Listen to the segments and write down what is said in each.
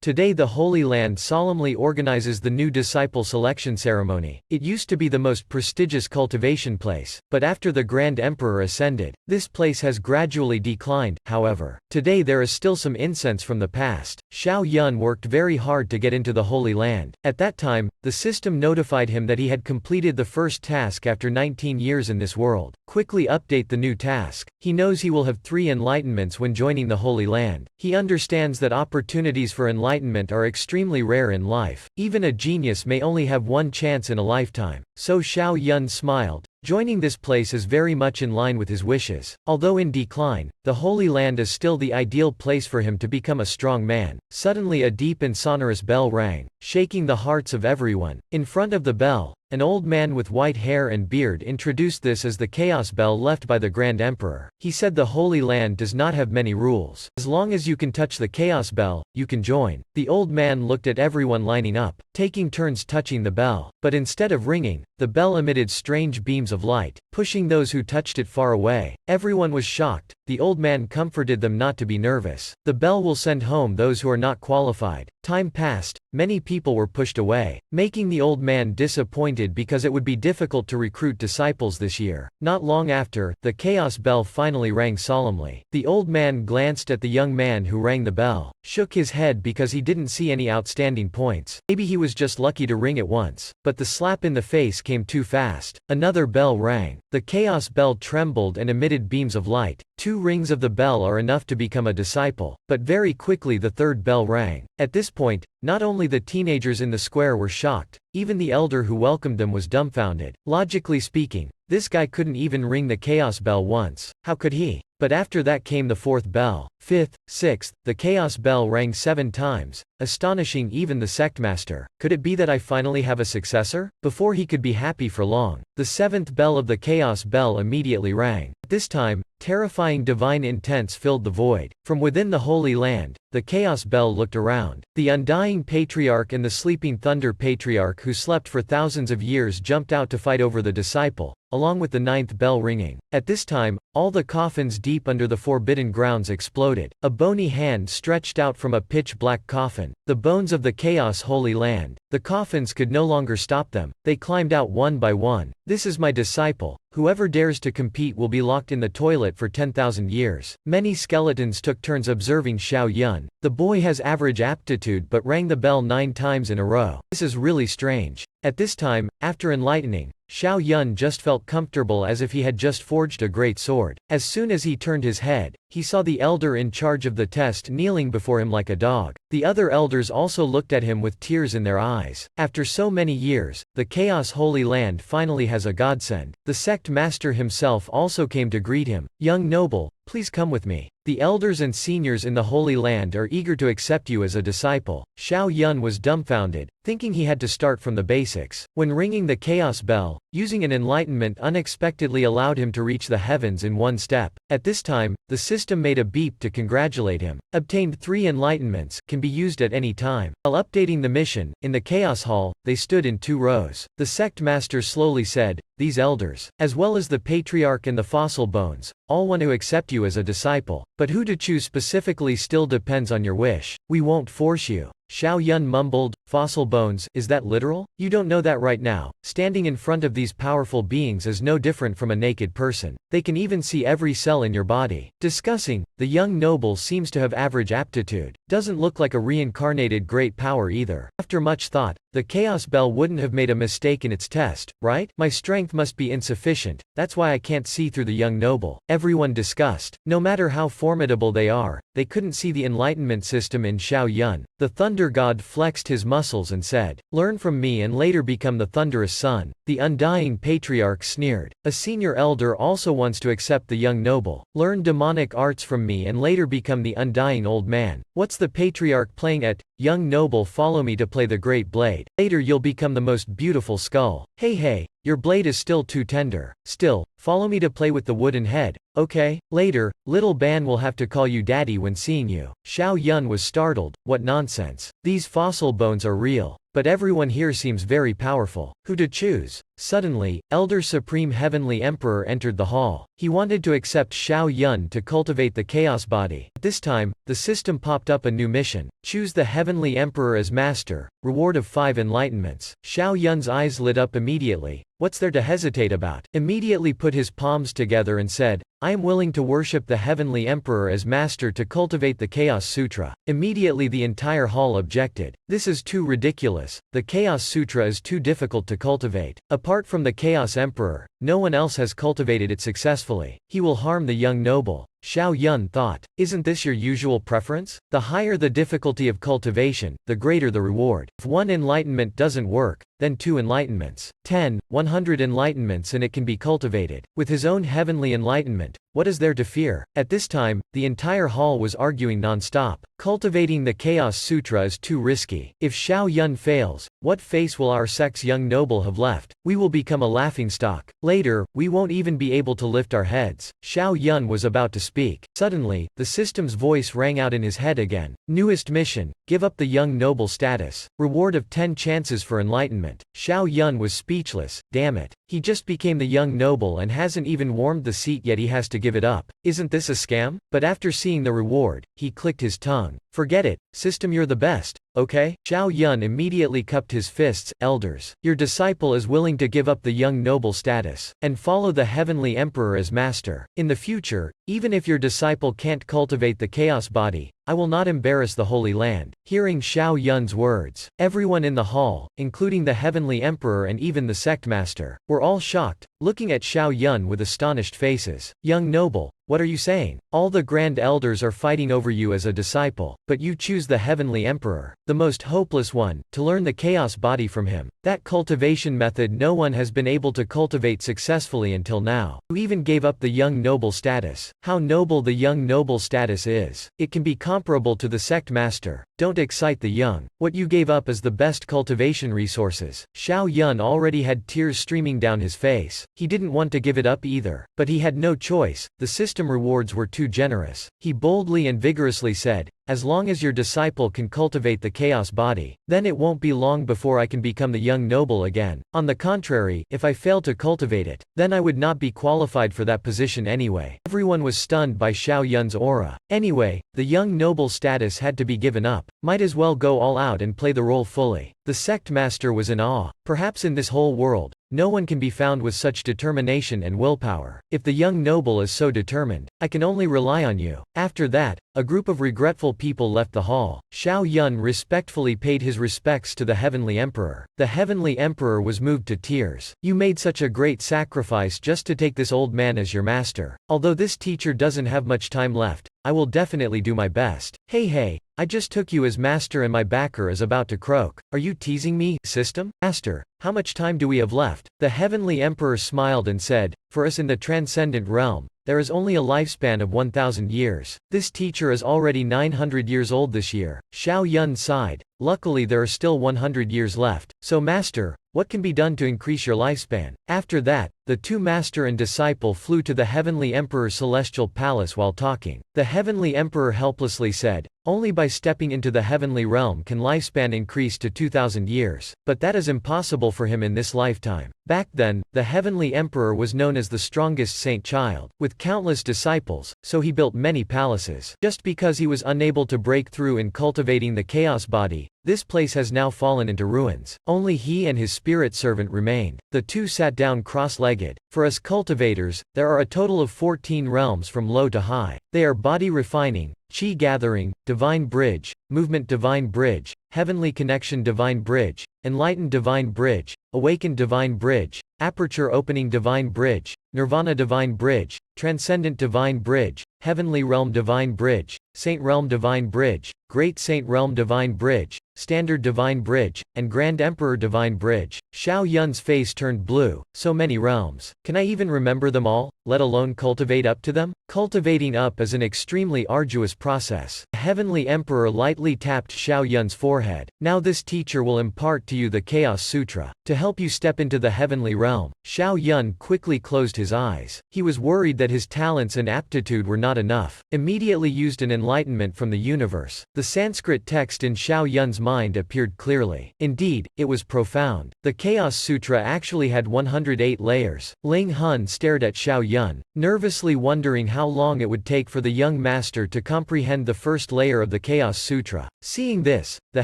Today the Holy Land solemnly organizes the new disciple selection ceremony. It used to be the most prestigious cultivation place, but after the Grand Emperor ascended, this place has gradually declined. However, today there is still some incense from the past. Xiao Yun worked very hard to get into the Holy Land. At that time, the system notified him that he had completed the first task after 19 years in this world. Quickly update the new task. He knows he will have 3 enlightenments when joining the Holy Land. He understands that opportunities for enlightenment are extremely rare in life. Even a genius may only have one chance in a lifetime. So Xiao Yun smiled. Joining this place is very much in line with his wishes. Although in decline, the Holy Land is still the ideal place for him to become a strong man. Suddenly a deep and sonorous bell rang, shaking the hearts of everyone. In front of the bell, an old man with white hair and beard introduced this as the chaos bell left by the Grand Emperor. He said the Holy Land does not have many rules. As long as you can touch the chaos bell, you can join. The old man looked at everyone lining up, taking turns touching the bell. But instead of ringing, the bell emitted strange beams of light, pushing those who touched it far away. Everyone was shocked. The old man comforted them not to be nervous. The bell will send home those who are not qualified. Time passed. Many people were pushed away, making the old man disappointed because it would be difficult to recruit disciples this year. Not long after, the chaos bell finally rang solemnly. The old man glanced at the young man who rang the bell, shook his head because he didn't see any outstanding points. Maybe he was just lucky to ring it once. But the slap in the face came too fast. Another bell rang. The chaos bell trembled and emitted beams of light. 2 rings of the bell are enough to become a disciple. But very quickly the third bell rang. At this point, not only the teenagers in the square were shocked, even the elder who welcomed them was dumbfounded. Logically speaking, this guy couldn't even ring the chaos bell once. How could he? But after that came the 4th bell, 5th, 6th, the chaos bell rang 7 times, astonishing even the sectmaster. Could it be that I finally have a successor? Before he could be happy for long, the 7th bell of the chaos bell immediately rang. At this time, terrifying divine intents filled the void. From within the Holy Land, the chaos bell looked around. The undying patriarch and the sleeping thunder patriarch who slept for thousands of years jumped out to fight over the disciple, along with the 9th bell ringing. At this time, all the coffins deep under the forbidden grounds exploded. A bony hand stretched out from a pitch-black coffin, the bones of the chaos Holy Land. The coffins could no longer stop them. They climbed out one by one. This is my disciple. Whoever dares to compete will be locked in the toilet for 10,000 years. Many skeletons took turns observing Xiao Yun. The boy has average aptitude but rang the bell 9 times in a row. This is really strange. At this time, after enlightening, Xiao Yun just felt comfortable as if he had just forged a great sword. As soon as he turned his head, he saw the elder in charge of the test kneeling before him like a dog. The other elders also looked at him with tears in their eyes. After so many years, the Chaos Holy Land finally has a godsend. The sect master himself also came to greet him. Young noble, please come with me. The elders and seniors in the Holy Land are eager to accept you as a disciple. Xiao Yun was dumbfounded, thinking he had to start from the basics. When ringing the chaos bell, using an enlightenment unexpectedly allowed him to reach the heavens in one step. At this time, the system made a beep to congratulate him. Obtained 3 enlightenments, can be used at any time. While updating the mission, in the Chaos Hall, they stood in 2 rows. The sect master slowly said, "These elders, as well as the patriarch and the fossil bones, all want to accept you as a disciple. But who to choose specifically still depends on your wish. We won't force you." Xiao Yun mumbled, "Fossil bones, is that literal? You don't know that right now. Standing in front of these powerful beings is no different from a naked person. They can even see every cell in your body." Discussing, the young noble seems to have average aptitude. Doesn't look like a reincarnated great power either. After much thought, the Chaos Bell wouldn't have made a mistake in its test, right? My strength must be insufficient, that's why I can't see through the young noble. Everyone discussed. No matter how formidable they are, they couldn't see the enlightenment system in Xiao Yun. The thunder god flexed his muscles and said, "Learn from me and later become the thunderous sun." The undying patriarch sneered. A senior elder also wants to accept the young noble. "Learn demonic arts from me and later become the undying old man." What's the patriarch playing at? "Young noble, follow me to play the great blade. Later you'll become the most beautiful skull." Hey, your blade is still too tender. Still, follow me to play with the wooden head. Okay? Later, little Ban will have to call you daddy when seeing you. Xiao Yun was startled. What nonsense. These fossil bones are real. but everyone here seems very powerful. Who to choose? Suddenly, Elder Supreme Heavenly Emperor entered the hall. He wanted to accept Xiao Yun to cultivate the Chaos Body. At this time, the system popped up a new mission. Choose the Heavenly Emperor as master, reward of 5 enlightenments. Xiao Yun's eyes lit up immediately. What's there to hesitate about? Immediately put his palms together and said, I am willing to worship the Heavenly Emperor as master to cultivate the Chaos Sutra. Immediately the entire hall objected. This is too ridiculous. The Chaos Sutra is too difficult to cultivate. Apart from the Chaos Emperor, no one else has cultivated it successfully. He will harm the young noble. Xiao Yun thought, isn't this your usual preference? The higher the difficulty of cultivation, the greater the reward. If 1 enlightenment doesn't work, then 2 enlightenments. 10, 100 enlightenments and it can be cultivated. With his own heavenly enlightenment, what is there to fear? At this time, the entire hall was arguing non-stop. Cultivating the Chaos Sutra is too risky. If Xiao Yun fails, what face will our sect's young noble have left? We will become a laughingstock. Later, we won't even be able to lift our heads. Xiao Yun was about to speak. Suddenly, the system's voice rang out in his head again. Newest mission, give up the young noble status. Reward of 10 chances for enlightenment. Xiao Yun was speechless. Damn it. He just became the young noble and hasn't even warmed the seat yet he has to give it up. Isn't this a scam? But after seeing the reward, he clicked his tongue. Forget it, system, you're the best. Okay? Xiao Yun immediately cupped his fists. Elders, your disciple is willing to give up the young noble status and follow the Heavenly Emperor as master. In the future, even if your disciple can't cultivate the Chaos Body, I will not embarrass the Holy Land. Hearing Xiao Yun's words, everyone in the hall, including the Heavenly Emperor and even the sect master, were all shocked, looking at Xiao Yun with astonished faces. Young noble, what are you saying? All the grand elders are fighting over you as a disciple, but you choose the Heavenly Emperor, the most hopeless one, to learn the Chaos Body from him. That cultivation method no one has been able to cultivate successfully until now. You even gave up the young noble status. How noble the young noble status is. It can be comparable to the sect master. Don't excite the young. What you gave up is the best cultivation resources. Xiao Yun already had tears streaming down his face. He didn't want to give it up either, but he had no choice. The system rewards were too generous. He boldly and vigorously said, as long as your disciple can cultivate the Chaos Body, then it won't be long before I can become the young noble again. On the contrary, if I fail to cultivate it, then I would not be qualified for that position anyway. Everyone was stunned by Xiao Yun's aura. Anyway, the young noble status had to be given up. Might as well go all out and play the role fully. The sect master was in awe. Perhaps in this whole world, no one can be found with such determination and willpower. If the young noble is so determined, I can only rely on you. After that, a group of regretful people left the hall. Xiao Yun respectfully paid his respects to the Heavenly Emperor. The Heavenly Emperor was moved to tears. You made such a great sacrifice just to take this old man as your master. Although this teacher doesn't have much time left, I will definitely do my best. Hey, I just took you as master and my backer is about to croak. Are you teasing me, system? Master, how much time do we have left? The Heavenly Emperor smiled and said, for us in the transcendent realm, there is only a lifespan of 1,000 years. This teacher is already 900 years old this year. Xiao Yun sighed. Luckily there are still 100 years left. So master, what can be done to increase your lifespan? After that, the 2 master and disciple flew to the Heavenly Emperor's celestial palace while talking. The Heavenly Emperor helplessly said, only by stepping into the heavenly realm can lifespan increase to 2,000 years. But that is impossible for him in this lifetime. Back then, the Heavenly Emperor was known as the strongest saint child, with countless disciples, so he built many palaces. Just because he was unable to break through in cultivating the Chaos Body, this place has now fallen into ruins. Only he and his spirit servant remained. The 2 sat down cross-legged. For us cultivators, there are a total of 14 realms from low to high. They are body refining, chi gathering, divine bridge, movement divine bridge, heavenly connection divine bridge, enlightened divine bridge, awakened divine bridge, aperture opening divine bridge, nirvana divine bridge, transcendent divine bridge, heavenly realm divine bridge, saint realm divine bridge, great saint realm divine bridge, standard divine bridge, and grand emperor divine bridge. Xiao Yun's face turned blue. So many realms. Can I even remember them all, let alone cultivate up to them? Cultivating up is an extremely arduous process. The Heavenly Emperor lightly tapped Xiao Yun's forehead. Now this teacher will impart to you the Chaos Sutra, to help you step into the heavenly realm. Xiao Yun quickly closed his eyes. He was worried that his talents and aptitude were not enough. Immediately used an enlightenment from the universe. The Sanskrit text in Xiao Yun's mind appeared clearly. Indeed, it was profound. The Chaos Sutra actually had 108 layers. Ling Hun stared at Xiao Yun, nervously wondering how long it would take for the young master to comprehend the first layer of the Chaos Sutra. Seeing this, the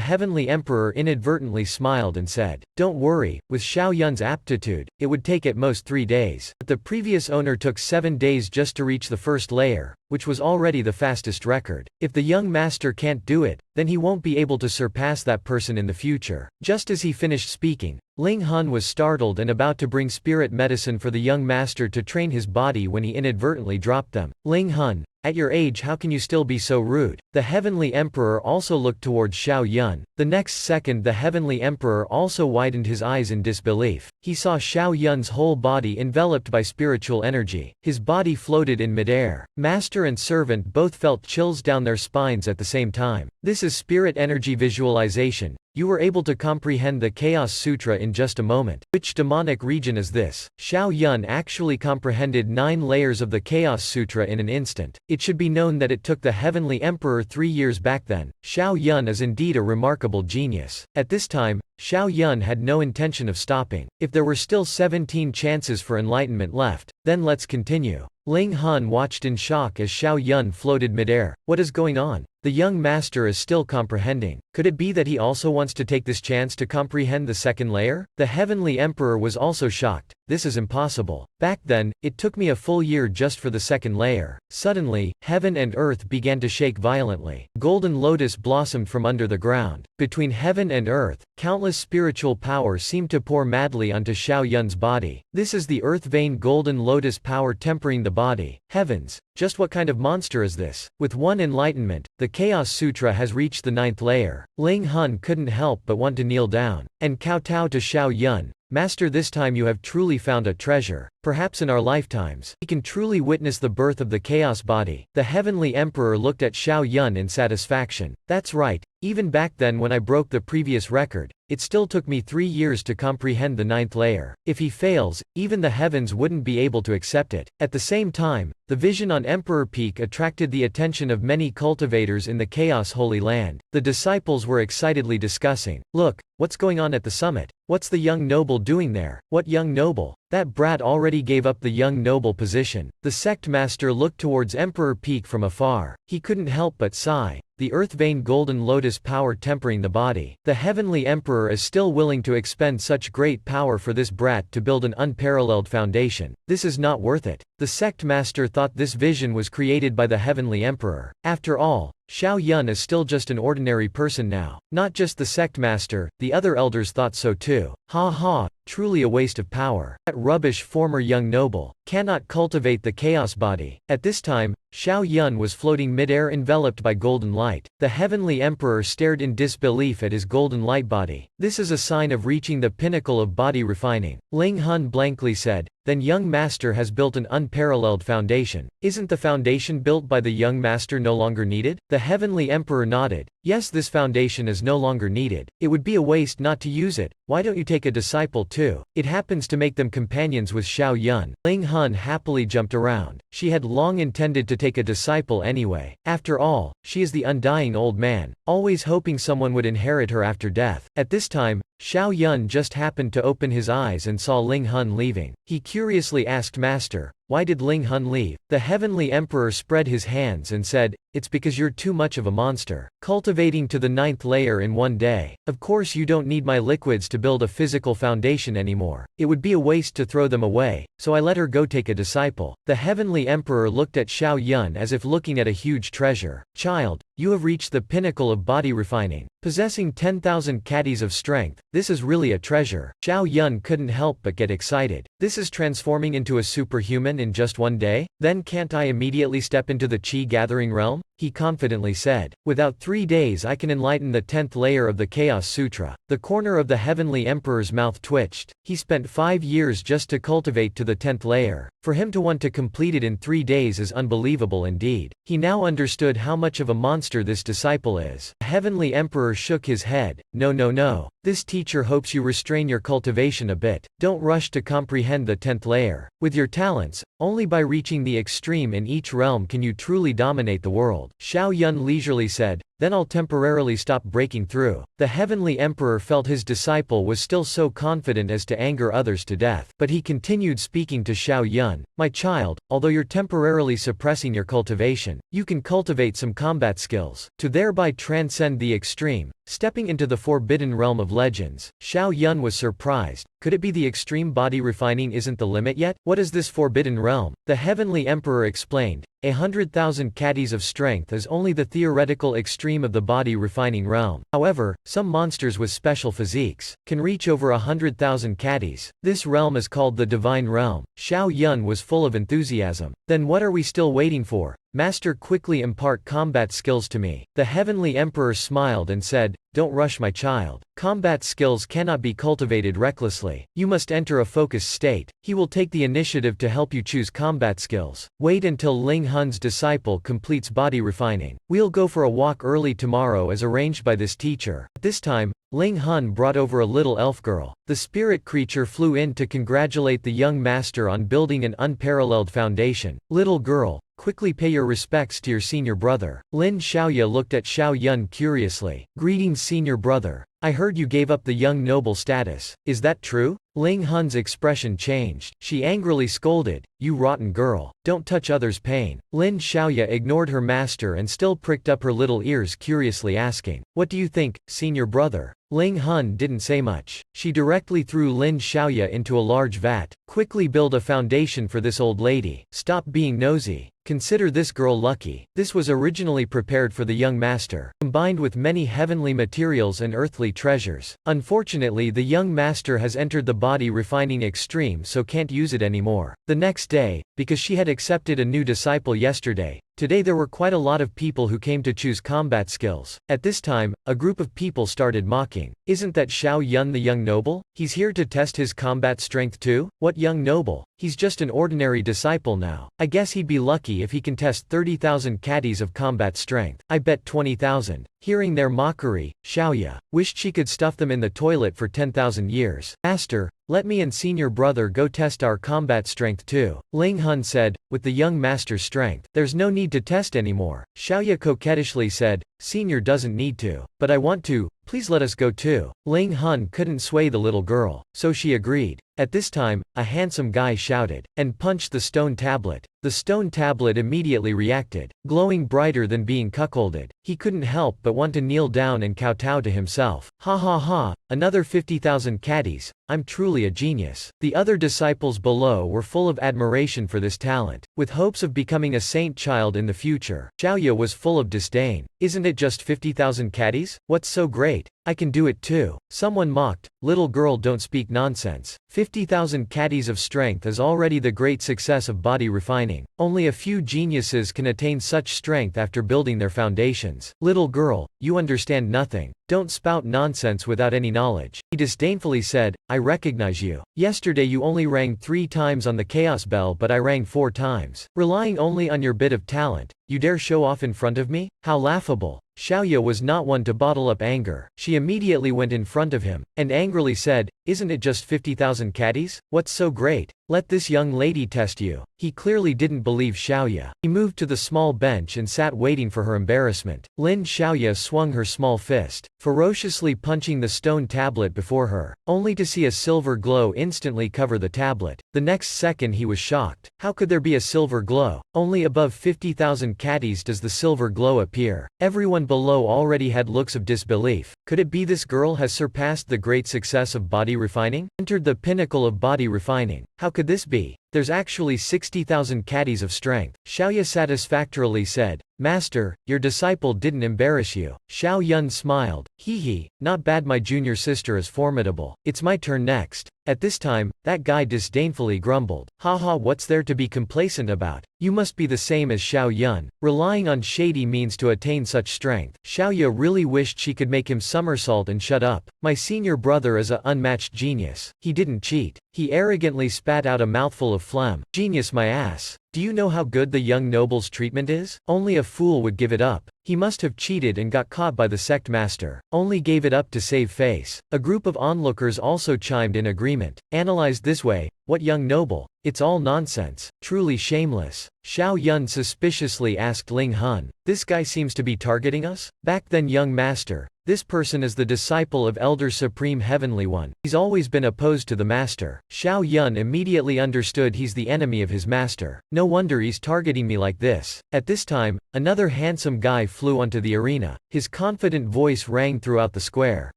Heavenly Emperor inadvertently smiled and said, "Don't worry, with Xiao Yun's aptitude, it would take at most 3 days. But the previous owner took 7 days just to reach the first layer, which was already the fastest record. If the young master can't do it, then he won't be able to surpass that person in the future." Just as he finished speaking, Ling Hun was startled and about to bring spirit medicine for the young master to train his body when he inadvertently dropped them. "Ling Hun, at your age how can you still be so rude?" The Heavenly Emperor also looked towards Xiao Yun. The next second the Heavenly Emperor also widened his eyes in disbelief. He saw Xiao Yun's whole body enveloped by spiritual energy. His body floated in midair. Master and servant both felt chills down their spines at the same time. This is spirit energy visualization. You were able to comprehend the Chaos Sutra in just a moment. Which demonic region is this? Xiao Yun actually comprehended 9 layers of the Chaos Sutra in an instant. It should be known that it took the Heavenly Emperor 3 years back then. Xiao Yun is indeed a remarkable genius. At this time, Xiao Yun had no intention of stopping. If there were still 17 chances for enlightenment left, then let's continue. Ling Hun watched in shock as Xiao Yun floated midair. What is going on? The young master is still comprehending. Could it be that he also wants to take this chance to comprehend the second layer? The Heavenly Emperor was also shocked. This is impossible. Back then, it took me a full year just for the second layer. Suddenly, heaven and earth began to shake violently. Golden lotus blossomed from under the ground. Between heaven and earth, countless spiritual power seemed to pour madly onto Xiao Yun's body. This is the earth vein golden lotus power tempering the body. Heavens! Just what kind of monster is this? With one enlightenment, the Chaos Sutra has reached the 9th layer. Ling Hun couldn't help but want to kneel down and kowtow to Xiao Yun. "Master, this time you have truly found a treasure. Perhaps in our lifetimes, we can truly witness the birth of the chaos body." The Heavenly Emperor looked at Xiao Yun in satisfaction. "That's right. Even back then when I broke the previous record, it still took me 3 years to comprehend the 9th layer. If he fails, even the heavens wouldn't be able to accept it." At the same time, the vision on Emperor Peak attracted the attention of many cultivators in the Chaos Holy Land. The disciples were excitedly discussing, "Look, what's going on at the summit? What's the young noble doing there?" "What young noble? That brat already gave up the young noble position." The sect master looked towards Emperor Peak from afar. He couldn't help but sigh. The earth vein golden lotus power tempering the body. The Heavenly Emperor is still willing to expend such great power for this brat to build an unparalleled foundation. This is not worth it. The sect master thought this vision was created by the Heavenly Emperor. After all, Xiao Yun is still just an ordinary person now. Not just the sect master, the other elders thought so too. Ha ha, truly a waste of power. That rubbish former young noble cannot cultivate the chaos body. At this time, Xiao Yun was floating midair enveloped by golden light. The Heavenly Emperor stared in disbelief at his golden light body. This is a sign of reaching the pinnacle of body refining. Ling Hun blankly said, "Then young master has built an unparalleled foundation. Isn't the foundation built by the young master no longer needed?" The Heavenly Emperor nodded. "Yes, this foundation is no longer needed. It would be a waste not to use it. Why don't you take a disciple too? It happens to make them companions with Xiao Yun." Ling Hun happily jumped around. She had long intended to take a disciple anyway. After all, she is the undying old man, always hoping someone would inherit her after death. At this time, Xiao Yun just happened to open his eyes and saw Ling Hun leaving. He curiously asked, "Master, why did Ling Hun leave?" The Heavenly Emperor spread his hands and said, "It's because you're too much of a monster. Cultivating to the 9th layer in one day. Of course you don't need my liquids to build a physical foundation anymore. It would be a waste to throw them away, so I let her go take a disciple." The Heavenly Emperor looked at Xiao Yun as if looking at a huge treasure. "Child, you have reached the pinnacle of body refining. Possessing 10,000 caddies of strength, this is really a treasure." Xiao Yun couldn't help but get excited. "This is transforming into a superhuman in just one day? Then can't I immediately step into the Qi gathering realm?" he confidently said. "Without 3 days I can enlighten the 10th layer of the Chaos Sutra." The corner of the Heavenly Emperor's mouth twitched. He spent 5 years just to cultivate to the 10th layer. For him to want to complete it in 3 days is unbelievable indeed. He now understood how much of a monster this disciple is. The Heavenly Emperor shook his head. "No, no, no. This teacher hopes you restrain your cultivation a bit. Don't rush to comprehend the 10th layer. With your talents, only by reaching the extreme in each realm can you truly dominate the world. Xiao Yun leisurely said, then I'll temporarily stop breaking through. The heavenly emperor felt his disciple was still so confident as to anger others to death. But he continued speaking to Xiao Yun, my child, although you're temporarily suppressing your cultivation, you can cultivate some combat skills, to thereby transcend the extreme, stepping into the forbidden realm of legends. Xiao Yun was surprised. Could it be the extreme body refining isn't the limit yet? What is this forbidden realm? The heavenly emperor explained, 100,000 caddies of strength is only the theoretical extreme of the body refining realm. However, some monsters with special physiques can reach over 100,000 caddies. This realm is called the divine realm. Xiao Yun was full of enthusiasm. Then what are we still waiting for? Master, quickly impart combat skills to me. The heavenly emperor smiled and said, don't rush, my child. Combat skills cannot be cultivated recklessly. You must enter a focused state. He will take the initiative to help you choose combat skills. Wait until Ling Hun's disciple completes body refining. We'll go for a walk early tomorrow as arranged by this teacher. At this time, Ling Hun brought over a little elf girl. The spirit creature flew in to congratulate the young master on building an unparalleled foundation. Little girl, quickly pay your respects to your senior brother. Lin Xiaoya looked at Xiao Yun curiously. Greetings, senior brother. I heard you gave up the young noble status. Is that true? Ling Hun's expression changed. She angrily scolded, you rotten girl. Don't touch others' pain. Lin Xiaoya ignored her master and still pricked up her little ears curiously asking, what do you think, senior brother? Ling Hun didn't say much. She directly threw Lin Xiaoya into a large vat. Quickly build a foundation for this old lady. Stop being nosy. Consider this girl lucky. This was originally prepared for the young master, combined with many heavenly materials and earthly treasures. Unfortunately, the young master has entered the body refining extreme, so can't use it anymore. The next day, because she had accepted a new disciple yesterday, today there were quite a lot of people who came to choose combat skills. At this time, a group of people started mocking. Isn't that Xiao Yun the young noble? He's here to test his combat strength too? What young noble? He's just an ordinary disciple now. I guess he'd be lucky if he can test 30,000 caddies of combat strength. I bet 20,000. Hearing their mockery, Xiaoya wished she could stuff them in the toilet for 10,000 years. Master, let me and senior brother go test our combat strength too. Ling Hun said, with the young master's strength, there's no need to test anymore. Xiaoya coquettishly said, senior doesn't need to. But I want to, please let us go too. Ling Hun couldn't sway the little girl, so she agreed. At this time, a handsome guy shouted, and punched the stone tablet. The stone tablet immediately reacted, glowing brighter than being cuckolded. He couldn't help but want to kneel down and kowtow to himself. Ha ha ha, another 50,000 caddies. I'm truly a genius. The other disciples below were full of admiration for this talent. With hopes of becoming a saint child in the future, Xiaoya was full of disdain. Isn't it just 50,000 caddies? What's so great? I can do it too. Someone mocked, little girl, don't speak nonsense. 50,000 caddies of strength is already the great success of body refining. Only a few geniuses can attain such strength after building their foundations. Little girl, you understand nothing. Don't spout nonsense without any knowledge. He disdainfully said, I recognize you. Yesterday you only rang 3 times on the chaos bell, but I rang 4 times. Relying only on your bit of talent, you dare show off in front of me? How laughable. Xiaoya was not one to bottle up anger. She immediately went in front of him, and angrily said, isn't it just 50,000 caddies? What's so great? Let this young lady test you. He clearly didn't believe Xiaoya. He moved to the small bench and sat waiting for her embarrassment. Lin Xiaoya swung her small fist, ferociously punching the stone tablet before her, only to see a silver glow instantly cover the tablet. The next second he was shocked. How could there be a silver glow? Only above 50,000 caddies does the silver glow appear. Everyone below already had looks of disbelief. Could it be this girl has surpassed the great success of body refining? Entered the pinnacle of body refining. How could this be? There's actually 60,000 caddies of strength. Xiaoya satisfactorily said, Master, your disciple didn't embarrass you. Xiao Yun smiled. Hee hee, not bad, my junior sister is formidable. It's my turn next. At this time, that guy disdainfully grumbled. Haha, what's there to be complacent about? You must be the same as Xiao Yun, relying on shady means to attain such strength. Xiaoya really wished she could make him somersault and shut up. My senior brother is a unmatched genius. He didn't cheat. He arrogantly spat out a mouthful of phlegm. Genius my ass. Do you know how good the young noble's treatment is? Only a fool would give it up. He must have cheated and got caught by the sect master. Only gave it up to save face. A group of onlookers also chimed in agreement. Analyzed this way, what young noble? It's all nonsense. Truly shameless. Xiao Yun suspiciously asked Ling Hun. This guy seems to be targeting us? Back then, young master. This person is the disciple of Elder Supreme Heavenly One. He's always been opposed to the master. Xiao Yun immediately understood he's the enemy of his master. No wonder he's targeting me like this. At this time, another handsome guy flew onto the arena. His confident voice rang throughout the square.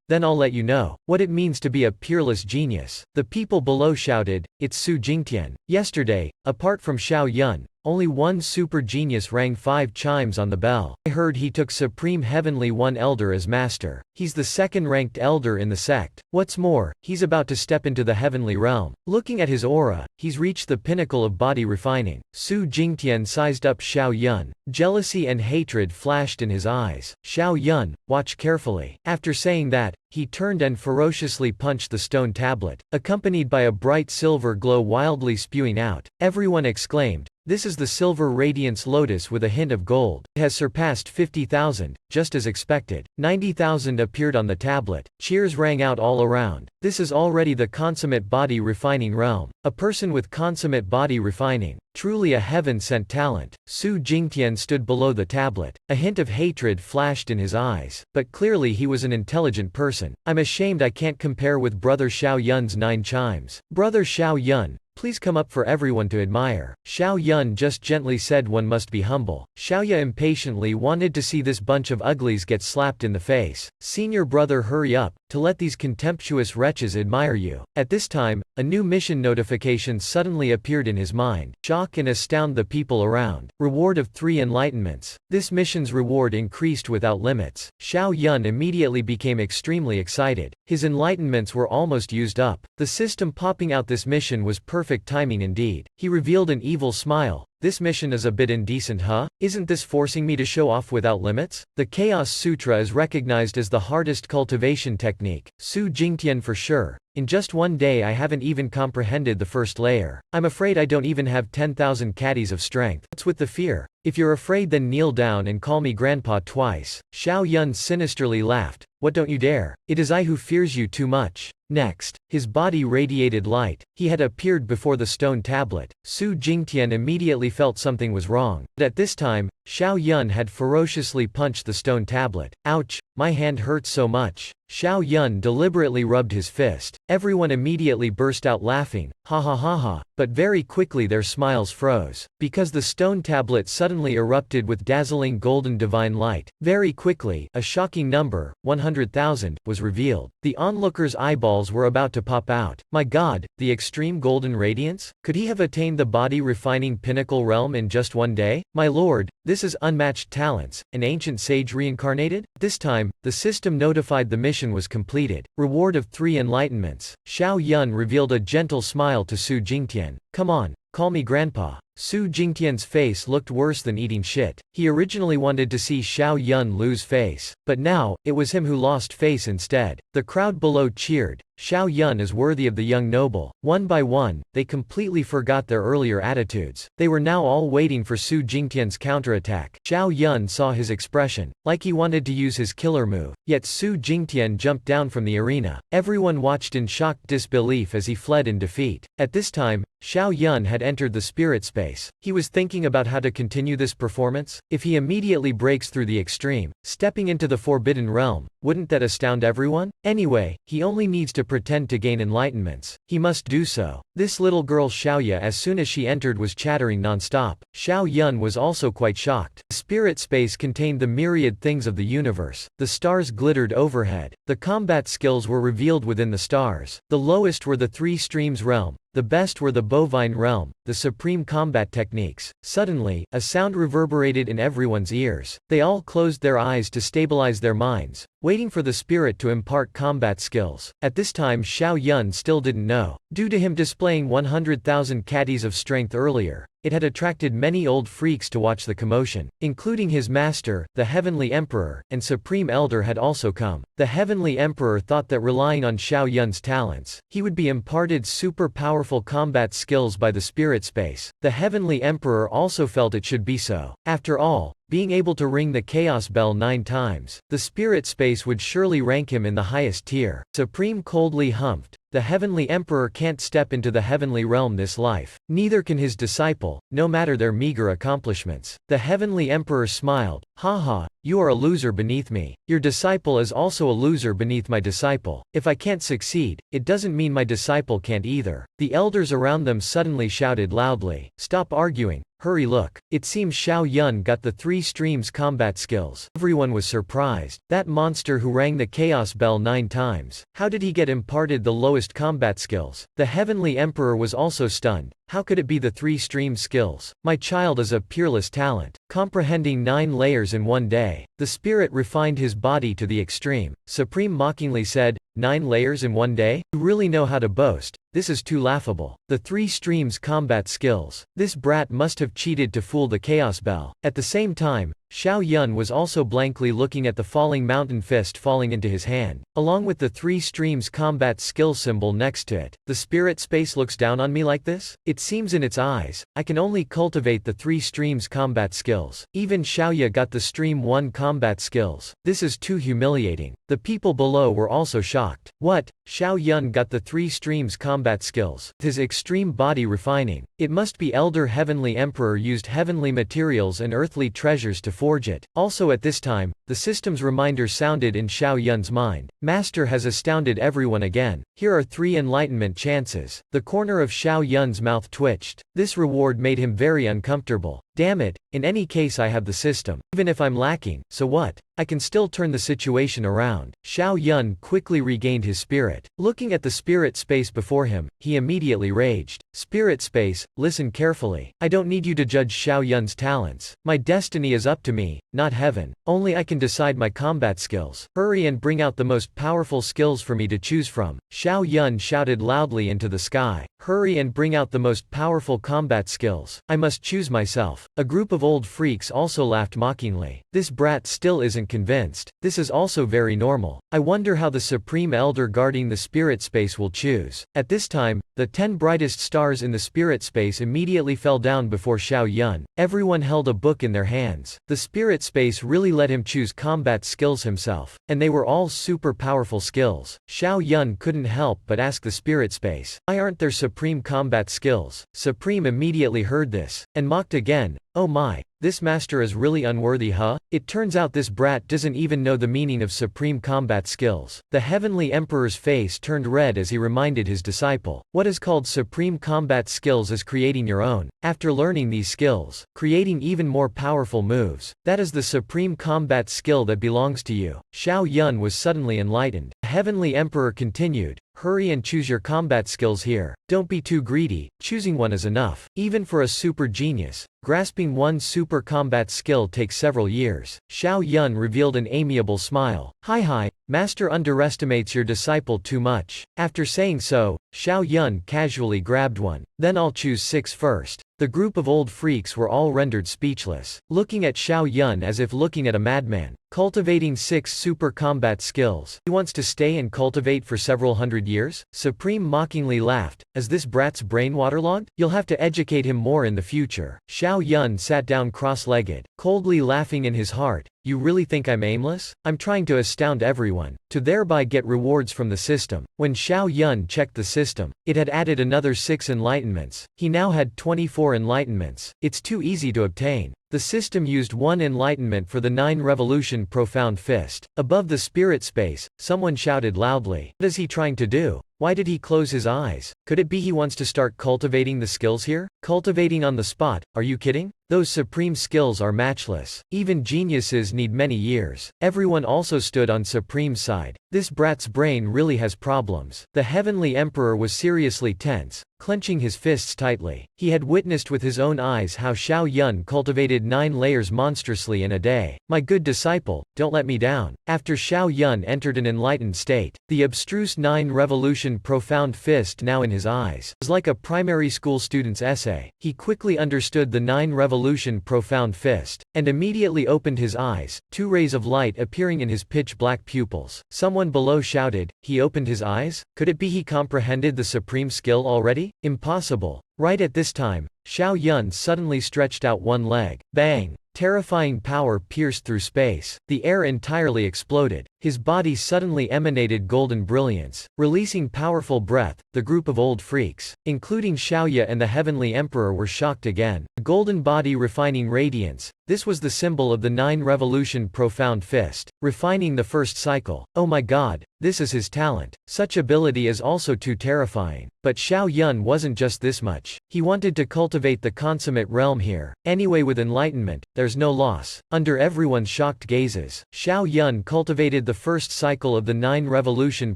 Then I'll let you know what it means to be a peerless genius. The people below shouted, it's Su Jingtian. Yesterday, apart from Xiao Yun, only one super genius rang 5 chimes on the bell. I heard he took Supreme Heavenly One Elder as master. He's the second-ranked elder in the sect. What's more, he's about to step into the heavenly realm. Looking at his aura, he's reached the pinnacle of body refining. Su Jingtian sized up Xiao Yun. Jealousy and hatred flashed in his eyes. Xiao Yun, watch carefully. After saying that, he turned and ferociously punched the stone tablet, accompanied by a bright silver glow wildly spewing out. Everyone exclaimed, this is the silver radiance lotus with a hint of gold. It has surpassed 50,000, just as expected. 90,000 appeared on the tablet. Cheers rang out all around. This is already the consummate body refining realm. A person with consummate body refining. Truly a heaven-sent talent. Su Jingtian stood below the tablet. A hint of hatred flashed in his eyes. But clearly he was an intelligent person. I'm ashamed I can't compare with Brother Xiao Yun's 9 chimes. Brother Xiao Yun, please come up for everyone to admire. Xiao Yun just gently said one must be humble. Xiaoya impatiently wanted to see this bunch of uglies get slapped in the face. Senior brother, hurry up, to let these contemptuous wretches admire you. At this time, a new mission notification suddenly appeared in his mind. Shock and astound the people around. Reward of 3 enlightenments. This mission's reward increased without limits. Xiao Yun immediately became extremely excited. His enlightenments were almost used up. The system popping out this mission was perfect timing indeed. He revealed an evil smile. This mission is a bit indecent, huh? Isn't this forcing me to show off without limits? The Chaos Sutra is recognized as the hardest cultivation technique. Su Jingtian for sure. In just one day I haven't even comprehended the first layer. I'm afraid I don't even have 10,000 caddies of strength. What's with the fear? If you're afraid, then kneel down and call me grandpa twice. Xiao Yun sinisterly laughed. What, don't you dare? It is I who fears you too much. Next, his body radiated light. He had appeared before the stone tablet. Su Jingtian immediately felt something was wrong. But at this time, Xiao Yun had ferociously punched the stone tablet. Ouch, my hand hurts so much. Xiao Yun deliberately rubbed his fist. Everyone immediately burst out laughing. Ha ha ha ha. But very quickly their smiles froze. Because the stone tablet suddenly erupted with dazzling golden divine light. Very quickly, a shocking number, 100,000, was revealed. The onlookers' eyeballs were about to pop out. My god, the extreme golden radiance? Could he have attained the body refining pinnacle realm in just one day? My lord, this is unmatched talents. An ancient sage reincarnated? This time, the system notified the mission was completed. Reward of 3 enlightenments. Xiao Yun revealed a gentle smile to Su Jingtian. Come on, call me grandpa. Su Jingtian's face looked worse than eating shit. He originally wanted to see Xiao Yun lose face, but now, it was him who lost face instead. The crowd below cheered. Xiao Yun is worthy of the young noble. One by one, they completely forgot their earlier attitudes. They were now all waiting for Su Jingtian's counterattack. Xiao Yun saw his expression, like he wanted to use his killer move. Yet Su Jingtian jumped down from the arena. Everyone watched in shocked disbelief as he fled in defeat. At this time, Xiao Yun had entered the spirit space. He was thinking about how to continue this performance. If he immediately breaks through the extreme, stepping into the forbidden realm, wouldn't that astound everyone? Anyway, he only needs to pretend to gain enlightenments. He must do so. This little girl Xiaoya, as soon as she entered, was chattering non-stop. Xiao Yun was also quite shocked. The spirit space contained the myriad things of the universe. The stars glittered overhead. The combat skills were revealed within the stars. The lowest were the 3 streams realm. The best were the bovine realm, the supreme combat techniques. Suddenly, a sound reverberated in everyone's ears. They all closed their eyes to stabilize their minds, waiting for the spirit to impart combat skills. At this time Xiao Yun still didn't know. Due to him displaying 100,000 caddies of strength earlier, it had attracted many old freaks to watch the commotion, including his master, the Heavenly Emperor, and Supreme Elder had also come. The Heavenly Emperor thought that relying on Xiao Yun's talents, he would be imparted super powerful combat skills by the spirit space. The Heavenly Emperor also felt it should be so. After all, being able to ring the chaos bell 9 times. The spirit space would surely rank him in the highest tier. Supreme coldly humphed. The heavenly emperor can't step into the heavenly realm this life. Neither can his disciple, no matter their meager accomplishments. The heavenly emperor smiled. Haha, you are a loser beneath me. Your disciple is also a loser beneath my disciple. If I can't succeed, it doesn't mean my disciple can't either. The elders around them suddenly shouted loudly. Stop arguing. Hurry, look. It seems Xiao Yun got the 3 streams combat skills. Everyone was surprised. That monster who rang the chaos bell 9 times. How did he get imparted the lowest combat skills? The heavenly emperor was also stunned. How could it be the 3 stream skills? My child is a peerless talent, comprehending 9 layers in one day. The spirit refined his body to the extreme. Supreme mockingly said, 9 layers in one day? You really know how to boast. This is too laughable. The 3 streams combat skills. This brat must have cheated to fool the chaos bell. At the same time, Xiao Yun was also blankly looking at the falling mountain fist falling into his hand, along with the 3 streams combat skill symbol next to it. The spirit space looks down on me like this? It seems in its eyes, I can only cultivate the 3 streams combat skills. Even Xiaoya got the stream 1 combat skills. This is too humiliating. The people below were also shocked. What? Xiao Yun got the 3 streams combat skills. His extreme body refining. It must be Elder Heavenly Emperor used heavenly materials and earthly treasures to forge it. Also at this time, the system's reminder sounded in Xiao Yun's mind. Master has astounded everyone again. Here are 3 enlightenment chances. The corner of Xiao Yun's mouth twitched. This reward made him very uncomfortable. Damn it, in any case I have the system. Even if I'm lacking, so what? I can still turn the situation around. Xiao Yun quickly regained his spirit. Looking at the spirit space before him, he immediately raged. Spirit space, listen carefully. I don't need you to judge Xiao Yun's talents. My destiny is up to me, not heaven. Only I can decide my combat skills. Hurry and bring out the most powerful skills for me to choose from. Xiao Yun shouted loudly into the sky. Hurry and bring out the most powerful combat skills. I must choose myself. A group of old freaks also laughed mockingly. This brat still isn't convinced. This is also very normal. I wonder how the Supreme Elder guarding the spirit space will choose. At this time, the 10 brightest stars in the spirit space immediately fell down before Xiao Yun. Everyone held a book in their hands. The spirit space really let him choose combat skills himself. And they were all super powerful skills. Xiao Yun couldn't help but ask the spirit space, why aren't there supreme combat skills? Supreme immediately heard this, and mocked again. Oh my, this master is really unworthy, huh? It turns out this brat doesn't even know the meaning of supreme combat skills. The heavenly emperor's face turned red as he reminded his disciple. What is called supreme combat skills is creating your own. After learning these skills, creating even more powerful moves. That is the supreme combat skill that belongs to you. Xiao Yun was suddenly enlightened. The heavenly emperor continued. Hurry and choose your combat skills here. Don't be too greedy, choosing one is enough. Even for a super genius, grasping one super combat skill takes several years. Xiao Yun revealed an amiable smile. Hi, master underestimates your disciple too much. After saying so, Xiao Yun casually grabbed one. Then I'll choose 6 first. The group of old freaks were all rendered speechless, looking at Xiao Yun as if looking at a madman. Cultivating 6 super combat skills. He wants to stay and cultivate for several hundred years? Supreme mockingly laughed. Is this brat's brain waterlogged? You'll have to educate him more in the future. Xiao Yun sat down cross-legged, coldly laughing in his heart. You really think I'm aimless? I'm trying to astound everyone, to thereby get rewards from the system. When Xiao Yun checked the system, it had added another 6 enlightenments. He now had 24 enlightenments. It's too easy to obtain. The system used 1 enlightenment for the 9 revolution profound fist. Above the spirit space, someone shouted loudly. What is he trying to do? Why did he close his eyes? Could it be he wants to start cultivating the skills here? Cultivating on the spot, are you kidding? Those supreme skills are matchless. Even geniuses need many years. Everyone also stood on Supreme's side. This brat's brain really has problems. The heavenly emperor was seriously tense, clenching his fists tightly. He had witnessed with his own eyes how Xiao Yun cultivated 9 layers monstrously in a day. My good disciple, don't let me down. After Xiao Yun entered an enlightened state, the abstruse 9 revolution profound fist now in his eyes was like a primary school student's essay. He quickly understood the 9 revolution profound fist, and immediately opened his eyes, 2 rays of light appearing in his pitch-black pupils. Someone below shouted, he opened his eyes? Could it be he comprehended the supreme skill already? Impossible. Right at this time, Xiao Yun suddenly stretched out one leg. Bang! Terrifying power pierced through space. The air entirely exploded. His body suddenly emanated golden brilliance. Releasing powerful breath, the group of old freaks, including Xiaoya and the Heavenly Emperor, were shocked again. The golden body refining radiance. This was the symbol of the 9 revolution profound fist, refining the first cycle. Oh my god, this is his talent. Such ability is also too terrifying. But Xiao Yun wasn't just this much. He wanted to cultivate the consummate realm here. Anyway, with enlightenment, there's no loss. Under everyone's shocked gazes, Xiao Yun cultivated the first cycle of the 9 revolution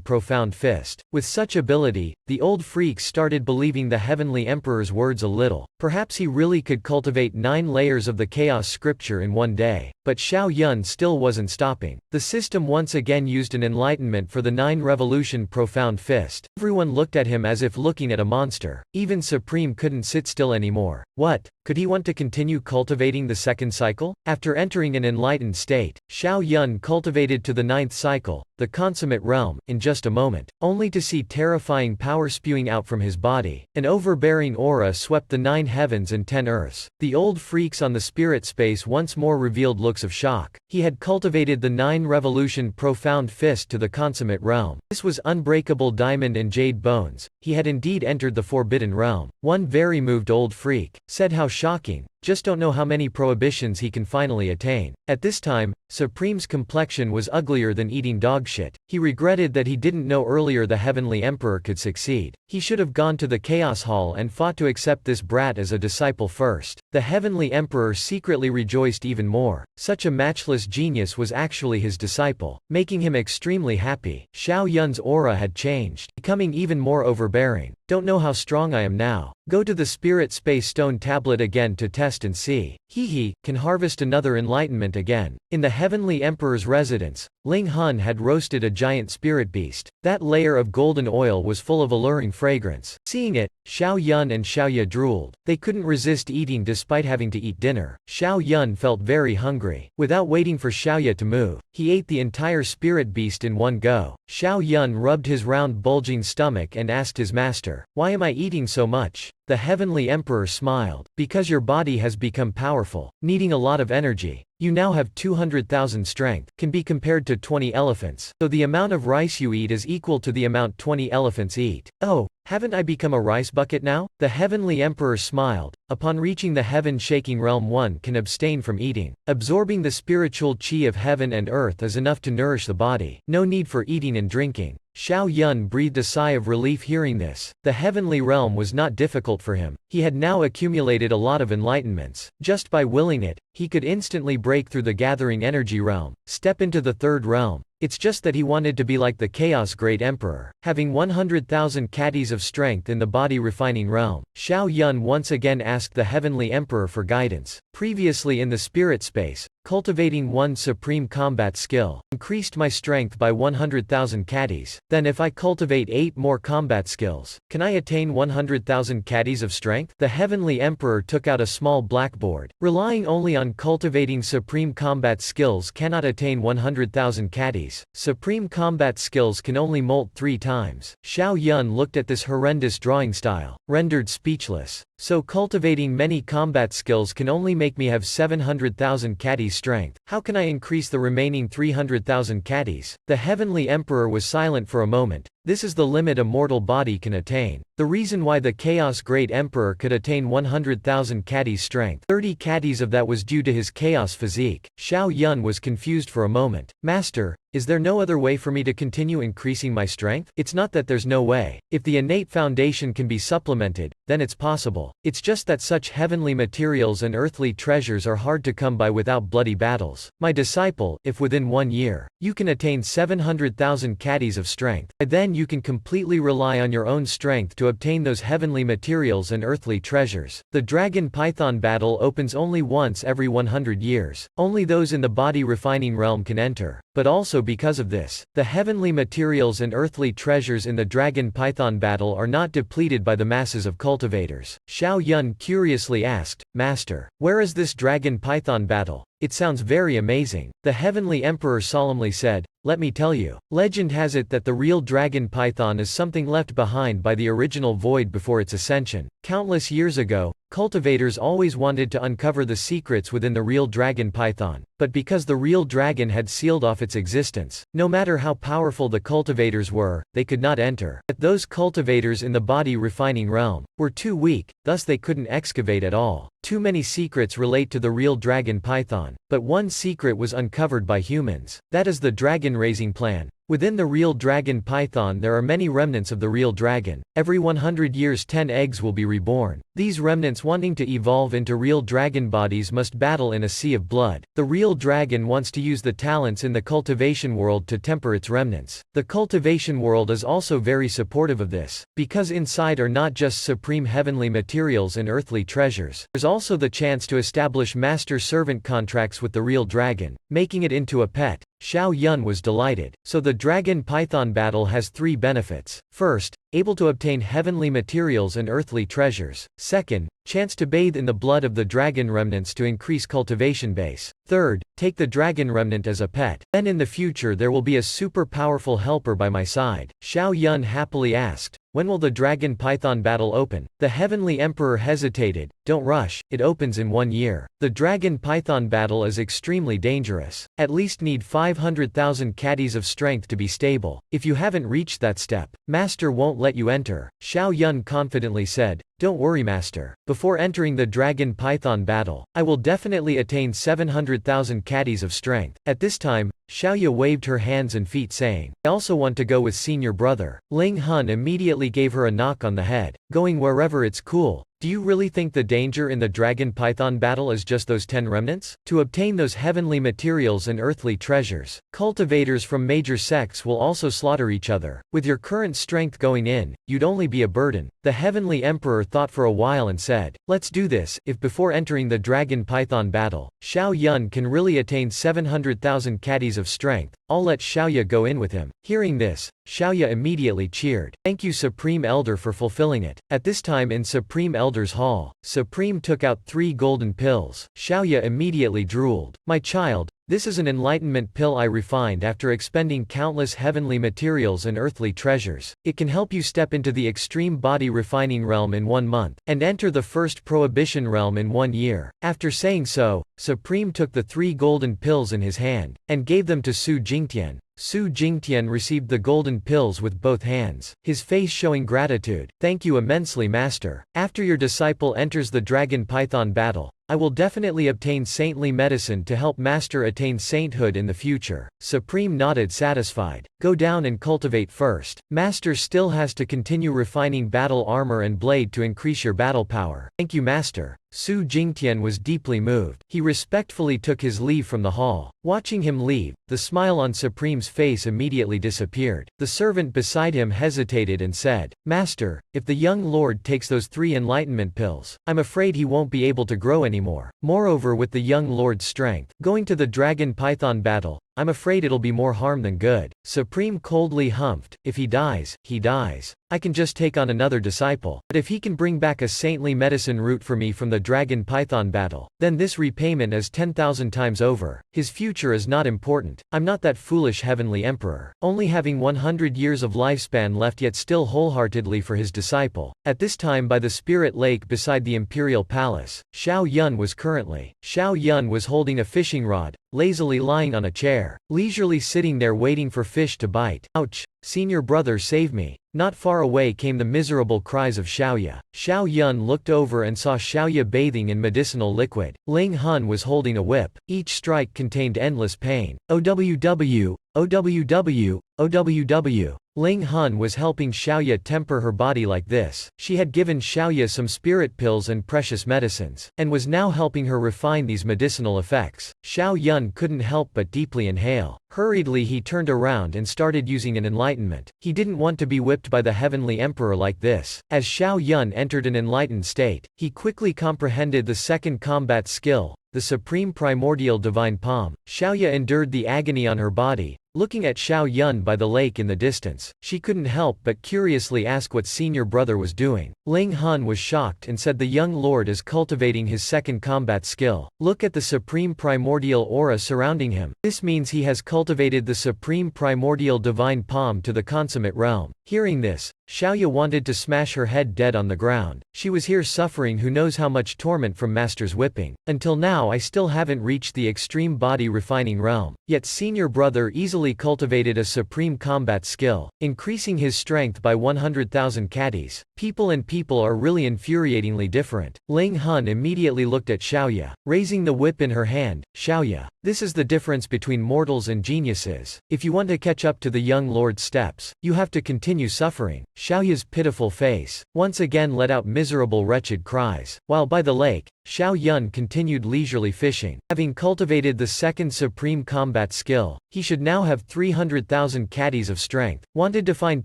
profound fist. With such ability, the old freaks started believing the Heavenly Emperor's words a little. Perhaps he really could cultivate 9 layers of the chaos scripture in one day. But Xiao Yun still wasn't stopping. The system once again used an enlightenment for the 9 revolution profound fist. Everyone looked at him as if looking at a monster. Even Supreme couldn't sit still anymore. What? Could he want to continue cultivating the second cycle? After entering an enlightened state, Xiao Yun cultivated to the 9th cycle, the consummate realm, in just a moment, only to see terrifying power spewing out from his body. An overbearing aura swept the 9 heavens and 10 earths. The old freaks on the spirit space once more revealed looks of shock. He had cultivated the 9 revolution profound fist to the consummate realm. This was unbreakable diamond and jade bones. He had indeed entered the forbidden realm. One very moved old freak said, "How shocking. Just don't know how many prohibitions he can finally attain." At this time, Supreme's complexion was uglier than eating dog shit. He regretted that he didn't know earlier the Heavenly Emperor could succeed. He should have gone to the Chaos Hall and fought to accept this brat as a disciple first. The Heavenly Emperor secretly rejoiced even more. Such a matchless genius was actually his disciple, making him extremely happy. Xiao Yun's aura had changed, becoming even more overbearing. "Don't know how strong I am now. Go to the Spirit Space Stone tablet again to test and see. Hee, can harvest another enlightenment again." In the Heavenly Emperor's residence, Ling Hun had roasted a giant spirit beast. That layer of golden oil was full of alluring fragrance. Seeing it, Xiao Yun and Xiaoya drooled. They couldn't resist eating despite having to eat dinner. Xiao Yun felt very hungry. Without waiting for Xiaoya to move, he ate the entire spirit beast in one go. Xiao Yun rubbed his round bulging stomach and asked his master, "Why am I eating so much?" The Heavenly Emperor smiled. "Because your body has become powerful, needing a lot of energy. You now have 200,000 strength, can be compared to 20 elephants. So the amount of rice you eat is equal to the amount 20 elephants eat." "Oh, haven't I become a rice bucket now?" The Heavenly Emperor smiled. Upon reaching the heaven-shaking realm, one can abstain from eating. Absorbing the spiritual chi of heaven and earth is enough to nourish the body. No need for eating and drinking. Xiao Yun breathed a sigh of relief hearing this. The heavenly realm was not difficult for him. He had now accumulated a lot of enlightenments. Just by willing it, he could instantly break through the gathering energy realm, step into the third realm. It's just that he wanted to be like the Chaos Great Emperor, having 100,000 caddies of strength in the body refining realm. Xiao Yun once again asked the Heavenly Emperor for guidance. Previously in the spirit space, cultivating one supreme combat skill increased my strength by 100,000 caddies. Then if I cultivate 8 more combat skills, can I attain 100,000 caddies of strength? The Heavenly Emperor took out a small blackboard. Relying only on cultivating supreme combat skills cannot attain 100,000 caddies. Supreme combat skills can only molt 3 times. Xiao Yun looked at this horrendous drawing style, rendered speechless. So cultivating many combat skills can only make me have 700,000 caddies strength. How can I increase the remaining 300,000 caddies? The Heavenly Emperor was silent for a moment. This is the limit a mortal body can attain. The reason why the Chaos Great Emperor could attain 100,000 caddies strength, 30 caddies of that was due to his chaos physique. Xiao Yun was confused for a moment. "Master, is there no other way for me to continue increasing my strength?" "It's not that there's no way. If the innate foundation can be supplemented, then it's possible. It's just that such heavenly materials and earthly treasures are hard to come by without bloody battles. My disciple, if within 1 year, you can attain 700,000 caddies of strength, then you can completely rely on your own strength to obtain those heavenly materials and earthly treasures. The Dragon Python battle opens only once every 100 years. Only those in the body refining realm can enter. But also because of this, the heavenly materials and earthly treasures in the Dragon Python battle are not depleted by the masses of cultivators." Xiao Yun curiously asked, "Master, where is this Dragon Python battle? It sounds very amazing." The Heavenly Emperor solemnly said, "Let me tell you. Legend has it that the real dragon python is something left behind by the original void before its ascension. Countless years ago, Cultivators always wanted to uncover the secrets within the real dragon python, but because the real dragon had sealed off its existence, no matter how powerful the cultivators were, they could not enter. But those cultivators in the body refining realm were too weak, thus they couldn't excavate at all. Too many secrets relate to the real dragon python, but one secret was uncovered by humans. That is the dragon raising plan. Within the real dragon python there are many remnants of the real dragon. Every 100 years 10 eggs will be reborn. These remnants wanting to evolve into real dragon bodies must battle in a sea of blood. The real dragon wants to use the talents in the cultivation world to temper its remnants. The cultivation world is also very supportive of this, because inside are not just supreme heavenly materials and earthly treasures. There's also the chance to establish master-servant contracts with the real dragon, making it into a pet. Xiao Yun was delighted. So the dragon python battle has 3 benefits. First, able to obtain heavenly materials and earthly treasures. Second, chance to bathe in the blood of the dragon remnants to increase cultivation base. Third, take the dragon remnant as a pet. Then in the future there will be a super powerful helper by my side. Xiao Yun happily asked, when will the dragon python battle open? The heavenly emperor hesitated. Don't rush, it opens in 1 year. The dragon python battle is extremely dangerous. At least need 500,000 caddies of strength to be stable. If you haven't reached that step, master won't let you enter. Xiao Yun confidently said, don't worry master. Before entering the dragon python battle, I will definitely attain 700,000 caddies of strength. At this time, Xiaoya waved her hands and feet saying, I also want to go with senior brother. Ling Hun immediately gave her a knock on the head, going wherever it's cool. Do you really think the danger in the dragon python battle is just those 10 remnants? To obtain those heavenly materials and earthly treasures, cultivators from major sects will also slaughter each other. With your current strength going in, you'd only be a burden. The heavenly emperor thought for a while and said, let's do this. If before entering the dragon python battle, Xiao Yun can really attain 700,000 caddies of strength, I'll let Xiaoya go in with him. Hearing this, Xiaoya immediately cheered. Thank you Supreme Elder for fulfilling it. At this time in Supreme Elder's hall, Supreme took out 3 golden pills. Xiaoya immediately drooled. My child, this is an enlightenment pill I refined after expending countless heavenly materials and earthly treasures. It can help you step into the extreme body refining realm in 1 month, and enter the first prohibition realm in 1 year. After saying so, Supreme took the 3 golden pills in his hand, and gave them to Su Jingtian. Su Jingtian received the golden pills with both hands, his face showing gratitude. Thank you immensely master. After your disciple enters the dragon python battle, I will definitely obtain saintly medicine to help master attain sainthood in the future. Supreme nodded satisfied. Go down and cultivate first. Master still has to continue refining battle armor and blade to increase your battle power. Thank you master. Su Jingtian was deeply moved. He respectfully took his leave from the hall. Watching him leave, the smile on Supreme's face immediately disappeared. The servant beside him hesitated and said, Master, if the young lord takes those 3 enlightenment pills, I'm afraid he won't be able to grow anymore. Moreover, with the young lord's strength, going to the dragon python battle, I'm afraid it'll be more harm than good. Supreme coldly humphed. If he dies, he dies. I can just take on another disciple. But if he can bring back a saintly medicine root for me from the dragon python battle, then this repayment is 10,000 times over. His future is not important. I'm not that foolish heavenly emperor. Only having 100 years of lifespan left, yet still wholeheartedly for his disciple. At this time by the spirit lake beside the imperial palace, Xiao Yun was holding a fishing rod, lazily lying on a chair, leisurely sitting there waiting for fish to bite. Ouch! Senior brother save me. Not far away came the miserable cries of Xiaoya. Xiao Yun looked over and saw Xiaoya bathing in medicinal liquid. Ling Hun was holding a whip. Each strike contained endless pain. OWW, OWW, OWW. Ling Hun was helping Xiaoya temper her body like this. She had given Xiaoya some spirit pills and precious medicines, and was now helping her refine these medicinal effects. Xiao Yun couldn't help but deeply inhale. Hurriedly he turned around and started using an enlightenment. He didn't want to be whipped by the heavenly emperor like this. As Xiao Yun entered an enlightened state, he quickly comprehended the second combat skill, the supreme primordial divine palm. Xiaoya endured the agony on her body, looking at Xiao Yun by the lake in the distance. She couldn't help but curiously ask what senior brother was doing. Ling Hun was shocked and said the young lord is cultivating his second combat skill. Look at the supreme primordial aura surrounding him. This means he has cultivated the supreme primordial divine palm to the consummate realm. Hearing this, Xiaoya wanted to smash her head dead on the ground. She was here suffering who knows how much torment from master's whipping. Until now I still haven't reached the extreme body refining realm. Yet senior brother easily cultivated a supreme combat skill, increasing his strength by 100,000 caddies. People and people are really infuriatingly different. Ling Hun immediately looked at Xiaoya, raising the whip in her hand. Xiaoya, this is the difference between mortals and geniuses. If you want to catch up to the young lord's steps, you have to continue suffering. Xiaoya's pitiful face once again let out miserable wretched cries. While by the lake, Xiao Yun continued leisurely fishing. Having cultivated the second supreme combat skill, he should now have 300,000 caddies of strength. Wanted to find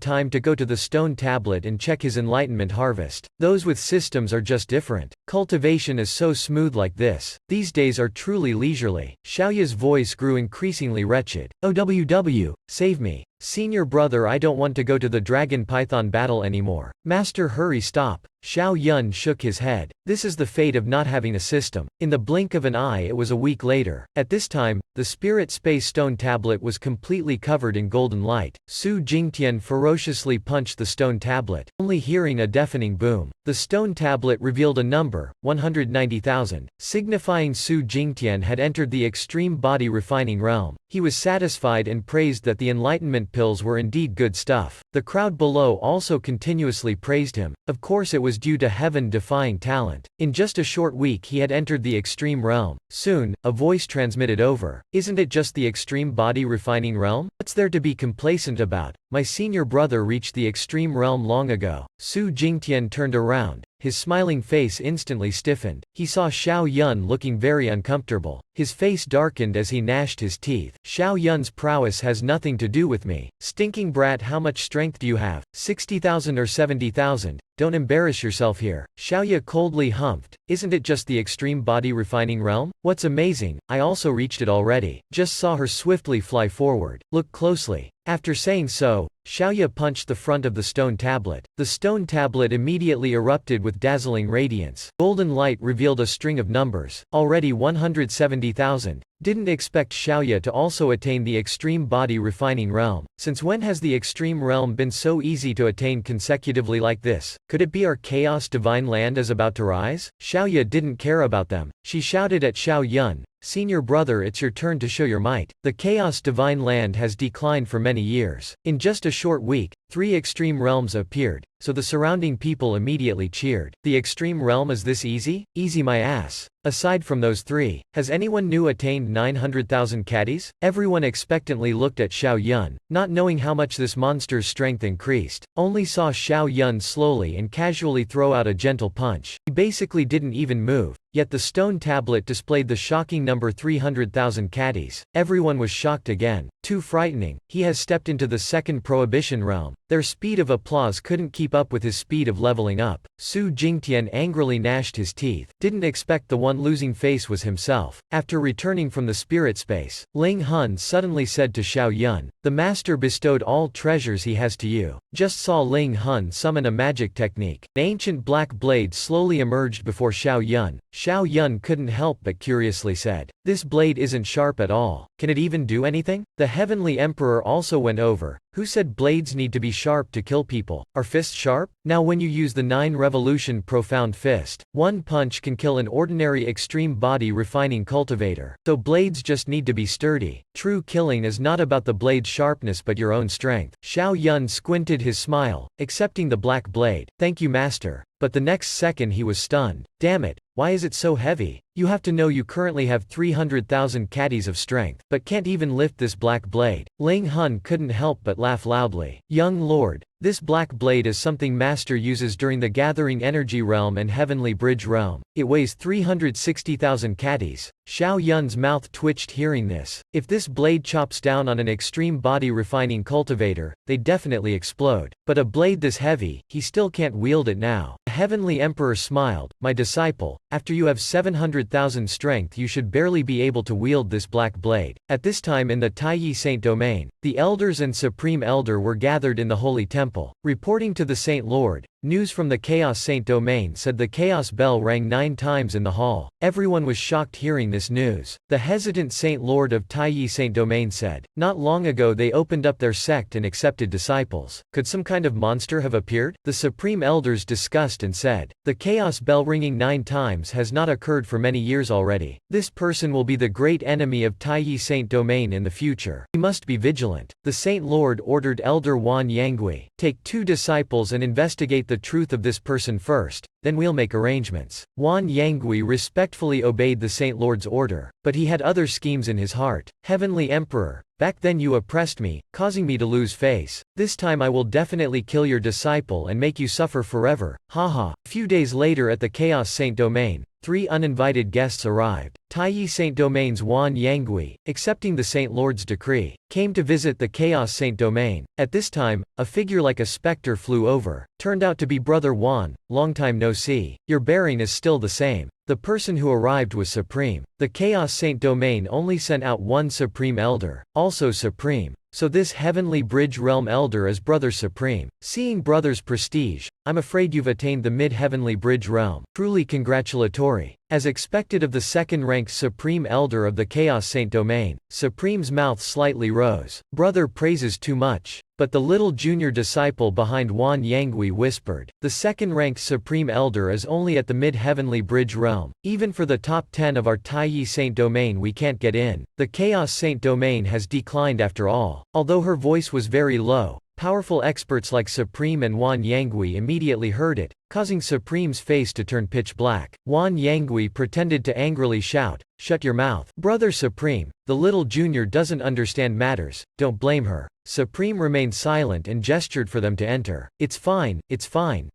time to go to the stone tablet and check his enlightenment harvest. Those with systems are just different. Cultivation is so smooth like this. These days are truly leisurely. Xiaoya's voice grew increasingly wretched. OWW, save me. Senior brother, I don't want to go to the dragon python battle anymore. Master, hurry, stop. Xiao Yun shook his head. This is the fate of not having a system. In the blink of an eye it was a week later. At this time, the spirit space stone tablet was completely covered in golden light. Su Jingtian ferociously punched the stone tablet, only hearing a deafening boom. The stone tablet revealed a number, 190,000, signifying Su Jingtian had entered the extreme body refining realm. He was satisfied and praised that the enlightenment pills were indeed good stuff. The crowd below also continuously praised him. Of course it was due to heaven-defying talent. In just a short week he had entered the extreme realm. Soon, a voice transmitted over. Isn't it just the extreme body refining realm? What's there to be complacent about? My senior brother reached the extreme realm long ago. Su Jingtian turned around. His smiling face instantly stiffened. He saw Xiao Yun looking very uncomfortable. His face darkened as he gnashed his teeth. Xiao Yun's prowess has nothing to do with me. Stinking brat, how much strength do you have? 60,000 or 70,000? Don't embarrass yourself here. Xiaoya coldly humphed. Isn't it just the extreme body refining realm? What's amazing, I also reached it already. Just saw her swiftly fly forward. Look closely. After saying so, Xiaoya punched the front of the stone tablet. The stone tablet immediately erupted with dazzling radiance. Golden light revealed a string of numbers. Already 170,000. Didn't expect Xiaoya to also attain the extreme body refining realm. Since when has the extreme realm been so easy to attain consecutively like this? Could it be our chaos divine land is about to rise? Xiaoya didn't care about them. She shouted at Xiao Yun, Senior brother, it's your turn to show your might. The chaos divine land has declined for many years. In just a short week, 3 extreme realms appeared, so the surrounding people immediately cheered. The extreme realm is this easy? Easy my ass. Aside from those 3, has anyone new attained 900,000 caddies? Everyone expectantly looked at Xiao Yun, not knowing how much this monster's strength increased. Only saw Xiao Yun slowly and casually throw out a gentle punch. He basically didn't even move. Yet the stone tablet displayed the shocking number 300,000 caddies. Everyone was shocked again. Too frightening. He has stepped into the second prohibition realm. Their speed of applause couldn't keep up with his speed of leveling up. Su Jingtian angrily gnashed his teeth. Didn't expect the one losing face was himself. After returning from the spirit space, Ling Hun suddenly said to Xiao Yun, "The master bestowed all treasures he has to you." Just saw Ling Hun summon a magic technique. An ancient black blade slowly emerged before Xiao Yun. Xiao Yun couldn't help but curiously said, "This blade isn't sharp at all. Can it even do anything?" The heavenly emperor also went over. Who said blades need to be sharp to kill people? Are fists sharp? Now when you use the 9 revolution profound fist, one punch can kill an ordinary extreme body refining cultivator. So blades just need to be sturdy. True killing is not about the blade's sharpness but your own strength. Xiao Yun squinted his smile, accepting the black blade. "Thank you, master." But the next second he was stunned. "Damn it, why is it so heavy? You have to know you currently have 300,000 caddies of strength, but can't even lift this black blade." Ling Hun couldn't help but laugh loudly. "Young lord, This black blade is something Master uses during the Gathering Energy Realm and Heavenly Bridge Realm. It weighs 360,000 catties. Xiao Yun's mouth twitched hearing this. If this blade chops down on an extreme body refining cultivator, they definitely explode. But a blade this heavy, he still can't wield it now. The Heavenly Emperor smiled, "My disciple, after you have 700,000 strength you should barely be able to wield this black blade." At this time in the Taiyi Saint Domain, the elders and Supreme Elder were gathered in the Holy Temple. Reporting to the Saint Lord, news from the Chaos Saint Domain said the Chaos Bell rang 9 times in the hall. Everyone was shocked hearing this news. The hesitant Saint Lord of Taiyi Saint Domain said, "Not long ago they opened up their sect and accepted disciples. Could some kind of monster have appeared?" The Supreme Elders discussed and said, "The Chaos Bell ringing 9 times has not occurred for many years already. This person will be the great enemy of Taiyi Saint Domain in the future. We must be vigilant." The Saint Lord ordered Elder Wan Yangui, "Take 2 disciples and investigate the truth of this person first, then we'll make arrangements." Wan Yangui respectfully obeyed the Saint Lord's order, but he had other schemes in his heart. "Heavenly Emperor, back then you oppressed me, causing me to lose face. This time I will definitely kill your disciple and make you suffer forever. Haha." A few days later at the Chaos Saint Domain, 3 uninvited guests arrived. Taiyi Saint Domain's Wan Yangui, accepting the Saint Lord's decree, came to visit the Chaos Saint Domain. At this time, a figure like a specter flew over. Turned out to be Brother Wan. "Long time no see. Your bearing is still the same." The person who arrived was Supreme. The Chaos Saint Domain only sent out 1 Supreme Elder, also Supreme. So this Heavenly Bridge Realm Elder is Brother Supreme. Seeing Brother's prestige, "I'm afraid you've attained the Mid-Heavenly Bridge Realm. Truly congratulatory." As expected of the second-ranked Supreme Elder of the Chaos Saint Domain, Supreme's mouth slightly rose. "Brother praises too much." But the little junior disciple behind Wan Yangui whispered, "The second-ranked Supreme Elder is only at the Mid-Heavenly Bridge Realm. Even for the top 10 of our Taiyi Saint Domain we can't get in. The Chaos Saint Domain has declined after all." Although her voice was very low, powerful experts like Supreme and Wan Yangui immediately heard it, causing Supreme's face to turn pitch black. Wan Yangui pretended to angrily shout, "Shut your mouth. Brother Supreme, the little junior doesn't understand matters, don't blame her." Supreme remained silent and gestured for them to enter. It's fine,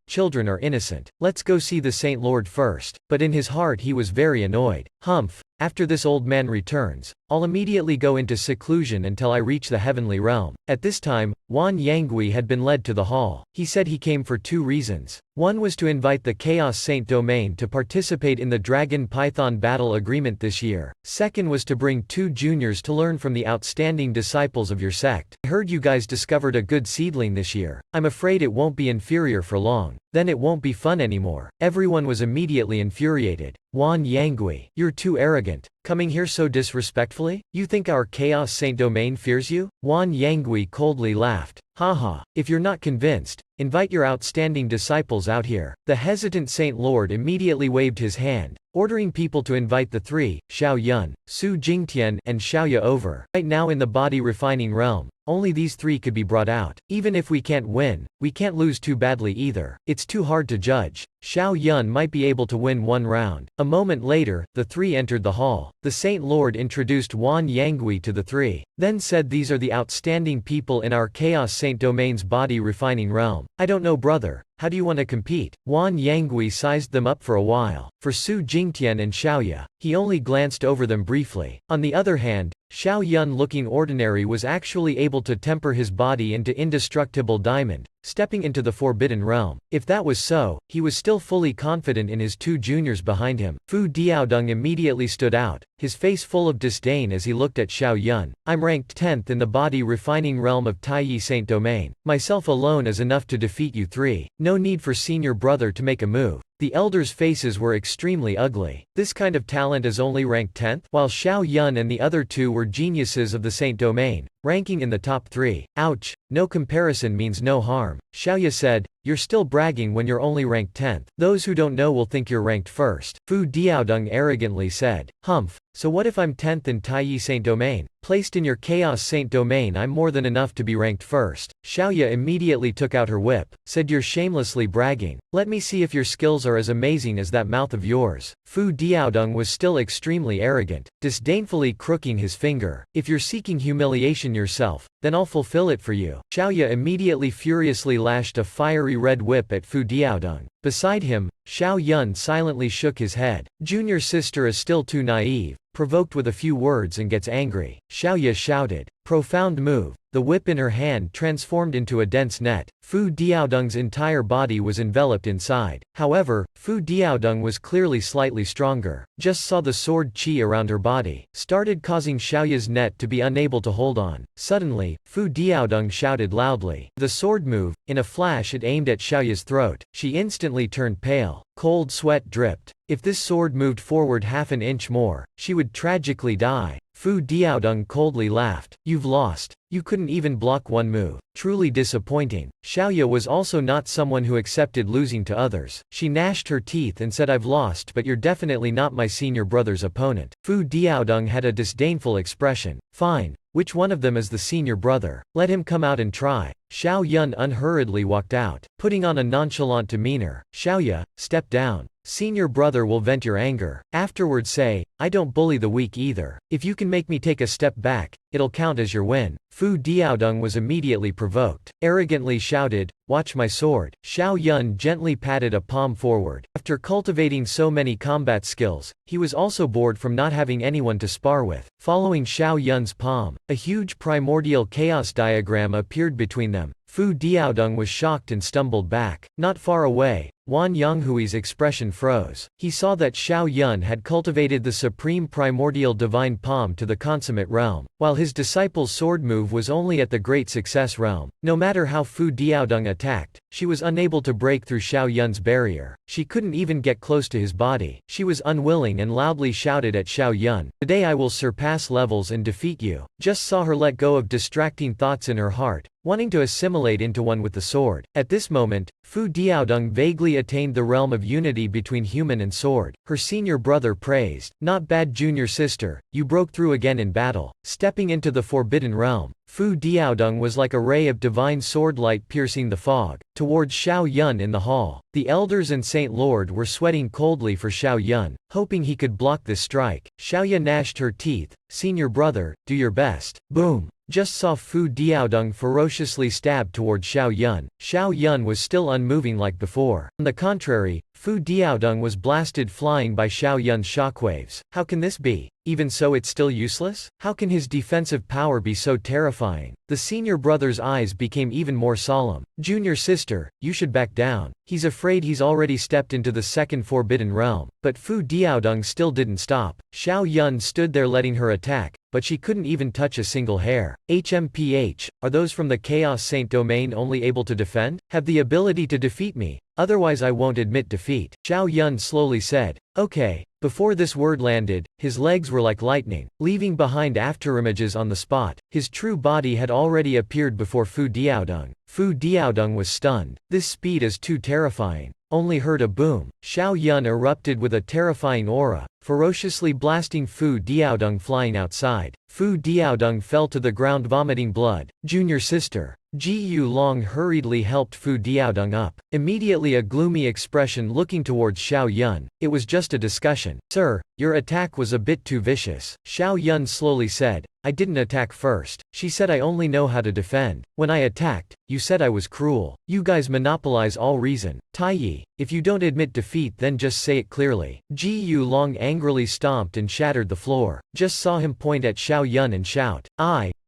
children are innocent. Let's go see the Saint Lord first." But in his heart he was very annoyed. "Humph, after this old man returns, I'll immediately go into seclusion until I reach the heavenly realm." At this time, Wan Yangui had been led to the hall. He said he came for 2 reasons. One was to invite the Chaos Saint Domain to participate in the Dragon Python Battle Agreement this year. Second was to bring 2 juniors to learn from the outstanding disciples of your sect. "I heard you guys discovered a good seedling this year. I'm afraid it won't be inferior for long. Then it won't be fun anymore." Everyone was immediately infuriated. "Wan Yangui, you're too arrogant. Coming here so disrespectfully? You think our Chaos Saint Domain fears you?" Wan Yangui coldly laughed. "Haha, if you're not convinced, invite your outstanding disciples out here." The hesitant Saint Lord immediately waved his hand, ordering people to invite the 3, Xiao Yun, Su Jingtian, and Xiaoya over. Right now in the body refining realm, only these 3 could be brought out. Even if we can't win, we can't lose too badly either. It's too hard to judge. Xiao Yun might be able to win 1 round. A moment later, the 3 entered the hall. The Saint Lord introduced Wan Yangui to the 3, then said, "These are the outstanding people in our Chaos Saint Domain's body refining realm. I don't know, brother. How do you want to compete?" Wan Yangui sized them up for a while. For Su Jingtian and Xiaoya, he only glanced over them briefly. On the other hand, Xiao Yun, looking ordinary, was actually able to temper his body into indestructible diamond, stepping into the forbidden realm. If that was so, he was still fully confident in his 2 juniors behind him. Fu Diaodong immediately stood out, his face full of disdain as he looked at Xiao Yun. "I'm ranked 10th in the body refining realm of Taiyi Saint Domain. Myself alone is enough to defeat you 3. No need for senior brother to make a move." The elders' faces were extremely ugly. This kind of talent is only ranked 10th? While Xiao Yun and the other 2 were geniuses of the Saint Domain, ranking in the top 3. "Ouch, no comparison means no harm." Xiaoya said, "You're still bragging when you're only ranked 10th. Those who don't know will think you're ranked 1st. Fu Diaodong arrogantly said, "Humph, so what if I'm 10th in Taiyi Saint Domain? Placed in your Chaos Saint domain, I'm more than enough to be ranked first. Xiaoya immediately took out her whip, said, you're shamelessly bragging. Let me see if your skills are as amazing as that mouth of yours. Fu Diaodong was still extremely arrogant, disdainfully crooking his finger. If you're seeking humiliation yourself, then I'll fulfill it for you. Xiaoya immediately furiously lashed a fiery red whip at Fu Diaodong. Beside him, Xiao Yun silently shook his head. Junior sister is still too naive, provoked with a few words and gets angry. Xiaoya shouted. Profound move. The whip in her hand transformed into a dense net. Fu Diaodong's entire body was enveloped inside. However, Fu Diaodong was clearly slightly stronger. Just saw the sword qi around her body, started causing Xiaoya's net to be unable to hold on. Suddenly, Fu Diaodong shouted loudly. The sword move, in a flash it aimed at Xiaoya's throat. She instantly turned pale. Cold sweat dripped. If this sword moved forward half an inch more, she would tragically die. Fu Diaodong coldly laughed. You've lost. You couldn't even block one move. Truly disappointing. Xiaoya was also not someone who accepted losing to others. She gnashed her teeth and said, I've lost, but you're definitely not my senior brother's opponent. Fu Diaodong had a disdainful expression. Fine. Which one of them is the senior brother? Let him come out and try. Xiao Yun unhurriedly walked out, putting on a nonchalant demeanor. Xiaoya, step down. Senior brother will vent your anger. Afterward say, I don't bully the weak either. If you can make me take a step back, it'll count as your win. Fu Diaodong was immediately provoked. Arrogantly shouted, watch my sword. Xiao Yun gently patted a palm forward. After cultivating so many combat skills, he was also bored from not having anyone to spar with. Following Xiao Yun's palm, a huge primordial chaos diagram appeared between them. Fu Diaodong was shocked and stumbled back. Not far away, Wan Yonghui's expression froze. He saw that Xiao Yun had cultivated the supreme primordial divine palm to the consummate realm, while his disciple's sword move was only at the great success realm. No matter how Fu Diaodong attacked, she was unable to break through Xiao Yun's barrier. She couldn't even get close to his body. She was unwilling and loudly shouted at Xiao Yun, today I will surpass levels and defeat you. Just saw her let go of distracting thoughts in her heart, wanting to assimilate into one with the sword. At this moment, Fu Diaodong vaguely attained the realm of unity between human and sword. Her senior brother praised, not bad junior sister, you broke through again in battle. Stepping into the forbidden realm, Fu Diaodong was like a ray of divine sword light piercing the fog, towards Xiao Yun in the hall. The elders and Saint Lord were sweating coldly for Xiao Yun, hoping he could block this strike. Xiaoya gnashed her teeth, senior brother, do your best. Boom! Just saw Fu Diaodong ferociously stab toward Xiao Yun. Xiao Yun was still unmoving like before. On the contrary, Fu Diaodong was blasted flying by Xiao Yun's shockwaves. How can this be? Even so it's still useless? How can his defensive power be so terrifying? The senior brother's eyes became even more solemn. Junior sister, you should back down. He's afraid he's already stepped into the second forbidden realm. But Fu Diaodong still didn't stop. Xiao Yun stood there letting her attack, but she couldn't even touch a single hair. HMPH, are those from the Chaos Saint domain only able to defend? Have the ability to defeat me? Otherwise I won't admit defeat. Xiao Yun slowly said, okay. Before this word landed, his legs were like lightning, leaving behind afterimages on the spot. His true body had already appeared before Fu Diaodong. Fu Diaodong was stunned. This speed is too terrifying. Only heard a boom. Xiao Yun erupted with a terrifying aura, ferociously blasting Fu Diaodong flying outside. Fu Diaodong fell to the ground vomiting blood. Junior sister. Ji Yu Long hurriedly helped Fu Diaodong up. Immediately a gloomy expression looking towards Xiao Yun. It was just a discussion. Sir, your attack was a bit too vicious. Xiao Yun slowly said, I didn't attack first. She said I only know how to defend. When I attacked, you said I was cruel. You guys monopolize all reason. Taiyi, if you don't admit defeat then just say it clearly. Ji Yu Long angrily stomped and shattered the floor. Just saw him point at Xiao Yun and shout,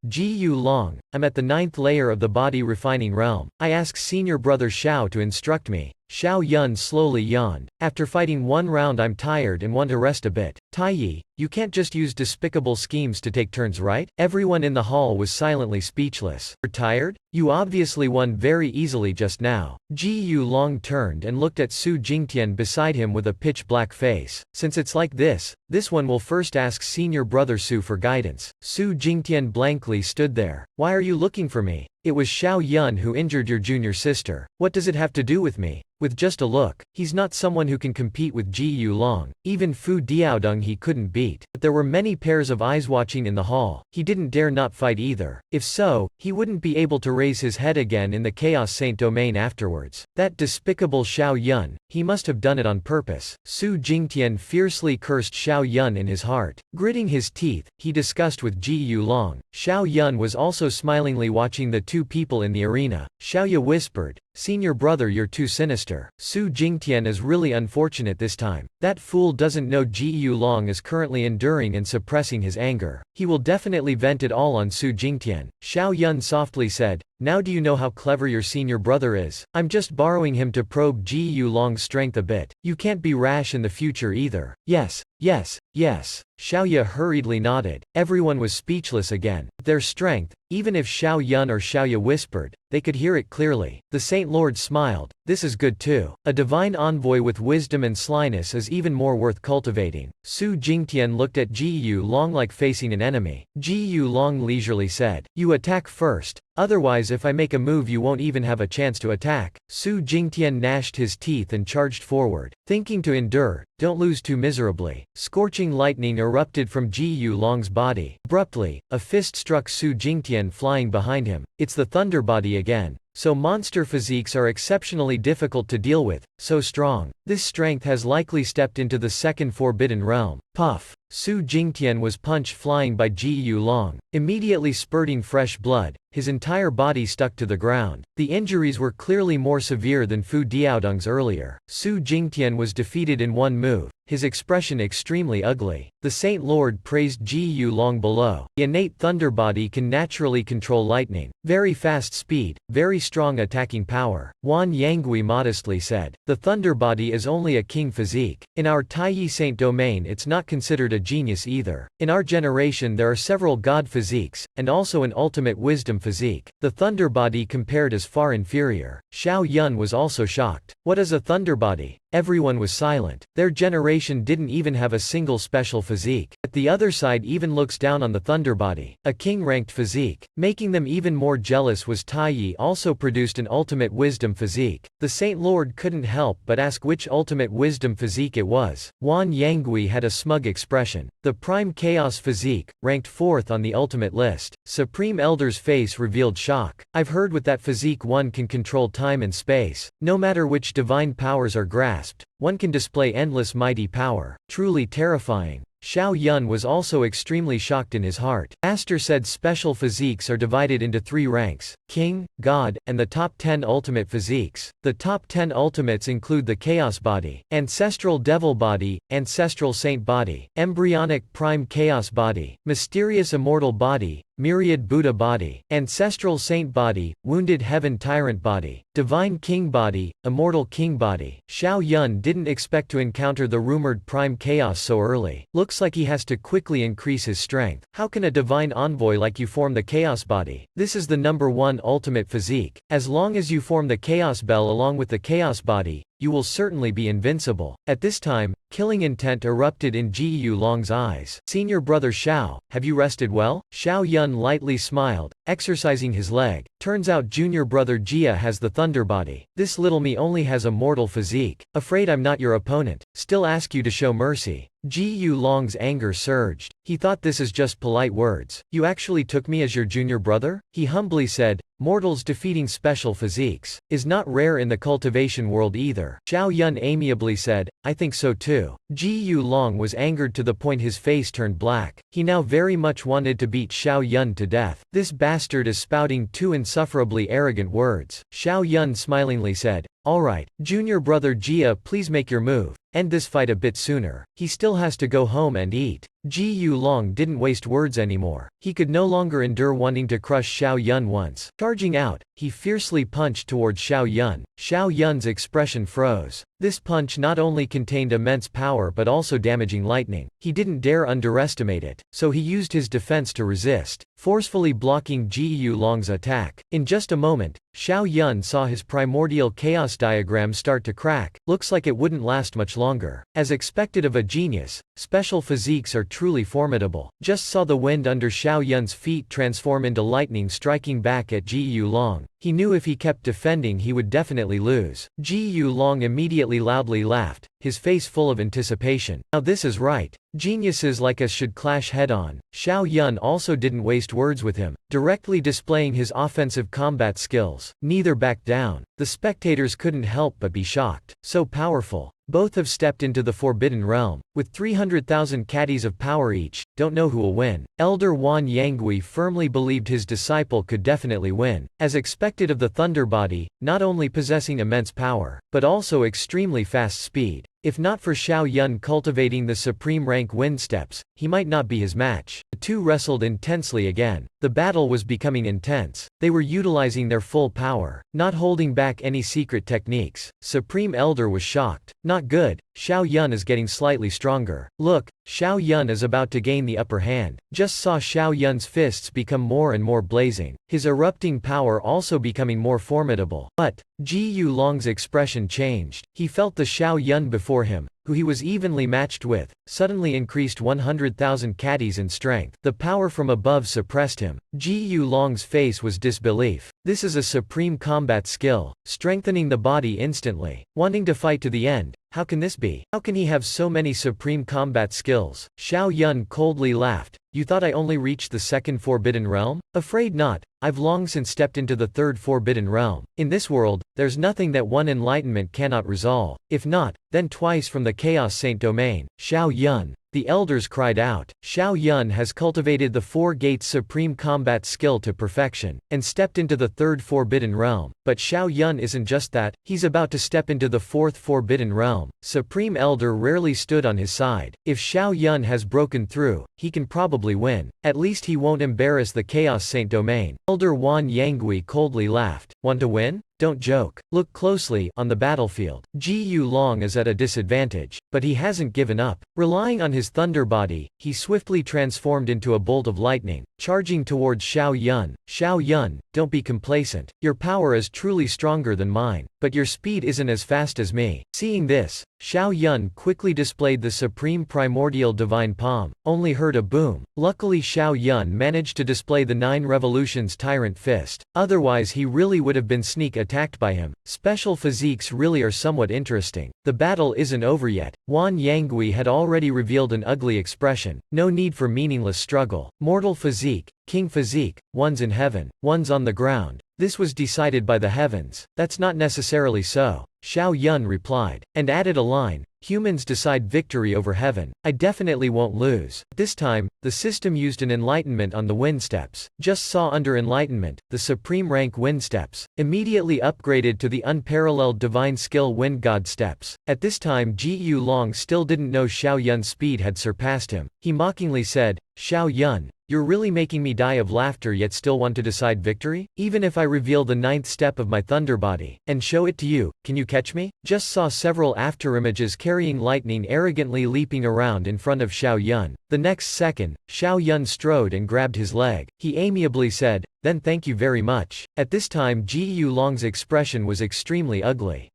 Ji Yu Long, I'm at the 9th layer of the body refining realm. I ask senior brother Xiao to instruct me. Xiao Yun slowly yawned. After fighting one round I'm tired and want to rest a bit. Taiyi, you can't just use despicable schemes to take turns, right? Everyone in the hall was silently speechless. You're tired? You obviously won very easily just now. Ji Yu Long turned and looked at Su Jingtian beside him with a pitch-black face. Since it's like this one will first ask senior brother Su for guidance. Su Jingtian blankly stood there. Why are you looking for me? It was Xiao Yun who injured your junior sister. What does it have to do with me? With just a look, he's not someone who can compete with Ji Yulong. Even Fu Diaodong he couldn't beat. But there were many pairs of eyes watching in the hall. He didn't dare not fight either. If so, he wouldn't be able to raise his head again in the Chaos Saint domain afterwards. That despicable Xiao Yun, he must have done it on purpose. Su Jingtian fiercely cursed Xiao Yun in his heart. Gritting his teeth, he discussed with Ji Yulong. Xiao Yun was also smilingly watching the two people in the arena. Xiaoya whispered, "Senior brother, you're too sinister. Su Jingtian is really unfortunate this time. That fool doesn't know Ji Yulong is currently enduring and suppressing his anger. He will definitely vent it all on Su Jingtian." Xiao Yun softly said, "Now do you know how clever your senior brother is? I'm just borrowing him to probe Ji Yulong's strength a bit. You can't be rash in the future either." Yes, yes, yes. Xiaoya hurriedly nodded. Everyone was speechless again. Their strength, even if Xiao Yun or Xiaoya whispered, they could hear it clearly. The Saint Lord smiled. This is good too. A divine envoy with wisdom and slyness is even more worth cultivating. Su Jingtian looked at Ji Yulong like facing an enemy. Ji Yulong leisurely said, "You attack first. Otherwise if I make a move you won't even have a chance to attack." Su Jingtian gnashed his teeth and charged forward. Thinking to endure, don't lose too miserably. Scorching lightning erupted from Ji Yulong's body. Abruptly, a fist struck Su Jingtian flying behind him. It's the thunder body again. So monster physiques are exceptionally difficult to deal with, so strong. This strength has likely stepped into the second forbidden realm. Puff. Su Jingtian was punched flying by Ji Yulong, immediately spurting fresh blood. His entire body stuck to the ground. The injuries were clearly more severe than Fu Diaodong's earlier. Su Jingtian was defeated in one move, his expression extremely ugly. The Saint Lord praised Ji Yulong below. The innate thunder body can naturally control lightning. Very fast speed, very strong attacking power. Wan Yangui modestly said, "The thunder body is only a king physique. In our Taiyi Saint domain it's not considered a genius either. In our generation there are several god physiques, and also an ultimate wisdom physique. The thunder body compared is far inferior." Xiao Yun was also shocked. What is a thunder body? Everyone was silent. Their generation didn't even have a single special physique. But the other side even looks down on the thunder body, a king-ranked physique. Making them even more jealous was Taiyi also produced an ultimate wisdom physique. The Saint Lord couldn't help but ask which ultimate wisdom physique it was. Wan Yangui had a smug expression. The prime chaos physique, ranked 4th on the ultimate list. Supreme Elder's face revealed shock. I've heard with that physique one can control time and space. No matter which divine powers are grasped, one can display endless mighty power. Truly terrifying. Xiao Yun was also extremely shocked in his heart. Master said special physiques are divided into 3 ranks: King, God, and the top 10 ultimate physiques. The top 10 ultimates include the Chaos Body, Ancestral Devil Body, Ancestral Saint Body, Embryonic Prime Chaos Body, Mysterious Immortal Body, Myriad Buddha Body, Ancestral Saint Body, Wounded Heaven Tyrant Body, Divine King Body, Immortal King Body. Xiao Yun didn't expect to encounter the rumored Prime Chaos so early. Looks like he has to quickly increase his strength. How can a divine envoy like you form the Chaos Body? This is the number 1 ultimate physique. As long as you form the Chaos Bell along with the Chaos Body, you will certainly be invincible. At this time, killing intent erupted in Ji Yulong's eyes. Senior brother Xiao, have you rested well? Xiao Yun lightly smiled, exercising his leg. Turns out junior brother Jia has the thunder body. This little me only has a mortal physique. Afraid I'm not your opponent. Still ask you to show mercy. Ji Yulong's anger surged. He thought this is just polite words. You actually took me as your junior brother? He humbly said, mortals defeating special physiques is not rare in the cultivation world either. Xiao Yun amiably said, I think so too. Ji Yulong was angered to the point his face turned black. He now very much wanted to beat Xiao Yun to death. This bastard is spouting 2 insufferably arrogant words. Xiao Yun smilingly said, alright, junior brother Jia, please make your move. End this fight a bit sooner. He still has to go home and eat. Ji Yulong didn't waste words anymore. He could no longer endure wanting to crush Xiao Yun once. Charging out, he fiercely punched towards Xiao Yun. Xiao Yun's expression froze. This punch not only contained immense power but also damaging lightning. He didn't dare underestimate it, so he used his defense to resist, forcefully blocking Ji Yulong's attack. In just a moment, Xiao Yun saw his primordial chaos diagram start to crack. Looks like it wouldn't last much longer. longer. As expected of a genius, special physiques are truly formidable. Just saw the wind under Xiao Yun's feet transform into lightning striking back at Ji Yulong. He knew if he kept defending he would definitely lose. Ji Yulong immediately loudly laughed, his face full of anticipation. Now this is right. Geniuses like us should clash head-on. Xiao Yun also didn't waste words with him, directly displaying his offensive combat skills. Neither backed down. The spectators couldn't help but be shocked. So powerful. Both have stepped into the Forbidden Realm. With 300,000 caddies of power each, don't know who will win. Elder Wan Yangui firmly believed his disciple could definitely win. As expected of the Thunder Body, not only possessing immense power, but also extremely fast speed. If not for Xiao Yun cultivating the supreme rank wind steps, he might not be his match. The two wrestled intensely again. The battle was becoming intense. They were utilizing their full power, not holding back any secret techniques. Supreme Elder was shocked. Not good. Xiao Yun is getting slightly stronger. Look, Xiao Yun is about to gain the upper hand. Just saw Xiao Yun's fists become more and more blazing, his erupting power also becoming more formidable. But Ji Yulong's expression changed. He felt the Xiao Yun before him, who he was evenly matched with, suddenly increased 100,000 caddies in strength. The power from above suppressed him. Ji Yulong's face was disbelief. This is a supreme combat skill, strengthening the body instantly, wanting to fight to the end. How can this be? How can he have so many supreme combat skills? Xiao Yun coldly laughed. You thought I only reached the second Forbidden Realm? Afraid not. I've long since stepped into the third Forbidden Realm. In this world, there's nothing that one enlightenment cannot resolve. If not, then twice from the Chaos Saint domain. Xiao Yun. The elders cried out. Xiao Yun has cultivated the Four Gates supreme combat skill to perfection, and stepped into the third Forbidden Realm. But Xiao Yun isn't just that, he's about to step into the fourth Forbidden Realm. Supreme Elder rarely stood on his side. If Xiao Yun has broken through, he can probably win. At least he won't embarrass the Chaos Saint domain. Elder Wan Yangui coldly laughed. Want to win? Don't joke. Look closely. On the battlefield, Ji Yulong is at a disadvantage, but he hasn't given up. Relying on his thunder body, he swiftly transformed into a bolt of lightning, charging towards Xiao Yun. Xiao Yun, don't be complacent. Your power is truly stronger than mine, but your speed isn't as fast as me. Seeing this, Xiao Yun quickly displayed the supreme primordial divine palm, only heard a boom. Luckily Xiao Yun managed to display the 9 revolutions tyrant fist, otherwise he really would have been sneak attacked by him. Special physiques really are somewhat interesting. The battle isn't over yet. Wan Yangui had already revealed an ugly expression. No need for meaningless struggle. Mortal physique, king physique, one's in heaven, one's on the ground. This was decided by the heavens. That's not necessarily so, Xiao Yun replied, and added a line. Humans decide victory over heaven. I definitely won't lose. This time, the system used an enlightenment on the wind steps. Just saw under enlightenment, the supreme rank wind steps, immediately upgraded to the unparalleled divine skill wind god steps. At this time Ji Yulong still didn't know Xiao Yun's speed had surpassed him. He mockingly said, Xiao Yun, you're really making me die of laughter yet still want to decide victory? Even if I reveal the 9th step of my thunder body, and show it to you, can you catch me? Just saw several afterimages carrying lightning arrogantly leaping around in front of Xiao Yun. The next second, Xiao Yun strode and grabbed his leg. He amiably said, then thank you very much. At this time Ji Yulong's expression was extremely ugly.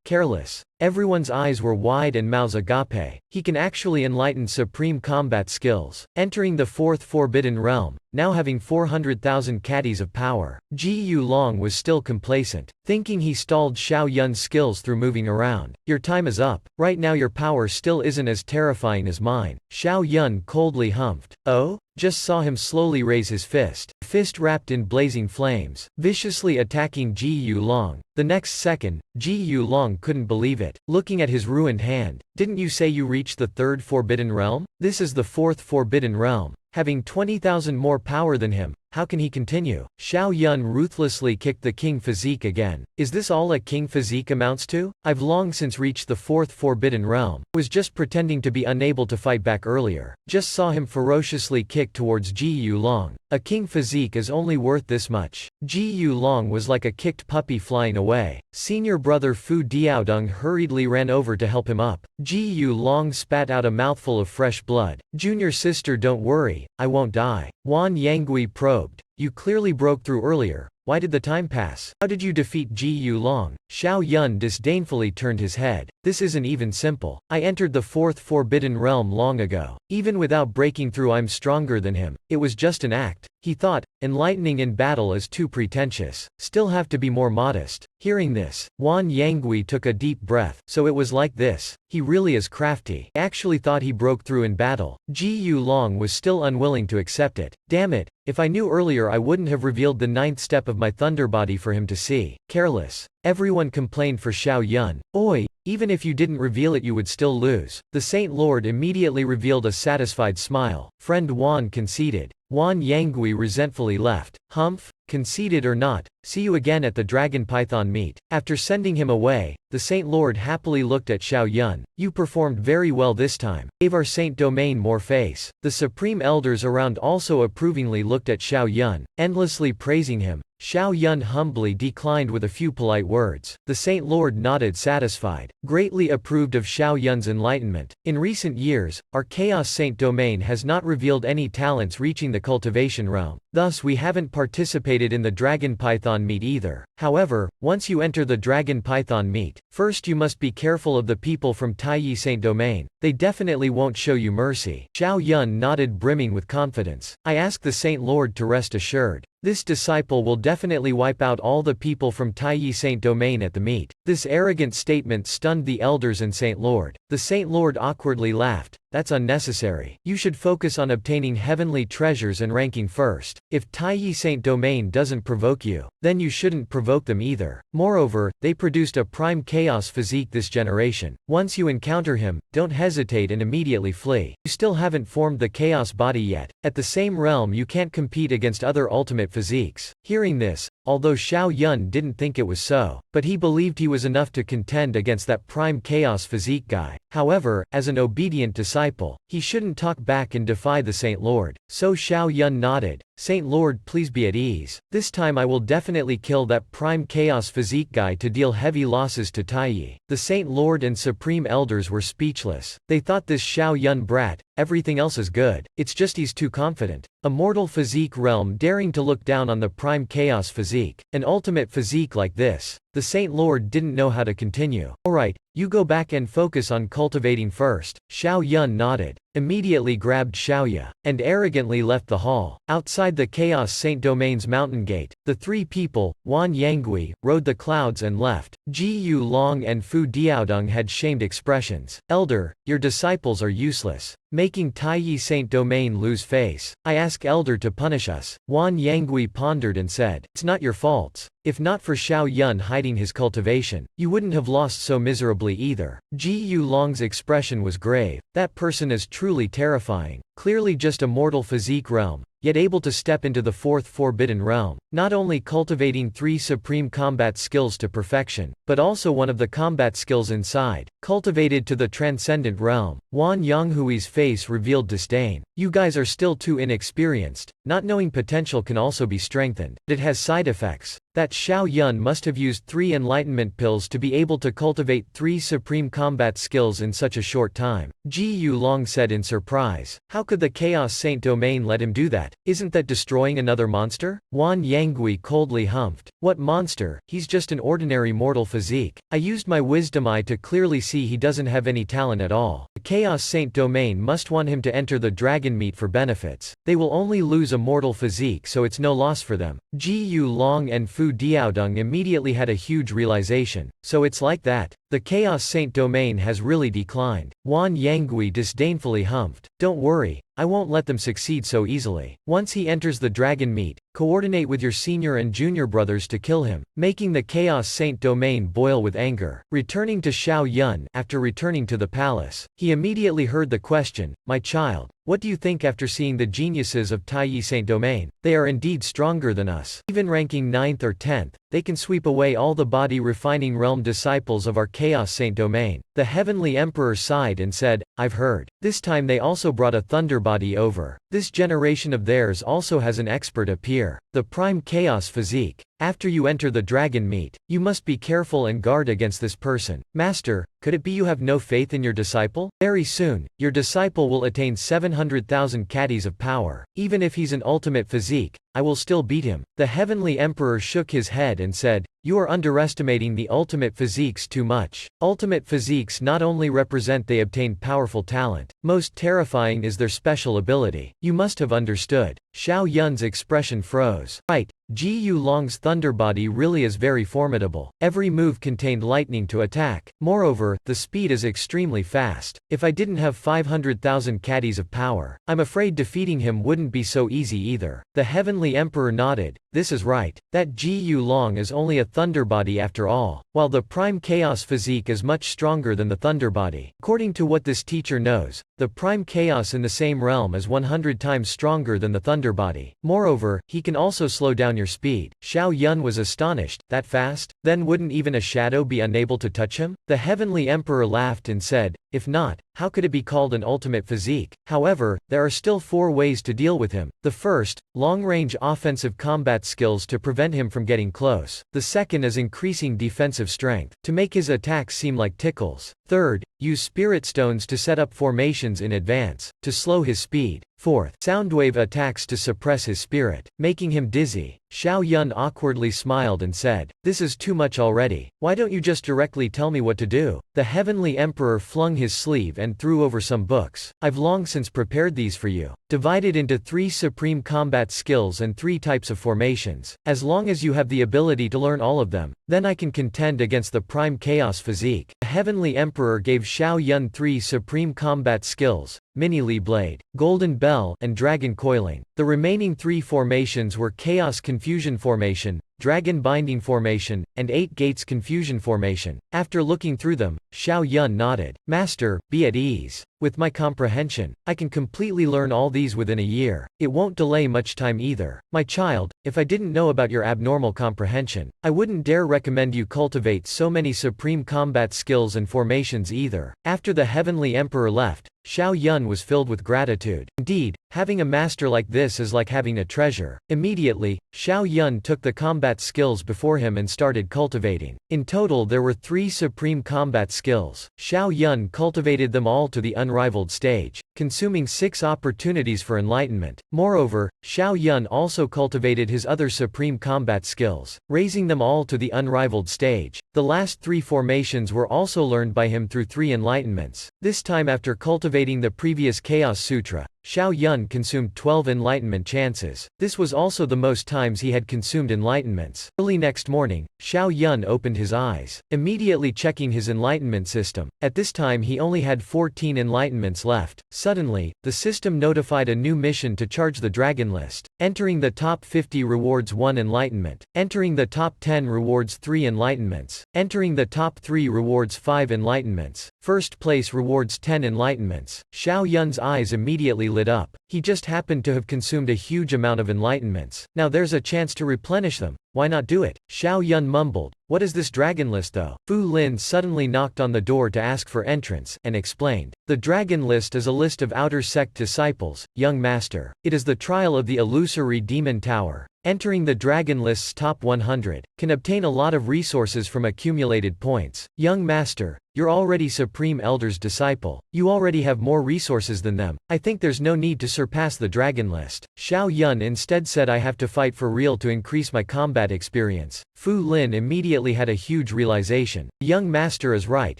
Careless. Everyone's eyes were wide and mouths agape. He can actually enlighten supreme combat skills. Entering the fourth Forbidden Realm, now having 400,000 caddies of power. Ji Yulong was still complacent, thinking he stalled Xiao Yun's skills through moving around. Your time is up. Right now your power still isn't as terrifying as mine. Xiao Yun coldly humphed. Oh? Just saw him slowly raise his fist wrapped in blazing flames, viciously attacking Ji Yulong. The next second, Ji Yulong couldn't believe it, looking at his ruined hand. Didn't you say you reached the third Forbidden Realm? This is the fourth Forbidden Realm. Having 20,000 more power than him, how can he continue? Xiao Yun ruthlessly kicked the king physique again. Is this all a king physique amounts to? I've long since reached the fourth Forbidden Realm. Was just pretending to be unable to fight back earlier. Just saw him ferociously kick towards Ji Yulong. A king physique is only worth this much. Ji Yulong was like a kicked puppy flying away. Senior brother Fu Diaodong hurriedly ran over to help him up. Ji Yulong spat out a mouthful of fresh blood. Junior sister, don't worry, I won't die. Wan Yangui probed. You clearly broke through earlier. Why did the time pass? How did you defeat Ji Yulong? Xiao Yun disdainfully turned his head. This isn't even simple. I entered the fourth forbidden realm long ago. Even without breaking through, I'm stronger than him. It was just an act. He thought, enlightening in battle is too pretentious. Still have to be more modest. Hearing this, Wan Yangui took a deep breath. So it was like this. He really is crafty. I actually thought he broke through in battle. Ji Yulong was still unwilling to accept it. Damn it. If I knew earlier, I wouldn't have revealed the ninth step of my thunder body for him to see. Careless. Everyone complained for Xiao Yun. Oi, even if you didn't reveal it, you would still lose. The Saint Lord immediately revealed a satisfied smile. Friend Wan conceded. Wan Yangui resentfully left. Humph, conceded or not, see you again at the Dragon Python meet. After sending him away, the Saint Lord happily looked at Xiao Yun. You performed very well this time. Gave our Saint Domain more face. The Supreme Elders around also approvingly looked at Xiao Yun, endlessly praising him. Xiao Yun humbly declined with a few polite words. The Saint Lord nodded satisfied, greatly approved of Xiao Yun's enlightenment. In recent years, our Chaos Saint Domain has not revealed any talents reaching the cultivation realm. Thus we haven't participated in the Dragon Python meet either. However, once you enter the Dragon Python meet, first you must be careful of the people from Taiyi Saint Domain. They definitely won't show you mercy. Xiao Yun nodded, brimming with confidence. I ask the Saint Lord to rest assured. This disciple will definitely wipe out all the people from Taiyi Saint Domain at the meet. This arrogant statement stunned the elders and Saint Lord. The Saint Lord awkwardly laughed. That's unnecessary. You should focus on obtaining heavenly treasures and ranking first. If Taiyi Saint Domain doesn't provoke you, then you shouldn't provoke them either. Moreover, they produced a prime chaos physique this generation. Once you encounter him, don't hesitate and immediately flee. You still haven't formed the chaos body yet. At the same realm you can't compete against other ultimate physiques. Hearing this, although Xiao Yun didn't think it was so, but he believed he was enough to contend against that prime chaos physique guy. However, as an obedient disciple, he shouldn't talk back and defy the Saint Lord. So Xiao Yun nodded. Saint Lord, please be at ease. This time I will definitely kill that prime chaos physique guy to deal heavy losses to Taiyi. The Saint Lord and Supreme Elders were speechless. They thought this Xiao Yun brat, everything else is good. It's just he's too confident. A mortal physique realm daring to look down on the prime chaos physique. An ultimate physique like this. The Saint Lord didn't know how to continue. Alright, you go back and focus on cultivating first. Xiao Yun nodded, immediately grabbed Xiaoya, and arrogantly left the hall. Outside the Chaos Saint Domain's mountain gate, the three people, Wan Yangui, rode the clouds and left. Ji Yulong and Fu Diaodong had shamed expressions. Elder, your disciples are useless, making Taiyi Saint Domain lose face. I ask Elder to punish us. Wan Yangui pondered and said, it's not your faults. If not for Xiao Yun hiding his cultivation, you wouldn't have lost so miserably either. Ji Yulong's expression was grave. That person is truly terrifying. Clearly just a mortal physique realm, yet able to step into the fourth forbidden realm. Not only cultivating 3 supreme combat skills to perfection, but also one of the combat skills inside, cultivated to the transcendent realm. Wan Yanghui's face revealed disdain. You guys are still too inexperienced. Not knowing potential can also be strengthened. It has side effects. That Xiao Yun must have used 3 enlightenment pills to be able to cultivate 3 supreme combat skills in such a short time. Ji Yulong said in surprise. How could the Chaos Saint Domain let him do that? Isn't that destroying another monster? Wan Yangui coldly humphed. What monster? He's just an ordinary mortal physique. I used my wisdom eye to clearly see he doesn't have any talent at all. The Chaos Saint Domain must want him to enter the dragon meet for benefits. They will only lose a mortal physique, so it's no loss for them. Ji Yulong and Fu Diaodong immediately had a huge realization. So it's like that. The Chaos Saint Domain has really declined. Wan Yangui disdainfully humphed. Don't worry, I won't let them succeed so easily. Once he enters the dragon meet, coordinate with your senior and junior brothers to kill him, making the Chaos Saint Domain boil with anger. Returning to Xiao Yun, after returning to the palace, he immediately heard the question, my child, what do you think after seeing the geniuses of Taiyi Saint Domain? They are indeed stronger than us. Even ranking 9th or 10th, they can sweep away all the body refining realm disciples of our Chaos Saint Domain. The Heavenly Emperor sighed and said, I've heard. This time they also brought a thunder body over. This generation of theirs also has an expert appear. The Prime Chaos Physique. After you enter the dragon meet, you must be careful and guard against this person. Master, could it be you have no faith in your disciple? Very soon, your disciple will attain 700,000 caddies of power. Even if he's an ultimate physique, I will still beat him. The Heavenly Emperor shook his head and said, "You are underestimating the ultimate physiques too much. Ultimate physiques not only represent they obtain powerful talent, most terrifying is their special ability. You must have understood." Xiao Yun's expression froze. Right, Ji Yulong's thunder body really is very formidable. Every move contained lightning to attack. Moreover, the speed is extremely fast. If I didn't have 500,000 caddies of power, I'm afraid defeating him wouldn't be so easy either. The Heavenly Emperor nodded. This is right. That Ji Yulong is only a thunder body after all, while the Prime Chaos physique is much stronger than the thunder body. According to what this teacher knows, the Prime Chaos in the same realm is 100 times stronger than the thunder body. Moreover, he can also slow down your speed. Xiao Yun was astonished. That fast? Then wouldn't even a shadow be unable to touch him? The Heavenly Emperor laughed and said, if not, how could it be called an ultimate physique? However, there are still 4 ways to deal with him. The first, long-range offensive combat skills to prevent him from getting close. The second is increasing defensive strength, to make his attacks seem like tickles. Third, use spirit stones to set up formations in advance, to slow his speed. Fourth, soundwave attacks to suppress his spirit, making him dizzy. Xiao Yun awkwardly smiled and said, "This is too much already. Why don't you just directly tell me what to do?" The Heavenly Emperor flung his sleeve and threw over some books. "I've long since prepared these for you. Divided into 3 supreme combat skills and 3 types of formations. As long as you have the ability to learn all of them, then I can contend against the Prime Chaos physique." The Heavenly Emperor gave Xiao Yun 3 supreme combat skills: Mini Li Blade, Golden Bell, and Dragon Coiling. The remaining 3 formations were Chaos Confusion Formation, Dragon Binding Formation, and 8 Gates Confusion Formation. After looking through them, Xiao Yun nodded. "Master, be at ease. With my comprehension, I can completely learn all these within a year. It won't delay much time either. My child, if I didn't know about your abnormal comprehension, I wouldn't dare recommend you cultivate so many supreme combat skills and formations either." After the Heavenly Emperor left, Xiao Yun was filled with gratitude. Indeed, having a master like this is like having a treasure. Immediately, Xiao Yun took the combat skills before him and started cultivating. In total there were 3 supreme combat skills. Xiao Yun cultivated them all to the unrivaled stage, consuming 6 opportunities for enlightenment. Moreover, Xiao Yun also cultivated his other supreme combat skills, raising them all to the unrivaled stage. The last 3 formations were also learned by him through 3 enlightenments. This time after cultivating the previous Chaos Sutra, Xiao Yun consumed 12 enlightenment chances. This was also the most times he had consumed enlightenments. Early next morning, Xiao Yun opened his eyes, immediately checking his enlightenment system. At this time he only had 14 enlightenments left. Suddenly, the system notified a new mission to charge the dragon list. Entering the top 50 rewards 1 enlightenment. Entering the top 10 rewards 3 enlightenments. Entering the top 3 rewards 5 enlightenments. First place rewards 10 enlightenments. Xiao Yun's eyes immediately lit up. He just happened to have consumed a huge amount of enlightenments. Now there's a chance to replenish them. Why not do it? Xiao Yun mumbled. What is this dragon list though? Fu Lin suddenly knocked on the door to ask for entrance, and explained. The dragon list is a list of outer sect disciples, young master. It is the trial of the illusory demon tower. Entering the dragon list's top 100 can obtain a lot of resources from accumulated points. Young master, you're already Supreme Elder's disciple. You already have more resources than them. I think there's no need to surpass the dragon list. Xiao Yun instead said, I have to fight for real to increase my combat experience. Fu Lin immediately had a huge realization. The young master is right.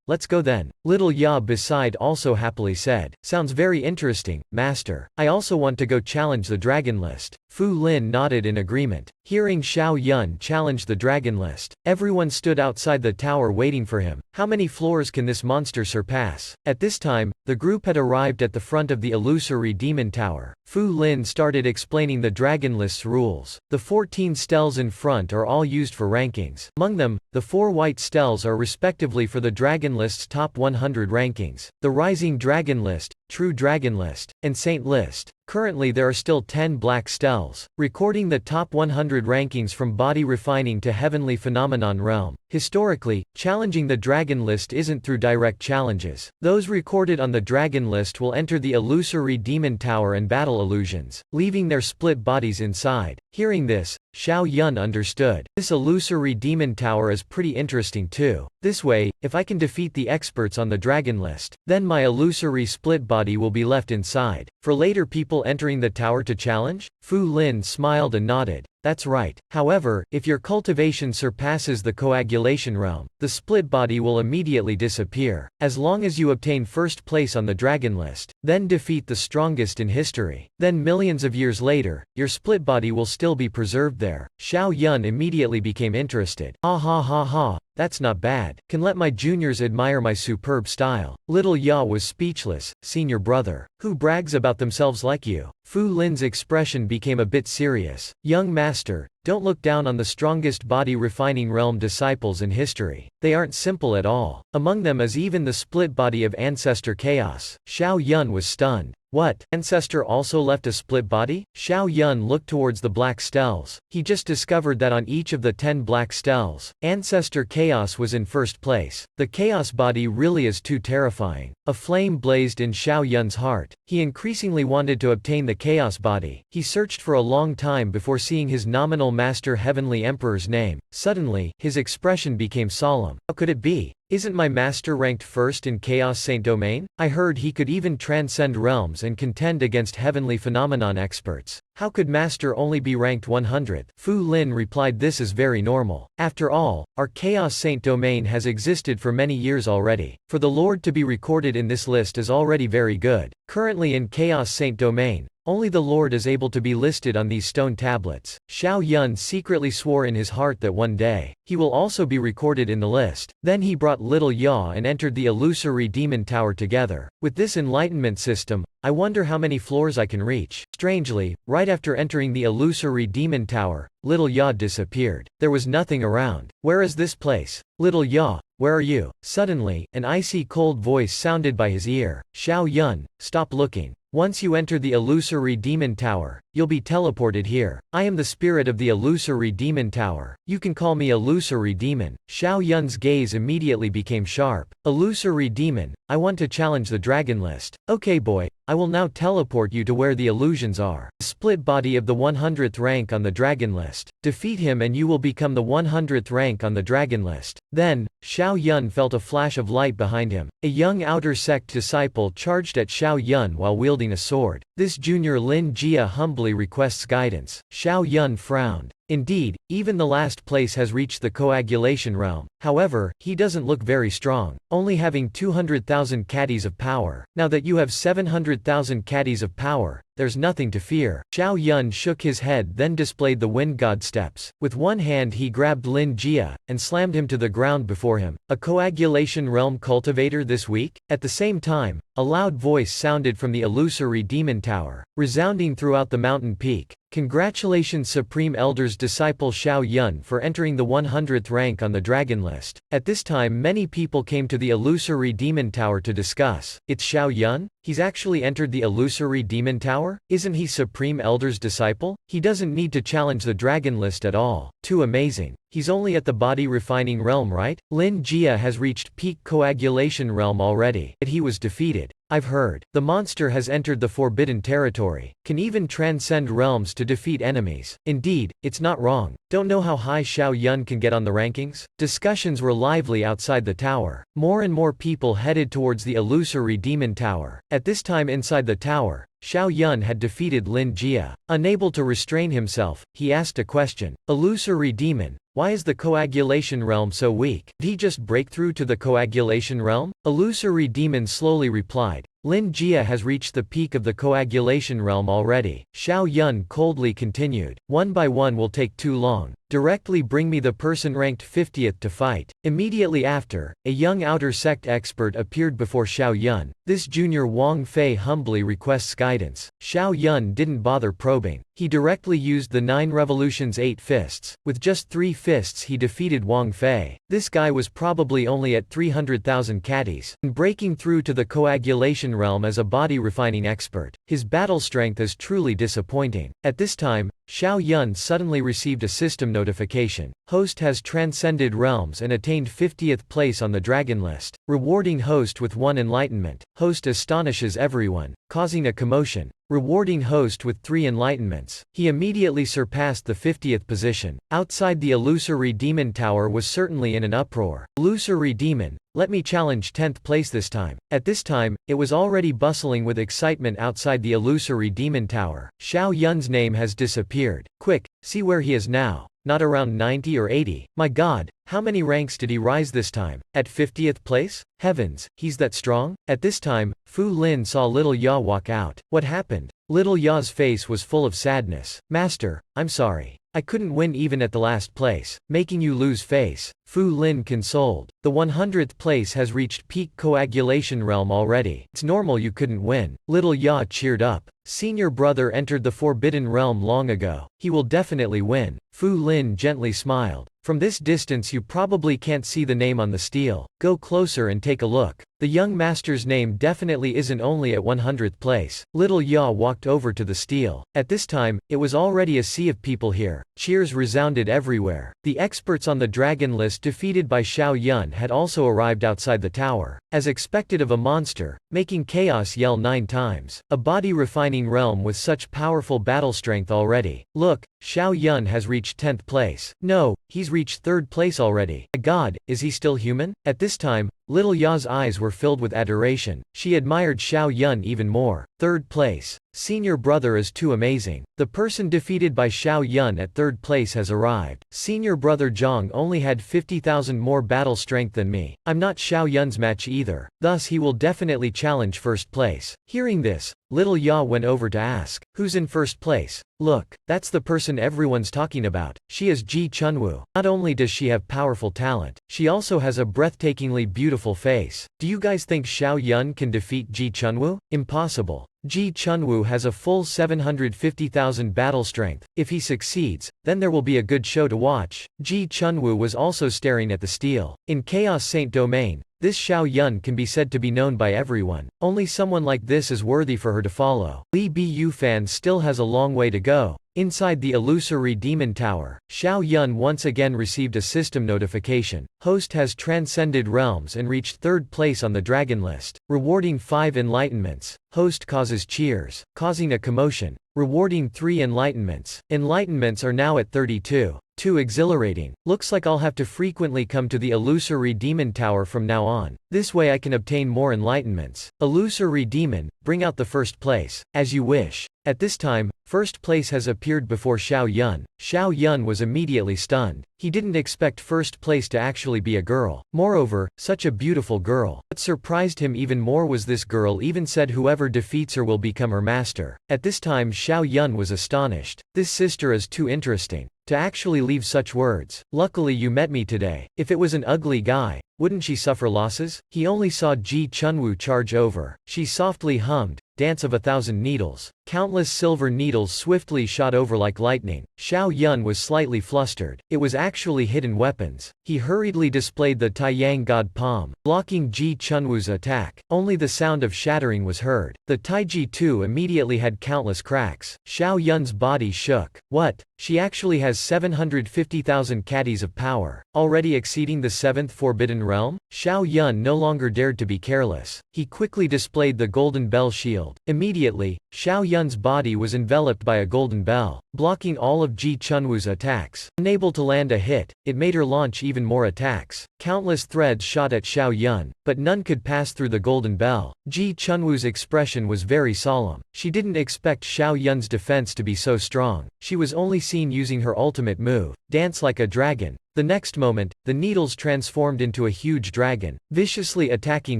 Let's go then. Little Ya beside also happily said. Sounds very interesting, master. I also want to go challenge the dragon list. Fu Lin nodded in agreement. Hearing Xiao Yun challenge the dragon list, everyone stood outside the tower waiting for him. How many floors can this monster surpass? At this time, the group had arrived at the front of the illusory demon tower. Fu Lin started explaining the dragon list's rules. The 14 stels in front are all used for rankings. Among them, the 4 white stels are respectively for the dragon list's top 100 rankings. The Rising Dragon List, True Dragon List, and Saint List. Currently there are still 10 black stels, recording the top 100 rankings from body refining to heavenly phenomenon realm. Historically, challenging the dragon list isn't through direct challenges. Those recorded on the dragon list will enter the illusory demon tower and battle illusions, leaving their split bodies inside. Hearing this, Xiao Yun understood. This illusory demon tower is pretty interesting too. This way, if I can defeat the experts on the dragon list, then my illusory split body will be left inside. For later people entering the tower to challenge? Fu Lin smiled and nodded. That's right. However, if your cultivation surpasses the coagulation realm, the split body will immediately disappear. As long as you obtain first place on the dragon list, then defeat the strongest in history. Then millions of years later, your split body will still be preserved there. Xiao Yun immediately became interested. Ha ha ha ha. That's not bad. Can let my juniors admire my superb style. Little Ya was speechless. Senior brother, who brags about themselves like you? Fu Lin's expression became a bit serious. Young master, don't look down on the strongest body refining realm disciples in history. They aren't simple at all. Among them is even the split body of Ancestor Chaos. Xiao Yun was stunned. What? Ancestor also left a split body? Xiao Yun looked towards the black stels. He just discovered that on each of the 10 black stels, Ancestor Chaos was in first place. The Chaos body really is too terrifying. A flame blazed in Xiao Yun's heart. He increasingly wanted to obtain the Chaos body. He searched for a long time before seeing his nominal master Heavenly Emperor's name. Suddenly, his expression became solemn. How could it be? Isn't my master ranked first in Chaos Saint Domain? I heard he could even transcend realms and contend against heavenly phenomenon experts. How could master only be ranked 100th? Fu Lin replied, this is very normal. After all, our Chaos Saint Domain has existed for many years already. For the Lord to be recorded in this list is already very good. Currently in Chaos Saint Domain, only the Lord is able to be listed on these stone tablets. Xiao Yun secretly swore in his heart that one day, he will also be recorded in the list. Then he brought Little Ya and entered the illusory demon tower together. With this enlightenment system, I wonder how many floors I can reach. Strangely, right after entering the illusory demon tower, Little Ya disappeared. There was nothing around. Where is this place? Little Ya, where are you? Suddenly, an icy cold voice sounded by his ear. Xiao Yun, stop looking. Once you enter the illusory demon tower, you'll be teleported here. I am the spirit of the illusory demon tower. You can call me illusory demon. Xiao Yun's gaze immediately became sharp. Illusory demon, I want to challenge the dragon list. Okay boy, I will now teleport you to where the illusions are. The split body of the 100th rank on the dragon list. Defeat him and you will become the 100th rank on the dragon list. Then, Xiao Yun felt a flash of light behind him. A young outer sect disciple charged at Xiao Yun while wielding a sword. This junior Lin Jia humbly requests guidance. Xiao Yun frowned. Indeed, even the last place has reached the coagulation realm. However, he doesn't look very strong, only having 200,000 caddies of power. Now that you have 700,000 caddies of power, there's nothing to fear. Xiao Yun shook his head, then displayed the wind god steps. With one hand he grabbed Lin Jia, and slammed him to the ground before him. A coagulation realm cultivator this week? At the same time, a loud voice sounded from the illusory demon tower, resounding throughout the mountain peak. Congratulations Supreme Elder's disciple Xiao Yun for entering the 100th rank on the dragon list. At this time many people came to the illusory demon tower to discuss. It's Xiao Yun? He's actually entered the illusory demon tower? Isn't he Supreme Elder's disciple? He doesn't need to challenge the dragon list at all. Too amazing. He's only at the body refining realm, right? Lin Jia has reached peak coagulation realm already. But he was defeated. I've heard. The monster has entered the forbidden territory. Can even transcend realms to defeat enemies. Indeed, it's not wrong. Don't know how high Xiao Yun can get on the rankings? Discussions were lively outside the tower. More and more people headed towards the illusory demon tower. At this time inside the tower, Xiao Yun had defeated Lin Jia. Unable to restrain himself, he asked a question. Illusory demon, why is the coagulation realm so weak? Did he just break through to the coagulation realm? Illusory demon slowly replied. Lin Jia has reached the peak of the coagulation realm already. Xiao Yun coldly continued. One by one will take too long. Directly bring me the person ranked 50th to fight. Immediately after, a young outer sect expert appeared before Xiao Yun. This junior Wang Fei humbly requests guidance. Xiao Yun didn't bother probing. He directly used the 9 Revolutions 8 fists. With just 3 fists he defeated Wang Fei. This guy was probably only at 300,000 caddies. And breaking through to the coagulation realm as a body refining expert. His battle strength is truly disappointing. At this time, Xiao Yun suddenly received a system notification. Host has transcended realms and attained 50th place on the dragon list. Rewarding host with 1 enlightenment. Host astonishes everyone, causing a commotion. rewarding host with 3 enlightenments. He immediately surpassed the 50th position. Outside the illusory demon tower was certainly in an uproar. Illusory demon, let me challenge 10th place this time. At this time, it was already bustling with excitement outside the illusory demon tower. Xiao Yun's name has disappeared. Quick, see where he is now. Not around 90 or 80. My god, how many ranks did he rise this time? At 50th place? Heavens, he's that strong? At this time, Fu Lin saw Little Ya walk out. What happened? Little Ya's face was full of sadness. Master, I'm sorry. I couldn't win even at the last place, making you lose face. Fu Lin consoled. The 100th place has reached peak coagulation realm already. It's normal you couldn't win. Little Ya cheered up. Senior brother entered the forbidden realm long ago. He will definitely win. Fu Lin gently smiled. From this distance you probably can't see the name on the stele. Go closer and take a look. The young master's name definitely isn't only at 100th place. Little Ya walked over to the stele. At this time, it was already a sea of people here. Cheers resounded everywhere. The experts on the dragon list defeated by Xiao Yun had also arrived outside the tower, as expected of a monster, making chaos yell 9 times. A body refining realm with such powerful battle strength already. Look, Xiao Yun has reached 10th place. No, he's reached 3rd place already. My god, is he still human? At this time, Little Ya's eyes were filled with adoration. She admired Xiao Yun even more. 3rd place. Senior brother is too amazing. The person defeated by Xiao Yun at 3rd place has arrived. Senior brother Zhang only had 50,000 more battle strength than me. I'm not Xiao Yun's match either. Thus he will definitely challenge 1st place. Hearing this, Little Ya went over to ask, who's in 1st place? Look, that's the person everyone's talking about. She is Ji Chunwu. Not only does she have powerful talent, she also has a breathtakingly beautiful face. Do you guys think Xiao Yun can defeat Ji Chunwu? Impossible. Ji Chunwu has a full 750,000 battle strength. If he succeeds, then there will be a good show to watch. Ji Chunwu was also staring at the stele. In Chaos Saint Domain, this Xiao Yun can be said to be known by everyone. Only someone like this is worthy for her to follow. Li Bufan still has a long way to go. Inside the illusory demon tower, Xiao Yun once again received a system notification. Host has transcended realms and reached 3rd place on the dragon list, rewarding 5 enlightenments. Host causes cheers, causing a commotion, rewarding 3 enlightenments. Enlightenments are now at 32. Too exhilarating. Looks like I'll have to frequently come to the illusory demon tower from now on. This way I can obtain more enlightenments. Illusory demon, bring out the 1st place. As you wish. At this time, 1st place has appeared before Xiao Yun. Xiao Yun was immediately stunned. He didn't expect 1st place to actually be a girl. Moreover, such a beautiful girl. What surprised him even more was this girl even said whoever defeats her will become her master. At this time Xiao Yun was astonished. This sister is too interesting to actually leave such words. Luckily you met me today. If it was an ugly guy, wouldn't she suffer losses? He only saw Ji Chunwu charge over. She softly hummed, Dance of 1,000 Needles. Countless silver needles swiftly shot over like lightning. Xiao Yun was slightly flustered. It was actually hidden weapons. He hurriedly displayed the Taiyang God Palm, blocking Ji Chunwu's attack. Only the sound of shattering was heard. The Taiji too immediately had countless cracks. Xiao Yun's body shook. What? She actually has 750,000 caddies of power, already exceeding the 7th forbidden realm? Xiao Yun no longer dared to be careless. He quickly displayed the golden bell shield. Immediately, Xiao Yun's body was enveloped by a golden bell, blocking all of Ji Chunwu's attacks. Unable to land a hit, it made her launch even more attacks. Countless threads shot at Xiao Yun, but none could pass through the golden bell. Ji Chunwu's expression was very solemn. She didn't expect Xiao Yun's defense to be so strong. She was only seen using her ultimate move, Dance Like a Dragon. The next moment, the needles transformed into a huge dragon, viciously attacking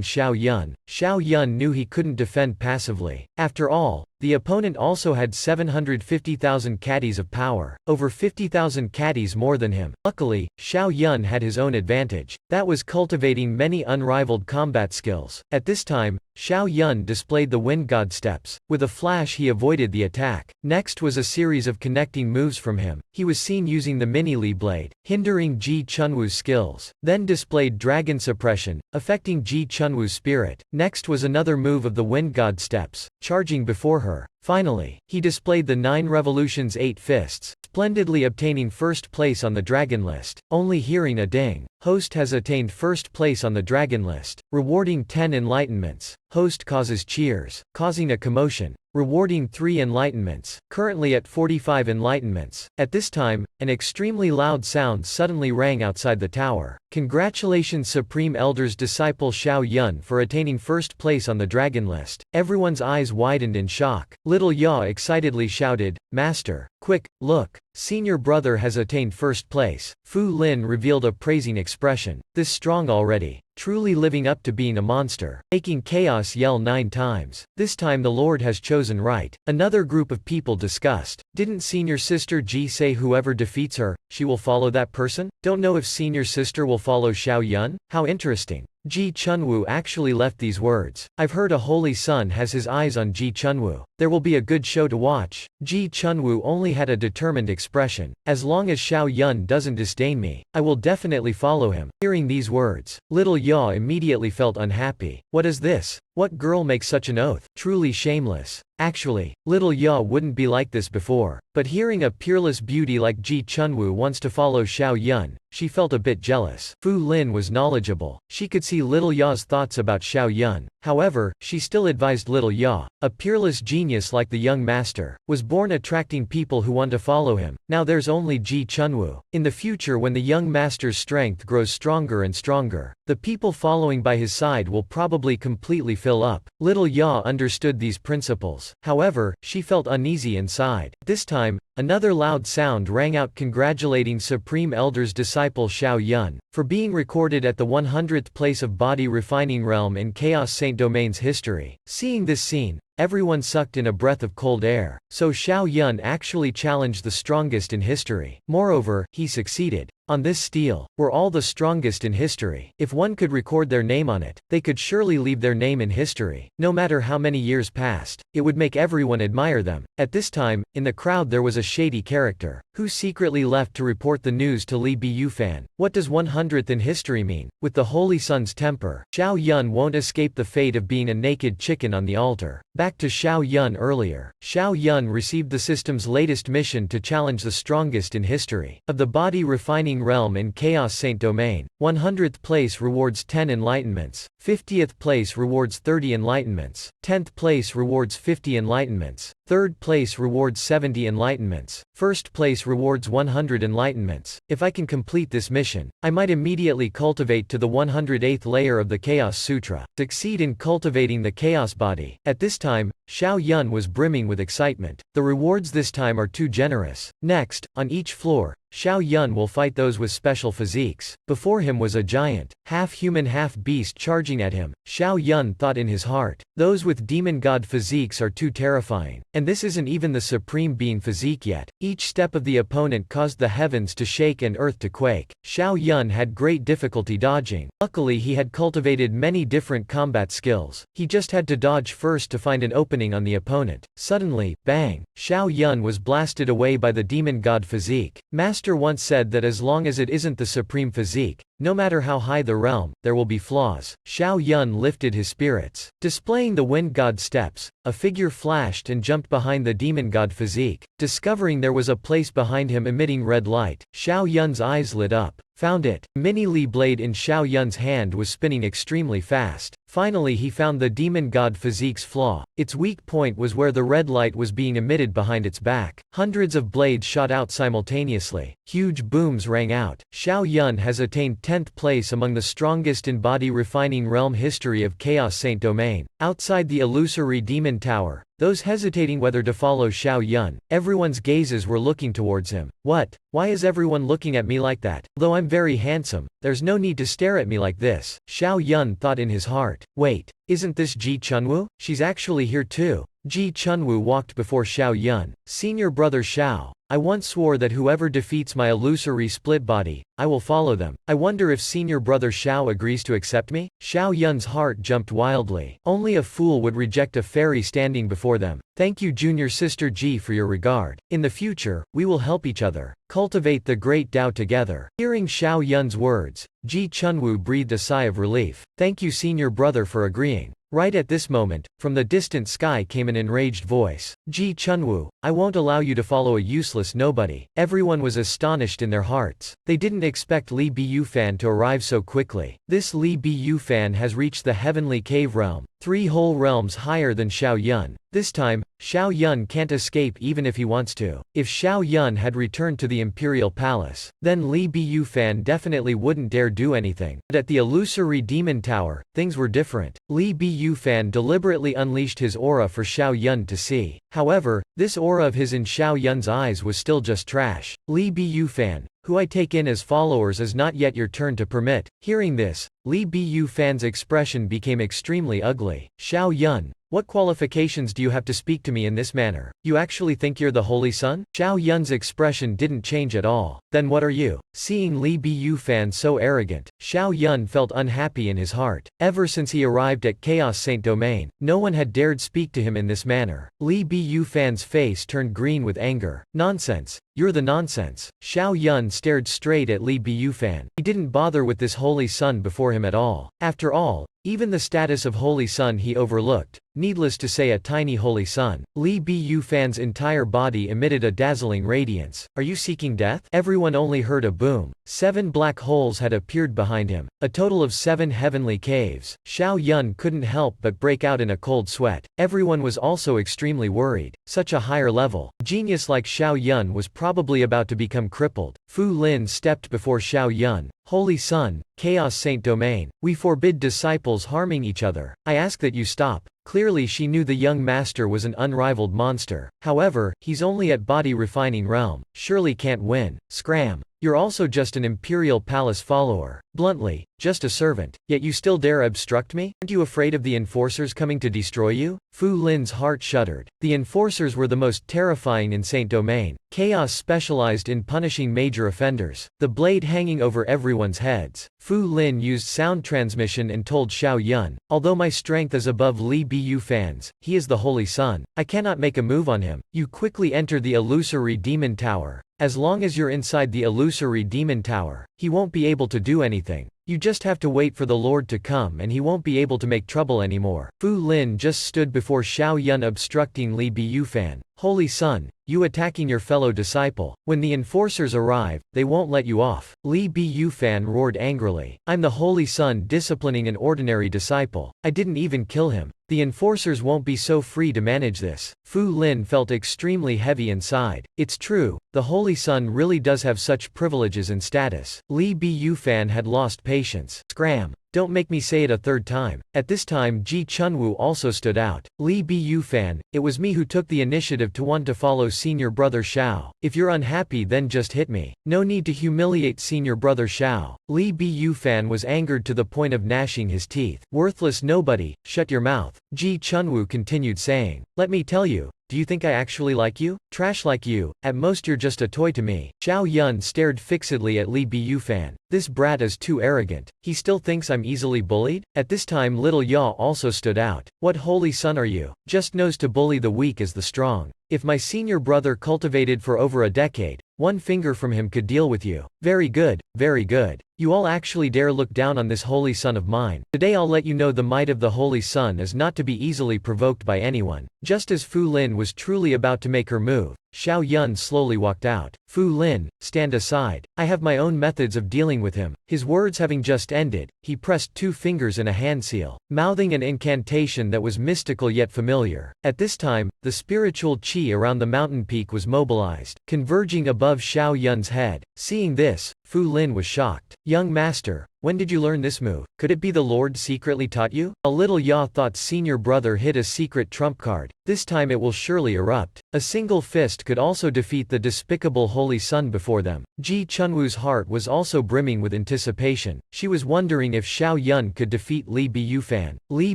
Xiao Yun. Xiao Yun knew he couldn't defend passively. After all, the opponent also had 750,000 caddies of power, over 50,000 caddies more than him. Luckily, Xiao Yun had his own advantage. That was cultivating many unrivaled combat skills. At this time, Xiao Yun displayed the Wind God steps. With a flash he avoided the attack. Next was a series of connecting moves from him. He was seen using the Mini Li Blade, hindering Ji Chunwu's skills. Then displayed Dragon Suppression, affecting Ji Chunwu's spirit. Next was another move of the Wind God steps, charging before her. Finally, he displayed the 9 Revolutions 8 Fists, splendidly obtaining first place on the dragon list. Only hearing a ding. Host has attained first place on the dragon list, rewarding 10 enlightenments. Host causes cheers, causing a commotion, rewarding 3 enlightenments, currently at 45 enlightenments. At this time, an extremely loud sound suddenly rang outside the tower. Congratulations Supreme Elder's disciple Xiao Yun for attaining first place on the dragon list. Everyone's eyes widened in shock. Little Ya excitedly shouted, Master, quick, look. Senior brother has attained first place. Fu Lin revealed a praising expression. This strong already. Truly living up to being a monster. Making chaos yell 9 times. This time the Lord has chosen right. Another group of people discussed. Didn't senior sister Ji say whoever defeats her, she will follow that person? Don't know if senior sister will follow Xiao Yun? How interesting. Ji Chunwu actually left these words. I've heard a holy son has his eyes on Ji Chunwu. There will be a good show to watch. Ji Chunwu only had a determined expression. As long as Xiao Yun doesn't disdain me, I will definitely follow him. Hearing these words, little Ya immediately felt unhappy. What is this? What girl makes such an oath? Truly shameless. Actually, little Ya wouldn't be like this before. But hearing a peerless beauty like Ji Chunwu wants to follow Xiao Yun, she felt a bit jealous. Fu Lin was knowledgeable. She could see little Ya's thoughts about Xiao Yun. However, she still advised little Ya, a peerless genius like the young master, was born attracting people who want to follow him. Now there's only Ji Chunwu. In the future when the young master's strength grows stronger and stronger, the people following by his side will probably completely fill up. Little Ya understood these principles. However, she felt uneasy inside. This time, another loud sound rang out congratulating Supreme Elder's disciple Xiao Yun, for being recorded at the 100th place of body refining realm in Chaos Saint Domain's history. Seeing this scene, everyone sucked in a breath of cold air. So Xiao Yun actually challenged the strongest in history. Moreover, he succeeded. On this stele, were all the strongest in history. If one could record their name on it, they could surely leave their name in history. No matter how many years passed, it would make everyone admire them. At this time, in the crowd there was a shady character, who secretly left to report the news to Li Biyufan. What does 100th in history mean? With the Holy Sun's temper, Xiao Yun won't escape the fate of being a naked chicken on the altar. Back to Xiao Yun earlier. Xiao Yun received the system's latest mission to challenge the strongest in history. Of the body refining realm in Chaos Saint Domain, 100th place rewards 10 enlightenments, 50th place rewards 30 enlightenments, 10th place rewards 50 enlightenments, 3rd place rewards 70 enlightenments, 1st place rewards 100 enlightenments. If I can complete this mission, I might immediately cultivate to the 108th layer of the Chaos Sutra, succeed in cultivating the Chaos Body. At this time, Xiao Yun was brimming with excitement. The rewards this time are too generous. Next, on each floor, Xiao Yun will fight those with special physiques. Before him was a giant, half-human half-beast charging at him. Xiao Yun thought in his heart, those with demon god physiques are too terrifying. And this isn't even the supreme being physique yet. Each step of the opponent caused the heavens to shake and earth to quake. Xiao Yun had great difficulty dodging. Luckily he had cultivated many different combat skills. He just had to dodge first to find an opening on the opponent. Suddenly, bang! Xiao Yun was blasted away by the demon god physique. Master once said that as long as it isn't the supreme physique, no matter how high the realm, there will be flaws. Xiao Yun lifted his spirits. Displaying the wind god steps, a figure flashed and jumped behind the demon god physique. Discovering there was a place behind him emitting red light, Xiao Yun's eyes lit up. Found it. Mini Li blade in Xiao Yun's hand was spinning extremely fast. Finally he found the demon god physique's flaw. Its weak point was where the red light was being emitted behind its back. Hundreds of blades shot out simultaneously. Huge booms rang out. Xiao Yun has attained 10th place among the strongest in body refining realm history of Chaos Saint Domain. Outside the illusory demon tower, those hesitating whether to follow Xiao Yun, everyone's gazes were looking towards him. What? Why is everyone looking at me like that? Though I'm very handsome, there's no need to stare at me like this. Xiao Yun thought in his heart. Wait, isn't this Ji Chunwu? She's actually here too. Ji Chunwu walked before Xiao Yun. Senior brother Xiao, I once swore that whoever defeats my illusory split body, I will follow them. I wonder if senior brother Xiao agrees to accept me? Xiao Yun's heart jumped wildly. Only a fool would reject a fairy standing before them. Thank you junior sister Ji for your regard. In the future, we will help each other. Cultivate the great Tao together. Hearing Xiao Yun's words, Ji Chunwu breathed a sigh of relief. Thank you senior brother for agreeing. Right at this moment, from the distant sky came an enraged voice. Ji Chunwoo, I won't allow you to follow a useless nobody. Everyone was astonished in their hearts. They didn't expect Li Biyufan to arrive so quickly. This Li Biyufan has reached the heavenly cave realm, 3 whole realms higher than Xiao Yun. This time, Xiao Yun can't escape even if he wants to. If Xiao Yun had returned to the imperial palace, then Li Biyufan definitely wouldn't dare do anything. But at the illusory demon tower, things were different. Li Biyufan deliberately unleashed his aura for Xiao Yun to see. However, this aura of his in Xiao Yun's eyes was still just trash. Li Biyufan, who I take in as followers, is not yet your turn to permit. Hearing this, Li Biyufan's expression became extremely ugly. Xiao Yun, what qualifications do you have to speak to me in this manner? You actually think you're the Holy Son? Xiao Yun's expression didn't change at all. Then what are you? Seeing Li Biyufan so arrogant, Xiao Yun felt unhappy in his heart. Ever since he arrived at Chaos Saint Domain, no one had dared speak to him in this manner. Li Biyufan's face turned green with anger. Nonsense. You're the nonsense. Xiao Yun stared straight at Li Biyufan. He didn't bother with this Holy Son before him at all. After all, even the status of Holy Son he overlooked. Needless to say, a tiny Holy Son. Li Biyufan's entire body emitted a dazzling radiance. Are you seeking death? Everyone only heard a boom. 7 black holes had appeared behind him, a total of 7 heavenly caves. Xiao Yun couldn't help but break out in a cold sweat. Everyone was also extremely worried. Such a higher level genius like Xiao Yun was probably about to become crippled. Fu Lin stepped before Xiao Yun. Holy Son, Chaos Saint Domain, we forbid disciples harming each other. I ask that you stop. Clearly she knew the young master was an unrivaled monster. However, he's only at body refining realm. Surely can't win. Scram. You're also just an imperial palace follower. Bluntly, just a servant. Yet you still dare obstruct me? Aren't you afraid of the enforcers coming to destroy you? Fu Lin's heart shuddered. The enforcers were the most terrifying in Saint Domain. Chaos specialized in punishing major offenders. The blade hanging over everyone's heads. Fu Lin used sound transmission and told Xiao Yun, although my strength is above Li Biyufan's, he is the Holy Son. I cannot make a move on him. You quickly enter the illusory demon tower. As long as you're inside the illusory demon tower, he won't be able to do anything. You just have to wait for the Lord to come and he won't be able to make trouble anymore. Fu Lin just stood before Xiao Yun obstructing Li Biyufan. Holy Son, you attacking your fellow disciple. When the enforcers arrive, they won't let you off. Li Biyufan roared angrily. I'm the Holy Son disciplining an ordinary disciple. I didn't even kill him. The enforcers won't be so free to manage this. Fu Lin felt extremely heavy inside. It's true, the Holy Son really does have such privileges and status. Li Biyufan had lost patience. Scram. Don't make me say it a third time. At this time Ji Chunwoo also stood out. Li Biyufan, it was me who took the initiative to want to follow senior brother Xiao. If you're unhappy then just hit me. No need to humiliate senior brother Xiao. Li Biyufan was angered to the point of gnashing his teeth. Worthless nobody, shut your mouth. Ji Chunwoo continued saying. Let me tell you. Do you think I actually like you? Trash like you, at most you're just a toy to me. Xiao Yun stared fixedly at Li Biyufan. This brat is too arrogant. He still thinks I'm easily bullied? At this time little Ya also stood out. What Holy Son are you? Just knows to bully the weak as the strong. If my senior brother cultivated for over a decade, one finger from him could deal with you. Very good, very good. You all actually dare look down on this Holy Son of mine. Today I'll let you know the might of the Holy Son is not to be easily provoked by anyone. Just as Fu Lin was truly about to make her move, Xiao Yun slowly walked out. Fu Lin, stand aside. I have my own methods of dealing with him. His words having just ended, he pressed 2 fingers in a hand seal, mouthing an incantation that was mystical yet familiar. At this time, the spiritual qi around the mountain peak was mobilized, converging above Xiao Yun's head. Seeing this, Fu Lin was shocked. Young master, when did you learn this move? Could it be the Lord secretly taught you? A little Ya thought senior brother hid a secret trump card. This time it will surely erupt. A single fist could also defeat the despicable Holy Son before them. Ji Chunwoo's heart was also brimming with anticipation. She was wondering if Xiao Yun could defeat Li Biyufan. Li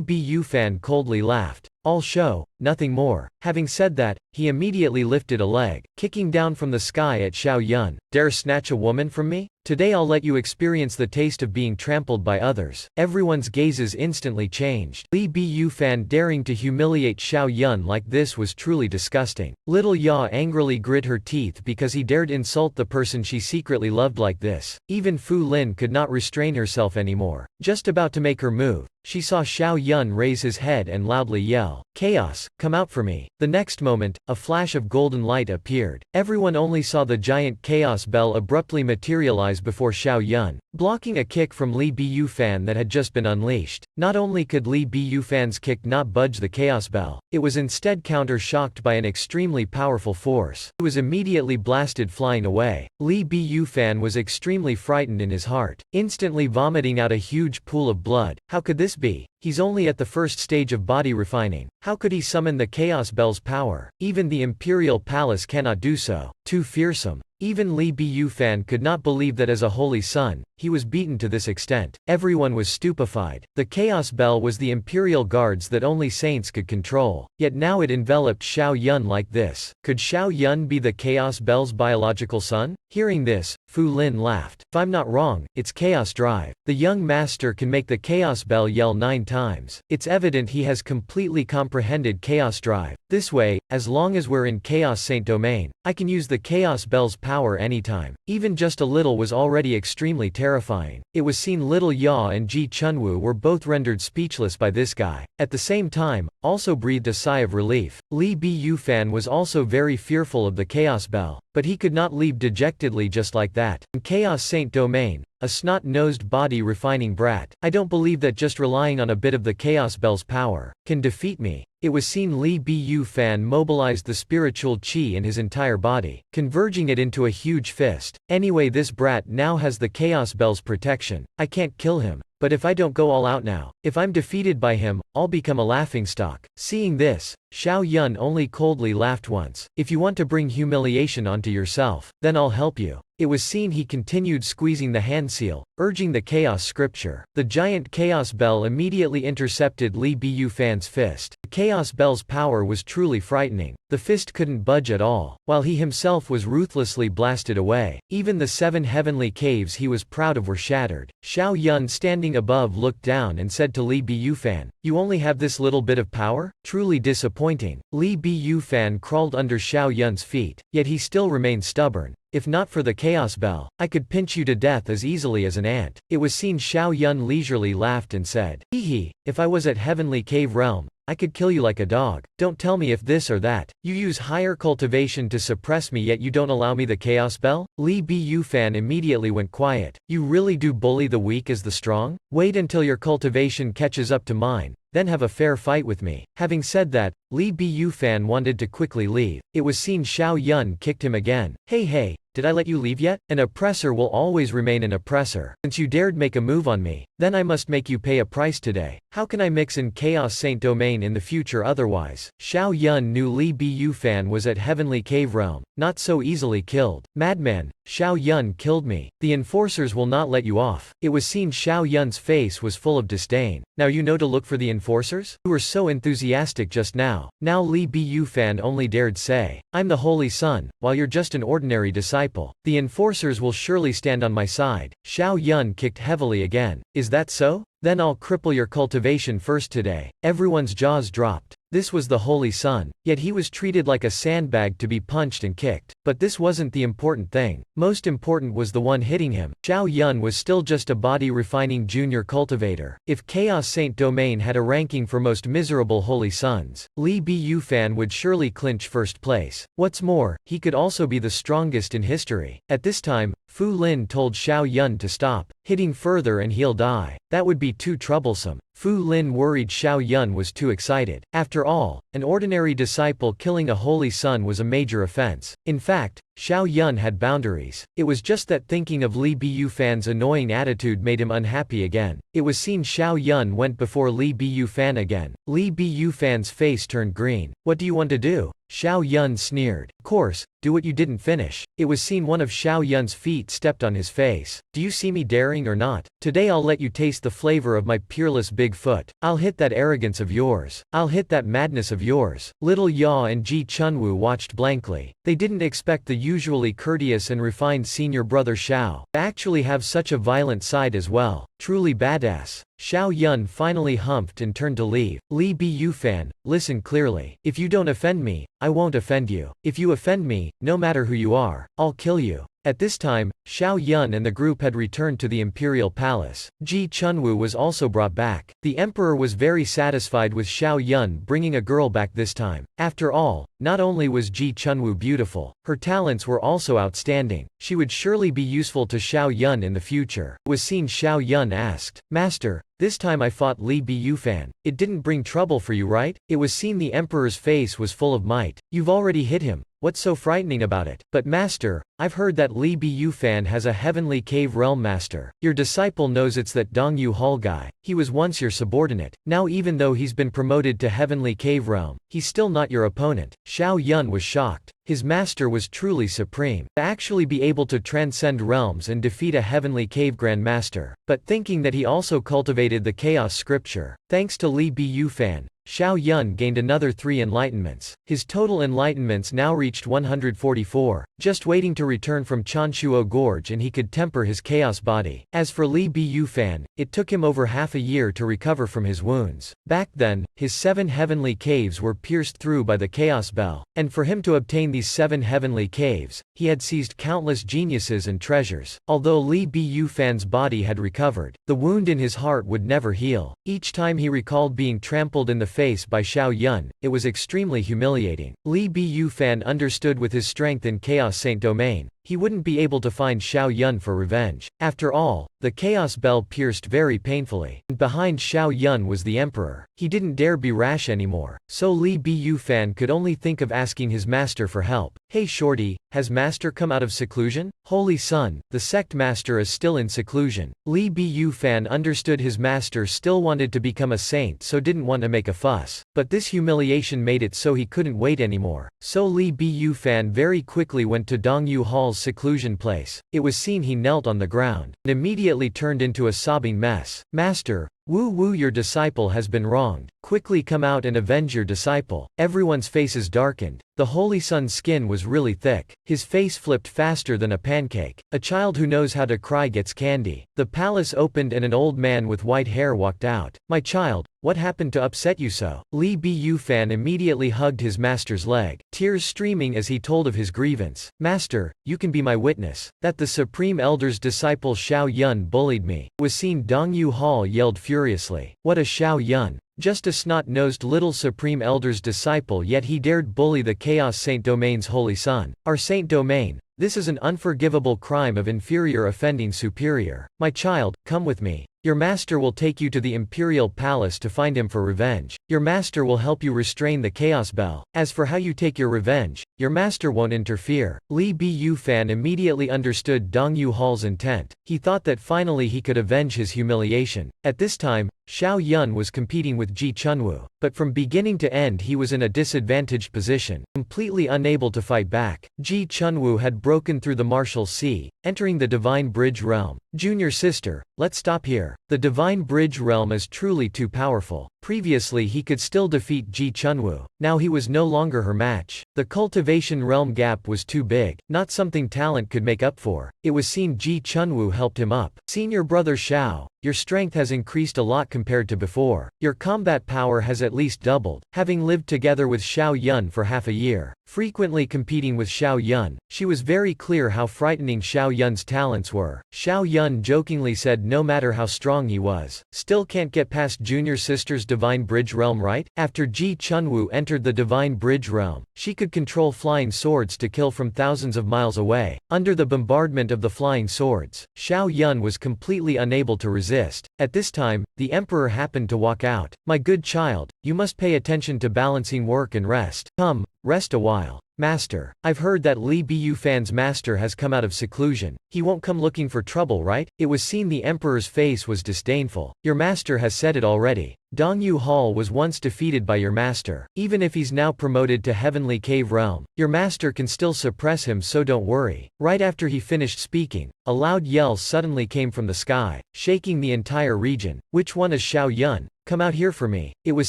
Biyufan coldly laughed. All show, nothing more. Having said that, he immediately lifted a leg, kicking down from the sky at Xiao Yun. Dare snatch a woman from me? Today I'll let you experience the taste of being trampled by others. Everyone's gazes instantly changed. Li Biyufan daring to humiliate Xiao Yun like this was truly disgusting. Little Ya angrily grit her teeth because he dared insult the person she secretly loved like this. Even Fu Lin could not restrain herself anymore. Just about to make her move, she saw Xiao Yun raise his head and loudly yell, "Chaos, come out for me." The next moment, a flash of golden light appeared. Everyone only saw the giant chaos bell abruptly materialize before Xiao Yun, blocking a kick from Li Biyufan that had just been unleashed. Not only could Li Biyufan's kick not budge the chaos bell, it was instead counter-shocked by an extremely powerful force. It was immediately blasted flying away. Li Biyufan was extremely frightened in his heart, instantly vomiting out a huge pool of blood. How could this be? He's only at the first stage of body refining. How could he summon the Chaos Bell's power? Even the Imperial Palace cannot do so. Too fearsome. Even Li Biyufan could not believe that as a holy son, he was beaten to this extent. Everyone was stupefied. The Chaos Bell was the Imperial Guards that only saints could control. Yet now it enveloped Xiao Yun like this. Could Xiao Yun be the Chaos Bell's biological son? Hearing this, Fu Lin laughed. If I'm not wrong, it's Chaos Drive. The young master can make the Chaos Bell yell 9 times. It's evident he has completely comprehended Chaos Drive. This way, as long as we're in Chaos Saint Domain, I can use the Chaos Bell's power anytime. Even just a little was already extremely terrifying. It was seen Little Ya and Ji Chunwu were both rendered speechless by this guy. At the same time, also breathed a sigh of relief. Li Biyufan was also very fearful of the Chaos Bell, but he could not leave dejectedly just like that. In Chaos Saint Domain, a snot-nosed body-refining brat, I don't believe that just relying on a bit of the Chaos Bell's power can defeat me. It was seen Li Biyufan mobilized the spiritual qi in his entire body, converging it into a huge fist. Anyway, this brat now has the Chaos Bell's protection. I can't kill him. But if I don't go all out now, if I'm defeated by him, I'll become a laughingstock. Seeing this, Xiao Yun only coldly laughed once. If you want to bring humiliation onto yourself, then I'll help you. It was seen he continued squeezing the hand seal, urging the chaos scripture. The giant chaos bell immediately intercepted Li Biyufan's fist. The chaos bell's power was truly frightening. The fist couldn't budge at all, while he himself was ruthlessly blasted away. Even the 7 heavenly caves he was proud of were shattered. Xiao Yun standing above looked down and said to Li Biyufan, "You only have this little bit of power? Truly disappointing." Li Biyufan crawled under Xiao Yun's feet, yet he still remained stubborn. "If not for the Chaos Bell, I could pinch you to death as easily as an ant." It was seen Xiao Yun leisurely laughed and said, "Hee hee, if I was at Heavenly Cave Realm, I could kill you like a dog. Don't tell me if this or that. You use higher cultivation to suppress me yet you don't allow me the Chaos Bell?" Li Biyufan immediately went quiet. "You really do bully the weak as the strong? Wait until your cultivation catches up to mine, then have a fair fight with me." Having said that, Li Biyufan wanted to quickly leave. It was seen Xiao Yun kicked him again. Hey, did I let you leave yet? An oppressor will always remain an oppressor. Since you dared make a move on me, then I must make you pay a price today. How can I mix in Chaos Saint Domain in the future otherwise? Xiao Yun knew Li Biyufan was at Heavenly Cave Realm, not so easily killed. "Madman, Xiao Yun killed me. The enforcers will not let you off." It was seen Xiao Yun's face was full of disdain. "Now you know to look for the enforcers? You were so enthusiastic just now." Now Li Biyufan only dared say, "I'm the Holy Son, while you're just an ordinary disciple. The enforcers will surely stand on my side." Xiao Yun kicked heavily again. "Is that so? Then I'll cripple your cultivation first today." Everyone's jaws dropped. This was the Holy Son, yet he was treated like a sandbag to be punched and kicked. But this wasn't the important thing. Most important was the one hitting him. Xiao Yun was still just a body-refining junior cultivator. If Chaos Saint Domain had a ranking for most miserable Holy Sons, Li Biyufan would surely clinch first place. What's more, he could also be the strongest in history. At this time, Fu Lin told Xiao Yun to stop hitting further and he'll die. That would be too troublesome. Fu Lin worried Xiao Yun was too excited. After all, an ordinary disciple killing a holy son was a major offense. In fact, Xiao Yun had boundaries. It was just that thinking of Li Biyufan's annoying attitude made him unhappy again. It was seen Xiao Yun went before Li Biyufan again. Li Biyufan's face turned green. "What do you want to do?" Xiao Yun sneered. "Of course, do what you didn't finish. It was seen one of Xiao Yun's feet stepped on his face. Do you see me daring or not? Today I'll let you taste the flavor of my peerless big foot. I'll hit that arrogance of yours. I'll hit that madness of yours. Little Ya and Ji Chunwoo watched blankly. They didn't expect the usually courteous and refined senior brother Xiao to actually have such a violent side as well. Truly badass. Xiao Yun finally humped and turned to leave. Li Biyufan, listen clearly. If you don't offend me, I won't offend you. If you offend me, no matter who you are, I'll kill you. At this time, Xiao Yun and the group had returned to the imperial palace. Ji Chunwoo was also brought back. The emperor was very satisfied with Xiao Yun bringing a girl back this time. After all, not only was Ji Chunwoo beautiful, her talents were also outstanding. She would surely be useful to Xiao Yun in the future. It was seen Xiao Yun asked, Master, this time I fought Li Biyufan. It didn't bring trouble for you, right? It was seen the emperor's face was full of might. You've already hit him. What's so frightening about it? But master, I've heard that Li Biyufan has a heavenly cave realm master. Your disciple knows it's that Dongyu Hall guy. He was once your subordinate. Now even though he's been promoted to heavenly cave realm, he's still not your opponent. Xiao Yun was shocked. His master was truly supreme. To actually be able to transcend realms and defeat a heavenly cave grand master. But thinking that he also cultivated the chaos scripture. Thanks to Li Biyufan, Xiao Yun gained another 3 enlightenments. His total enlightenments now reached 144, just waiting to return from Chanshuo Gorge and he could temper his chaos body. As for Li Biyufan, it took him over half a year to recover from his wounds. Back then, his 7 heavenly caves were pierced through by the chaos bell, and for him to obtain these 7 heavenly caves, he had seized countless geniuses and treasures. Although Li Biyufan's body had recovered, the wound in his heart would never heal. Each time he recalled being trampled in the face by Xiao Yun, it was extremely humiliating. Li Biyufan understood with his strength in Chaos Saint Domain, he wouldn't be able to find Xiao Yun for revenge. After all, the chaos bell pierced very painfully. And behind Xiao Yun was the emperor. He didn't dare be rash anymore, so Li Biyufan could only think of asking his master for help. Hey shorty, has master come out of seclusion? Holy son, the sect master is still in seclusion. Li Biyufan understood his master still wanted to become a saint so didn't want to make a fuss. But this humiliation made it so he couldn't wait anymore. So Li Biyufan very quickly went to Dongyu Hall's seclusion place. It was seen he knelt on the ground, and immediately turned into a sobbing mess. Master, Woo, your disciple has been wronged. Quickly come out and avenge your disciple. Everyone's faces darkened. The Holy Son's skin was really thick. His face flipped faster than a pancake. A child who knows how to cry gets candy. The palace opened and an old man with white hair walked out. My child, what happened to upset you so? Li Biyufan immediately hugged his master's leg, tears streaming as he told of his grievance. Master, you can be my witness, that the Supreme Elder's disciple Xiao Yun bullied me. It was seen Dongyu Hall yelled furiously. What a Xiao Yun! Just a snot-nosed little Supreme Elder's disciple, yet he dared bully the Chaos Saint Domain's holy son. Our Saint Domain, this is an unforgivable crime of inferior offending superior. My child, come with me. Your master will take you to the imperial palace to find him for revenge. Your master will help you restrain the chaos bell. As for how you take your revenge, your master won't interfere. Li Biyufan immediately understood Dongyu Hall's intent. He thought that finally he could avenge his humiliation. At this time, Xiao Yun was competing with Ji Chunwoo, but from beginning to end he was in a disadvantaged position, completely unable to fight back. Ji Chunwoo had broken through the martial sea, entering the Divine Bridge realm. Junior sister, let's stop here. The Divine Bridge realm is truly too powerful. Previously he could still defeat Ji Chunwoo. Now he was no longer her match. The cultivation realm gap was too big, not something talent could make up for. It was seen Ji Chunwoo helped him up. Senior brother Xiao, your strength has increased a lot compared to before. Your combat power has at least doubled. Having lived together with Xiao Yun for half a year, frequently competing with Xiao Yun, she was very clear how frightening Xiao Yun's talents were. Xiao Yun jokingly said no matter how strong he was, still can't get past junior sister's Divine Bridge realm, right? After Ji Chunwoo entered the Divine Bridge realm, she could control flying swords to kill from thousands of miles away. Under the bombardment of the flying swords, Xiao Yun was completely unable to resist. At this time, the emperor happened to walk out. My good child, you must pay attention to balancing work and rest. Come, rest a while. Master, I've heard that Li Biyufan's master has come out of seclusion. He won't come looking for trouble, right? It was seen the emperor's face was disdainful. Your master has said it already. Dong Yu Hall was once defeated by your master. Even if he's now promoted to Heavenly Cave Realm, your master can still suppress him, so don't worry. Right after he finished speaking, a loud yell suddenly came from the sky, shaking the entire region. Which one is Xiao Yun? Come out here for me. It was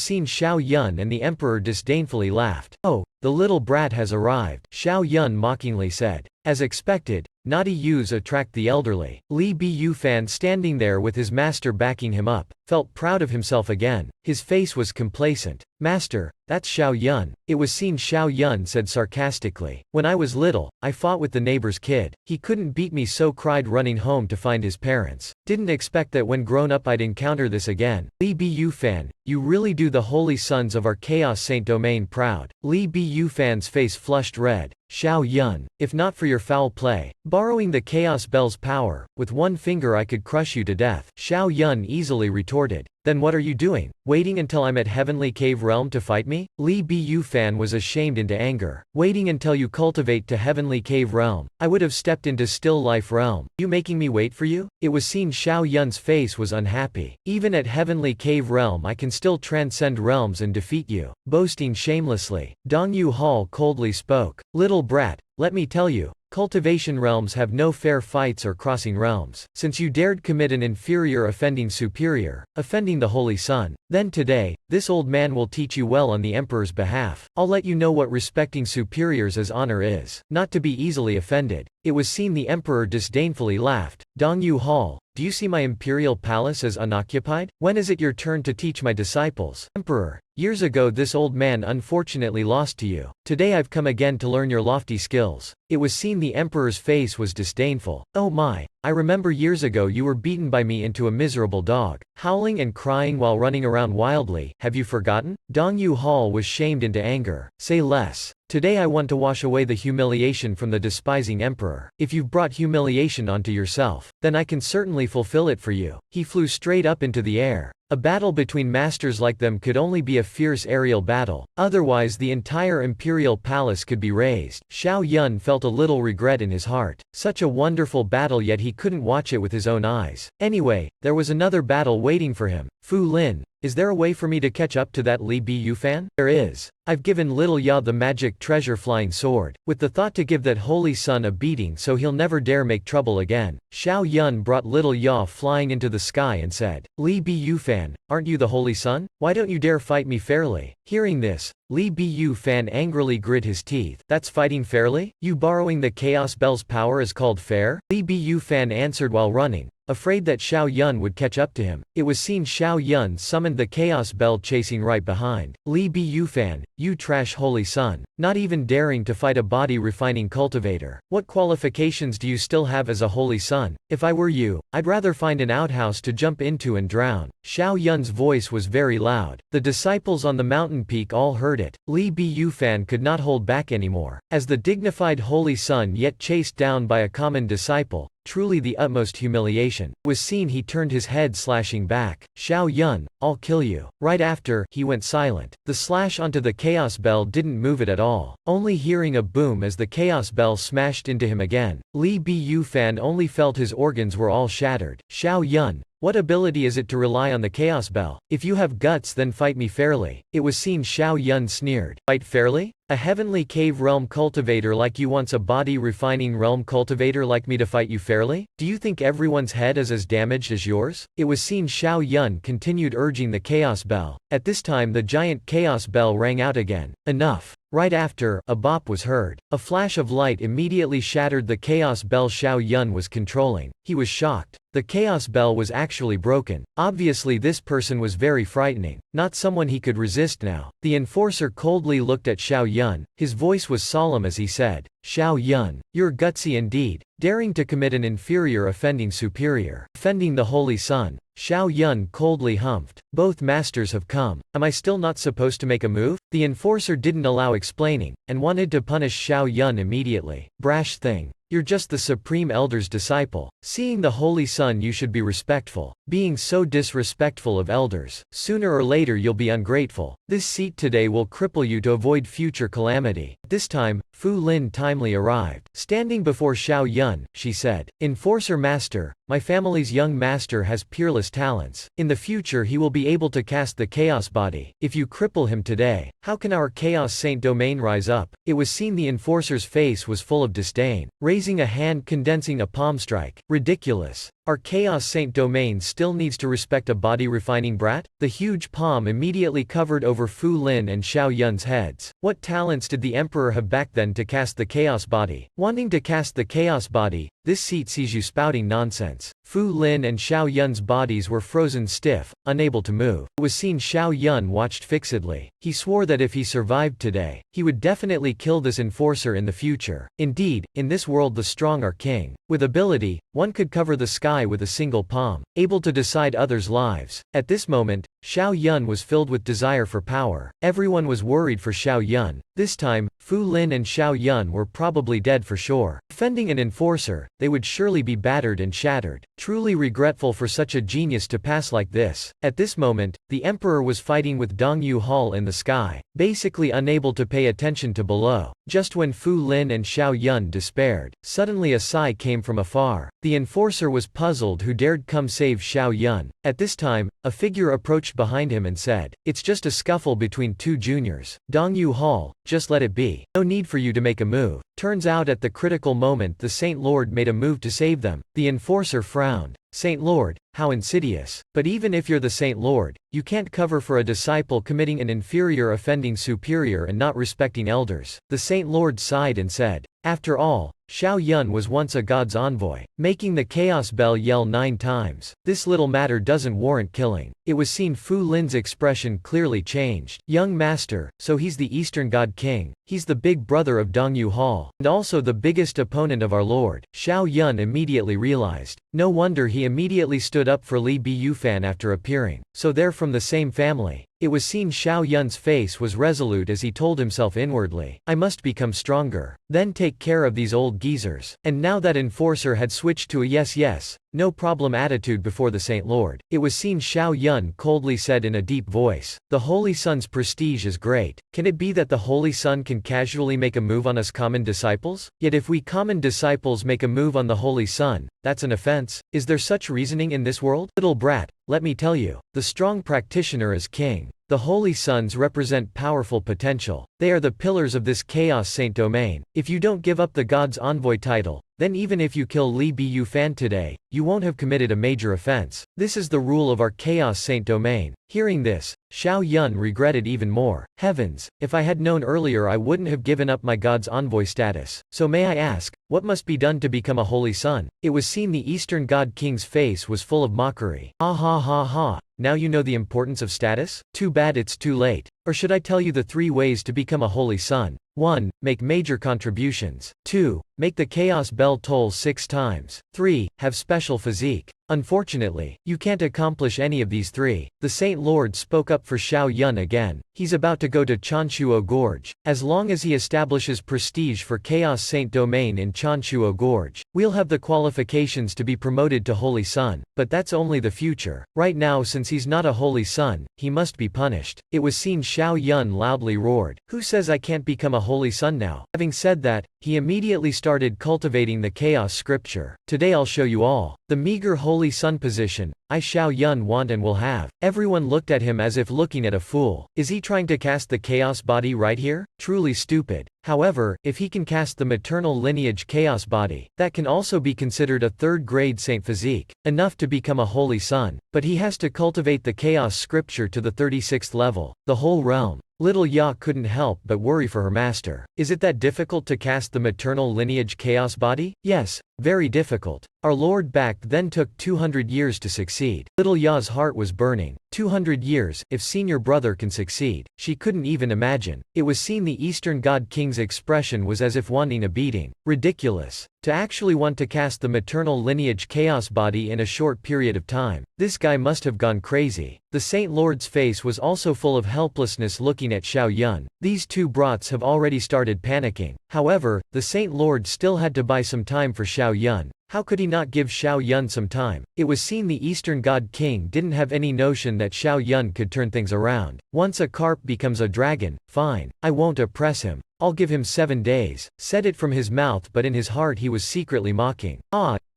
seen Xiao Yun, and the emperor disdainfully laughed. Oh, the little brat has arrived, Xiao Yun mockingly said. As expected, naughty youths attract the elderly. Li Biyufan, standing there with his master backing him up, felt proud of himself again. His face was complacent. Master, that's Xiao Yun. It was seen Xiao Yun said sarcastically. When I was little, I fought with the neighbor's kid. He couldn't beat me, so cried running home to find his parents. Didn't expect that when grown up I'd encounter this again. Li Biyufan, you really do the holy sons of our Chaos Saint domain proud. Li Biyufan's face flushed red. Xiao Yun, if not for your foul play, borrowing the Chaos Bell's power, with one finger I could crush you to death. Xiao Yun easily retorted. Then what are you doing? Waiting until I'm at Heavenly Cave Realm to fight me? Li Biyufan was ashamed into anger. Waiting until you cultivate to Heavenly Cave Realm. I would have stepped into Still Life Realm. You making me wait for you? It was seen Xiao Yun's face was unhappy. Even at Heavenly Cave Realm I can still transcend realms and defeat you. Boasting shamelessly, Dong Yu Hall coldly spoke. Little brat, let me tell you, cultivation realms have no fair fights or crossing realms. Since you dared commit an inferior offending superior, offending the Holy Sun, then today, this old man will teach you well on the Emperor's behalf. I'll let you know what respecting superiors as honor is, not to be easily offended. It was seen the Emperor disdainfully laughed. Dong Yu Hall, do you see my imperial palace as unoccupied? When is it your turn to teach my disciples? Emperor, years ago this old man unfortunately lost to you. Today I've come again to learn your lofty skills. It was seen the Emperor's face was disdainful. Oh my, I remember years ago you were beaten by me into a miserable dog, howling and crying while running around wildly. Have you forgotten? Dong Yu Hall was shamed into anger. Say less. Today I want to wash away the humiliation from the despising emperor. If you've brought humiliation onto yourself, then I can certainly fulfill it for you. He flew straight up into the air. A battle between masters like them could only be a fierce aerial battle, otherwise the entire imperial palace could be razed. Xiao Yun felt a little regret in his heart. Such a wonderful battle, yet he couldn't watch it with his own eyes. Anyway, there was another battle waiting for him. Fu Lin, is there a way for me to catch up to that Li Biyufan? There is. I've given little Ya the magic treasure flying sword, with the thought to give that holy son a beating so he'll never dare make trouble again. Xiao Yun brought little Ya flying into the sky and said, Li Biyufan, aren't you the holy son? Why don't you dare fight me fairly? Hearing this, Li Biyufan angrily grit his teeth. That's fighting fairly? You borrowing the Chaos Bell's power is called fair? Li Biyufan answered while running, afraid that Xiao Yun would catch up to him. It was seen Xiao Yun summoned the Chaos Bell chasing right behind. Li Biyufan, you trash holy son, not even daring to fight a body refining cultivator. What qualifications do you still have as a holy son? If I were you, I'd rather find an outhouse to jump into and drown. Xiao Yun's voice was very loud. The disciples on the mountain peak all heard it. Li Biyufan could not hold back anymore. As the dignified holy son yet chased down by a common disciple, truly the utmost humiliation, was seen. He turned his head slashing back. Xiao Yun, I'll kill you. Right after, he went silent. The slash onto the Chaos Bell didn't move it at all, only hearing a boom as the Chaos Bell smashed into him again. Li Biyufan only felt his organs were all shattered. Xiao Yun, what ability is it to rely on the Chaos Bell? If you have guts, then fight me fairly. It was seen Xiao Yun sneered. Fight fairly? A heavenly cave realm cultivator like you wants a body refining realm cultivator like me to fight you fairly? Do you think everyone's head is as damaged as yours? It was seen Xiao Yun continued urging the Chaos Bell. At this time the giant Chaos Bell rang out again. Enough. Right after, a bop was heard. A flash of light immediately shattered the Chaos Bell Xiao Yun was controlling. He was shocked. The Chaos Bell was actually broken. Obviously this person was very frightening, not someone he could resist now. The enforcer coldly looked at Xiao Yun. His voice was solemn as he said, Xiao Yun, you're gutsy indeed, daring to commit an inferior offending superior, offending the holy sun. Xiao Yun coldly humphed. Both masters have come. Am I still not supposed to make a move? The enforcer didn't allow explaining, and wanted to punish Xiao Yun immediately. Brash thing. You're just the Supreme Elder's disciple. Seeing the Holy Sun you should be respectful. being so disrespectful of elders. Sooner or later you'll be ungrateful. This seat today will cripple you to avoid future calamity. This time, Fu Lin timely arrived. Standing before Xiao Yun, she said, Enforcer Master, my family's young master has peerless talents. In the future he will be able to cast the Chaos Body. If you cripple him today, how can our Chaos Saint domain rise up? It was seen the enforcer's face was full of disdain, raising a hand condensing a palm strike. Ridiculous. Our Chaos Saint domain still needs to respect a body-refining brat? The huge palm immediately covered over Fu Lin and Xiao Yun's heads. What talents did the emperor have back then to cast the Chaos Body? Wanting to cast the Chaos Body, this seat sees you spouting nonsense. Fu Lin and Xiao Yun's bodies were frozen stiff, unable to move. It was seen Xiao Yun watched fixedly. He swore that if he survived today, he would definitely kill this enforcer in the future. Indeed, in this world the strong are king. With ability, one could cover the sky with a single palm, able to decide others' lives. At this moment, Xiao Yun was filled with desire for power. Everyone was worried for Xiao Yun. This time, Fu Lin and Xiao Yun were probably dead for sure. Defending an enforcer, they would surely be battered and shattered. Truly regretful for such a genius to pass like this. At this moment, the emperor was fighting with Dongyu Hall in the sky, basically unable to pay attention to below. Just when Fu Lin and Xiao Yun despaired, suddenly a sigh came from afar. The enforcer was puzzled who dared come save Xiao Yun. At this time, a figure approached behind him and said, "It's just a scuffle between two juniors. Dongyu Hall, just let it be. No need for you to make a move." Turns out at the critical moment the Saint Lord made a move to save them. The enforcer frowned. Saint Lord, how insidious. But even if you're the Saint Lord, you can't cover for a disciple committing an inferior offending superior and not respecting elders. The Saint Lord sighed and said, "After all, Xiao Yun was once a god's envoy," making the chaos bell yell 9 times. This little matter doesn't warrant killing. It was seen Fu Lin's expression clearly changed. Young master, so he's the Eastern God King. He's the big brother of Dongyu Hall, and also the biggest opponent of our Lord. Xiao Yun immediately realized. No wonder he immediately stood up for Li Biyufan after appearing. So they're from the same family. It was seen Xiao Yun's face was resolute as he told himself inwardly, "I must become stronger. Then take care of these old geezers." And now that enforcer had switched to a yes, no problem attitude before the Saint Lord. It was seen Xiao Yun coldly said in a deep voice, "The Holy Sun's prestige is great. Can it be that the Holy Sun can casually make a move on us common disciples? Yet if we common disciples make a move on the Holy Sun, that's an offense. Is there such reasoning in this world? Little brat, let me tell you, the strong practitioner is king. The Holy Suns represent powerful potential. They are the pillars of this Chaos Saint domain. If you don't give up the God's Envoy title, then even if you kill Li Biyufan today, you won't have committed a major offense. This is the rule of our Chaos Saint domain." Hearing this, Xiao Yun regretted even more. Heavens, if I had known earlier I wouldn't have given up my God's Envoy status. So may I ask, what must be done to become a Holy Sun? It was seen the Eastern God King's face was full of mockery. Ha ha ha ha. Now you know the importance of status? Too bad it's too late. Or should I tell you the 3 ways to become a Holy Sun? 1. Make major contributions. 2. Make the Chaos Bell toll 6 times. 3. Have special physique. Unfortunately, you can't accomplish any of these 3. The Saint Lord spoke up for Xiao Yun again. He's about to go to Chanshuo Gorge. As long as he establishes prestige for Chaos Saint domain in Chanshuo Gorge, we'll have the qualifications to be promoted to Holy Sun. But that's only the future. Right now, since he's not a Holy Sun, he must be punished. It was seen Xiao Yun loudly roared, "Who says I can't become a Holy Sun now?" Having said that, he immediately started cultivating the Chaos Scripture. "Today I'll show you all. The meager Holy Sun position, I Xiao Yun want and will have." Everyone looked at him as if looking at a fool. Is he trying to cast the Chaos Body right here? Truly stupid. However, if he can cast the maternal lineage Chaos Body, that can also be considered a 3rd-grade Saint Physique, enough to become a Holy Sun. But he has to cultivate the Chaos Scripture to the 36th level. The whole realm. Little Ya couldn't help but worry for her master. Is it that difficult to cast the maternal lineage Chaos Body? Yes, very difficult. Our Lord back then took 200 years to succeed. Little Ya's heart was burning. 200 years, if senior brother can succeed. She couldn't even imagine. It was seen the Eastern God King's expression was as if wanting a beating. Ridiculous. To actually want to cast the maternal lineage Chaos Body in a short period of time. This guy must have gone crazy. The Saint Lord's face was also full of helplessness looking at Xiao Yun. These 2 brats have already started panicking. However, the Saint Lord still had to buy some time for Xiao Yun. How could he not give Xiao Yun some time? It was seen the Eastern God King didn't have any notion that Xiao Yun could turn things around. Once a carp becomes a dragon, fine, I won't oppress him. I'll give him 7 days, said it from his mouth, but in his heart he was secretly mocking.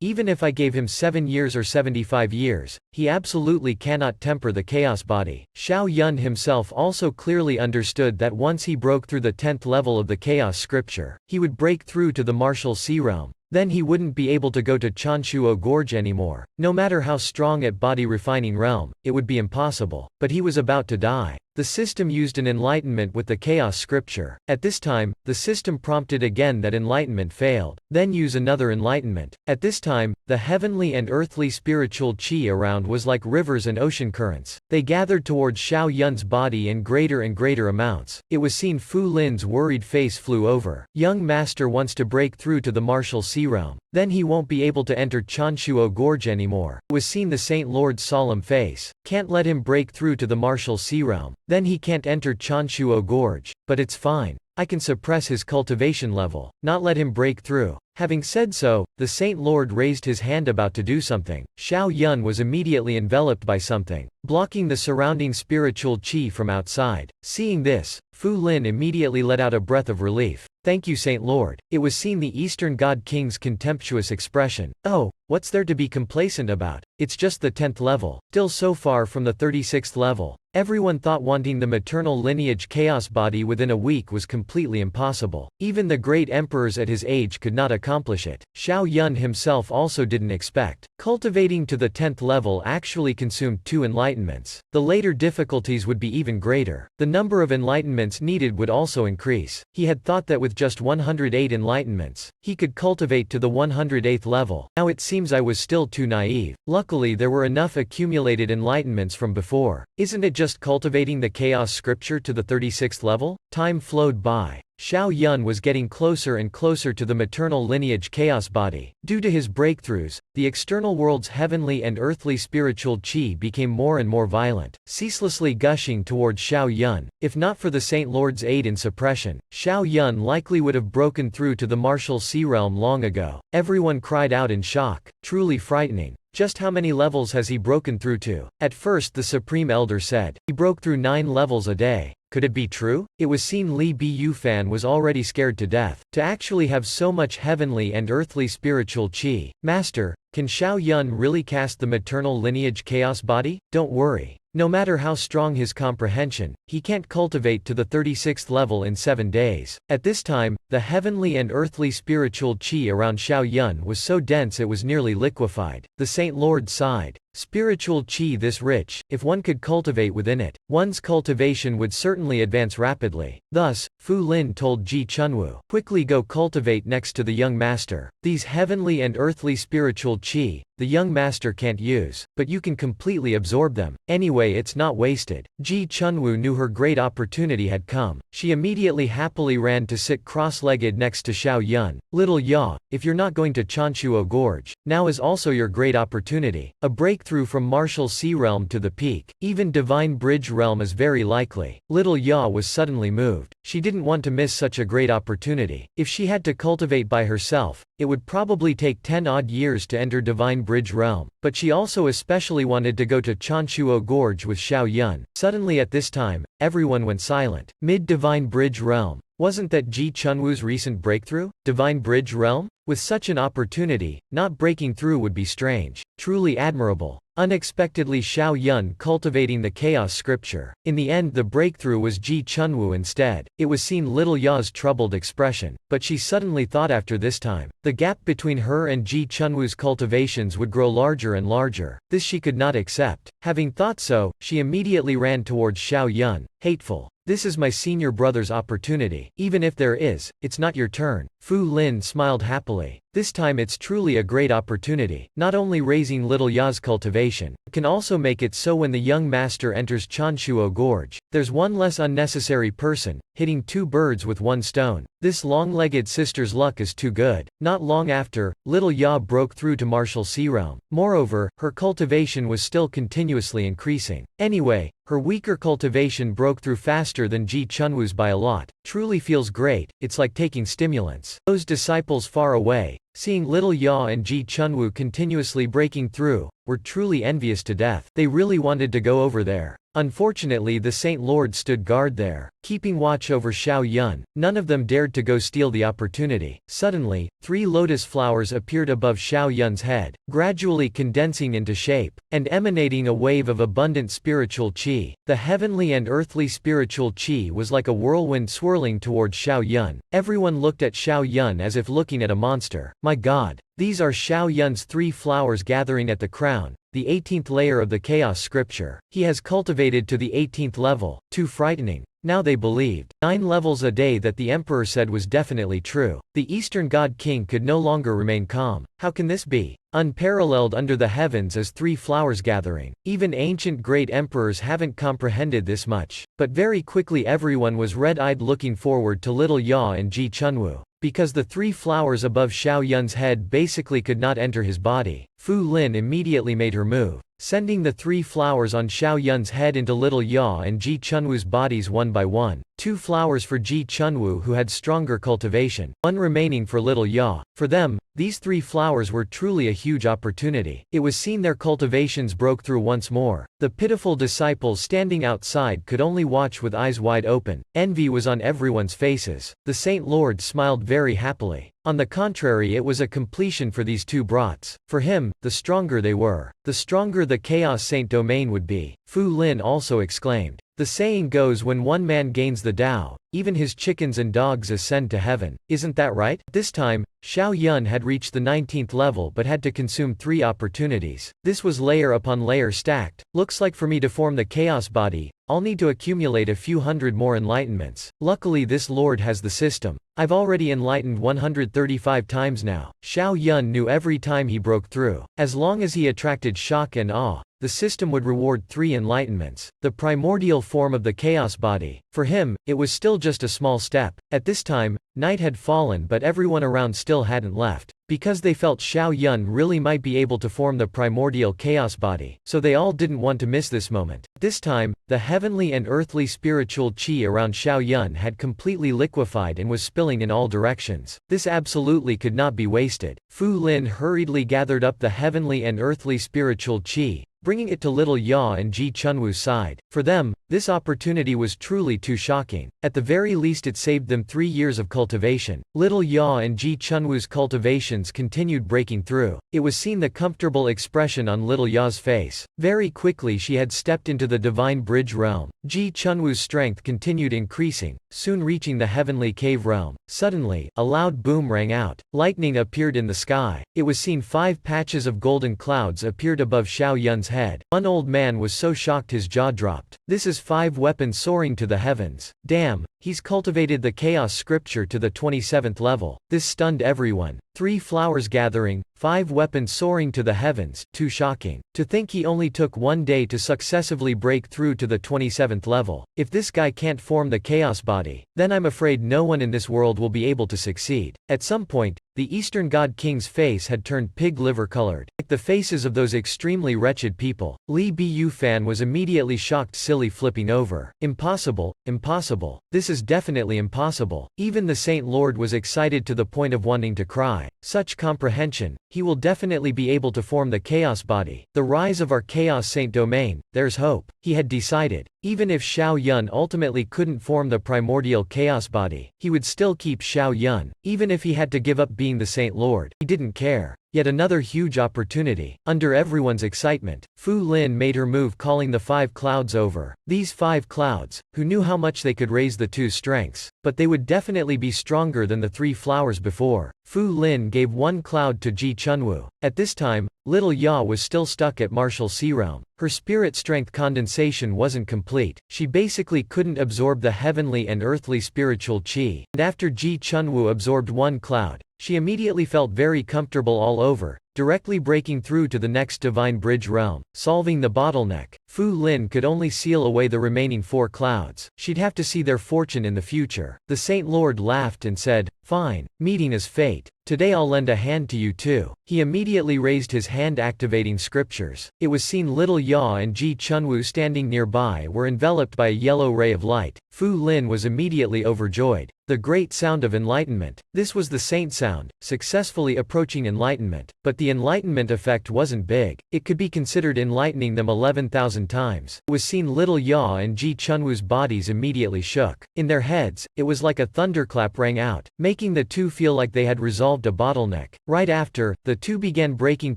Even if I gave him 7 years or 75 years, he absolutely cannot temper the chaos body. Xiao Yun himself also clearly understood that once he broke through the 10th level of the chaos scripture, he would break through to the martial sea realm. Then he wouldn't be able to go to Chanshuo Gorge anymore. No matter how strong at body refining realm, it would be impossible. But he was about to die. The system used an enlightenment with the chaos scripture. At this time, the system prompted again that enlightenment failed. Then use another enlightenment. At this time, the heavenly and earthly spiritual chi around was like rivers and ocean currents. They gathered towards Xiao Yun's body in greater and greater amounts. It was seen Fu Lin's worried face flew over. Young master wants to break through to the martial sea realm. Then he won't be able to enter Chanshuo Gorge anymore. It was seen the Saint Lord's solemn face. Can't let him break through to the martial sea realm. Then he can't enter Chanshuo Gorge. But it's fine. I can suppress his cultivation level, not let him break through. Having said so, the Saint Lord raised his hand about to do something. Xiao Yun was immediately enveloped by something, blocking the surrounding spiritual chi from outside. Seeing this, Fu Lin immediately let out a breath of relief. Thank you, Saint Lord. It was seen the Eastern God King's contemptuous expression. Oh, what's there to be complacent about? It's just the 10th level, still so far from the 36th level. Everyone thought wanting the maternal lineage chaos body within a week was completely impossible. Even the great emperors at his age could not accomplish it. Xiao Yun himself also didn't expect. Cultivating to the 10th level actually consumed 2 enlightenments. The later difficulties would be even greater. The number of enlightenments needed would also increase. He had thought that with just 108 enlightenments, he could cultivate to the 108th level. Now it seems I was still too naive. Luckily there were enough accumulated enlightenments from before. Isn't it just cultivating the chaos scripture to the 36th level? Time flowed by. Xiao Yun was getting closer and closer to the maternal lineage chaos body. Due to his breakthroughs, the external world's heavenly and earthly spiritual chi became more and more violent, ceaselessly gushing towards Xiao Yun. If not for the Saint Lord's aid in suppression, Xiao Yun likely would have broken through to the martial sea realm long ago. Everyone cried out in shock. Truly frightening. Just how many levels has he broken through to? At first the Supreme Elder said, he broke through 9 levels a day. Could it be true? It was seen Li Biyufan was already scared to death. To actually have so much heavenly and earthly spiritual chi. Master, can Xiao Yun really cast the maternal lineage chaos body? Don't worry. No matter how strong his comprehension, he can't cultivate to the 36th level in 7 days. At this time, the heavenly and earthly spiritual chi around Xiao Yun was so dense it was nearly liquefied. The Saint Lord sighed. Spiritual chi this rich, if one could cultivate within it, one's cultivation would certainly advance rapidly. Thus, Fu Lin told Ji Chunwu, quickly go cultivate next to the young master. These heavenly and earthly spiritual chi, the young master can't use, but you can completely absorb them. Anyway, it's not wasted. Ji Chunwu knew her great opportunity had come. She immediately happily ran to sit cross-legged next to Xiao Yun. Little Ya, if you're not going to Chanshuo Gorge, now is also your great opportunity. A breakthrough from martial sea realm to the peak, even divine bridge realm is very likely. Little Ya was suddenly moved. She didn't want to miss such a great opportunity. If she had to cultivate by herself, it would probably take 10 odd years to enter divine bridge realm. But she also especially wanted to go to Chanshuo Gorge with Xiao Yun. Suddenly at this time, everyone went silent. Mid-divine bridge realm. Wasn't that Ji Chunwu's recent breakthrough? Divine bridge realm? With such an opportunity, not breaking through would be strange. Truly admirable. Unexpectedly Xiao Yun cultivating the chaos scripture. In the end the breakthrough was Ji Chunwu instead. It was seen Little Ya's troubled expression. But she suddenly thought after this time, the gap between her and Ji Chunwu's cultivations would grow larger and larger. This she could not accept. Having thought so, she immediately ran towards Xiao Yun. Hateful. This is my senior brother's opportunity. Even if there is, it's not your turn. Fu Lin smiled happily. This time it's truly a great opportunity. Not only raising Little Ya's cultivation, it can also make it so when the young master enters Chanshuo Gorge, there's one less unnecessary person, hitting 2 birds with 1 stone. This long-legged sister's luck is too good. Not long after, Little Ya broke through to martial sea realm. Moreover, her cultivation was still continuously increasing. Anyway, her weaker cultivation broke through faster than Ji Chunwu's by a lot. Truly feels great, it's like taking stimulants. Those disciples far away, seeing little Ya and Ji Chunwoo continuously breaking through, were truly envious to death. They really wanted to go over there. Unfortunately, the Saint Lord stood guard there, keeping watch over Xiao Yun. None of them dared to go steal the opportunity. Suddenly, 3 lotus flowers appeared above Xiao Yun's head, gradually condensing into shape, and emanating a wave of abundant spiritual qi. The heavenly and earthly spiritual qi was like a whirlwind swirling towards Xiao Yun. Everyone looked at Xiao Yun as if looking at a monster. My God! These are Xiao Yun's 3 flowers gathering at the crown, the 18th layer of the chaos scripture. He has cultivated to the 18th level. Too frightening. Now they believed. 9 levels a day that the emperor said was definitely true. The Eastern God King could no longer remain calm. How can this be? Unparalleled under the heavens as 3 flowers gathering. Even ancient great emperors haven't comprehended this much. But very quickly everyone was red-eyed looking forward to little Ya and Ji Chunwoo. Because the 3 flowers above Xiao Yun's head basically could not enter his body, Fu Lin immediately made her move, sending the 3 flowers on Xiao Yun's head into little Ya and Ji Chunwoo's bodies one by one. 2 flowers for Ji Chunwoo who had stronger cultivation, 1 remaining for little Ya. For them, these 3 flowers were truly a huge opportunity. It was seen their cultivations broke through once more. The pitiful disciples standing outside could only watch with eyes wide open. Envy was on everyone's faces. The Saint Lord smiled very happily. On the contrary, it was a completion for these 2 brats. For him, the stronger they were, the stronger the Chaos Saint domain would be. Fu Lin also exclaimed. The saying goes, when one man gains the Tao, even his chickens and dogs ascend to heaven. Isn't that right? This time, Xiao Yun had reached the 19th level but had to consume 3 opportunities. This was layer upon layer stacked. Looks like for me to form the chaos body, I'll need to accumulate a few hundred more enlightenments. Luckily this lord has the system. I've already enlightened 135 times now. Xiao Yun knew every time he broke through, as long as he attracted shock and awe, the system would reward 3 enlightenments, the primordial form of the chaos body. For him, it was still just a small step. At this time, night had fallen but everyone around still hadn't left, because they felt Xiao Yun really might be able to form the primordial chaos body, so they all didn't want to miss this moment. This time, the heavenly and earthly spiritual qi around Xiao Yun had completely liquefied and was spilling in all directions. This absolutely could not be wasted. Fu Lin hurriedly gathered up the heavenly and earthly spiritual qi, bringing it to little Ya and Ji Chunwoo's side. For them, this opportunity was truly too shocking. At the very least it saved them 3 years of cultivation. Little Ya and Ji Chunwoo's cultivations continued breaking through. It was seen the comfortable expression on little Ya's face. Very quickly she had stepped into the divine bridge realm. Ji Chunwoo's strength continued increasing, soon reaching the heavenly cave realm. Suddenly, a loud boom rang out. Lightning appeared in the sky. It was seen 5 patches of golden clouds appeared above Xiao Yun's head. One old man was so shocked his jaw dropped. This is 5 weapons soaring to the heavens. Damn, he's cultivated the chaos scripture to the 27th level. This stunned everyone. 3 flowers gathering, 5 weapons soaring to the heavens. Too shocking. To think he only took 1 day to successively break through to the 27th level. If this guy can't form the chaos body, then I'm afraid no one in this world will be able to succeed. At some point, the Eastern God King's face had turned pig liver colored, like the faces of those extremely wretched people. Li Bufan was immediately shocked, silly flipping over. Impossible, impossible. This is definitely impossible. Even the Saint Lord was excited to the point of wanting to cry. Such comprehension, he will definitely be able to form the chaos body. The rise of our Chaos Saint domain, there's hope. He had decided. Even if Xiao Yun ultimately couldn't form the primordial chaos body, he would still keep Xiao Yun. Even if he had to give up being the Saint Lord, he didn't care. Yet another huge opportunity. Under everyone's excitement, Fu Lin made her move, calling the 5 clouds over. These 5 clouds, who knew how much they could raise the 2 strengths, but they would definitely be stronger than the 3 flowers before. Fu Lin gave 1 cloud to Ji Chunwoo. At this time, little Ya was still stuck at martial sea realm. Her spirit strength condensation wasn't complete. She basically couldn't absorb the heavenly and earthly spiritual qi. And after Ji Chunwoo absorbed 1 cloud, she immediately felt very comfortable all over, directly breaking through to the next divine bridge realm, solving the bottleneck. Fu Lin could only seal away the remaining 4 clouds. She'd have to see their fortune in the future. The Saint Lord laughed and said, Fine. Meeting is fate. Today I'll lend a hand to you too. He immediately raised his hand, activating scriptures. It was seen Little Ya and Ji Chunwoo standing nearby were enveloped by a yellow ray of light. Fu Lin was immediately overjoyed. The great sound of enlightenment. This was the saint sound, successfully approaching enlightenment. But the enlightenment effect wasn't big. It could be considered enlightening them 11,000 times. It was seen Little Ya and Ji Chunwoo's bodies immediately shook. In their heads, it was like a thunderclap rang out, making the two feel like they had resolved a bottleneck. Right after, the two began breaking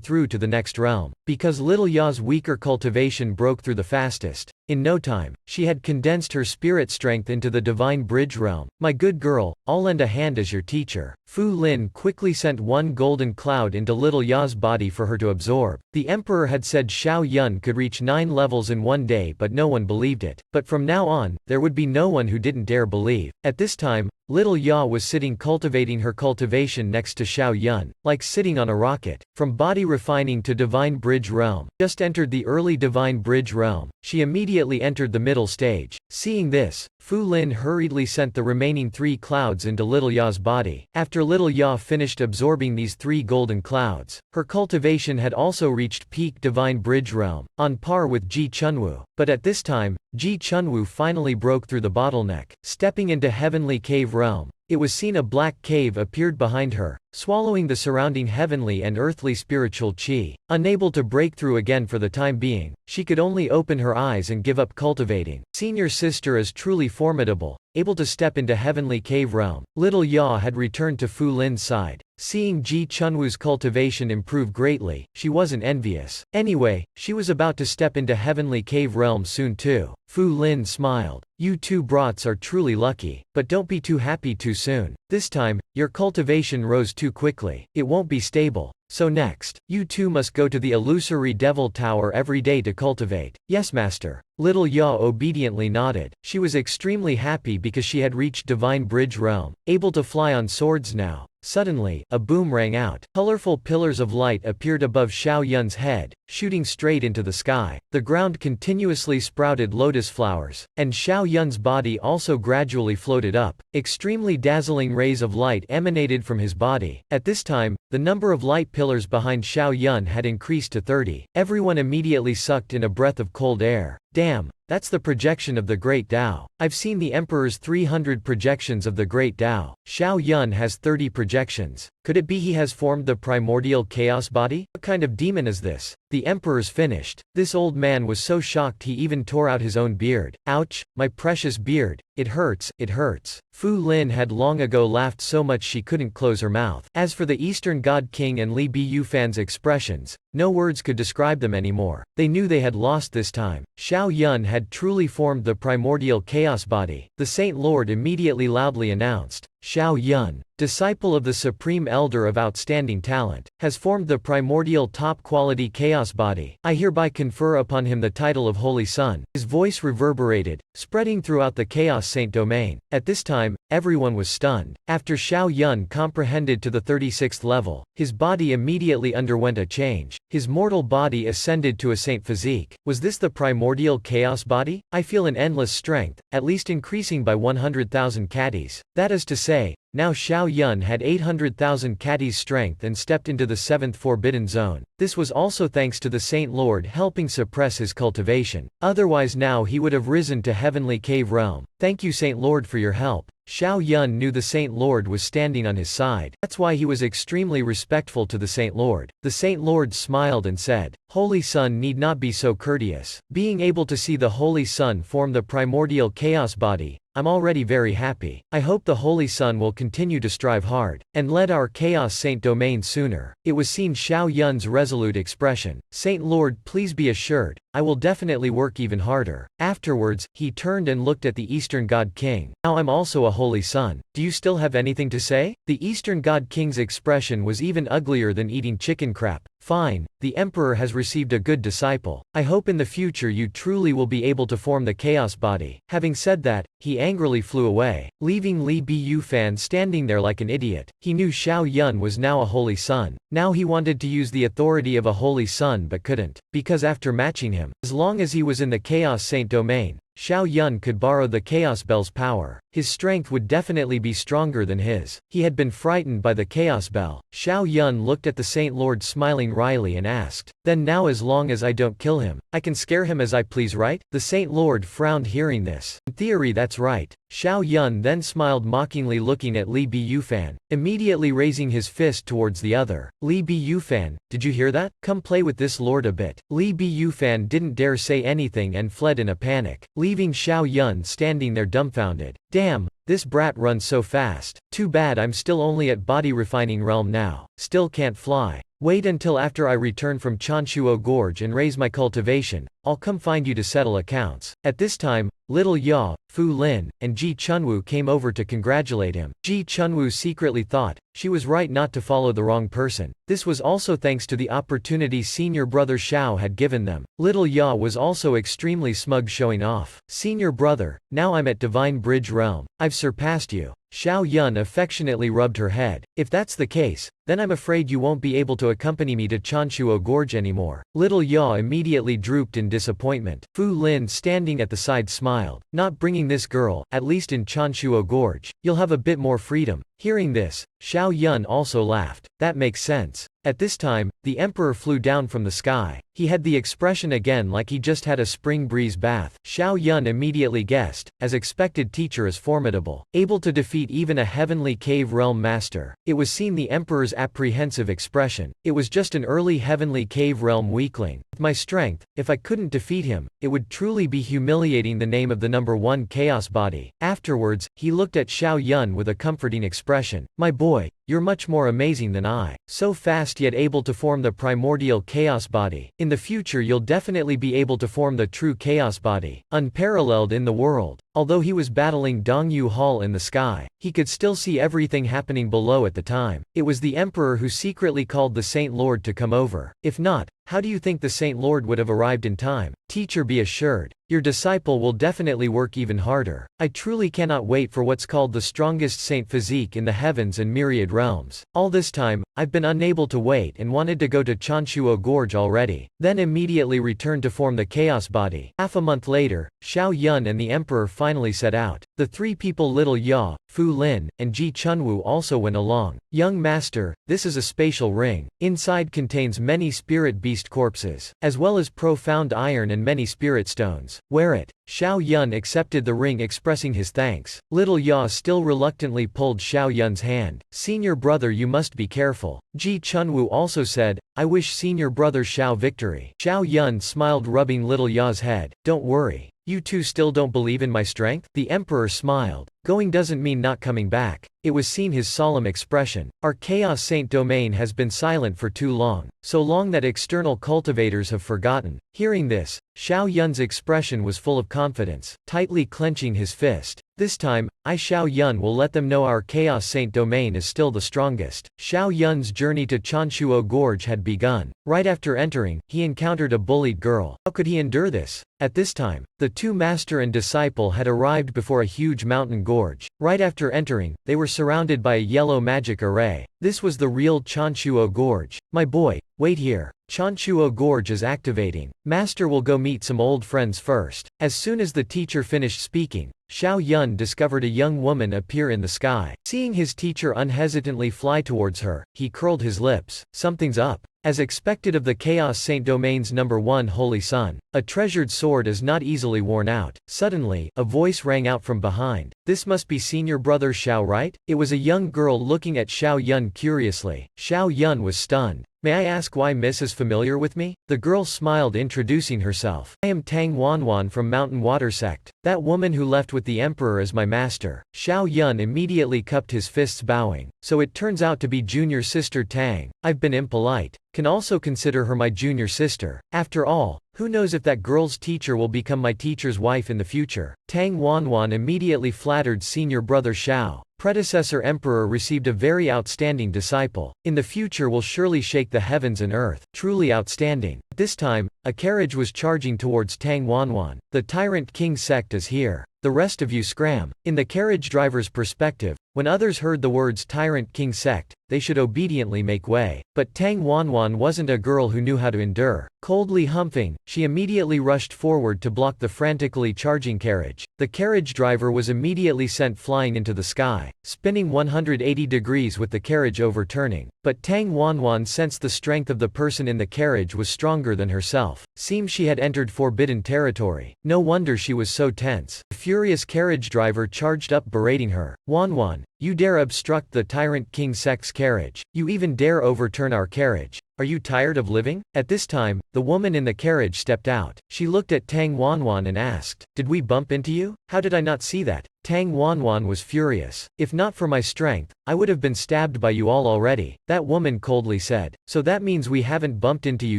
through to the next realm. Because Little Ya's weaker cultivation broke through the fastest. In no time, she had condensed her spirit strength into the divine bridge realm. My good girl, I'll lend a hand as your teacher. Fu Lin quickly sent one golden cloud into Little Ya's body for her to absorb. The emperor had said Xiao Yun could reach 9 levels in one day, but no one believed it. But from now on, there would be no one who didn't dare believe. At this time, Little Ya was sitting cultivating her cultivation next to Xiao Yun, like sitting on a rocket. From body refining to divine bridge realm. Just entered the early divine bridge realm. She immediately entered the middle stage. Seeing this, Fu Lin hurriedly sent the remaining 3 clouds into Little Ya's body. After Little Ya finished absorbing these 3 golden clouds, her cultivation had also reached peak divine bridge realm, on par with Ji Chunwoo. But at this time, Ji Chunwoo finally broke through the bottleneck. Stepping into heavenly cave realm, it was seen a black cave appeared behind her, swallowing the surrounding heavenly and earthly spiritual chi. Unable to break through again for the time being, she could only open her eyes and give up cultivating. Senior sister is truly formidable, able to step into heavenly cave realm. Little Ya had returned to Fu Lin's side. Seeing Ji Chunwoo's cultivation improve greatly, she wasn't envious. Anyway, she was about to step into heavenly cave realm soon too. Fu Lin smiled. You two brats are truly lucky, but don't be too happy too soon. This time, your cultivation rose too quickly. It won't be stable. So next, you two must go to the illusory devil tower every day to cultivate. Yes, master. Little Ya obediently nodded. She was extremely happy because she had reached divine bridge realm, able to fly on swords now. Suddenly, a boom rang out. Colorful pillars of light appeared above Xiao Yun's head, shooting straight into the sky. The ground continuously sprouted lotus flowers, and Xiao Yun's body also gradually floated up. Extremely dazzling rays of light emanated from his body. At this time, the number of light pillars behind Xiao Yun had increased to 30. Everyone immediately sucked in a breath of cold air. Damn, that's the projection of the Great Tao. I've seen the Emperor's 300 projections of the Great Tao. Xiao Yun has 30 projections. Could it be he has formed the primordial chaos body? What kind of demon is this? The Emperor's finished. This old man was so shocked he even tore out his own beard. Ouch, my precious beard. It hurts, it hurts. Fu Lin had long ago laughed so much she couldn't close her mouth. As for the Eastern God King and Li Biyufan's expressions, no words could describe them anymore. They knew they had lost this time. Xiao Yun had truly formed the primordial chaos body. The Saint Lord immediately loudly announced, Xiao Yun, disciple of the Supreme Elder of outstanding talent, has formed the primordial top-quality chaos body. I hereby confer upon him the title of Holy Son. His voice reverberated, spreading throughout the Chaos Saint domain. At this time, everyone was stunned. After Xiao Yun comprehended to the 36th level, his body immediately underwent a change. His mortal body ascended to a saint physique. Was this the primordial chaos body? I feel an endless strength, at least increasing by 100,000 caddies. That is to say, now Xiao Yun had 800,000 caddies strength and stepped into the 7th forbidden zone. This was also thanks to the Saint Lord helping suppress his cultivation. Otherwise now he would have risen to heavenly cave realm. Thank you Saint Lord for your help. Xiao Yun knew the Saint Lord was standing on his side. That's why he was extremely respectful to the Saint Lord. The Saint Lord smiled and said, Holy Son need not be so courteous. Being able to see the Holy Son form the primordial chaos body, I'm already very happy. I hope the Holy Son will continue to strive hard, and lead our Chaos Saint domain sooner. It was seen Xiao Yun's resolute expression. Saint Lord, please be assured, I will definitely work even harder. Afterwards, he turned and looked at the Eastern God King. Now I'm also a Holy Son. Do you still have anything to say? The Eastern God King's expression was even uglier than eating chicken crap. Fine, the Emperor has received a good disciple. I hope in the future you truly will be able to form the chaos body. Having said that, he angrily flew away, leaving Li Biyufan standing there like an idiot. He knew Xiao Yun was now a Holy Son. Now he wanted to use the authority of a Holy Son but couldn't, because after matching him, as long as he was in the Chaos Saint domain, Xiao Yun could borrow the Chaos Bell's power. his strength would definitely be stronger than his. He had been frightened by the chaos bell. Xiao Yun looked at the Saint Lord smiling wryly and asked, "Then now as long as I don't kill him, I can scare him as I please, right?" The Saint Lord frowned hearing this. "In theory that's right." Xiao Yun then smiled mockingly looking at Li Biyufan, immediately raising his fist towards the other. "Li Biyufan, did you hear that? Come play with this lord a bit." Li Biyufan didn't dare say anything and fled in a panic, leaving Xiao Yun standing there dumbfounded. "Damn, this brat runs so fast. Too bad I'm still only at body refining realm now. Still can't fly. Wait until after I return from Chanshuo Gorge and raise my cultivation, I'll come find you to settle accounts." At this time, Little Ya, Fu Lin, and Ji Chunwu came over to congratulate him. Ji Chunwu secretly thought, she was right not to follow the wrong person. This was also thanks to the opportunity senior brother Xiao had given them. Little Ya was also extremely smug showing off. "Senior brother, now I'm at Divine Bridge Realm. I've surpassed you." Xiao Yun affectionately rubbed her head. "If that's the case, then I'm afraid you won't be able to accompany me to Chanshuo Gorge anymore." Little Ya immediately drooped in disappointment. Fu Lin standing at the side smiled. "Not bringing this girl, at least in Chanshuo Gorge. You'll have a bit more freedom." Hearing this, Xiao Yun also laughed. "That makes sense." At this time, the emperor flew down from the sky. He had the expression again like he just had a spring breeze bath. Xiao Yun immediately guessed, as expected, teacher is formidable, able to defeat even a heavenly cave realm master. It was seen the emperor's apprehensive expression. It was just an early heavenly cave realm weakling. With my strength, if I couldn't defeat him, it would truly be humiliating the name of the number one chaos body. Afterwards, he looked at Xiao Yun with a comforting expression. "My boy, you're much more amazing than I. So fast yet able to form the primordial chaos body. In the future you'll definitely be able to form the true chaos body, unparalleled in the world." Although he was battling Dongyu Hall in the sky, he could still see everything happening below at the time. It was the emperor who secretly called the Saint Lord to come over. If not, how do you think the Saint Lord would have arrived in time? Teacher, be assured, your disciple will definitely work even harder. I truly cannot wait for what's called the strongest saint physique in the heavens and myriad realms. All this time, I've been unable to wait and wanted to go to Chanshuo Gorge already, then immediately returned to form the chaos body. Half a month later, Xiao Yun and the emperor finally set out. The three people Little Ya, Fu Lin, and Ji Chunwu also went along. "Young master, this is a spatial ring. Inside contains many spirit beast corpses, as well as profound iron and many spirit stones. Wear it." Xiao Yun accepted the ring expressing his thanks. Little Ya still reluctantly pulled Xiao Yun's hand. "Senior brother, you must be careful." Ji Chunwu also said, "I wish senior brother Xiao victory." Xiao Yun smiled rubbing Little Ya's head. "Don't worry. You two still don't believe in my strength?" The emperor smiled. "Going doesn't mean not coming back." It was seen his solemn expression. "Our Chaos Saint domain has been silent for too long, so long that external cultivators have forgotten." Hearing this, Xiao Yun's expression was full of confidence, tightly clenching his fist. "This time, I Xiao Yun will let them know our Chaos Saint domain is still the strongest." Xiao Yun's journey to Chanshuo Gorge had begun. Right after entering, he encountered a bullied girl. How could he endure this? At this time, the two master and disciple had arrived before a huge mountain gorge. Right after entering, they were surrounded by a yellow magic array. This was the real Chanshuo Gorge. "My boy, wait here. Chanshuo Gorge is activating. Master will go meet some old friends first." As soon as the teacher finished speaking, Xiao Yun discovered a young woman appear in the sky. Seeing his teacher unhesitantly fly towards her, he curled his lips. Something's up. As expected of the Chaos Saint Domain's #1 holy son, a treasured sword is not easily worn out. Suddenly, a voice rang out from behind. "This must be senior brother Xiao, right?" It was a young girl looking at Xiao Yun curiously. Xiao Yun was stunned. "May I ask why Miss is familiar with me?" The girl smiled introducing herself. "I am Tang Wanwan from Mountain Water Sect. That woman who left with the emperor is my master." Xiao Yun immediately cupped his fists bowing. "So it turns out to be junior sister Tang. I've been impolite. Can also consider her my junior sister. After all, who knows if that girl's teacher will become my teacher's wife in the future." Tang Wanwan immediately flattered senior brother Xiao. Predecessor emperor received a very outstanding disciple. In the future will surely shake the heavens and earth. Truly outstanding. At this time, a carriage was charging towards Tang Wanwan. "The tyrant king sect is here. The rest of you scram." In the carriage driver's perspective, When others heard the words Tyrant King Sect, they should obediently make way. But Tang Wanwan wasn't a girl who knew how to endure. Coldly humping, she immediately rushed forward to block the frantically charging carriage. The carriage driver was immediately sent flying into the sky, spinning 180 degrees with the carriage overturning. But Tang Wanwan sensed the strength of the person in the carriage was stronger than herself. Seemed she had entered forbidden territory. No wonder she was so tense. The furious carriage driver charged up berating her. Wanwan, you dare obstruct the Tyrant King Sect's carriage. You even dare overturn our carriage. Are you tired of living? At this time, the woman in the carriage stepped out. She looked at Tang Wanwan and asked, did we bump into you? How did I not see that? Tang Wanwan was furious. If not for my strength, I would have been stabbed by you all already. That woman coldly said. So that means we haven't bumped into you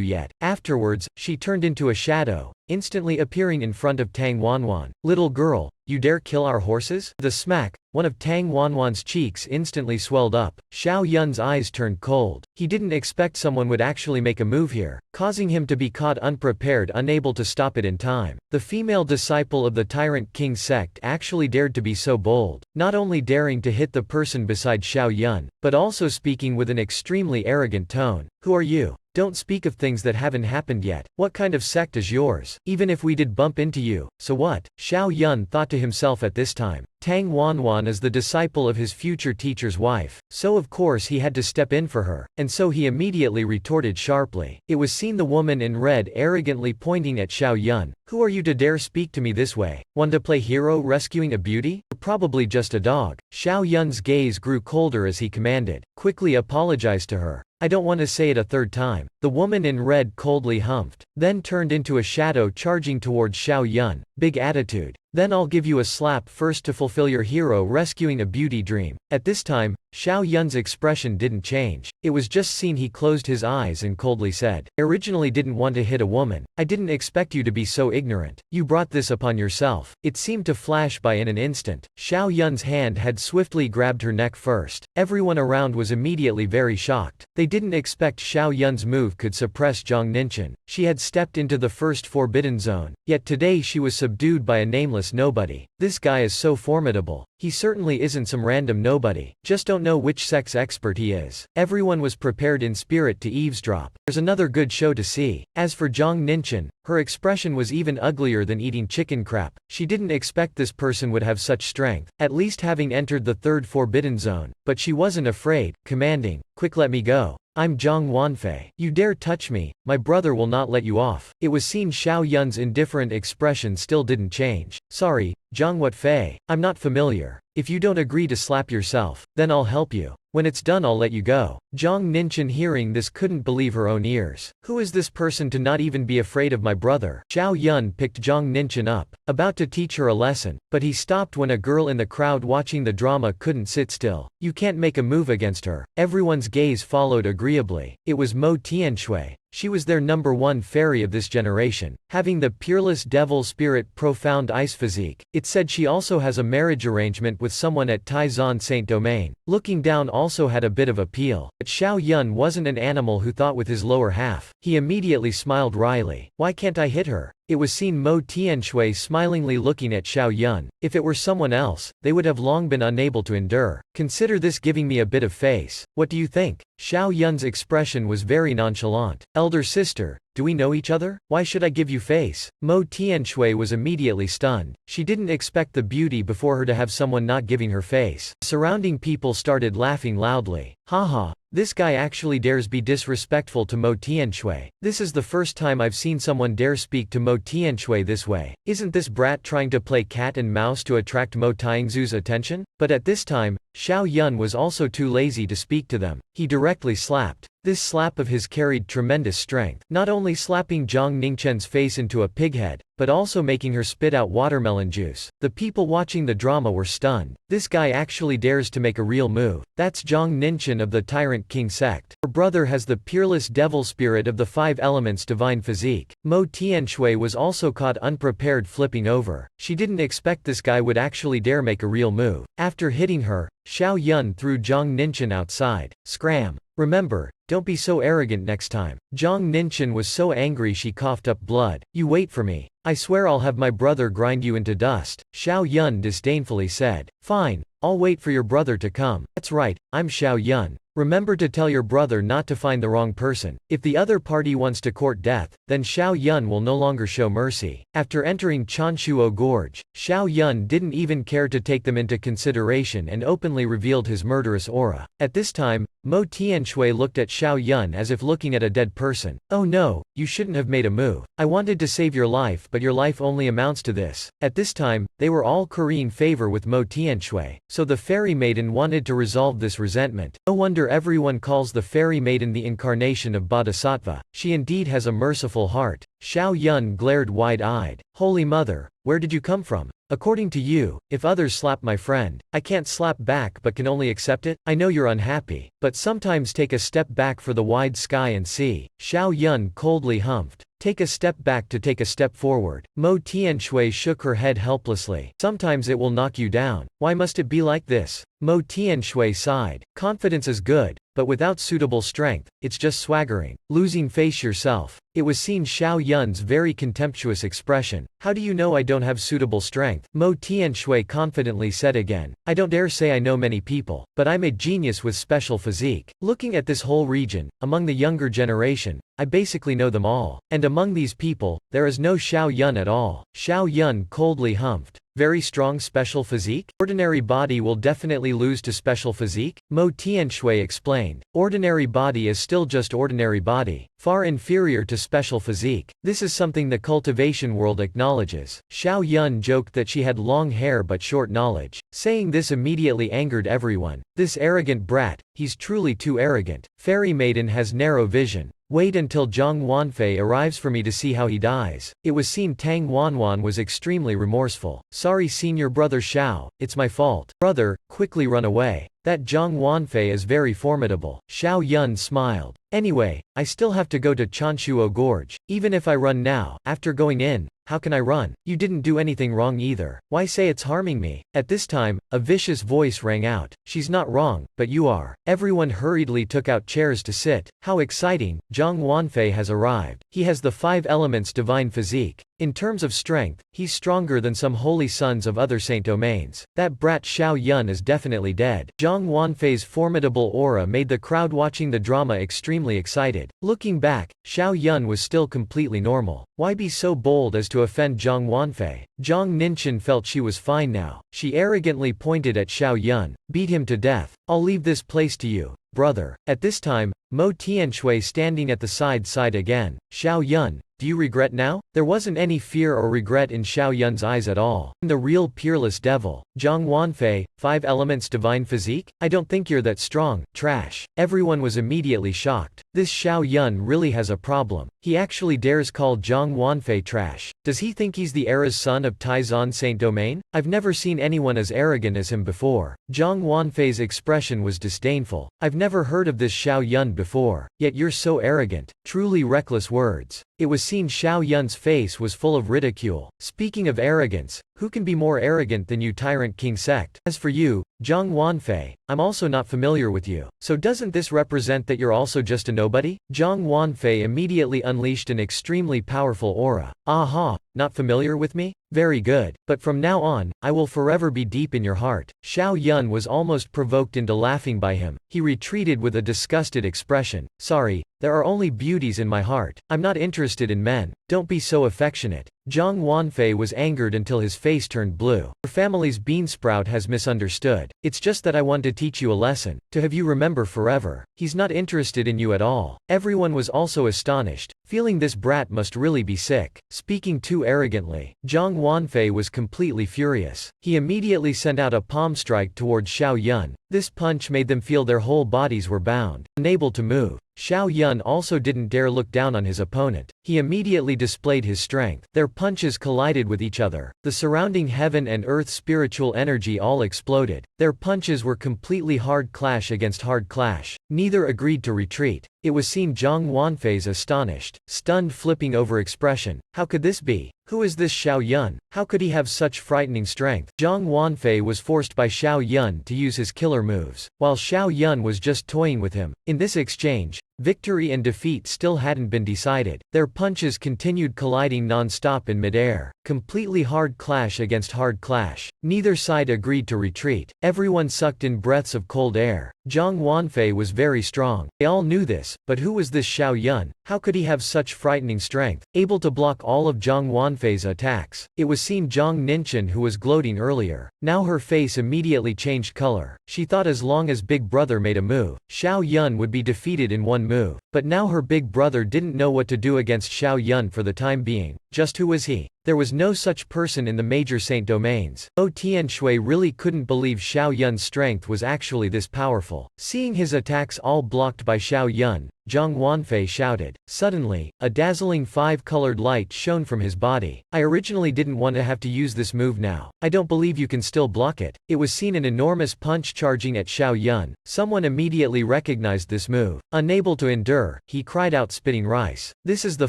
yet. Afterwards, she turned into a shadow, instantly appearing in front of Tang Wanwan. Little girl, you dare kill our horses? The smack, one of Tang Wanwan's cheeks instantly swelled up. Xiao Yun's eyes turned cold. He didn't expect someone would actually make a move here, causing him to be caught unprepared, unable to stop it in time. The female disciple of the Tyrant King Sect actually dared to be so bold, not only daring to hit the person beside Xiao Yun, but also speaking with an extremely arrogant tone. Who are you? Don't speak of things that haven't happened yet. What kind of sect is yours? Even if we did bump into you, so what? Xiao Yun thought to himself at this time. Tang Wanwan is the disciple of his future teacher's wife, so of course he had to step in for her, and so he immediately retorted sharply. It was seen the woman in red arrogantly pointing at Xiao Yun. Who are you to dare speak to me this way? Want to play hero rescuing a beauty? Or probably just a dog. Xiao Yun's gaze grew colder as he commanded. Quickly apologized to her. I don't want to say it a third time. The woman in red coldly humped, then turned into a shadow charging towards Xiao Yun. Big attitude. Then I'll give you a slap first to fulfill your hero rescuing a beauty dream. At this time, Xiao Yun's expression didn't change. It was just seen he closed his eyes and coldly said, I originally didn't want to hit a woman. I didn't expect you to be so ignorant. You brought this upon yourself. It seemed to flash by in an instant. Xiao Yun's hand had swiftly grabbed her neck first. Everyone around was immediately very shocked. They didn't expect Xiao Yun's move could suppress Zhang Ninchen. She had stepped into the first forbidden zone, yet today she was subdued by a nameless nobody. This guy is so formidable. He certainly isn't some random nobody. Just don't know which sex expert he is. Everyone was prepared in spirit to eavesdrop. There's another good show to see. As for Zhang Ninchen, her expression was even uglier than eating chicken crap. She didn't expect this person would have such strength, at least having entered the third forbidden zone. But she wasn't afraid, commanding, quick, let me go. I'm Zhang Wanfei. You dare touch me, my brother will not let you off. It was seen Xiao Yun's indifferent expression still didn't change. Sorry, Zhang Wanfei, I'm not familiar. If you don't agree to slap yourself, then I'll help you. When it's done I'll let you go. Zhang Ninchen hearing this couldn't believe her own ears. Who is this person to not even be afraid of my brother? Xiao Yun picked Zhang Ninchen up, about to teach her a lesson, but he stopped when a girl in the crowd watching the drama couldn't sit still. You can't make a move against her. Everyone's gaze followed agreeably. It was Mo Tianshui. She was their number one fairy of this generation, having the peerless devil spirit profound ice physique. It said she also has a marriage arrangement with someone at Taizan Saint Domain. Looking down also had a bit of appeal. But Xiao Yun wasn't an animal who thought with his lower half. He immediately smiled wryly. Why can't I hit her? It was seen Mo Tianshui smilingly looking at Xiao Yun. If it were someone else, they would have long been unable to endure. Consider this giving me a bit of face. What do you think? Xiao Yun's expression was very nonchalant. Elder sister, do we know each other? Why should I give you face? Mo Tianshui was immediately stunned. She didn't expect the beauty before her to have someone not giving her face. Surrounding people started laughing loudly. Haha. This guy actually dares be disrespectful to Mo Tianshui. This is the first time I've seen someone dare speak to Mo Tianshui this way. Isn't this brat trying to play cat and mouse to attract Mo Tianxu's attention? But at this time, Xiao Yun was also too lazy to speak to them. He directly slapped. This slap of his carried tremendous strength, not only slapping Zhang Ningchen's face into a pig head, but also making her spit out watermelon juice. The people watching the drama were stunned. This guy actually dares to make a real move. That's Zhang Ninchen of the Tyrant King Sect. Her brother has the peerless devil spirit of the five elements divine physique. Mo Tianshui was also caught unprepared flipping over. She didn't expect this guy would actually dare make a real move. After hitting her, Xiao Yun threw Zhang Ninchen outside. Scram. Remember, don't be so arrogant next time. Zhang Ninchen was so angry she coughed up blood. You wait for me. I swear I'll have my brother grind you into dust. Xiao Yun disdainfully said. Fine, I'll wait for your brother to come. That's right, I'm Xiao Yun. Remember to tell your brother not to find the wrong person. If the other party wants to court death, then Xiao Yun will no longer show mercy. After entering Chanshuo Gorge, Xiao Yun didn't even care to take them into consideration and openly revealed his murderous aura. At this time, Mo Tianshui looked at Xiao Yun as if looking at a dead person. Oh no, you shouldn't have made a move. I wanted to save your life, but your life only amounts to this. At this time, they were all currying favor with Mo Tianshui, so the fairy maiden wanted to resolve this resentment. No wonder everyone calls the fairy maiden the incarnation of Bodhisattva. She indeed has a merciful heart. Xiao Yun glared wide-eyed. Holy Mother, where did you come from? According to you, if others slap my friend, I can't slap back but can only accept it? I know you're unhappy, but sometimes take a step back for the wide sky and sea. Xiao Yun coldly humphed. Take a step back to take a step forward. Mo Tianshui shook her head helplessly. Sometimes it will knock you down. Why must it be like this? Mo Tianshui sighed. Confidence is good, but without suitable strength, it's just swaggering. Losing face yourself. It was seen Xiao Yun's very contemptuous expression. How do you know I don't have suitable strength? Mo Tianshui confidently said again. I don't dare say I know many people, but I'm a genius with special physique. Looking at this whole region, among the younger generation, I basically know them all. And among these people, there is no Xiao Yun at all. Xiao Yun coldly humphed. Very strong special physique? Ordinary body will definitely lose to special physique? Mo Tianshui explained. Ordinary body is still just ordinary body, far inferior to special physique. This is something the cultivation world acknowledges. Xiao Yun joked that she had long hair but short knowledge. Saying this immediately angered everyone. This arrogant brat, he's truly too arrogant. Fairy maiden has narrow vision. Wait until Zhang Wanfei arrives for me to see how he dies. It was seen Tang Wanwan was extremely remorseful. Sorry senior brother Xiao, it's my fault. Brother, quickly run away. That Zhang Wanfei is very formidable. Xiao Yun smiled. Anyway, I still have to go to Chanshuo Gorge. Even if I run now, after going in, how can I run? You didn't do anything wrong either. Why say it's harming me? At this time, a vicious voice rang out. She's not wrong, but you are. Everyone hurriedly took out chairs to sit. How exciting, Zhang Wanfei has arrived. He has the 5 elements divine physique. In terms of strength, he's stronger than some holy sons of other saint domains. That brat Xiao Yun is definitely dead. Zhang Wanfei's formidable aura made the crowd watching the drama extremely excited. Looking back, Xiao Yun was still completely normal. Why be so bold as to offend Zhang Wanfei? Zhang Ninchen felt she was fine now. She arrogantly pointed at Xiao Yun. Beat him to death. I'll leave this place to you, brother. At this time, Mo Tianshui standing at the side again. Xiao Yun, do you regret now? There wasn't any fear or regret in Xiao Yun's eyes at all. The real peerless devil. Zhang Wanfei, 5 elements divine physique? I don't think you're that strong. Trash. Everyone was immediately shocked. This Xiao Yun really has a problem. He actually dares call Zhang Wanfei trash. Does he think he's the era's son of Taizan Saint Domain? I've never seen anyone as arrogant as him before. Zhang Wanfei's expression was disdainful. I've never heard of this Xiao Yun before. Yet you're so arrogant. Truly reckless words. It was seen Xiao Yun's face was full of ridicule. Speaking of arrogance, who can be more arrogant than you tyrant king sect? As for you, Zhang Wanfei, I'm also not familiar with you. So doesn't this represent that you're also just a nobody? Zhang Wanfei immediately unleashed an extremely powerful aura. Aha, not familiar with me? Very good, but from now on, I will forever be deep in your heart. Xiao Yun was almost provoked into laughing by him. He retreated with a disgusted expression. Sorry, there are only beauties in my heart. I'm not interested in men. Don't be so affectionate. Zhang Wanfei was angered until his face turned blue. Your family's beansprout has misunderstood. It's just that I want to teach you a lesson, to have you remember forever. He's not interested in you at all. Everyone was also astonished, feeling this brat must really be sick. Speaking too arrogantly, Zhang Wanfei was completely furious. He immediately sent out a palm strike towards Xiao Yun. This punch made them feel their whole bodies were bound, unable to move. Xiao Yun also didn't dare look down on his opponent. He immediately displayed his strength. Their punches collided with each other. The surrounding heaven and earth spiritual energy all exploded. Their punches were completely hard clash against hard clash. Neither agreed to retreat. It was seen Zhang Wanfei's astonished, stunned flipping over expression. How could this be? Who is this Xiao Yun? How could he have such frightening strength? Zhang Wanfei was forced by Xiao Yun to use his killer moves, while Xiao Yun was just toying with him. In this exchange, victory and defeat still hadn't been decided. Their punches continued colliding non-stop in midair. Completely hard clash against hard clash. Neither side agreed to retreat. Everyone sucked in breaths of cold air. Zhang Wanfei was very strong. They all knew this, but who was this Xiao Yun? How could he have such frightening strength, able to block all of Zhang Wanfei's attacks? It was seen Zhang Ninchen who was gloating earlier. Now her face immediately changed color. She thought as long as Big Brother made a move, Xiao Yun would be defeated in one move. But now her Big Brother didn't know what to do against Xiao Yun for the time being. Just who was he? There was no such person in the major saint domains. Mo Tianshui really couldn't believe Xiao Yun's strength was actually this powerful. Seeing his attacks all blocked by Xiao Yun, Zhang Wanfei shouted. Suddenly, a dazzling five-colored light shone from his body. I originally didn't want to have to use this move now. I don't believe you can still block it. It was seen an enormous punch charging at Xiao Yun. Someone immediately recognized this move. Unable to endure, he cried out spitting rice. This is the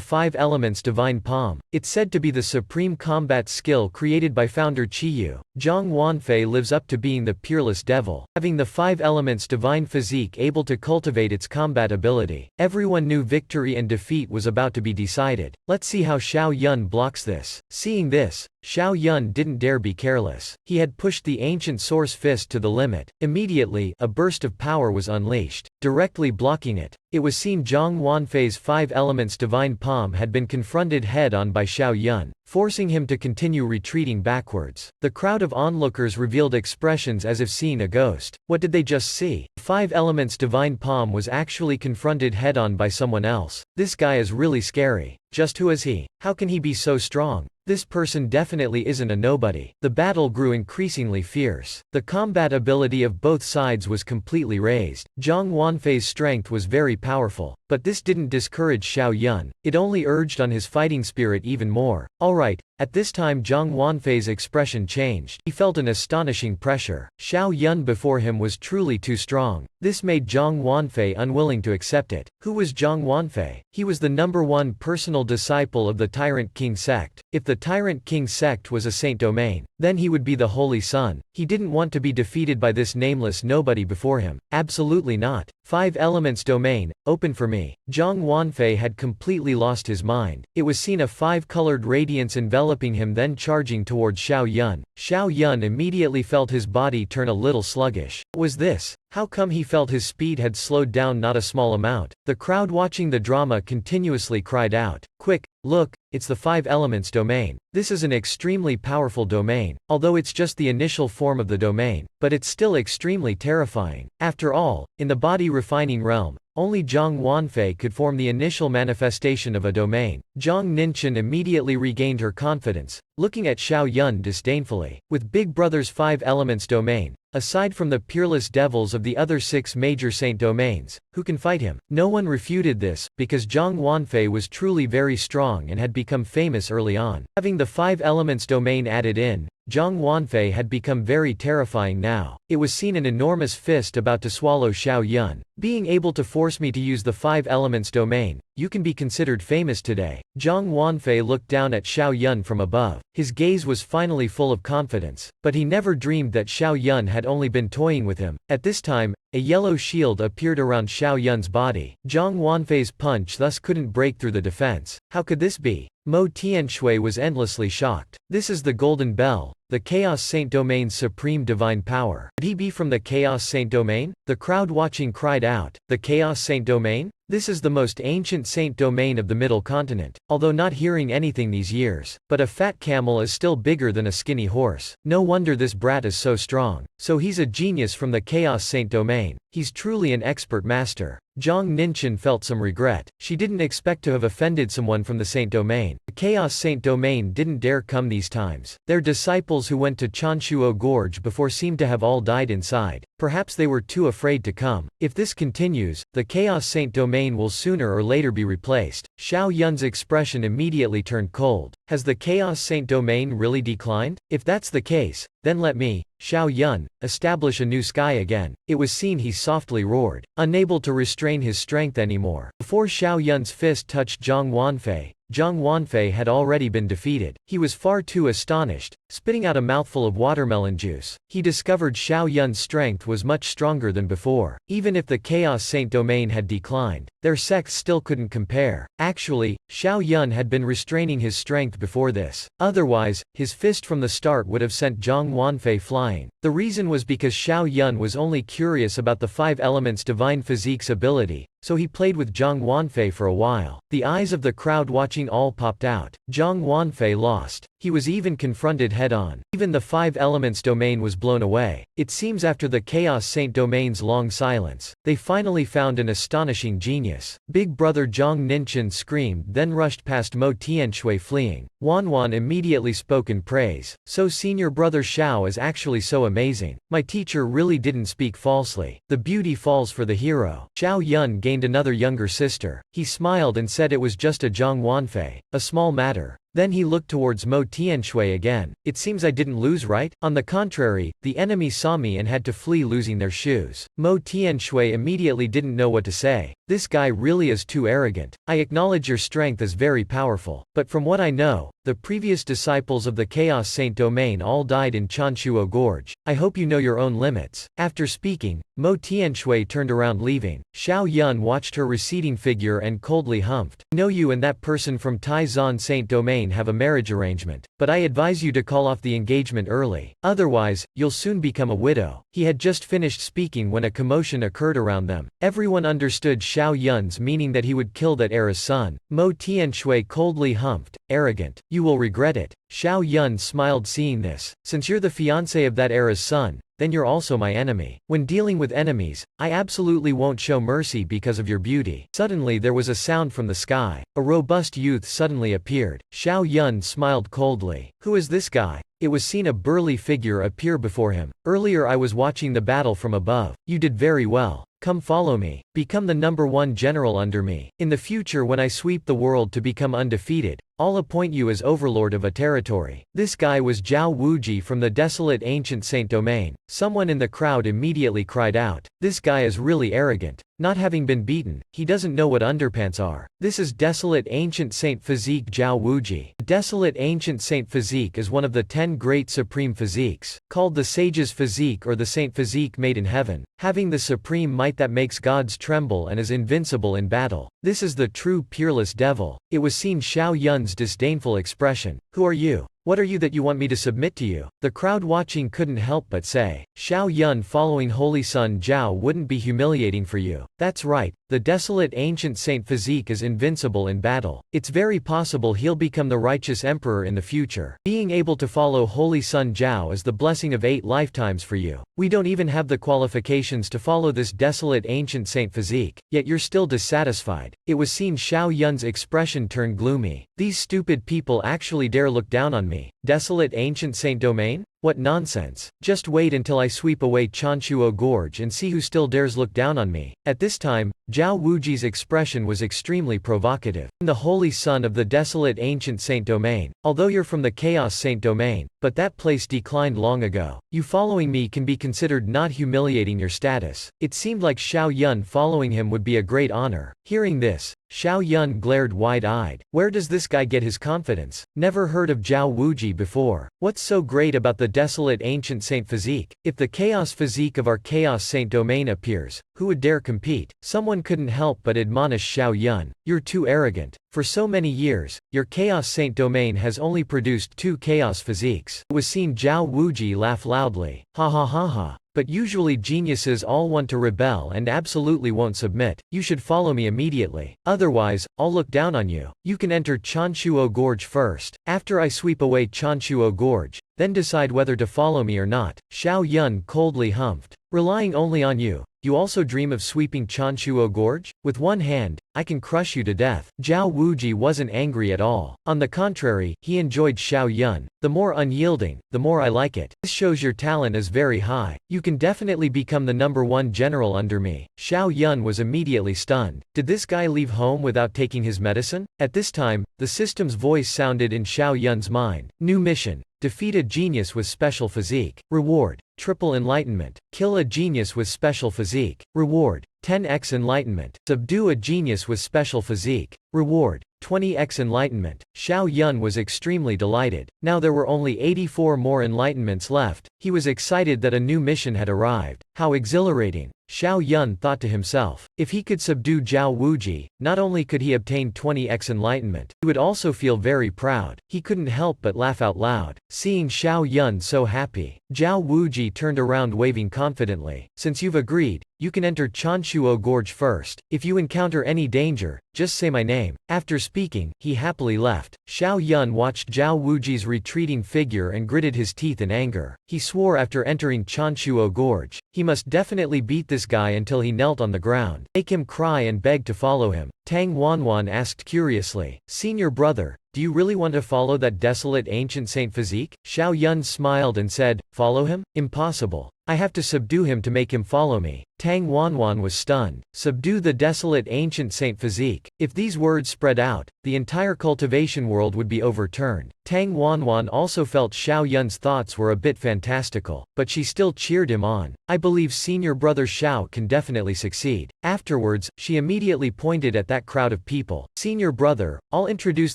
Five Elements Divine Palm. It's said to be the supreme combat skill created by founder Qiyu. Zhang Wanfei lives up to being the peerless devil, having the Five Elements divine physique able to cultivate its combat ability. Everyone knew victory and defeat was about to be decided. Let's see how Xiao Yun blocks this. Seeing this, Xiao Yun didn't dare be careless. He had pushed the ancient source fist to the limit. Immediately, a burst of power was unleashed, directly blocking it. It was seen Zhang Wanfei's Five Elements divine palm had been confronted head-on by Xiao Yun, forcing him to continue retreating backwards. The crowd of onlookers revealed expressions as if seeing a ghost. What did they just see? Five Elements divine palm was actually confronted head-on by someone else. This guy is really scary. Just who is he? How can he be so strong? This person definitely isn't a nobody. The battle grew increasingly fierce. The combat ability of both sides was completely raised. Zhang Wanfei's strength was very powerful, but this didn't discourage Xiao Yun. It only urged on his fighting spirit even more. Alright, at this time Zhang Wanfei's expression changed. He felt an astonishing pressure. Xiao Yun before him was truly too strong. This made Zhang Wanfei unwilling to accept it. Who was Zhang Wanfei? He was the #1 personal disciple of the Tyrant King sect. If the Tyrant King sect was a saint domain, then he would be the Holy Sun. He didn't want to be defeated by this nameless nobody before him. Absolutely not. Five Elements domain, open for me. Zhang Wanfei had completely lost his mind. It was seen a five-colored radiance enveloping him then charging towards Xiao Yun. Xiao Yun immediately felt his body turn a little sluggish. What was this? How come he felt his speed had slowed down not a small amount? The crowd watching the drama continuously cried out, "Quick, look, it's the Five Elements domain. This is an extremely powerful domain, although it's just the initial form of the domain, but it's still extremely terrifying. After all, in the body refining realm, only Zhang Wanfei could form the initial manifestation of a domain." Zhang Ninchen immediately regained her confidence, looking at Xiao Yun disdainfully. With Big Brother's Five Elements domain, aside from the peerless devils of the other 6 major saint domains, who can fight him? No one refuted this, because Zhang Wanfei was truly very strong and had become famous early on. Having the Five Elements domain added in, Zhang Wanfei had become very terrifying now. It was seen an enormous fist about to swallow Xiao Yun. Being able to force me to use the Five Elements domain, you can be considered famous today. Zhang Wanfei looked down at Xiao Yun from above. His gaze was finally full of confidence, but he never dreamed that Xiao Yun had only been toying with him. At this time, a yellow shield appeared around Xiao Yun's body. Zhang Wanfei's punch thus couldn't break through the defense. How could this be? Mo Tianshui was endlessly shocked. This is the Golden Bell, the Chaos Saint Domain's supreme divine power. Could he be from the Chaos Saint Domain? The crowd watching cried out, "The Chaos Saint Domain? This is the most ancient saint domain of the Middle Continent." Although not hearing anything these years, but a fat camel is still bigger than a skinny horse. No wonder this brat is so strong. So he's a genius from the Chaos Saint Domain. He's truly an expert master. Zhang Ninchen felt some regret. She didn't expect to have offended someone from the Saint Domain. The Chaos Saint Domain didn't dare come these times. Their disciples who went to Chanshuo Gorge before seemed to have all died inside. Perhaps they were too afraid to come. If this continues, the Chaos Saint Domain will sooner or later be replaced. Xiao Yun's expression immediately turned cold. Has the Chaos Saint Domain really declined? If that's the case, then let me, Xiao Yun, establish a new sky again. It was seen he softly roared, unable to restrain his strength anymore. Before Xiao Yun's fist touched Zhang Wanfei, Zhang Wanfei had already been defeated. He was far too astonished, spitting out a mouthful of watermelon juice. He discovered Xiao Yun's strength was much stronger than before. Even if the Chaos Saint domain had declined, their sects still couldn't compare. Actually, Xiao Yun had been restraining his strength before this. Otherwise, his fist from the start would have sent Zhang Wanfei flying. The reason was because Xiao Yun was only curious about the 5 elements divine physique's ability, so he played with Zhang Wanfei for a while. The eyes of the crowd watching all popped out. Zhang Wanfei lost. He was even confronted head-on. Even the 5 elements domain was blown away. It seems after the Chaos Saint domain's long silence, they finally found an astonishing genius. Big brother Zhang Ninchen screamed, then rushed past Mo Tianshui fleeing. Wanwan immediately spoke in praise. So senior brother Xiao is actually so amazing. My teacher really didn't speak falsely. The beauty falls for the hero. Xiao Yun gained another younger sister. He smiled and said it was just a Zhang Wanfei, a small matter. Then he looked towards Mo Tianshui again. It seems I didn't lose, right? On the contrary, the enemy saw me and had to flee losing their shoes. Mo Tianshui immediately didn't know what to say. This guy really is too arrogant. I acknowledge your strength is very powerful, but from what I know, the previous disciples of the Chaos Saint domain all died in Chanshuo Gorge. I hope you know your own limits. After speaking, Mo Tianshui turned around leaving. Xiao Yun watched her receding figure and coldly humphed. I know you and that person from Taizan Saint domain have a marriage arrangement, but I advise you to call off the engagement early. Otherwise, you'll soon become a widow. He had just finished speaking when a commotion occurred around them. Everyone understood Xiao Yun's meaning that he would kill that heir's son. Mo Tianshui coldly humphed. Arrogant. You will regret it. Xiao Yun smiled seeing this. Since you're the fiancé of that heir's son, then you're also my enemy. When dealing with enemies, I absolutely won't show mercy because of your beauty. Suddenly there was a sound from the sky. A robust youth suddenly appeared. Xiao Yun smiled coldly. Who is this guy? It was seen a burly figure appear before him. Earlier I was watching the battle from above. You did very well. Come follow me. Become the #1 general under me. In the future when I sweep the world to become undefeated, I'll appoint you as overlord of a territory. This guy was Zhao Wuji from the desolate ancient saint domain. Someone in the crowd immediately cried out. This guy is really arrogant. Not having been beaten, he doesn't know what underpants are. This is desolate ancient saint physique Zhao Wuji. The desolate ancient saint physique is one of the 10 great supreme physiques, called the sage's physique or the saint physique made in heaven, having the supreme might that makes gods tremble and is invincible in battle. This is the true peerless devil. It was seen Xiao Yun's disdainful expression. Who are you? What are you that you want me to submit to you? The crowd watching couldn't help but say. Xiao Yun following Holy Son Zhao wouldn't be humiliating for you. That's right, the desolate ancient saint physique is invincible in battle. It's very possible he'll become the righteous emperor in the future. Being able to follow Holy Son Zhao is the blessing of 8 lifetimes for you. We don't even have the qualifications to follow this desolate ancient saint physique, yet you're still dissatisfied. It was seen Xiao Yun's expression turn gloomy. These stupid people actually dare look down on me. Desolate ancient saint domain? What nonsense. Just wait until I sweep away Chanshuo Gorge and see who still dares look down on me. At this time, Zhao Wuji's expression was extremely provocative. I'm the holy son of the desolate ancient saint domain. Although you're from the chaos saint domain, but that place declined long ago. You following me can be considered not humiliating your status. It seemed like Xiao Yun following him would be a great honor. Hearing this, Xiao Yun glared wide-eyed. Where does this guy get his confidence? Never heard of Zhao Wuji before. What's so great about the desolate ancient saint physique? If the chaos physique of our chaos saint domain appears, who would dare compete? Someone couldn't help but admonish Xiao Yun. You're too arrogant. For so many years, your chaos saint domain has only produced 2 chaos physiques. It was seen Zhao Wuji laugh loudly. Ha ha ha ha. But usually geniuses all want to rebel and absolutely won't submit. You should follow me immediately. Otherwise, I'll look down on you. You can enter Chanshuo Gorge first. After I sweep away Chanshuo Gorge, then decide whether to follow me or not. Xiao Yun coldly humphed. Relying only on you. You also dream of sweeping Chanshuo Gorge? With one hand, I can crush you to death. Zhao Wuji wasn't angry at all. On the contrary, he enjoyed Xiao Yun. The more unyielding, the more I like it. This shows your talent is very high. You can definitely become the #1 general under me. Xiao Yun was immediately stunned. Did this guy leave home without taking his medicine? At this time, the system's voice sounded in Xiao Yun's mind. New mission. Defeat a genius with special physique. Reward. Triple enlightenment. Kill a genius with special physique. Reward. 10x enlightenment. Subdue a genius with special physique. Reward. 20x Enlightenment. Xiao Yun was extremely delighted. Now there were only 84 more enlightenments left. He was excited that a new mission had arrived. How exhilarating! Xiao Yun thought to himself. If he could subdue Zhao Wuji, not only could he obtain 20x enlightenment, he would also feel very proud. He couldn't help but laugh out loud, seeing Xiao Yun so happy. Zhao Wuji turned around waving confidently. Since you've agreed, you can enter Chanshuo Gorge first. If you encounter any danger, just say my name. After speaking, he happily left. Xiao Yun watched Zhao Wuji's retreating figure and gritted his teeth in anger. He swore after entering Chanshuo Gorge, he must definitely beat this guy until he knelt on the ground, make him cry and beg to follow him. Tang Wanwan asked curiously, "Senior brother, do you really want to follow that desolate ancient saint physique?" Xiao Yun smiled and said, "Follow him? Impossible. I have to subdue him to make him follow me." Tang Wanwan was stunned. Subdue the desolate ancient saint physique. If these words spread out, the entire cultivation world would be overturned. Tang Wanwan also felt Xiao Yun's thoughts were a bit fantastical, but she still cheered him on. "I believe senior brother Xiao can definitely succeed." Afterwards, she immediately pointed at that crowd of people. "Senior brother, I'll introduce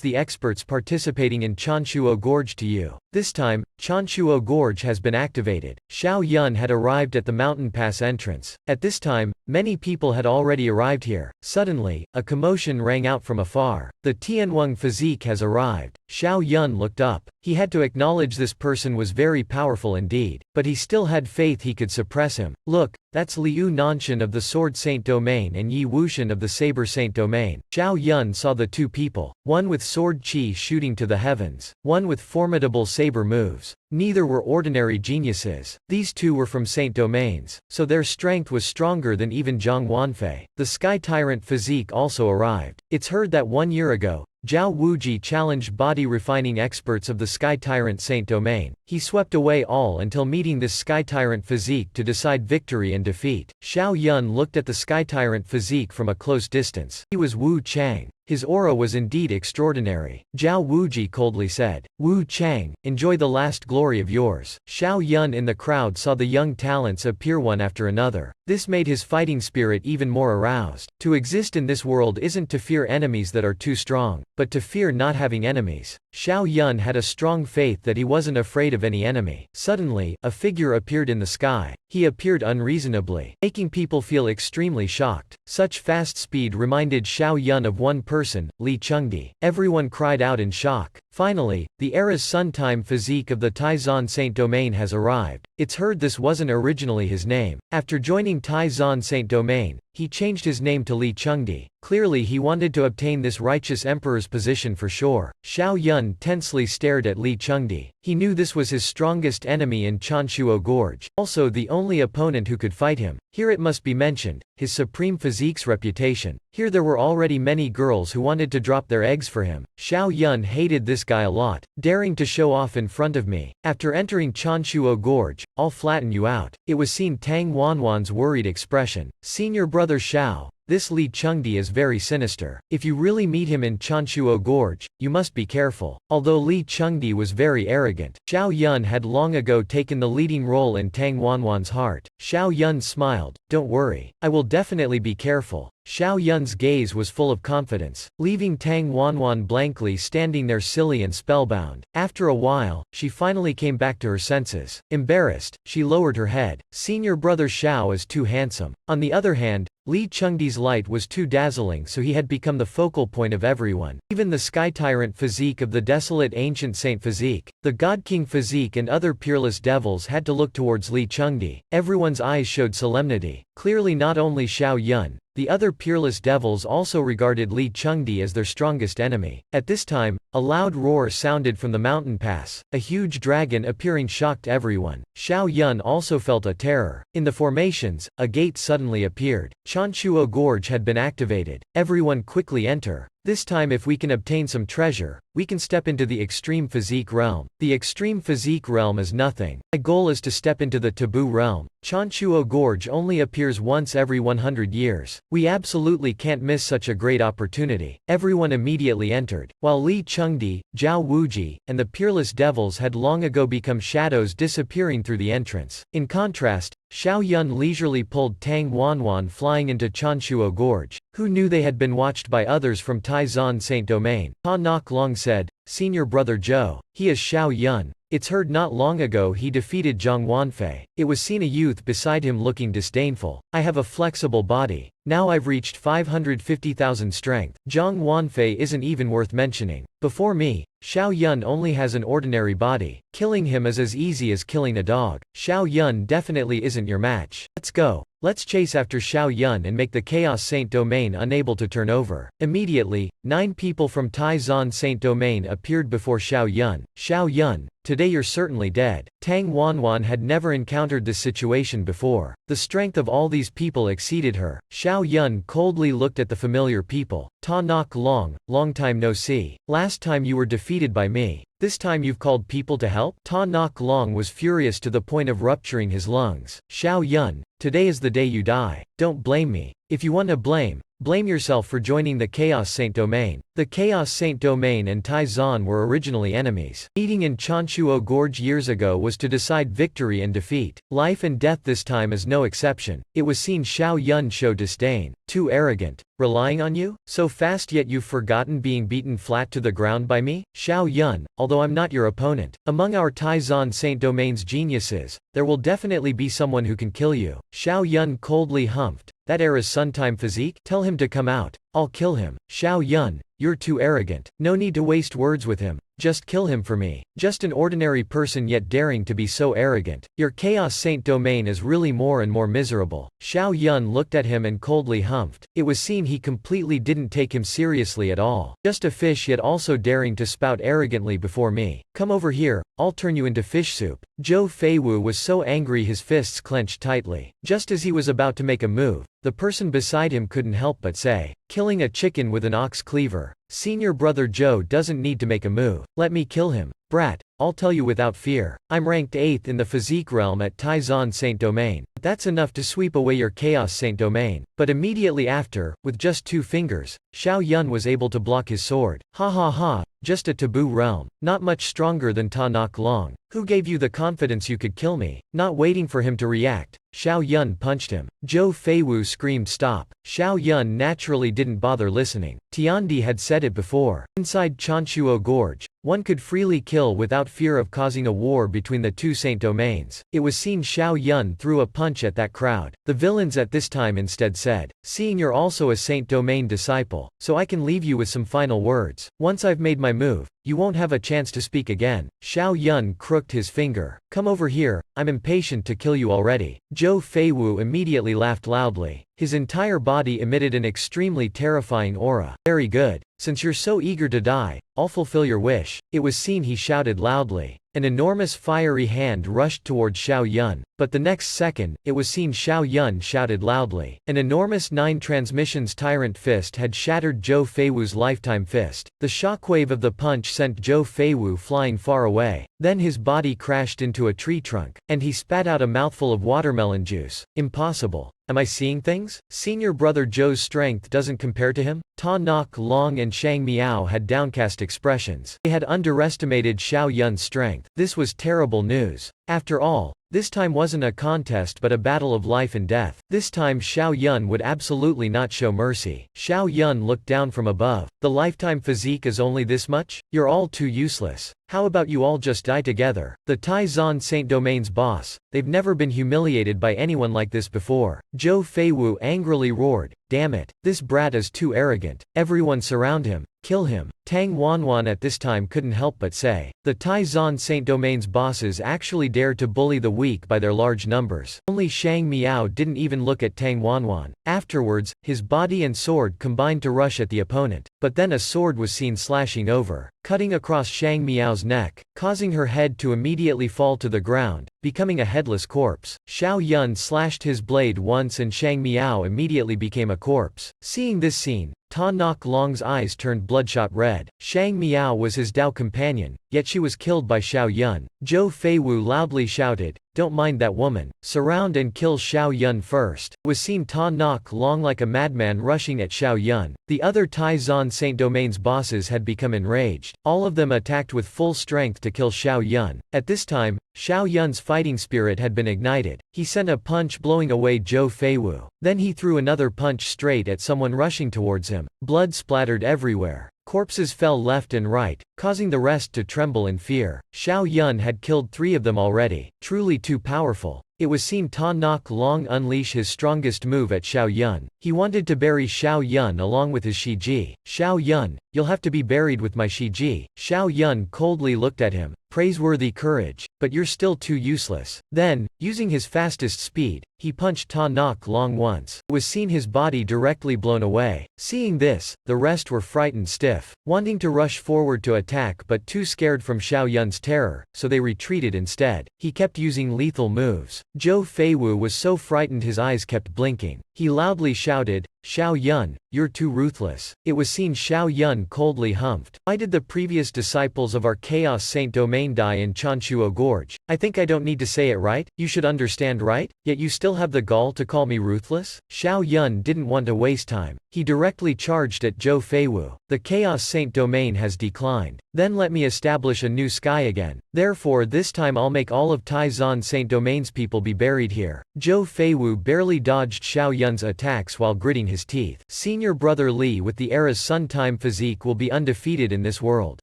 the experts participating in Chanshuo Gorge to you. This time, Chanshuo Gorge has been activated." Xiao Yun had arrived at the mountain pass entrance. At this time, many people had already arrived here. Suddenly, a commotion rang out from afar. "The Tianwang physique has arrived." Xiao Yun looked up. He had to acknowledge this person was very powerful indeed, but he still had faith he could suppress him. "Look, that's Liu Nanshan of the Sword Saint Domain and Yi Wushan of the Saber Saint Domain." Xiao Yun saw the two people, one with sword chi shooting to the heavens, one with formidable saber moves. Neither were ordinary geniuses. These two were from Saint Domains, so their strength was stronger than even Zhang Wanfei. The Sky Tyrant physique also arrived. It's heard that 1 year ago, Zhao Wuji challenged body refining experts of the Sky Tyrant Saint Domain. He swept away all until meeting this Sky Tyrant physique to decide victory and defeat. Xiao Yun looked at the Sky Tyrant physique from a close distance. He was Wu Chang. His aura was indeed extraordinary. Zhao Wuji coldly said, "Wu Chang, enjoy the last glory of yours." Xiao Yun in the crowd saw the young talents appear one after another. This made his fighting spirit even more aroused. To exist in this world isn't to fear enemies that are too strong, but to fear not having enemies. Xiao Yun had a strong faith that he wasn't afraid of any enemy. Suddenly, a figure appeared in the sky. He appeared unreasonably, making people feel extremely shocked. Such fast speed reminded Xiao Yun of one person, Li Chengdi. Everyone cried out in shock. Finally, the era's sun-time physique of the Taizan Saint Domain has arrived. It's heard this wasn't originally his name. After joining Taizan Saint Domain, he changed his name to Li Chengdi. Clearly he wanted to obtain this righteous emperor's position for sure. Xiao Yun tensely stared at Li Chengdi. He knew this was his strongest enemy in Chanshuo Gorge, also the only opponent who could fight him. Here it must be mentioned, his supreme physique's reputation. Here there were already many girls who wanted to drop their eggs for him. Xiao Yun hated this guy a lot, daring to show off in front of me. After entering Chanshuo Gorge, I'll flatten you out. It was seen Tang Wanwan's worried expression. "Senior brother Xiao, this Li Chengdi is very sinister. If you really meet him in Chanshuo Gorge, you must be careful." Although Li Chengdi was very arrogant, Xiao Yun had long ago taken the leading role in Tang Wanwan's heart. Xiao Yun smiled, "Don't worry, I will definitely be careful." Xiao Yun's gaze was full of confidence, leaving Tang Wanwan blankly standing there silly and spellbound. After a while, she finally came back to her senses. Embarrassed, she lowered her head. Senior brother Xiao is too handsome. On the other hand, Li Chengdi's light was too dazzling, so he had become the focal point of everyone. Even the Sky Tyrant physique of the desolate ancient saint physique, the God King physique and other peerless devils had to look towards Li Chengdi. Everyone's eyes showed solemnity. Clearly not only Xiao Yun, the other peerless devils also regarded Li Chengdi as their strongest enemy. At this time, a loud roar sounded from the mountain pass. A huge dragon appearing shocked everyone. Xiao Yun also felt a terror. In the formations, a gate suddenly appeared. Chanshuo Gorge had been activated. Everyone quickly enter. This time if we can obtain some treasure, we can step into the extreme physique realm. The extreme physique realm is nothing. My goal is to step into the taboo realm. Chanshuo Gorge only appears once every 100 years. We absolutely can't miss such a great opportunity. Everyone immediately entered. While Li Chengdi, Zhao Wuji, and the peerless devils had long ago become shadows disappearing through the entrance. In contrast, Xiao Yun leisurely pulled Tang Wanwan flying into Chanshuo Gorge. Who knew they had been watched by others from Taizan Saint Domain? Ta Nok Long said, "Senior brother Zhou, he is Xiao Yun. It's heard not long ago he defeated Zhang Wanfei. It was seen a youth beside him looking disdainful. I have a flexible body. Now I've reached 550,000 strength. Zhang Wanfei isn't even worth mentioning. Before me, Xiao Yun only has an ordinary body. Killing him is as easy as killing a dog. Xiao Yun definitely isn't your match. Let's go. Let's chase after Xiao Yun and make the Chaos Saint Domain unable to turn over." Immediately, 9 people from Taizan Saint Domain appeared before Xiao Yun. "Xiao Yun, today you're certainly dead." Tang Wanwan had never encountered this situation before. The strength of all these people exceeded her. Xiao Yun coldly looked at the familiar people. "Ta Nok Long, long time no see. Last time you were defeated by me. This time you've called people to help?" Ta Nok Long was furious to the point of rupturing his lungs. "Xiao Yun, today is the day you die. Don't blame me. If you want to blame yourself for joining the Chaos Saint Domain." The Chaos Saint Domain and Taizan were originally enemies. Meeting in Chanshuo Gorge years ago was to decide victory and defeat. Life and death this time is no exception. It was seen Xiao Yun show disdain. "Too arrogant. Relying on you? So fast yet you've forgotten being beaten flat to the ground by me? Xiao Yun, although I'm not your opponent, among our Taizan Saint Domain's geniuses, there will definitely be someone who can kill you." Xiao Yun coldly humphed. "That era's Suntime physique? Tell him to come out. I'll kill him." "Xiao Yun, you're too arrogant. No need to waste words with him. Just kill him for me. Just an ordinary person yet daring to be so arrogant. Your Chaos Saint Domain is really more and more miserable." Xiao Yun looked at him and coldly humphed. It was seen he completely didn't take him seriously at all. "Just a fish yet also daring to spout arrogantly before me. Come over here, I'll turn you into fish soup." Zhou Feiwu was so angry his fists clenched tightly. Just as he was about to make a move, the person beside him couldn't help but say, "Killing a chicken with an ox cleaver. Senior brother Zhou doesn't need to make a move. Let me kill him. Brat, I'll tell you without fear. I'm ranked 8th in the physique realm at Taizan Saint Domain. That's enough to sweep away your Chaos Saint Domain." But immediately after, with just 2 fingers, Xiao Yun was able to block his sword. "Ha ha ha, just a taboo realm. Not much stronger than Ta Nok Long. Who gave you the confidence you could kill me?" Not waiting for him to react, Xiao Yun punched him. Zhou Feiwu screamed stop. Xiao Yun naturally didn't bother listening. Tiandi had said it before. Inside Chanshuo Gorge, one could freely kill without fear of causing a war between the 2 Saint Domains. It was seen Xiao Yun threw a punch at that crowd. The villains at this time instead said, "Seeing you're also a Saint Domain disciple, so I can leave you with some final words. Once I've made my move, you won't have a chance to speak again." Xiao Yun crooked his finger. "Come over here, I'm impatient to kill you already." Zhou Feiwu immediately laughed loudly. His entire body emitted an extremely terrifying aura. "Very good. Since you're so eager to die, I'll fulfill your wish." It was seen he shouted loudly. An enormous fiery hand rushed toward Xiao Yun, but the next second, it was seen Xiao Yun shouted loudly. An enormous 9 transmissions tyrant fist had shattered Zhou Feiwu's lifetime fist. The shockwave of the punch sent Zhou Feiwu flying far away. Then his body crashed into a tree trunk, and he spat out a mouthful of watermelon juice. "Impossible. Am I seeing things? Senior brother Zhou's strength doesn't compare to him?" Ta Nok Long and Shang Miao had downcast expressions. They had underestimated Xiao Yun's strength. This was terrible news. After all, this time wasn't a contest but a battle of life and death. This time Xiao Yun would absolutely not show mercy. Xiao Yun looked down from above. "The lifetime physique is only this much? You're all too useless. How about you all just die together?" The Taizan Saint Domain's boss, they've never been humiliated by anyone like this before. Zhou Feiwu angrily roared, "Damn it, this brat is too arrogant. Everyone surround him. Kill him." Tang Wanwan at this time couldn't help but say, the Taizan Saint Domain's bosses actually dared to bully the weak by their large numbers. Only Shang Miao didn't even look at Tang Wanwan. Afterwards, his body and sword combined to rush at the opponent. But then a sword was seen slashing over, cutting across Shang Miao's neck, causing her head to immediately fall to the ground, becoming a headless corpse. Xiao Yun slashed his blade once and Shang Miao immediately became a corpse. Seeing this scene, Ta Nok Long's eyes turned bloodshot red. Shang Miao was his Dao companion, yet she was killed by Xiao Yun. Zhou Feiwu loudly shouted, "Don't mind that woman. Surround and kill Xiao Yun first." Was seen Ta Nok Long like a madman rushing at Xiao Yun. The other Tai Zon Saint Domain's bosses had become enraged. All of them attacked with full strength to kill Xiao Yun. At this time, Xiao Yun's fighting spirit had been ignited. He sent a punch blowing away Zhou Feiwu. Then he threw another punch straight at someone rushing towards him. Blood splattered everywhere. Corpses fell left and right, causing the rest to tremble in fear. Xiao Yun had killed 3 of them already, truly too powerful. It was seen Ta Nok Long unleash his strongest move at Xiao Yun. He wanted to bury Xiao Yun along with his Shiji. "Xiao Yun, you'll have to be buried with my Shiji." Xiao Yun coldly looked at him. "Praiseworthy courage, but you're still too useless." Then, using his fastest speed, he punched Ta Nok Long once. It was seen his body directly blown away. Seeing this, the rest were frightened stiff, wanting to rush forward to attack but too scared from Xiao Yun's terror, so they retreated instead. He kept using lethal moves. Zhou Feiwu was so frightened his eyes kept blinking. He loudly shouted, "Xiao Yun, you're too ruthless." It was seen Xiao Yun coldly humphed. "Why did the previous disciples of our Chaos Saint Domain die in Chanshuo Gorge? I think I don't need to say it, right? You should understand, right? Yet you still have the gall to call me ruthless?" Xiao Yun didn't want to waste time. He directly charged at Zhou Feiwu. "The Chaos Saint Domain has declined. Then let me establish a new sky again. Therefore this time I'll make all of Tai Zon Saint Domain's people be buried here." Zhou Feiwu barely dodged Xiao Yun's attacks while gritting his teeth. Senior brother Li with the era's sun-time physique will be undefeated in this world.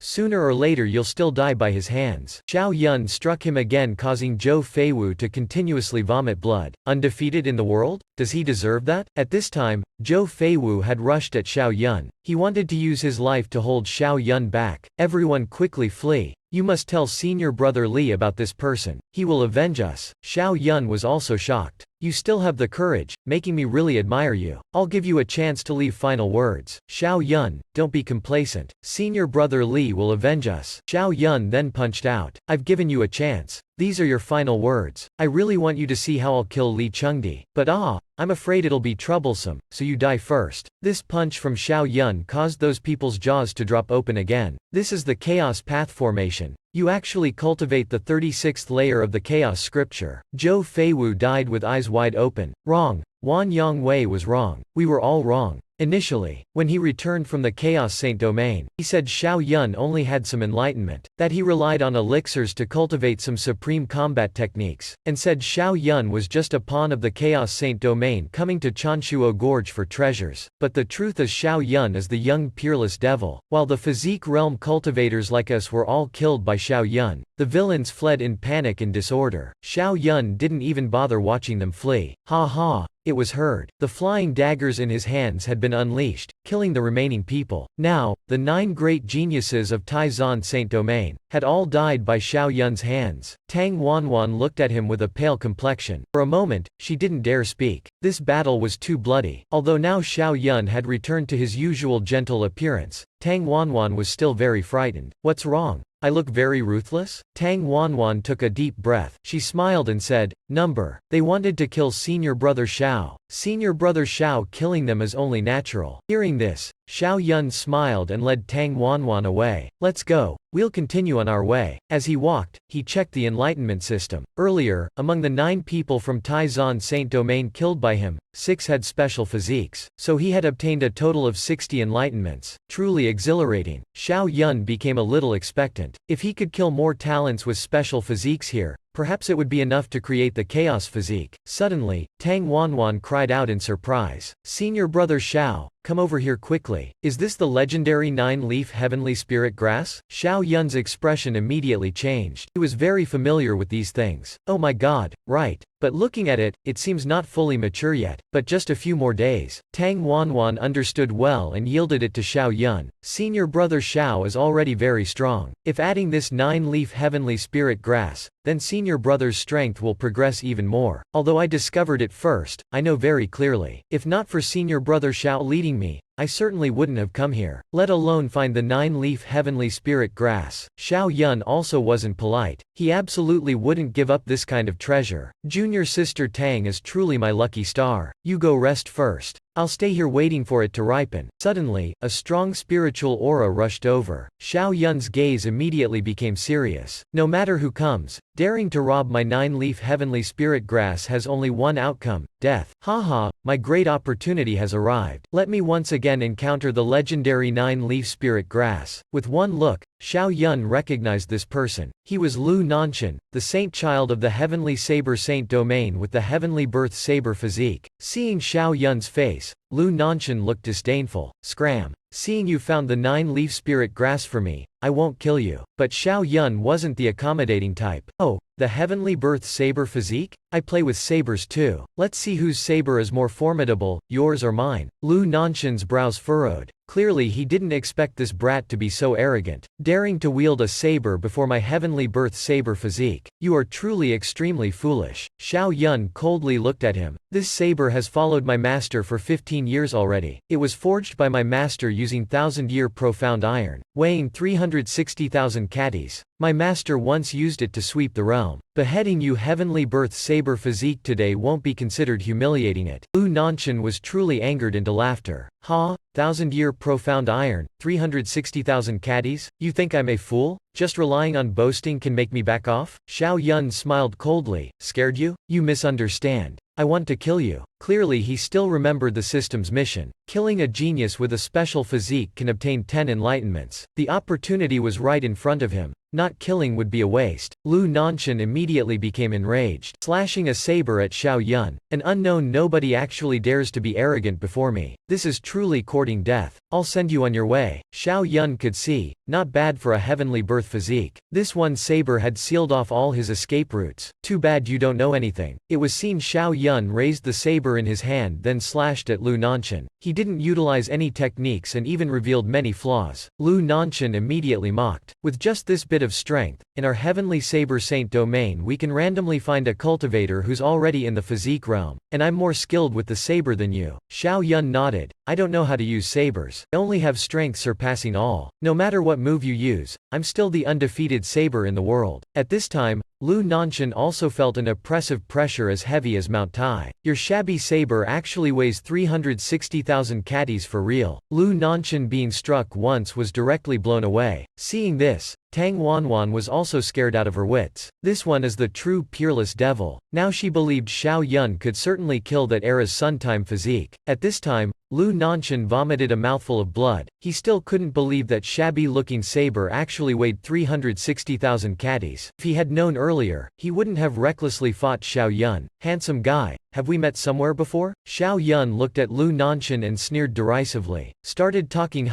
Sooner or later you'll still die by his hands. Xiao Yun struck him again, causing Zhou Feiwu to continuously vomit blood. Undefeated in the world? Does he deserve that? At this time, Zhou Feiwu had rushed at Xiao Yun. He wanted to use his life to hold Xiao Yun back. "Everyone quickly flee. You must tell senior brother Li about this person. He will avenge us." Xiao Yun was also shocked. "You still have the courage, making me really admire you. I'll give you a chance to leave final words." "Xiao Yun, don't be complacent. Senior brother Li will avenge us." Xiao Yun then punched out. "I've given you a chance. These are your final words. I really want you to see how I'll kill Li Chengdi. But I'm afraid it'll be troublesome, so you die first." This punch from Xiao Yun caused those people's jaws to drop open again. This is the Chaos Path formation. You actually cultivate the 36th layer of the Chaos Scripture. Zhou Feiwu died with eyes wide open. Wrong. Wan Yongwei was wrong. We were all wrong. Initially, when he returned from the Chaos Saint Domain, he said Xiao Yun only had some enlightenment, that he relied on elixirs to cultivate some supreme combat techniques, and said Xiao Yun was just a pawn of the Chaos Saint Domain coming to Chanshuo Gorge for treasures. But the truth is Xiao Yun is the young peerless devil. While the physique realm cultivators like us were all killed by Xiao Yun, the villains fled in panic and disorder. Xiao Yun didn't even bother watching them flee. Ha ha. It was heard. The flying daggers in his hands had been unleashed, killing the remaining people. Now, the 9 great geniuses of Tai Zon Saint Domain had all died by Xiao Yun's hands. Tang Wanwan looked at him with a pale complexion. For a moment, she didn't dare speak. This battle was too bloody. Although now Xiao Yun had returned to his usual gentle appearance, Tang Wanwan was still very frightened. "What's wrong? I look very ruthless?" Tang Wanwan took a deep breath. She smiled and said, "Number. They wanted to kill senior brother Xiao. Senior brother Xiao killing them is only natural." Hearing this, Xiao Yun smiled and led Tang Wanwan away. "Let's go. We'll continue on our way." As he walked, he checked the Enlightenment system. Earlier, among the 9 people from Tai Zon Saint Domain killed by him, 6 had special physiques, so he had obtained a total of 60 enlightenments. Truly exhilarating. Xiao Yun became a little expectant. If he could kill more talents with special physiques here, perhaps it would be enough to create the chaos physique. Suddenly, Tang Wanwan cried out in surprise, "Senior brother Xiao, come over here quickly. Is this the legendary 9-leaf heavenly spirit grass?" Xiao Yun's expression immediately changed. He was very familiar with these things. "Oh my god, right. But looking at it, it seems not fully mature yet, but just a few more days." Tang Wanwan understood well and yielded it to Xiao Yun. Senior brother Xiao is already very strong. If adding this 9-leaf heavenly spirit grass, then senior brother's strength will progress even more. Although I discovered it first, I know very clearly. If not for senior brother Xiao leading me, I certainly wouldn't have come here, let alone find the 9-leaf heavenly spirit grass. Xiao Yun also wasn't polite. He absolutely wouldn't give up this kind of treasure. "Junior sister Tang is truly my lucky star. You go rest first. I'll stay here waiting for it to ripen. Suddenly, a strong spiritual aura rushed over. Xiao Yun's gaze immediately became serious. No matter who comes, daring to rob my 9-leaf heavenly spirit grass has only one outcome, death. Haha, my great opportunity has arrived. Let me once again encounter the legendary 9-leaf spirit grass. With one look, Xiao Yun recognized this person. He was Lu Nanshan, the saint child of the heavenly saber saint domain with the heavenly birth saber physique. Seeing Xiao Yun's face, Lu Nanshan looked disdainful. Scram. Seeing you found the 9-leaf spirit grass for me, I won't kill you. But Xiao Yun wasn't the accommodating type. Oh, the heavenly birth saber physique? I play with sabers too. Let's see whose saber is more formidable, yours or mine. Lu Nanshan's brows furrowed. Clearly he didn't expect this brat to be so arrogant, daring to wield a saber before my heavenly birth saber physique. You are truly extremely foolish. Xiao Yun coldly looked at him. This saber has followed my master for 15 years already. It was forged by my master using 1,000-year profound iron, weighing 360,000 catties. My master once used it to sweep the realm. Beheading you heavenly birth saber physique today won't be considered humiliating it. Lu Nanshan was truly angered into laughter. Ha, 1,000-year profound iron, 360,000 catties? You think I'm a fool? Just relying on boasting can make me back off? Xiao Yun smiled coldly. Scared you? You misunderstand. I want to kill you. Clearly he still remembered the system's mission. Killing a genius with a special physique can obtain 10 enlightenments. The opportunity was right in front of him. Not killing would be a waste. Lu Nanshan immediately became enraged, slashing a saber at Xiao Yun. An unknown nobody actually dares to be arrogant before me. This is truly courting death. I'll send you on your way. Xiao Yun could see, not bad for a heavenly birth physique. This one saber had sealed off all his escape routes. Too bad you don't know anything. It was seen Xiao Yun raised the saber in his hand then slashed at Lu Nanshan. He didn't utilize any techniques and even revealed many flaws. Lu Nanshan immediately mocked. With just this bit of strength, in our heavenly saber saint domain we can randomly find a cultivator who's already in the physique realm, and I'm more skilled with the saber than you. Xiao Yun nodded. I don't know how to use sabers. I only have strength surpassing all. No matter what move you use, I'm still the undefeated saber in the world. At this time, Lu Nanshan also felt an oppressive pressure as heavy as Mount Tai. Your shabby saber actually weighs 360,000 catties for real. Lu Nanshan being struck once was directly blown away. Seeing this, Tang Wanwan was also scared out of her wits. This one is the true peerless devil. Now she believed Xiao Yun could certainly kill that era's Suntime physique. At this time, Lu Nanshan vomited a mouthful of blood. He still couldn't believe that shabby-looking saber actually weighed 360,000 catties. If he had known earlier, he wouldn't have recklessly fought Xiao Yun. Handsome guy, have we met somewhere before? Xiao Yun looked at Lu Nanshan and sneered derisively. Started talking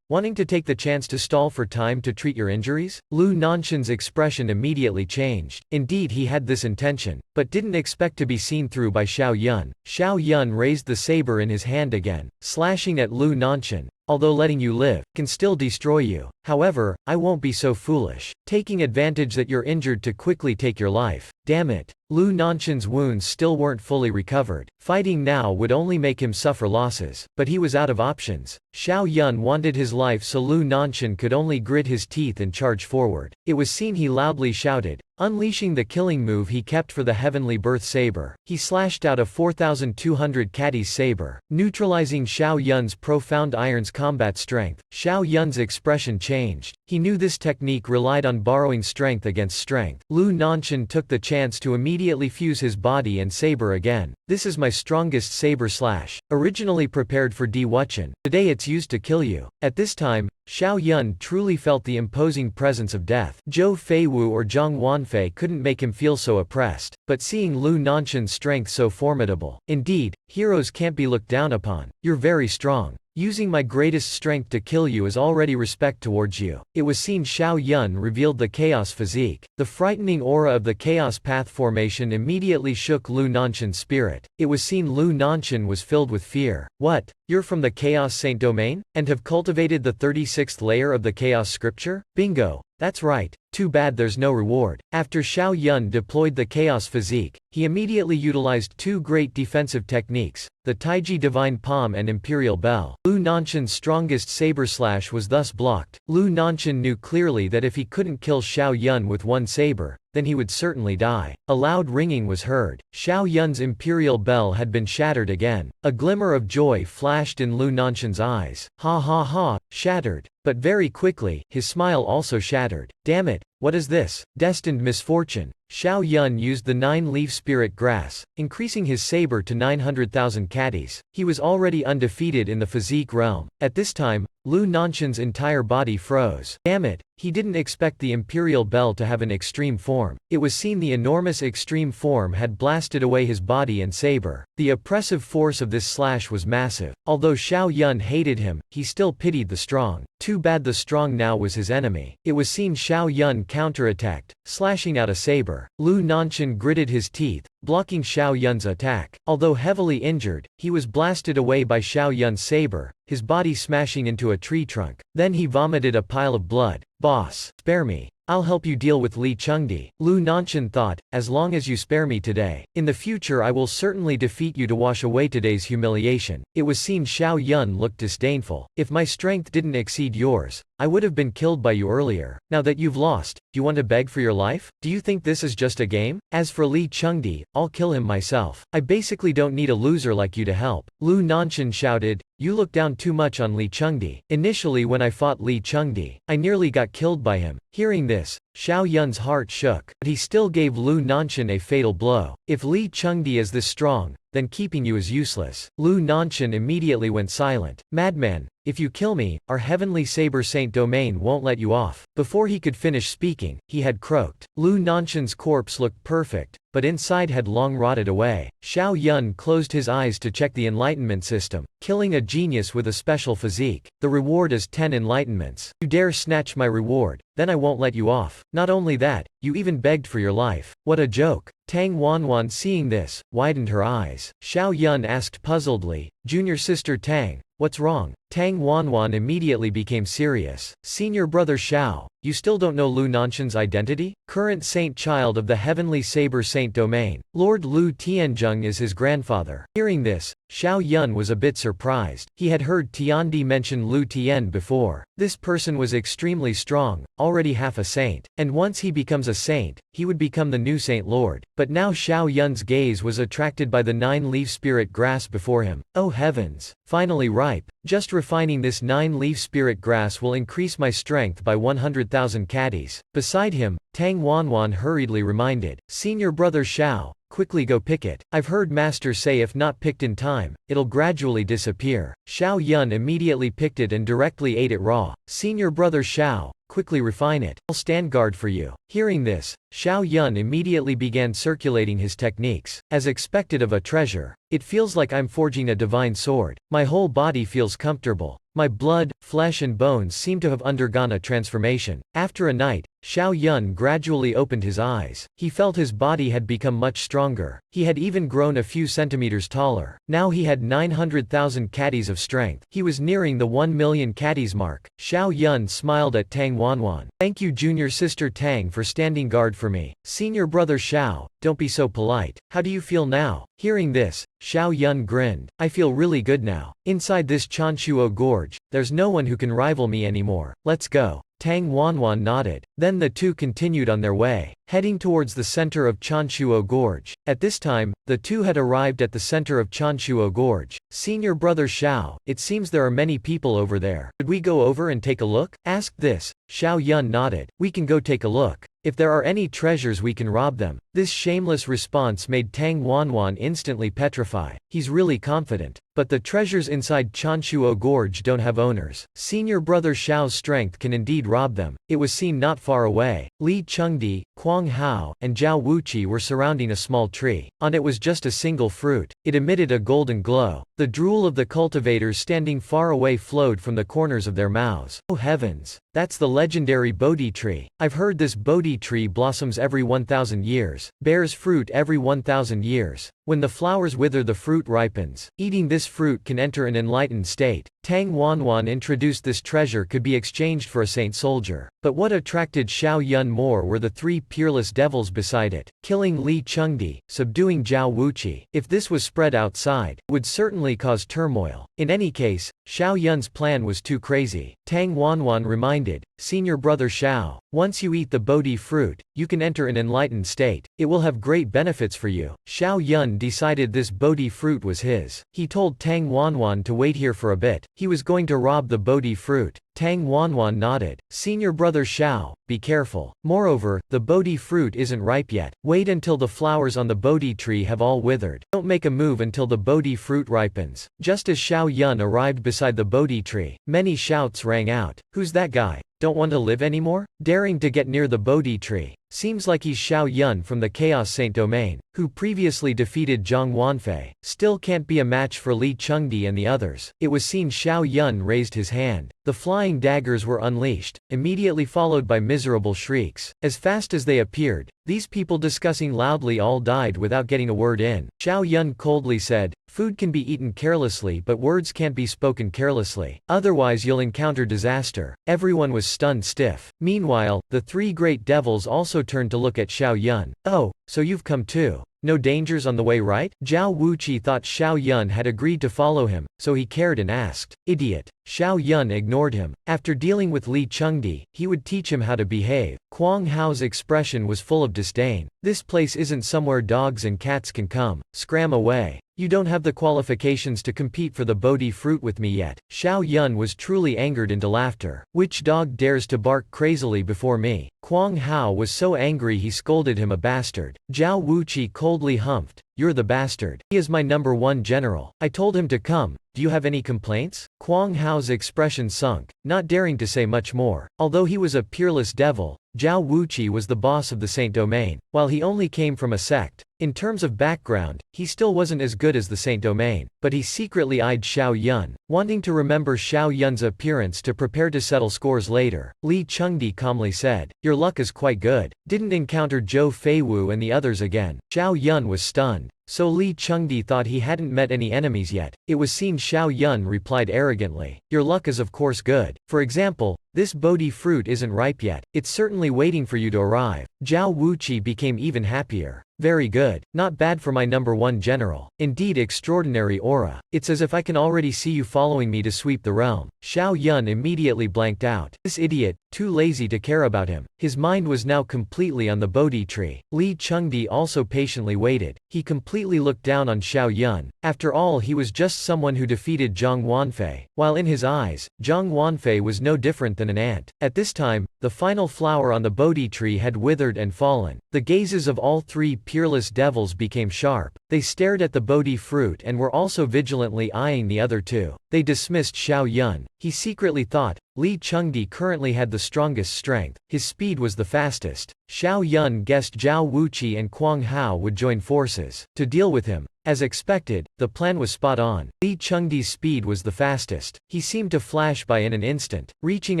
wanting to take the chance to stall for time to treat your injuries? Lu Nanshan's expression immediately changed. Indeed he had this intention, but didn't expect to be seen through by Xiao Yun. Xiao Yun raised the saber in his hand again, slashing at Lu Nanshan. Although letting you live can still destroy you. However, I won't be so foolish, taking advantage that you're injured to quickly take your life. Damn it. Lu Nanshan's wounds still weren't fully recovered. Fighting now would only make him suffer losses, but he was out of options. Xiao Yun wanted his life so Lu Nanshan could only grit his teeth and charge forward. It was seen he loudly shouted, unleashing the killing move he kept for the heavenly birth saber. He slashed out a 4,200 catties saber, neutralizing Xiao Yun's profound iron's combat strength. Xiao Yun's expression changed. He knew this technique relied on borrowing strength against strength. Lu Nanshan took the chance to immediately fuse his body and saber again. This is my strongest saber slash. Originally prepared for Di Wuchen, today it's used to kill you. At this time, Xiao Yun truly felt the imposing presence of death. Zhou Feiwu or Zhang Wanfei couldn't make him feel so oppressed, but seeing Lu Nanshan's strength so formidable. Indeed, heroes can't be looked down upon. You're very strong. Using my greatest strength to kill you is already respect towards you. It was seen Xiao Yun revealed the chaos physique. The frightening aura of the chaos path formation immediately shook Lu Nanshan's spirit. It was seen Lu Nanshan was filled with fear. What? You're from the Chaos Saint domain? And have cultivated the 36th layer of the Chaos scripture? Bingo! That's right. Too bad there's no reward. After Xiao Yun deployed the Chaos Physique, he immediately utilized two great defensive techniques, the Taiji Divine Palm and Imperial Bell. Lu Nanshan's strongest saber slash was thus blocked. Lu Nanshan knew clearly that if he couldn't kill Xiao Yun with one saber, then he would certainly die. A loud ringing was heard. Xiao Yun's Imperial Bell had been shattered again. A glimmer of joy flashed in Lu Nanshan's eyes. Ha ha ha, shattered. But very quickly, his smile also shattered. Damn it, what is this? Destined misfortune. Xiao Yun used the 9-leaf spirit grass, increasing his saber to 900,000 caddies. He was already undefeated in the physique realm. At this time, Lu Nanshan's entire body froze. Damn it, he didn't expect the Imperial Bell to have an extreme form. It was seen the enormous extreme form had blasted away his body and saber. The oppressive force of this slash was massive. Although Xiao Yun hated him, he still pitied the strong. Too bad the strong now was his enemy. It was seen Xiao Yun counterattacked, slashing out a saber. Lu Nanshan gritted his teeth, blocking Xiao Yun's attack. Although heavily injured, he was blasted away by Xiao Yun's saber, his body smashing into a tree trunk. Then he vomited a pile of blood. Boss, spare me. I'll help you deal with Li Chengdi. Lu Nanshan thought, as long as you spare me today, in the future I will certainly defeat you to wash away today's humiliation. It was seen Xiao Yun looked disdainful. If my strength didn't exceed yours, I would have been killed by you earlier. Now that you've lost, do you want to beg for your life? Do you think this is just a game? As for Li Chengdi, I'll kill him myself. I basically don't need a loser like you to help. Lu Nanshan shouted, you look down too much on Li Chengdi. Initially when I fought Li Chengdi, I nearly got killed by him. Hearing this, Xiao Yun's heart shook, but he still gave Lu Nanshan a fatal blow. If Li Chengdi is this strong, then keeping you is useless. Lu Nanshan immediately went silent. Madman, if you kill me, our heavenly saber saint domain won't let you off. Before he could finish speaking, he had croaked. Lu Nanshan's corpse looked perfect, but inside had long rotted away. Xiao Yun closed his eyes to check the Enlightenment system, killing a genius with a special physique. The reward is 10 enlightenments. You dare snatch my reward, then I won't let you off. Not only that, you even begged for your life. What a joke. Tang Wanwan seeing this, widened her eyes. Xiao Yun asked puzzledly, Junior sister Tang, what's wrong? Tang Wanwan immediately became serious. Senior brother Xiao, you still don't know Lu Nanshan's identity? Current saint child of the heavenly saber saint domain, Lord Lu Tianzheng is his grandfather. Hearing this, Xiao Yun was a bit surprised. He had heard Tiandi mention Lu Tian before. This person was extremely strong, already half a saint. And once he becomes a saint, he would become the new Saint Lord. But now Xiao Yun's gaze was attracted by the 9-leaf spirit grass before him. Oh heavens! Finally ripe. Just refining this 9-leaf spirit grass will increase my strength by 100,000 caddies. Beside him, Tang Wanwan hurriedly reminded, Senior brother Xiao, quickly go pick it. I've heard master say if not picked in time, it'll gradually disappear. Xiao Yun immediately picked it and directly ate it raw. Senior brother Xiao, quickly refine it. I'll stand guard for you. Hearing this, Xiao Yun immediately began circulating his techniques. As expected of a treasure, it feels like I'm forging a divine sword. My whole body feels comfortable. My blood, flesh and bones seem to have undergone a transformation. After a night, Xiao Yun gradually opened his eyes. He felt his body had become much stronger. He had even grown a few centimeters taller. Now he had 900,000 caddies of strength. He was nearing the 1 million caddies mark. Xiao Yun smiled at Tang Wanwan. Thank you junior sister Tang for standing guard for me. Senior brother Xiao, don't be so polite. How do you feel now? Hearing this, Xiao Yun grinned. I feel really good now. Inside this Chanshuo gorge, there's no one who can rival me anymore. Let's go. Tang Wanwan nodded. Then the two continued on their way, heading towards the center of Chanshuo Gorge. At this time, the two had arrived at the center of Chanshuo Gorge. Senior brother Xiao, it seems there are many people over there. Should we go over and take a look? Asked this. Xiao Yun nodded. We can go take a look. If there are any treasures we can rob them. This shameless response made Tang Wanwan instantly petrify. He's really confident. But the treasures inside Chanshuo Gorge don't have owners. Senior brother Xiao's strength can indeed rob them. It was seen not far away. Li Chengdi, Kuang Hao, and Zhao Wuqi were surrounding a small tree. On it was just a single fruit. It emitted a golden glow. The drool of the cultivators standing far away flowed from the corners of their mouths. Oh heavens! That's the legendary Bodhi tree. I've heard this Bodhi tree blossoms every 1,000 years, bears fruit every 1,000 years. When the flowers wither the fruit ripens. Eating this fruit can enter an enlightened state. Tang Wanwan introduced this treasure could be exchanged for a saint soldier. But what attracted Xiao Yun more were the 3 peerless devils beside it, killing Li Chengdi, subduing Zhao Wuqi. If this was spread outside, it would certainly cause turmoil. In any case, Xiao Yun's plan was too crazy. Tang Wanwan reminded, "Senior brother Xiao, once you eat the Bodhi fruit, you can enter an enlightened state. It will have great benefits for you." Xiao Yun decided this Bodhi fruit was his. He told Tang Wanwan to wait here for a bit. He was going to rob the Bodhi fruit. Tang Wanwan nodded. "Senior brother Xiao, be careful. Moreover, the Bodhi fruit isn't ripe yet. Wait until the flowers on the Bodhi tree have all withered. Don't make a move until the Bodhi fruit ripens." Just as Xiao Yun arrived beside the Bodhi tree, many shouts rang out. "Who's that guy? Don't want to live anymore? Daring to get near the Bodhi tree. Seems like he's Xiao Yun from the Chaos Saint Domain, who previously defeated Zhang Wanfei. Still can't be a match for Li Chengdi and the others." It was seen Xiao Yun raised his hand. The flying daggers were unleashed, immediately followed by miserable shrieks. As fast as they appeared, these people discussing loudly all died without getting a word in. Xiao Yun coldly said, "Food can be eaten carelessly but words can't be spoken carelessly. Otherwise you'll encounter disaster." Everyone was stunned stiff. Meanwhile, the 3 great devils also turned to look at Xiao Yun. "Oh, so you've come too. No dangers on the way, right?" Zhao Wuqi thought Xiao Yun had agreed to follow him, so he cared and asked. "Idiot." Xiao Yun ignored him. After dealing with Li Chengdi, he would teach him how to behave. Kuang Hao's expression was full of disdain. "This place isn't somewhere dogs and cats can come. Scram away. You don't have the qualifications to compete for the Bodhi fruit with me yet." Xiao Yun was truly angered into laughter. "Which dog dares to bark crazily before me?" Kuang Hao was so angry he scolded him a bastard. Zhao Wuqi coldly humphed. "You're the bastard. He is my #1 general. I told him to come. Do you have any complaints?" Kuang Hao's expression sunk, not daring to say much more. Although he was a peerless devil, Zhao Wuqi was the boss of the Saint Domain, while he only came from a sect. In terms of background, he still wasn't as good as the Saint Domain, but he secretly eyed Xiao Yun, wanting to remember Xiao Yun's appearance to prepare to settle scores later. Li Chengdi calmly said, "Your luck is quite good. Didn't encounter Zhou Feiwu and the others again." Xiao Yun was stunned. So Li Chengdi thought he hadn't met any enemies yet. It was seen Xiao Yun replied arrogantly, "Your luck is of course good. For example, this Bodhi fruit isn't ripe yet. It's certainly waiting for you to arrive." Zhao Wuqi became even happier. "Very good. Not bad for my #1 general. Indeed extraordinary aura. It's as if I can already see you following me to sweep the realm." Xiao Yun immediately blanked out. This idiot, too lazy to care about him. His mind was now completely on the Bodhi tree. Li Chengdi also patiently waited. He completely looked down on Xiao Yun. After all, he was just someone who defeated Zhang Wanfei, while in his eyes, Zhang Wanfei was no different than an ant. At this time, the final flower on the Bodhi tree had withered and fallen. The gazes of all 3 peerless devils became sharp. They stared at the Bodhi fruit and were also vigilantly eyeing the other 2. They dismissed Xiao Yun. He secretly thought, Li Chengdi currently had the strongest strength. His speed was the fastest. Xiao Yun guessed Zhao Wuqi and Kuang Hao would join forces to deal with him. As expected, the plan was spot on. Li Chengdi's speed was the fastest. He seemed to flash by in an instant, reaching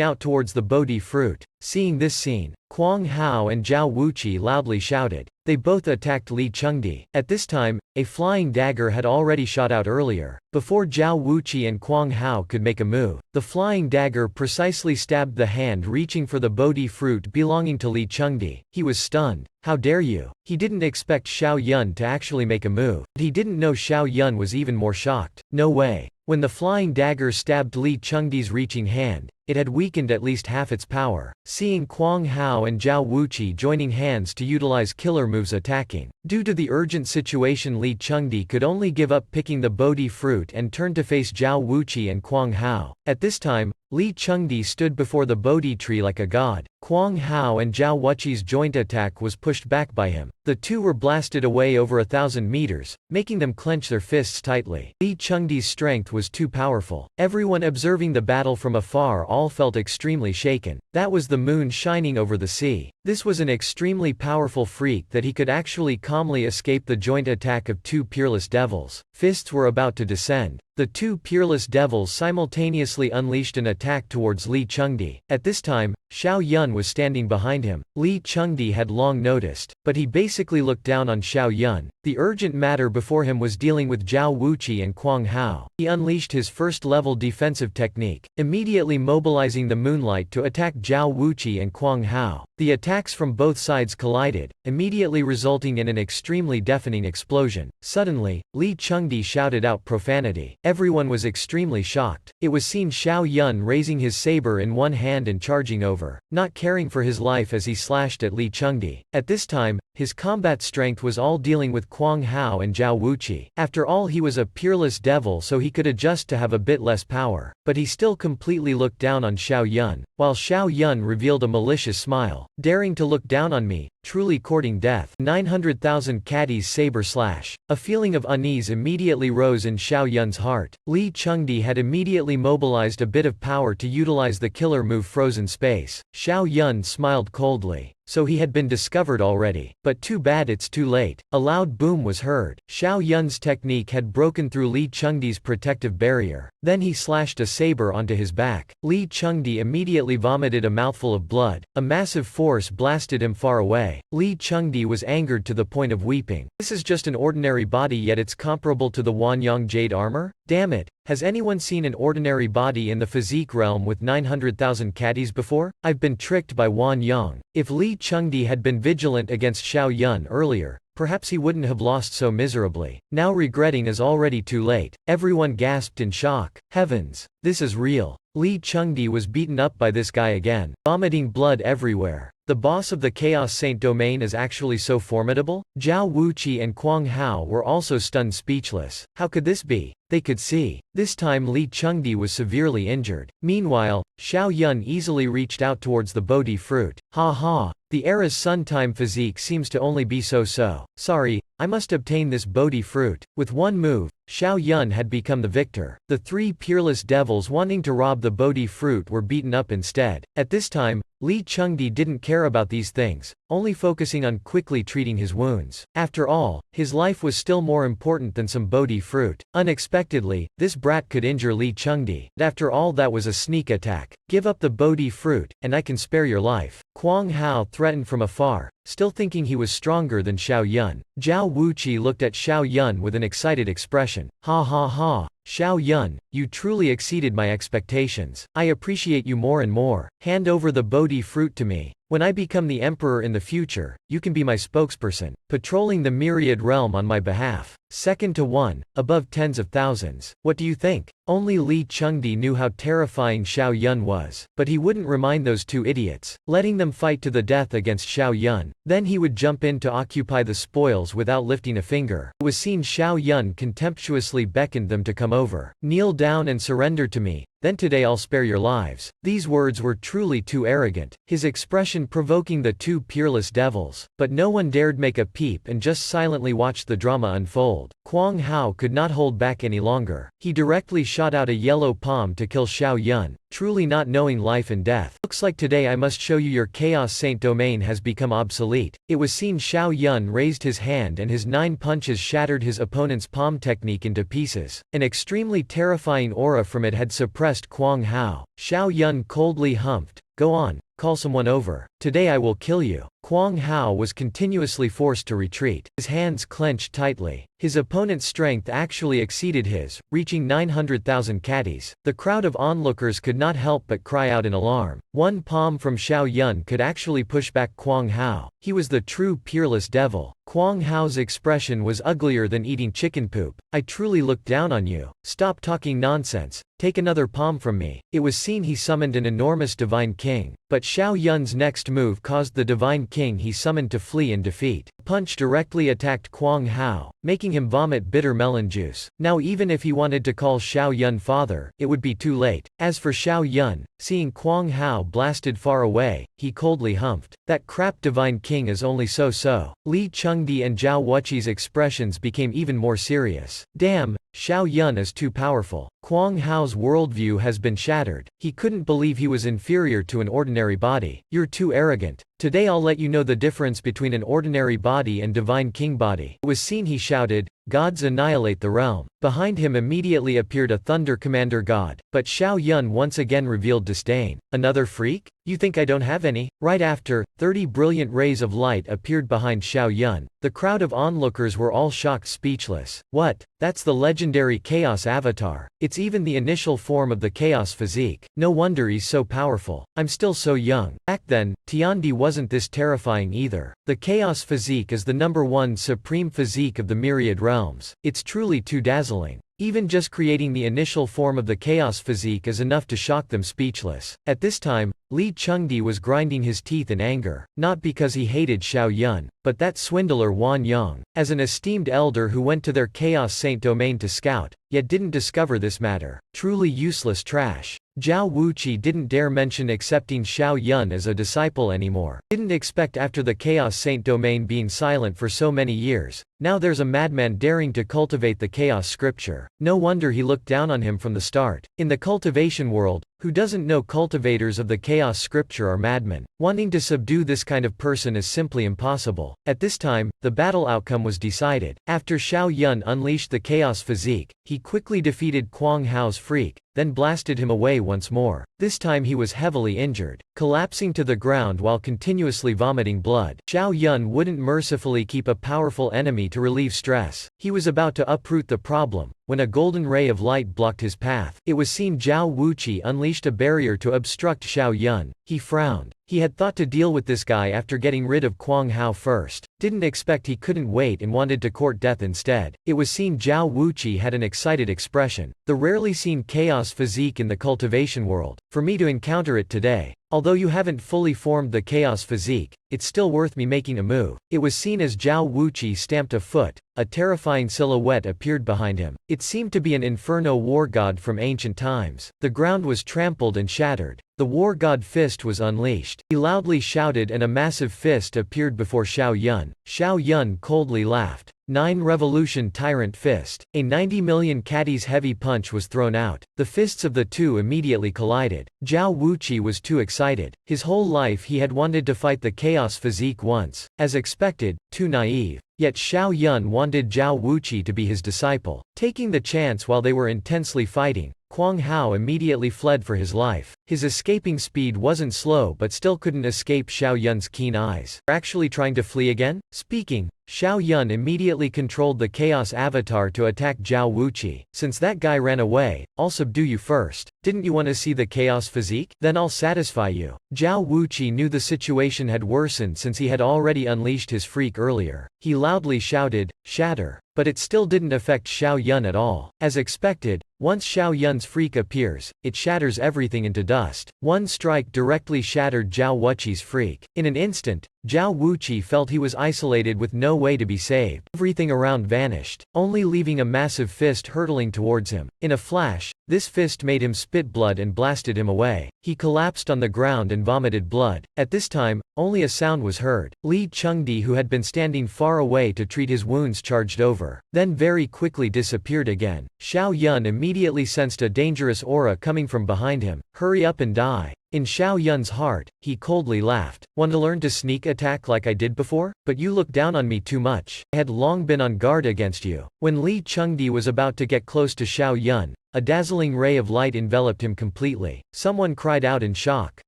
out towards the Bodhi fruit. Seeing this scene, Kuang Hao and Zhao Wuqi loudly shouted. They both attacked Li Chengdi. At this time, a flying dagger had already shot out earlier. Before Zhao Wuqi and Kuang Hao could make a move, the flying dagger precisely stabbed the hand reaching for the Bodhi fruit belonging to Li Chengdi. He was stunned. "How dare you?" He didn't expect Xiao Yun to actually make a move. He didn't know Xiao Yun was even more shocked. "No way." When the flying dagger stabbed Li Chengdi's reaching hand, it had weakened at least half its power. Seeing Kuang Hao and Zhao Wuqi joining hands to utilize killer moves attacking. Due to the urgent situation, Li Chengdi could only give up picking the Bodhi fruit and turn to face Zhao Wuqi and Kuang Hao. At this time, Li Chengdi stood before the Bodhi tree like a god. Kuang Hao and Zhao Wuqi's joint attack was pushed back by him. The 2 were blasted away over 1,000 meters, making them clench their fists tightly. Li Chengdi's strength was too powerful. Everyone observing the battle from afar all felt extremely shaken. That was the moon shining over the sea. This was an extremely powerful freak that he could actually calmly escape the joint attack of two peerless devils. Fists were about to descend. The two peerless devils simultaneously unleashed an attack towards Li Chengdi. At this time, Xiao Yun was standing behind him. Li Chengdi had long noticed, but he basically looked down on Xiao Yun. The urgent matter before him was dealing with Zhao Wuqi and Kuang Hao. He unleashed his first-level defensive technique, immediately mobilizing the moonlight to attack Zhao Wuqi and Kuang Hao. The attacks from both sides collided, immediately resulting in an extremely deafening explosion. Suddenly, Li Chengdi shouted out profanity. Everyone was extremely shocked. It was seen Xiao Yun raising his saber in one hand and charging over, not caring for his life as he slashed at Li Chengdi. At this time, his combat strength was all dealing with Kuang Hao and Zhao Wuqi. After all, he was a peerless devil, so he could adjust to have a bit less power. But he still completely looked down on Xiao Yun, while Xiao Yun revealed a malicious smile. Daring to look down on me, truly courting death. 900,000 caddies saber slash. A feeling of unease immediately rose in Xiao Yun's heart. Li Chengdi had immediately mobilized a bit of power to utilize the killer move Frozen Space. Xiao Yun smiled coldly. So he had been discovered already. But too bad it's too late. A loud boom was heard. Xiao Yun's technique had broken through Li Chengdi's protective barrier. Then he slashed a saber onto his back. Li Chengdi immediately vomited a mouthful of blood. A massive force blasted him far away. Li Chengdi was angered to the point of weeping. This is just an ordinary body, yet it's comparable to the Wanyang jade armor? Damn it. Has anyone seen an ordinary body in the physique realm with 900,000 caddies before? I've been tricked by Wanyang. If Li Chengdi had been vigilant against Xiao Yun earlier, perhaps he wouldn't have lost so miserably. Now regretting is already too late. Everyone gasped in shock. Heavens, this is real. Li Chengdi was beaten up by this guy again, vomiting blood everywhere. The boss of the Chaos Saint domain is actually so formidable? Zhao Wuqi and Kuang Hao were also stunned speechless. How could this be? They could see. This time Li Chengdi was severely injured. Meanwhile, Xiao Yun easily reached out towards the Bodhi fruit. Ha ha. The era's sun-time physique seems to only be so-so. Sorry, I must obtain this Bodhi fruit. With one move, Xiao Yun had become the victor. The three peerless devils wanting to rob the Bodhi fruit were beaten up instead. At this time, Li Chengdi didn't care about these things, only focusing on quickly treating his wounds. After all, his life was still more important than some Bodhi fruit. Unexpectedly, this brat could injure Li Chengdi. After all, that was a sneak attack. Give up the Bodhi fruit, and I can spare your life. Kuang Hao threatened from afar, still thinking he was stronger than Xiao Yun. Zhao Wuqi looked at Xiao Yun with an excited expression. Ha ha ha. Xiao Yun, you truly exceeded my expectations. I appreciate you more and more. Hand over the Bodhi fruit to me. When I become the emperor in the future, you can be my spokesperson, patrolling the myriad realm on my behalf. Second to one, above tens of thousands. What do you think? Only Li Chengdi knew how terrifying Xiao Yun was, but he wouldn't remind those two idiots, letting them fight to the death against Xiao Yun. Then he would jump in to occupy the spoils without lifting a finger. It was seen Xiao Yun contemptuously beckoned them to come over. Kneel down and surrender to me. Then today I'll spare your lives. These words were truly too arrogant, his expression provoking the two peerless devils. But no one dared make a peep and just silently watched the drama unfold. Kuang Hao could not hold back any longer. He directly shot out a yellow palm to kill Xiao Yun, truly not knowing life and death. Looks like today I must show you your Chaos Saint domain has become obsolete. It was seen Xiao Yun raised his hand and his 9 punches shattered his opponent's palm technique into pieces. An extremely terrifying aura from it had suppressed Kuang Hao. Xiao Yun coldly humped. Go on, call someone over. Today I will kill you. Kuang Hao was continuously forced to retreat. His hands clenched tightly. His opponent's strength actually exceeded his, reaching 900,000 caddies. The crowd of onlookers could not help but cry out in alarm. One palm from Xiao Yun could actually push back Kuang Hao. He was the true peerless devil. Kuang Hao's expression was uglier than eating chicken poop. I truly looked down on you. Stop talking nonsense. Take another palm from me. It was seen he summoned an enormous divine king. But Xiao Yun's next move caused the divine king he summoned to flee in defeat. A punch directly attacked Kuang Hao, making him vomit bitter melon juice. Now even if he wanted to call Xiao Yun father, it would be too late. As for Xiao Yun, seeing Kuang Hao blasted far away, he coldly humped. That crap divine king is only so-so. Li Chengdi and Zhao Wuqi's expressions became even more serious. Damn, Xiao Yun is too powerful. Kwang Hao's worldview has been shattered. He couldn't believe he was inferior to an ordinary body. You're too arrogant. Today I'll let you know the difference between an ordinary body and divine king body. It was seen he shouted, "Gods annihilate the realm." Behind him immediately appeared a thunder commander god, but Xiao Yun once again revealed disdain. Another freak? You think I don't have any? Right after, 30 brilliant rays of light appeared behind Xiao Yun. The crowd of onlookers were all shocked speechless. What? That's the legendary Chaos Avatar. It's even the initial form of the Chaos physique. No wonder he's so powerful. I'm still so young. Back then, Tiandi wasn't this terrifying either. The Chaos physique is the #1 supreme physique of the myriad realms. It's truly too dazzling. Even just creating the initial form of the Chaos physique is enough to shock them speechless. At this time, Li Chengdi was grinding his teeth in anger, not because he hated Xiao Yun, but that swindler Wan Yang. As an esteemed elder who went to their Chaos Saint domain to scout, yet didn't discover this matter. Truly useless trash. Zhao Wuqi didn't dare mention accepting Xiao Yun as a disciple anymore. Didn't expect after the Chaos Saint domain being silent for so many years. Now there's a madman daring to cultivate the Chaos scripture. No wonder he looked down on him from the start. In the cultivation world, who doesn't know cultivators of the Chaos scripture are madmen? Wanting to subdue this kind of person is simply impossible. At this time, the battle outcome was decided. After Xiao Yun unleashed the Chaos physique, he quickly defeated Kwang Hao's freak, then blasted him away once more. This time he was heavily injured, collapsing to the ground while continuously vomiting blood. Xiao Yun wouldn't mercifully keep a powerful enemy to relieve stress. He was about to uproot the problem, when a golden ray of light blocked his path. It was seen Zhao Wuqi unleashed a barrier to obstruct Xiao Yun. He frowned. He had thought to deal with this guy after getting rid of Kwang Hao first. Didn't expect he couldn't wait and wanted to court death instead. It was seen Zhao Wuqi had an excited expression. The rarely seen chaos physique in the cultivation world. For me to encounter it today. Although you haven't fully formed the chaos physique, it's still worth me making a move. It was seen as Zhao Wuqi stamped a foot. A terrifying silhouette appeared behind him. It seemed to be an inferno war god from ancient times. The ground was trampled and shattered. The war god fist was unleashed. He loudly shouted and a massive fist appeared before Xiao Yun. Xiao Yun coldly laughed. 9 Revolution Tyrant Fist. A 90 million caddies heavy punch was thrown out. The fists of the two immediately collided. Zhao Wuqi was too excited. His whole life he had wanted to fight the chaos physique once. As expected, too naive. Yet Xiao Yun wanted Zhao Wuqi to be his disciple. Taking the chance while they were intensely fighting, Kwang Hao immediately fled for his life. His escaping speed wasn't slow but still couldn't escape Xiao Yun's keen eyes. Actually trying to flee again? Speaking, Xiao Yun immediately controlled the Chaos Avatar to attack Zhao Wuqi. Since that guy ran away, I'll subdue you first. Didn't you want to see the Chaos physique? Then I'll satisfy you. Zhao Wuqi knew the situation had worsened since he had already unleashed his freak earlier. He loudly shouted, "Shatter!" But it still didn't affect Xiao Yun at all. As expected, once Xiao Yun's freak appears, it shatters everything into dust. One strike directly shattered Zhao Wuqi's freak. In an instant, Zhao Wuqi felt he was isolated with no way to be saved. Everything around vanished, only leaving a massive fist hurtling towards him. In a flash, this fist made him spit blood and blasted him away. He collapsed on the ground and vomited blood. At this time, only a sound was heard. Li Chengdi, who had been standing far away to treat his wounds, charged over, then very quickly disappeared again. Xiao Yun immediately sensed a dangerous aura coming from behind him. Hurry up and die. In Xiao Yun's heart, he coldly laughed. Want to learn to sneak attack like I did before? But you look down on me too much. I had long been on guard against you. When Li Chengdi was about to get close to Xiao Yun, a dazzling ray of light enveloped him completely. Someone cried out in shock.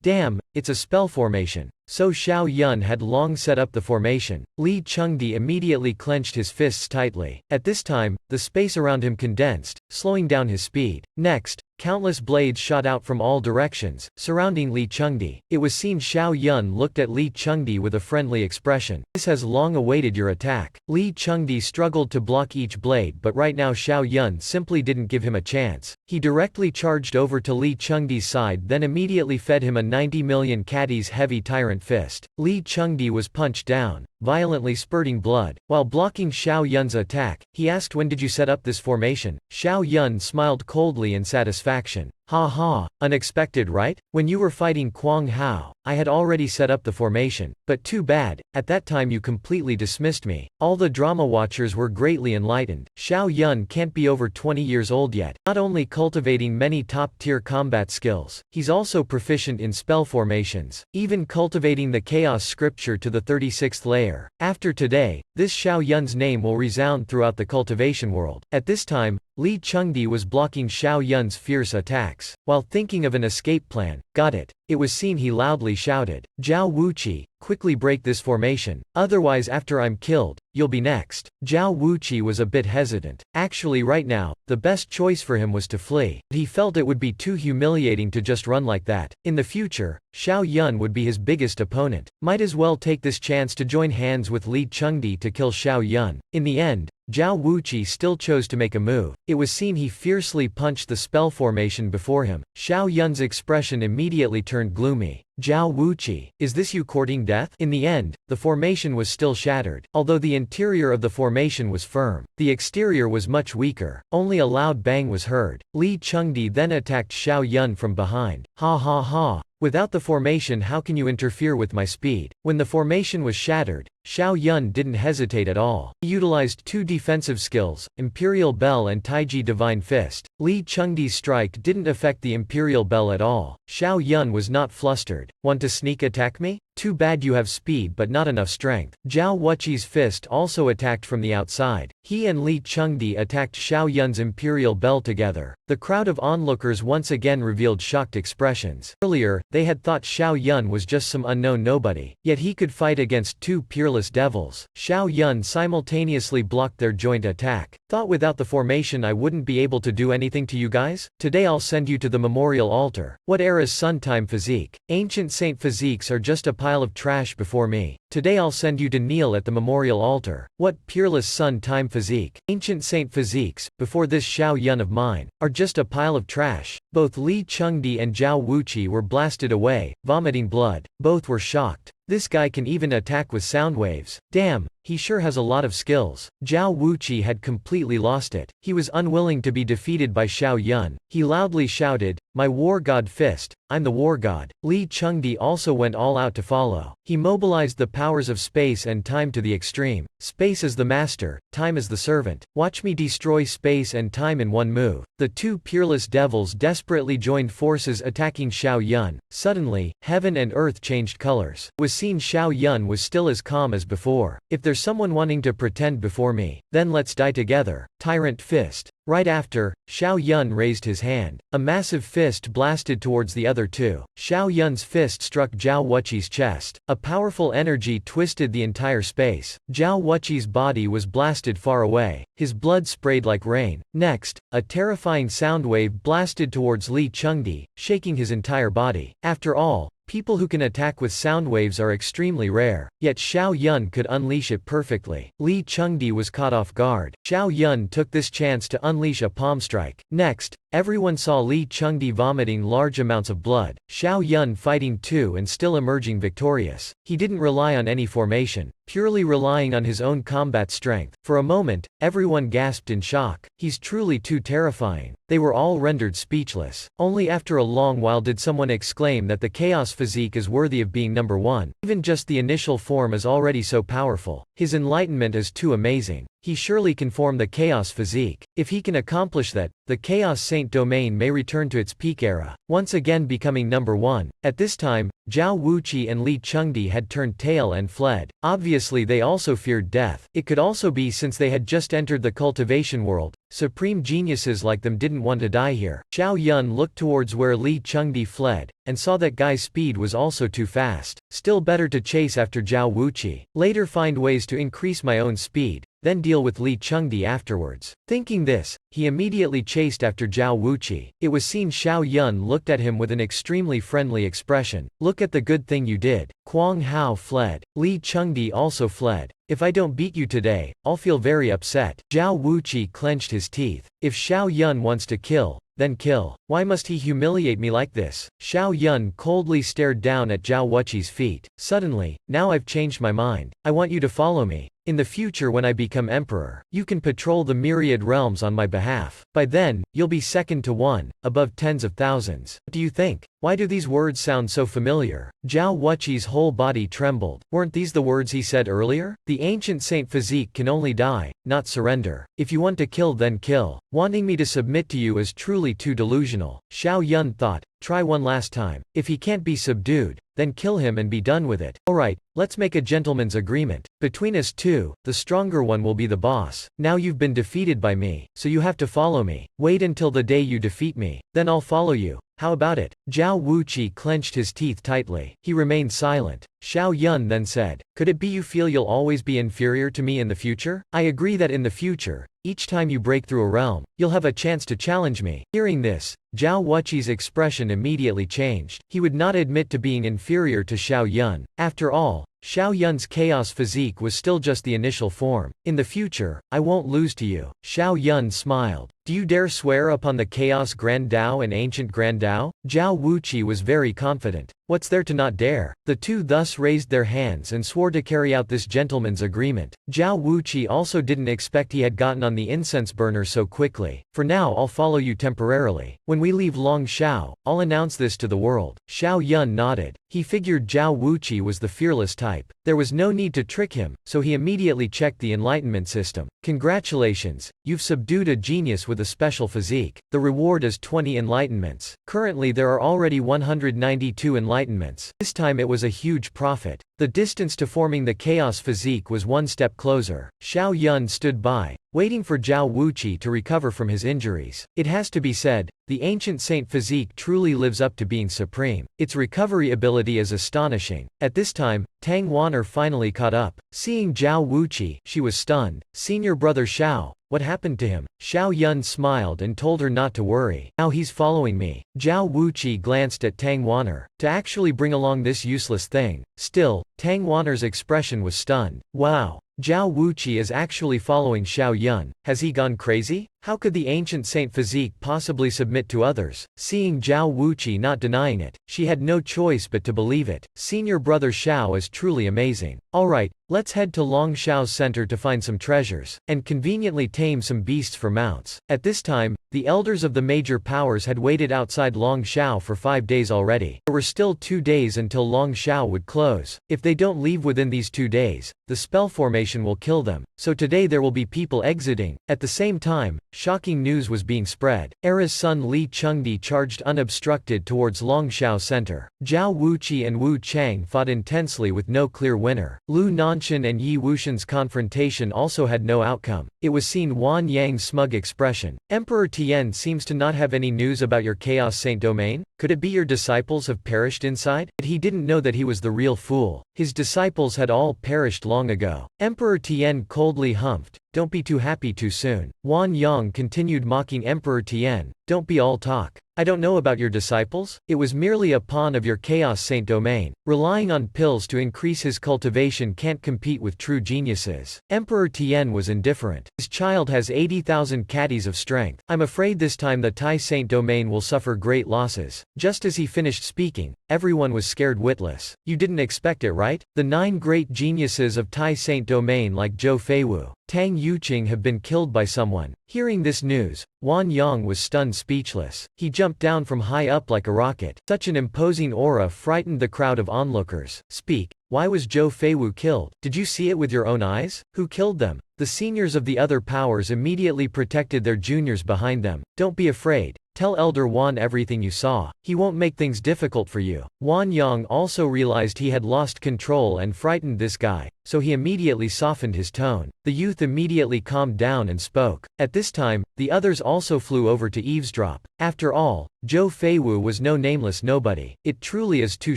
Damn, it's a spell formation. So Xiao Yun had long set up the formation. Li Chengdi immediately clenched his fists tightly. At this time, the space around him condensed, slowing down his speed. Next, countless blades shot out from all directions, surrounding Li Chengdi. It was seen Xiao Yun looked at Li Chengdi with a friendly expression. This has long awaited your attack. Li Chengdi struggled to block each blade, but right now Xiao Yun simply didn't give him a chance. He directly charged over to Li Chengdi's side, then immediately fed him a 90 million caddies heavy tyrant fist. Li Chengdi was punched down, violently spurting blood. While blocking Xiao Yun's attack, he asked, when did you set up this formation? Xiao Yun smiled coldly in satisfaction. Ha ha, unexpected right? When you were fighting Quang Hao, I had already set up the formation, but too bad, at that time you completely dismissed me. All the drama watchers were greatly enlightened. Xiao Yun can't be over 20 years old yet, not only cultivating many top-tier combat skills, he's also proficient in spell formations, even cultivating the chaos scripture to the 36th layer. After today, this Xiao Yun's name will resound throughout the cultivation world. At this time, Li Chengdi was blocking Xiao Yun's fierce attacks. While thinking of an escape plan, got it. It was seen he loudly shouted, "Zhao Wuqi, quickly break this formation, otherwise after I'm killed, you'll be next." Zhao Wuqi was a bit hesitant. Actually right now, the best choice for him was to flee. He felt it would be too humiliating to just run like that. In the future, Xiao Yun would be his biggest opponent. Might as well take this chance to join hands with Li Chengdi to kill Xiao Yun. In the end, Zhao Wuqi still chose to make a move. It was seen he fiercely punched the spell formation before him. Xiao Yun's expression immediately turned gloomy. "Zhao Wuqi, is this you courting death?" In the end, the formation was still shattered. Although the interior of the formation was firm, the exterior was much weaker. Only a loud bang was heard. Li Chengdi then attacked Xiao Yun from behind. Ha ha ha. Without the formation, how can you interfere with my speed? When the formation was shattered, Xiao Yun didn't hesitate at all. He utilized two defensive skills, Imperial Bell and Taiji Divine Fist. Li Chengdi's strike didn't affect the Imperial Bell at all. Xiao Yun was not flustered. "Want to sneak attack me? Too bad you have speed but not enough strength." Zhao Wuqi's fist also attacked from the outside. He and Li Chengdi attacked Xiao Yun's Imperial Bell together. The crowd of onlookers once again revealed shocked expressions. Earlier, they had thought Xiao Yun was just some unknown nobody, yet he could fight against two peerless devils. Xiao Yun simultaneously blocked their joint attack. "Thought without the formation I wouldn't be able to do anything to you guys? Today I'll send you to the memorial altar." What era's sun time physique? Ancient saint physiques are just a pile of trash before me. Today I'll send you to kneel at the memorial altar. What peerless sun time physique? Ancient saint physiques, before this Xiao Yun of mine, are just a pile of trash. Both Li Chengdi and Zhao Wuqi were blasted away, vomiting blood. Both were shocked. This guy can even attack with sound waves. Damn, he sure has a lot of skills. Zhao Wuqi had completely lost it. He was unwilling to be defeated by Xiao Yun. He loudly shouted, "My war god fist, I'm the war god." Li Chengdi also went all out to follow. He mobilized the powers of space and time to the extreme. Space as the master, time as the servant. Watch me destroy space and time in one move. The two peerless devils desperately joined forces attacking Xiao Yun. Suddenly, heaven and earth changed colors. It was seen Xiao Yun was still as calm as before. "If there's someone wanting to pretend before me, then let's die together." Tyrant fist. Right after, Xiao Yun raised his hand. A massive fist blasted towards the other two. Xiao Yun's fist struck Zhao Wuqi's chest. A powerful energy twisted the entire space. Zhao Wuqi's body was blasted far away. His blood sprayed like rain. Next, a terrifying sound wave blasted towards Li Chengdi, shaking his entire body. After all, people who can attack with sound waves are extremely rare, yet Xiao Yun could unleash it perfectly. Li Chengdi was caught off guard. Xiao Yun took this chance to unleash a palm strike. Next, everyone saw Li Chengdi vomiting large amounts of blood. Xiao Yun fighting too and still emerging victorious. He didn't rely on any formation, purely relying on his own combat strength. For a moment, everyone gasped in shock. He's truly too terrifying. They were all rendered speechless. Only after a long while did someone exclaim that the chaos physique is worthy of being number one. Even just the initial form is already so powerful. His enlightenment is too amazing. He surely can form the chaos physique. If he can accomplish that, the Chaos Saint domain may return to its peak era, once again becoming number one. At this time, Zhao Wuqi and Li Chengdi had turned tail and fled. Obviously they also feared death. It could also be since they had just entered the cultivation world. Supreme geniuses like them didn't want to die here. Xiao Yun looked towards where Li Chengdi fled, and saw that guy's speed was also too fast. Still better to chase after Zhao Wuqi. Later find ways to increase my own speed, then deal with Li Chengdi afterwards. Thinking this, he immediately chased after Zhao Wuqi. It was seen Xiao Yun looked at him with an extremely friendly expression. "Look at the good thing you did." Quang Hao fled. Li Chengdi also fled. "If I don't beat you today, I'll feel very upset." Zhao Wuqi clenched his teeth. If Xiao Yun wants to kill, then kill. Why must he humiliate me like this? Xiao Yun coldly stared down at Zhao Wuqi's feet. Suddenly, "Now I've changed my mind. I want you to follow me." In the future when I become emperor, you can patrol the myriad realms on my behalf. By then, you'll be second to one, above tens of thousands. What do you think? Why do these words sound so familiar? Zhao Wuqi's whole body trembled. Weren't these the words he said earlier? The ancient saint physique can only die, not surrender. If you want to kill, then kill. Wanting me to submit to you is truly too delusional. Xiao Yun thought. Try one last time. If he can't be subdued, then kill him and be done with it. Alright, let's make a gentleman's agreement. Between us two, the stronger one will be the boss. Now you've been defeated by me, so you have to follow me. Wait until the day you defeat me, then I'll follow you. How about it? Zhao Wuqi clenched his teeth tightly. He remained silent. Xiao Yun then said, could it be you feel you'll always be inferior to me in the future? I agree that in the future, each time you break through a realm, you'll have a chance to challenge me. Hearing this, Zhao Wuqi's expression immediately changed. He would not admit to being inferior to Xiao Yun. After all, Xiao Yun's chaos physique was still just the initial form. In the future, I won't lose to you. Xiao Yun smiled. Do you dare swear upon the Chaos Grand Dao and Ancient Grand Dao? Zhao Wuqi was very confident. What's there to not dare? The two thus raised their hands and swore to carry out this gentleman's agreement. Zhao Wuqi also didn't expect he had gotten on the incense burner so quickly. For now I'll follow you temporarily. When we leave Longshao, I'll announce this to the world. Xiao Yun nodded. He figured Zhao Wuqi was the fearless type. There was no need to trick him, so he immediately checked the Enlightenment system. Congratulations, you've subdued a genius with a special physique. The reward is 20 enlightenments. Currently there are already 192 enlightenments. This time it was a huge profit. The distance to forming the chaos physique was one step closer. Xiao Yun stood by, waiting for Zhao Wuqi to recover from his injuries. It has to be said, the ancient saint physique truly lives up to being supreme. Its recovery ability is astonishing. At this time, Tang Wan'er finally caught up. Seeing Zhao Wuqi, she was stunned. Senior brother Xiao, what happened to him? Xiao Yun smiled and told her not to worry. Now he's following me. Zhao Wuqi glanced at Tang Wan'er. To actually bring along this useless thing. Still, Tang Wan'er's expression was stunned. Wow. Zhao Wuqi is actually following Xiao Yun. Has he gone crazy? How could the ancient saint physique possibly submit to others? Seeing Zhao Wuqi not denying it, she had no choice but to believe it. Senior brother Xiao is truly amazing. Alright, let's head to Longshao's center to find some treasures, and conveniently tame some beasts for mounts. At this time, the elders of the major powers had waited outside Longshao for 5 days already. There were still 2 days until Longshao would close. If they don't leave within these 2 days, the spell formation will kill them. So today there will be people exiting. At the same time, shocking news was being spread. Era's son Li Chengdi charged unobstructed towards Longshao Center. Zhao Wuqi and Wu Chang fought intensely with no clear winner. Lu Nanshan and Yi Wushan's confrontation also had no outcome. It was seen Wan Yang's smug expression. Emperor Tian seems to not have any news about your Chaos Saint domain? Could it be your disciples have perished inside? But he didn't know that he was the real fool. His disciples had all perished long ago. Emperor Tian coldly humphed. Don't be too happy too soon. Wan Yang continued mocking Emperor Tian. Don't be all talk. I don't know about your disciples. It was merely a pawn of your Chaos Saint domain. Relying on pills to increase his cultivation can't compete with true geniuses. Emperor Tian was indifferent. His child has 80,000 caddies of strength. I'm afraid this time the Tai Saint domain will suffer great losses. Just as he finished speaking, everyone was scared witless. You didn't expect it, right? The 9 great geniuses of Tai Saint domain like Zhou Feiwu, Tang Yuqing have been killed by someone. Hearing this news, Wan Yang was stunned speechless. He jumped down from high up like a rocket. Such an imposing aura frightened the crowd of onlookers. Speak. Why was Zhou Feiwu killed? Did you see it with your own eyes? Who killed them? The seniors of the other powers immediately protected their juniors behind them. Don't be afraid. Tell Elder Wan everything you saw. He won't make things difficult for you. Wan Yang also realized he had lost control and frightened this guy, so he immediately softened his tone. The youth immediately calmed down and spoke. At this time, the others also flew over to eavesdrop. After all, Zhou Feiwu was no nameless nobody. It truly is too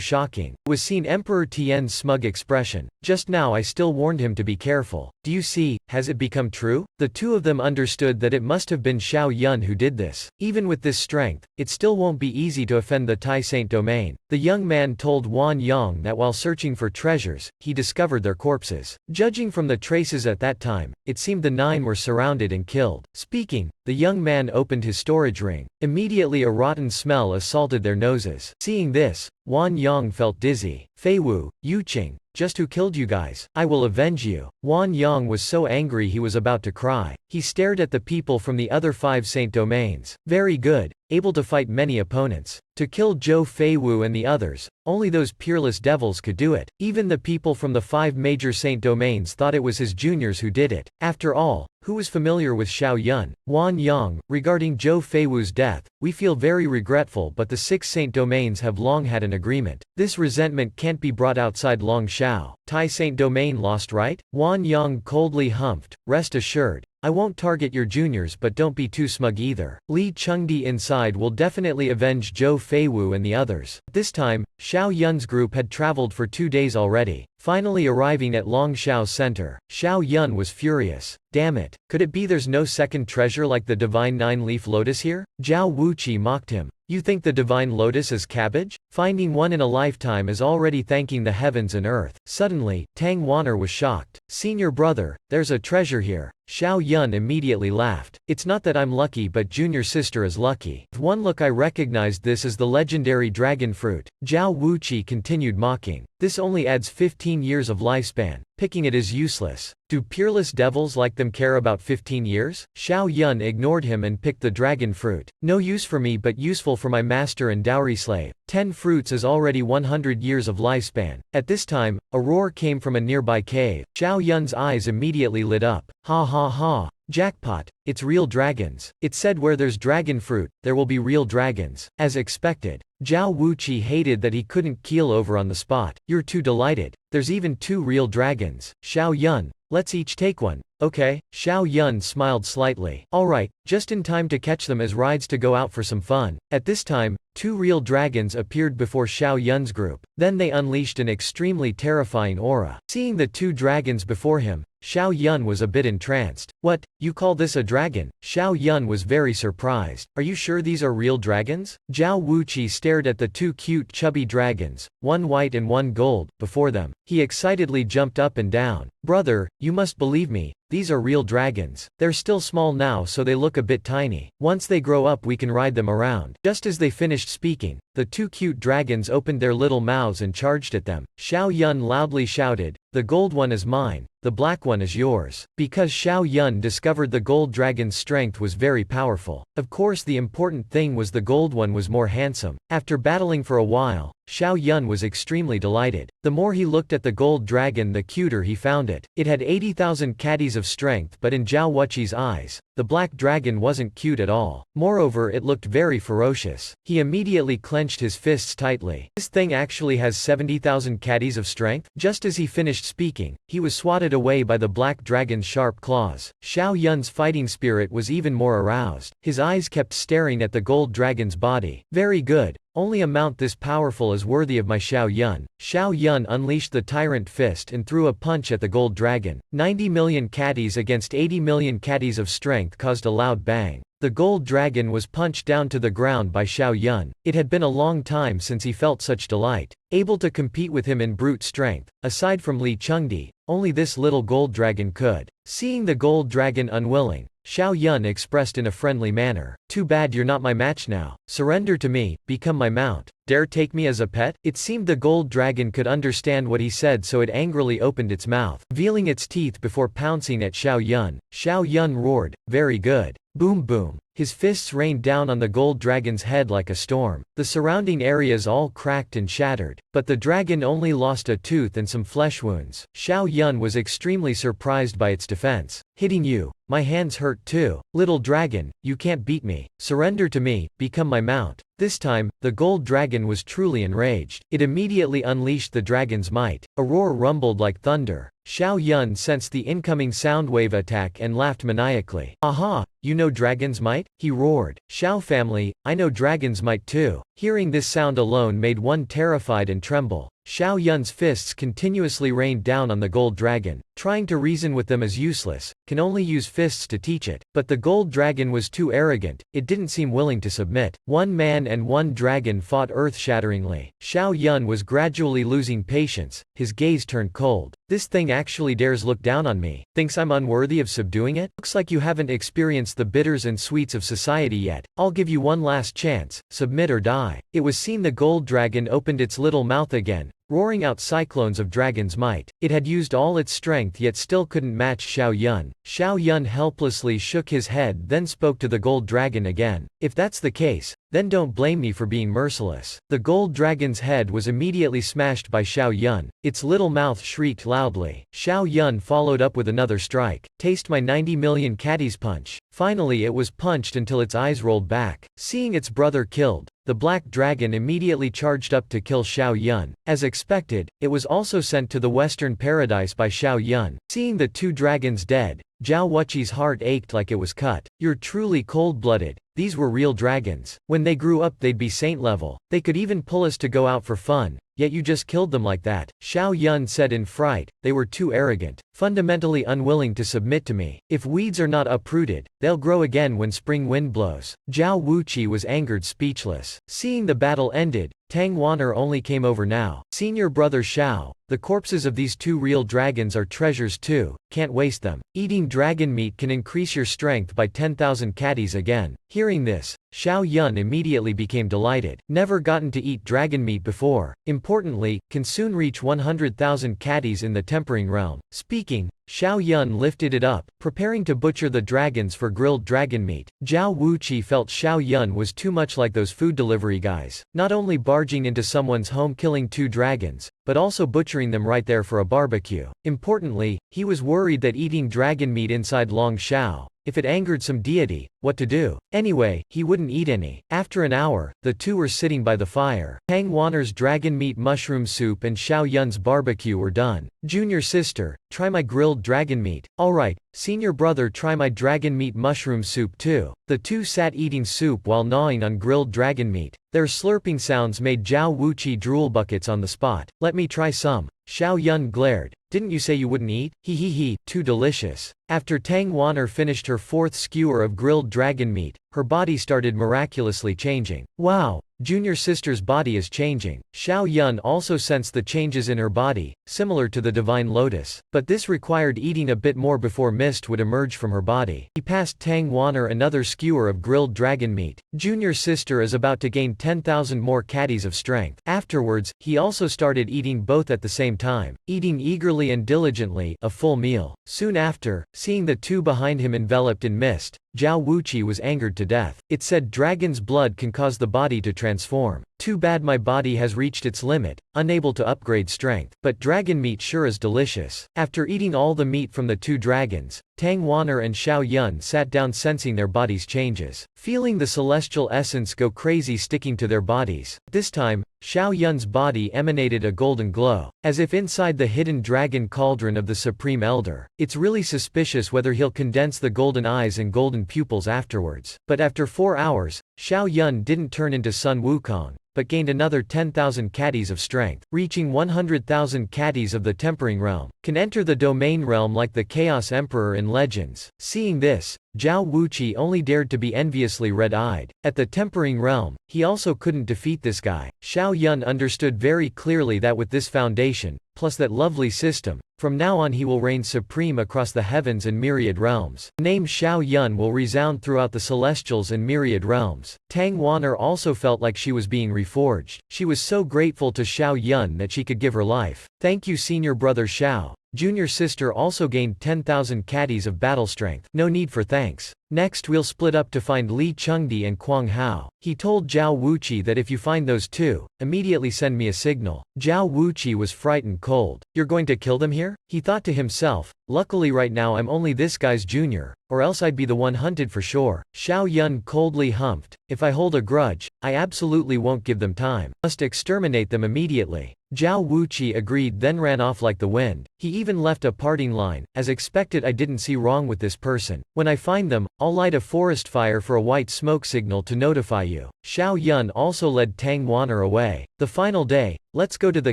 shocking. It was seen Emperor Tian's smug expression. Just now I still warned him to be careful. Do you see, has it become true? The two of them understood that it must have been Xiao Yun who did this. Even with this strength, it still won't be easy to offend the Tai Saint domain. The young man told Wan Yang that while searching for treasures, he discovered their corpses. Judging from the traces at that time, it seemed the 9 were surrounded and killed. Speaking, the young man opened his storage ring. Immediately a rotten smell assaulted their noses. Seeing this, Wan Yang felt dizzy. Feiwu, Yuqing, just who killed you guys? I will avenge you. Wan Yang was so angry he was about to cry. He stared at the people from the other 5 Saint domains. Very good, able to fight many opponents. To kill Zhou Feiwu and the others, only those peerless devils could do it. Even the people from the 5 major Saint domains thought it was his juniors who did it. After all, who was familiar with Xiao Yun? Wan Yang, regarding Zhou Feiwu's death, we feel very regretful, but the 6 Saint domains have long had an agreement. This resentment can't be brought outside Long Xiao. Tai Saint domain lost, right? Wan Yang coldly humphed. Rest assured, I won't target your juniors, but don't be too smug either. Li Chengdi inside will definitely avenge Zhou Feiwu and the others. This time, Xiao Yun's group had traveled for 2 days already. Finally arriving at Long Xiao's center, Xiao Yun was furious. Damn it, could it be there's no second treasure like the divine 9-leaf lotus here? Zhao Wuqi mocked him. You think the divine lotus is cabbage? Finding one in a lifetime is already thanking the heavens and earth. Suddenly, Tang Wanner was shocked. Senior brother, there's a treasure here. Xiao Yun immediately laughed. It's not that I'm lucky, but junior sister is lucky. With one look I recognized this as the legendary dragon fruit. Zhao Wuqi continued mocking. This only adds 15 years of lifespan. Picking it is useless. Do peerless devils like them care about 15 years? Xiao Yun ignored him and picked the dragon fruit. No use for me, but useful for my master and dowry slave. 10 fruits is already 100 years of lifespan. At this time, a roar came from a nearby cave. Xiao Yun's eyes immediately lit up. Ha ha ha. Jackpot, it's real dragons. It said where there's dragon fruit, there will be real dragons. As expected. Zhao Wuqi hated that he couldn't keel over on the spot. You're too delighted. There's even 2 real dragons. Xiao Yun, let's each take one. Okay, Xiao Yun smiled slightly. Alright, just in time to catch them as rides to go out for some fun. At this time, 2 real dragons appeared before Xiao Yun's group. Then they unleashed an extremely terrifying aura. Seeing the 2 dragons before him, Xiao Yun was a bit entranced. What, you call this a dragon? Xiao Yun was very surprised. Are you sure these are real dragons? Zhao Wuqi stared at the 2 cute chubby dragons, one white and one gold, before them. He excitedly jumped up and down. Brother, you must believe me. These are real dragons. They're still small now, so they look a bit tiny. Once they grow up we can ride them around. Just as they finished speaking, the 2 cute dragons opened their little mouths and charged at them. Xiao Yun loudly shouted, the gold one is mine, the black one is yours. Because Xiao Yun discovered the gold dragon's strength was very powerful. Of course the important thing was the gold one was more handsome. After battling for a while, Xiao Yun was extremely delighted. The more he looked at the gold dragon, the cuter he found it. It had 80,000 caddies of strength, but in Zhao Wuqi's eyes, the black dragon wasn't cute at all. Moreover, it looked very ferocious. He immediately clenched his fists tightly. This thing actually has 70,000 caddies of strength? Just as he finished speaking, he was swatted away by the black dragon's sharp claws. Xiao Yun's fighting spirit was even more aroused. His eyes kept staring at the gold dragon's body. Very good. Only a mount this powerful is worthy of my Xiao Yun. Xiao Yun unleashed the tyrant fist and threw a punch at the gold dragon. 90 million caddies against 80 million caddies of strength caused a loud bang. The gold dragon was punched down to the ground by Xiao Yun. It had been a long time since he felt such delight. Able to compete with him in brute strength, aside from Li Chengdi, only this little gold dragon could. Seeing the gold dragon unwilling, Xiao Yun expressed in a friendly manner. Too bad you're not my match now. Surrender to me, become my mount. Dare take me as a pet? It seemed the gold dragon could understand what he said, so it angrily opened its mouth, revealing its teeth before pouncing at Xiao Yun. Xiao Yun roared, very good. Boom boom. His fists rained down on the gold dragon's head like a storm. The surrounding areas all cracked and shattered, but the dragon only lost a tooth and some flesh wounds. Xiao Yun was extremely surprised by its defense. Hitting you, my hands hurt too. Little dragon, you can't beat me. Surrender to me, become my mount. This time, the gold dragon was truly enraged. It immediately unleashed the dragon's might. A roar rumbled like thunder. Xiao Yun sensed the incoming soundwave attack and laughed maniacally. Aha, you know dragon's might? He roared. Xiao family, I know dragon's might too. Hearing this sound alone made one terrified and tremble. Xiao Yun's fists continuously rained down on the gold dragon. Trying to reason with them is useless, can only use fists to teach it. But the gold dragon was too arrogant, it didn't seem willing to submit. One man and one dragon fought earth-shatteringly. Xiao Yun was gradually losing patience, his gaze turned cold. This thing actually dares look down on me. Thinks I'm unworthy of subduing it? Looks like you haven't experienced the bitters and sweets of society yet. I'll give you one last chance, submit or die. It was seen the gold dragon opened its little mouth again, roaring out cyclones of dragon's might. It had used all its strength yet still couldn't match Xiao Yun. Xiao Yun helplessly shook his head then spoke to the gold dragon again. If that's the case, then don't blame me for being merciless. The gold dragon's head was immediately smashed by Xiao Yun. Its little mouth shrieked loudly. Xiao Yun followed up with another strike. Taste my 90 million caddies punch. Finally it was punched until its eyes rolled back. Seeing its brother killed, the black dragon immediately charged up to kill Xiao Yun. As expected, it was also sent to the western paradise by Xiao Yun. Seeing the two dragons dead, Zhao Wuqi's heart ached like it was cut. You're truly cold-blooded. These were real dragons. When they grew up they'd be saint level. They could even pull us to go out for fun. Yet you just killed them like that. Xiao Yun said in fright. They were too arrogant, fundamentally unwilling to submit to me. If weeds are not uprooted, they'll grow again when spring wind blows. Zhao Wuqi was angered, speechless. Seeing the battle ended, Tang Wan'er only came over now. Senior brother Xiao, the corpses of these two real dragons are treasures too, can't waste them. Eating dragon meat can increase your strength by 10,000 caddies again. Hearing this, Xiao Yun immediately became delighted. Never gotten to eat dragon meat before. Importantly, can soon reach 100,000 caddies in the tempering realm. Speaking, Xiao Yun lifted it up, preparing to butcher the dragons for grilled dragon meat. Zhao Wuqi felt Xiao Yun was too much like those food delivery guys, not only barging into someone's home killing two dragons, but also butchering them right there for a barbecue. Importantly, he was worried that eating dragon meat inside Long Xiao, if it angered some deity, what to do? Anyway, he wouldn't eat any. After an hour, the two were sitting by the fire. Tang Wan'er's dragon meat mushroom soup and Xiao Yun's barbecue were done. Junior sister, try my grilled dragon meat. Alright, senior brother, try my dragon meat mushroom soup too. The two sat eating soup while gnawing on grilled dragon meat. Their slurping sounds made Zhao Wuqi drool buckets on the spot. Let me try some. Xiao Yun glared. Didn't you say you wouldn't eat? He, too delicious. After Tang Wan'er finished her fourth skewer of grilled dragon meat, her body started miraculously changing. Wow, junior sister's body is changing. Xiao Yun also sensed the changes in her body, similar to the divine lotus. But this required eating a bit more before mist would emerge from her body. He passed Tang Wan'er another skewer of grilled dragon meat. Junior sister is about to gain 10,000 more caddies of strength. Afterwards, he also started eating both at the same time, eating eagerly and diligently, a full meal. Soon after, seeing the two behind him enveloped in mist, Zhao Wuqi was angered to death. It said dragon's blood can cause the body to transform. Too bad my body has reached its limit, unable to upgrade strength. But dragon meat sure is delicious. After eating all the meat from the two dragons, Tang Wan'er and Xiao Yun sat down, sensing their bodies' changes, feeling the celestial essence go crazy sticking to their bodies. This time, Xiao Yun's body emanated a golden glow, as if inside the hidden dragon cauldron of the Supreme Elder. It's really suspicious whether he'll condense the golden eyes and golden pupils afterwards. But after 4 hours, Xiao Yun didn't turn into Sun Wukong, but gained another 10,000 caddies of strength, reaching 100,000 caddies of the tempering realm. Can enter the domain realm like the Chaos Emperor in Legends. Seeing this, Zhao Wuqi only dared to be enviously red-eyed. At the tempering realm, he also couldn't defeat this guy. Xiao Yun understood very clearly that with this foundation, plus that lovely system, from now on he will reign supreme across the heavens and myriad realms. The name Xiao Yun will resound throughout the celestials and myriad realms. Tang Wan'er also felt like she was being reforged. She was so grateful to Xiao Yun that she could give her life. Thank you, senior brother Xiao. Junior sister also gained 10,000 caddies of battle strength. No need for thanks. Next we'll split up to find Li Chengdi and Kuang Hao. He told Zhao Wuqi that if you find those two, immediately send me a signal. Zhao Wuqi was frightened cold. You're going to kill them here? He thought to himself, luckily right now I'm only this guy's junior, or else I'd be the one hunted for sure. Xiao Yun coldly humphed. If I hold a grudge, I absolutely won't give them time. Must exterminate them immediately. Zhao Wuqi agreed, then ran off like the wind. He even left a parting line. As expected, I didn't see wrong with this person. When I find them, I'll light a forest fire for a white smoke signal to notify you. Xiao Yun also led Tang Wan'er away. The final day, let's go to the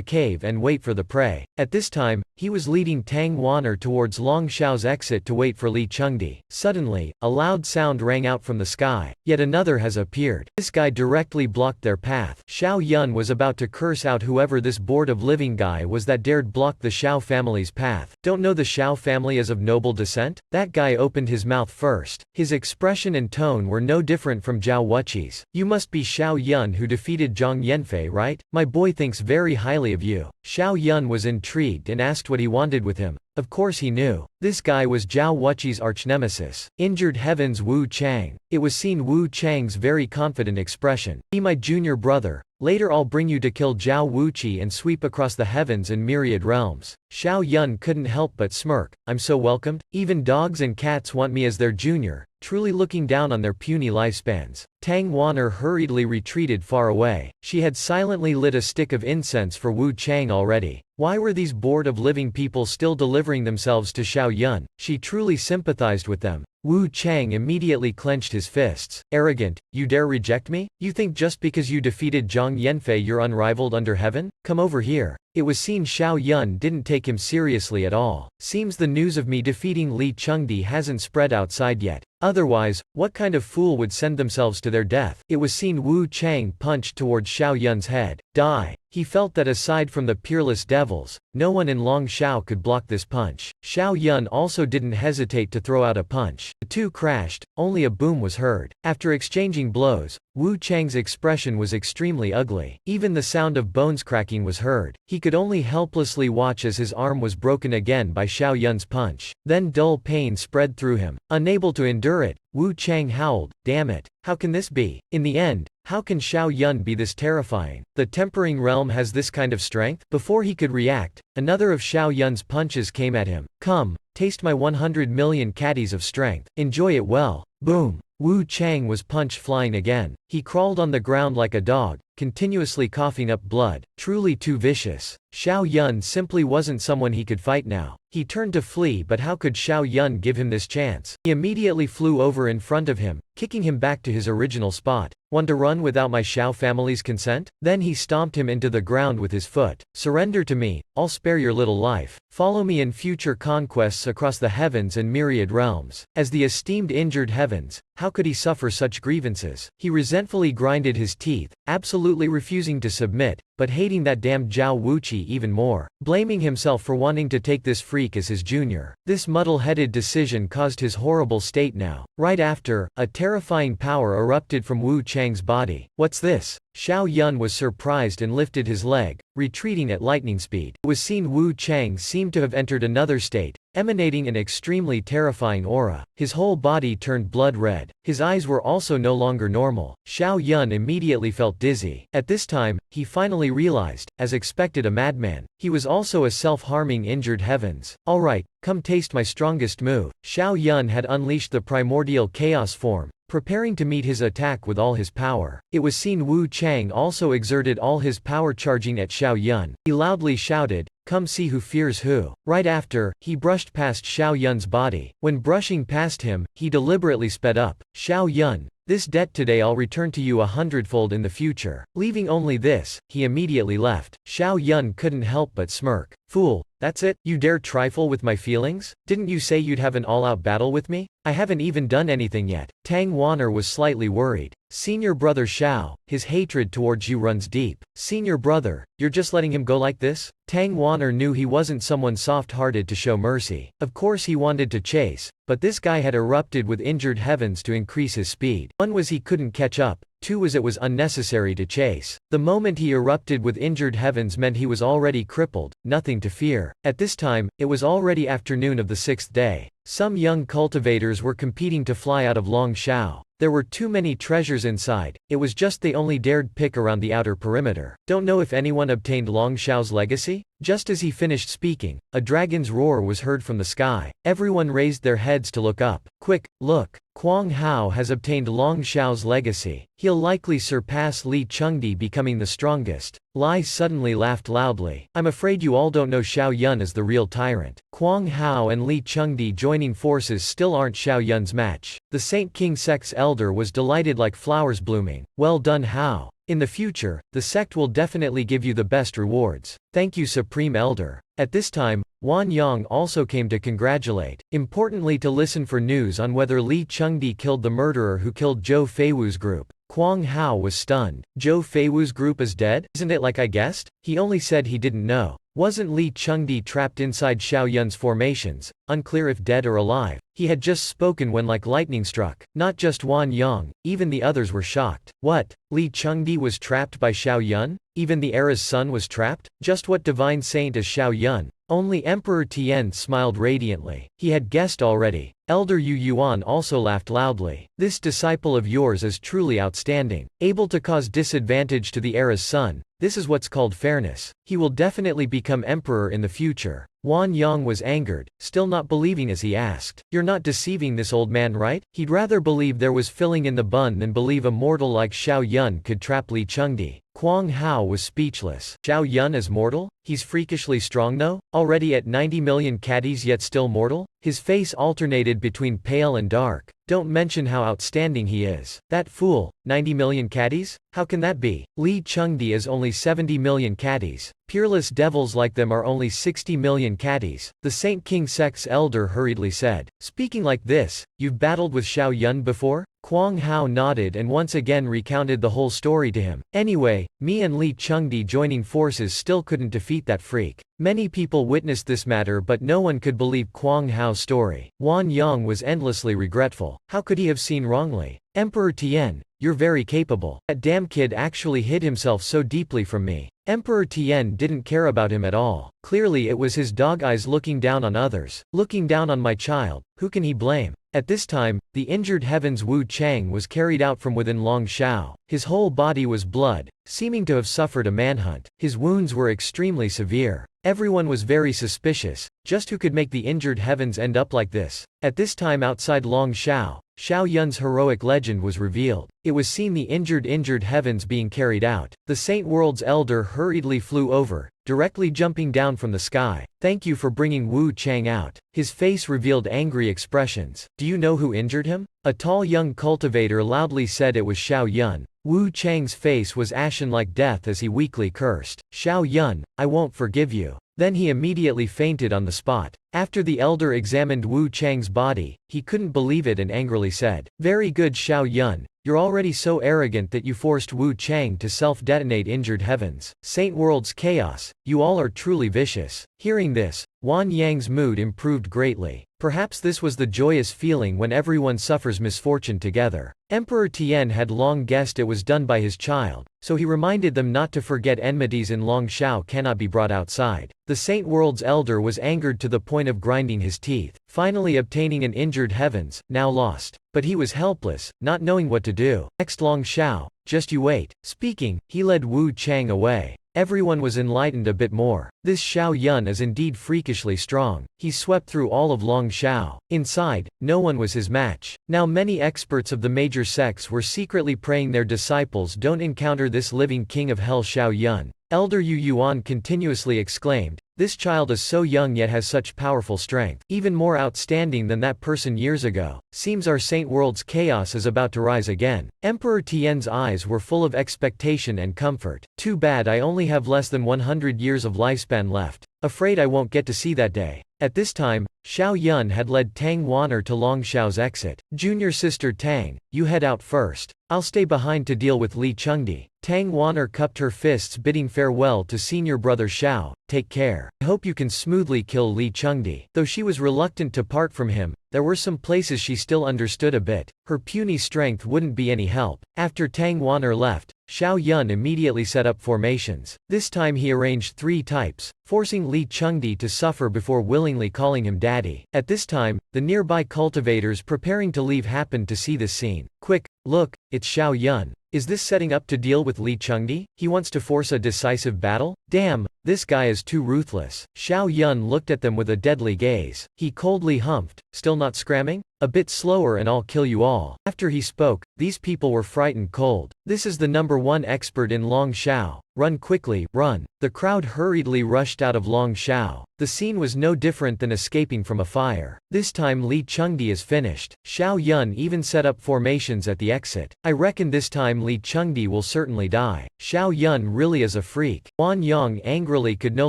cave and wait for the prey. At this time, he was leading Tang Wan'er towards Long Xiao's exit to wait for Li Chengdi. Suddenly, a loud sound rang out from the sky. Yet another has appeared. This guy directly blocked their path. Xiao Yun was about to curse out whoever this bored of living guy was that dared block the Xiao family's path. Don't know the Xiao family is of noble descent? That guy opened his mouth first. His expression and tone were no different from Zhao Wuqi's. You must be Xiao Yun who defeated Zhang Yanfei, right? right? My boy thinks very highly of you. Xiao Yun was intrigued and asked what he wanted with him. Of course he knew. This guy was Zhao Wuqi's arch-nemesis. Injured Heaven's Wu Chang. It was seen Wu Chang's very confident expression. Be my junior brother. Later I'll bring you to kill Zhao Wuqi and sweep across the heavens and myriad realms. Xiao Yun couldn't help but smirk. I'm so welcomed. Even dogs and cats want me as their junior, truly looking down on their puny lifespans. Tang Wanner hurriedly retreated far away. She had silently lit a stick of incense for Wu Chang already. Why were these bored of living people still delivering themselves to Xiao Yun? She truly sympathized with them. Wu Chang immediately clenched his fists. Arrogant, you dare reject me? You think just because you defeated Zhang Yanfei you're unrivaled under heaven? Come over here. It was seen Xiao Yun didn't take him seriously at all. Seems the news of me defeating Li Chengdi hasn't spread outside yet. Otherwise, what kind of fool would send themselves to their death? It was seen Wu Chang punched towards Xiao Yun's head. Die. He felt that aside from the peerless devils, no one in Long Xiao could block this punch. Xiao Yun also didn't hesitate to throw out a punch. The two crashed, only a boom was heard. After exchanging blows, Wu Chang's expression was extremely ugly. Even the sound of bones cracking was heard. He could only helplessly watch as his arm was broken again by Xiao Yun's punch. Then dull pain spread through him. Unable to endure it, Wu Chang howled, "Damn it! How can this be? In the end, how can Xiao Yun be this terrifying? The tempering realm has this kind of strength?" Before he could react, another of Xiao Yun's punches came at him. "Come, taste my 100 million caddies of strength. Enjoy it well." Boom! Wu Chang was punched flying again. He crawled on the ground like a dog, continuously coughing up blood. Truly too vicious. Xiao Yun simply wasn't someone he could fight now. He turned to flee, but how could Xiao Yun give him this chance? He immediately flew over in front of him, kicking him back to his original spot. "Want to run without my Xiao family's consent?" Then he stomped him into the ground with his foot. "Surrender to me, I'll spare your little life. Follow me in future conquests across the heavens and myriad realms." As the esteemed injured heavens, how could he suffer such grievances? He resentfully grinded his teeth, absolutely refusing to submit, but hating that damned Zhao Wuqi even more, blaming himself for wanting to take this freak as his junior. This muddle-headed decision caused his horrible state now. Right after, a terrifying power erupted from Wu Chang's body. "What's this?" Xiao Yun was surprised and lifted his leg, retreating at lightning speed. It was seen Wu Chang seemed to have entered another state, emanating an extremely terrifying aura. His whole body turned blood red. His eyes were also no longer normal. Xiao Yun immediately felt dizzy. At this time, he finally realized, as expected, a madman. He was also a self-harming injured heavens. "Alright, come taste my strongest move." Xiao Yun had unleashed the primordial chaos form, preparing to meet his attack with all his power. It was seen Wu Chang also exerted all his power, charging at Xiao Yun. He loudly shouted, "Come see who fears who." Right after, he brushed past Xiao Yun's body. When brushing past him, he deliberately sped up. "Xiao Yun, this debt today I'll return to you 100-fold in the future." Leaving only this, he immediately left. Xiao Yun couldn't help but smirk. "Fool, that's it? You dare trifle with my feelings? Didn't you say you'd have an all-out battle with me? I haven't even done anything yet." Tang Wanner was slightly worried. "Senior brother Xiao, his hatred towards you runs deep. Senior brother, you're just letting him go like this?" Tang Wanner knew he wasn't someone soft-hearted to show mercy. Of course he wanted to chase, but this guy had erupted with injured heavens to increase his speed. One was he couldn't catch up. Two was it was unnecessary to chase. The moment he erupted with injured heavens meant he was already crippled, nothing to fear. At this time, it was already afternoon of the 6th day. Some young cultivators were competing to fly out of Long Xiao. There were too many treasures inside, it was just they only dared pick around the outer perimeter. "Don't know if anyone obtained Long Xiao's legacy?" Just as he finished speaking, a dragon's roar was heard from the sky. Everyone raised their heads to look up. "Quick, look! Kuang Hao has obtained Long Xiao's legacy. He'll likely surpass Li Chengdi, becoming the strongest." Lai suddenly laughed loudly. "I'm afraid you all don't know Xiao Yun is the real tyrant. Kuang Hao and Li Chengdi joining forces still aren't Xiao Yun's match." The Saint King sect's elder was delighted like flowers blooming. "Well done, Hao. In the future, the sect will definitely give you the best rewards. Thank you, Supreme Elder." At this time, Wan Yang also came to congratulate. Importantly, to listen for news on whether Li Chengdi killed the murderer who killed Zhou Feiwu's group. Kwang Hao was stunned. Zhou Feiwu's group is dead? Isn't it like I guessed? He only said he didn't know. Wasn't Li Chengdi trapped inside Xiao Yun's formations, unclear if dead or alive? He had just spoken when like lightning struck. Not just Wan Yang, even the others were shocked. What? Li Chengdi was trapped by Xiao Yun? Even the era's son was trapped? Just what divine saint is Xiao Yun? Only Emperor Tian smiled radiantly. He had guessed already. Elder Yu Yuan also laughed loudly. This disciple of yours is truly outstanding. Able to cause disadvantage to the era's son. This is what's called fairness. He will definitely become emperor in the future. Wan Yang was angered, still not believing as he asked. You're not deceiving this old man, right? He'd rather believe there was filling in the bun than believe a mortal like Xiao Yun could trap Li Chengdi. Kwang Hao was speechless. Xiao Yun is mortal? He's freakishly strong though? Already at 90 million caddies yet still mortal? His face alternated between pale and dark. Don't mention how outstanding he is. That fool, 90 million caddies? How can that be? Li Chengdi is only 70 million caddies. Peerless devils like them are only 60 million caddies. The Saint King sect's elder hurriedly said. Speaking like this, you've battled with Xiao Yun before? Kwang Hao nodded and once again recounted the whole story to him. Anyway, me and Li Chengdi joining forces still couldn't defeat that freak. Many people witnessed this matter but no one could believe Kwang Hao's story. Wan Yang was endlessly regretful. How could he have seen wrongly? Emperor Tian, you're very capable. That damn kid actually hid himself so deeply from me. Emperor Tian didn't care about him at all. Clearly it was his dog eyes looking down on others. Looking down on my child, who can he blame? At this time, the injured heavens Wu Chang was carried out from within Long Shao. His whole body was blood, seeming to have suffered a manhunt. His wounds were extremely severe. Everyone was very suspicious. Just who could make the injured heavens end up like this? At this time outside Long Shao, Xiao Yun's heroic legend was revealed. It was seen the injured heavens being carried out. The Saint World's elder hurriedly flew over, directly jumping down from the sky. Thank you for bringing Wu Chang out. His face revealed angry expressions. Do you know who injured him? A tall young cultivator loudly said it was Xiao Yun. Wu Chang's face was ashen like death as he weakly cursed. Xiao Yun, I won't forgive you. Then he immediately fainted on the spot. After the elder examined Wu Chang's body, he couldn't believe it and angrily said, "Very good Xiao Yun, you're already so arrogant that you forced Wu Chang to self-detonate injured heavens. Saint World's chaos, you all are truly vicious." Hearing this, Wan Yang's mood improved greatly. Perhaps this was the joyous feeling when everyone suffers misfortune together. Emperor Tian had long guessed it was done by his child, so he reminded them not to forget enmities in Long Shao cannot be brought outside. The Saint World's elder was angered to the point of grinding his teeth. Finally obtaining an injured heavens, now lost. But he was helpless, not knowing what to do. Next Long Shao, just you wait. Speaking, he led Wu Chang away. Everyone was enlightened a bit more. This Xiao Yun is indeed freakishly strong. He swept through all of Long Shao. Inside, no one was his match. Now many experts of the major sects were secretly praying their disciples don't encounter this living king of hell Xiao Yun. Elder Yu Yuan continuously exclaimed, "This child is so young yet has such powerful strength. Even more outstanding than that person years ago. Seems our Saint World's chaos is about to rise again." Emperor Tian's eyes were full of expectation and comfort. Too bad I only have less than 100 years of lifespan left. Afraid I won't get to see that day. At this time, Xiao Yun had led Tang Wan'er to Long Shao's exit. Junior sister Tang, you head out first. I'll stay behind to deal with Li Chengdi. Tang Wan'er cupped her fists bidding farewell to senior brother Xiao. Take care. I hope you can smoothly kill Li Chengdi. Though she was reluctant to part from him, there were some places she still understood a bit. Her puny strength wouldn't be any help. After Tang Wan'er left, Xiao Yun immediately set up formations. This time he arranged 3 types, forcing Li Chengdi to suffer before willingly calling him daddy. At this time, the nearby cultivators preparing to leave happened to see this scene. Quick, look, it's Xiao Yun. Is this setting up to deal with Li Chengdi? He wants to force a decisive battle? Damn, this guy is too ruthless. Xiao Yun looked at them with a deadly gaze. He coldly humphed, still not scramming? A bit slower and I'll kill you all. After he spoke, these people were frightened cold. This is the #1 expert in Long Shao. run quickly, run. The crowd hurriedly rushed out of Long Shao. The scene was no different than escaping from a fire. This time Li Chengdi is finished. Xiao Yun even set up formations at the exit. I reckon this time Li Chengdi will certainly die. Xiao Yun really is a freak. Wan Yang angrily could no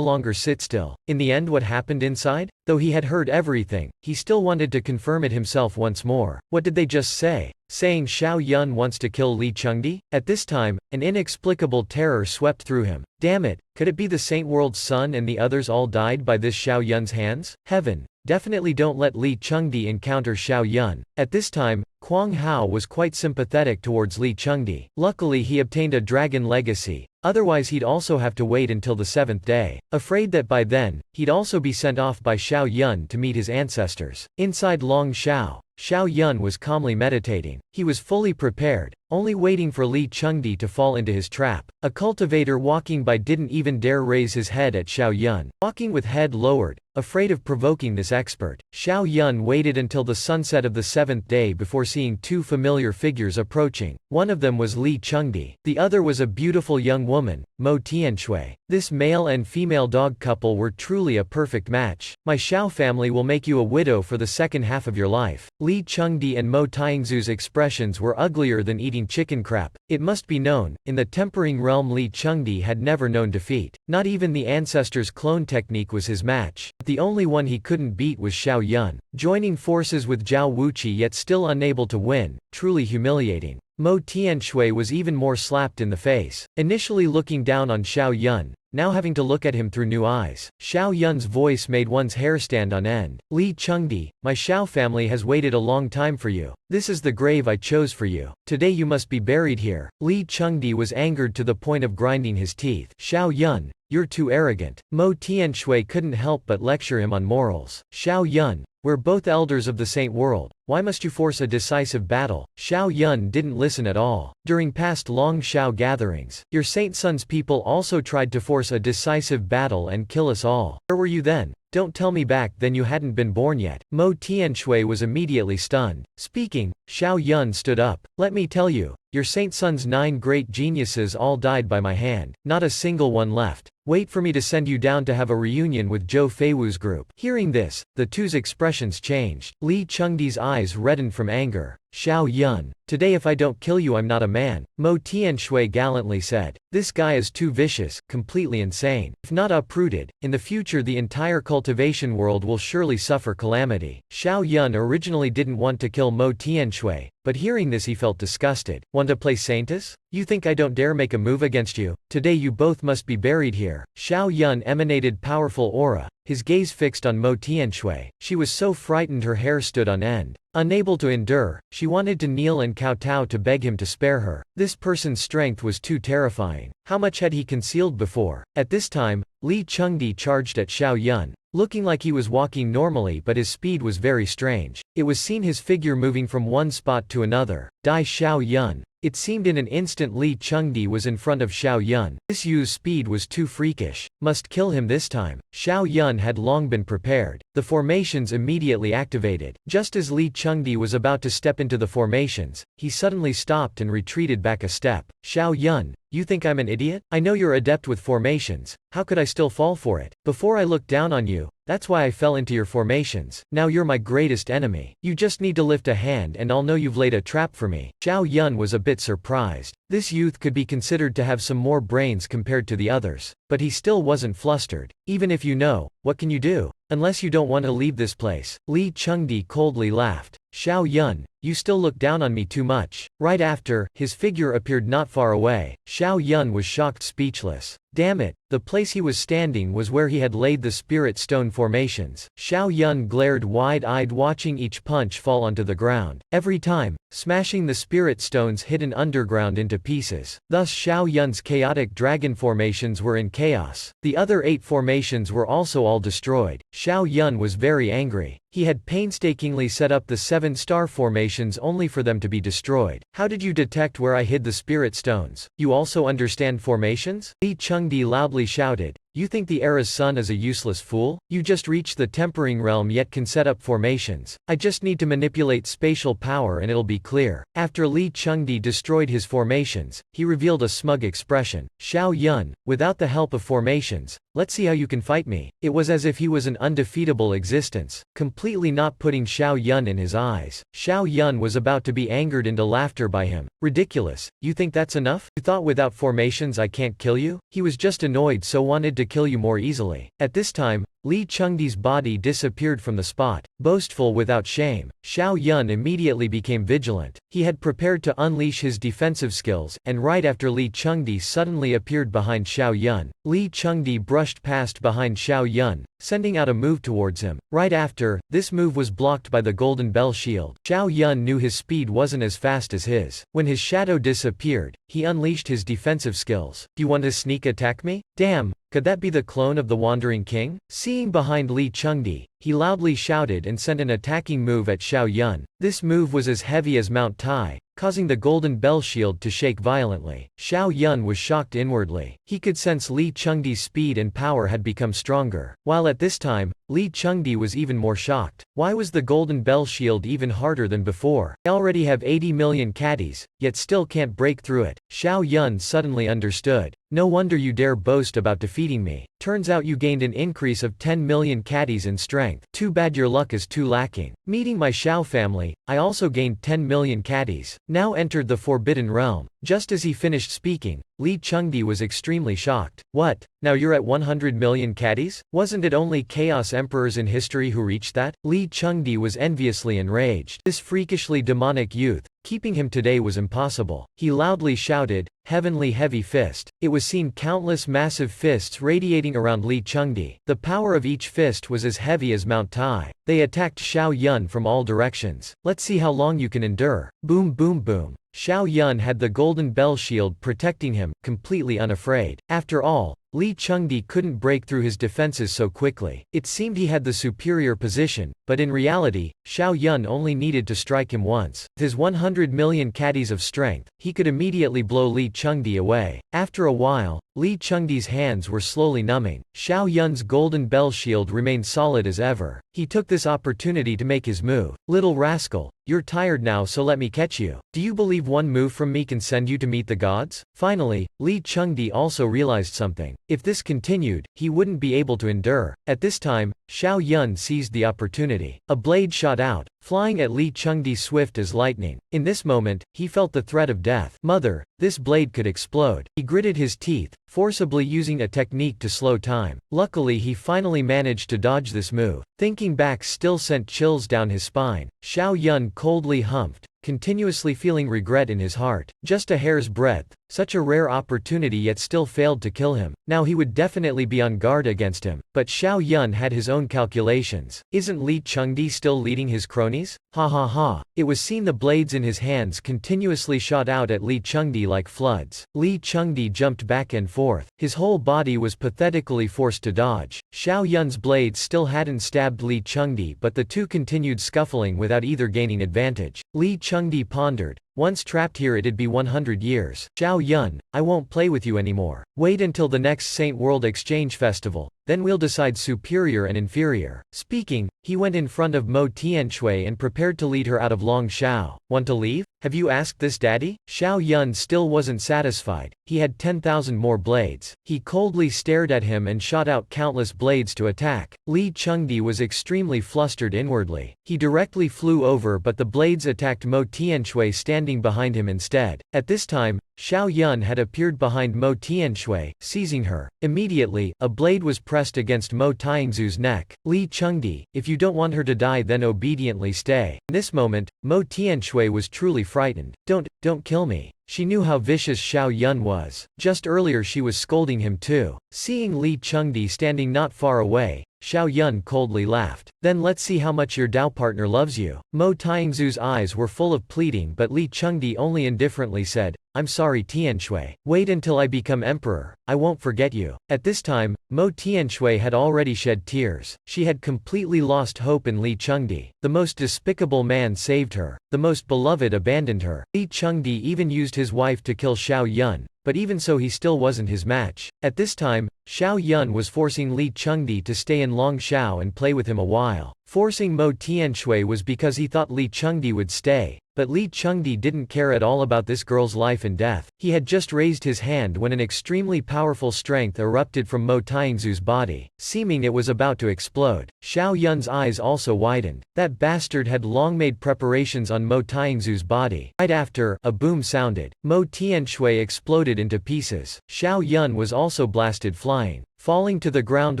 longer sit still. In the end, what happened inside? Though he had heard everything, he still wanted to confirm it himself once more. What did they just say? Saying Xiao Yun wants to kill Li Chengdi? At this time, an inexplicable terror swept through him. Damn it, could it be the Saint World's son and the others all died by this Xiao Yun's hands? Heaven, definitely don't let Li Chengdi encounter Xiao Yun. At this time, Huang Hao was quite sympathetic towards Li Chengdi. Luckily he obtained a dragon legacy, otherwise he'd also have to wait until the 7th day. Afraid that by then, he'd also be sent off by Xiao Yun to meet his ancestors. Inside Long Shao, Xiao Yun was calmly meditating. He was fully prepared, only waiting for Li Chengdi to fall into his trap. A cultivator walking by didn't even dare raise his head at Xiao Yun. Walking with head lowered, afraid of provoking this expert, Xiao Yun waited until the sunset of the 7th day before seeing two familiar figures approaching. One of them was Li Chengdi. The other was a beautiful young woman, Mo Tianshui. This male and female dog couple were truly a perfect match. My Xiao family will make you a widow for the second half of your life. Li Chengdi and Mo Tianxu's expressions were uglier than eating chicken crap. It must be known, in the tempering realm Li Chengdi had never known defeat. Not even the ancestor's clone technique was his match. The only one he couldn't beat was Xiao Yun. Joining forces with Zhao Wuqi yet still unable to win, truly humiliating. Mo Tianshui was even more slapped in the face. Initially looking down on Xiao Yun, now having to look at him through new eyes. Xiao Yun's voice made one's hair stand on end. Li Chengdi, my Xiao family has waited a long time for you. This is the grave I chose for you. Today you must be buried here. Li Chengdi was angered to the point of grinding his teeth. Xiao Yun, you're too arrogant. Mo Tianshui couldn't help but lecture him on morals. Xiao Yun, we're both elders of the Saint World. Why must you force a decisive battle? Xiao Yun didn't listen at all. During past Long Shao gatherings, your Saint Sun's people also tried to force a decisive battle and kill us all. Where were you then? Don't tell me back then you hadn't been born yet. Mo Tianshui was immediately stunned. Speaking, Xiao Yun stood up. Let me tell you, your Saint Sun's 9 great geniuses all died by my hand. Not a single one left. Wait for me to send you down to have a reunion with Zhou Feiwu's group. Hearing this, the two's expressions changed. Li Chengdi's eyes reddened from anger. Xiao Yun, today if I don't kill you I'm not a man, Mo Tianshui gallantly said. This guy is too vicious, completely insane. If not uprooted, in the future the entire cultivation world will surely suffer calamity. Xiao Yun originally didn't want to kill Mo Tianshui, but hearing this he felt disgusted. Want to play Saintess? You think I don't dare make a move against you? Today you both must be buried here. Xiao Yun emanated powerful aura, his gaze fixed on Mo Tianshui. She was so frightened her hair stood on end. Unable to endure, she wanted to kneel and kowtow to beg him to spare her. This person's strength was too terrifying. How much had he concealed before? At this time, Li Chengdi charged at Xiao Yun, looking like he was walking normally but his speed was very strange. It was seen his figure moving from one spot to another. Die Xiao Yun. It seemed in an instant Li Chengdi was in front of Xiao Yun. This Yu's speed was too freakish. Must kill him this time. Xiao Yun had long been prepared. The formations immediately activated. Just as Li Chengdi was about to step into the formations, he suddenly stopped and retreated back a step. Xiao Yun, you think I'm an idiot? I know you're adept with formations. How could I still fall for it? Before I looked down on you, that's why I fell into your formations. Now you're my greatest enemy. You just need to lift a hand and I'll know you've laid a trap for me. Xiao Yun was a bit surprised. This youth could be considered to have some more brains compared to the others. But he still wasn't flustered. Even if you know, what can you do? Unless you don't want to leave this place. Li Chengdi coldly laughed. Xiao Yun, you still look down on me too much. Right after, his figure appeared not far away. Xiao Yun was shocked speechless. Damn it, the place he was standing was where he had laid the spirit stone formations. Xiao Yun glared wide-eyed watching each punch fall onto the ground. Every time, smashing the spirit stones hidden underground into pieces. Thus Xiao Yun's chaotic dragon formations were in chaos. The other 8 formations were also all destroyed. Xiao Yun was very angry. He had painstakingly set up the 7-star formations only for them to be destroyed. How did you detect where I hid the spirit stones? You also understand formations? Li Chengdi loudly shouted. You think the era's son is a useless fool? You just reached the tempering realm yet can set up formations. I just need to manipulate spatial power and it'll be clear. After Li Chengdi destroyed his formations, he revealed a smug expression. Xiao Yun, without the help of formations, let's see how you can fight me. It was as if he was an undefeatable existence, completely not putting Xiao Yun in his eyes. Xiao Yun was about to be angered into laughter by him. Ridiculous. You think that's enough? You thought without formations I can't kill you? He was just annoyed, so wanted to kill you more easily. At this time, Li Chengdi's body disappeared from the spot. Boastful without shame, Xiao Yun immediately became vigilant. He had prepared to unleash his defensive skills, and right after Li Chengdi suddenly appeared behind Xiao Yun, Li Chengdi brushed past behind Xiao Yun, sending out a move towards him. Right after, this move was blocked by the Golden Bell shield. Xiao Yun knew his speed wasn't as fast as his. When his shadow disappeared, he unleashed his defensive skills. Do you want to sneak attack me? Damn! Could that be the clone of the Wandering King? Seeing behind Li Chengdi, he loudly shouted and sent an attacking move at Xiao Yun. This move was as heavy as Mount Tai, causing the Golden Bell shield to shake violently. Xiao Yun was shocked inwardly. He could sense Li Chengdi's speed and power had become stronger. While at this time, Li Chengdi was even more shocked. Why was the Golden Bell shield even harder than before? I already have 80 million caddies, yet still can't break through it. Xiao Yun suddenly understood. No wonder you dare boast about defeating me. Turns out you gained an increase of 10 million caddies in strength. Too bad your luck is too lacking. Meeting my Xiao family, I also gained 10 million caddies. Now entered the Forbidden Realm. Just as he finished speaking, Li Chengdi was extremely shocked. What? Now you're at 100 million caddies? Wasn't it only Chaos Emperors in history who reached that? Li Chengdi was enviously enraged. This freakishly demonic youth, keeping him today was impossible. He loudly shouted, "Heavenly Heavy Fist." It was seen countless massive fists radiating around Li Chengdi. The power of each fist was as heavy as Mount Tai. They attacked Xiao Yun from all directions. Let's see how long you can endure. Boom boom boom. Xiao Yun had the Golden Bell shield protecting him, completely unafraid. After all, Li Chengdi couldn't break through his defenses so quickly. It seemed he had the superior position, but in reality, Xiao Yun only needed to strike him once. With his 100 million caddies of strength, he could immediately blow Li Chengdi away. After a while, Li Chengdi's hands were slowly numbing. Xiao Yun's Golden Bell shield remained solid as ever. He took this opportunity to make his move. Little rascal, you're tired now, so let me catch you. Do you believe one move from me can send you to meet the gods? Finally, Li Chengdi also realized something. If this continued, he wouldn't be able to endure. At this time, Xiao Yun seized the opportunity. A blade shot out, flying at Li Chengdi swift as lightning. In this moment, he felt the threat of death. Mother, this blade could explode. He gritted his teeth, forcibly using a technique to slow time. Luckily he finally managed to dodge this move. Thinking back still sent chills down his spine. Xiao Yun coldly humphed, continuously feeling regret in his heart. Just a hair's breadth, such a rare opportunity yet still failed to kill him. Now he would definitely be on guard against him. But Xiao Yun had his own calculations. Isn't Li Chengdi still leading his cronies? Ha ha ha. It was seen the blades in his hands continuously shot out at Li Chengdi like floods. Li Chengdi jumped back and forth. His whole body was pathetically forced to dodge. Xiao Yun's blades still hadn't stabbed Li Chengdi, but the two continued scuffling without either gaining advantage. Li Chengdi pondered. Once trapped here it'd be 100 years. Xiao Yun, I won't play with you anymore. Wait until the next Saint World Exchange Festival, then we'll decide superior and inferior. Speaking, he went in front of Mo Tianshui and prepared to lead her out of Long Shao. Want to leave? Have you asked this, daddy? Xiao Yun still wasn't satisfied. He had 10,000 more blades. He coldly stared at him and shot out countless blades to attack. Li Chengdi was extremely flustered inwardly. He directly flew over, but the blades attacked Mo Tianshui standing behind him instead. At this time, Xiao Yun had appeared behind Mo Tianshui, seizing her. Immediately, a blade was pressed against Mo Tianxu's neck. Li Chengdi, if you don't want her to die then obediently stay. In this moment, Mo Tianshui was truly frightened. Don't kill me. She knew how vicious Xiao Yun was. Just earlier she was scolding him too. Seeing Li Chengdi standing not far away, Xiao Yun coldly laughed. Then let's see how much your Dao partner loves you. Mo Tianxu's eyes were full of pleading, but Li Chengdi only indifferently said, I'm sorry Tianshui. Wait until I become emperor, I won't forget you. At this time, Mo Tianshui had already shed tears. She had completely lost hope in Li Chengdi. The most despicable man saved her. The most beloved abandoned her. Li Chengdi even used his wife to kill Xiao Yun, but even so he still wasn't his match. At this time, Xiao Yun was forcing Li Chengdi to stay in Longshao and play with him a while. Forcing Mo Tianshui was because he thought Li Chengdi would stay, but Li Chengdi didn't care at all about this girl's life and death. He had just raised his hand when an extremely powerful strength erupted from Mo Tianzu's body, seeming it was about to explode. Xiao Yun's eyes also widened. That bastard had long made preparations on Mo Tianzu's body. Right after, a boom sounded. Mo Tianshui exploded into pieces. Xiao Yun was also blasted flying, falling to the ground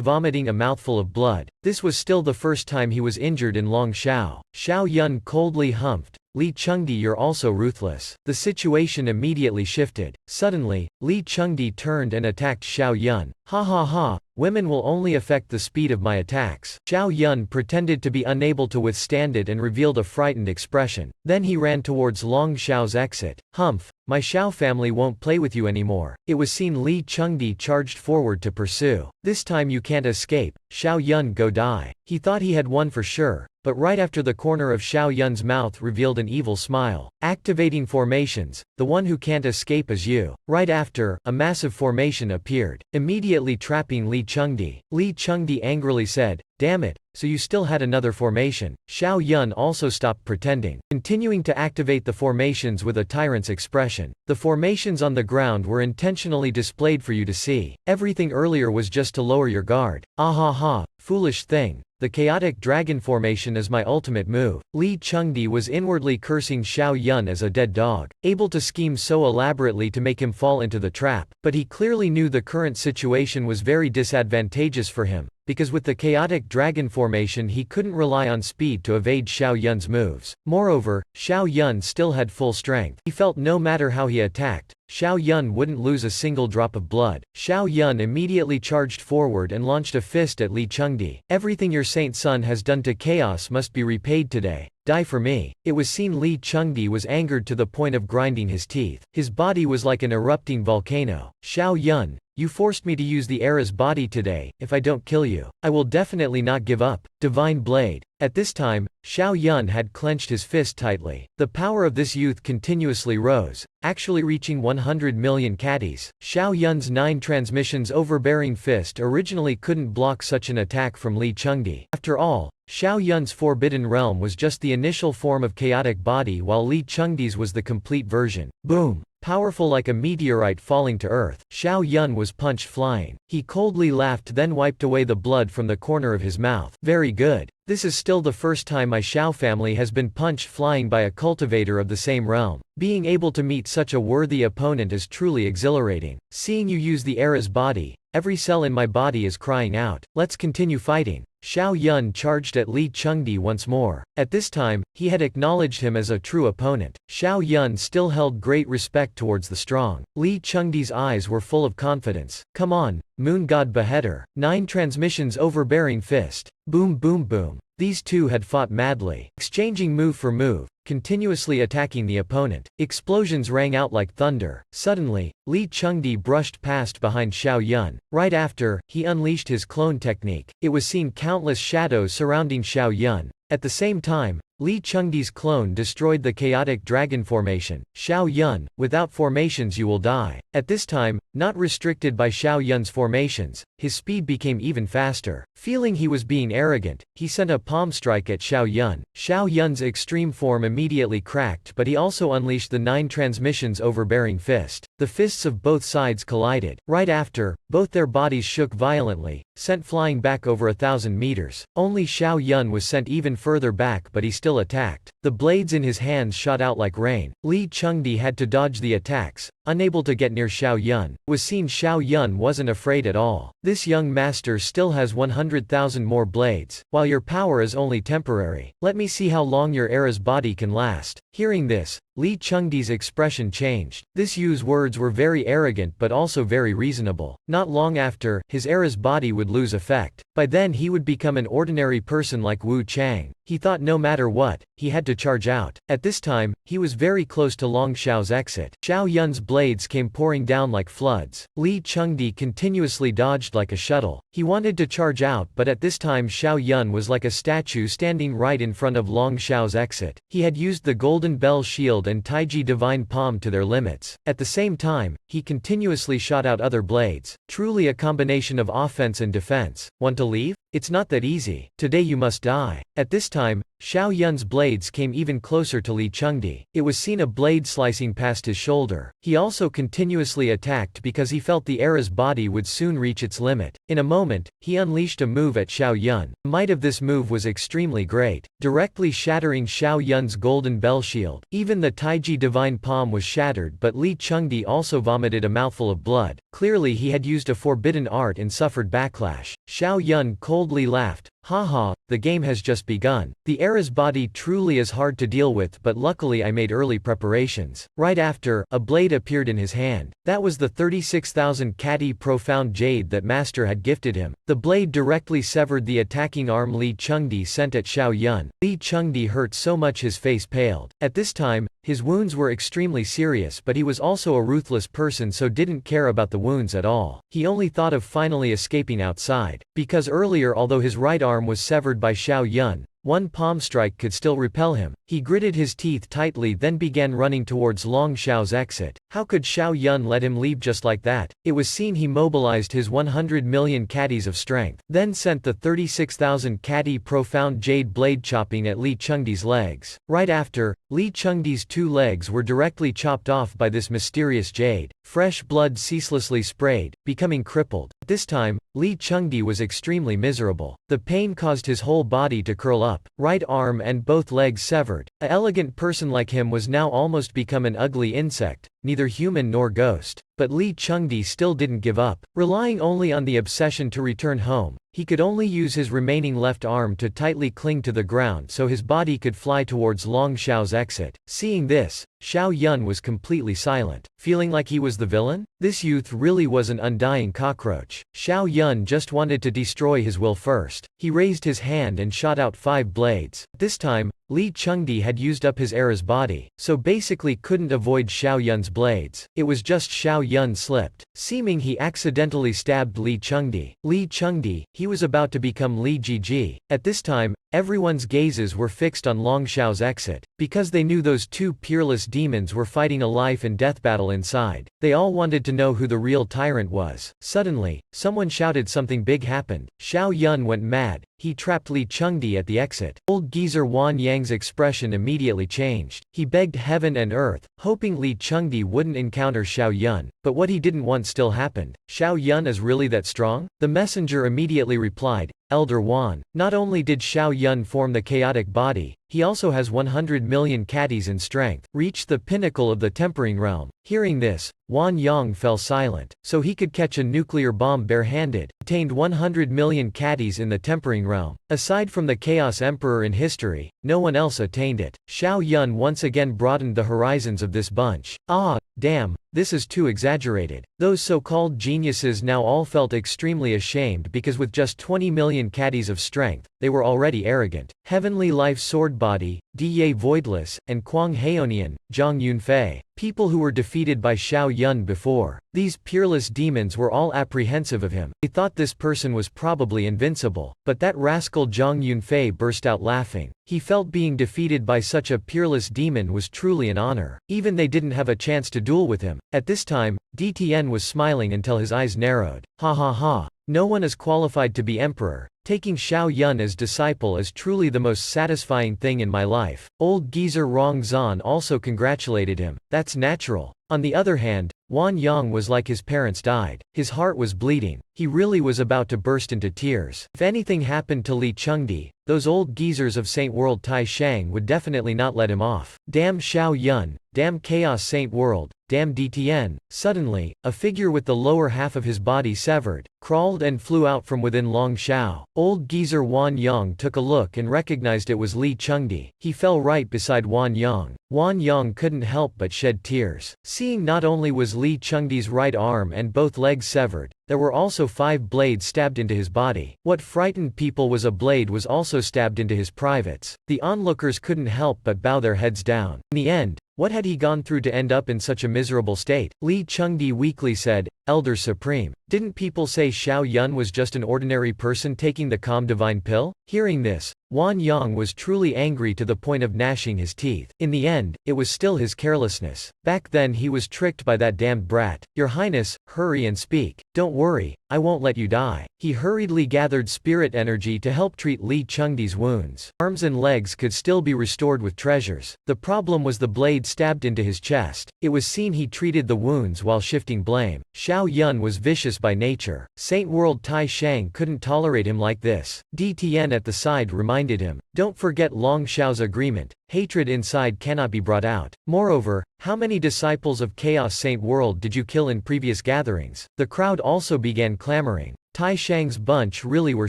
vomiting a mouthful of blood. This was still the first time he was injured in Longshao. Xiao Yun coldly humphed, "Li Chengdi, you're also ruthless." The situation immediately shifted. Suddenly, Li Chengdi turned and attacked Xiao Yun. "Ha ha ha, women will only affect the speed of my attacks." Xiao Yun pretended to be unable to withstand it and revealed a frightened expression. Then he ran towards Long Xiao's exit. "Humph, my Xiao family won't play with you anymore." It was seen Li Chengdi charged forward to pursue. "This time you can't escape. Xiao Yun, go die." He thought he had won for sure, but right after the corner of Xiao Yun's mouth revealed an evil smile. "Activating formations, the one who can't escape is you." Right after, a massive formation appeared, immediately trapping Li Chengdi. Li Chengdi angrily said, "Damn it, so you still had another formation." Xiao Yun also stopped pretending, continuing to activate the formations with a tyrant's expression. The formations on the ground were intentionally displayed for you to see. Everything earlier was just to lower your guard. "Ah ha ha, foolish thing. The chaotic dragon formation is my ultimate move." Li Chengdi was inwardly cursing Xiao Yun as a dead dog, able to scheme so elaborately to make him fall into the trap, but he clearly knew the current situation was very disadvantageous for him, because with the chaotic dragon formation he couldn't rely on speed to evade Xiao Yun's moves. Moreover, Xiao Yun still had full strength. He felt no matter how he attacked, Xiao Yun wouldn't lose a single drop of blood. Xiao Yun immediately charged forward and launched a fist at Li Chengdi. "Everything your saint son has done to chaos must be repaid today. Die for me." It was seen Li Chengdi was angered to the point of grinding his teeth. His body was like an erupting volcano. "Xiao Yun, you forced me to use the Era's body today. If I don't kill you, I will definitely not give up." Divine Blade. At this time, Xiao Yun had clenched his fist tightly. The power of this youth continuously rose, actually reaching 100 million catties. Xiao Yun's 9 transmissions overbearing fist originally couldn't block such an attack from Li Chengdi. After all, Xiao Yun's Forbidden Realm was just the initial form of chaotic body while Li Chengdi's was the complete version. Boom! Powerful like a meteorite falling to earth, Xiao Yun was punched flying. He coldly laughed, then wiped away the blood from the corner of his mouth. "Very good. This is still the first time my Xiao family has been punched flying by a cultivator of the same realm. Being able to meet such a worthy opponent is truly exhilarating. Seeing you use the Era's body, every cell in my body is crying out, let's continue fighting." Xiao Yun charged at Li Chengdi once more. At this time, he had acknowledged him as a true opponent. Xiao Yun still held great respect towards the strong. Li Chengdi's eyes were full of confidence. "Come on, Moon God Beheader." 9 transmissions overbearing fist. Boom boom boom. These two had fought madly, exchanging move for move, continuously attacking the opponent. Explosions rang out like thunder. Suddenly, Li Chengdi brushed past behind Xiao Yun. Right after, he unleashed his clone technique. It was seen countless shadows surrounding Xiao Yun. At the same time, Li Chengdi's clone destroyed the chaotic dragon formation. "Xiao Yun, without formations you will die." At this time, not restricted by Xiao Yun's formations, his speed became even faster. Feeling he was being arrogant, he sent a palm strike at Xiao Yun. Xiao Yun's extreme form immediately cracked, but he also unleashed the 9 transmissions overbearing fist. The fists of both sides collided. Right after, both their bodies shook violently, sent flying back over 1,000 meters. Only Xiao Yun was sent even further back, but he still attacked. The blades in his hands shot out like rain. Li Chengdi had to dodge the attacks, unable to get near Xiao Yun. It was seen Xiao Yun wasn't afraid at all. "This young master still has 100,000 more blades, while your power is only temporary. Let me see how long your Era's body can last." Hearing this, Li Chengdi's expression changed. This youth's words were very arrogant but also very reasonable. Not long after, his Era's body would lose effect. By then he would become an ordinary person like Wu Chang. He thought no matter what, he had to charge out. At this time, he was very close to Long Xiao's exit. Xiao Yun's blade blades came pouring down like floods. Li Chengdi continuously dodged like a shuttle. He wanted to charge out, but at this time Xiao Yun was like a statue standing right in front of Long Xiao's exit. He had used the Golden Bell Shield and Taiji Divine Palm to their limits. At the same time, he continuously shot out other blades. Truly a combination of offense and defense. Want to leave? It's not that easy. Today you must die. At this time, Xiao Yun's blades came even closer to Li Chengdi. It was seen a blade slicing past his shoulder. He also continuously attacked because he felt the era's body would soon reach its limit. In a moment, he unleashed a move at Xiao Yun. The might of this move was extremely great, directly shattering Xiao Yun's golden bell shield. Even the Taiji Divine Palm was shattered, but Li Chengdi also vomited a mouthful of blood. Clearly he had used a forbidden art and suffered backlash. Xiao Yun coldly laughed. Haha, the game has just begun. The era's body truly is hard to deal with, but luckily I made early preparations. Right after, a blade appeared in his hand. That was the 36,000 Kati profound jade that Master had gifted him. The blade directly severed the attacking arm Li Chengdi sent at Xiao Yun. Li Chengdi hurt so much his face paled. At this time, his wounds were extremely serious, but he was also a ruthless person, so didn't care about the wounds at all. He only thought of finally escaping outside. Because earlier, although his right arm was severed by Xiao Yun, one palm strike could still repel him. He gritted his teeth tightly, then began running towards Long Xiao's exit. How could Xiao Yun let him leave just like that? It was seen he mobilized his 100 million Katis of strength, then sent the 36,000 Kati profound jade blade chopping at Li Chengdi's legs. Right after, Li Chengdi's two legs were directly chopped off by this mysterious jade. Fresh blood ceaselessly sprayed, becoming crippled. At this time, Li Chengdi was extremely miserable. The pain caused his whole body to curl up, right arm and both legs severed. An elegant person like him was now almost become an ugly insect, neither human nor ghost. But Li Chengdi still didn't give up. Relying only on the obsession to return home, he could only use his remaining left arm to tightly cling to the ground so his body could fly towards Long Xiao's exit. Seeing this, Xiao Yun was completely silent. Feeling like he was the villain? This youth really was an undying cockroach. Xiao Yun just wanted to destroy his will first. He raised his hand and shot out 5 blades. This time, Li Chengdi had used up his era's body, so basically couldn't avoid Xiao Yun's blades. It was just Xiao Yun slipped, seeming he accidentally stabbed Li Chengdi. Li Chengdi, he was about to become Li Jiji. At this time, everyone's gazes were fixed on Long Xiao's exit, because they knew those two peerless demons were fighting a life and death battle inside. They all wanted to know who the real tyrant was. Suddenly, someone shouted something big happened. Xiao Yun went mad. He trapped Li Chengdi at the exit. Old geezer Wan Yang's expression immediately changed. He begged heaven and earth, hoping Li Chengdi wouldn't encounter Xiao Yun. But what he didn't want still happened. Xiao Yun is really that strong? The messenger immediately replied, Elder Wan, not only did Xiao Yun form the chaotic body, he also has 100 million Katis in strength, reached the pinnacle of the tempering realm. Hearing this, Wan Yang fell silent. So he could catch a nuclear bomb barehanded, attained 100 million Katis in the tempering realm. Aside from the Chaos Emperor in history, no one else attained it. Xiao Yun once again broadened the horizons of this bunch. Ah, damn, this is too exaggerated. Those so-called geniuses now all felt extremely ashamed because with just 20 million Katis of strength, they were already arrogant. Heavenly Life Sword Body, Diye Voidless, and Kwang Haonian, Zhang Yunfei. People who were defeated by Xiao Yun before. These peerless demons were all apprehensive of him. They thought this person was probably invincible. But that rascal Zhang Yunfei burst out laughing. He felt being defeated by such a peerless demon was truly an honor. Even they didn't have a chance to duel with him. At this time, DTN was smiling until his eyes narrowed. Ha ha ha. No one is qualified to be emperor. Taking Xiao Yun as disciple is truly the most satisfying thing in my life. Old geezer Rong Zan also congratulated him. That's natural. On the other hand, Wan Yang was like his parents died. His heart was bleeding. He really was about to burst into tears. If anything happened to Li Chengdi, those old geezers of Saint World Tai Shang would definitely not let him off. Damn Xiao Yun, damn Chaos Saint World, damn DTN. Suddenly, a figure with the lower half of his body severed, crawled and flew out from within Long Xiao. Old geezer Wan Yang took a look and recognized it was Li Chengdi. He fell right beside Wan Yang. Wan Yang couldn't help but shed tears. Seeing not only was Li Chengdi's right arm and both legs severed, there were also 5 blades stabbed into his body. What frightened people was a blade was also stabbed into his privates. The onlookers couldn't help but bow their heads down. In the end, What had he gone through to end up in such a miserable state? Li Chengdi weakly said, Elder Supreme. Didn't people say Xiao Yun was just an ordinary person taking the calm divine pill? Hearing this, Wan Yang was truly angry to the point of gnashing his teeth. In the end, it was still his carelessness. Back then he was tricked by that damned brat. Your Highness, hurry and speak. Don't worry, I won't let you die. He hurriedly gathered spirit energy to help treat Li Chengdi's wounds. Arms and legs could still be restored with treasures. The problem was the blade stabbed into his chest. It was seen he treated the wounds while shifting blame. Xiao Yun was vicious by nature. Saint World Tai Shang couldn't tolerate him like this. DTN at the side reminded him, don't forget Long Xiao's agreement. Hatred inside cannot be brought out. Moreover, how many disciples of Chaos Saint World did you kill in previous gatherings? The crowd also began clamoring. Tai Shang's bunch really were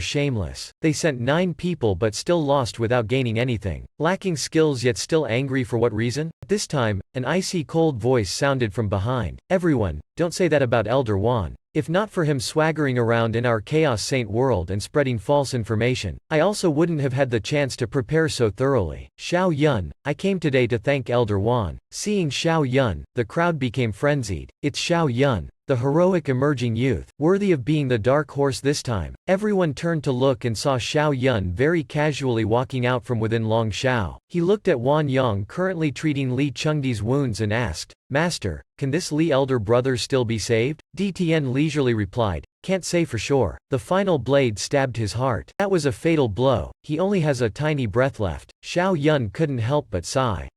shameless. They sent 9 people but still lost without gaining anything. Lacking skills yet still angry for what reason? At this time, an icy cold voice sounded from behind. Everyone, don't say that about Elder Wan. If not for him swaggering around in our Chaos Saint World and spreading false information, I also wouldn't have had the chance to prepare so thoroughly. Xiao Yun, I came today to thank Elder Wan. Seeing Xiao Yun, the crowd became frenzied. It's Xiao Yun, the heroic emerging youth, worthy of being the dark horse this time. Everyone turned to look and saw Xiao Yun very casually walking out from within Long Xiao. He looked at Wan Yang currently treating Li Chengdi's wounds and asked, Master, can this Li elder brother still be saved? DTN leisurely replied, can't say for sure. The final blade stabbed his heart. That was a fatal blow. He only has a tiny breath left. Xiao Yun couldn't help but sigh.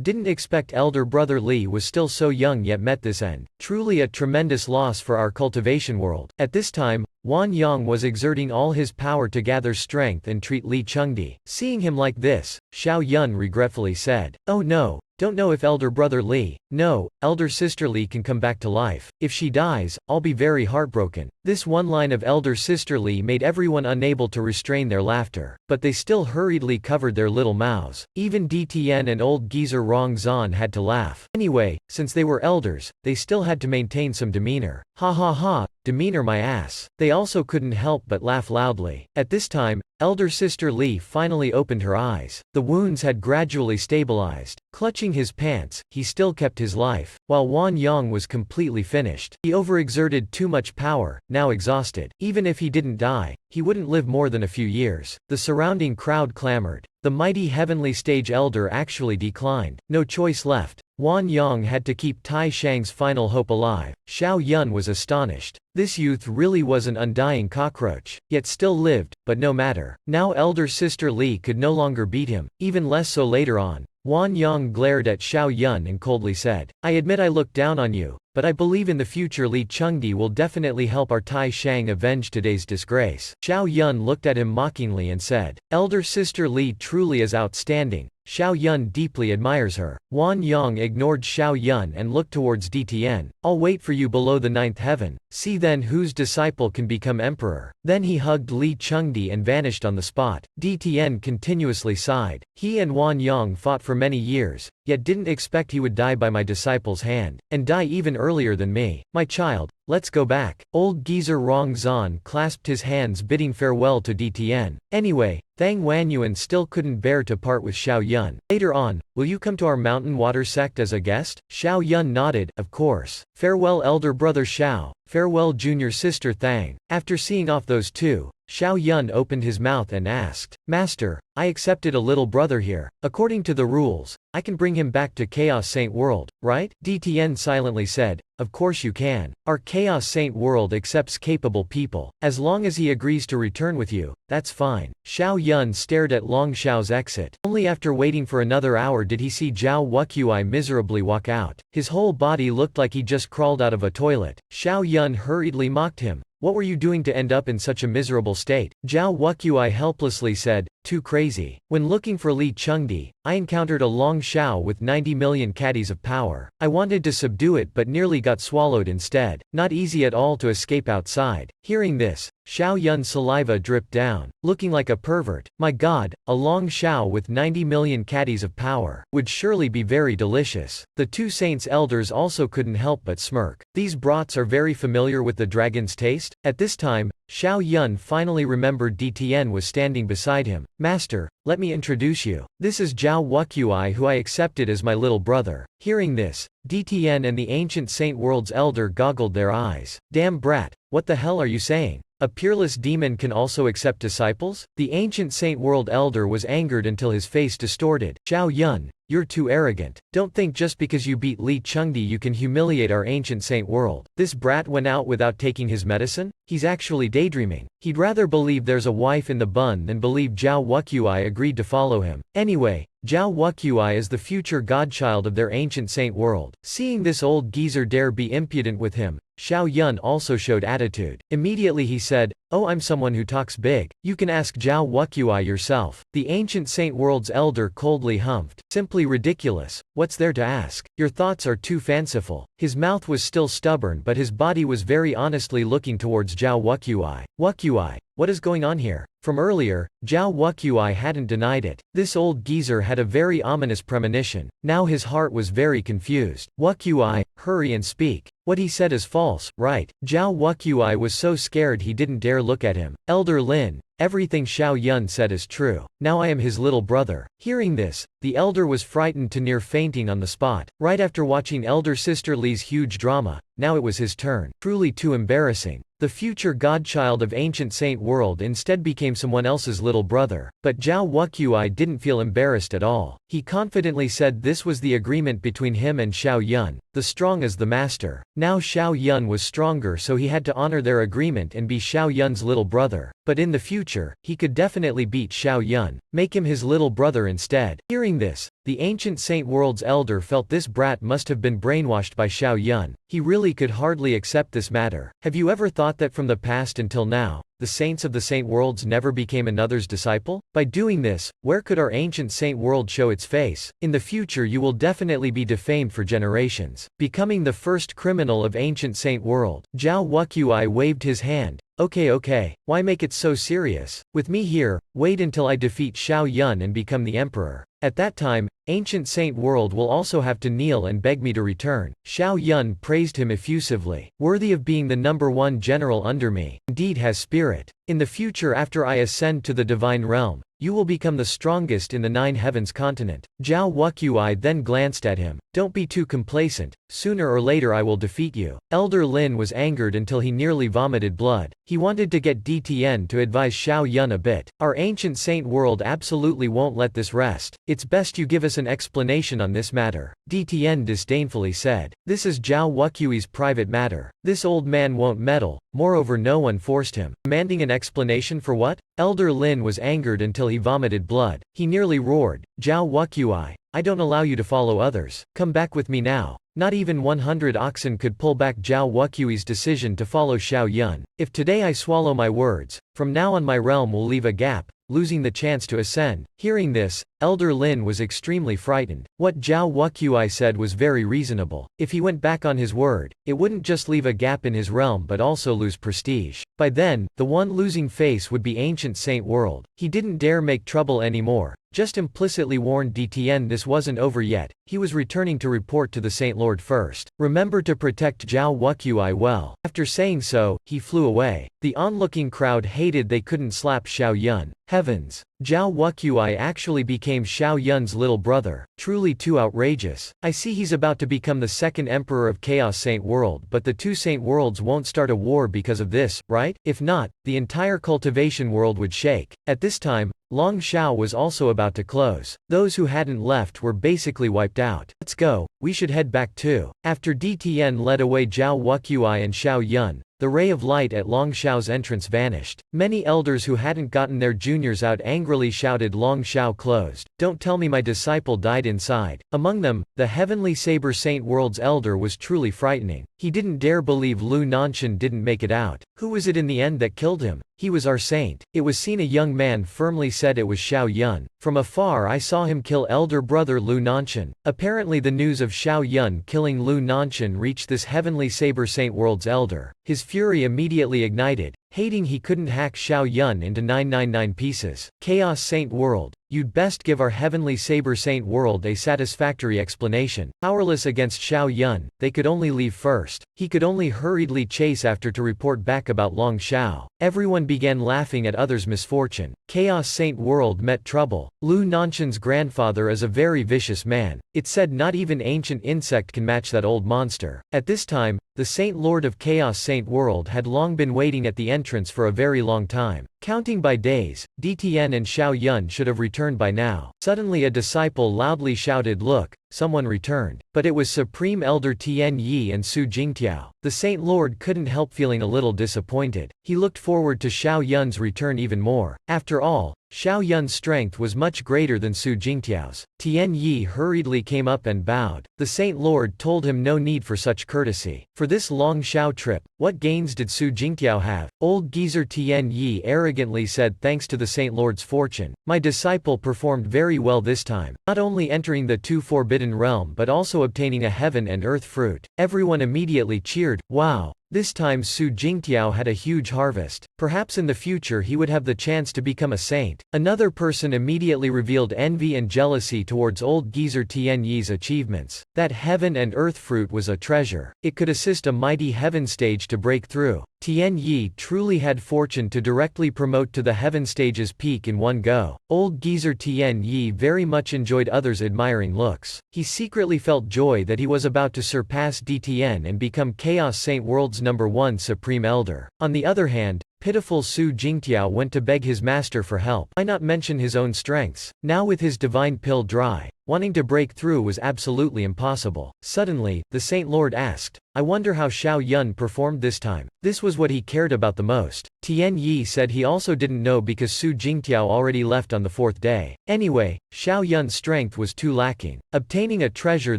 Didn't expect elder brother Li was still so young yet met this end. Truly a tremendous loss for our cultivation world. At this time, Wan Yang was exerting all his power to gather strength and treat Li Chengdi. Seeing him like this, Xiao Yun regretfully said, oh no. Don't know if elder brother Li, no, elder sister Li can come back to life. If she dies, I'll be very heartbroken. This one line of elder sister Li made everyone unable to restrain their laughter. But they still hurriedly covered their little mouths. Even DTN and old geezer Rong Zan had to laugh. Anyway, since they were elders, they still had to maintain some demeanor. Ha ha ha, demeanor my ass. They also couldn't help but laugh loudly. At this time, elder sister Li finally opened her eyes. The wounds had gradually stabilized. Clutching his pants, he still kept his life, while Wan Yang was completely finished. He overexerted too much power, now exhausted. Even if he didn't die, he wouldn't live more than a few years. The surrounding crowd clamored. The mighty heavenly stage elder actually declined. No choice left. Wan Yang had to keep Tai Shang's final hope alive. Xiao Yun was astonished. This youth really was an undying cockroach, yet still lived, but no matter. Now elder sister Li could no longer beat him, even less so later on. Wan Yang glared at Xiao Yun and coldly said, I admit I looked down on you, but I believe in the future Li Chengdi will definitely help our Tai Shang avenge today's disgrace. Xiao Yun looked at him mockingly and said, elder sister Li truly is outstanding. Xiao Yun deeply admires her. Wan Yang ignored Xiao Yun and looked towards DTN. I'll wait for you below the 9th heaven. See then whose disciple can become emperor. Then he hugged Li Chengdi and vanished on the spot. DTN continuously sighed. He and Wan Yang fought for many years, yet didn't expect he would die by my disciple's hand, and die even earlier than me. My child, let's go back. Old geezer Rong Zan clasped his hands bidding farewell to DTN. Anyway, Thang Wanyuan still couldn't bear to part with Xiao Yun. Later on, will you come to our mountain water sect as a guest? Xiao Yun nodded, of course. Farewell elder brother Xiao. Farewell junior sister Thang. After seeing off those two, Xiao Yun opened his mouth and asked, Master, I accepted a little brother here. According to the rules, I can bring him back to Chaos Saint World, right? DTN silently said, of course you can. Our Chaos Saint World accepts capable people. As long as he agrees to return with you, that's fine. Xiao Yun stared at Long Xiao's exit. Only after waiting for another hour did he see Zhao Wuqui miserably walk out. His whole body looked like he just crawled out of a toilet. Xiao Yun hurriedly mocked him. What were you doing to end up in such a miserable state? Zhao Wuqui helplessly said, too crazy. When looking for Li Chengdi, I encountered a Long Xiao with 90 million caddies of power. I wanted to subdue it but nearly got swallowed instead. Not easy at all to escape outside. Hearing this, Xiao Yun's saliva dripped down. Looking like a pervert. My god, a Long Xiao with 90 million caddies of power would surely be very delicious. The two saints elders also couldn't help but smirk. These broths are very familiar with the dragon's taste? At this time, Xiao Yun finally remembered DTN was standing beside him. "Master, let me introduce you. This is Zhao Wuqui who I accepted as my little brother." Hearing this, DTN and the ancient Saint World's elder goggled their eyes. "Damn brat, what the hell are you saying? A peerless demon can also accept disciples?" The ancient Saint World elder was angered until his face distorted. "Xiao Yun, you're too arrogant. Don't think just because you beat Li Chengdi you can humiliate our ancient Saint World. This brat went out without taking his medicine? He's actually daydreaming. He'd rather believe there's a wife in the bun than believe Zhao Wuqui agreed to follow him. Anyway, Zhao Wuqui is the future godchild of their ancient Saint World." Seeing this old geezer dare be impudent with him, Xiao Yun also showed attitude. Immediately he said, "Oh, I'm someone who talks big. You can ask Zhao Wuqui yourself." The ancient Saint World's elder coldly humphed. "Simply ridiculous. What's there to ask? Your thoughts are too fanciful." His mouth was still stubborn but his body was very honestly looking towards Zhao Wuqui. "Wuqui, what is going on here?" From earlier, Zhao Wuqui hadn't denied it. This old geezer had a very ominous premonition. Now his heart was very confused. "Wuqui, hurry and speak. What he said is false, right?" Zhao Wuqui was so scared he didn't dare look at him. "Elder Lin, everything Xiao Yun said is true. Now I am his little brother." Hearing this, the elder was frightened to near fainting on the spot. Right after watching elder sister Li's huge drama, now it was his turn. Truly too embarrassing. The future godchild of ancient Saint World instead became someone else's little brother. But Zhao Wuqui didn't feel embarrassed at all. He confidently said this was the agreement between him and Xiao Yun. The strong is the master. Now Xiao Yun was stronger so he had to honor their agreement and be Xiao Yun's little brother. But in the future, he could definitely beat Xiao Yun. Make him his little brother instead. Hearing this, the ancient Saint World's elder felt this brat must have been brainwashed by Xiao Yun. He really could hardly accept this matter. Have you ever thought that from the past until now, the saints of the Saint Worlds never became another's disciple? By doing this, where could our ancient Saint World show its face? In the future you will definitely be defamed for generations. Becoming the first criminal of ancient Saint World. Zhao Wuqui waved his hand. Okay, why make it so serious? With me here, wait until I defeat Xiao Yun and become the emperor. At that time, ancient Saint World will also have to kneel and beg me to return." Xiao Yun praised him effusively. "Worthy of being the #1 general under me. Indeed has spirit. In the future after I ascend to the divine realm, you will become the strongest in the 9 heavens continent." Zhao Wuqui then glanced at him. "Don't be too complacent. Sooner or later I will defeat you." Elder Lin was angered until he nearly vomited blood. He wanted to get DTN to advise Xiao Yun a bit. "Our ancient Saint World absolutely won't let this rest. It's best you give us an explanation on this matter." DTN disdainfully said. "This is Zhao Wuqui's private matter. This old man won't meddle, moreover no one forced him." Demanding an explanation for what? Elder Lin was angered until he vomited blood. He nearly roared, "Zhao Wuqui, I don't allow you to follow others. Come back with me now." Not even 100 oxen could pull back Zhao Wuqui's decision to follow Xiao Yun. "If today I swallow my words, from now on my realm will leave a gap, losing the chance to ascend." Hearing this, Elder Lin was extremely frightened. What Zhao Wuqui said was very reasonable. If he went back on his word, it wouldn't just leave a gap in his realm but also lose prestige. By then, the one losing face would be ancient Saint World. He didn't dare make trouble anymore, just implicitly warned DTN this wasn't over yet. He was returning to report to the Saint Lord first. "Remember to protect Zhao Wuqui well." After saying so, he flew away. The onlooking crowd hated they couldn't slap Xiao Yun. Heavens! Zhao Wuqui actually became Xiao Yun's little brother. Truly too outrageous. I see he's about to become the second emperor of Chaos Saint World, but the 2 Saint Worlds won't start a war because of this, right? If not, the entire cultivation world would shake. At this time, Long Shao was also about to close. Those who hadn't left were basically wiped out. "Let's go, we should head back too." After DTN led away Zhao Wuqui and Xiao Yun, the ray of light at Long Shao's entrance vanished. Many elders who hadn't gotten their juniors out angrily shouted Long Shao closed. "Don't tell me my disciple died inside." Among them, the Heavenly Saber Saint World's elder was truly frightening. He didn't dare believe Lu Nanshan didn't make it out. Who was it in the end that killed him? He was our saint. It was seen a young man firmly said it was Xiao Yun. From afar I saw him kill elder brother Lu Nanshan. Apparently the news of Xiao Yun killing Lu Nanshan reached this Heavenly Saber Saint World's elder. His fury immediately ignited, hating he couldn't hack Xiao Yun into 999 pieces. Chaos Saint World, you'd best give our heavenly saber saint world a satisfactory explanation. Powerless against Xiao Yun, they could only leave first. He could only hurriedly chase after to report back about Long Xiao. Everyone began laughing at others' misfortune. Chaos Saint World met trouble. Lu Nanshan's grandfather is a very vicious man. It's said not even ancient insect can match that old monster. At this time, the Saint Lord of Chaos Saint World had long been waiting at the entrance for a very long time. Counting by days, DTN and Xiao Yun should have returned by now. Suddenly a disciple loudly shouted, "Look, someone returned." But it was Supreme Elder Tian Yi and Su Jingtiao. The Saint Lord couldn't help feeling a little disappointed. He looked forward to Xiao Yun's return even more. After all, Xiao Yun's strength was much greater than Su Jingtiao's. Tian Yi hurriedly came up and bowed. The Saint Lord told him no need for such courtesy. For this Long Xiao trip, what gains did Su Jingtiao have? Old geezer Tian Yi arrogantly said, "Thanks to the Saint Lord's fortune, my disciple performed very well this time, not only entering the two forbidden realm but also obtaining a heaven and earth fruit." Everyone immediately cheered, "Wow! This time Su Jingtiao had a huge harvest. Perhaps in the future he would have the chance to become a saint." Another person immediately revealed envy and jealousy towards old geezer Tian Yi's achievements. That heaven and earth fruit was a treasure. It could assist a mighty heaven stage to break through. Tian Yi truly had fortune to directly promote to the heaven stage's peak in one go. Old geezer Tian Yi very much enjoyed others' admiring looks. He secretly felt joy that he was about to surpass DTN and become Chaos Saint World's #1 Supreme Elder. On the other hand, pitiful Su Jingtiao went to beg his master for help. Why not mention his own strengths? Now with his divine pill dry, wanting to break through was absolutely impossible. Suddenly, the Saint Lord asked, "I wonder how Xiao Yun performed this time." This was what he cared about the most. Tian Yi said he also didn't know because Su Jingtiao already left on the 4th day. Anyway, Xiao Yun's strength was too lacking. Obtaining a treasure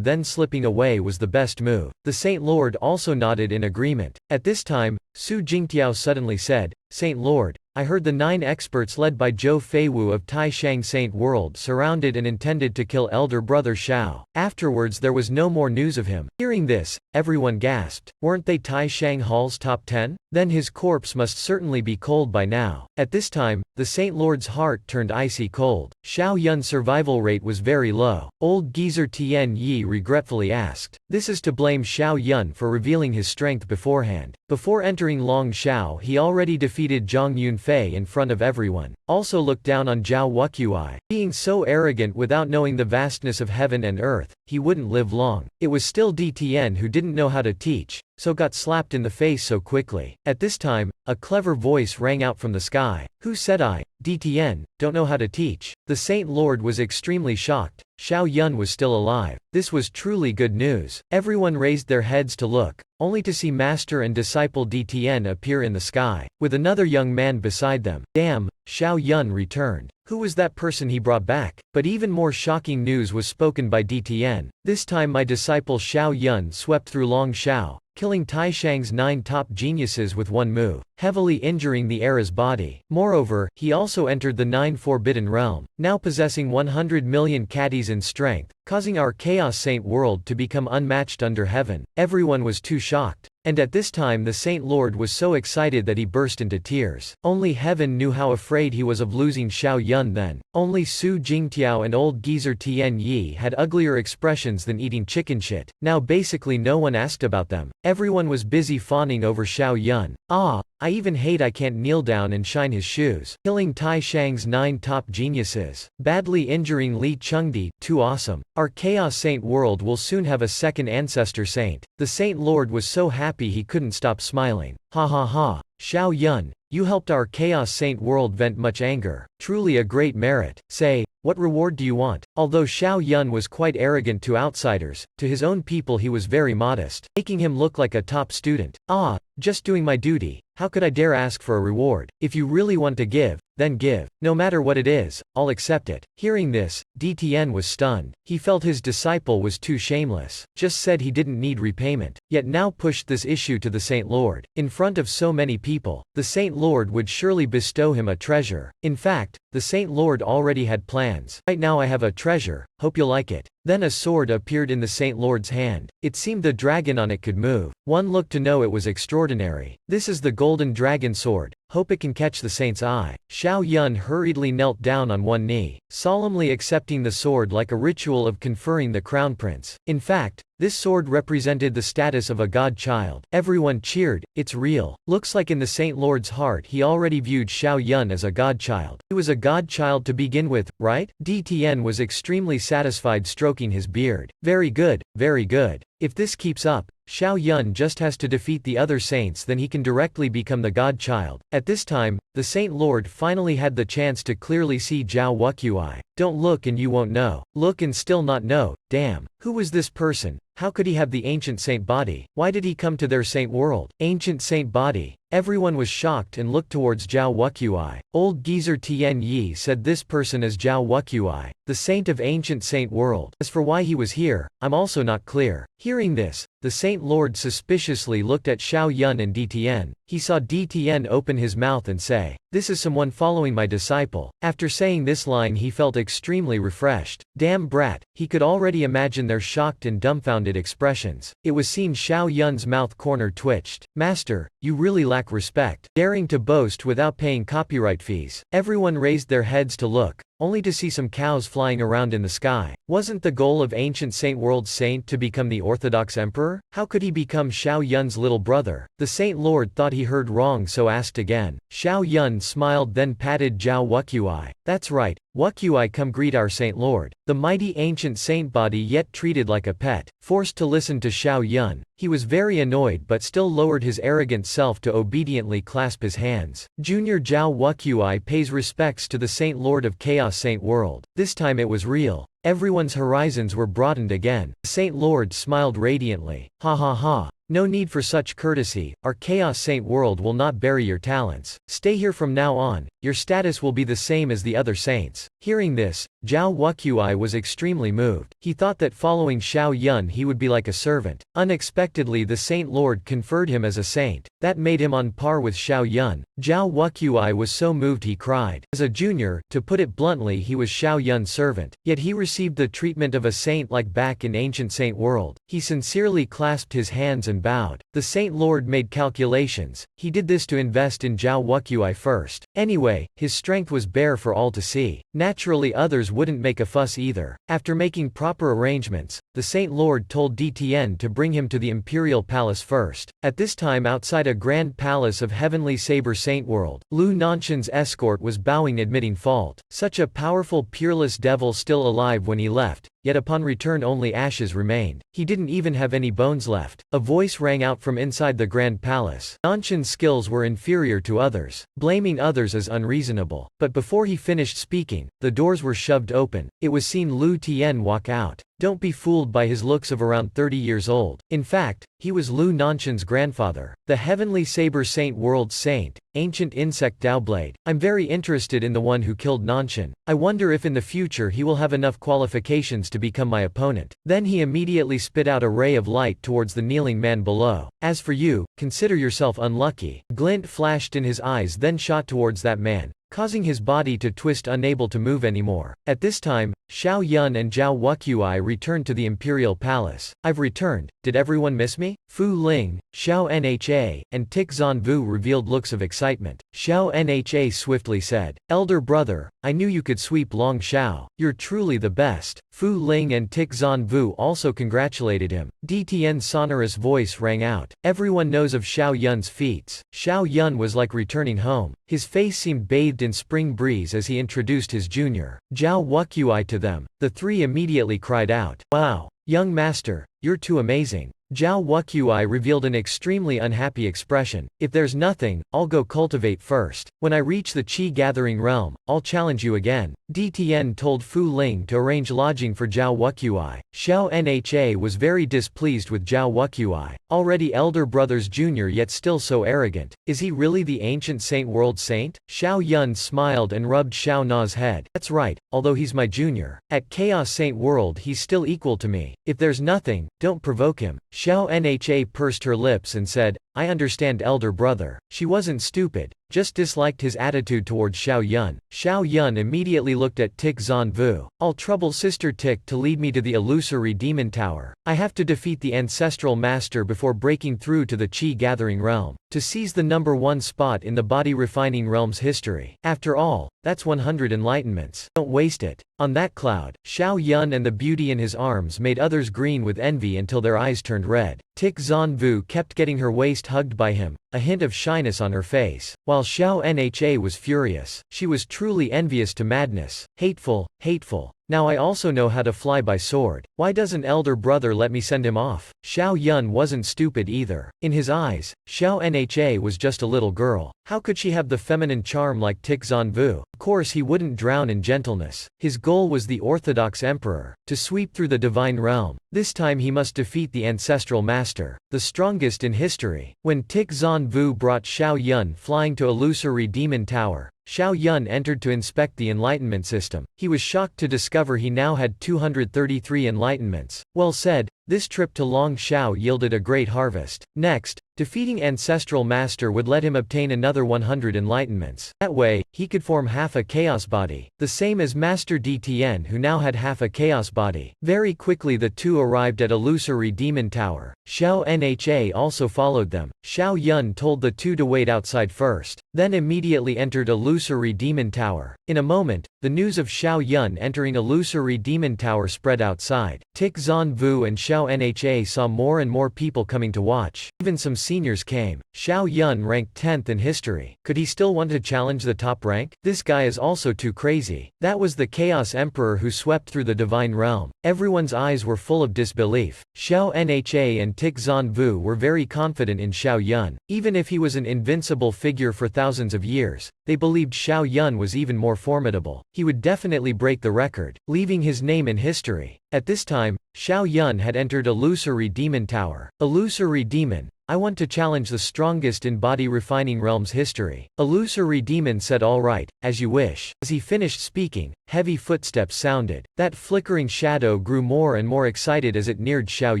then slipping away was the best move. The Saint Lord also nodded in agreement. At this time, Su Jingtiao suddenly said, "Saint Lord, I heard the 9 experts led by Zhou Feiwu of Taishang Saint World surrounded and intended to kill elder brother Xiao." Afterwards there was no more news of him. Hearing this, everyone gasped. Weren't they Taishang Hall's top 10? Then his corpse must certainly be cold by now. At this time, the Saint Lord's heart turned icy cold. Xiao Yun's survival rate was very low. Old geezer Tian Yi regretfully asked. This is to blame Xiao Yun for revealing his strength beforehand. Before entering Long Xiao he already defeated Zhang Yunfei in front of everyone. Also looked down on Zhao Wuqui. Being so arrogant without knowing the vastness of heaven and earth, he wouldn't live long. It was still DTN who didn't know how to teach, so got slapped in the face so quickly. At this time, a clever voice rang out from the sky. Who said I, DTN, don't know how to teach? The Saint Lord was extremely shocked. Xiao Yun was still alive. This was truly good news. Everyone raised their heads to look, only to see master and disciple DTN appear in the sky, with another young man beside them. Damn, Xiao Yun returned. Who was that person he brought back? But even more shocking news was spoken by DTN. This time my disciple Xiao Yun swept through Long Xiao, killing Taishang's 9 top geniuses with one move, heavily injuring the era's body. Moreover, he also entered the 9 Forbidden Realm, now possessing 100 million caddies in strength, causing our Chaos Saint World to become unmatched under heaven. Everyone was too shocked. And at this time the Saint Lord was so excited that he burst into tears. Only heaven knew how afraid he was of losing Xiao Yun then. Only Su Jingtiao and old geezer Tian Yi had uglier expressions than eating chicken shit. Now basically no one asked about them. Everyone was busy fawning over Xiao Yun. Ah, I even hate I can't kneel down and shine his shoes. Killing Taishang's 9 top geniuses. Badly injuring Li Chengdi, too awesome. Our Chaos Saint World will soon have a second ancestor saint. The Saint Lord was so happy he couldn't stop smiling. Ha ha ha. Xiao Yun, you helped our Chaos Saint World vent much anger. Truly a great merit. Say, what reward do you want? Although Xiao Yun was quite arrogant to outsiders, to his own people he was very modest, making him look like a top student. Ah, just doing my duty. How could I dare ask for a reward? If you really want to give, then give. No matter what it is, I'll accept it. Hearing this, DTN was stunned. He felt his disciple was too shameless. Just said he didn't need repayment, yet now pushed this issue to the Saint Lord. In front of so many people, the Saint Lord would surely bestow him a treasure. In fact, the Saint Lord already had plans. Right now I have a treasure, hope you'll like it. Then a sword appeared in the Saint Lord's hand. It seemed the dragon on it could move. One looked to know it was extraordinary. This is the golden dragon sword. hope it can catch the saint's eye. Xiao Yun hurriedly knelt down on one knee, solemnly accepting the sword like a ritual of conferring the crown prince. In fact, this sword represented the status of a god-child. Everyone cheered. It's real. Looks like in the Saint Lord's heart he already viewed Xiao Yun as a godchild. He was a godchild to begin with, right? DTN was extremely satisfied, stroking his beard. Very good, very good. If this keeps up, Xiao Yun just has to defeat the other saints, then he can directly become the godchild. At this time, the Saint Lord finally had the chance to clearly see Zhao Wuqui. Don't look and you won't know. Look and still not know. Damn. Who was this person? How could he have the ancient saint body? Why did he come to their saint world? Ancient saint body. Everyone was shocked and looked towards Zhao Wuqui. Old geezer Tian Yi said this person is Zhao Wuqui, the saint of ancient saint world. As for why he was here, I'm also not clear. Hearing this, the Saint Lord suspiciously looked at Xiao Yun and DTN. He saw DTN open his mouth and say, "This is someone following my disciple." After saying this line he felt extremely refreshed. Damn brat, he could already imagine their shocked and dumbfounded expressions. It was seen Xiao Yun's mouth corner twitched. Master, you really lack respect. Daring to boast without paying copyright fees. Everyone raised their heads to look, only to see some cows flying around in the sky. Wasn't the goal of ancient Saint World's saint to become the Orthodox Emperor? How could he become Xiao Yun's little brother? The Saint Lord thought he heard wrong, so asked again. Xiao Yun smiled, then patted Zhao Wuqui. That's right, Wuqui, come greet our Saint Lord. The mighty ancient saint body yet treated like a pet. Forced to listen to Xiao Yun, he was very annoyed but still lowered his arrogant self to obediently clasp his hands. Junior Zhao Wuqui pays respects to the Saint Lord of Chaos Saint World. This time it was real. Everyone's horizons were broadened again. The Saint Lord smiled radiantly. Ha ha ha. No need for such courtesy, our Chaos Saint World will not bury your talents. Stay here from now on, your status will be the same as the other saints. Hearing this, Zhao Wuqui was extremely moved. He thought that following Xiao Yun he would be like a servant. Unexpectedly the Saint Lord conferred him as a saint. That made him on par with Xiao Yun. Zhao Wuqui was so moved he cried. As a junior, to put it bluntly, he was Xiao Yun's servant. Yet he received the treatment of a saint like back in ancient Saint World. He sincerely clasped his hands and bowed. The Saint Lord made calculations. He did this to invest in Zhao Wuqui first. Anyway, his strength was bare for all to see. Naturally others wouldn't make a fuss either. After making proper arrangements, the Saint Lord told DTN to bring him to the Imperial Palace first. At this time outside a grand palace of Heavenly Saber Saint World, Lu Nanshan's escort was bowing, admitting fault. Such a powerful peerless devil still alive when he left, yet upon return only ashes remained. He didn't even have any bones left. A voice rang out from inside the grand palace. Nanshan's skills were inferior to others. Blaming others is unreasonable. But before he finished speaking, the doors were shoved open. It was seen Lu Tian walk out. Don't be fooled by his looks of around 30 years old. In fact, he was Lu Nanshan's grandfather, the Heavenly Saber Saint World Saint, ancient insect Dowblade. I'm very interested in the one who killed Nanshan. I wonder if in the future he will have enough qualifications to become my opponent. Then he immediately spit out a ray of light towards the kneeling man below. As for you, consider yourself unlucky. Glint flashed in his eyes, then shot towards that man, causing his body to twist, unable to move anymore. At this time, Xiao Yun and Zhao Wuqui returned to the Imperial Palace. I've returned. Did everyone miss me? Fu Ling, Xiao Nha, and Tik Zanvu revealed looks of excitement. Xiao Nha swiftly said, "Elder brother, I knew you could sweep Long Xiao. You're truly the best." Fu Ling and Tik Zanvu also congratulated him. DTN's sonorous voice rang out. Everyone knows of Xiao Yun's feats. Xiao Yun was like returning home. His face seemed bathed in spring breeze as he introduced his junior, Zhao Wuqui, to them. The three immediately cried out, "Wow! Young master, you're too amazing." Zhao Wuqui revealed an extremely unhappy expression. If there's nothing, I'll go cultivate first. When I reach the Qi gathering realm, I'll challenge you again. DTN told Fu Ling to arrange lodging for Zhao Wuqui. Xiao Nha was very displeased with Zhao Wuqui. Already elder brother's junior yet still so arrogant. Is he really the ancient Saint World Saint? Xiao Yun smiled and rubbed Xiao Na's head. That's right, although he's my junior, at Chaos Saint World he's still equal to me. If there's nothing, don't provoke him. Xiao Nha pursed her lips and said, I understand elder brother. She wasn't stupid, just disliked his attitude towards Xiao Yun. Xiao Yun immediately looked at Tik Zon Vu. I'll trouble Sister Tik to lead me to the illusory demon tower. I have to defeat the ancestral master before breaking through to the Qi gathering realm, to seize the number 1 spot in the body refining realm's history. After all, that's 100 enlightenments. Don't waste it. On that cloud, Xiao Yun and the beauty in his arms made others green with envy until their eyes turned red. Tik Zon Vu kept getting her waist hugged by him, a hint of shyness on her face, while Xiao Nha was furious. She was truly envious to madness. Hateful, hateful. Now I also know how to fly by sword. Why doesn't elder brother let me send him off? Xiao Yun wasn't stupid either. In his eyes, Xiao Nha was just a little girl. How could she have the feminine charm like Tik Zon Vu? Of course he wouldn't drown in gentleness. His goal was the orthodox emperor, to sweep through the divine realm. This time he must defeat the ancestral master, the strongest in history. When Tik Zon Vu brought Xiao Yun flying to illusory demon tower, Xiao Yun entered to inspect the enlightenment system. He was shocked to discover he now had 233 enlightenments. Well said. This trip to Long Xiao yielded a great harvest. Next, defeating ancestral master would let him obtain another 100 enlightenments. That way, he could form half a chaos body, the same as Master DTN who now had half a chaos body. Very quickly the two arrived at illusory demon tower. Xiao Nha also followed them. Xiao Yun told the two to wait outside first, then immediately entered illusory demon tower. In a moment, the news of Xiao Yun entering illusory demon tower spread outside. Tik Zon Vu and Xiao Nha saw more and more people coming to watch. Even some seniors came. Xiao Yun ranked 10th in history. Could he still want to challenge the top rank? This guy is also too crazy. That was the Chaos Emperor who swept through the divine realm. Everyone's eyes were full of disbelief. Xiao Nha and Tik Zon Vu were very confident in Xiao Yun. Even if he was an invincible figure for thousands of years, they believed Xiao Yun was even more formidable. He would definitely break the record, leaving his name in history. At this time, Xiao Yun had entered illusory demon tower. Illusory demon, I want to challenge the strongest in body refining realm's history. Illusory demon said all right, as you wish. As he finished speaking, heavy footsteps sounded. That flickering shadow grew more and more excited as it neared Xiao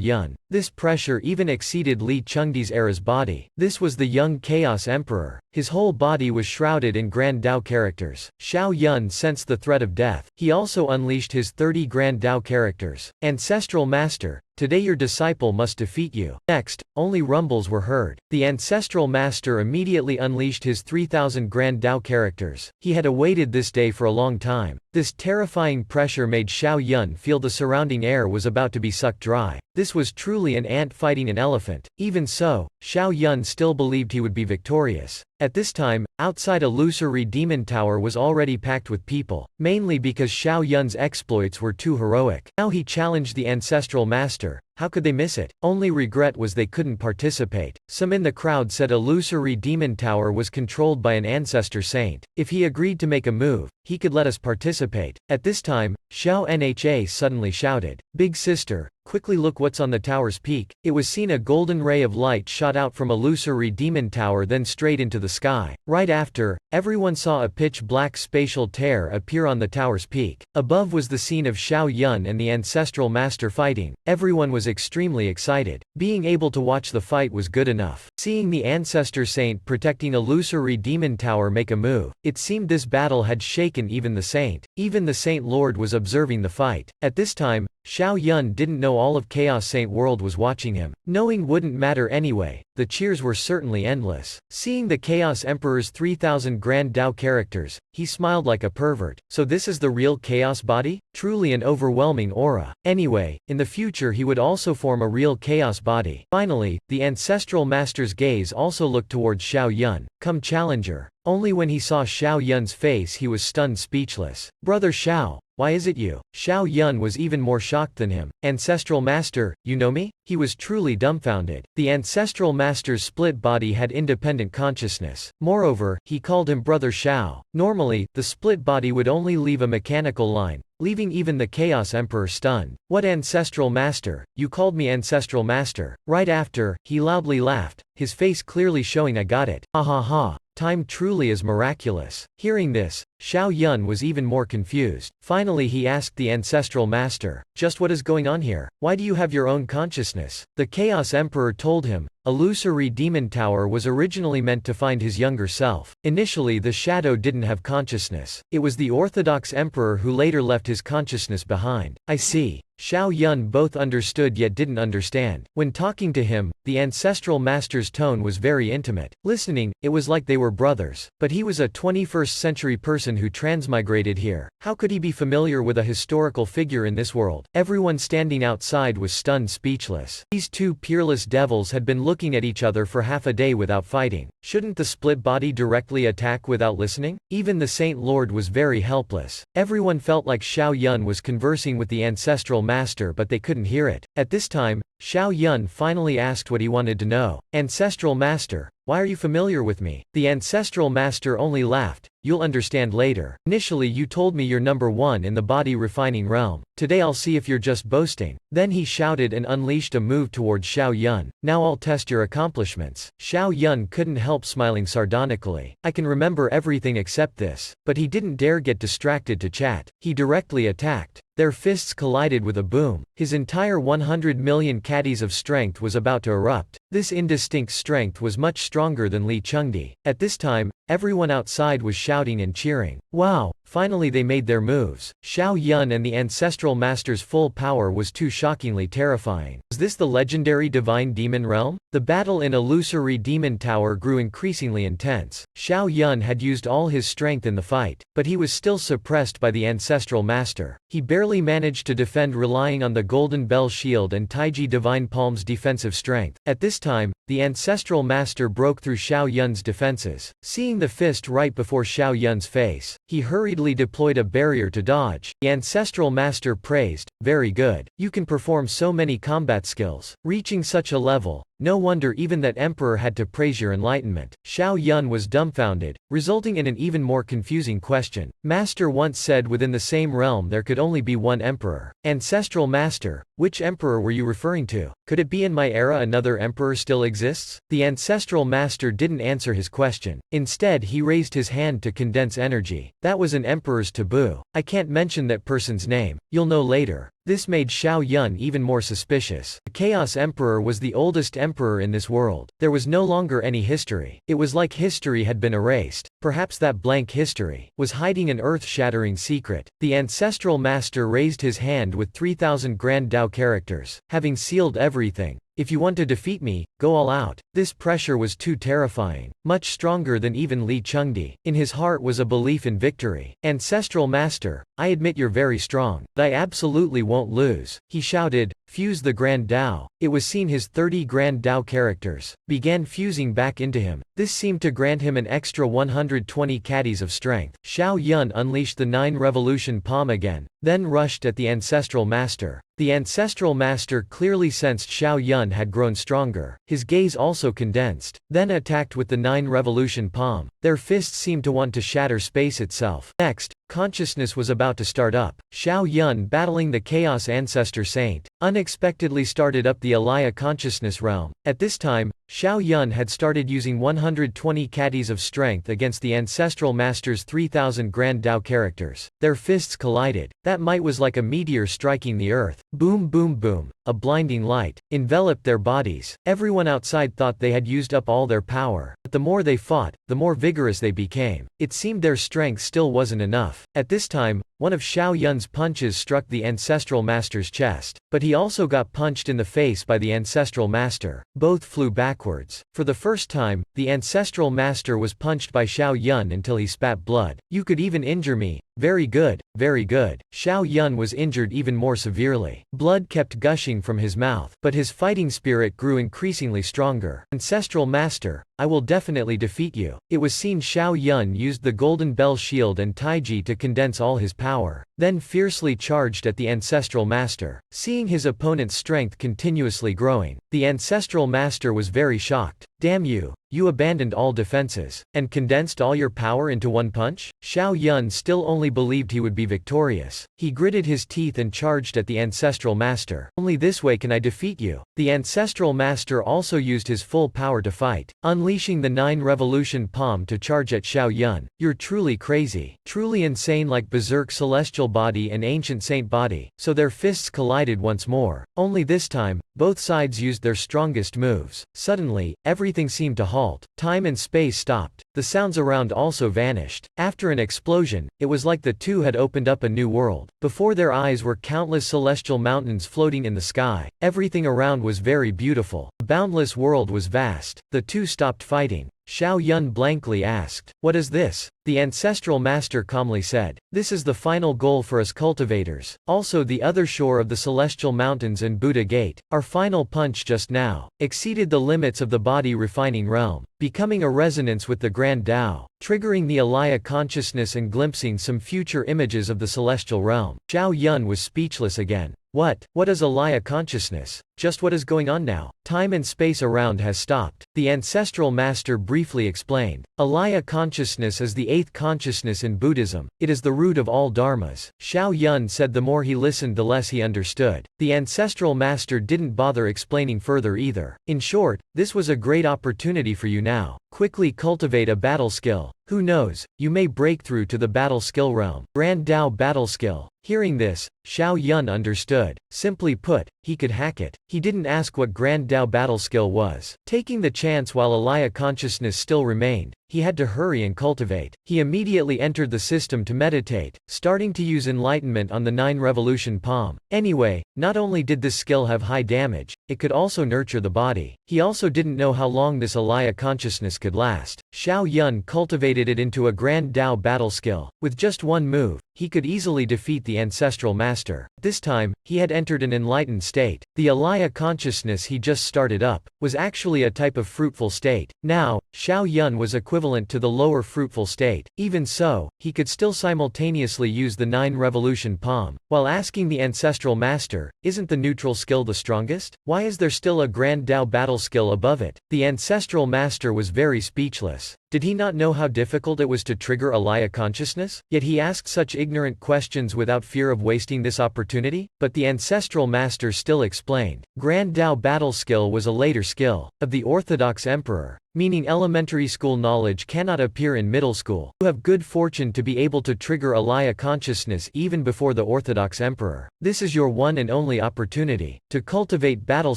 Yun. This pressure even exceeded Li Chengdi's era's body. This was the young Chaos Emperor. His whole body was shrouded in Grand Dao characters. Xiao Yun sensed the threat of death. He also unleashed his 30 Grand Dao characters. Ancestral Master, today your disciple must defeat you. Next, only rumbles were heard. The ancestral master immediately unleashed his 3000 Grand Dao characters. He had awaited this day for a long time. This terrifying pressure made Xiao Yun feel the surrounding air was about to be sucked dry. This was truly an ant fighting an elephant. Even so, Xiao Yun still believed he would be victorious. At this time, outside illusory demon tower was already packed with people, mainly because Xiao Yun's exploits were too heroic. Now he challenged the ancestral master. How could they miss it? Only regret was they couldn't participate. Some in the crowd said illusory demon tower was controlled by an ancestor saint. If he agreed to make a move, he could let us participate. At this time, Xiao Nha suddenly shouted, "Big sister, quickly look what's on the tower's peak." It was seen a golden ray of light shot out from illusory demon tower then straight into the sky. Right after, everyone saw a pitch black spatial tear appear on the tower's peak. Above was the scene of Xiao Yun and the ancestral master fighting. Everyone was extremely excited. Being able to watch the fight was good enough. Seeing the ancestor saint protecting illusory demon tower make a move, it seemed this battle had shaken even the saint. Even the saint lord was observing the fight. At this time, Xiao Yun didn't know all of Chaos Saint world was watching him. Knowing wouldn't matter anyway, the cheers were certainly endless. Seeing the Chaos Emperor's 3000 Grand Dao characters, he smiled like a pervert. So this is the real Chaos body? Truly an overwhelming aura. Anyway, in the future he would also form a real Chaos body. Finally, the ancestral master's gaze also looked towards Xiao Yun. Come challenger. Only when he saw Xiao Yun's face he was stunned speechless. Brother Xiao, why is it you? Xiao Yun was even more shocked than him. Ancestral Master, you know me? He was truly dumbfounded. The Ancestral Master's split body had independent consciousness. Moreover, he called him Brother Xiao. Normally, the split body would only leave a mechanical line, leaving even the Chaos Emperor stunned. What Ancestral Master? You called me Ancestral Master. Right after, he loudly laughed, his face clearly showing I got it. Ha ha ha. Time truly is miraculous. Hearing this, Xiao Yun was even more confused. Finally he asked the ancestral master, "Just what is going on here? Why do you have your own consciousness?" The Chaos Emperor told him, "Illusory Demon Tower was originally meant to find his younger self. Initially the shadow didn't have consciousness. It was the Orthodox Emperor who later left his consciousness behind." "I see." Xiao Yun both understood yet didn't understand. When talking to him, the ancestral master's tone was very intimate. Listening, it was like they were brothers. But he was a 21st century person who transmigrated here. How could he be familiar with a historical figure in this world? Everyone standing outside was stunned speechless. These two peerless devils had been looking at each other for half a day without fighting. Shouldn't the split body directly attack without listening? Even the Saint Lord was very helpless. Everyone felt like Xiao Yun was conversing with the ancestral master but they couldn't hear it. At this time, Xiao Yun finally asked what he wanted to know. "Ancestral master, why are you familiar with me?" The ancestral master only laughed. "You'll understand later. Initially you told me you're number one in the body refining realm. Today I'll see if you're just boasting." Then he shouted and unleashed a move towards Xiao Yun. "Now I'll test your accomplishments." Xiao Yun couldn't help smiling sardonically. "I can remember everything except this." But he didn't dare get distracted to chat. He directly attacked. Their fists collided with a boom. His entire 100 million caddies of strength was about to erupt. This indistinct strength was much stronger than Li Chengdi. At this time, everyone outside was shouting and cheering. Wow! Finally they made their moves. Xiao Yun and the ancestral master's full power was too shockingly terrifying. Was this the legendary divine demon realm? The battle in Illusory Demon Tower grew increasingly intense. Xiao Yun had used all his strength in the fight, but he was still suppressed by the ancestral master. He barely managed to defend relying on the Golden Bell Shield and Taiji Divine Palm's defensive strength. At this time, the ancestral master broke through Xiao Yun's defenses. Seeing the fist right before Xiao Yun's face, he hurriedly deployed a barrier to dodge. The ancestral master praised, "Very good. You can perform so many combat skills. Reaching such a level. No wonder even that emperor had to praise your enlightenment." Xiao Yun was dumbfounded, resulting in an even more confusing question. Master once said within the same realm there could only be one emperor. Ancestral master, which emperor were you referring to? Could it be in my era another emperor still exists? The ancestral master didn't answer his question. Instead he raised his hand to condense energy. That was an emperor's taboo. "I can't mention that person's name. You'll know later." This made Xiao Yun even more suspicious. The Chaos Emperor was the oldest emperor in this world. There was no longer any history. It was like history had been erased. Perhaps that blank history was hiding an earth-shattering secret. The ancestral master raised his hand with 3,000 grand Dao characters. "Having sealed everything. If you want to defeat me, go all out." This pressure was too terrifying, much stronger than even Li Chengdi. In his heart was a belief in victory. "Ancestral master, I admit you're very strong, but I absolutely won't lose." He shouted, "Fuse the Grand Dao." It was seen his 30 Grand Dao characters began fusing back into him. This seemed to grant him an extra 120 caddies of strength. Xiao Yun unleashed the 9 Revolution Palm again, then rushed at the ancestral master. The ancestral master clearly sensed Xiao Yun had grown stronger. His gaze also condensed, then attacked with the 9 Revolution Palm. Their fists seemed to want to shatter space itself. Next, consciousness was about to start up. Xiao Yun battling the Chaos Ancestor Saint unexpectedly started up the Alaya consciousness realm. At this time, Xiao Yun had started using 120 caddies of strength against the ancestral master's 3,000 Grand Dao characters. Their fists collided. That might was like a meteor striking the earth. Boom boom boom. A blinding light enveloped their bodies. Everyone outside thought they had used up all their power. But the more they fought, the more vigorous they became. It seemed their strength still wasn't enough. At this time, one of Xiao Yun's punches struck the ancestral master's chest. But he also got punched in the face by the ancestral master. Both flew backwards. For the first time, the ancestral master was punched by Xiao Yun until he spat blood. "You could even injure me. Very good, very good." Xiao Yun was injured even more severely. Blood kept gushing from his mouth, but his fighting spirit grew increasingly stronger. "Ancestral master, I will definitely defeat you." It was seen Xiao Yun used the Golden Bell Shield and Taiji to condense all his power, then fiercely charged at the ancestral master. Seeing his opponent's strength continuously growing, the ancestral master was very shocked. Damn you. You abandoned all defenses, and condensed all your power into one punch? Xiao Yun still only believed he would be victorious. He gritted his teeth and charged at the ancestral master. Only this way can I defeat you. The ancestral master also used his full power to fight, unleashing the 9 revolution palm to charge at Xiao Yun. You're truly crazy. Truly insane, like berserk celestial body and ancient saint body. So their fists collided once more. Only this time, both sides used their strongest moves. Suddenly, everything seemed to halt. Time and space stopped. The sounds around also vanished. After an explosion, it was like the two had opened up a new world. Before their eyes were countless celestial mountains floating in the sky. Everything around was very beautiful. The boundless world was vast. The two stopped fighting. Xiao Yun blankly asked, "What is this?" The ancestral master calmly said, "This is the final goal for us cultivators. Also the other shore of the celestial mountains and Buddha Gate. Our final punch just now exceeded the limits of the body refining realm, becoming a resonance with the Grand Tao, triggering the Alaya consciousness and glimpsing some future images of the celestial realm." Xiao Yun was speechless again. What is Alaya consciousness? Just what is going on now? Time and space around has stopped. The ancestral master briefly explained. Alaya consciousness is the 8th consciousness in Buddhism. It is the root of all dharmas. Xiao Yun said the more he listened the less he understood. The ancestral master didn't bother explaining further either. In short, this was a great opportunity for you now. Quickly cultivate a battle skill. Who knows, you may break through to the battle skill realm. Grand Tao battle skill. Hearing this, Xiao Yun understood. Simply put, he could hack it. He didn't ask what Grand Tao battle skill was. Taking the chance while Alaya consciousness still remained, he had to hurry and cultivate. He immediately entered the system to meditate, starting to use Enlightenment on the 9 revolution palm. Anyway, not only did this skill have high damage, it could also nurture the body. He also didn't know how long this Alaya consciousness could last. Xiao Yun cultivated it into a Grand Tao battle skill. With just one move, he could easily defeat the ancestral master. This time, he had entered an enlightened state. The Alaya consciousness he just started up was actually a type of fruitful state. Now, Xiao Yun was equivalent to the lower fruitful state. Even so, he could still simultaneously use the 9 revolution palm. While asking the ancestral master, "Isn't the neutral skill the strongest? Why is there still a Grand Tao battle skill above it?" The ancestral master was very speechless. Did he not know how difficult it was to trigger Alaya consciousness? Yet he asked such ignorant questions without fear of wasting this opportunity? But the ancestral master still explained. Grand Tao battle skill was a later skill of the Orthodox Emperor, meaning elementary school knowledge cannot appear in middle school. You have good fortune to be able to trigger Alaya consciousness even before the Orthodox Emperor. This is your one and only opportunity to cultivate battle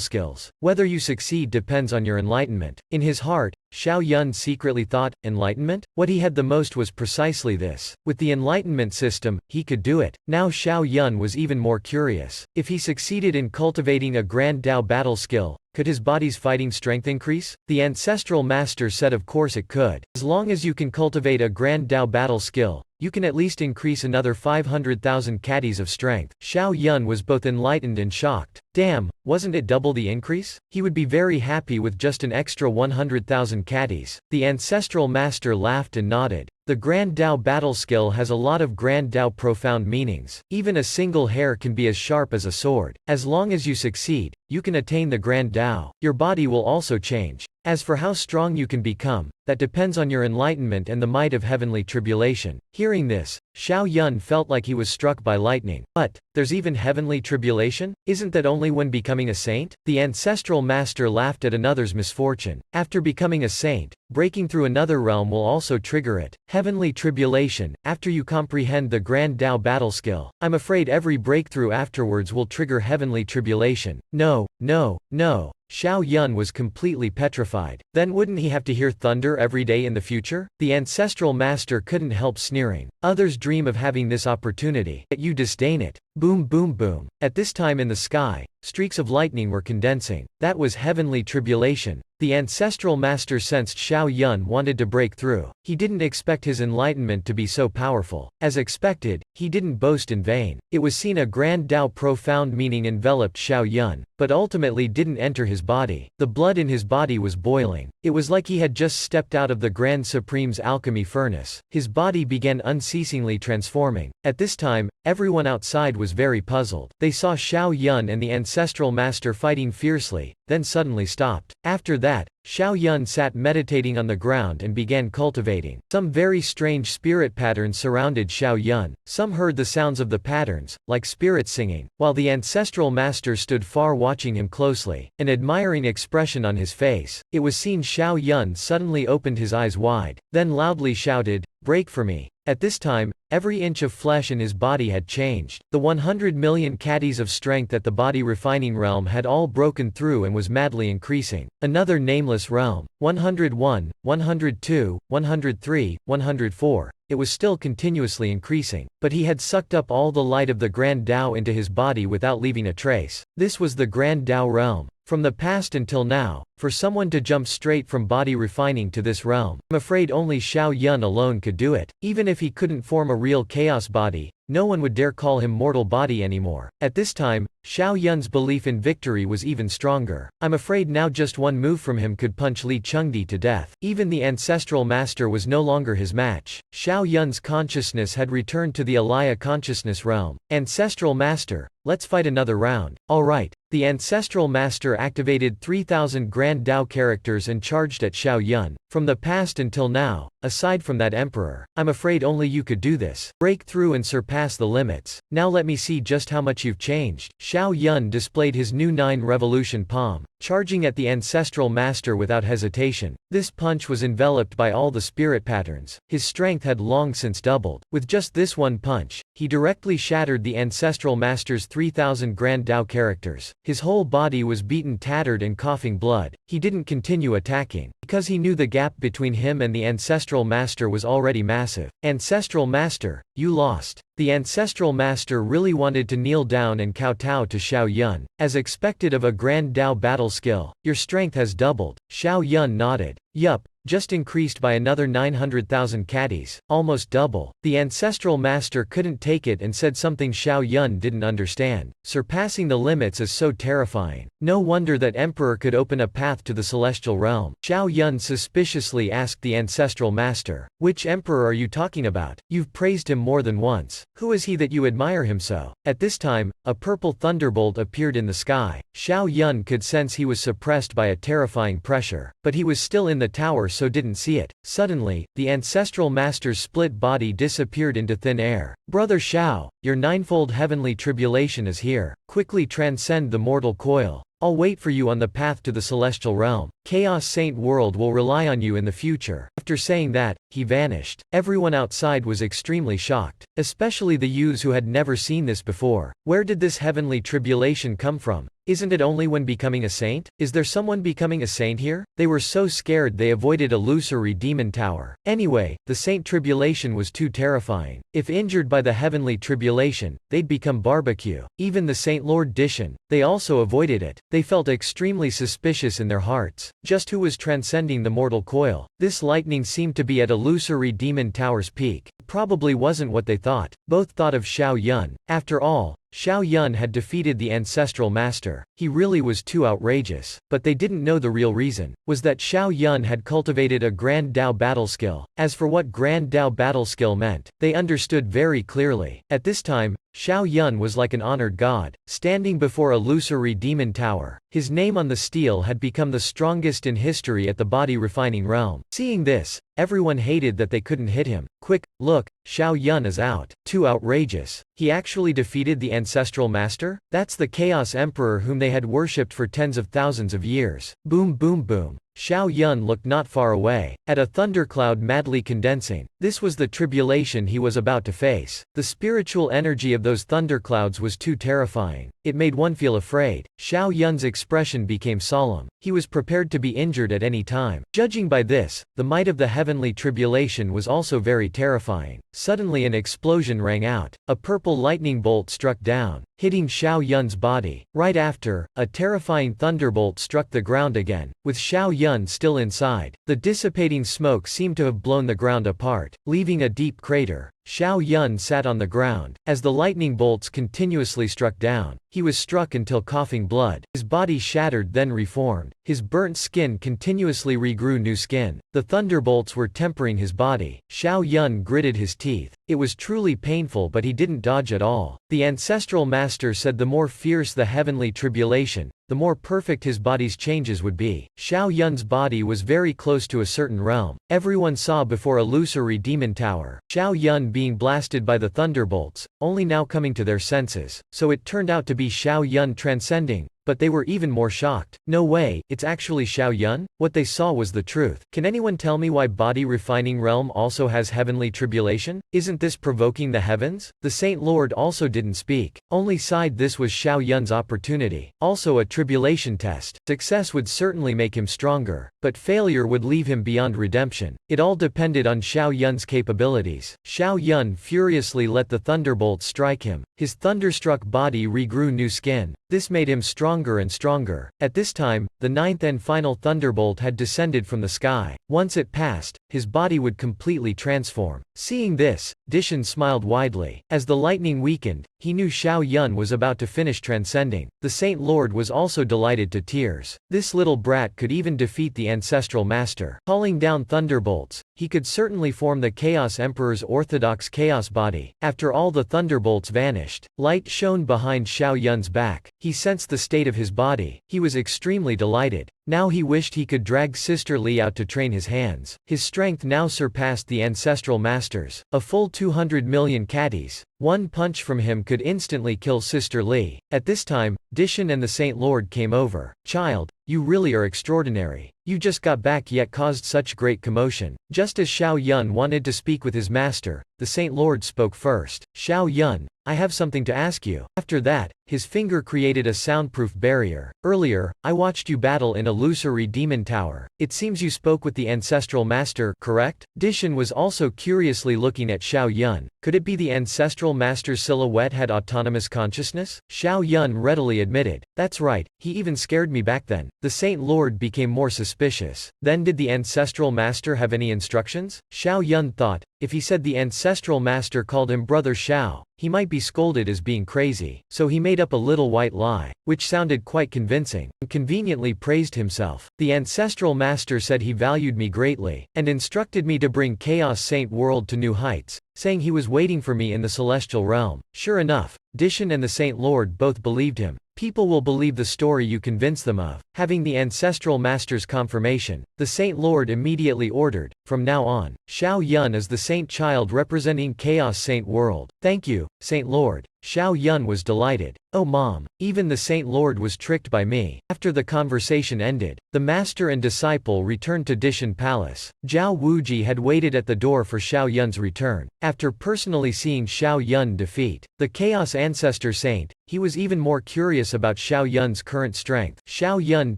skills. Whether you succeed depends on your enlightenment. In his heart, Xiao Yun secretly thought, enlightenment? What he had the most was precisely this. With the enlightenment system, he could do it. Now Xiao Yun was even more curious. If he succeeded in cultivating a Grand Tao battle skill, could his body's fighting strength increase? The ancestral master said of course it could. As long as you can cultivate a Grand Tao battle skill, you can at least increase another 500,000 caddies of strength. Xiao Yun was both enlightened and shocked. Damn, wasn't it double the increase? He would be very happy with just an extra 100,000 caddies. The ancestral master laughed and nodded. The Grand Tao battle skill has a lot of Grand Tao profound meanings. Even a single hair can be as sharp as a sword. As long as you succeed, you can attain the Grand Tao. Your body will also change. As for how strong you can become, that depends on your enlightenment and the might of heavenly tribulation. Hearing this, Xiao Yun felt like he was struck by lightning. What? There's even heavenly tribulation? Isn't that only when becoming a saint? The ancestral master laughed at another's misfortune. After becoming a saint, breaking through another realm will also trigger it. Heavenly tribulation, after you comprehend the Grand Tao battle skill. I'm afraid every breakthrough afterwards will trigger heavenly tribulation. No, no, no. Xiao Yun was completely petrified. Then wouldn't he have to hear thunder every day in the future? The ancestral master couldn't help sneering. Others dream of having this opportunity, yet you disdain it. Boom boom boom. At this time in the sky, streaks of lightning were condensing. That was heavenly tribulation. The ancestral master sensed Xiao Yun wanted to break through. He didn't expect his enlightenment to be so powerful. As expected, he didn't boast in vain. It was seen a Grand Tao profound meaning enveloped Xiao Yun, but ultimately didn't enter his body. The blood in his body was boiling. It was like he had just stepped out of the Grand Supreme's alchemy furnace. His body began unceasingly transforming. At this time, everyone outside was very puzzled. They saw Xiao Yun and the ancestral master fighting fiercely, then suddenly stopped. After that, Xiao Yun sat meditating on the ground and began cultivating. Some very strange spirit patterns surrounded Xiao Yun. Some heard the sounds of the patterns, like spirits singing, while the ancestral master stood far watching him closely, an admiring expression on his face. It was seen Xiao Yun suddenly opened his eyes wide, then loudly shouted, "Break for me." At this time, every inch of flesh in his body had changed. The 100 million caddies of strength at the body refining realm had all broken through and was madly increasing. Another nameless realm. 101, 102, 103, 104. It was still continuously increasing. But he had sucked up all the light of the Grand Tao into his body without leaving a trace. This was the Grand Tao realm. From the past until now, for someone to jump straight from body refining to this realm, I'm afraid only Xiao Yun alone could do it. Even if he couldn't form a real chaos body, no one would dare call him mortal body anymore. At this time, Xiao Yun's belief in victory was even stronger. I'm afraid now just one move from him could punch Li Chengdi to death. Even the ancestral master was no longer his match. Xiao Yun's consciousness had returned to the Alaya consciousness realm. Ancestral master, let's fight another round. Alright. The ancestral master activated 3000 Grand Tao characters and charged at Xiao Yun. From the past until now, aside from that emperor, I'm afraid only you could do this. Break through and surpass the limits. Now let me see just how much you've changed. Xiao Yun displayed his new 9 revolution palm, charging at the ancestral master without hesitation. This punch was enveloped by all the spirit patterns. His strength had long since doubled. With just this one punch, he directly shattered the ancestral master's 3000 Grand Tao characters. His whole body was beaten, tattered and coughing blood. He didn't continue attacking, because he knew the gap between him and the ancestral master was already massive. Ancestral master, you lost. The ancestral master really wanted to kneel down and kowtow to Xiao Yun. As expected of a Grand Tao battle skill, your strength has doubled. Xiao Yun nodded. Yup. Just increased by another 900,000 caddies, almost double. The ancestral master couldn't take it and said something Xiao Yun didn't understand. Surpassing the limits is so terrifying. No wonder that emperor could open a path to the celestial realm. Xiao Yun suspiciously asked the ancestral master, "Which emperor are you talking about? You've praised him more than once. Who is he that you admire him so?" At this time, a purple thunderbolt appeared in the sky. Xiao Yun could sense he was suppressed by a terrifying pressure, but he was still in the tower so didn't see it. Suddenly, the ancestral master's split body disappeared into thin air. "Brother Xiao, your ninefold heavenly tribulation is here. Quickly transcend the mortal coil. I'll wait for you on the path to the celestial realm. Chaos Saint World will rely on you in the future." After saying that, he vanished. Everyone outside was extremely shocked, especially the youths who had never seen this before. Where did this heavenly tribulation come from? Isn't it only when becoming a saint? Is there someone becoming a saint here? They were so scared they avoided illusory demon tower. Anyway, the saint tribulation was too terrifying. If injured by the heavenly tribulation, they'd become barbecue. Even the Saint Lord Dishan, they also avoided it. They felt extremely suspicious in their hearts. Just who was transcending the mortal coil? This lightning seemed to be at illusory demon tower's peak. Probably wasn't what they thought. Both thought of Xiao Yun. After all, Xiao Yun had defeated the ancestral master. He really was too outrageous. But they didn't know the real reason, was that Xiao Yun had cultivated a Grand Tao battle skill. As for what Grand Tao battle skill meant, they understood very clearly. At this time, Xiao Yun was like an honored god, standing before a illusory demon tower. His name on the stele had become the strongest in history at the body refining realm. Seeing this, everyone hated that they couldn't hit him. Quick, look, Xiao Yun is out. Too outrageous. He actually defeated the ancestral master? That's the Chaos Emperor whom they had worshipped for tens of thousands of years. Boom boom boom. Xiao Yun looked not far away, at a thundercloud madly condensing. This was the tribulation he was about to face. The spiritual energy of those thunderclouds was too terrifying. It made one feel afraid. Xiao Yun's expression became solemn. He was prepared to be injured at any time. Judging by this, the might of the heavenly tribulation was also very terrifying. Suddenly an explosion rang out. A purple lightning bolt struck down, hitting Xiao Yun's body. Right after, a terrifying thunderbolt struck the ground again, with Xiao Yun still inside. The dissipating smoke seemed to have blown the ground apart, leaving a deep crater. Xiao Yun sat on the ground. As the lightning bolts continuously struck down, he was struck until coughing blood. His body shattered then reformed. His burnt skin continuously regrew new skin. The thunderbolts were tempering his body. Xiao Yun gritted his teeth. It was truly painful, but he didn't dodge at all. The ancestral master said the more fierce the heavenly tribulation, the more perfect his body's changes would be. Xiao Yun's body was very close to a certain realm. Everyone saw before illusory demon tower. Xiao Yun being blasted by the thunderbolts, only now coming to their senses, so it turned out to be Xiao Yun transcending. But they were even more shocked. No way, it's actually Xiao Yun? What they saw was the truth. Can anyone tell me why body refining realm also has heavenly tribulation? Isn't this provoking the heavens? The Saint Lord also didn't speak, only sighed. This was Xiao Yun's opportunity. Also a tribulation test. Success would certainly make him stronger, but failure would leave him beyond redemption. It all depended on Xiao Yun's capabilities. Xiao Yun furiously let the thunderbolt strike him. His thunderstruck body regrew new skin. This made him stronger and stronger. At this time, the ninth and final thunderbolt had descended from the sky. Once it passed, his body would completely transform. Seeing this, Dishan smiled widely. As the lightning weakened, he knew Xiao Yun was about to finish transcending. The Saint Lord was also delighted to tears. This little brat could even defeat the ancestral master. Calling down thunderbolts, he could certainly form the Chaos Emperor's orthodox chaos body. After all the thunderbolts vanished, light shone behind Xiao Yun's back. He sensed the state of his body. He was extremely delighted. Now he wished he could drag Sister Li out to train his hands. His strength now surpassed the ancestral master's. A full 200 million catties. One punch from him could instantly kill Sister Li. At this time, Dishan and the Saint Lord came over. Child, you really are extraordinary. You just got back yet caused such great commotion. Just as Xiao Yun wanted to speak with his master, the Saint Lord spoke first. Xiao Yun, I have something to ask you. After that, his finger created a soundproof barrier. Earlier, I watched you battle in illusory demon tower. It seems you spoke with the ancestral master, correct? Dishan was also curiously looking at Xiao Yun. Could it be the ancestral master's silhouette had autonomous consciousness? Xiao Yun readily admitted. That's right, he even scared me back then. The Saint Lord became more suspicious. Then did the ancestral master have any instructions? Xiao Yun thought, if he said the ancestral master called him Brother Xiao, he might be scolded as being crazy. So he made up a little white lie, which sounded quite convincing, and conveniently praised himself. The ancestral master said he valued me greatly, and instructed me to bring Chaos Saint World to new heights, saying he was waiting for me in the celestial realm. Sure enough, Dishan and the Saint Lord both believed him. People will believe the story you convince them of. Having the ancestral master's confirmation, the Saint Lord immediately ordered, from now on, Xiao Yun is the Saint Child representing Chaos Saint World. Thank you, Saint Lord. Xiao Yun was delighted. Oh mom, even the Saint Lord was tricked by me. After the conversation ended, the master and disciple returned to Dishan Palace. Zhao Wuji had waited at the door for Xiao Yun's return. After personally seeing Xiao Yun defeat the Chaos Ancestor Saint, he was even more curious about Xiao Yun's current strength. Xiao Yun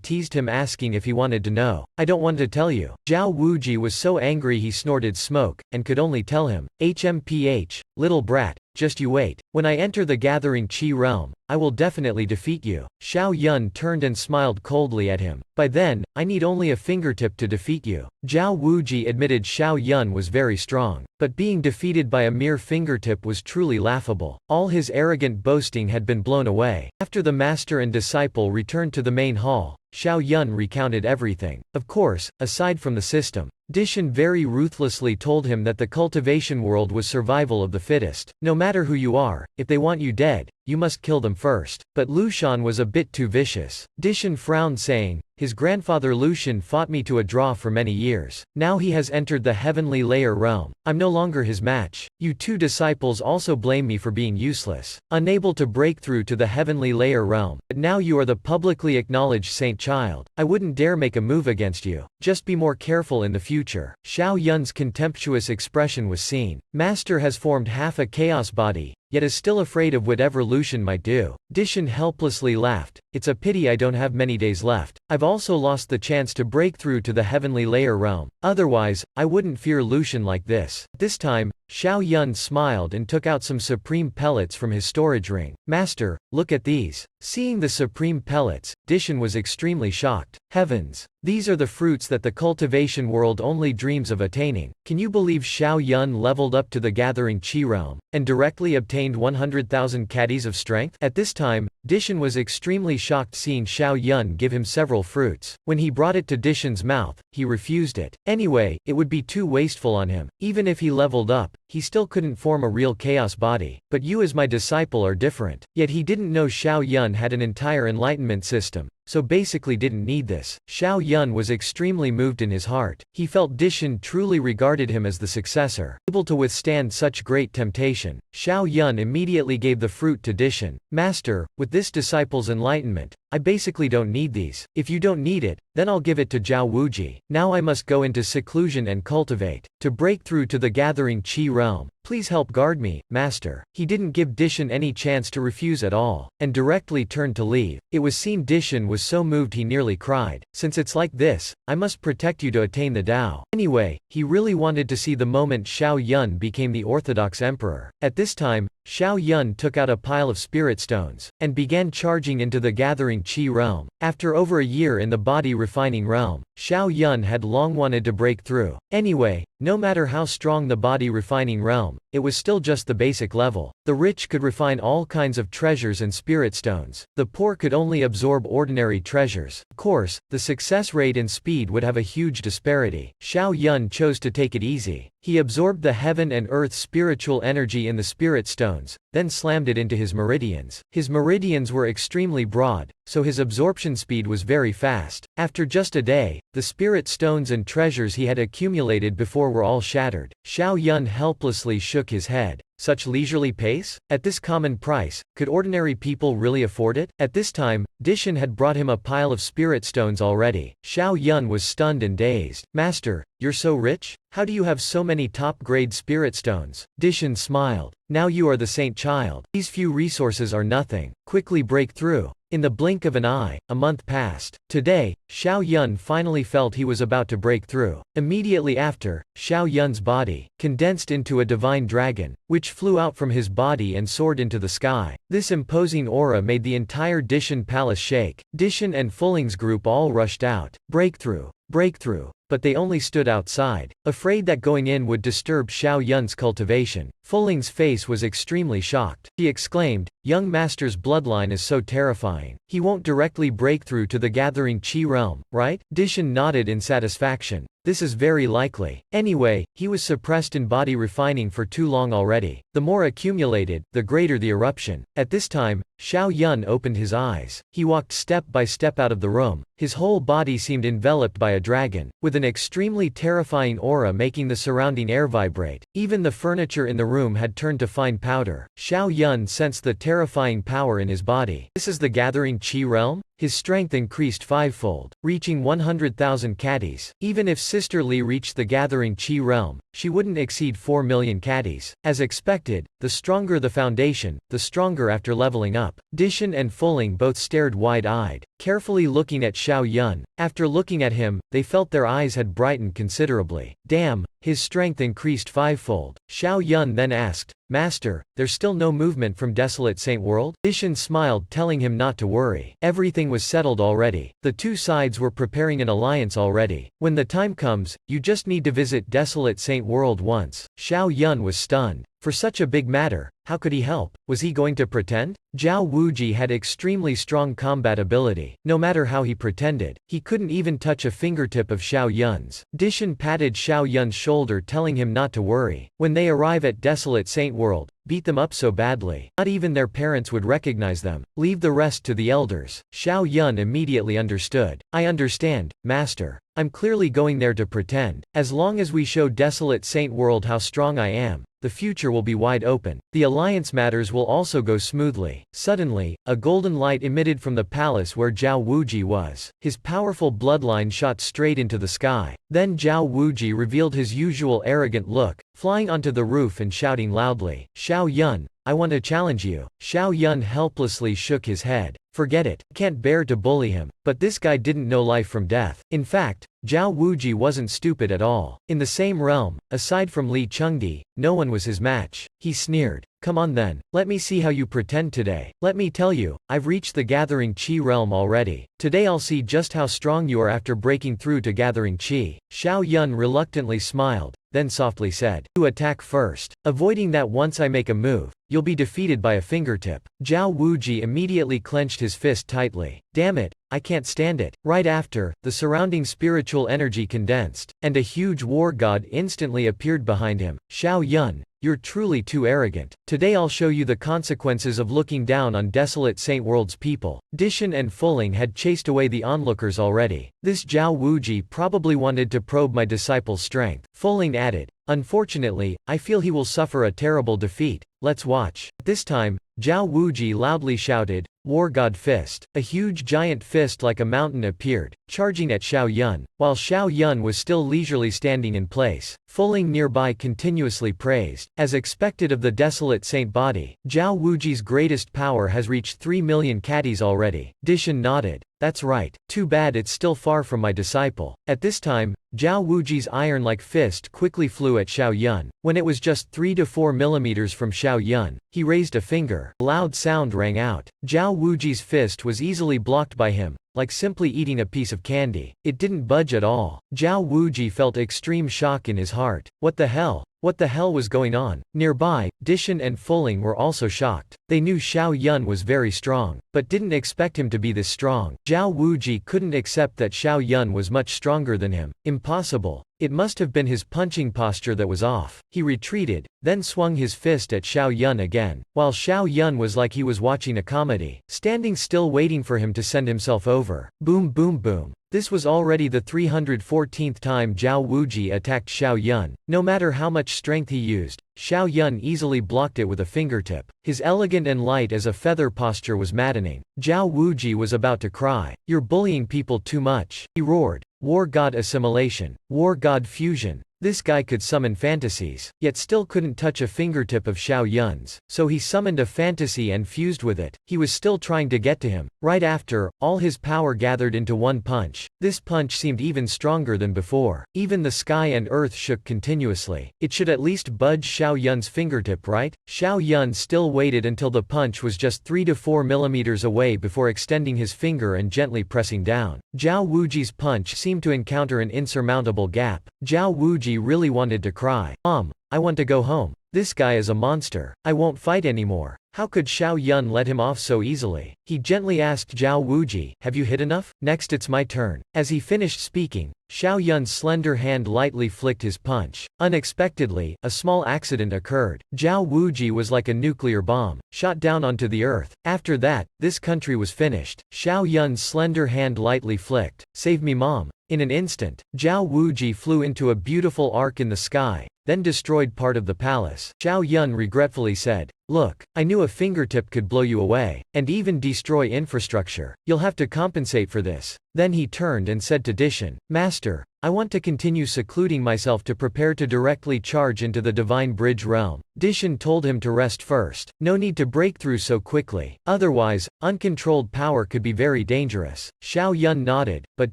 teased him asking if he wanted to know. I don't want to tell you. Zhao Wuji was so angry he snorted smoke, and could only tell him, HMPH, little brat, just you wait. When I enter the gathering Qi realm, I will definitely defeat you. Xiao Yun turned and smiled coldly at him. By then, I need only a fingertip to defeat you. Zhao Wuji admitted Xiao Yun was very strong, but being defeated by a mere fingertip was truly laughable. All his arrogant boasting had been blown away. After the master and disciple returned to the main hall, Xiao Yun recounted everything. Of course, aside from the system, Dishan very ruthlessly told him that the cultivation world was survival of the fittest. No matter who you are, if they want you dead, you must kill them first. But Lushan was a bit too vicious. Dishan frowned saying, his grandfather Lushan fought me to a draw for many years. Now he has entered the heavenly layer realm. I'm no longer his match. You two disciples also blame me for being useless, unable to break through to the heavenly layer realm. But now you are the publicly acknowledged Saint Child. I wouldn't dare make a move against you. Just be more careful in the future. Xiao Yun's contemptuous expression was seen. Master has formed half a chaos body, yet is still afraid of whatever Lushan might do. Dishan helplessly laughed. It's a pity I don't have many days left. I've also lost the chance to break through to the heavenly layer realm. Otherwise, I wouldn't fear Lushan like this. This time, Xiao Yun smiled and took out some supreme pellets from his storage ring. Master, look at these. Seeing the supreme pellets, Dishan was extremely shocked. Heavens! These are the fruits that the cultivation world only dreams of attaining. Can you believe Xiao Yun leveled up to the gathering Qi realm, and directly obtained 100,000 caddies of strength? At this time, Dishan was extremely shocked seeing Xiao Yun give him several fruits. When he brought it to Dishan's mouth, he refused it. Anyway, it would be too wasteful on him. Even if he leveled up, he still couldn't form a real chaos body. But you as my disciple are different. Yet he didn't know Xiao Yun had an entire enlightenment system. so basically didn't need this. Xiao Yun was extremely moved in his heart. He felt Dishan truly regarded him as the successor. Able to withstand such great temptation, Xiao Yun immediately gave the fruit to Dishan. Master, with this disciple's enlightenment, I basically don't need these. If you don't need it, then I'll give it to Zhao Wuji. Now I must go into seclusion and cultivate, to break through to the gathering Qi realm. Please help guard me, master. He didn't give Dishan any chance to refuse at all, and directly turned to leave. It was seen Dishan was so moved he nearly cried. Since it's like this, I must protect you to attain the Tao. Anyway, he really wanted to see the moment Xiao Yun became the orthodox emperor. At this time, Xiao Yun took out a pile of spirit stones, and began charging into the gathering Qi realm. After over a year in the body refining realm, Xiao Yun had long wanted to break through. Anyway, no matter how strong the body refining realm, it was still just the basic level. The rich could refine all kinds of treasures and spirit stones. The poor could only absorb ordinary treasures. Of course, the success rate and speed would have a huge disparity. Xiao Yun chose to take it easy. He absorbed the heaven and earth spiritual energy in the spirit stones, then slammed it into his meridians. His meridians were extremely broad, so his absorption speed was very fast. After just a day, the spirit stones and treasures he had accumulated before were all shattered. Xiao Yun helplessly shook his head. Such leisurely pace? At this common price, could ordinary people really afford it? At this time, Dishan had brought him a pile of spirit stones already. Xiao Yun was stunned and dazed. Master, you're so rich? How do you have so many top-grade spirit stones? Dishan smiled. Now you are the saint child. These few resources are nothing. Quickly break through. In the blink of an eye, a month passed. Today, Xiao Yun finally felt he was about to break through. Immediately after, Xiao Yun's body condensed into a divine dragon, which flew out from his body and soared into the sky. This imposing aura made the entire Dishan palace shake. Dishan and Fuling's group all rushed out. Breakthrough. Breakthrough. But they only stood outside, afraid that going in would disturb Xiao Yun's cultivation. Fuling's face was extremely shocked. He exclaimed, "Young master's bloodline is so terrifying. He won't directly break through to the gathering Qi realm, right?" Dishan nodded in satisfaction. This is very likely. Anyway, he was suppressed in body refining for too long already. The more accumulated, the greater the eruption. At this time, Xiao Yun opened his eyes. He walked step by step out of the room. His whole body seemed enveloped by a dragon, with an extremely terrifying aura making the surrounding air vibrate. Even the furniture in the room had turned to fine powder. Xiao Yun sensed the terrifying power in his body. This is the gathering Qi realm? His strength increased fivefold, reaching 100,000 caddies. Even if Sister Li reached the gathering Qi realm, she wouldn't exceed 4 million caddies. As expected, the stronger the foundation, the stronger after leveling up. Dishan and Fuling both stared wide-eyed, carefully looking at Xiao Yun. After looking at him, they felt their eyes had brightened considerably. Damn, his strength increased fivefold. Xiao Yun then asked, "Master, there's still no movement from Desolate Saint World?" Dishan smiled, telling him not to worry. Everything was settled already. The two sides were preparing an alliance already. When the time comes, you just need to visit Desolate Saint World once. Xiao Yun was stunned. For such a big matter, how could he help? Was he going to pretend? Zhao Wuji had extremely strong combat ability. No matter how he pretended, he couldn't even touch a fingertip of Xiao Yun's. Dishan patted Xiao Yun's shoulder, telling him not to worry. When they arrive at Desolate Saint World, beat them up so badly, not even their parents would recognize them. Leave the rest to the elders. Xiao Yun immediately understood. I understand, master. I'm clearly going there to pretend. As long as we show Desolate Saint World how strong I am, the future will be wide open. The alliance matters will also go smoothly. Suddenly, a golden light emitted from the palace where Zhao Wuji was. His powerful bloodline shot straight into the sky. Then Zhao Wuji revealed his usual arrogant look, flying onto the roof and shouting loudly, "Xiao Yun, I want to challenge you." Xiao Yun helplessly shook his head. Forget it. Can't bear to bully him. But this guy didn't know life from death. In fact, Zhao Wuji wasn't stupid at all. In the same realm, aside from Li Chengdi, no one was his match. He sneered. Come on then, let me see how you pretend today. Let me tell you, I've reached the Gathering Qi realm already. Today I'll see just how strong you are after breaking through to Gathering Qi. Xiao Yun reluctantly smiled, then softly said, "You attack first, avoiding that once I make a move, you'll be defeated by a fingertip." Zhao Wuji immediately clenched his fist tightly. Damn it, I can't stand it. Right after, the surrounding spiritual energy condensed, and a huge war god instantly appeared behind him. Xiao Yun, you're truly too arrogant. Today I'll show you the consequences of looking down on desolate Saint World's people. Dishan and Fuling had chased away the onlookers already. This Zhao Wuji probably wanted to probe my disciple's strength. Fuling added, unfortunately, I feel he will suffer a terrible defeat. Let's watch. At this time, Zhao Wuji loudly shouted, War God Fist. A huge giant fist like a mountain appeared, charging at Xiao Yun, while Xiao Yun was still leisurely standing in place. Fuling nearby continuously praised. As expected of the desolate saint body, Zhao Wuji's greatest power has reached 3 million caddies already. Dishan nodded. That's right. Too bad it's still far from my disciple. At this time, Zhao Wuji's iron-like fist quickly flew at Xiao Yun. When it was just 3 to 4 millimeters from Xiao Yun, he raised a finger. A loud sound rang out. Zhao Wuji's fist was easily blocked by him, like simply eating a piece of candy. It didn't budge at all. Zhao Wuji felt extreme shock in his heart. What the hell? What the hell was going on? Nearby, Dishan and Fuling were also shocked. They knew Xiao Yun was very strong, but didn't expect him to be this strong. Zhao Wuji couldn't accept that Xiao Yun was much stronger than him. Impossible. It must have been his punching posture that was off. He retreated, then swung his fist at Xiao Yun again, while Xiao Yun was like he was watching a comedy, standing still waiting for him to send himself over. Boom boom boom. This was already the 314th time Zhao Wuji attacked Xiao Yun. No matter how much strength he used, Xiao Yun easily blocked it with a fingertip. His elegant and light as a feather posture was maddening. Zhao Wuji was about to cry. You're bullying people too much. He roared. War God assimilation. War God fusion. This guy could summon fantasies, yet still couldn't touch a fingertip of Xiao Yun's, so he summoned a fantasy and fused with it. He was still trying to get to him. Right after, all his power gathered into one punch. This punch seemed even stronger than before. Even the sky and earth shook continuously. It should at least budge Xiao Yun's fingertip, right? Xiao Yun still waited until the punch was just 3 to 4 millimeters away before extending his finger and gently pressing down. Zhao Wuji's punch seemed to encounter an insurmountable gap. Zhao Wuji really wanted to cry. I want to go home. This guy is a monster. I won't fight anymore. How could Xiao Yun let him off so easily? He gently asked Zhao Wuji, have you hit enough? Next it's my turn. As he finished speaking, Xiao Yun's slender hand lightly flicked his punch. Unexpectedly, a small accident occurred. Zhao Wuji was like a nuclear bomb, shot down onto the earth. After that, this country was finished. Xiao Yun's slender hand lightly flicked. Save me, mom. In an instant, Zhao Wuji flew into a beautiful arc in the sky, then destroyed part of the palace. Xiao Yun regretfully said, look, I knew a fingertip could blow you away, and even destroy infrastructure. You'll have to compensate for this. Then he turned and said to Dishan, Master, I want to continue secluding myself to prepare to directly charge into the Divine Bridge realm. Dishan told him to rest first. No need to break through so quickly. Otherwise, uncontrolled power could be very dangerous. Xiao Yun nodded, but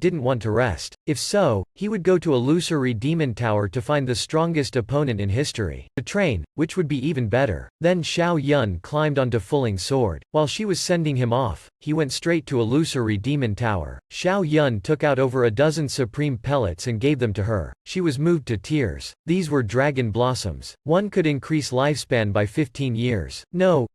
didn't want to rest. If so, he would go to Illusory Demon Tower to find the strongest opponent in history. To train, which would be even better. Then Xiao Yun climbed onto Fuling's sword. While she was sending him off, he went straight to Illusory Demon Tower. Xiao Yun took out over a dozen supreme pellets and gave them to her. She was moved to tears. These were dragon blossoms. One could increase lifespan by 15 years. No,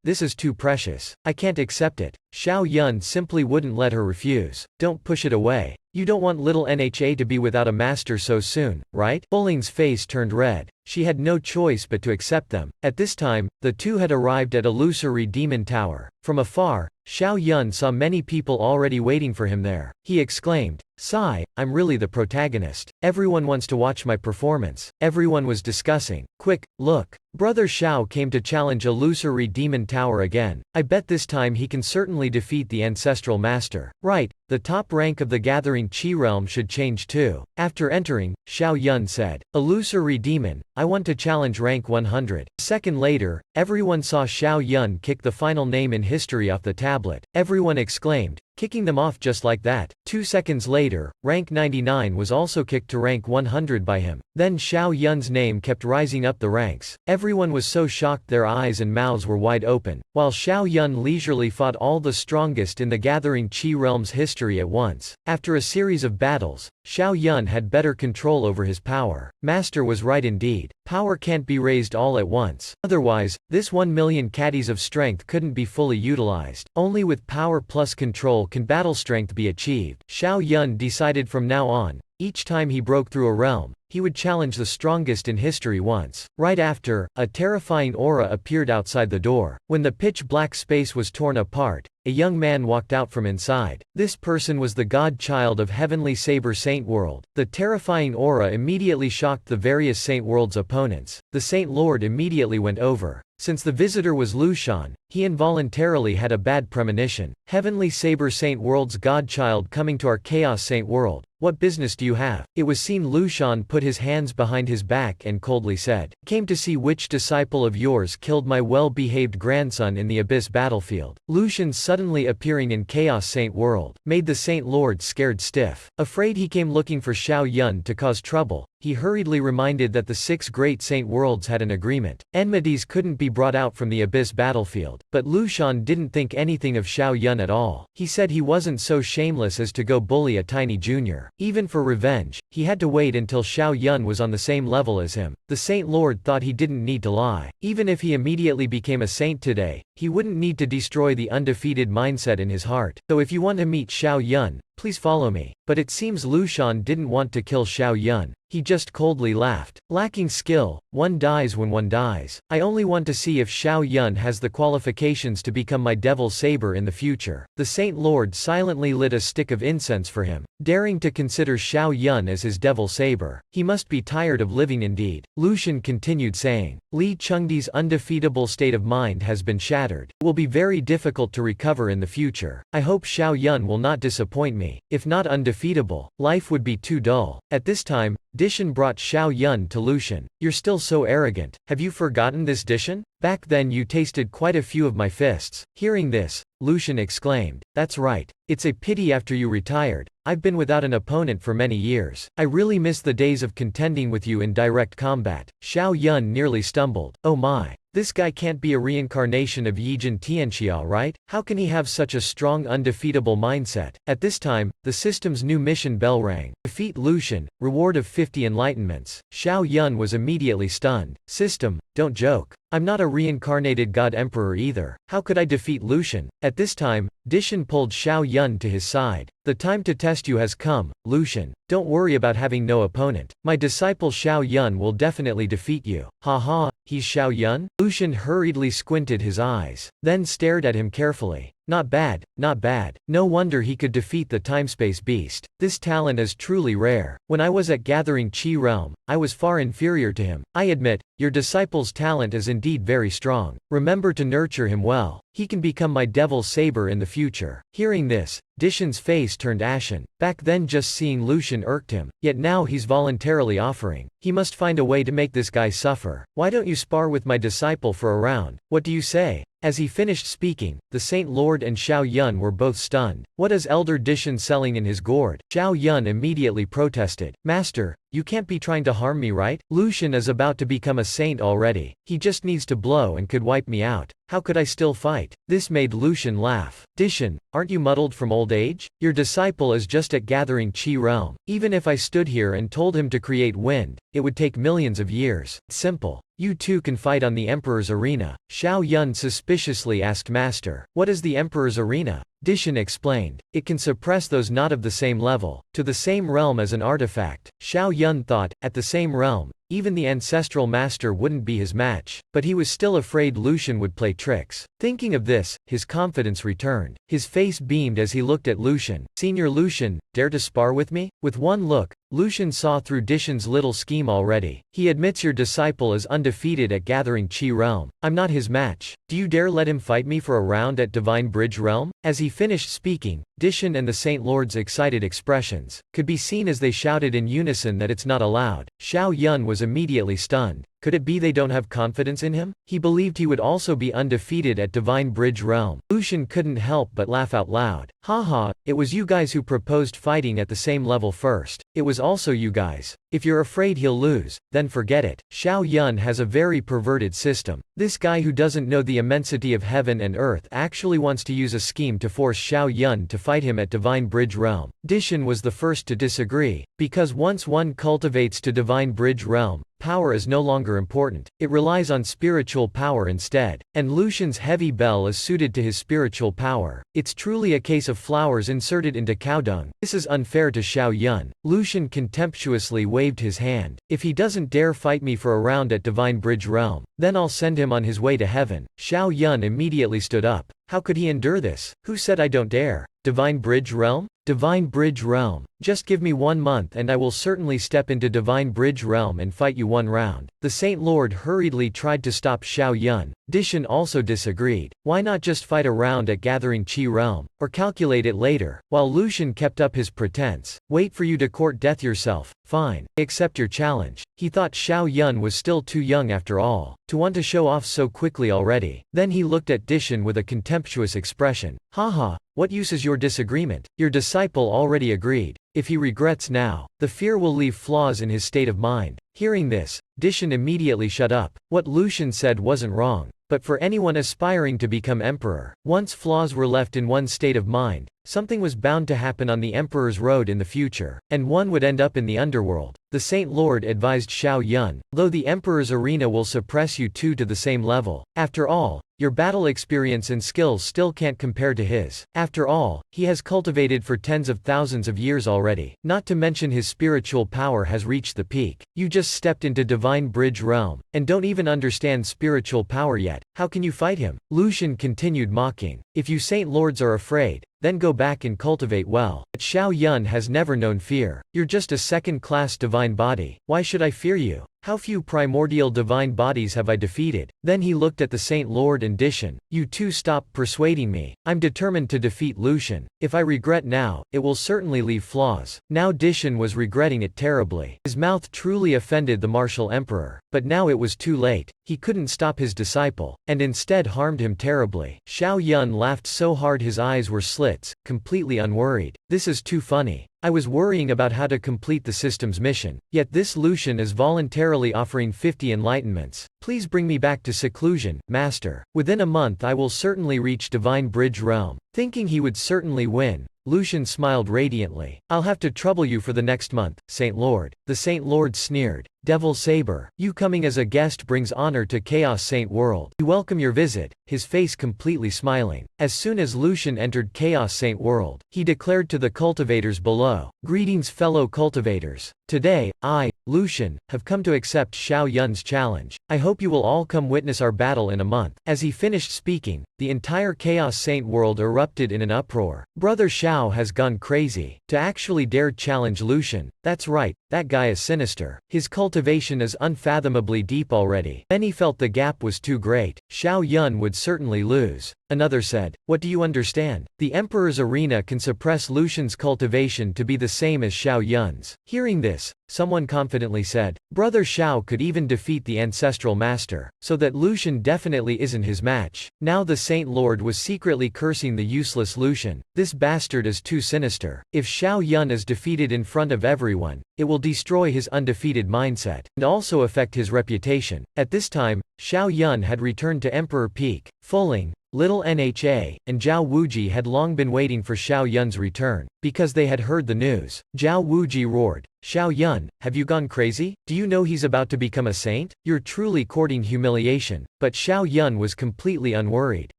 this is too precious. I can't accept it. Xiao Yun simply wouldn't let her refuse. Don't push it away. You don't want little Nha to be without a master so soon, right? Fuling's face turned red. She had no choice but to accept them. At this time, the two had arrived at Illusory Demon Tower. From afar, Xiao Yun saw many people already waiting for him there. He exclaimed, Sigh, I'm really the protagonist. Everyone wants to watch my performance. Everyone was discussing. Quick, look. Brother Xiao came to challenge Illusory Demon Tower again. I bet this time he can certainly defeat the ancestral master. Right, the top rank of the gathering Qi realm should change too. After entering, Xiao Yun said, Illusory Demon, I want to challenge rank 100. A second later, everyone saw Xiao Yun kick the final name in history off the tablet. Everyone exclaimed, kicking them off just like that. 2 seconds later, rank 99 was also kicked to rank 100 by him. Then Xiao Yun's name kept rising up the ranks. Everyone was so shocked their eyes and mouths were wide open, while Xiao Yun leisurely fought all the strongest in the gathering Qi realm's history at once. After a series of battles, Xiao Yun had better control over his power. Master was right indeed. Power can't be raised all at once. Otherwise, this 1 million caddies of strength couldn't be fully utilized. Only with power plus control can battle strength be achieved. Xiao Yun decided from now on, each time he broke through a realm, he would challenge the strongest in history once. Right after, a terrifying aura appeared outside the door. When the pitch-black space was torn apart, a young man walked out from inside. This person was the godchild of Heavenly Saber Saint World. The terrifying aura immediately shocked the various Saint World's opponents. The Saint Lord immediately went over. Since the visitor was Lushan, he involuntarily had a bad premonition. Heavenly Saber Saint World's godchild coming to our Chaos Saint World. What business do you have? It was seen Lushan put his hands behind his back and coldly said, "Came to see which disciple of yours killed my well-behaved grandson in the Abyss battlefield." Lushan suddenly appearing in Chaos Saint World made the Saint Lord scared stiff. Afraid he came looking for Xiao Yun to cause trouble, he hurriedly reminded that the 6 great Saint Worlds had an agreement. Enmities couldn't be brought out from the Abyss battlefield, but Lushan didn't think anything of Xiao Yun at all. He said he wasn't so shameless as to go bully a tiny junior. Even for revenge, he had to wait until Xiao Yun was on the same level as him. The Saint Lord thought he didn't need to lie. Even if he immediately became a saint today, he wouldn't need to destroy the undefeated mindset in his heart. So if you want to meet Xiao Yun, please follow me. But it seems Lushan didn't want to kill Xiao Yun. He just coldly laughed. Lacking skill, one dies when one dies. I only want to see if Xiao Yun has the qualifications to become my devil saber in the future. The Saint Lord silently lit a stick of incense for him, daring to consider Xiao Yun as his devil saber. He must be tired of living indeed. Lushan continued saying, Li Chengdi's undefeatable state of mind has been shattered. It will be very difficult to recover in the future. I hope Xiao Yun will not disappoint me. If not undefeatable, life would be too dull. At this time, Dishan brought Xiao Yun to Lushan. You're still so arrogant. Have you forgotten this, Dishan? Back then you tasted quite a few of my fists. Hearing this, Lushan exclaimed, that's right. It's a pity after you retired. I've been without an opponent for many years. I really miss the days of contending with you in direct combat. Xiao Yun nearly stumbled. Oh my. This guy can't be a reincarnation of Yijin Tianxia, right? How can he have such a strong undefeatable mindset? At this time, the system's new mission bell rang. Defeat Lushan, reward of 50 enlightenments. Xiao Yun was immediately stunned. System, don't joke. I'm not a reincarnated god emperor either. How could I defeat Lushan? At this time, Dishan pulled Xiao Yun to his side. The time to test you has come, Lushan. Don't worry about having no opponent. My disciple Xiao Yun will definitely defeat you. Haha, he's Xiao Yun? Lushan hurriedly squinted his eyes, then stared at him carefully. Not bad, not bad. No wonder he could defeat the timespace beast. This talent is truly rare. When I was at Gathering Qi Realm, I was far inferior to him. I admit, your disciple's talent is indeed very strong. Remember to nurture him well. He can become my devil saber in the future. Hearing this, Dishan's face turned ashen. Back then just seeing Lushan irked him, yet now he's voluntarily offering. He must find a way to make this guy suffer. Why don't you spar with my disciple for a round? What do you say? As he finished speaking, the Saint Lord and Xiao Yun were both stunned. What is Elder Dishan selling in his gourd? Xiao Yun immediately protested. Master, you can't be trying to harm me, right? Lushan is about to become a saint already. He just needs to blow and could wipe me out. How could I still fight? This made Lushan laugh. Dishan, aren't you muddled from old age? Your disciple is just at Gathering Qi Realm. Even if I stood here and told him to create wind, it would take millions of years. Simple. You two can fight on the Emperor's arena. Xiao Yun suspiciously asked Master, what is the Emperor's arena? Dishan explained, it can suppress those not of the same level, to the same realm as an artifact. Xiao Yun thought, at the same realm, even the ancestral master wouldn't be his match, but he was still afraid Lushan would play tricks. Thinking of this, his confidence returned. His face beamed as he looked at Lushan. Senior Lushan, dare to spar with me? With one look, Lushan saw through Dishan's little scheme already. He admits your disciple is undefeated at Gathering Qi Realm. I'm not his match. Do you dare let him fight me for a round at Divine Bridge Realm? As he finished speaking, Dishan and the Saint Lord's excited expressions could be seen as they shouted in unison that it's not allowed. Xiao Yun was immediately stunned. Could it be they don't have confidence in him? He believed he would also be undefeated at Divine Bridge Realm. Lushan couldn't help but laugh out loud. Haha, it was you guys who proposed fighting at the same level first. It was also you guys. If you're afraid he'll lose, then forget it. Xiao Yun has a very perverted system. This guy who doesn't know the immensity of heaven and earth actually wants to use a scheme to force Xiao Yun to fight him at Divine Bridge Realm. Dishan was the first to disagree, because once one cultivates to Divine Bridge Realm, power is no longer important. It relies on spiritual power instead. And Lucian's heavy bell is suited to his spiritual power. It's truly a case of flowers inserted into cow dung. This is unfair to Xiao Yun. Lucian contemptuously waved his hand. If he doesn't dare fight me for a round at Divine Bridge Realm, then I'll send him on his way to heaven. Xiao Yun immediately stood up. How could he endure this? Who said I don't dare? Divine Bridge Realm? Divine Bridge Realm. Just give me 1 month and I will certainly step into Divine Bridge Realm and fight you 1 round. The Saint Lord hurriedly tried to stop Xiao Yun. Dishan also disagreed. Why not just fight a round at Gathering Qi Realm? Or calculate it later? While Lucian kept up his pretense. Wait for you to court death yourself. Fine. I accept your challenge. He thought Xiao Yun was still too young after all, to want to show off so quickly already. Then he looked at Dishan with a contemptuous expression. Haha, what use is your disagreement? Your disciple already agreed. If he regrets now, the fear will leave flaws in his state of mind. Hearing this, Dishan immediately shut up. What Lucian said wasn't wrong. But for anyone aspiring to become emperor, once flaws were left in one's state of mind, something was bound to happen on the emperor's road in the future, and one would end up in the underworld. The Saint Lord advised Xiao Yun, though the emperor's arena will suppress you two to the same level. After all, your battle experience and skills still can't compare to his. After all, he has cultivated for tens of thousands of years already. Not to mention his spiritual power has reached the peak. You just stepped into Divine Bridge Realm, and don't even understand spiritual power yet. How can you fight him? Lucian continued mocking. If you Saint Lords are afraid, then go back and cultivate well. But Xiao Yun has never known fear. You're just a second-class divine body. Why should I fear you? How few primordial divine bodies have I defeated? Then he looked at the Saint Lord and Dishan. You two stop persuading me. I'm determined to defeat Lucian. If I regret now, it will certainly leave flaws. Now Dishan was regretting it terribly. His mouth truly offended the martial emperor. But now it was too late. He couldn't stop his disciple, and instead harmed him terribly. Xiao Yun laughed so hard his eyes were slits, completely unworried. This is too funny. I was worrying about how to complete the system's mission. Yet this Lucian is voluntarily offering 50 enlightenments. Please bring me back to seclusion, master. Within a month I will certainly reach Divine Bridge Realm. Thinking he would certainly win, Lucian smiled radiantly. I'll have to trouble you for the next month, Saint Lord. The Saint Lord sneered. Devil Saber, you coming as a guest brings honor to Chaos Saint World. We welcome your visit, his face completely smiling. As soon as Lucian entered Chaos Saint World, he declared to the cultivators below, greetings fellow cultivators. Today, I, Lucian, have come to accept Xiao Yun's challenge. I hope you will all come witness our battle in a month. As he finished speaking, the entire Chaos Saint World erupted in an uproar. Brother Xiao has gone crazy. To actually dare challenge Lucian. That's right, that guy is sinister. His cultivation is unfathomably deep already. Many felt the gap was too great. Xiao Yun would certainly lose. Another said, what do you understand? The Emperor's arena can suppress Lucian's cultivation to be the same as Xiao Yun's. Hearing this, someone confidently said, Brother Xiao could even defeat the Ancestral Master, so that Lucian definitely isn't his match. Now the Saint Lord was secretly cursing the useless Lucian. This bastard is too sinister. If Xiao Yun is defeated in front of everyone, it will destroy his undefeated mindset, and also affect his reputation. At this time, Xiao Yun had returned to Emperor Peak. Fuling, Little Nha, and Zhao Wuji had long been waiting for Xiao Yun's return, because they had heard the news. Zhao Wuji roared, Xiao Yun, have you gone crazy? Do you know he's about to become a saint? You're truly courting humiliation. But Xiao Yun was completely unworried.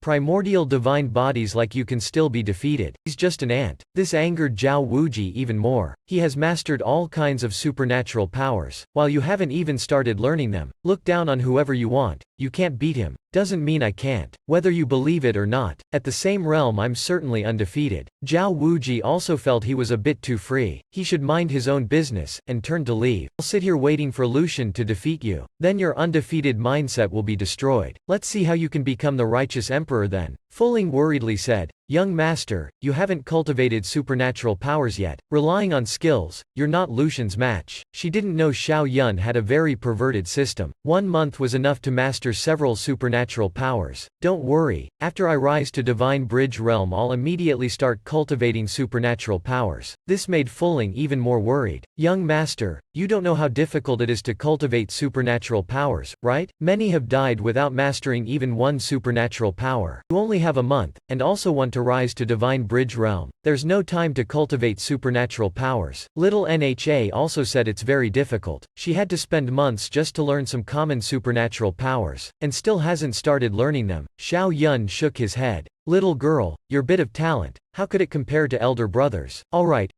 Primordial divine bodies like you can still be defeated. He's just an ant. This angered Zhao Wuji even more. He has mastered all kinds of supernatural powers, while you haven't even started learning them. Look down on whoever you want. You can't beat him. Doesn't mean I can't. Whether you believe it or not, at the same realm I'm certainly undefeated. Zhao Wuji also felt he was a bit too free. He should mind his own business, and turned to leave. I'll sit here waiting for Lucian to defeat you. Then your undefeated mindset will be destroyed. Let's see how you can become the righteous emperor then. Fuling worriedly said, Young master, you haven't cultivated supernatural powers yet. Relying on skills, you're not Lucian's match. She didn't know Xiao Yun had a very perverted system. 1 month was enough to master several supernatural powers. Don't worry, after I rise to Divine Bridge Realm I'll immediately start cultivating supernatural powers. This made Fuling even more worried. Young master, you don't know how difficult it is to cultivate supernatural powers, right? Many have died without mastering even one supernatural power. You only have a month, and also want to rise to Divine Bridge realm. There's no time to cultivate supernatural powers. Little Nha also said it's very difficult. She had to spend months just to learn some common supernatural powers, and still hasn't started learning them. Xiao Yun shook his head. Little girl, your bit of talent, how could it compare to elder brothers? Alright,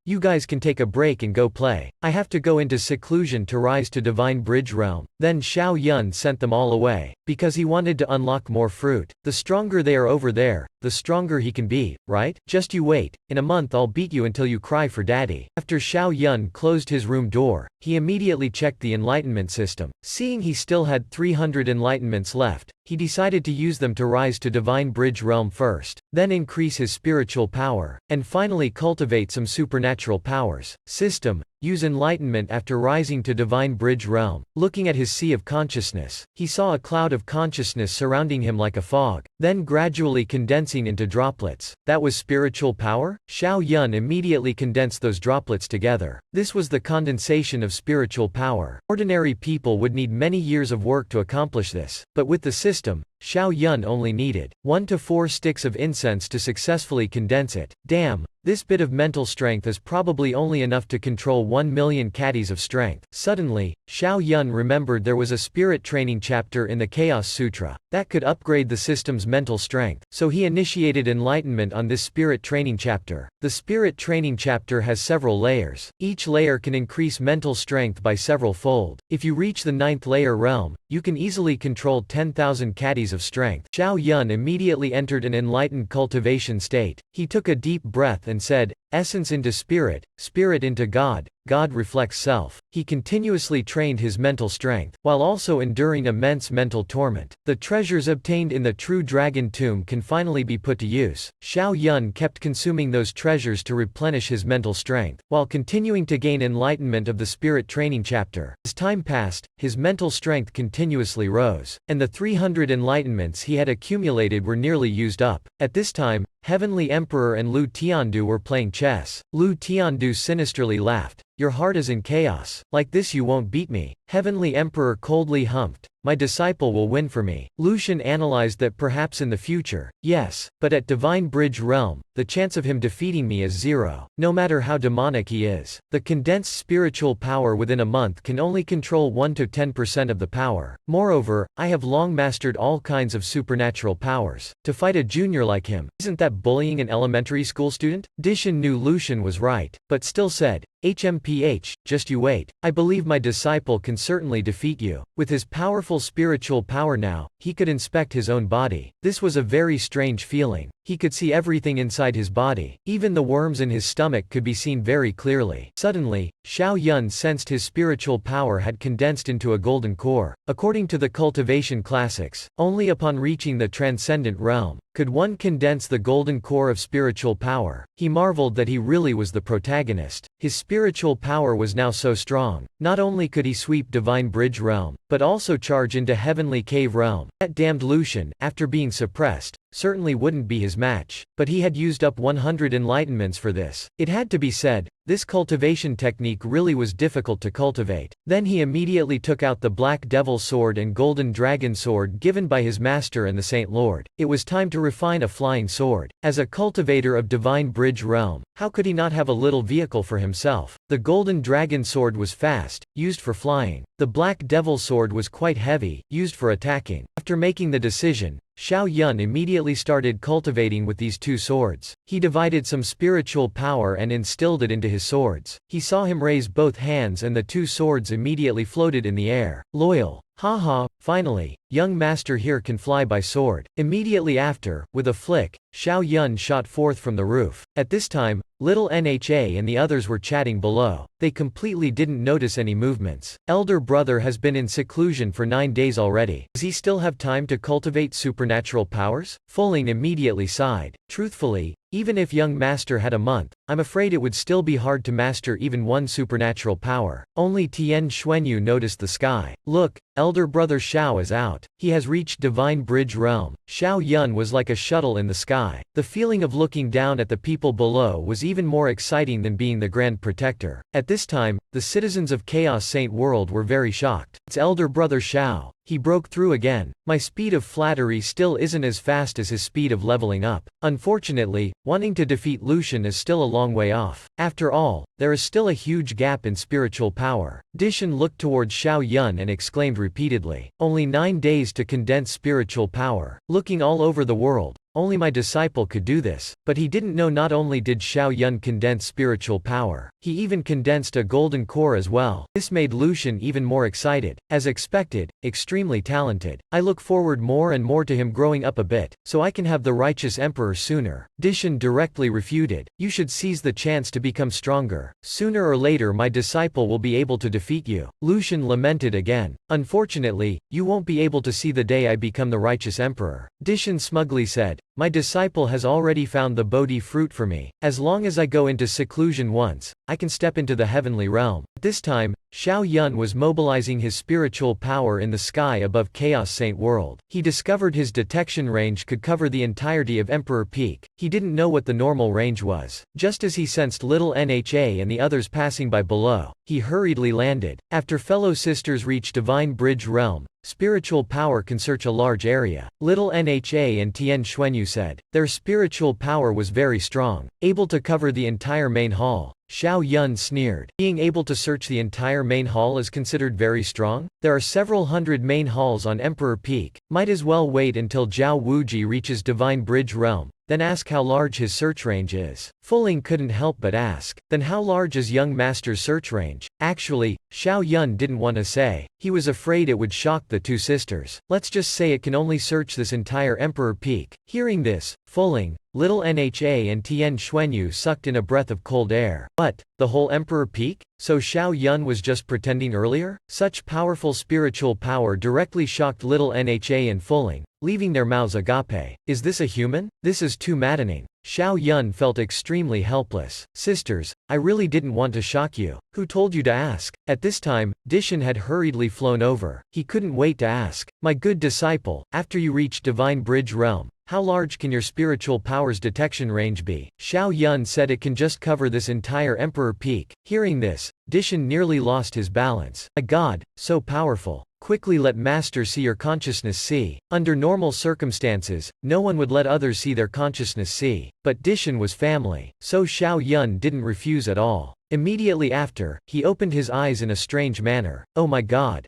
you guys can take a break and go play. I have to go into seclusion to rise to Divine Bridge realm. Then Xiao Yun sent them all away, because he wanted to unlock more fruit. The stronger they are over there, the stronger he can be, right? Just you wait, in a month I'll beat you until you cry for daddy. After Xiao Yun closed his room door, he immediately checked the Enlightenment system. Seeing he still had 300 enlightenments left, he decided to use them to rise to Divine Bridge realm first, then increase his spiritual power, and finally cultivate some supernatural powers. System: use enlightenment after rising to Divine Bridge realm. Looking at his sea of consciousness, he saw a cloud of consciousness surrounding him like a fog, then gradually condensing into droplets. That was spiritual power? Xiao Yun immediately condensed those droplets together. This was the condensation of spiritual power. Ordinary people would need many years of work to accomplish this, but with the system, Xiao Yun only needed 1 to 4 sticks of incense to successfully condense it. Damn, this bit of mental strength is probably only enough to control 1 million caddies of strength. Suddenly, Xiao Yun remembered there was a spirit training chapter in the Chaos Sutra that could upgrade the system's mental strength, so he initiated enlightenment on this spirit training chapter. The spirit training chapter has several layers. Each layer can increase mental strength by several fold. If you reach the 9th layer realm, you can easily control 10,000 caddies of strength. Xiao Yun immediately entered an enlightened cultivation state. He took a deep breath and said, essence into spirit, spirit into God, God reflects self. He continuously trained his mental strength, while also enduring immense mental torment. The treasures obtained in the true dragon tomb can finally be put to use. Xiao Yun kept consuming those treasures to replenish his mental strength, while continuing to gain enlightenment of the spirit training chapter. As time passed, his mental strength continuously rose, and the 300 enlightenments he had accumulated were nearly used up. At this time, Heavenly Emperor and Lu Tiandu were playing chess. Lu Tiandu sinisterly laughed. Your heart is in chaos. Like this you won't beat me. Heavenly Emperor coldly humped. My disciple will win for me. Lucian analyzed that perhaps in the future, yes, but at Divine Bridge realm, the chance of him defeating me is 0. No matter how demonic he is. The condensed spiritual power within a month can only control 1 to 10% of the power. Moreover, I have long mastered all kinds of supernatural powers. To fight a junior like him, isn't that bullying an elementary school student? Dishan knew Lucian was right, but still said, HMPH, just you wait. I believe my disciple can certainly defeat you. With his powerful spiritual power now, he could inspect his own body. This was a very strange feeling. He could see everything inside his body. Even the worms in his stomach could be seen very clearly. Suddenly, Xiao Yun sensed his spiritual power had condensed into a golden core. According to the cultivation classics, only upon reaching the transcendent realm could one condense the golden core of spiritual power. He marveled that he really was the protagonist. His spiritual power was now so strong. Not only could he sweep Divine Bridge realm, but also charge into Heavenly Cave realm. That damned Lucian, after being suppressed, certainly wouldn't be his match, but he had used up 100 enlightenments for this. It had to be said, this cultivation technique really was difficult to cultivate. Then he immediately took out the Black Devil Sword and Golden Dragon Sword given by his master and the Saint Lord. It was time to refine a flying sword. As a cultivator of Divine Bridge realm, how could he not have a little vehicle for himself? The Golden Dragon Sword was fast, used for flying. The Black Devil Sword was quite heavy, used for attacking. After making the decision, Xiao Yun immediately started cultivating with these two swords. He divided some spiritual power and instilled it into his swords. He saw him raise both hands and the two swords immediately floated in the air. Loyal. Haha, finally, young master here can fly by sword. Immediately after, with a flick, Xiao Yun shot forth from the roof. At this time, little Nha and the others were chatting below. They completely didn't notice any movements. Elder brother has been in seclusion for 9 days already. Does he still have time to cultivate supernatural powers? Fuling immediately sighed. Truthfully, even if young master had a month, I'm afraid it would still be hard to master even one supernatural power. Only Tian Xuanyu noticed the sky. Look, elder brother Xiao is out. He has reached Divine Bridge Realm. Xiao Yun was like a shuttle in the sky. The feeling of looking down at the people below was even more exciting than being the Grand Protector. At this time, the citizens of Chaos Saint World were very shocked. Its elder brother Xiao. He broke through again. My speed of flattery still isn't as fast as his speed of leveling up. Unfortunately, wanting to defeat Lucian is still a long way off. After all, there is still a huge gap in spiritual power. Dishan looked towards Xiao Yun and exclaimed repeatedly, "Only 9 days to condense spiritual power." Looking all over the world, only my disciple could do this. But he didn't know not only did Xiao Yun condense spiritual power, he even condensed a golden core as well. This made Lucian even more excited. As expected, extremely talented. I look forward more and more to him growing up a bit, so I can have the righteous emperor sooner. Dishan directly refuted. You should seize the chance to become stronger. Sooner or later my disciple will be able to defeat you. Lucian lamented again. Unfortunately, you won't be able to see the day I become the righteous emperor. Dishan smugly said, my disciple has already found the Bodhi fruit for me. As long as I go into seclusion once, I can step into the heavenly realm. At this time, Xiao Yun was mobilizing his spiritual power in the sky above Chaos Saint World. He discovered his detection range could cover the entirety of Emperor Peak. He didn't know what the normal range was. Just as he sensed little Nha and the others passing by below, he hurriedly landed. After fellow sisters reach Divine Bridge Realm, spiritual power can search a large area. Little Nha and Tian Xuanyu said. Their spiritual power was very strong, able to cover the entire main hall. Xiao Yun sneered. Being able to search the entire main hall is considered very strong? There are several hundred main halls on Emperor Peak. Might as well wait until Zhao Wuji reaches Divine Bridge Realm, then ask how large his search range is. Fuling couldn't help but ask. Then how large is young master's search range? Actually, Xiao Yun didn't want to say. He was afraid it would shock the two sisters. Let's just say it can only search this entire Emperor Peak. Hearing this, Fuling, little Nha and Tian Xuanyu sucked in a breath of cold air. What? The whole Emperor Peak? So Xiao Yun was just pretending earlier? Such powerful spiritual power directly shocked little Nha and Fuling, leaving their mouths agape. Is this a human? This is too maddening. Xiao Yun felt extremely helpless. Sisters, I really didn't want to shock you. Who told you to ask? At this time, Dishan had hurriedly flown over. He couldn't wait to ask. My good disciple, after you reach Divine Bridge Realm, how large can your spiritual power's detection range be? Xiao Yun said it can just cover this entire Emperor Peak. Hearing this, Dishan nearly lost his balance. My God, so powerful. Quickly let Master see your consciousness see. Under normal circumstances, no one would let others see their consciousness see. But Dishan was family, so Xiao Yun didn't refuse at all. Immediately after, he opened his eyes in a strange manner. Oh my God,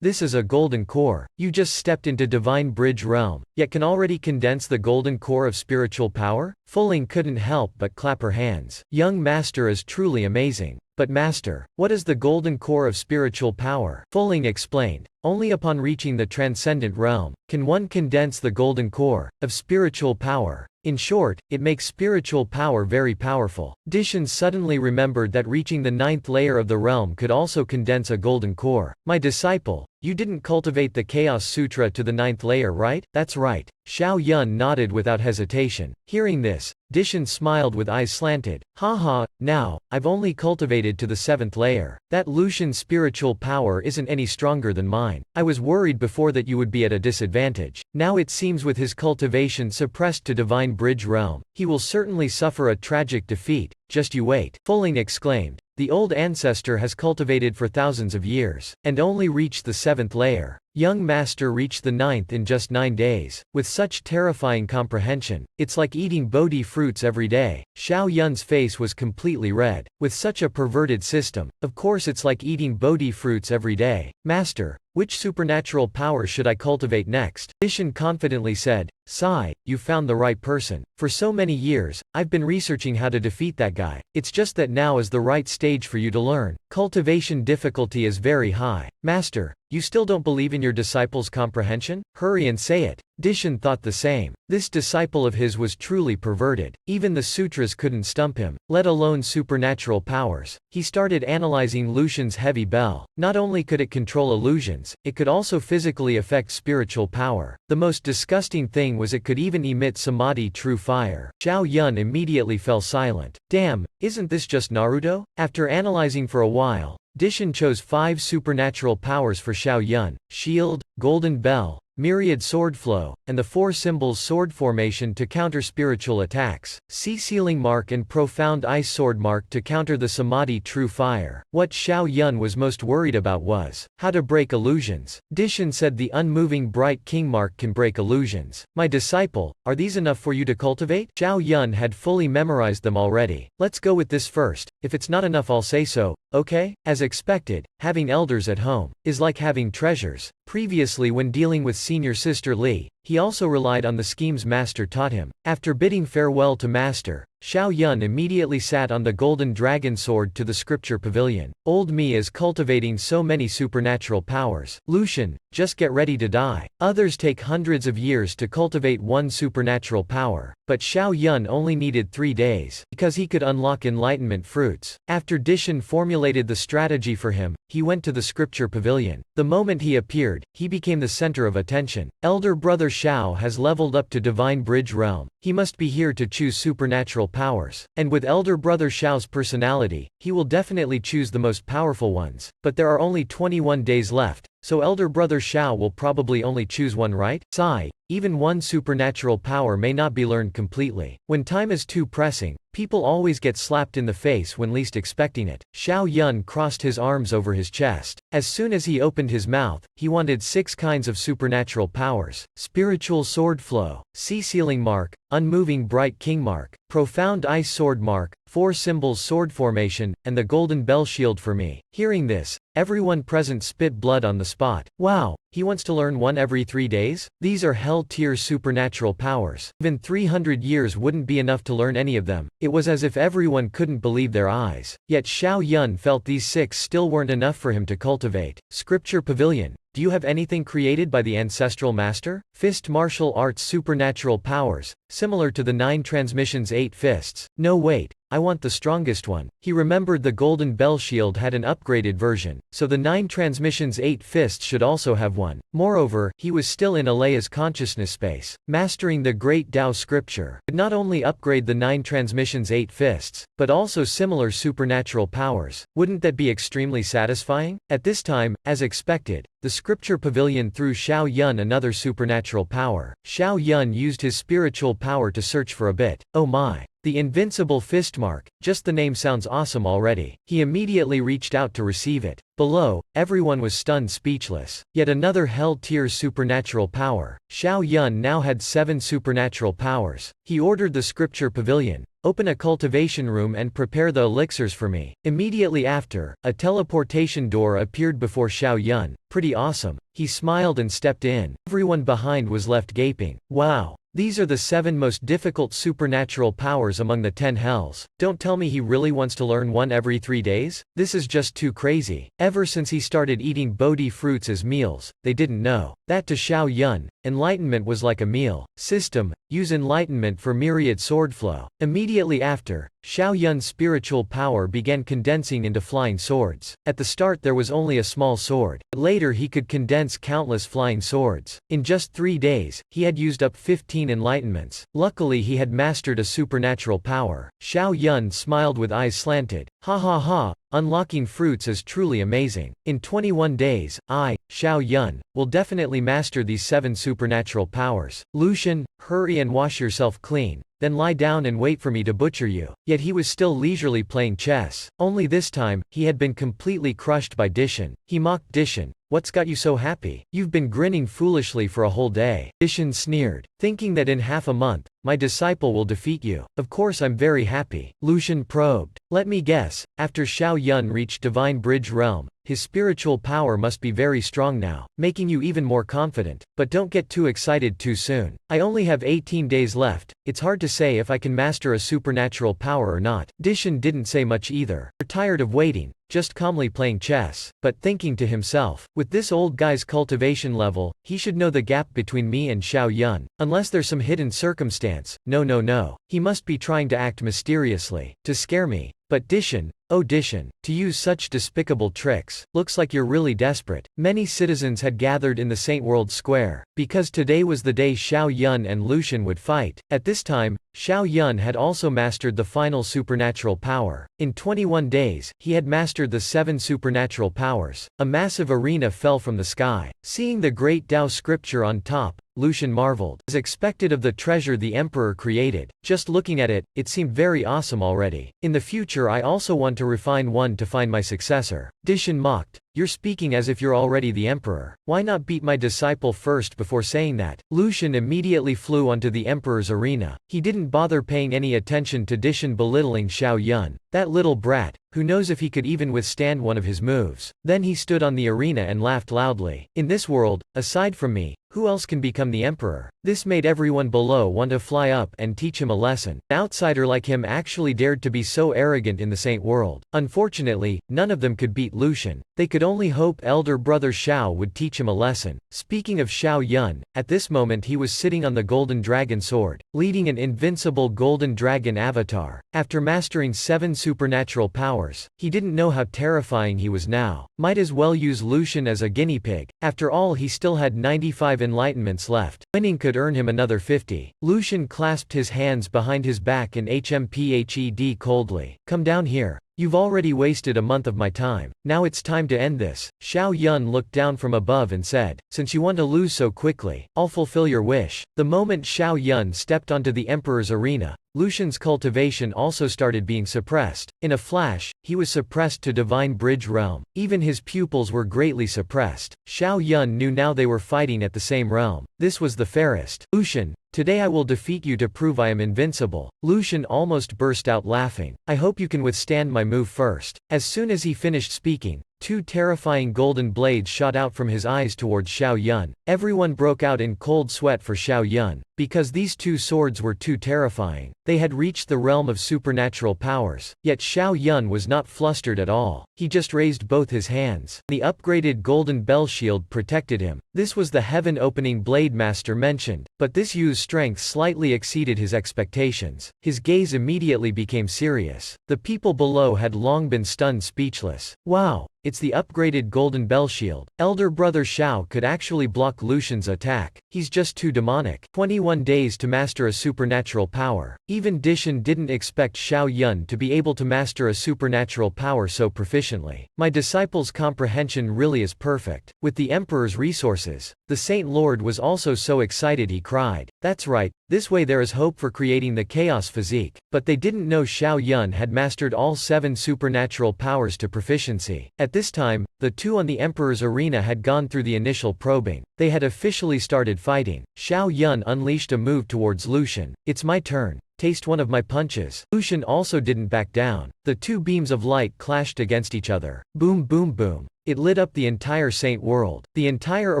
this is a golden core. You just stepped into Divine Bridge Realm, yet can already condense the golden core of spiritual power? Fuling couldn't help but clap her hands. Young Master is truly amazing. But Master, what is the golden core of spiritual power? Fuling explained. Only upon reaching the transcendent realm, can one condense the golden core of spiritual power. In short, it makes spiritual power very powerful. Dishan suddenly remembered that reaching the 9th layer of the realm could also condense a golden core. My disciple, you didn't cultivate the Chaos Sutra to the 9th layer, right? That's right. Xiao Yun nodded without hesitation. Hearing this, Dishan smiled with eyes slanted. Haha, now, I've only cultivated to the 7th layer. That Lucian's spiritual power isn't any stronger than mine. I was worried before that you would be at a disadvantage. Now it seems with his cultivation suppressed to Divine Bridge Realm, he will certainly suffer a tragic defeat. Just you wait. Fuling exclaimed. The old ancestor has cultivated for thousands of years, and only reached the 7th layer. Young Master reached the 9th in just 9 days. With such terrifying comprehension, it's like eating Bodhi fruits every day. Xiao Yun's face was completely red. With such a perverted system, of course it's like eating Bodhi fruits every day. Master, which supernatural power should I cultivate next? Dishan confidently said. Sai, you found the right person. For so many years, I've been researching how to defeat that guy. It's just that now is the right stage for you to learn. Cultivation difficulty is very high. Master, you still don't believe in your disciple's comprehension? Hurry and say it. Dishan thought the same. This disciple of his was truly perverted. Even the sutras couldn't stump him, let alone supernatural powers. He started analyzing Lucian's heavy bell. Not only could it control illusions, it could also physically affect spiritual power. The most disgusting thing was it could even emit samadhi true fire. Xiao Yun immediately fell silent. Damn, isn't this just Naruto? After analyzing for a while, Dishan chose 5 supernatural powers for Xiao Yun: Shield, Golden Bell, Myriad Sword Flow, and the 4 symbols Sword Formation to counter spiritual attacks, Sea Sealing Mark and Profound Ice Sword Mark to counter the Samadhi True Fire. What Xiao Yun was most worried about was how to break illusions. Dishan said the Unmoving Bright King Mark can break illusions. My disciple, are these enough for you to cultivate? Xiao Yun had fully memorized them already. Let's go with this first. If it's not enough, I'll say so, okay? As expected, having elders at home is like having treasures. Previously, when dealing with senior sister Li, he also relied on the schemes Master taught him. After bidding farewell to Master, Xiao Yun immediately sat on the golden dragon sword to the scripture pavilion. Old me is cultivating so many supernatural powers. Lucian, just get ready to die. Others take hundreds of years to cultivate one supernatural power, but Xiao Yun only needed 3 days, because he could unlock enlightenment fruits. After Dishan formulated the strategy for him, he went to the scripture pavilion. The moment he appeared, he became the center of attention. Elder brother Xiao has leveled up to Divine Bridge Realm. He must be here to choose supernatural powers. And with elder brother Xiao's personality, he will definitely choose the most powerful ones. But there are only 21 days left, so elder brother Xiao will probably only choose one, right? Sigh. Even one supernatural power may not be learned completely. When time is too pressing, people always get slapped in the face when least expecting it. Xiao Yun crossed his arms over his chest. As soon as he opened his mouth, he wanted 6 kinds of supernatural powers: Spiritual Sword Flow, Sea Sealing Mark, Unmoving Bright King Mark, Profound Ice Sword Mark, 4 symbols Sword Formation, and the Golden Bell Shield for me. Hearing this, everyone present spit blood on the spot. Wow, he wants to learn one every 3 days? These are hell-tier supernatural powers. Even 300 years wouldn't be enough to learn any of them. It was as if everyone couldn't believe their eyes. Yet Xiao Yun felt these 6 still weren't enough for him to cultivate. Scripture Pavilion. Do you have anything created by the ancestral master? Fist martial arts supernatural powers, similar to the 9 transmissions 8 fists. No wait, I want the strongest one. He remembered the Golden Bell Shield had an upgraded version, so the 9 transmissions 8 fists should also have one. Moreover, he was still in Alea's consciousness space. Mastering the Great Tao Scripture could not only upgrade the 9 transmissions 8 fists, but also similar supernatural powers. Wouldn't that be extremely satisfying? At this time, as expected, the scripture pavilion threw Xiao Yun another supernatural power. Xiao Yun used his spiritual power to search for a bit. Oh my. The invincible fist mark, just the name sounds awesome already. He immediately reached out to receive it. Below, everyone was stunned speechless. Yet another hell-tier supernatural power. Xiao Yun now had 7 supernatural powers. He ordered the scripture pavilion, open a cultivation room and prepare the elixirs for me. Immediately after, a teleportation door appeared before Xiao Yun. Pretty awesome. He smiled and stepped in. Everyone behind was left gaping. Wow. These are the 7 most difficult supernatural powers among the 10 hells. Don't tell me he really wants to learn one every 3 days? This is just too crazy. Ever since he started eating Bodhi fruits as meals, they didn't know that to Xiao Yun, enlightenment was like a meal. System, use enlightenment for myriad sword flow. Immediately after, Xiao Yun's spiritual power began condensing into flying swords. At the start there was only a small sword, but later he could condense countless flying swords. In just 3 days, he had used up 15 enlightenments. Luckily he had mastered a supernatural power. Xiao Yun smiled with eyes slanted. Ha ha ha, unlocking fruits is truly amazing. In 21 days, I, Xiao Yun, will definitely master these 7 supernatural powers. Lucian, hurry and wash yourself clean, then lie down and wait for me to butcher you. Yet he was still leisurely playing chess. Only this time, he had been completely crushed by Dishan. He mocked Dishan. What's got you so happy? You've been grinning foolishly for a whole day. Dishan sneered, thinking that in half a month, my disciple will defeat you. Of course I'm very happy. Lucian probed. Let me guess, after Xiao Yun reached Divine Bridge Realm, his spiritual power must be very strong now, making you even more confident. But don't get too excited too soon. I only have 18 days left. It's hard to say if I can master a supernatural power or not. Dishan didn't say much either. You're tired of waiting, just calmly playing chess, but thinking to himself, with this old guy's cultivation level, he should know the gap between me and Xiao Yun. Unless there's some hidden circumstance. No. He must be trying to act mysteriously, to scare me. But Dishan, oh Dishan, to use such despicable tricks, looks like you're really desperate. Many citizens had gathered in the Saint World Square, because today was the day Xiao Yun and Lucian would fight. At this time, Xiao Yun had also mastered the final supernatural power. In 21 days, he had mastered the 7 supernatural powers. A massive arena fell from the sky. Seeing the great Tao scripture on top, Lucian marveled. As expected of the treasure the emperor created, just looking at it, it seemed very awesome already. In the future I also want to refine one to find my successor. Dishan mocked. You're speaking as if you're already the emperor. Why not beat my disciple first before saying that? Lucian immediately flew onto the emperor's arena. He didn't bother paying any attention to Dishan belittling Xiao Yun. That little brat, who knows if he could even withstand one of his moves. Then he stood on the arena and laughed loudly. In this world, aside from me, who else can become the emperor? This made everyone below want to fly up and teach him a lesson. An outsider like him actually dared to be so arrogant in the Saint world. Unfortunately, none of them could beat Lucian. They could only hope elder brother Xiao would teach him a lesson. Speaking of Xiao Yun, at this moment he was sitting on the golden dragon sword, leading an invincible golden dragon avatar. After mastering 7 supernatural powers, he didn't know how terrifying he was now. Might as well use Lucian as a guinea pig. After all, he still had 95 enlightenments left. Winning could earn him another 50. Lucian clasped his hands behind his back and hmphed coldly. Come down here. You've already wasted a month of my time. Now it's time to end this. Xiao Yun looked down from above and said, since you want to lose so quickly, I'll fulfill your wish. The moment Xiao Yun stepped onto the emperor's arena, Lucian's cultivation also started being suppressed. In a flash, he was suppressed to Divine Bridge realm. Even his pupils were greatly suppressed. Xiao Yun knew now they were fighting at the same realm. This was the fairest. Lucian, today I will defeat you to prove I am invincible. Lucian almost burst out laughing. I hope you can withstand my move first. As soon as he finished speaking, 2 terrifying golden blades shot out from his eyes towards Xiao Yun. Everyone broke out in cold sweat for Xiao Yun, because these 2 swords were too terrifying. They had reached the realm of supernatural powers. Yet Xiao Yun was not flustered at all. He just raised both his hands. The upgraded golden bell shield protected him. This was the heaven-opening blade master mentioned, but this Yu's strength slightly exceeded his expectations. His gaze immediately became serious. The people below had long been stunned speechless. Wow! It's the upgraded golden bell shield. Elder brother Xiao could actually block Lucian's attack. He's just too demonic. 21 days to master a supernatural power. Even Dishan didn't expect Xiao Yun to be able to master a supernatural power so proficiently. My disciple's comprehension really is perfect. With the emperor's resources, the Saint Lord was also so excited he cried. That's right. This way there is hope for creating the chaos physique. But they didn't know Xiao Yun had mastered all 7 supernatural powers to proficiency. At this time, the 2 on the Emperor's arena had gone through the initial probing. They had officially started fighting. Xiao Yun unleashed a move towards Lucian. It's my turn. Taste one of my punches. Lucian also didn't back down. The 2 beams of light clashed against each other. Boom boom boom. It lit up the entire Saint world. The entire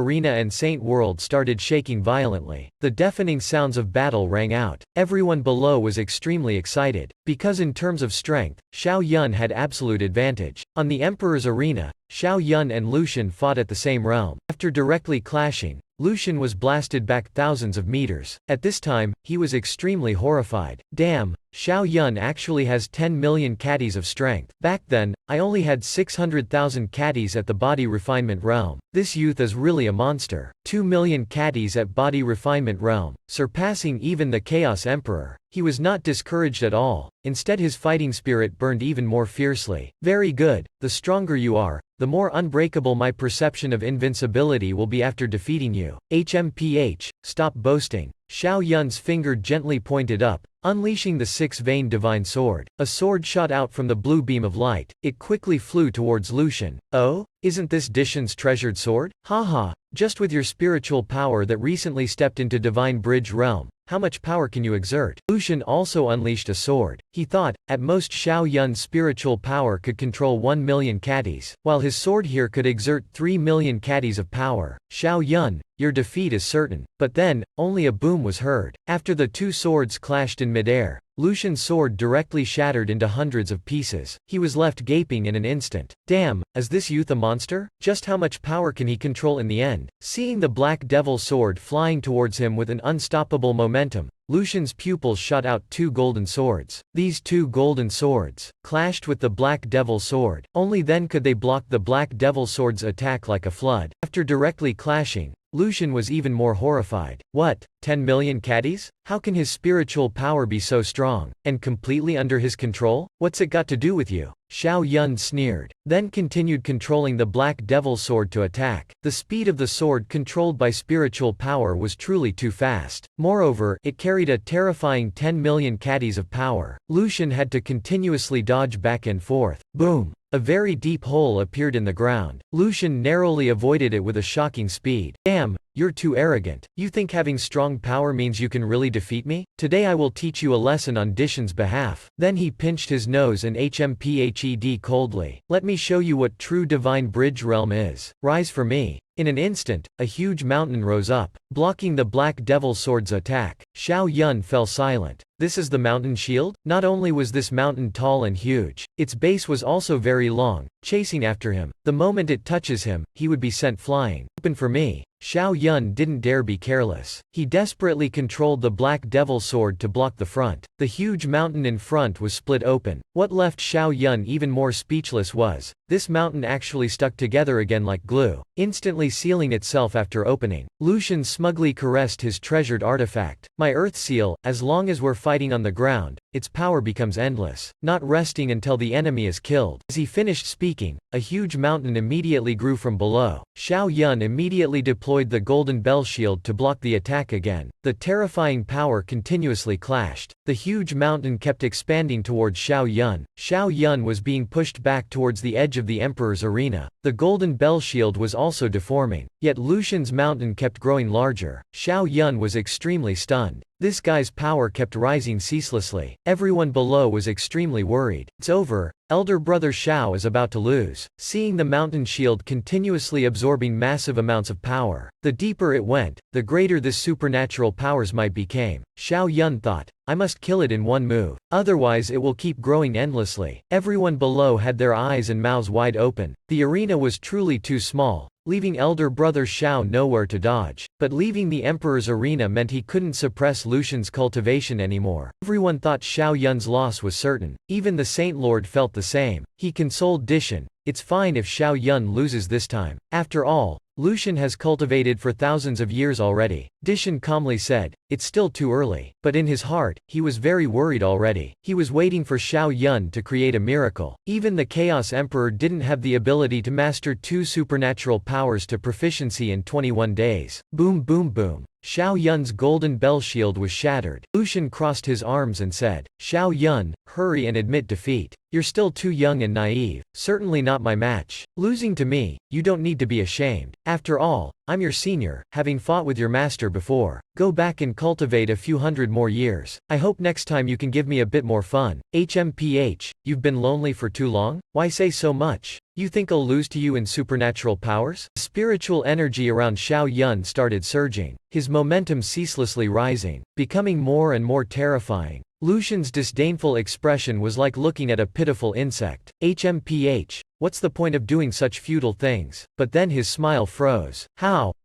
arena and Saint world started shaking violently. The deafening sounds of battle rang out. Everyone below was extremely excited, because in terms of strength, Xiao Yun had absolute advantage. On the Emperor's arena, Xiao Yun and Lucian fought at the same realm. After directly clashing, Lucian was blasted back thousands of meters. At this time, he was extremely horrified. Damn, Xiao Yun actually has 10 million caddies of strength. Back then, I only had 600,000 caddies at the body refinement realm. This youth is really a monster. 2 million caddies at body refinement realm, surpassing even the Chaos Emperor. He was not discouraged at all. Instead, his fighting spirit burned even more fiercely. Very good. The stronger you are, the more unbreakable my perception of invincibility will be after defeating you. HMPH, stop boasting. Xiao Yun's finger gently pointed up, unleashing the 6-vein divine sword. A sword shot out from the blue beam of light. It quickly flew towards Lucian. Oh? Isn't this Dishan's treasured sword? Haha, just with your spiritual power that recently stepped into Divine Bridge realm, how much power can you exert? Lucian also unleashed a sword. He thought, at most Xiao Yun's spiritual power could control 1 million caddies, while his sword here could exert 3 million caddies of power. Xiao Yun, your defeat is certain. But then, only a boom was heard. After the 2 swords clashed in midair, Lucian's sword directly shattered into hundreds of pieces. He was left gaping in an instant. Damn, is this youth a monster? Just how much power can he control in the end? Seeing the Black Devil sword flying towards him with an unstoppable momentum, Lucian's pupils shot out two golden swords. These two golden swords clashed with the Black Devil sword. Only then could they block the Black Devil sword's attack like a flood. After directly clashing, Lucian was even more horrified. What? 10 million caddies? How can his spiritual power be so strong, and completely under his control? What's it got to do with you? Xiao Yun sneered, then continued controlling the Black Devil sword to attack. The speed of the sword controlled by spiritual power was truly too fast. Moreover, it carried a terrifying 10 million caddies of power. Lucian had to continuously dodge back and forth. Boom! A very deep hole appeared in the ground. Lucian narrowly avoided it with a shocking speed. Damn, you're too arrogant. You think having strong power means you can really defeat me? Today I will teach you a lesson on Dishan's behalf. Then he pinched his nose and hmphed coldly. Let me show you what true divine bridge realm is. Rise for me. In an instant, a huge mountain rose up, blocking the Black Devil sword's attack. Xiao Yun fell silent. This is the mountain shield? Not only was this mountain tall and huge, its base was also very long, chasing after him. The moment it touches him, he would be sent flying. Open for me. Xiao Yun didn't dare be careless. He desperately controlled the Black Devil sword to block the front. The huge mountain in front was split open. What left Xiao Yun even more speechless was, this mountain actually stuck together again like glue, instantly sealing itself after opening. Lucian smugly caressed his treasured artifact. My earth seal, as long as we're fighting on the ground, its power becomes endless, not resting until the enemy is killed. As he finished speaking, a huge mountain immediately grew from below. Xiao Yun immediately deployed the golden bell shield to block the attack again. The terrifying power continuously clashed. The huge mountain kept expanding towards Xiao Yun. Xiao Yun was being pushed back towards the edge of the Emperor's arena. The golden bell shield was also deforming. Yet Lucian's mountain kept growing larger. Xiao Yun was extremely stunned. This guy's power kept rising ceaselessly. Everyone below was extremely worried. It's over. Elder brother Xiao is about to lose. Seeing the mountain shield continuously absorbing massive amounts of power, the deeper it went, the greater this supernatural powers might became. Xiao Yun thought, I must kill it in one move. Otherwise it will keep growing endlessly. Everyone below had their eyes and mouths wide open. The arena was truly too small, leaving elder brother Xiao nowhere to dodge. But leaving the Emperor's arena meant he couldn't suppress Lucian's cultivation anymore. Everyone thought Xiao Yun's loss was certain. Even the Saint Lord felt the same. He consoled Dishan, it's fine if Xiao Yun loses this time. After all, Lucian has cultivated for thousands of years already. Dishan calmly said, it's still too early. But in his heart, he was very worried already. He was waiting for Xiao Yun to create a miracle. Even the Chaos Emperor didn't have the ability to master two supernatural powers to proficiency in 21 days. Boom boom boom. Xiao Yun's golden bell shield was shattered. Lucian crossed his arms and said, Xiao Yun, hurry and admit defeat. You're still too young and naive. Certainly not my match. Losing to me, you don't need to be ashamed. After all, I'm your senior, having fought with your master before. Go back and cultivate a few hundred more years. I hope next time you can give me a bit more fun. HMPH, you've been lonely for too long? Why say so much? You think I'll lose to you in supernatural powers? Spiritual energy around Xiao Yun started surging, his momentum ceaselessly rising, becoming more and more terrifying. Lucian's disdainful expression was like looking at a pitiful insect. HMPH, what's the point of doing such futile things? But then his smile froze.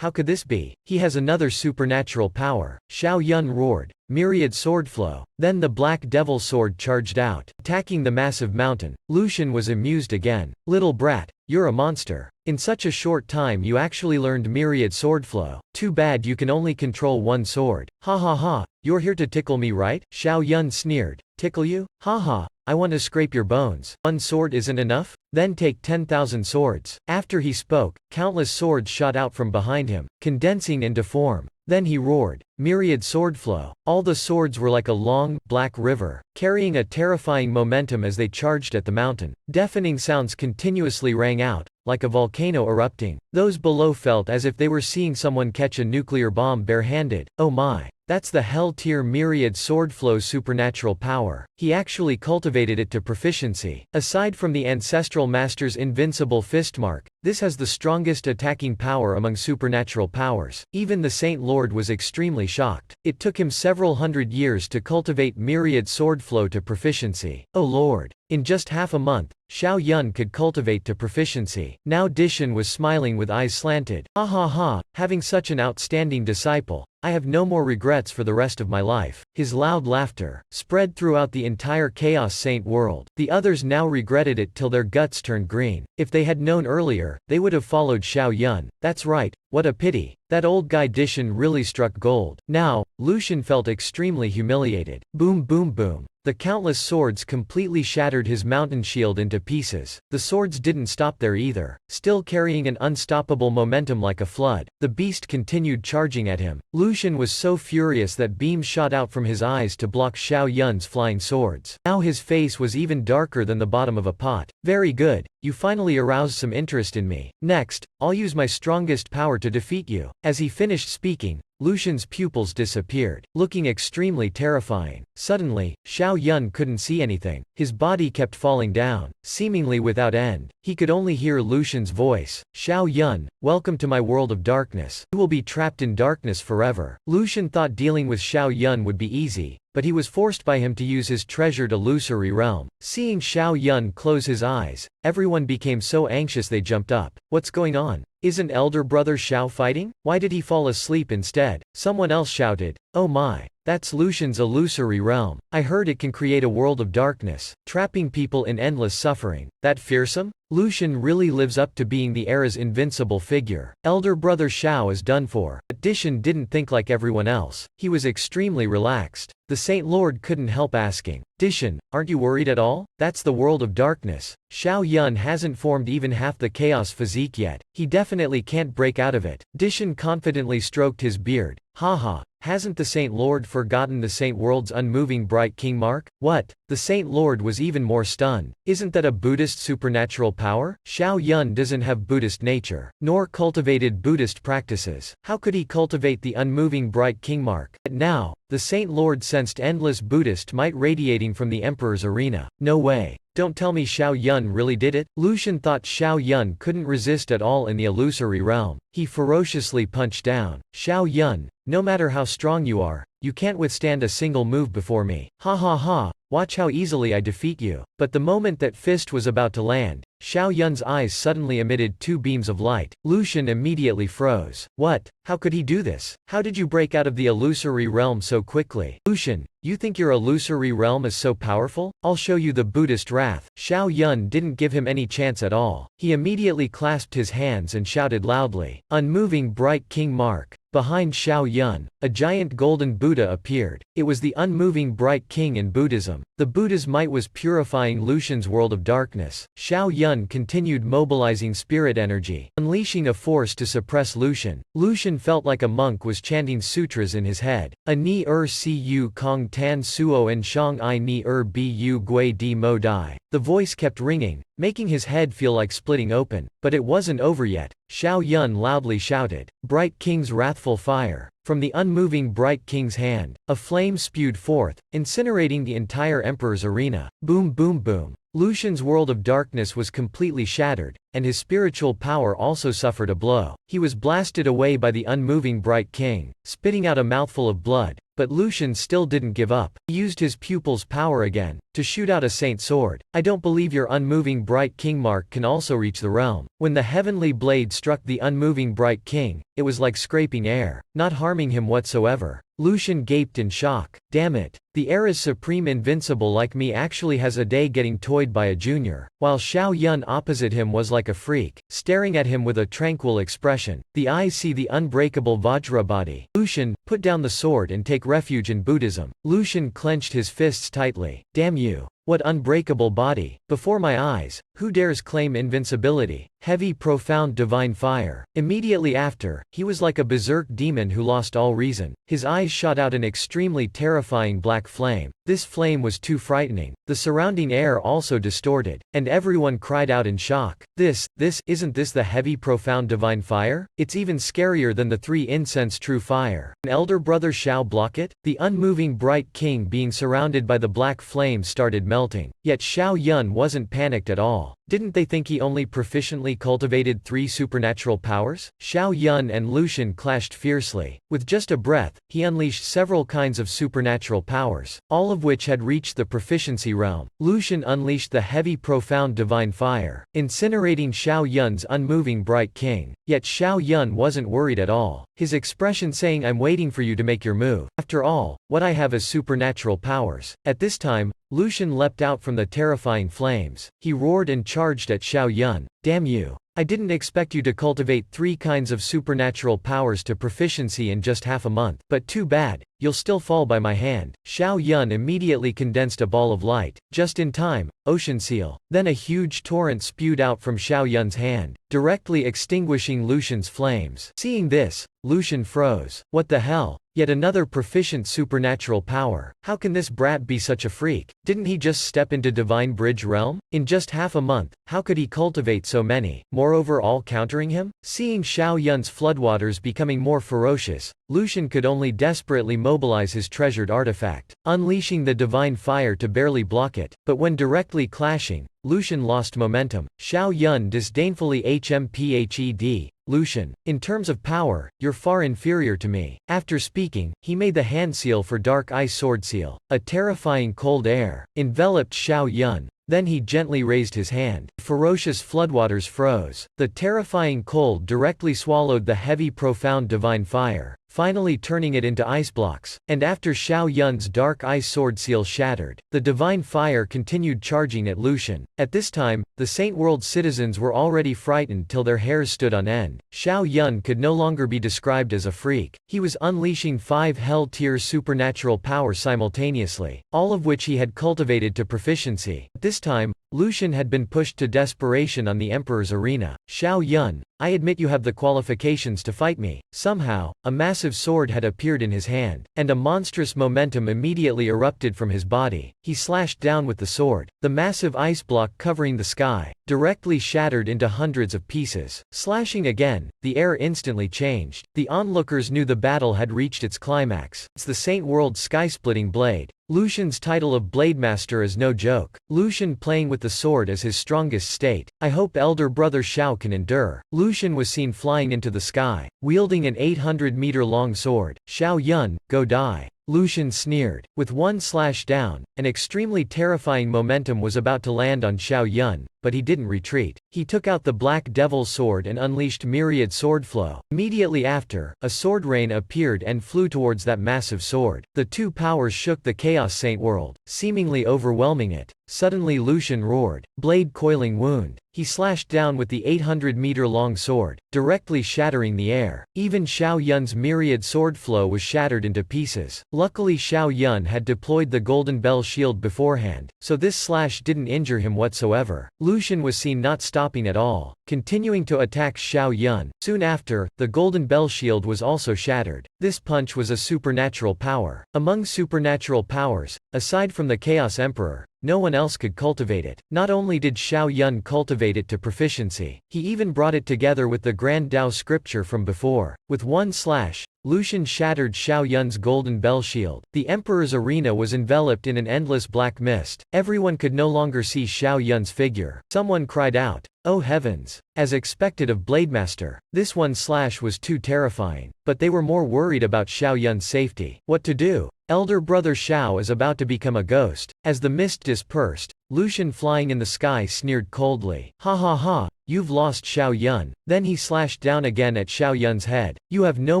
How could this be? He has another supernatural power. Xiao Yun roared, myriad sword flow. Then the Black Devil sword charged out, attacking the massive mountain. Lucian was amused again. Little brat, you're a monster. In such a short time you actually learned myriad sword flow. Too bad you can only control one sword. Ha ha ha, you're here to tickle me, right? Xiao Yun sneered. Tickle you? Ha ha, I want to scrape your bones. One sword isn't enough? Then take 10,000 swords. After he spoke, countless swords shot out from behind him, condensing into form. Then he roared, myriad sword flow. All the swords were like a long, black river, carrying a terrifying momentum as they charged at the mountain. Deafening sounds continuously rang out, like a volcano erupting. Those below felt as if they were seeing someone catch a nuclear bomb barehanded. Oh my. That's the Hell-tier myriad sword flow's supernatural power. He actually cultivated it to proficiency. Aside from the ancestral master's invincible fist mark, This has the strongest attacking power among supernatural powers. Even the Saint Lord was extremely shocked. It took him several hundred years to cultivate myriad sword flow to proficiency. Oh Lord. In just half a month, Xiao Yun could cultivate to proficiency. Now Dishan was smiling with eyes slanted. Ha ha ha, having such an outstanding disciple, I have no more regrets for the rest of my life. His loud laughter spread throughout the entire Chaos Saint world. The others now regretted it till their guts turned green. If they had known earlier, they would have followed Xiao Yun. That's right, what a pity. That old guy Dishan really struck gold. Now, Lucian felt extremely humiliated. Boom boom boom. The countless swords completely shattered his mountain shield into pieces. The swords didn't stop there either. Still carrying an unstoppable momentum like a flood, the beast continued charging at him. Lucian was so furious that beams shot out from his eyes to block Xiao Yun's flying swords. Now his face was even darker than the bottom of a pot. Very good, you finally aroused some interest in me. Next, I'll use my strongest power to defeat you. As he finished speaking, Lucian's pupils disappeared, looking extremely terrifying. Suddenly, Xiao Yun couldn't see anything. His body kept falling down, seemingly without end. He could only hear Lucian's voice. Xiao Yun, welcome to my world of darkness. You will be trapped in darkness forever. Lucian thought dealing with Xiao Yun would be easy, but he was forced by him to use his treasured illusory realm. Seeing Xiao Yun close his eyes, everyone became so anxious they jumped up. What's going on? Isn't elder brother Xiao fighting? Why did he fall asleep instead? Someone else shouted. Oh my. That's Lucian's illusory realm. I heard it can create a world of darkness, trapping people in endless suffering. That fearsome? Lucian really lives up to being the era's invincible figure. Elder brother Xiao is done for. But Dishan didn't think like everyone else. He was extremely relaxed. The Saint Lord couldn't help asking, Dishan, aren't you worried at all? That's the world of darkness. Xiao Yun hasn't formed even half the chaos physique yet. He definitely can't break out of it. Dishan confidently stroked his beard. Haha, hasn't the Saint Lord forgotten the Saint World's unmoving bright king mark? What? The Saint Lord was even more stunned. Isn't that a Buddhist supernatural power? Xiao Yun doesn't have Buddhist nature, nor cultivated Buddhist practices. How could he cultivate the unmoving bright king mark? But now, the Saint Lord sensed endless Buddhist might radiating from the Emperor's arena. No way. Don't tell me Xiao Yun really did it? Lucian thought Xiao Yun couldn't resist at all in the illusory realm. He ferociously punched down. Xiao Yun, no matter how strong you are, you can't withstand a single move before me. Ha ha ha, watch how easily I defeat you. But the moment that fist was about to land, Xiao Yun's eyes suddenly emitted two beams of light. Lucian immediately froze. What? How could he do this? How did you break out of the illusory realm so quickly? Lucian, you think your illusory realm is so powerful? I'll show you the Buddhist wrath. Xiao Yun didn't give him any chance at all. He immediately clasped his hands and shouted loudly, Unmoving bright king mark. Behind Xiao Yun, a giant golden Buddha appeared. It was the unmoving bright king in Buddhism. The Buddha's might was purifying Lucian's world of darkness. Xiao Yun continued mobilizing spirit energy, unleashing a force to suppress Lucian. Lucian felt like a monk was chanting sutras in his head. A ni si kong tan suo en shang I ni bu gui di mo dai. The voice kept ringing, making his head feel like splitting open. But it wasn't over yet. Xiao Yun loudly shouted, Bright King's wrathful fire. From the unmoving Bright King's hand, a flame spewed forth, incinerating the entire Emperor's arena. Boom boom boom. Lucian's world of darkness was completely shattered, and his spiritual power also suffered a blow. He was blasted away by the unmoving Bright King, spitting out a mouthful of blood. But Lucian still didn't give up. He used his pupil's power again, to shoot out a saint sword. I don't believe your unmoving Bright King mark can also reach the realm. When the heavenly blade struck the unmoving Bright King, it was like scraping air, not harming him whatsoever. Lucian gaped in shock. Damn it. The era's supreme invincible like me actually has a day getting toyed by a junior. While Xiao Yun opposite him was like a freak, staring at him with a tranquil expression. The eyes see the unbreakable Vajra body. Lucian, put down the sword and take refuge in Buddhism. Lucian clenched his fists tightly. Damn you. What unbreakable body. Before my eyes, who dares claim invincibility? Heavy profound divine fire. Immediately after, he was like a berserk demon who lost all reason. His eyes shot out an extremely terrifying black flame. This flame was too frightening. The surrounding air also distorted, and everyone cried out in shock. Isn't this the heavy profound divine fire? It's even scarier than the three incense true fire. An elder brother Xiao block it? The unmoving Bright King being surrounded by the black flame started melting. Yet Xiao Yun wasn't panicked at all. Didn't they think he only proficiently cultivated 3 supernatural powers? Xiao Yun and Lucian clashed fiercely. With just a breath, he unleashed several kinds of supernatural powers, all of which had reached the proficiency realm. Lucian unleashed the heavy profound divine fire, incinerating Xiao Yun's unmoving bright king. Yet Xiao Yun wasn't worried at all, his expression saying, "I'm waiting for you to make your move. After all, what I have is supernatural powers." At this time, Lucian leapt out from the terrifying flames. He roared and charged at Xiao Yun. "Damn you! I didn't expect you to cultivate 3 kinds of supernatural powers to proficiency in just half a month. But too bad, you'll still fall by my hand." Xiao Yun immediately condensed a ball of light. Just in time, Ocean Seal. Then a huge torrent spewed out from Xiao Yun's hand, directly extinguishing Lucian's flames. Seeing this, Lucian froze. What the hell? Yet another proficient supernatural power. How can this brat be such a freak? Didn't he just step into Divine Bridge realm? In just half a month, how could he cultivate so many? Moreover, all countering him? Seeing Xiao Yun's floodwaters becoming more ferocious, Lucian could only desperately mobilize his treasured artifact, unleashing the divine fire to barely block it. But when directly clashing, Lucian lost momentum. Xiao Yun disdainfully hmphed. "Lucian, in terms of power, you're far inferior to me." After speaking, he made the hand seal for Dark Ice Sword Seal. A terrifying cold air enveloped Xiao Yun. Then he gently raised his hand. Ferocious floodwaters froze. The terrifying cold directly swallowed the heavy profound divine fire, finally turning it into ice blocks. And after Xiao Yun's dark ice sword seal shattered, the divine fire continued charging at Lucian. At this time, the Saint World citizens were already frightened till their hairs stood on end. Xiao Yun could no longer be described as a freak. He was unleashing 5 hell-tier supernatural powers simultaneously, all of which he had cultivated to proficiency. At this time, Lucian had been pushed to desperation on the Emperor's arena. "Xiao Yun, I admit you have the qualifications to fight me." Somehow, a massive sword had appeared in his hand, and a monstrous momentum immediately erupted from his body. He slashed down with the sword. The massive ice block covering the sky directly shattered into hundreds of pieces. Slashing again, the air instantly changed. The onlookers knew the battle had reached its climax. It's the Saint World sky-splitting blade. Lucian's title of Blademaster is no joke. Lucian playing with the sword as his strongest state. "I hope elder brother Xiao can endure." Lucian was seen flying into the sky, wielding an 800-meter-long sword. "Xiao Yun, go die." Lucian sneered. With one slash down, an extremely terrifying momentum was about to land on Xiao Yun, but he didn't retreat. He took out the Black Devil's sword and unleashed myriad sword flow. Immediately after, a sword rain appeared and flew towards that massive sword. The two powers shook the Chaos Saint World, seemingly overwhelming it. Suddenly Lucian roared, blade coiling wound. He slashed down with the 800-meter-long sword, directly shattering the air. Even Xiao Yun's myriad sword flow was shattered into pieces. Luckily Xiao Yun had deployed the Golden Bell shield beforehand, so this slash didn't injure him whatsoever. Lucian was seen not stopping at all, continuing to attack Xiao Yun. Soon after, the Golden Bell shield was also shattered. This punch was a supernatural power. Among supernatural powers, aside from the Chaos Emperor, no one else could cultivate it. Not only did Xiao Yun cultivate it to proficiency, he even brought it together with the Grand Tao scripture from before. With one slash, Lucian shattered Xiao Yun's Golden Bell shield. The Emperor's arena was enveloped in an endless black mist. Everyone could no longer see Xiao Yun's figure. Someone cried out, "Oh heavens!" As expected of Blademaster, this one slash was too terrifying. But they were more worried about Xiao Yun's safety. What to do? Elder brother Xiao is about to become a ghost. As the mist dispersed, Lucian flying in the sky sneered coldly. "Ha ha ha, you've lost Xiao Yun." Then he slashed down again at Xiao Yun's head. "You have no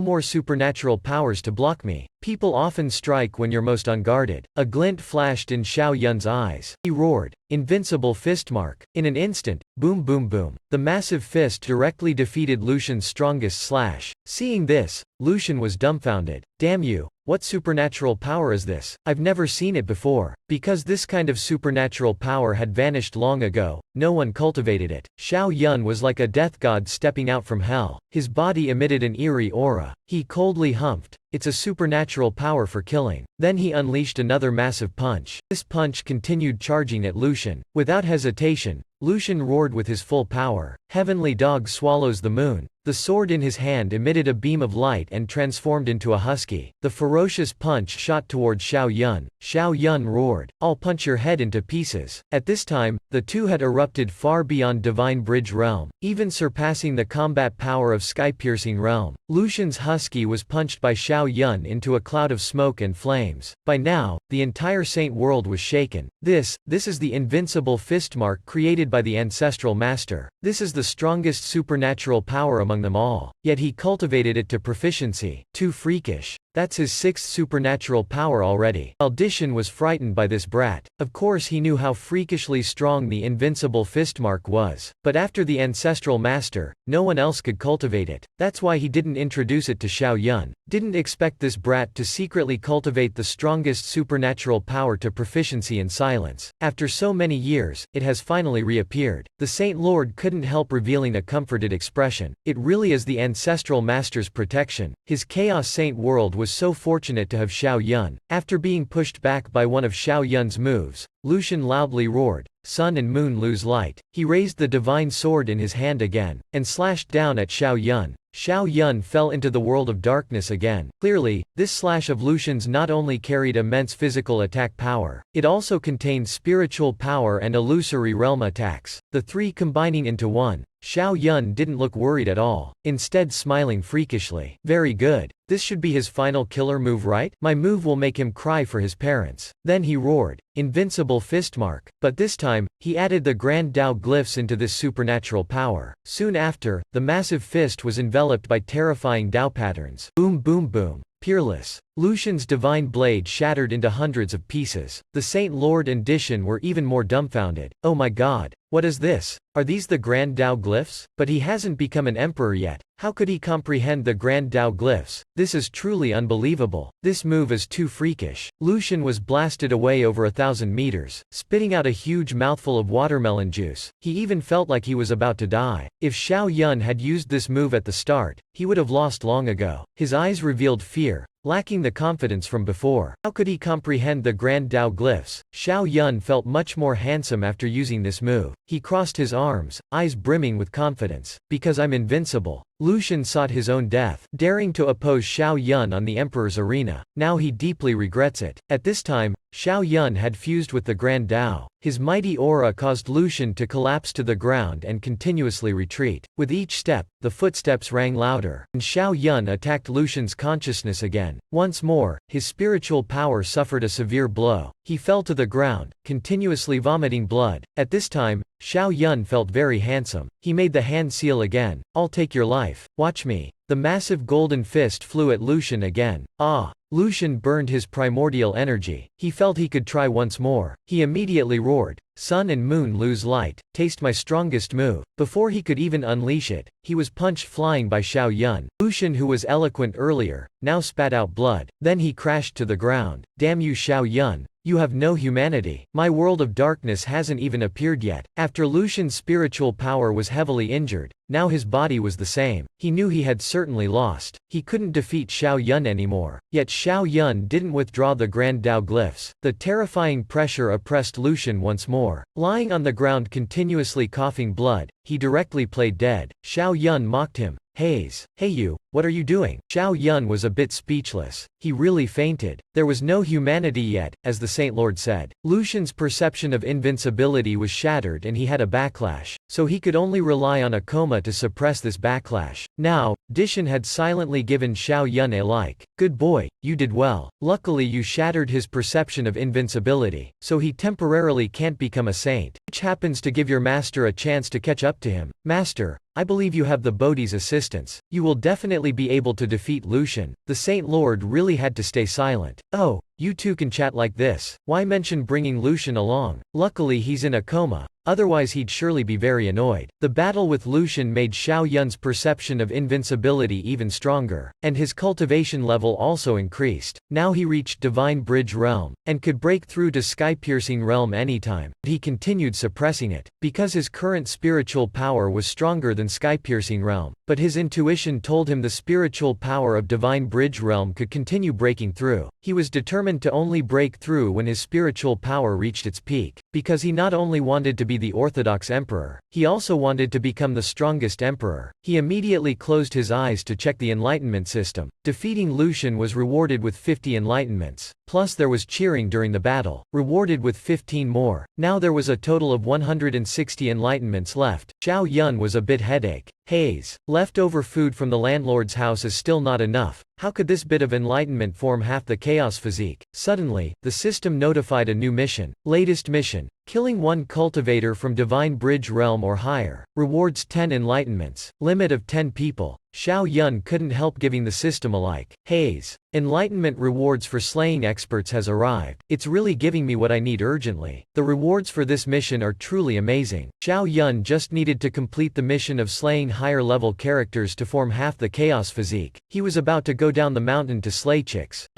more supernatural powers to block me. People often strike when you're most unguarded." A glint flashed in Xiao Yun's eyes. He roared, "Invincible fist mark." In an instant, boom boom boom. The massive fist directly defeated Lucian's strongest slash. Seeing this, Lucian was dumbfounded. "Damn you, what supernatural power is this? I've never seen it before." Because this kind of supernatural power had vanished long ago, no one cultivated it. Xiao Yun was like a death god stepping out from hell. His body emitted an eerie aura. He coldly humphed. "It's a supernatural power for killing." Then he unleashed another massive punch. This punch continued charging at Lucian. Without hesitation, Lucian roared with his full power. "Heavenly dog swallows the moon." The sword in his hand emitted a beam of light and transformed into a husky. The ferocious punch shot toward Xiao Yun. Xiao Yun roared. sword. I'll punch your head into pieces. At this time, the two had erupted far beyond Divine Bridge realm, even surpassing the combat power of Sky-Piercing realm. Lucian's husky was punched by Xiao Yun into a cloud of smoke and flames. By now, the entire Saint world was shaken. This is the invincible fist mark created by the ancestral master. This is the strongest supernatural power among them all. Yet he cultivated it to proficiency. Too freakish. That's his sixth supernatural power already. Dishan was frightened by this brat. Of course he knew how freakishly strong the invincible fist mark was. But after the ancestral master, no one else could cultivate it. That's why he didn't introduce it to Xiao Yun. Didn't expect this brat to secretly cultivate the strongest supernatural power to proficiency in silence. After so many years, it has finally reappeared. The Saint Lord couldn't help revealing a comforted expression. It really is the ancestral master's protection. His Chaos Saint world was so fortunate to have Xiao Yun. After being pushed back by one of Xiao Yun's moves, Lucian loudly roared, "Sun and moon lose light." He raised the divine sword in his hand again, and slashed down at Xiao Yun. Xiao Yun fell into the world of darkness again. Clearly, this slash of Lucian's not only carried immense physical attack power, it also contained spiritual power and illusory realm attacks, the three combining into one. Xiao Yun didn't look worried at all, instead smiling freakishly. Very good. This should be his final killer move, right? My move will make him cry for his parents. Then he roared, "Invincible fist mark." But this time, he added the grand Tao glyphs into this supernatural power. Soon after, the massive fist was enveloped by terrifying Tao patterns. Boom boom boom. Peerless. Lucian's divine blade shattered into hundreds of pieces. The Saint Lord and Dishan were even more dumbfounded. Oh my god. What is this? Are these the Grand Tao glyphs? But he hasn't become an emperor yet. How could he comprehend the Grand Tao glyphs? This is truly unbelievable. This move is too freakish. Lucian was blasted away over 1,000 meters, spitting out a huge mouthful of watermelon juice. He even felt like he was about to die. If Xiao Yun had used this move at the start, he would have lost long ago. His eyes revealed fear, lacking the confidence from before. How could he comprehend the Grand Tao glyphs? Xiao Yun felt much more handsome after using this move. He crossed his arms, eyes brimming with confidence. Because I'm invincible. Lucian sought his own death, daring to oppose Xiao Yun on the Emperor's arena. Now he deeply regrets it. At this time, Xiao Yun had fused with the Grand Tao. His mighty aura caused Lucian to collapse to the ground and continuously retreat. With each step, the footsteps rang louder, and Xiao Yun attacked Lucian's consciousness again. Once more, his spiritual power suffered a severe blow. He fell to the ground, continuously vomiting blood. At this time, Xiao Yun felt very handsome. He made the hand seal again. "I'll take your life. Watch me." The massive golden fist flew at Lucian again. Ah! Lucian burned his primordial energy. He felt he could try once more. He immediately roared, "Sun and moon lose light. Taste my strongest move." Before he could even unleash it, he was punched flying by Xiao Yun. Lucian, who was eloquent earlier, now spat out blood. Then he crashed to the ground. "Damn you, Xiao Yun. You have no humanity. My world of darkness hasn't even appeared yet." After Lucian's spiritual power was heavily injured, now his body was the same. He knew he had certainly lost. He couldn't defeat Xiao Yun anymore. Yet Xiao Yun didn't withdraw the Grand Tao glyphs. The terrifying pressure oppressed Lucian once more. Lying on the ground continuously coughing blood, he directly played dead. Xiao Yun mocked him. Hey you, what are you doing?" Xiao Yun was a bit speechless. He really fainted. There was no humanity yet, as the Saint Lord said. Lucian's perception of invincibility was shattered and he had a backlash, so he could only rely on a coma to suppress this backlash. Now, Dishan had silently given Xiao Yun a like. "Good boy, you did well. Luckily you shattered his perception of invincibility, so he temporarily can't become a saint, which happens to give your master a chance to catch up to him. Master, I believe you have the Bodhi's assistance. You will definitely be able to defeat Lucian." The Saint Lord really had to stay silent. "Oh, you two can chat like this. Why mention bringing Lucian along? Luckily he's in a coma. Otherwise he'd surely be very annoyed." The battle with Lucian made Xiao Yun's perception of invincibility even stronger, and his cultivation level also increased. Now he reached Divine Bridge realm, and could break through to Sky-Piercing realm anytime. But he continued suppressing it, because his current spiritual power was stronger than Sky-Piercing realm. but his intuition told him the spiritual power of Divine Bridge Realm could continue breaking through. He was determined to only break through when his spiritual power reached its peak, because he not only wanted to be the Orthodox Emperor, he also wanted to become the strongest Emperor. He immediately closed his eyes to check the Enlightenment system. Defeating Lucian was rewarded with 50 Enlightenments. Plus there was cheering during the battle, rewarded with 15 more. Now there was a total of 160 Enlightenments left. Xiao Yun was a bit headache. Haze. Leftover food from the landlord's house is still not enough. How could this bit of enlightenment form half the chaos physique? Suddenly, the system notified a new mission. Latest mission. Killing one cultivator from Divine Bridge Realm or higher. Rewards 10 enlightenments. Limit of 10 people. Xiao Yun couldn't help giving the system a like. Haze. Enlightenment rewards for slaying experts has arrived. It's really giving me what I need urgently. The rewards for this mission are truly amazing. Xiao Yun just needed to complete the mission of slaying higher level characters to form half the chaos physique. He was about to go down the mountain to slay chicks.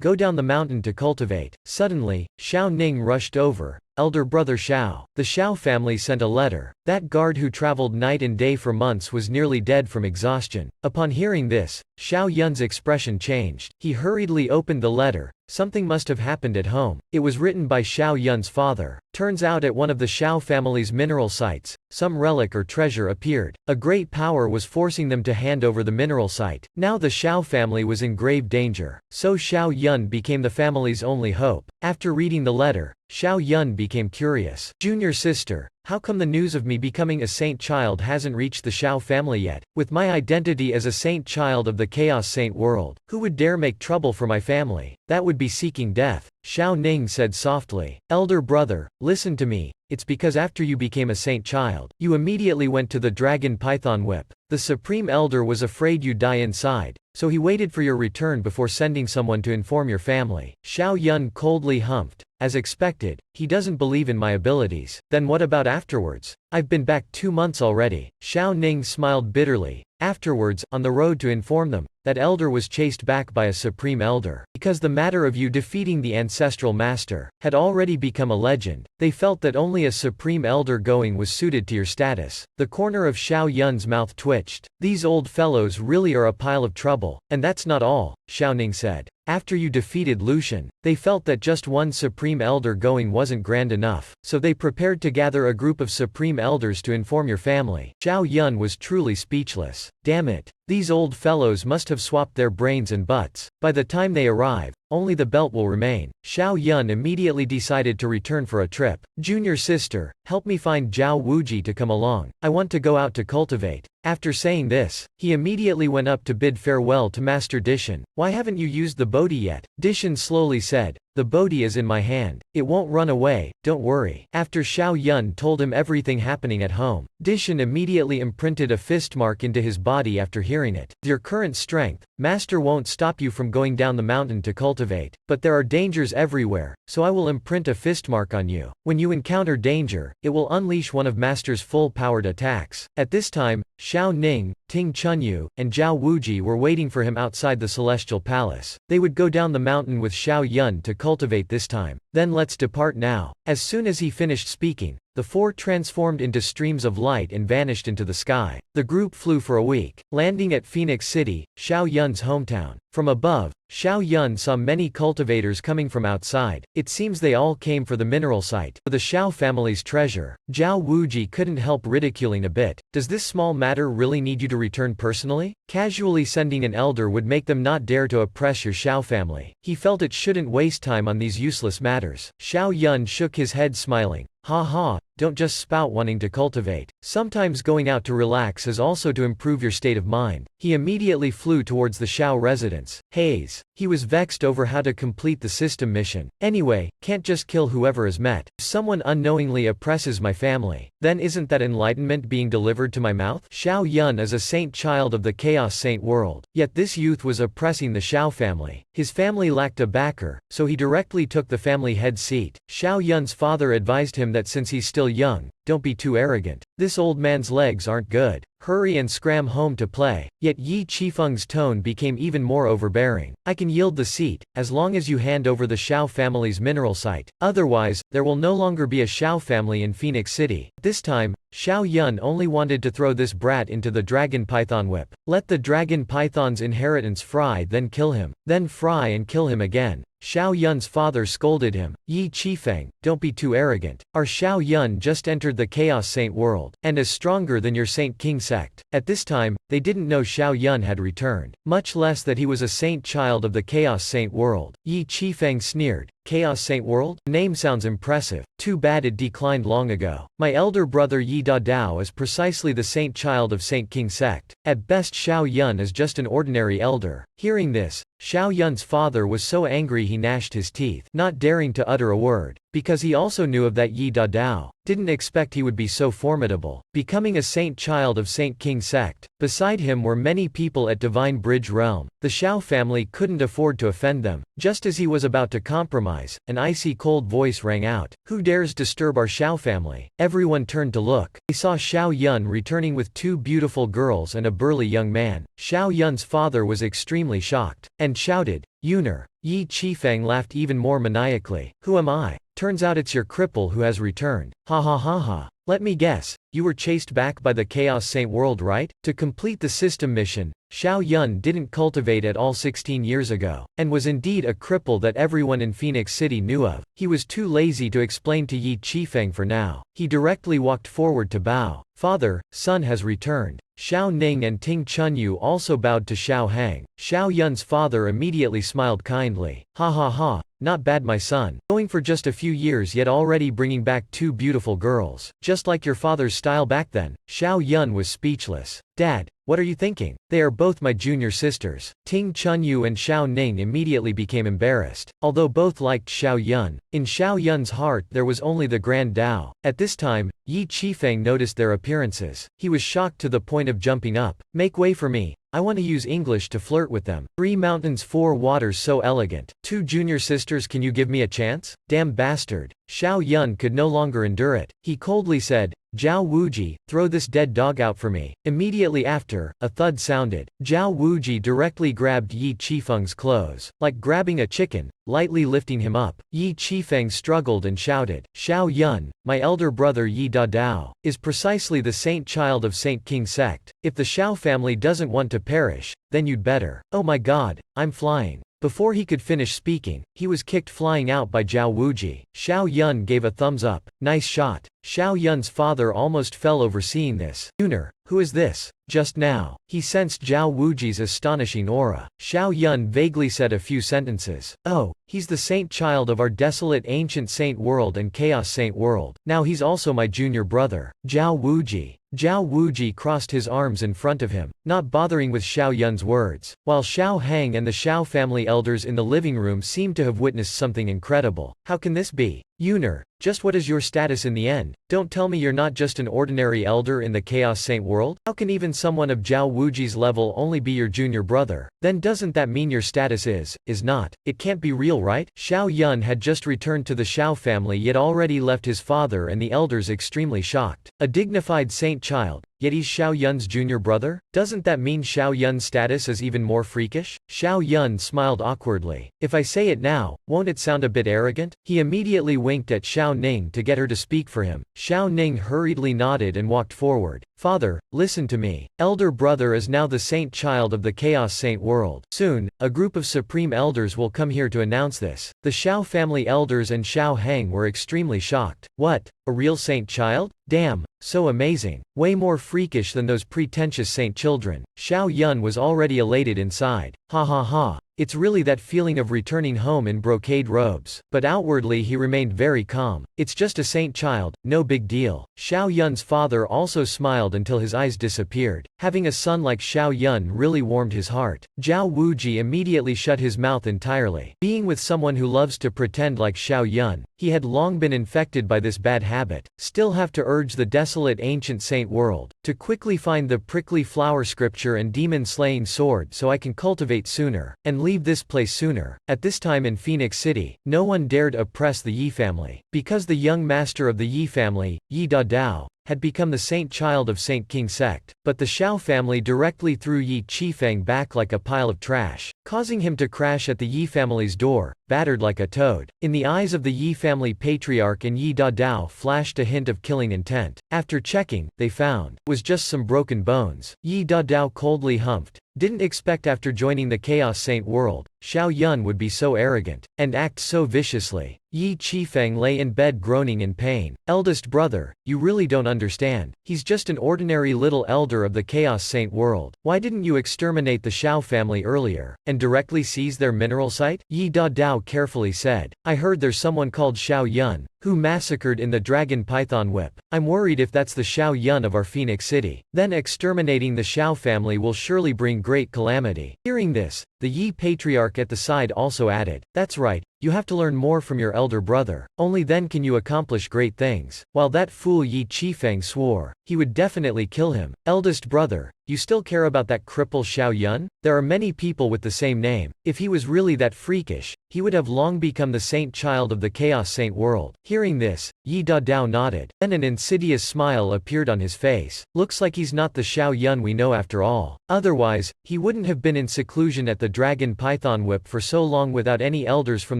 Go down the mountain to cultivate. Suddenly, Xiao Ning rushed over. Elder brother Xiao. The Xiao family sent a letter. That guard who traveled night and day for months was nearly dead from exhaustion. Upon hearing this, Xiao Yun's expression changed. He hurriedly opened the letter. Something must have happened at home. It was written by Xiao Yun's father. Turns out at one of the Xiao family's mineral sites, some relic or treasure appeared. A great power was forcing them to hand over the mineral site. Now the Xiao family was in grave danger. So Xiao Yun became the family's only hope. After reading the letter, Xiao Yun became curious. Junior sister, how come the news of me becoming a saint child hasn't reached the Xiao family yet? With my identity as a saint child of the Chaos Saint world, who would dare make trouble for my family? That would be seeking death. Xiao Ning said softly. Elder brother, listen to me. It's because after you became a saint child, you immediately went to the dragon python whip. The Supreme Elder was afraid you'd die inside, so he waited for your return before sending someone to inform your family. Xiao Yun coldly humphed. As expected, he doesn't believe in my abilities. Then what about afterwards? I've been back 2 months already. Xiao Ning smiled bitterly. Afterwards, on the road to inform them, that elder was chased back by a supreme elder. Because the matter of you defeating the ancestral master had already become a legend, they felt that only a supreme elder going was suited to your status. The corner of Xiao Yun's mouth twitched. These old fellows really are a pile of trouble. And that's not all, Xiao Ning said. After you defeated Lucian, they felt that just one supreme elder going wasn't grand enough, so they prepared to gather a group of supreme elders to inform your family. Xiao Yun was truly speechless. Damn it. These old fellows must have swapped their brains and butts. By the time they arrive, only the belt will remain. Xiao Yun immediately decided to return for a trip. Junior sister, help me find Zhao Wuji to come along. I want to go out to cultivate. After saying this, he immediately went up to bid farewell to Master Dishan. Why haven't you used the Bodhi yet? Dishan slowly said. The Bodhi is in my hand. It won't run away, don't worry. After Xiao Yun told him everything happening at home, Dishan immediately imprinted a fist mark into his body after hearing it. Your current strength, Master won't stop you from going down the mountain to cultivate, but there are dangers everywhere, so I will imprint a fist mark on you. When you encounter danger, it will unleash one of Master's full-powered attacks. At this time, Xiao Ning, Ting Chunyu, and Zhao Wuji were waiting for him outside the Celestial Palace. They would go down the mountain with Xiao Yun to cultivate this time. Then let's depart now. As soon as he finished speaking, the four transformed into streams of light and vanished into the sky. The group flew for a week, landing at Phoenix City, Xiao Yun's hometown. From above, Xiao Yun saw many cultivators coming from outside. It seems they all came for the mineral site, for the Xiao family's treasure. Zhao Wuji couldn't help ridiculing a bit. Does this small matter really need you to return personally? Casually sending an elder would make them not dare to oppress your Xiao family. He felt it shouldn't waste time on these useless matters. Xiao Yun shook his head smiling. Ha ha, don't just spout wanting to cultivate. Sometimes going out to relax is also to improve your state of mind. He immediately flew towards the Xiao residence. Haze. He was vexed over how to complete the system mission. Anyway, can't just kill whoever is met. If someone unknowingly oppresses my family, then isn't that enlightenment being delivered to my mouth? Xiao Yun is a saint child of the Chaos Saint world. Yet this youth was oppressing the Xiao family. His family lacked a backer, so he directly took the family head seat. Xiao Yun's father advised him that since he's still still young, don't be too arrogant. This old man's legs aren't good. Hurry and scram home to play. Yet Yi Qifeng's tone became even more overbearing. I can yield the seat, as long as you hand over the Xiao family's mineral site. Otherwise, there will no longer be a Xiao family in Phoenix City. This time, Xiao Yun only wanted to throw this brat into the dragon python whip. Let the dragon python's inheritance fry, then kill him. Then fry and kill him again. Xiao Yun's father scolded him. Yi Qifeng, don't be too arrogant. Our Xiao Yun just entered the Chaos Saint world, and is stronger than your Saint King sect. At this time, they didn't know Xiao Yun had returned, much less that he was a saint child of the Chaos Saint world. Yi Qifeng sneered. Chaos Saint World? The name sounds impressive. Too bad it declined long ago. My elder brother Yi Dao is precisely the saint child of Saint King sect. At best Xiao Yun is just an ordinary elder. Hearing this, Xiao Yun's father was so angry he gnashed his teeth, not daring to utter a word, because he also knew of that Yi Dao. Didn't expect he would be so formidable, becoming a saint child of Saint King sect. Beside him were many people at Divine Bridge Realm. The Xiao family couldn't afford to offend them. Just as he was about to compromise, an icy cold voice rang out. Who dares disturb our Xiao family? Everyone turned to look. They saw Xiao Yun returning with two beautiful girls and a burly young man. Xiao Yun's father was extremely shocked, and shouted, Yuner. Yi Qifeng laughed even more maniacally. Who am I? Turns out it's your cripple who has returned. Ha ha ha ha. Let me guess, you were chased back by the Chaos Saint world, right? To complete the system mission, Xiao Yun didn't cultivate at all 16 years ago, and was indeed a cripple that everyone in Phoenix City knew of. He was too lazy to explain to Yi Qifeng for now. He directly walked forward to bow. Father, son has returned. Xiao Ning and Ting Chunyu also bowed to Xiao Hang. Xiao Yun's father immediately smiled kindly. Ha ha ha, not bad my son. Going for just a few years yet already bringing back two beautiful girls. Just like your father's style back then. Xiao Yun was speechless. Dad, what are you thinking? They are both my junior sisters. Ting Chunyu and Xiao Ning immediately became embarrassed. Although both liked Xiao Yun, in Xiao Yun's heart there was only the Grand Tao. At this time, Yi Qifeng noticed their appearances. He was shocked to the point of jumping up. Make way for me. I want to use English to flirt with them. 3 mountains 4 waters so elegant. 2 junior sisters, can you give me a chance? Damn bastard. Xiao Yun could no longer endure it. He coldly said, Zhao Wuji, throw this dead dog out for me. Immediately after, a thud sounded. Zhao Wuji directly grabbed Yi Qifeng's clothes, like grabbing a chicken, lightly lifting him up. Yi Qifeng struggled and shouted, Xiao Yun, my elder brother Yi Dao, is precisely the saint child of Saint King sect. If the Xiao family doesn't want to perish, then you'd better. Oh my god, I'm flying. Before he could finish speaking, he was kicked flying out by Zhao Wuji. Xiao Yun gave a thumbs up. Nice shot. Xiao Yun's father almost fell over seeing this. Yuner, who is this? Just now, he sensed Zhao Wuji's astonishing aura. Xiao Yun vaguely said a few sentences. Oh, he's the saint child of our desolate ancient saint world and chaos saint world. Now he's also my junior brother. Zhao Wuji. Zhao Wuji crossed his arms in front of him, not bothering with Xiao Yun's words, while Xiao Hang and the Xiao family elders in the living room seemed to have witnessed something incredible. How can this be? Yuner, just what is your status in the end? Don't tell me you're not just an ordinary elder in the Chaos Saint world? How can even someone of Zhao Wuji's level only be your junior brother? Then doesn't that mean your status is not? It can't be real, right? Xiao Yun had just returned to the Xiao family yet already left his father and the elders extremely shocked. A dignified saint child, yet he's Xiao Yun's junior brother? Doesn't that mean Xiao Yun's status is even more freakish? Xiao Yun smiled awkwardly. If I say it now, won't it sound a bit arrogant? He immediately winked at Xiao Ning to get her to speak for him. Xiao Ning hurriedly nodded and walked forward. Father, listen to me. Elder brother is now the saint child of the Chaos Saint world. Soon, a group of supreme elders will come here to announce this. The Xiao family elders and Xiao Hang were extremely shocked. What? A real saint child? Damn, so amazing. Way more freakish than those pretentious saint children. Xiao Yun was already elated inside. Ha ha ha. It's really that feeling of returning home in brocade robes. But outwardly he remained very calm. It's just a saint child, no big deal. Xiao Yun's father also smiled until his eyes disappeared. Having a son like Xiao Yun really warmed his heart. Zhao Wuji immediately shut his mouth entirely. Being with someone who loves to pretend like Xiao Yun, he had long been infected by this bad habit. Still have to urge the desolate ancient saint world. to quickly find the prickly flower scripture and demon-slaying sword so I can cultivate sooner, and leave this place sooner." At this time in Phoenix City, no one dared oppress the Yi family, because the young master of the Yi family, Yi Dao, had become the saint child of Saint King sect, but the Xiao family directly threw Yi Qifeng back like a pile of trash, causing him to crash at the Yi family's door, battered like a toad. In the eyes of the Yi family patriarch and Yi Dao flashed a hint of killing intent. After checking, they found was just some broken bones. Yi Dao coldly humphed. Didn't expect after joining the Chaos Saint world, Xiao Yun would be so arrogant, and act so viciously. Yi Qifeng lay in bed groaning in pain. "Eldest brother, you really don't understand. He's just an ordinary little elder of the Chaos Saint world. Why didn't you exterminate the Xiao family earlier, and directly seize their mineral site?" Yi Dao carefully said. "I heard there's someone called Xiao Yun, who massacred in the dragon python whip. I'm worried if that's the Xiao Yun of our Phoenix City, then exterminating the Xiao family will surely bring great calamity." Hearing this, the Yi patriarch at the side also added, "That's right, you have to learn more from your elder brother. Only then can you accomplish great things." While that fool Yi Qifeng swore he would definitely kill him. "Eldest brother, you still care about that cripple Xiao Yun? There are many people with the same name. If he was really that freakish, he would have long become the saint child of the Chaos Saint world." Hearing this, Yi Dao nodded. Then an insidious smile appeared on his face. "Looks like he's not the Xiao Yun we know after all. Otherwise, he wouldn't have been in seclusion at the dragon python whip for so long without any elders from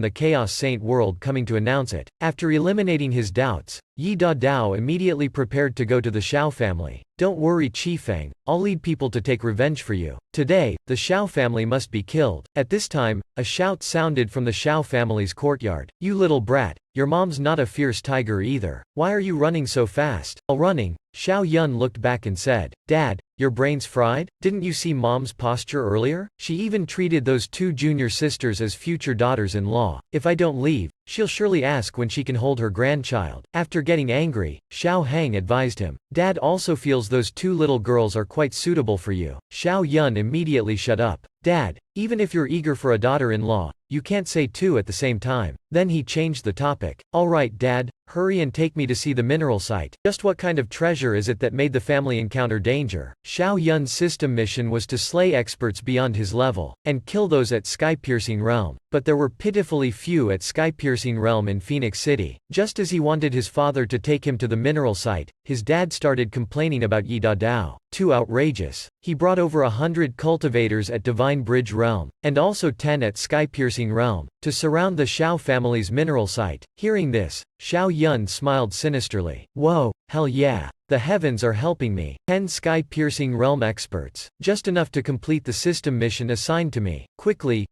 the Chaos Saint world coming to announce it." After eliminating his doubts, Yi Dao immediately prepared to go to the Xiao family. "Don't worry Qifeng, I'll lead people to take revenge for you. Today, the Xiao family must be killed." At this time, a shout sounded from the Xiao family's courtyard. "You little brat, your mom's not a fierce tiger either. Why are you running so fast?" While running, Xiao Yun looked back and said, "Dad, your brain's fried? Didn't you see mom's posture earlier? She even treated those two junior sisters as future daughters-in-law. If I don't leave, she'll surely ask when she can hold her grandchild." After getting angry, Xiao Hang advised him, "Dad also feels those two little girls are quite suitable for you." Xiao Yun immediately shut up. "Dad, even if you're eager for a daughter-in-law, you can't say two at the same time." Then he changed the topic. "All right Dad, hurry and take me to see the mineral site. Just what kind of treasure is it that made the family encounter danger?" Xiao Yun's system mission was to slay experts beyond his level, and kill those at Sky-Piercing Realm. But there were pitifully few at Sky-Piercing Realm in Phoenix City. Just as he wanted his father to take him to the mineral site, his dad started complaining about Yi Dao. Too outrageous. He brought over 100 cultivators at Divine Bridge Realm, and also 10 at Sky-Piercing Realm, to surround the Xiao family's mineral site. Hearing this, Xiao Yun smiled sinisterly. "Whoa, hell yeah. The heavens are helping me. 10 Sky-Piercing Realm experts. Just enough to complete the system mission assigned to me. Quickly,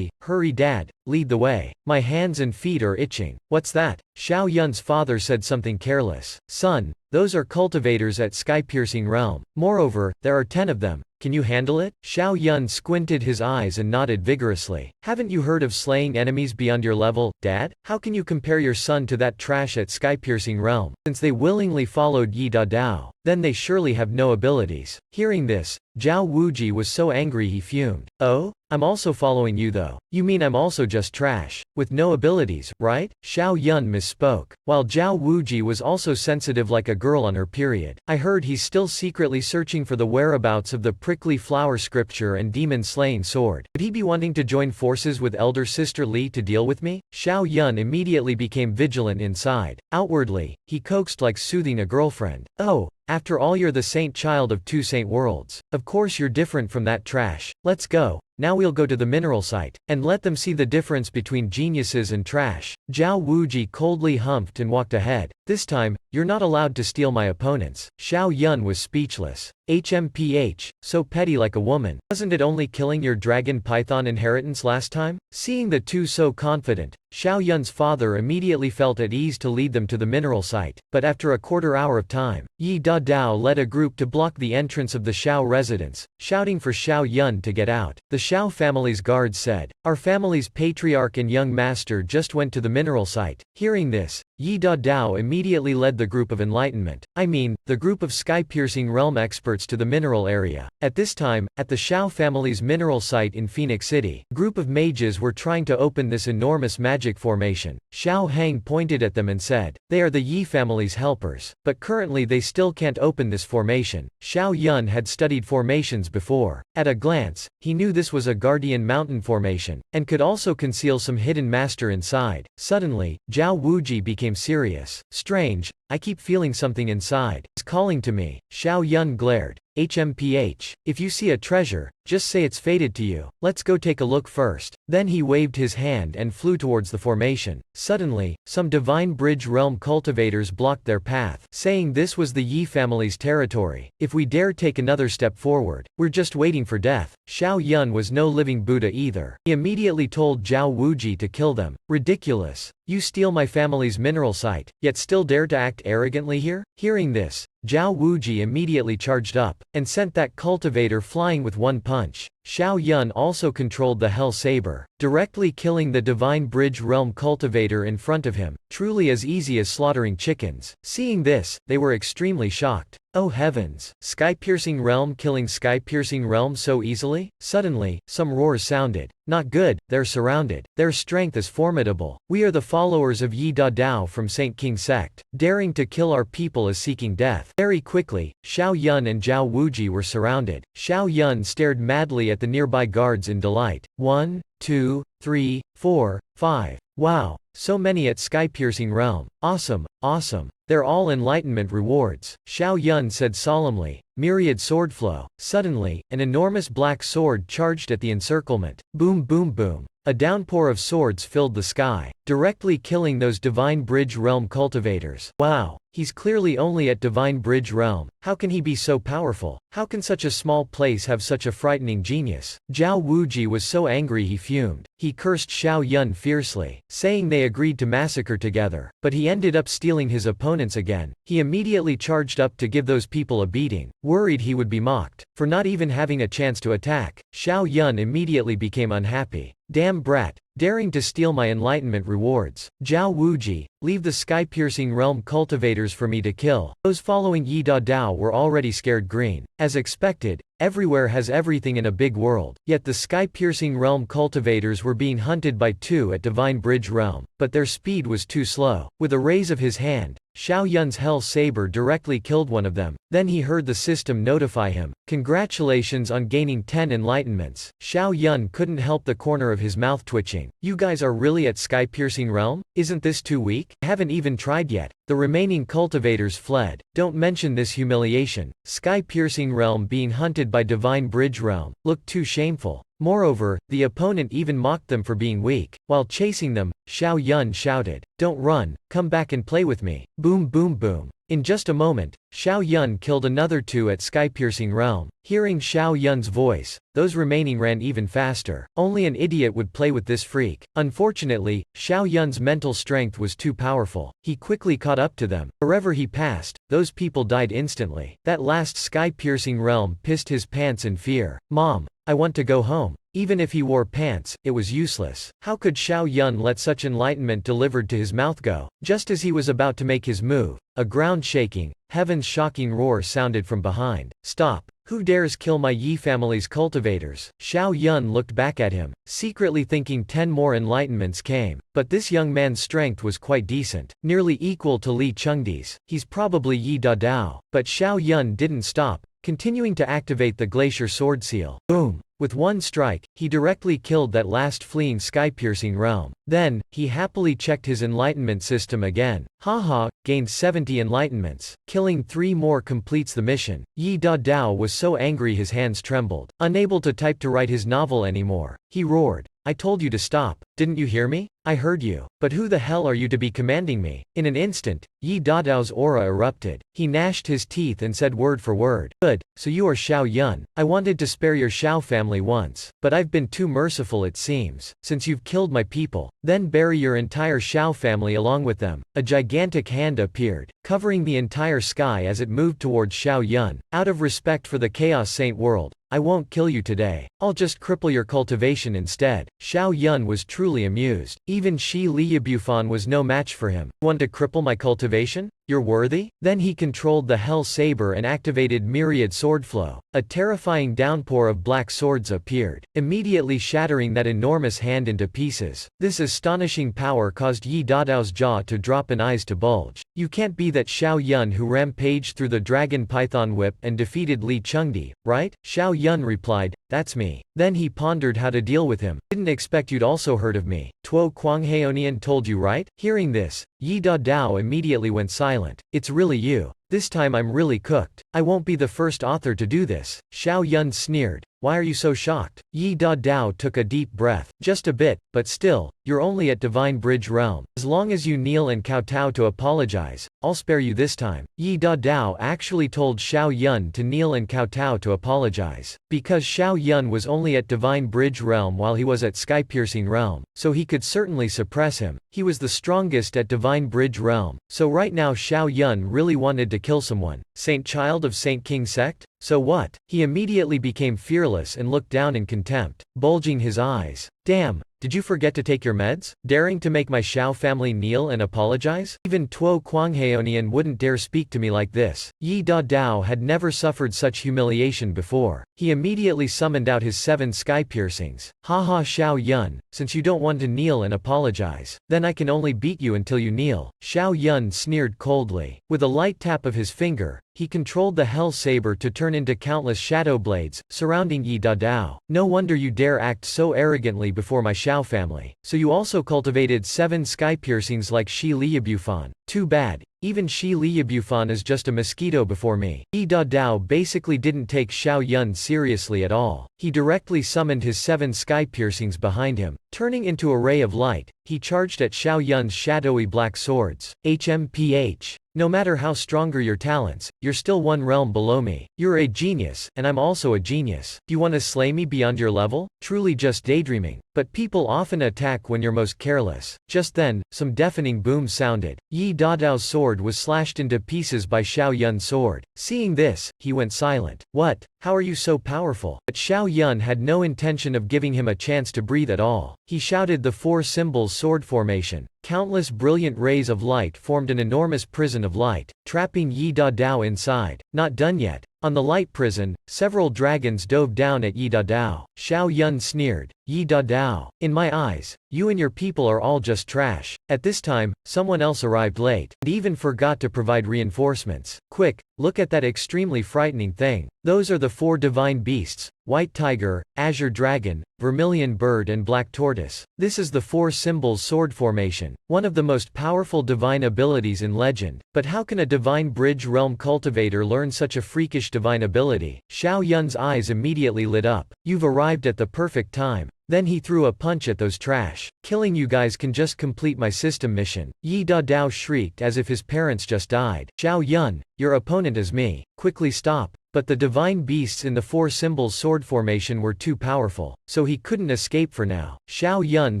hurry Dad, lead the way. My hands and feet are itching." "What's that?" Xiao Yun's father said something careless. "Son, those are cultivators at Sky-Piercing Realm. Moreover, there are 10 of them. Can you handle it?" Xiao Yun squinted his eyes and nodded vigorously. "Haven't you heard of slaying enemies beyond your level, Dad? How can you compare your son to that trash at Sky-Piercing Realm? Since they willingly followed Yi Dao, then they surely have no abilities." Hearing this, Zhao Wuji was so angry he fumed. "Oh? I'm also following you though. You mean I'm also just trash, with no abilities, right?" Xiao Yun misspoke. While Zhao Wuji was also sensitive like a girl on her period. "I heard he's still secretly searching for the whereabouts of the prickly flower scripture and demon-slaying sword. Would he be wanting to join forces with elder sister Li to deal with me?" Xiao Yun immediately became vigilant inside. Outwardly, he coaxed like soothing a girlfriend. "Oh, after all you're the saint child of 2 saint worlds. Of course you're different from that trash. Let's go. Now we'll go to the mineral site, and let them see the difference between geniuses and trash." Zhao Wuji coldly humphed and walked ahead. "This time, you're not allowed to steal my opponents." Xiao Yun was speechless. "HMPH, so petty like a woman. Wasn't it only killing your dragon python inheritance last time?" Seeing the two so confident, Xiao Yun's father immediately felt at ease to lead them to the mineral site. But after a quarter hour of time, Yi Dao led a group to block the entrance of the Xiao residence, shouting for Xiao Yun to get out. The Xiao family's guards said, "Our family's patriarch and young master just went to the mineral site." Hearing this, Yi Dao immediately led the group of Enlightenment, the group of sky-piercing realm experts to the mineral area. At this time, at the Shao family's mineral site in Phoenix City, a group of mages were trying to open this enormous magic formation. Xiao Hang pointed at them and said, "They are the Yi family's helpers, but currently they still can't open this formation." Xiao Yun had studied formations before. At a glance, he knew this was a guardian mountain formation, and could also conceal some hidden master inside. Suddenly, Zhao Wuji became serious. "Strange, I keep feeling something inside. It's calling to me." Xiao Yun glared. "HMPH. If you see a treasure, just say it's fated to you. Let's go take a look first." Then he waved his hand and flew towards the formation. Suddenly, some Divine Bridge realm cultivators blocked their path, saying this was the Yi family's territory. "If we dare take another step forward, we're just waiting for death." Xiao Yun was no living Buddha either. He immediately told Zhao Wuji to kill them. "Ridiculous. You steal my family's mineral site, yet still dare to act arrogantly here?" Hearing this, Zhao Wuji immediately charged up, and sent that cultivator flying with one punch. Xiao Yun also controlled the Hell Saber, directly killing the Divine Bridge realm cultivator in front of him, truly as easy as slaughtering chickens. Seeing this, they were extremely shocked. Oh heavens! Sky-piercing realm killing sky-piercing realm so easily? Suddenly, some roars sounded. Not good, they're surrounded. Their strength is formidable. We are the followers of Yi Dao from Saint King sect. Daring to kill our people is seeking death. Very quickly, Xiao Yun and Zhao Wuji were surrounded. Xiao Yun stared madly at the nearby guards in delight. 1, 2, 3, 4, 5. Wow, so many at sky-piercing realm. Awesome, awesome. They're all enlightenment rewards. Xiao Yun said solemnly. Myriad sword flow. Suddenly, an enormous black sword charged at the encirclement. Boom boom boom. A downpour of swords filled the sky, directly killing those Divine Bridge realm cultivators. Wow, he's clearly only at Divine Bridge realm. How can he be so powerful? How can such a small place have such a frightening genius? Zhao Wuji was so angry he fumed. He cursed Xiao Yun fiercely, saying they agreed to massacre together, but he ended up stealing his opponents again. He immediately charged up to give those people a beating, worried he would be mocked for not even having a chance to attack. Xiao Yun immediately became unhappy. Damn brat, daring to steal my enlightenment rewards. Zhao Wuji, leave the sky-piercing realm cultivators for me to kill. Those following Yi Dao were already scared green. As expected, everywhere has everything in a big world. Yet the sky-piercing realm cultivators were being hunted by two at Divine Bridge realm, but their speed was too slow. With a raise of his hand, Xiao Yun's Hell Saber directly killed one of them. Then he heard the system notify him. Congratulations on gaining 10 enlightenments. Xiao Yun couldn't help the corner of his mouth twitching. You guys are really at sky-piercing realm? Isn't this too weak? Haven't even tried yet. The remaining cultivators fled. Don't mention this humiliation. Sky-piercing realm being hunted by Divine Bridge realm looked too shameful. Moreover, the opponent even mocked them for being weak. While chasing them, Xiao Yun shouted, "Don't run, come back and play with me." Boom boom boom. In just a moment, Xiao Yun killed another two at sky-piercing realm. Hearing Xiao Yun's voice, those remaining ran even faster. Only an idiot would play with this freak. Unfortunately, Xiao Yun's mental strength was too powerful. He quickly caught up to them. Wherever he passed, those people died instantly. That last sky-piercing realm pissed his pants in fear. Mom, I want to go home. Even if he wore pants, it was useless. How could Xiao Yun let such enlightenment delivered to his mouth go? Just as he was about to make his move, a ground-shaking, heavens-shocking roar sounded from behind. Stop! Who dares kill my Yi family's cultivators? Xiao Yun looked back at him, secretly thinking 10 more enlightenments came. But this young man's strength was quite decent, nearly equal to Li Chengdi's. He's probably Yi Dao. But Xiao Yun didn't stop, continuing to activate the Glacier Sword Seal. Boom! With one strike, he directly killed that last fleeing sky-piercing realm. Then, he happily checked his enlightenment system again. Haha, gained 70 enlightenments. Killing 3 more completes the mission. Yi Dao was so angry his hands trembled. Unable to type to write his novel anymore, he roared, "I told you to stop, didn't you hear me? I heard you. But who the hell are you to be commanding me?" In an instant, Yi Dao's aura erupted. He gnashed his teeth and said word for word, "Good, so you are Xiao Yun. I wanted to spare your Xiao family once, but I've been too merciful it seems. Since you've killed my people, then bury your entire Xiao family along with them." A gigantic hand appeared, covering the entire sky as it moved towards Xiao Yun. Out of respect for the Chaos Saint world, I won't kill you today. I'll just cripple your cultivation instead. Xiao Yun was truly amused. Even Shi Liyabufan was no match for him. Want to cripple my cultivation? You're worthy? Then he controlled the Hell Saber and activated Myriad Sword Flow. A terrifying downpour of black swords appeared, immediately shattering that enormous hand into pieces. This astonishing power caused Yi Dadao's jaw to drop and eyes to bulge. You can't be that Xiao Yun who rampaged through the Dragon Python Whip and defeated Li Chengdi, right? Xiao Yun replied, that's me. Then he pondered how to deal with him. Didn't expect you'd also heard of me. Tuo Kwanghaonian told you right? Hearing this, Yi Dadao immediately went silent. It's really you. This time I'm really cooked. I won't be the first author to do this. Xiao Yun sneered. Why are you so shocked? Yi Dadao took a deep breath. Just a bit, but still, you're only at Divine Bridge Realm. As long as you kneel and kowtow to apologize, I'll spare you this time. Yi Dadao actually told Xiao Yun to kneel and kowtow to apologize. Because Xiao Yun was only at Divine Bridge Realm while he was at Sky-Piercing Realm, so he could certainly suppress him. He was the strongest at Divine Bridge Realm, so right now Xiao Yun really wanted to kill someone. Saint Child of Saint King Sect? So what? He immediately became fearless and looked down in contempt, bulging his eyes. Damn, did you forget to take your meds? Daring to make my Xiao family kneel and apologize? Even Tuo Kwanghaonian wouldn't dare speak to me like this. Yi Dadao had never suffered such humiliation before. He immediately summoned out his 7 sky piercings. Haha Xiao Yun, since you don't want to kneel and apologize, then I can only beat you until you kneel. Xiao Yun sneered coldly. With a light tap of his finger, he controlled the Hell Saber to turn into countless shadow blades, surrounding Yi Dadao. No wonder you dare act so arrogantly before my Xiao family. So you also cultivated 7 sky piercings like Shi Liyabufan. Too bad. Even Shi Liyabufan is just a mosquito before me. Yi Dadao basically didn't take Xiao Yun seriously at all. He directly summoned his 7 sky piercings behind him. Turning into a ray of light, he charged at Xiao Yun's shadowy black swords. HMPH. No matter how stronger your talents, you're still one realm below me. You're a genius, and I'm also a genius. Do you want to slay me beyond your level? Truly just daydreaming. But people often attack when you're most careless. Just then, some deafening booms sounded. Yi Dadao's sword was slashed into pieces by Xiao Yun's sword. Seeing this, he went silent. What? How are you so powerful? But Xiao Yun had no intention of giving him a chance to breathe at all. He shouted the 4 symbols sword formation. Countless brilliant rays of light formed an enormous prison of light, trapping Yi Dadao inside. Not done yet. On the light prison, several dragons dove down at Yi Dadao. Xiao Yun sneered. Yi Dadao, in my eyes, you and your people are all just trash. At this time, someone else arrived late, and even forgot to provide reinforcements. Quick, look at that extremely frightening thing. Those are the 4 divine beasts, White Tiger, Azure Dragon, Vermilion Bird and Black Tortoise. This is the 4 symbols sword formation, one of the most powerful divine abilities in legend. But how can a divine bridge realm cultivator learn such a freakish divine ability? Xiao Yun's eyes immediately lit up. You've arrived at the perfect time. Then he threw a punch at those trash. Killing you guys can just complete my system mission. Yi Dadao shrieked as if his parents just died. Xiao Yun, your opponent is me. Quickly stop. But the divine beasts in the 4 symbols sword formation were too powerful, so he couldn't escape for now. Xiao Yun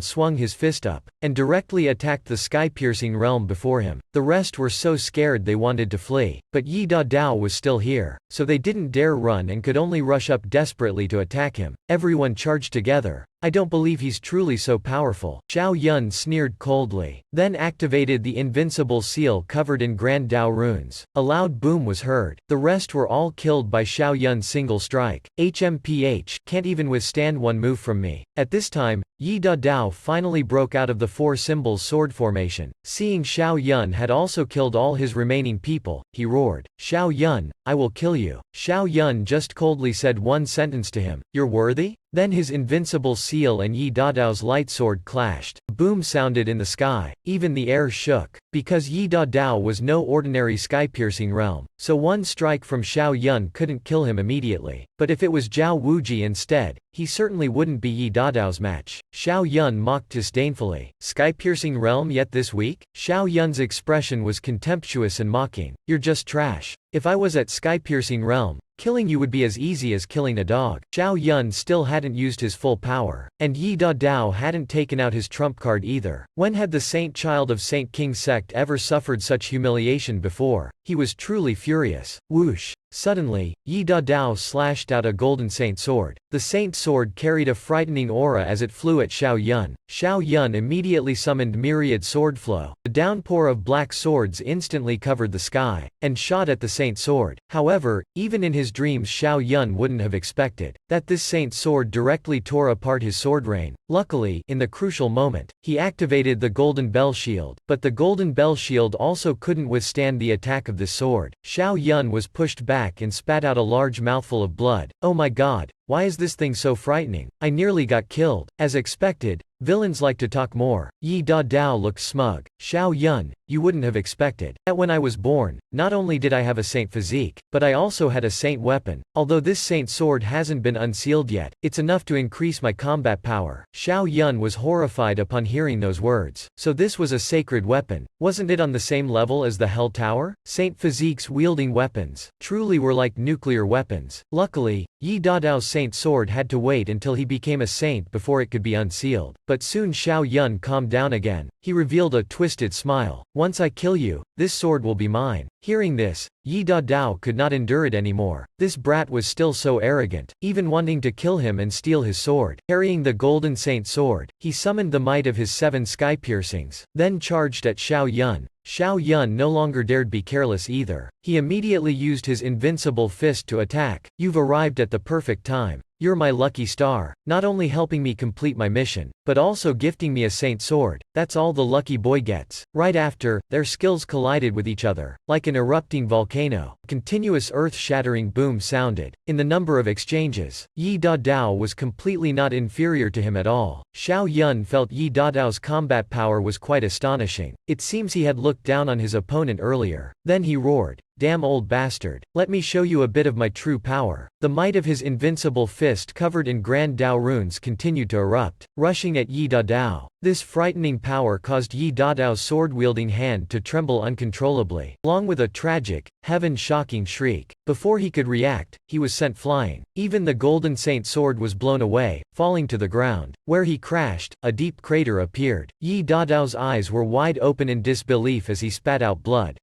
swung his fist up, and directly attacked the sky-piercing realm before him. The rest were so scared they wanted to flee, but Yi Dadao was still here, so they didn't dare run and could only rush up desperately to attack him. Everyone charged together. I don't believe he's truly so powerful. Xiao Yun sneered coldly, then activated the invincible seal covered in Grand Dao runes. A loud boom was heard. The rest were all killed by Xiao Yun's single strike. HMPH, can't even withstand one move from me. At this time, Yi Dadao finally broke out of the 4 symbols sword formation. Seeing Xiao Yun had also killed all his remaining people, he roared, Xiao Yun, I will kill you. Xiao Yun just coldly said one sentence to him, you're worthy? Then his invincible seal and Yi Dadao's light sword clashed. A boom sounded in the sky, even the air shook. Because Yi Dadao was no ordinary sky-piercing realm, so one strike from Xiao Yun couldn't kill him immediately. But if it was Zhao Wuji instead, he certainly wouldn't be Yi Dadao's match. Xiao Yun mocked disdainfully. Sky-piercing realm yet this week? Xiao Yun's expression was contemptuous and mocking. You're just trash. If I was at sky-piercing realm, killing you would be as easy as killing a dog. Xiao Yun still hadn't used his full power, and Yi Dadao hadn't taken out his trump card either. When had the Saint Child of Saint King sect ever suffered such humiliation before? He was truly furious. Whoosh! Suddenly, Yi Dao slashed out a golden saint sword. The saint sword carried a frightening aura as it flew at Xiao Yun. Xiao Yun immediately summoned myriad sword flow. The downpour of black swords instantly covered the sky, and shot at the saint sword. However, even in his dreams Xiao Yun wouldn't have expected that this saint sword directly tore apart his sword rain. Luckily, in the crucial moment, he activated the golden bell shield, but the golden bell shield also couldn't withstand the attack of this sword. Xiao Yun was pushed back and spat out a large mouthful of blood. Oh my god, why is this thing so frightening? I nearly got killed. As expected, villains like to talk more. Yi Dao looked smug. Xiao Yun, you wouldn't have expected that when I was born, not only did I have a saint physique, but I also had a saint weapon. Although this saint sword hasn't been unsealed yet, it's enough to increase my combat power. Xiao Yun was horrified upon hearing those words. So this was a sacred weapon. Wasn't it on the same level as the Hell Tower? Saint physiques wielding weapons truly were like nuclear weapons. Luckily, Yi Dao's saint sword had to wait until he became a saint before it could be unsealed. But soon Xiao Yun calmed down again. He revealed a twisted smile. Once I kill you, this sword will be mine. Hearing this, Yi Dao could not endure it anymore. This brat was still so arrogant, even wanting to kill him and steal his sword. Carrying the golden saint sword, he summoned the might of his 7 sky piercings, then charged at Xiao Yun. Xiao Yun no longer dared be careless either. He immediately used his invincible fist to attack. You've arrived at the perfect time. You're my lucky star, not only helping me complete my mission, but also gifting me a saint sword. That's all the lucky boy gets. Right after, their skills collided with each other. Like an erupting volcano, a continuous earth-shattering boom sounded. In the number of exchanges, Yi Dao was completely not inferior to him at all. Xiao Yun felt Yi Dao's combat power was quite astonishing. It seems he had looked down on his opponent earlier. Then he roared, "Damn old bastard. Let me show you a bit of my true power." The might of his invincible fist covered in Grand Dao runes continued to erupt, rushing at Yi Dao. This frightening power caused Yi Dao's sword-wielding hand to tremble uncontrollably, along with a tragic, heaven-shocking shriek. Before he could react, he was sent flying. Even the golden saint sword was blown away, falling to the ground. Where he crashed, a deep crater appeared. Yi Dao's eyes were wide open in disbelief as he spat out blood.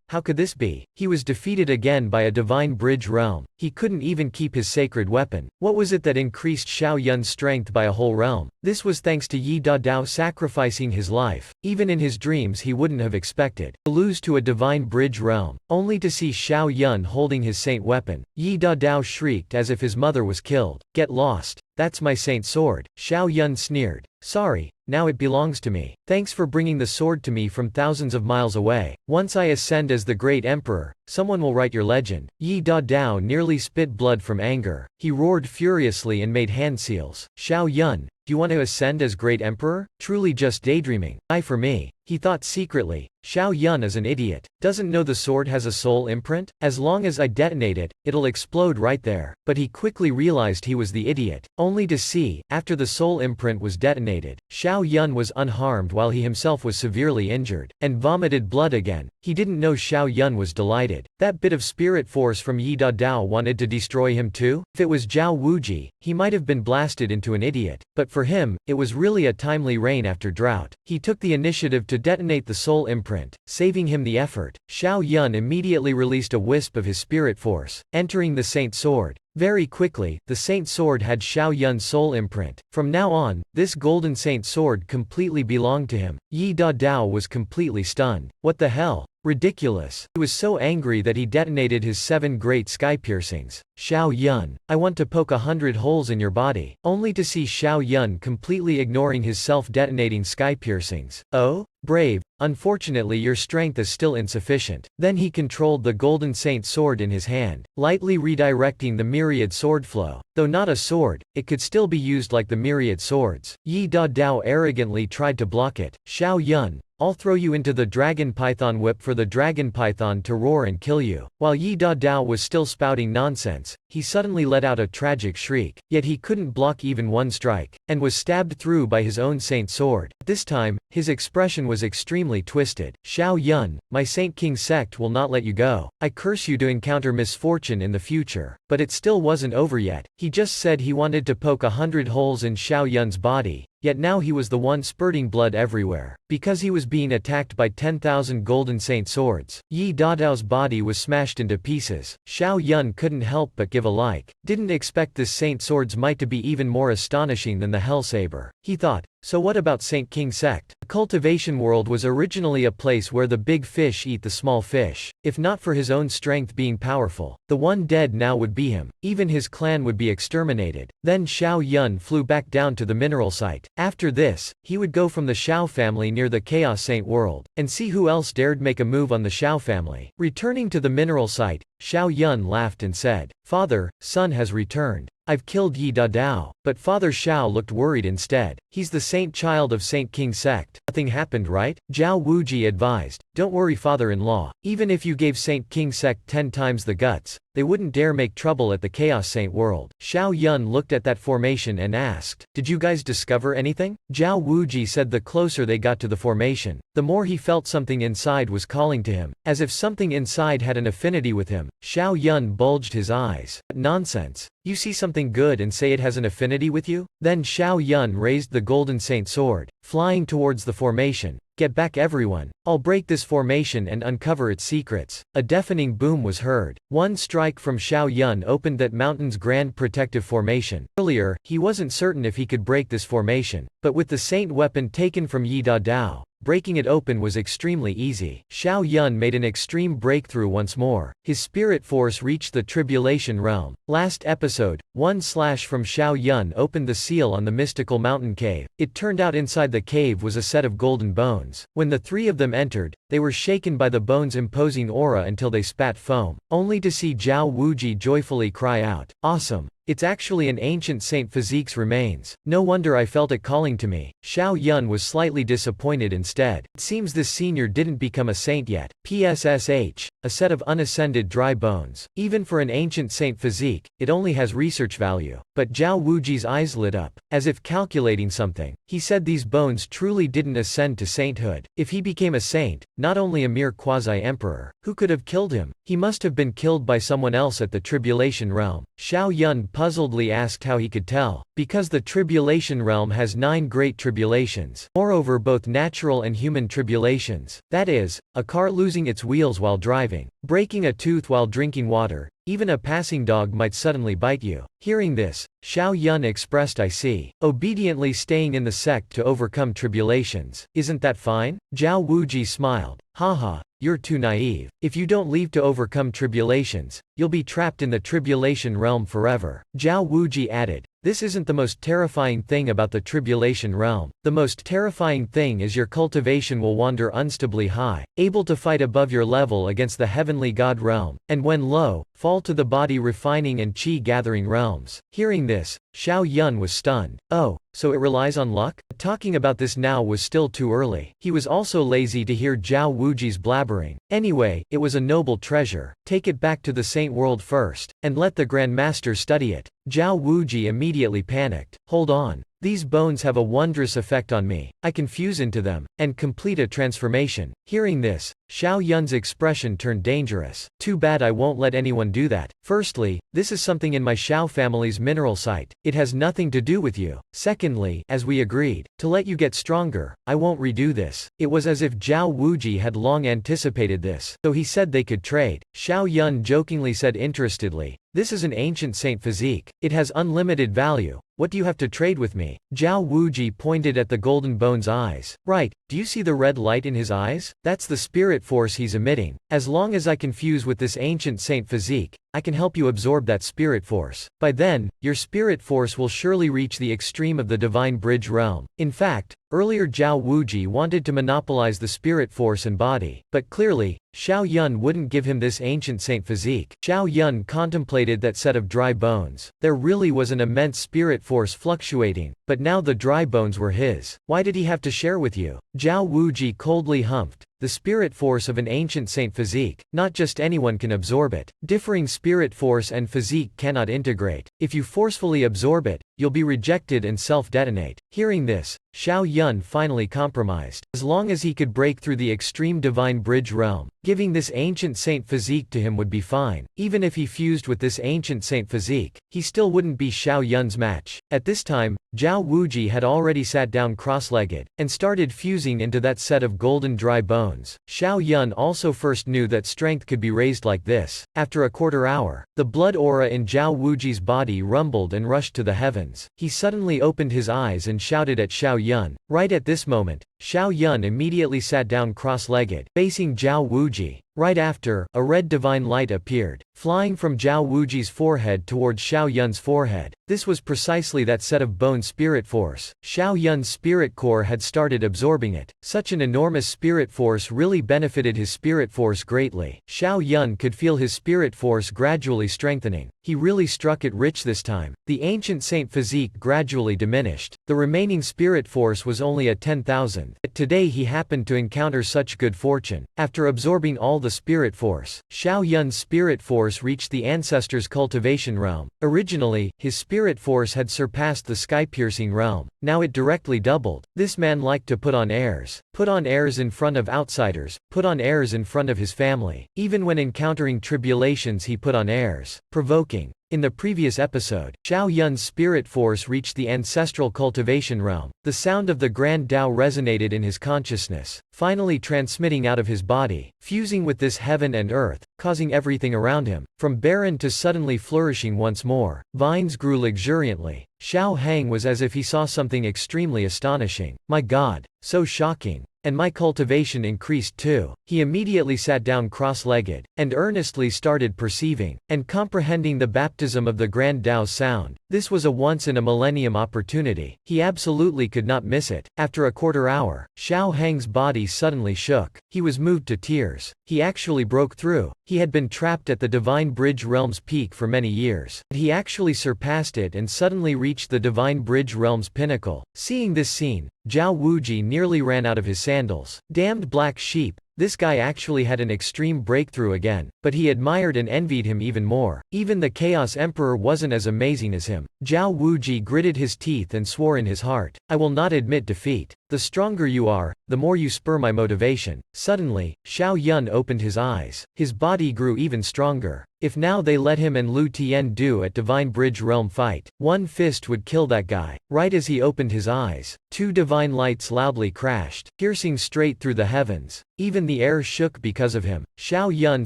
How could this be? He was defeated again by a divine bridge realm. He couldn't even keep his sacred weapon. What was it that increased Xiao Yun's strength by a whole realm? This was thanks to Yi Dao sacrificing his life. Even in his dreams he wouldn't have expected to lose to a divine bridge realm, only to see Xiao Yun holding his saint weapon. Yi Dao shrieked as if his mother was killed. Get lost. That's my saint sword. Xiao Yun sneered. Sorry, now it belongs to me. Thanks for bringing the sword to me from thousands of miles away. Once I ascend as the great emperor, someone will write your legend. Yi Dao nearly spit blood from anger. He roared furiously and made hand seals. Xiao Yun, do you want to ascend as great emperor? Truly just daydreaming. Aye for me. He thought secretly, Xiao Yun is an idiot. Doesn't know the sword has a soul imprint? As long as I detonate it, it'll explode right there. But he quickly realized he was the idiot, only to see, after the soul imprint was detonated, Xiao Yun was unharmed while he himself was severely injured, and vomited blood again. He didn't know Xiao Yun was delighted. That bit of spirit force from Yi Dao wanted to destroy him too? If it was Zhao Wuji, he might have been blasted into an idiot. But for him, it was really a timely rain after drought. He took the initiative to detonate the soul imprint, saving him the effort. Xiao Yun immediately released a wisp of his spirit force, entering the saint sword. Very quickly, the saint sword had Xiao Yun's soul imprint. From now on, this golden saint sword completely belonged to him. Yi Dao was completely stunned. What the hell? Ridiculous. He was so angry that he detonated his 7 great sky piercings. Xiao Yun, I want to poke 100 holes in your body. Only to see Xiao Yun completely ignoring his self-detonating sky piercings. Oh? Brave. Unfortunately your strength is still insufficient. Then he controlled the golden saint sword in his hand, lightly redirecting the myriad sword flow. Though not a sword, it could still be used like the myriad swords. Yi Dao arrogantly tried to block it. Xiao Yun, I'll throw you into the dragon python whip for the dragon python to roar and kill you. While Yi Dao was still spouting nonsense, he suddenly let out a tragic shriek. Yet he couldn't block even one strike, and was stabbed through by his own saint sword. This time, his expression was extremely twisted. Xiao Yun, my Saint King sect will not let you go. I curse you to encounter misfortune in the future. But it still wasn't over yet. He just said he wanted to poke 100 holes in Xiao Yun's body. yet now he was the one spurting blood everywhere. Because he was being attacked by 10,000 golden saint swords. Yi Dadao's body was smashed into pieces. Xiao Yun couldn't help but give a like. Didn't expect this saint sword's might to be even more astonishing than the Hell Saber. He thought, so what about Saint King sect? The cultivation world was originally a place where the big fish eat the small fish. If not for his own strength being powerful, the one dead now would be him. Even his clan would be exterminated. Then Xiao Yun flew back down to the mineral site. After this, he would go from the Xiao family near the Chaos Saint world, and see who else dared make a move on the Xiao family. Returning to the mineral site, Xiao Yun laughed and said, "Father, son has returned. I've killed Yi Dadao." But Father Xiao looked worried instead. He's the saint child of Saint King sect. Nothing happened, right? Zhao Wuji advised. Don't worry, father-in-law. Even if you gave Saint King sect 10 times the guts, they wouldn't dare make trouble at the Chaos Saint world. Xiao Yun looked at that formation and asked, did you guys discover anything? Zhao Wuji said the closer they got to the formation, the more he felt something inside was calling to him, as if something inside had an affinity with him. Xiao Yun bulged his eyes. Nonsense. You see something good and say it has an affinity with you? Then Xiao Yun raised the golden saint sword, flying towards the formation. Get back, everyone. I'll break this formation and uncover its secrets. A deafening boom was heard. One strike from Xiao Yun opened that mountain's grand protective formation. Earlier, he wasn't certain if he could break this formation, but with the saint weapon taken from Yi Dadao, breaking it open was extremely easy. Xiao Yun made an extreme breakthrough once more. His spirit force reached the tribulation realm. Last episode, one slash from Xiao Yun opened the seal on the mystical mountain cave. It turned out inside the cave was a set of golden bones. When the three of them entered, they were shaken by the bones' imposing aura until they spat foam, only to see Zhao Wuji joyfully cry out, "Awesome! It's actually an ancient saint physique's remains. No wonder I felt it calling to me." Xiao Yun was slightly disappointed instead. It seems this senior didn't become a saint yet. PSSH, a set of unascended dry bones. Even for an ancient saint physique, it only has research value. But Zhao Wuji's eyes lit up, as if calculating something. He said these bones truly didn't ascend to sainthood. If he became a saint, not only a mere quasi-emperor, who could have killed him? He must have been killed by someone else at the tribulation realm. Xiao Yun puzzledly asked how he could tell. Because the tribulation realm has 9 great tribulations. Moreover, both natural and human tribulations. That is, a car losing its wheels while driving, breaking a tooth while drinking water, even a passing dog might suddenly bite you. Hearing this, Xiao Yun expressed, I see. Obediently staying in the sect to overcome tribulations. Isn't that fine? Zhao Wuji smiled. Haha, you're too naive. If you don't leave to overcome tribulations, you'll be trapped in the tribulation realm forever. Zhao Wuji added, this isn't the most terrifying thing about the tribulation realm. The most terrifying thing is your cultivation will wander unstably high, able to fight above your level against the heavenly god realm, and when low, fall to the body refining and chi gathering realms. Hearing this, Xiao Yun was stunned. Oh, so it relies on luck? Talking about this now was still too early. He was also lazy to hear Zhao Wuji's blabbering. Anyway, it was a noble treasure. Take it back to the saint world first, and let the Grand Master study it. Zhao Wuji immediately panicked. Hold on. These bones have a wondrous effect on me. I can fuse into them, and complete a transformation. Hearing this, Xiao Yun's expression turned dangerous. Too bad I won't let anyone do that. Firstly, this is something in my Xiao family's mineral site. It has nothing to do with you. Secondly, as we agreed, to let you get stronger, I won't redo this. It was as if Zhao Wuji had long anticipated this. So he said they could trade. Xiao Yun jokingly said interestedly, this is an ancient saint physique. It has unlimited value. What do you have to trade with me? Zhao Wuji pointed at the golden bone's eyes. Right, do you see the red light in his eyes? That's the spirit force he's emitting. As long as I can fuse with this ancient saint physique, I can help you absorb that spirit force. By then, your spirit force will surely reach the extreme of the divine bridge realm. In fact, earlier Zhao Wuji wanted to monopolize the spirit force and body, but clearly, Xiao Yun wouldn't give him this ancient saint physique. Xiao Yun contemplated that set of dry bones. There really was an immense spirit force fluctuating, but now the dry bones were his. Why did he have to share with you? Zhao Wuji coldly humphed. The spirit force of an ancient saint physique, not just anyone can absorb it. Differing spirit force and physique cannot integrate. If you forcefully absorb it, you'll be rejected and self-detonate. Hearing this, Xiao Yun finally compromised. As long as he could break through the extreme divine bridge realm, giving this ancient saint physique to him would be fine. Even if he fused with this ancient saint physique, he still wouldn't be Xiao Yun's match. At this time, Zhao Wuji had already sat down cross-legged, and started fusing into that set of golden dry bones. Xiao Yun also first knew that strength could be raised like this. After a quarter hour, the blood aura in Zhao Wuji's body rumbled and rushed to the heavens. He suddenly opened his eyes and shouted at Xiao Yun. Right at this moment, Xiao Yun immediately sat down cross-legged, facing Zhao Wuji. Right after, a red divine light appeared, flying from Zhao Wuji's forehead towards Xiao Yun's forehead. This was precisely that set of bone spirit force. Xiao Yun's spirit core had started absorbing it. Such an enormous spirit force really benefited his spirit force greatly. Xiao Yun could feel his spirit force gradually strengthening. He really struck it rich this time. The ancient saint physique gradually diminished. The remaining spirit force was only a 10,000. Today he happened to encounter such good fortune. After absorbing all the spirit force, Xiao Yun's spirit force reached the ancestors' cultivation realm. Originally, his spirit force had surpassed the sky-piercing realm. Now it directly doubled. This man liked to put on airs. Put on airs in front of outsiders, put on airs in front of his family. Even when encountering tribulations he put on airs. Provoking. In the previous episode, Xiao Yun's spirit force reached the ancestral cultivation realm. The sound of the Grand Tao resonated in his consciousness, finally transmitting out of his body, fusing with this heaven and earth, causing everything around him, from barren to suddenly flourishing once more. Vines grew luxuriantly. Xiao Hang was as if he saw something extremely astonishing. My God, so shocking. And my cultivation increased too. He immediately sat down cross-legged, and earnestly started perceiving, and comprehending the baptism of the Grand Tao sound. This was a once-in-a-millennium opportunity. He absolutely could not miss it. After a quarter hour, Xiao Hang's body suddenly shook. He was moved to tears. He actually broke through. He had been trapped at the Divine Bridge Realm's peak for many years. He actually surpassed it and suddenly reached the Divine Bridge Realm's pinnacle. Seeing this scene, Zhao Wuji nearly ran out of his sandals. Damned black sheep. This guy actually had an extreme breakthrough again, but he admired and envied him even more. Even the Chaos Emperor wasn't as amazing as him. Zhao Wuji gritted his teeth and swore in his heart, I will not admit defeat. The stronger you are, the more you spur my motivation. Suddenly, Xiao Yun opened his eyes. His body grew even stronger. If now they let him and Lu Tian do at Divine Bridge Realm fight, one fist would kill that guy. Right as he opened his eyes, two divine lights loudly crashed, piercing straight through the heavens. Even the air shook because of him. Xiao Yun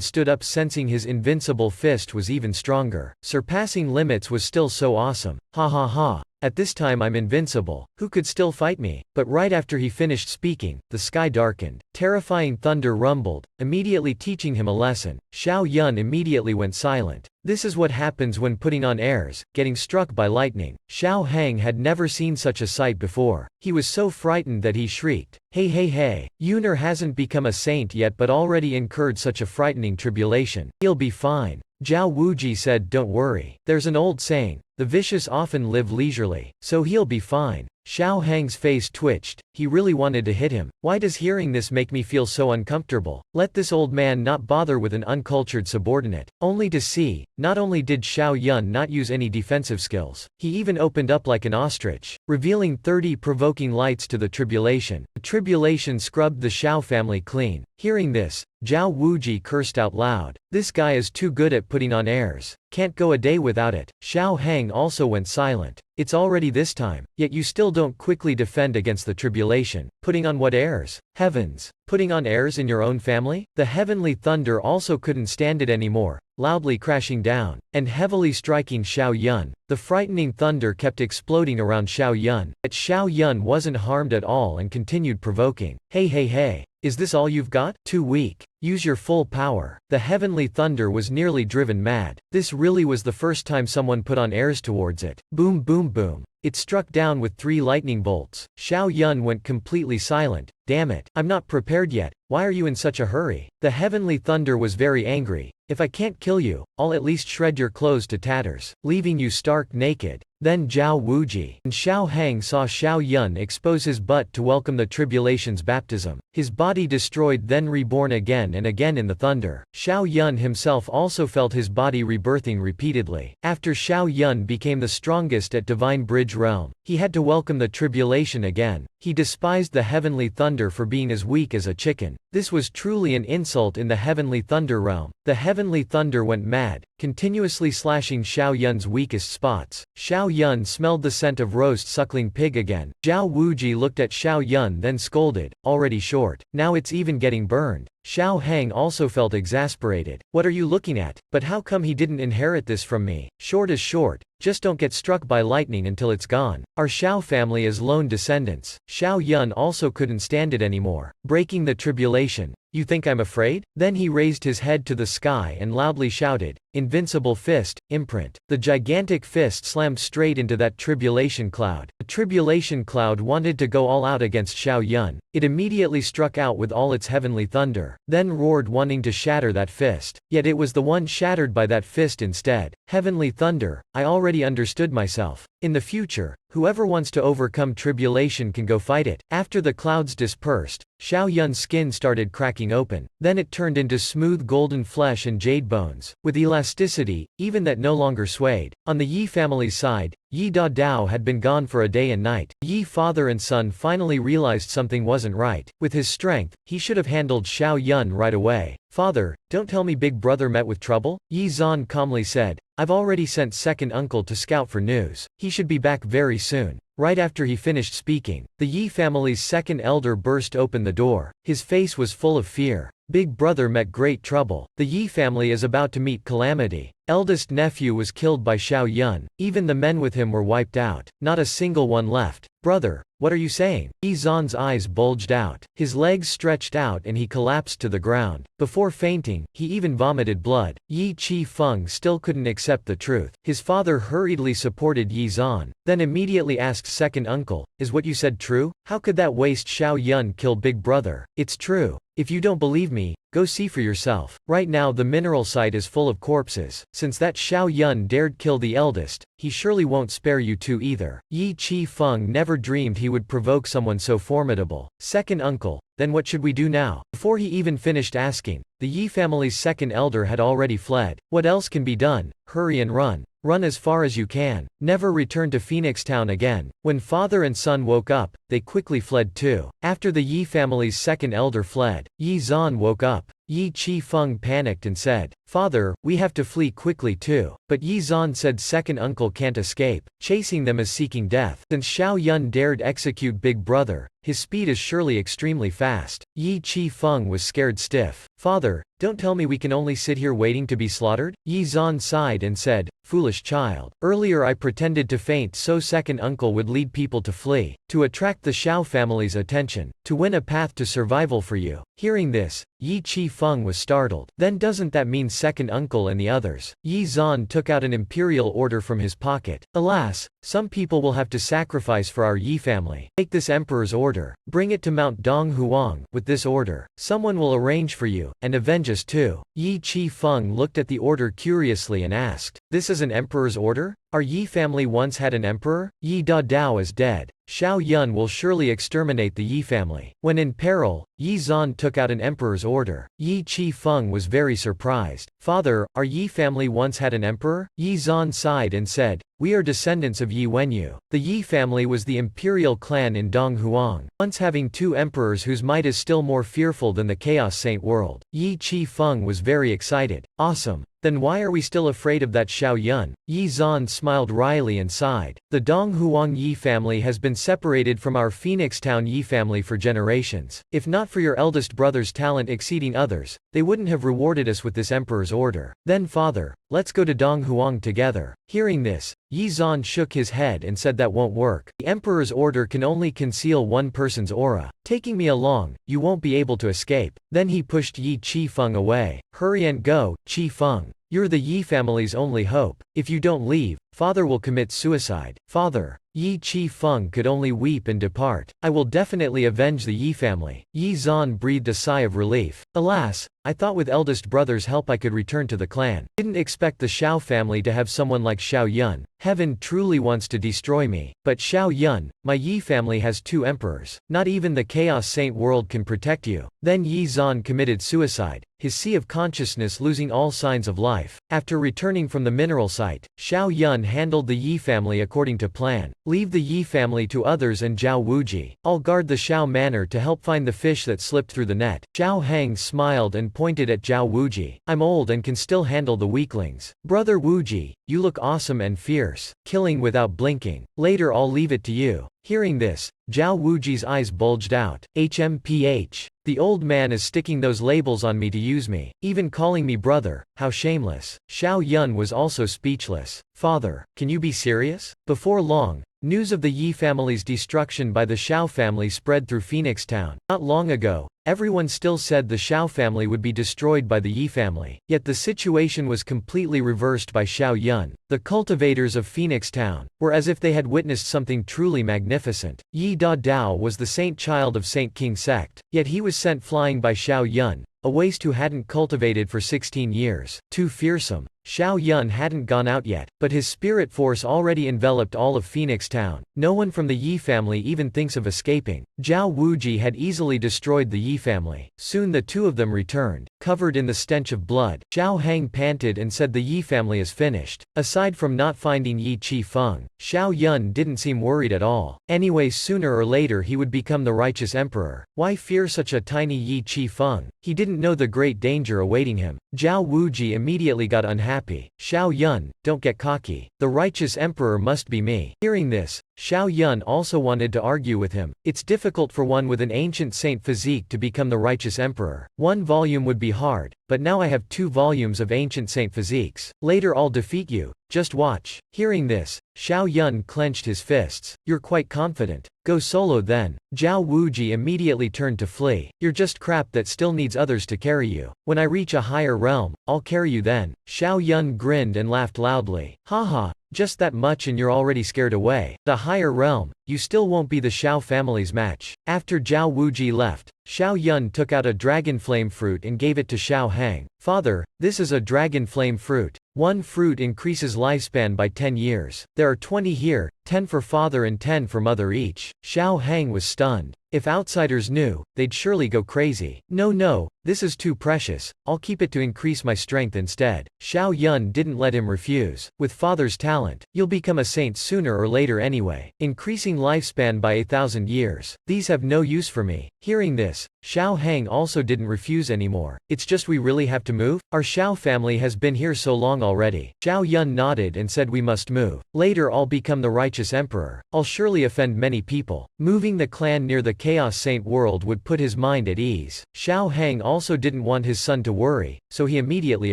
stood up, sensing his invincible fist was even stronger. Surpassing limits was still so awesome. Ha ha ha. At this time I'm invincible. Who could still fight me? But right after he finished speaking, the sky darkened. Terrifying thunder rumbled, immediately teaching him a lesson. Xiao Yun immediately went silent. This is what happens when putting on airs, getting struck by lightning. Xiao Hang had never seen such a sight before. He was so frightened that he shrieked, Hey hey hey, Yuner hasn't become a saint yet but already incurred such a frightening tribulation. He'll be fine. Zhao Wuji said, don't worry. There's an old saying, the vicious often live leisurely, so he'll be fine. Xiao Hang's face twitched. He really wanted to hit him. Why does hearing this make me feel so uncomfortable? Let this old man not bother with an uncultured subordinate. Only to see, not only did Xiao Yun not use any defensive skills, he even opened up like an ostrich, revealing 30 provoking lights to the tribulation. The tribulation scrubbed the Xiao family clean. Hearing this, Zhao Wuji cursed out loud. This guy is too good at putting on airs. Can't go a day without it. Xiao Hang also went silent. It's already this time, yet you still don't quickly defend against the tribulation. Putting on what airs? Heavens! Putting on airs in your own family? The heavenly thunder also couldn't stand it anymore, loudly crashing down, and heavily striking Xiao Yun. The frightening thunder kept exploding around Xiao Yun, but Xiao Yun wasn't harmed at all and continued provoking. Hey hey hey! Is this all you've got? Too weak. Use your full power. The heavenly thunder was nearly driven mad. This really was the first time someone put on airs towards it. Boom boom boom. It struck down with 3 lightning bolts. Xiao Yun went completely silent. Damn it. I'm not prepared yet. Why are you in such a hurry? The heavenly thunder was very angry. If I can't kill you, I'll at least shred your clothes to tatters, leaving you stark naked. Then Zhao Wuji and Xiao Hang saw Xiao Yun expose his butt to welcome the tribulation's baptism. His body destroyed, then reborn again and again in the thunder. Xiao Yun himself also felt his body rebirthing repeatedly. After Xiao Yun became the strongest at Divine Bridge Realm, he had to welcome the tribulation again. He despised the heavenly thunder for being as weak as a chicken. This was truly an insult in the heavenly thunder realm. The heavenly thunder went mad, continuously slashing Xiao Yun's weakest spots. Xiao Yun smelled the scent of roast suckling pig again. Zhao Wuji looked at Xiao Yun then scolded, already short. Now it's even getting burned. Xiao Heng also felt exasperated. What are you looking at? But how come he didn't inherit this from me? Short is short. Just don't get struck by lightning until it's gone. Our Xiao family is lone descendants. Xiao Yun also couldn't stand it anymore. Breaking the tribulation. You think I'm afraid? Then he raised his head to the sky and loudly shouted, "Invincible fist, imprint." The gigantic fist slammed straight into that tribulation cloud. The tribulation cloud wanted to go all out against Xiao Yun. It immediately struck out with all its heavenly thunder, then roared wanting to shatter that fist. Yet it was the one shattered by that fist instead. Heavenly thunder, I already understood myself. In the future, whoever wants to overcome tribulation can go fight it. After the clouds dispersed, Xiao Yun's skin started cracking open. Then it turned into smooth golden flesh and jade bones, with elasticity, even that no longer swayed. On the Yi family's side, Yi Da Dao had been gone for a day and night. Yi father and son finally realized something wasn't right. With his strength, he should have handled Xiao Yun right away. Father, don't tell me big brother met with trouble? Yi Zan calmly said, I've already sent second uncle to scout for news. He should be back very soon. Right after he finished speaking, the Yi family's second elder burst open the door. His face was full of fear. Big brother met great trouble. The Yi family is about to meet calamity. Eldest nephew was killed by Xiao Yun. Even the men with him were wiped out. Not a single one left. Brother, what are you saying? Yi Zan's eyes bulged out. His legs stretched out and he collapsed to the ground. Before fainting, he even vomited blood. Yi Chi Feng still couldn't accept the truth. His father hurriedly supported Yi Zan, then immediately asked second uncle, is what you said true? How could that waste Xiao Yun kill big brother? It's true. If you don't believe me, go see for yourself. Right now the mineral site is full of corpses. Since that Xiao Yun dared kill the eldest, he surely won't spare you two either. Yi Chi Feng never dreamed he would provoke someone so formidable. Second uncle, then what should we do now? Before he even finished asking, the Yi family's second elder had already fled. What else can be done? Hurry and run. Run as far as you can. Never return to Phoenix Town again. When father and son woke up, they quickly fled too. After the Yi family's second elder fled, Yi Zan woke up. Yi Chi Feng panicked and said, Father, we have to flee quickly too. But Yi Zan said second uncle can't escape. Chasing them is seeking death. Since Xiao Yun dared execute big brother, his speed is surely extremely fast. Yi Chi Feng was scared stiff. Father, don't tell me we can only sit here waiting to be slaughtered? Yi Zan sighed and said, Foolish child. Earlier I pretended to faint so second uncle would lead people to flee, to attract the Xiao family's attention, to win a path to survival for you. Hearing this, Yi Chi Feng was startled. Then doesn't that mean second uncle and the others? Yi Zan took out an imperial order from his pocket. Alas, some people will have to sacrifice for our Yi family. Take this emperor's order. Bring it to Mount Dong Huang. With this order, someone will arrange for you, and avenge us too. Yi Chi Feng looked at the order curiously and asked, This is an emperor's order? Our Yi family once had an emperor? Yi Da Dao is dead. Xiao Yun will surely exterminate the Yi family. When in peril, Yi Zan took out an emperor's order. Yi Chi Feng was very surprised. Father, our Yi family once had an emperor? Yi Zan sighed and said, We are descendants of Yi Wenyu. The Yi family was the imperial clan in Donghuang, once having two emperors whose might is still more fearful than the Chaos Saint world. Yi Chi Feng was very excited. Awesome. Then why are we still afraid of that Xiao Yun? Yi Zan smiled wryly and sighed. The Donghuang Yi family has been separated from our Phoenix Town Yi family for generations. If not for your eldest brother's talent exceeding others, they wouldn't have rewarded us with this emperor's order. Then father, let's go to Donghuang together. Hearing this, Yi Zan shook his head and said that won't work. The emperor's order can only conceal one person's aura. Taking me along, you won't be able to escape. Then he pushed Yi Chi Feng away. Hurry and go, Chi Feng. You're the Yi family's only hope. If you don't leave, father will commit suicide. Father. Yi Chi Feng could only weep and depart. I will definitely avenge the Yi family. Yi Zan breathed a sigh of relief. Alas, I thought with eldest brother's help I could return to the clan. Didn't expect the Xiao family to have someone like Xiao Yun. Heaven truly wants to destroy me. But Xiao Yun, my Yi family has two emperors. Not even the Chaos Saint world can protect you. Then Yi Zan committed suicide, his sea of consciousness losing all signs of life. After returning from the mineral site, Xiao Yun handled the Yi family according to plan. Leave the Yi family to others and Zhao Wuji. I'll guard the Shao manor to help find the fish that slipped through the net. Zhao Hang smiled and pointed at Zhao Wuji. I'm old and can still handle the weaklings. Brother Wuji, you look awesome and fierce, killing without blinking. Later I'll leave it to you. Hearing this, Zhao Wuji's eyes bulged out. HMPH. The old man is sticking those labels on me to use me, even calling me brother, how shameless. Xiao Yun was also speechless. Father, can you be serious? Before long, news of the Yi family's destruction by the Shao family spread through Phoenix Town. Not long ago, everyone still said the Shao family would be destroyed by the Yi family. Yet the situation was completely reversed by Xiao Yun. The cultivators of Phoenix Town were as if they had witnessed something truly magnificent. Yi Da Dao was the saint child of Saint King sect, yet he was sent flying by Xiao Yun, a waste who hadn't cultivated for 16 years. Too fearsome. Xiao Yun hadn't gone out yet, but his spirit force already enveloped all of Phoenix Town. No one from the Yi family even thinks of escaping. Zhao Wuji had easily destroyed the Yi family. Soon the two of them returned, covered in the stench of blood. Zhao Hang panted and said the Yi family is finished. Aside from not finding Yi Qi Feng, Xiao Yun didn't seem worried at all. Anyway, sooner or later he would become the righteous emperor. Why fear such a tiny Yi Qi Feng? He didn't know the great danger awaiting him. Zhao Wuji immediately got unhappy. Xiao Yun, don't get cocky. The righteous emperor must be me. Hearing this, Xiao Yun also wanted to argue with him. It's difficult for one with an ancient saint physique to become the righteous emperor. One volume would be hard, but now I have 2 volumes of ancient saint physiques. Later I'll defeat you. Just watch. Hearing this, Xiao Yun clenched his fists. You're quite confident. Go solo then. Zhao Wuji immediately turned to flee. You're just crap that still needs others to carry you. When I reach a higher realm, I'll carry you then. Xiao Yun grinned and laughed loudly. Haha. Just that much and you're already scared away. The higher realm, you still won't be the Shao family's match. After Zhao Wuji left, Xiao Yun took out a dragon flame fruit and gave it to Xiao Hang. Father, this is a dragon flame fruit. 1 fruit increases lifespan by 10 years. There are 20 here, 10 for father and 10 for mother each. Xiao Hang was stunned. If outsiders knew, they'd surely go crazy. No, this is too precious. I'll keep it to increase my strength instead. Xiao Yun didn't let him refuse. With father's talent, you'll become a saint sooner or later anyway. Increasing lifespan by 1,000 years. These have no use for me. Hearing this, Xiao Hang also didn't refuse anymore. It's just we really have to move? Our Shao family has been here so long already. Xiao Yun nodded and said we must move. Later I'll become the righteous emperor. I'll surely offend many people. Moving the clan near the Chaos Saint world would put his mind at ease. Xiao Hang also didn't want his son to worry, so he immediately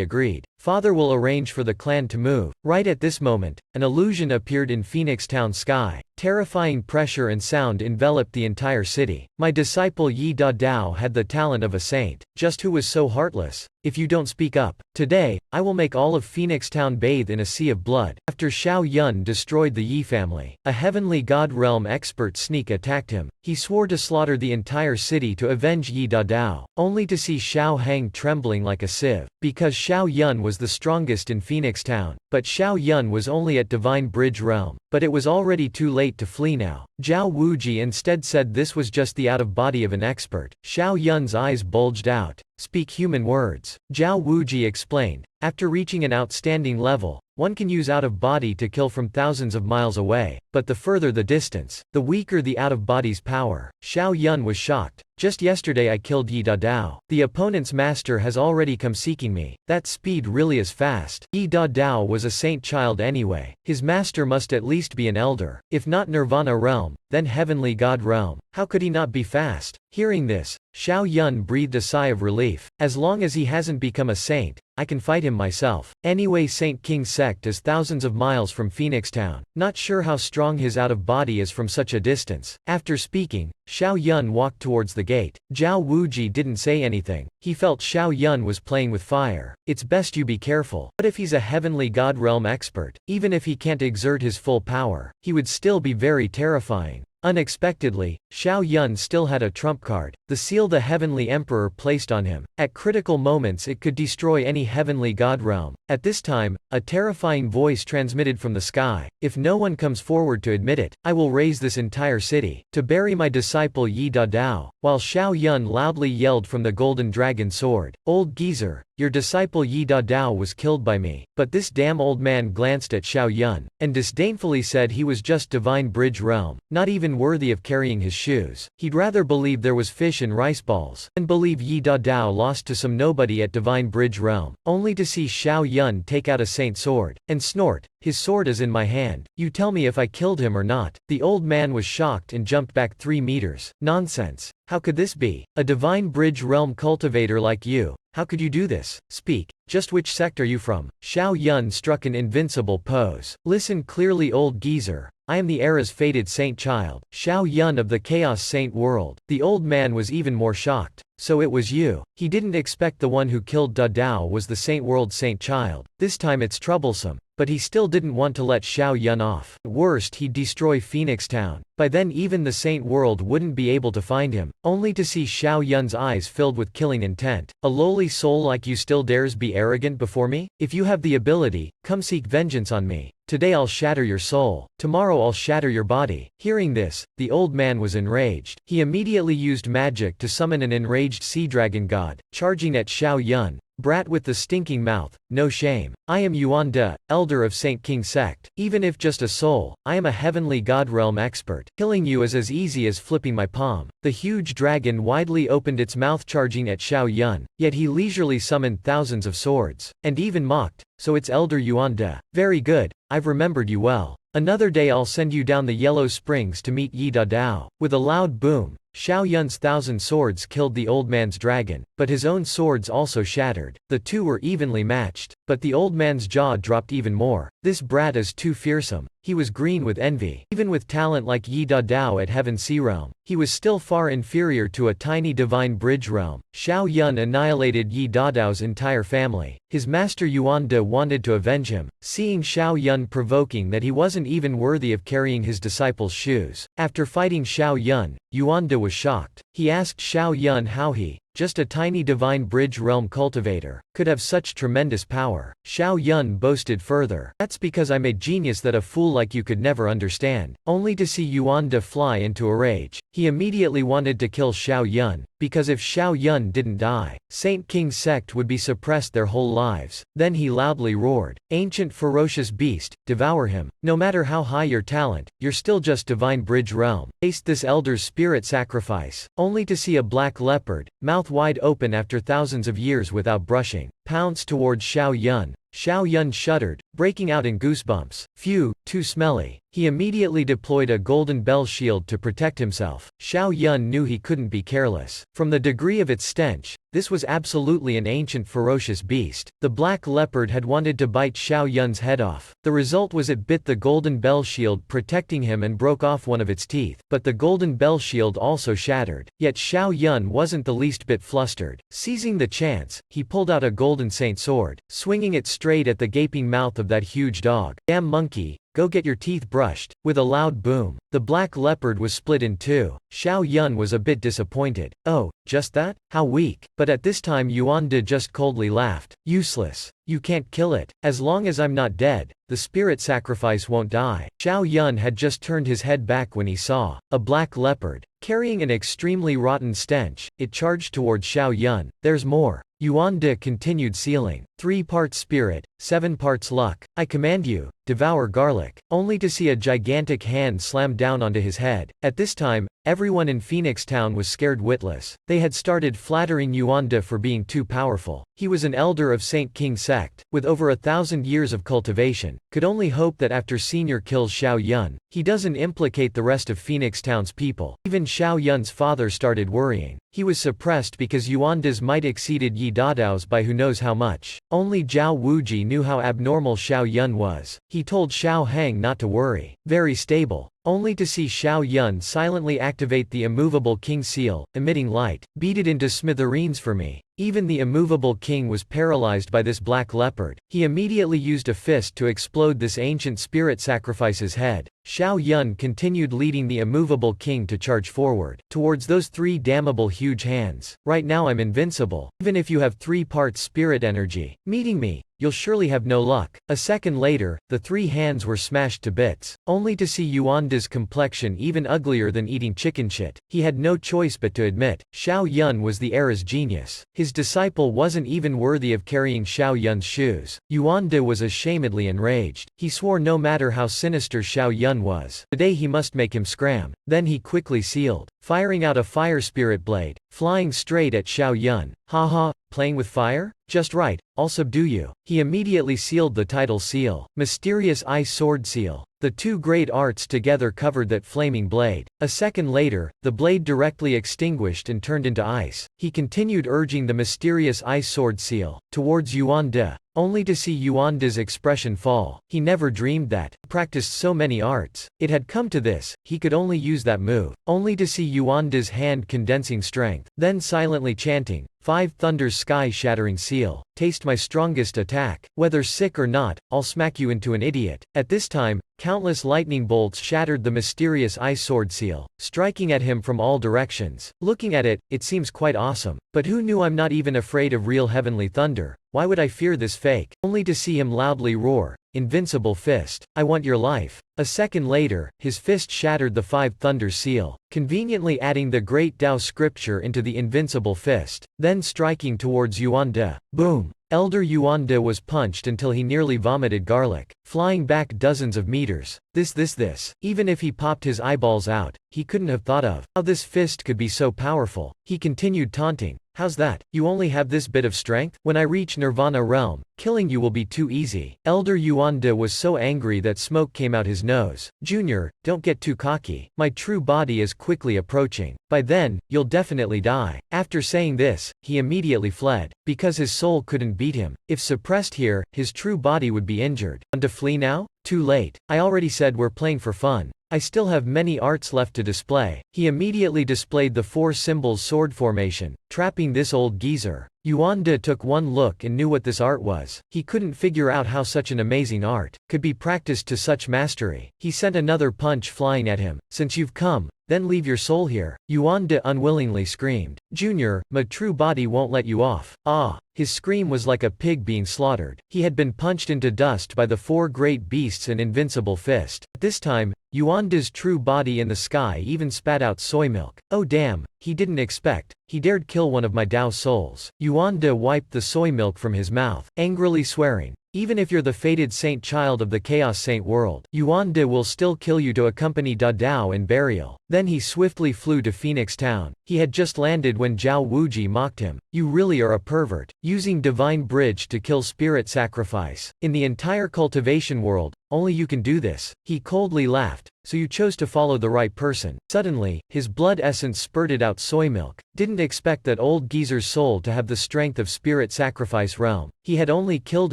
agreed. Father will arrange for the clan to move. Right at this moment, an illusion appeared in Phoenix Town sky. Terrifying pressure and sound enveloped the entire city. My disciple Yi Da Dao had the talent of a saint. Just who was so heartless? If you don't speak up, today, I will make all of Phoenix Town bathe in a sea of blood. After Xiao Yun destroyed the Yi family, a heavenly god realm expert sneak attacked him. He swore to slaughter the entire city to avenge Yi Da Dao, only to see Xiao Hang trembling like a sieve. Because Xiao Yun was the strongest in Phoenix Town, but Xiao Yun was only at Divine Bridge realm. But it was already too late to flee now. Zhao Wuji instead said this was just the out-of-body of an expert. Xiao Yun's eyes bulged out. Speak human words. Zhao Wuji explained. After reaching an outstanding level, one can use out-of-body to kill from thousands of miles away, but the further the distance, the weaker the out-of-body's power. Xiao Yun was shocked. Just yesterday I killed Yi Da Dao. The opponent's master has already come seeking me. That speed really is fast. Yi Da Dao was a saint child anyway. His master must at least be an elder. If not Nirvana realm, then heavenly god realm. How could he not be fast? Hearing this, Xiao Yun breathed a sigh of relief. As long as he hasn't become a saint, I can fight him myself. Anyway, Saint King sect is thousands of miles from Phoenix Town. Not sure how strong his out-of-body is from such a distance. After speaking, Xiao Yun walked towards the gate. Zhao Wuji didn't say anything. He felt Xiao Yun was playing with fire. It's best you be careful. What if he's a heavenly god realm expert? Even if he can't exert his full power, he would still be very terrifying. Unexpectedly, Xiao Yun still had a trump card, the seal the heavenly emperor placed on him. At critical moments it could destroy any heavenly god realm. At this time, a terrifying voice transmitted from the sky. If no one comes forward to admit it, I will raise this entire city, to bury my disciple Yi Da Dao. While Xiao Yun loudly yelled from the golden dragon sword, Old geezer, your disciple Yi Dao was killed by me. But this damn old man glanced at Xiao Yun, and disdainfully said he was just divine bridge realm, not even worthy of carrying his shoes. He'd rather believe there was fish and rice balls, than believe Yi Dao lost to some nobody at divine bridge realm, only to see Xiao Yun take out a saint sword, and snort, "His sword is in my hand, you tell me if I killed him or not." The old man was shocked and jumped back 3 meters. Nonsense. How could this be? A divine bridge realm cultivator like you, how could you do this? Speak. Just which sect are you from? Xiao Yun struck an invincible pose. Listen clearly, old geezer. I am the era's fated saint child, Xiao Yun of the Chaos Saint world. The old man was even more shocked. So it was you. He didn't expect the one who killed Dao was the saint world saint child. This time it's troublesome. But he still didn't want to let Xiao Yun off. At worst, he'd destroy Phoenix Town. By then even the saint world wouldn't be able to find him, only to see Xiao Yun's eyes filled with killing intent. A lowly soul like you still dares be arrogant before me? If you have the ability, come seek vengeance on me. Today I'll shatter your soul. Tomorrow I'll shatter your body. Hearing this, the old man was enraged. He immediately used magic to summon an enraged sea dragon god, charging at Xiao Yun. Brat with the stinking mouth, no shame. I am Yuan De, elder of Saint King sect. Even if just a soul, I am a heavenly god realm expert. Killing you is as easy as flipping my palm. The huge dragon widely opened its mouth charging at Xiao Yun, yet he leisurely summoned thousands of swords, and even mocked, "So it's Elder Yuan De. Very good, I've remembered you well. Another day I'll send you down the Yellow Springs to meet Yi Dao." With a loud boom, Xiao Yun's 1,000 swords killed the old man's dragon, but his own swords also shattered. The two were evenly matched, but the old man's jaw dropped even more. This brat is too fearsome. He was green with envy. Even with talent like Yi Dao at Heaven Sea Realm, he was still far inferior to a tiny divine bridge realm. Xiao Yun annihilated Yi Dao's entire family. His master Yuan De wanted to avenge him, seeing Xiao Yun provoking that he wasn't even worthy of carrying his disciples' shoes. After fighting Xiao Yun, Yuan De was shocked. He asked Xiao Yun how he, just a tiny divine bridge realm cultivator, could have such tremendous power. Xiao Yun boasted further, "That's because I'm a genius that a fool like you could never understand," only to see Yuan De fly into a rage. He immediately wanted to kill Xiao Yun, because if Xiao Yun didn't die, Saint King sect would be suppressed their whole lives. Then he loudly roared, "Ancient ferocious beast, devour him. No matter how high your talent, you're still just divine bridge realm. Taste this elder's spirit sacrifice," only to see a black leopard, mouth wide open after thousands of years without brushing, pounce towards Xiao Yun. Xiao Yun shuddered, breaking out in goosebumps. Phew, too smelly. He immediately deployed a golden bell shield to protect himself. Xiao Yun knew he couldn't be careless. From the degree of its stench, this was absolutely an ancient ferocious beast. The black leopard had wanted to bite Xiao Yun's head off. The result was it bit the golden bell shield protecting him and broke off one of its teeth. But the golden bell shield also shattered. Yet Xiao Yun wasn't the least bit flustered. Seizing the chance, he pulled out a golden saint sword, swinging it straight at the gaping mouth of that huge dog. "Damn monkey, go get your teeth brushed." With a loud boom, the black leopard was split in two. Xiao Yun was a bit disappointed. "Oh, just that? How weak." But at this time Yuan De just coldly laughed. "Useless. You can't kill it. As long as I'm not dead, the spirit sacrifice won't die." Xiao Yun had just turned his head back when he saw a black leopard, carrying an extremely rotten stench. It charged towards Xiao Yun. "There's more." Yuan De continued sealing. 3 parts spirit, 7 parts luck. "I command you, devour garlic," only to see a gigantic hand slam down onto his head. At this time, everyone in Phoenix Town was scared witless. They had started flattering Yuan De for being too powerful. He was an elder of Saint King sect, with over 1,000 years of cultivation. Could only hope that after Senior kills Xiao Yun, he doesn't implicate the rest of Phoenix Town's people. Even Xiao Yun's father started worrying. He was suppressed because Yuan De's might exceeded Yi Dao's by who knows how much. Only Zhao Wuji knew how abnormal Xiao Yun was. He told Xiao Hang not to worry. Very stable. Only to see Xiao Yun silently activate the immovable king seal, emitting light. "Beat it into smithereens for me." Even the immovable king was paralyzed by this black leopard. He immediately used a fist to explode this ancient spirit sacrifice's head. Xiao Yun continued leading the immovable king to charge forward, towards those 3 damnable huge hands. "Right now I'm invincible. Even if you have 3 parts spirit energy, meeting me, you'll surely have no luck. A second later, the three hands were smashed to bits, only to see Yuanda's complexion even uglier than eating chicken shit. He had no choice but to admit, Xiao Yun was the era's genius. His disciple wasn't even worthy of carrying Xiao Yun's shoes. Yuanda was ashamedly enraged. He swore no matter how sinister Xiao Yun was, today he must make him scram. Then he quickly sealed, firing out a fire spirit blade, flying straight at Xiao Yun. Haha, playing with fire? Just right, I'll subdue you. He immediately sealed the title seal, Mysterious Ice Sword Seal. The two great arts together covered that flaming blade. A second later, the blade directly extinguished and turned into ice. He continued urging the mysterious ice sword seal towards Yuanda, only to see Yuanda's expression fall. He never dreamed that, practiced so many arts, it had come to this, he could only use that move, only to see Yuanda's hand condensing strength, then silently chanting, 5 thunders sky-shattering seal, taste my strongest attack, whether sick or not, I'll smack you into an idiot. At this time, countless lightning bolts shattered the mysterious ice sword seal, striking at him from all directions. Looking at it, it seems quite awesome. But who knew I'm not even afraid of real heavenly thunder? Why would I fear this fake? Only to see him loudly roar, invincible fist, I want your life. A second later, his fist shattered the 5 thunders seal, conveniently adding the great Tao scripture into the invincible fist, then striking towards Yuanda. Boom! Elder Yuanda was punched until he nearly vomited garlic, flying back dozens of meters. This. Even if he popped his eyeballs out, he couldn't have thought of how this fist could be so powerful. He continued taunting. How's that? You only have this bit of strength? When I reach Nirvana realm, killing you will be too easy. Elder Yuanda was so angry that smoke came out his nose. Junior, don't get too cocky. My true body is quickly approaching. By then, you'll definitely die. After saying this, he immediately fled, because his soul couldn't beat him. If suppressed here, his true body would be injured. Want to flee now? Too late. I already said we're playing for fun. I still have many arts left to display. He immediately displayed the 4 symbols sword formation, trapping this old geezer. Yuanda took one look and knew what this art was. He couldn't figure out how such an amazing art could be practiced to such mastery. He sent another punch flying at him. Since you've come, then leave your soul here. Yuanda unwillingly screamed. Junior, my true body won't let you off. Ah! His scream was like a pig being slaughtered. He had been punched into dust by the 4 great beasts and invincible fist. At this time, Yuanda's true body in the sky even spat out soy milk. Oh damn, he didn't expect. He dared kill one of my Tao souls. Yuanda wiped the soy milk from his mouth, angrily swearing. Even if you're the fated saint child of the Chaos Saint world, Yuanda will still kill you to accompany Da Dao in burial. Then he swiftly flew to Phoenix Town. He had just landed when Zhao Wuji mocked him. You really are a pervert, using divine bridge to kill spirit sacrifice. In the entire cultivation world, only you can do this. He coldly laughed. So you chose to follow the right person. Suddenly, his blood essence spurted out soy milk. Didn't expect that old geezer's soul to have the strength of spirit sacrifice realm. He had only killed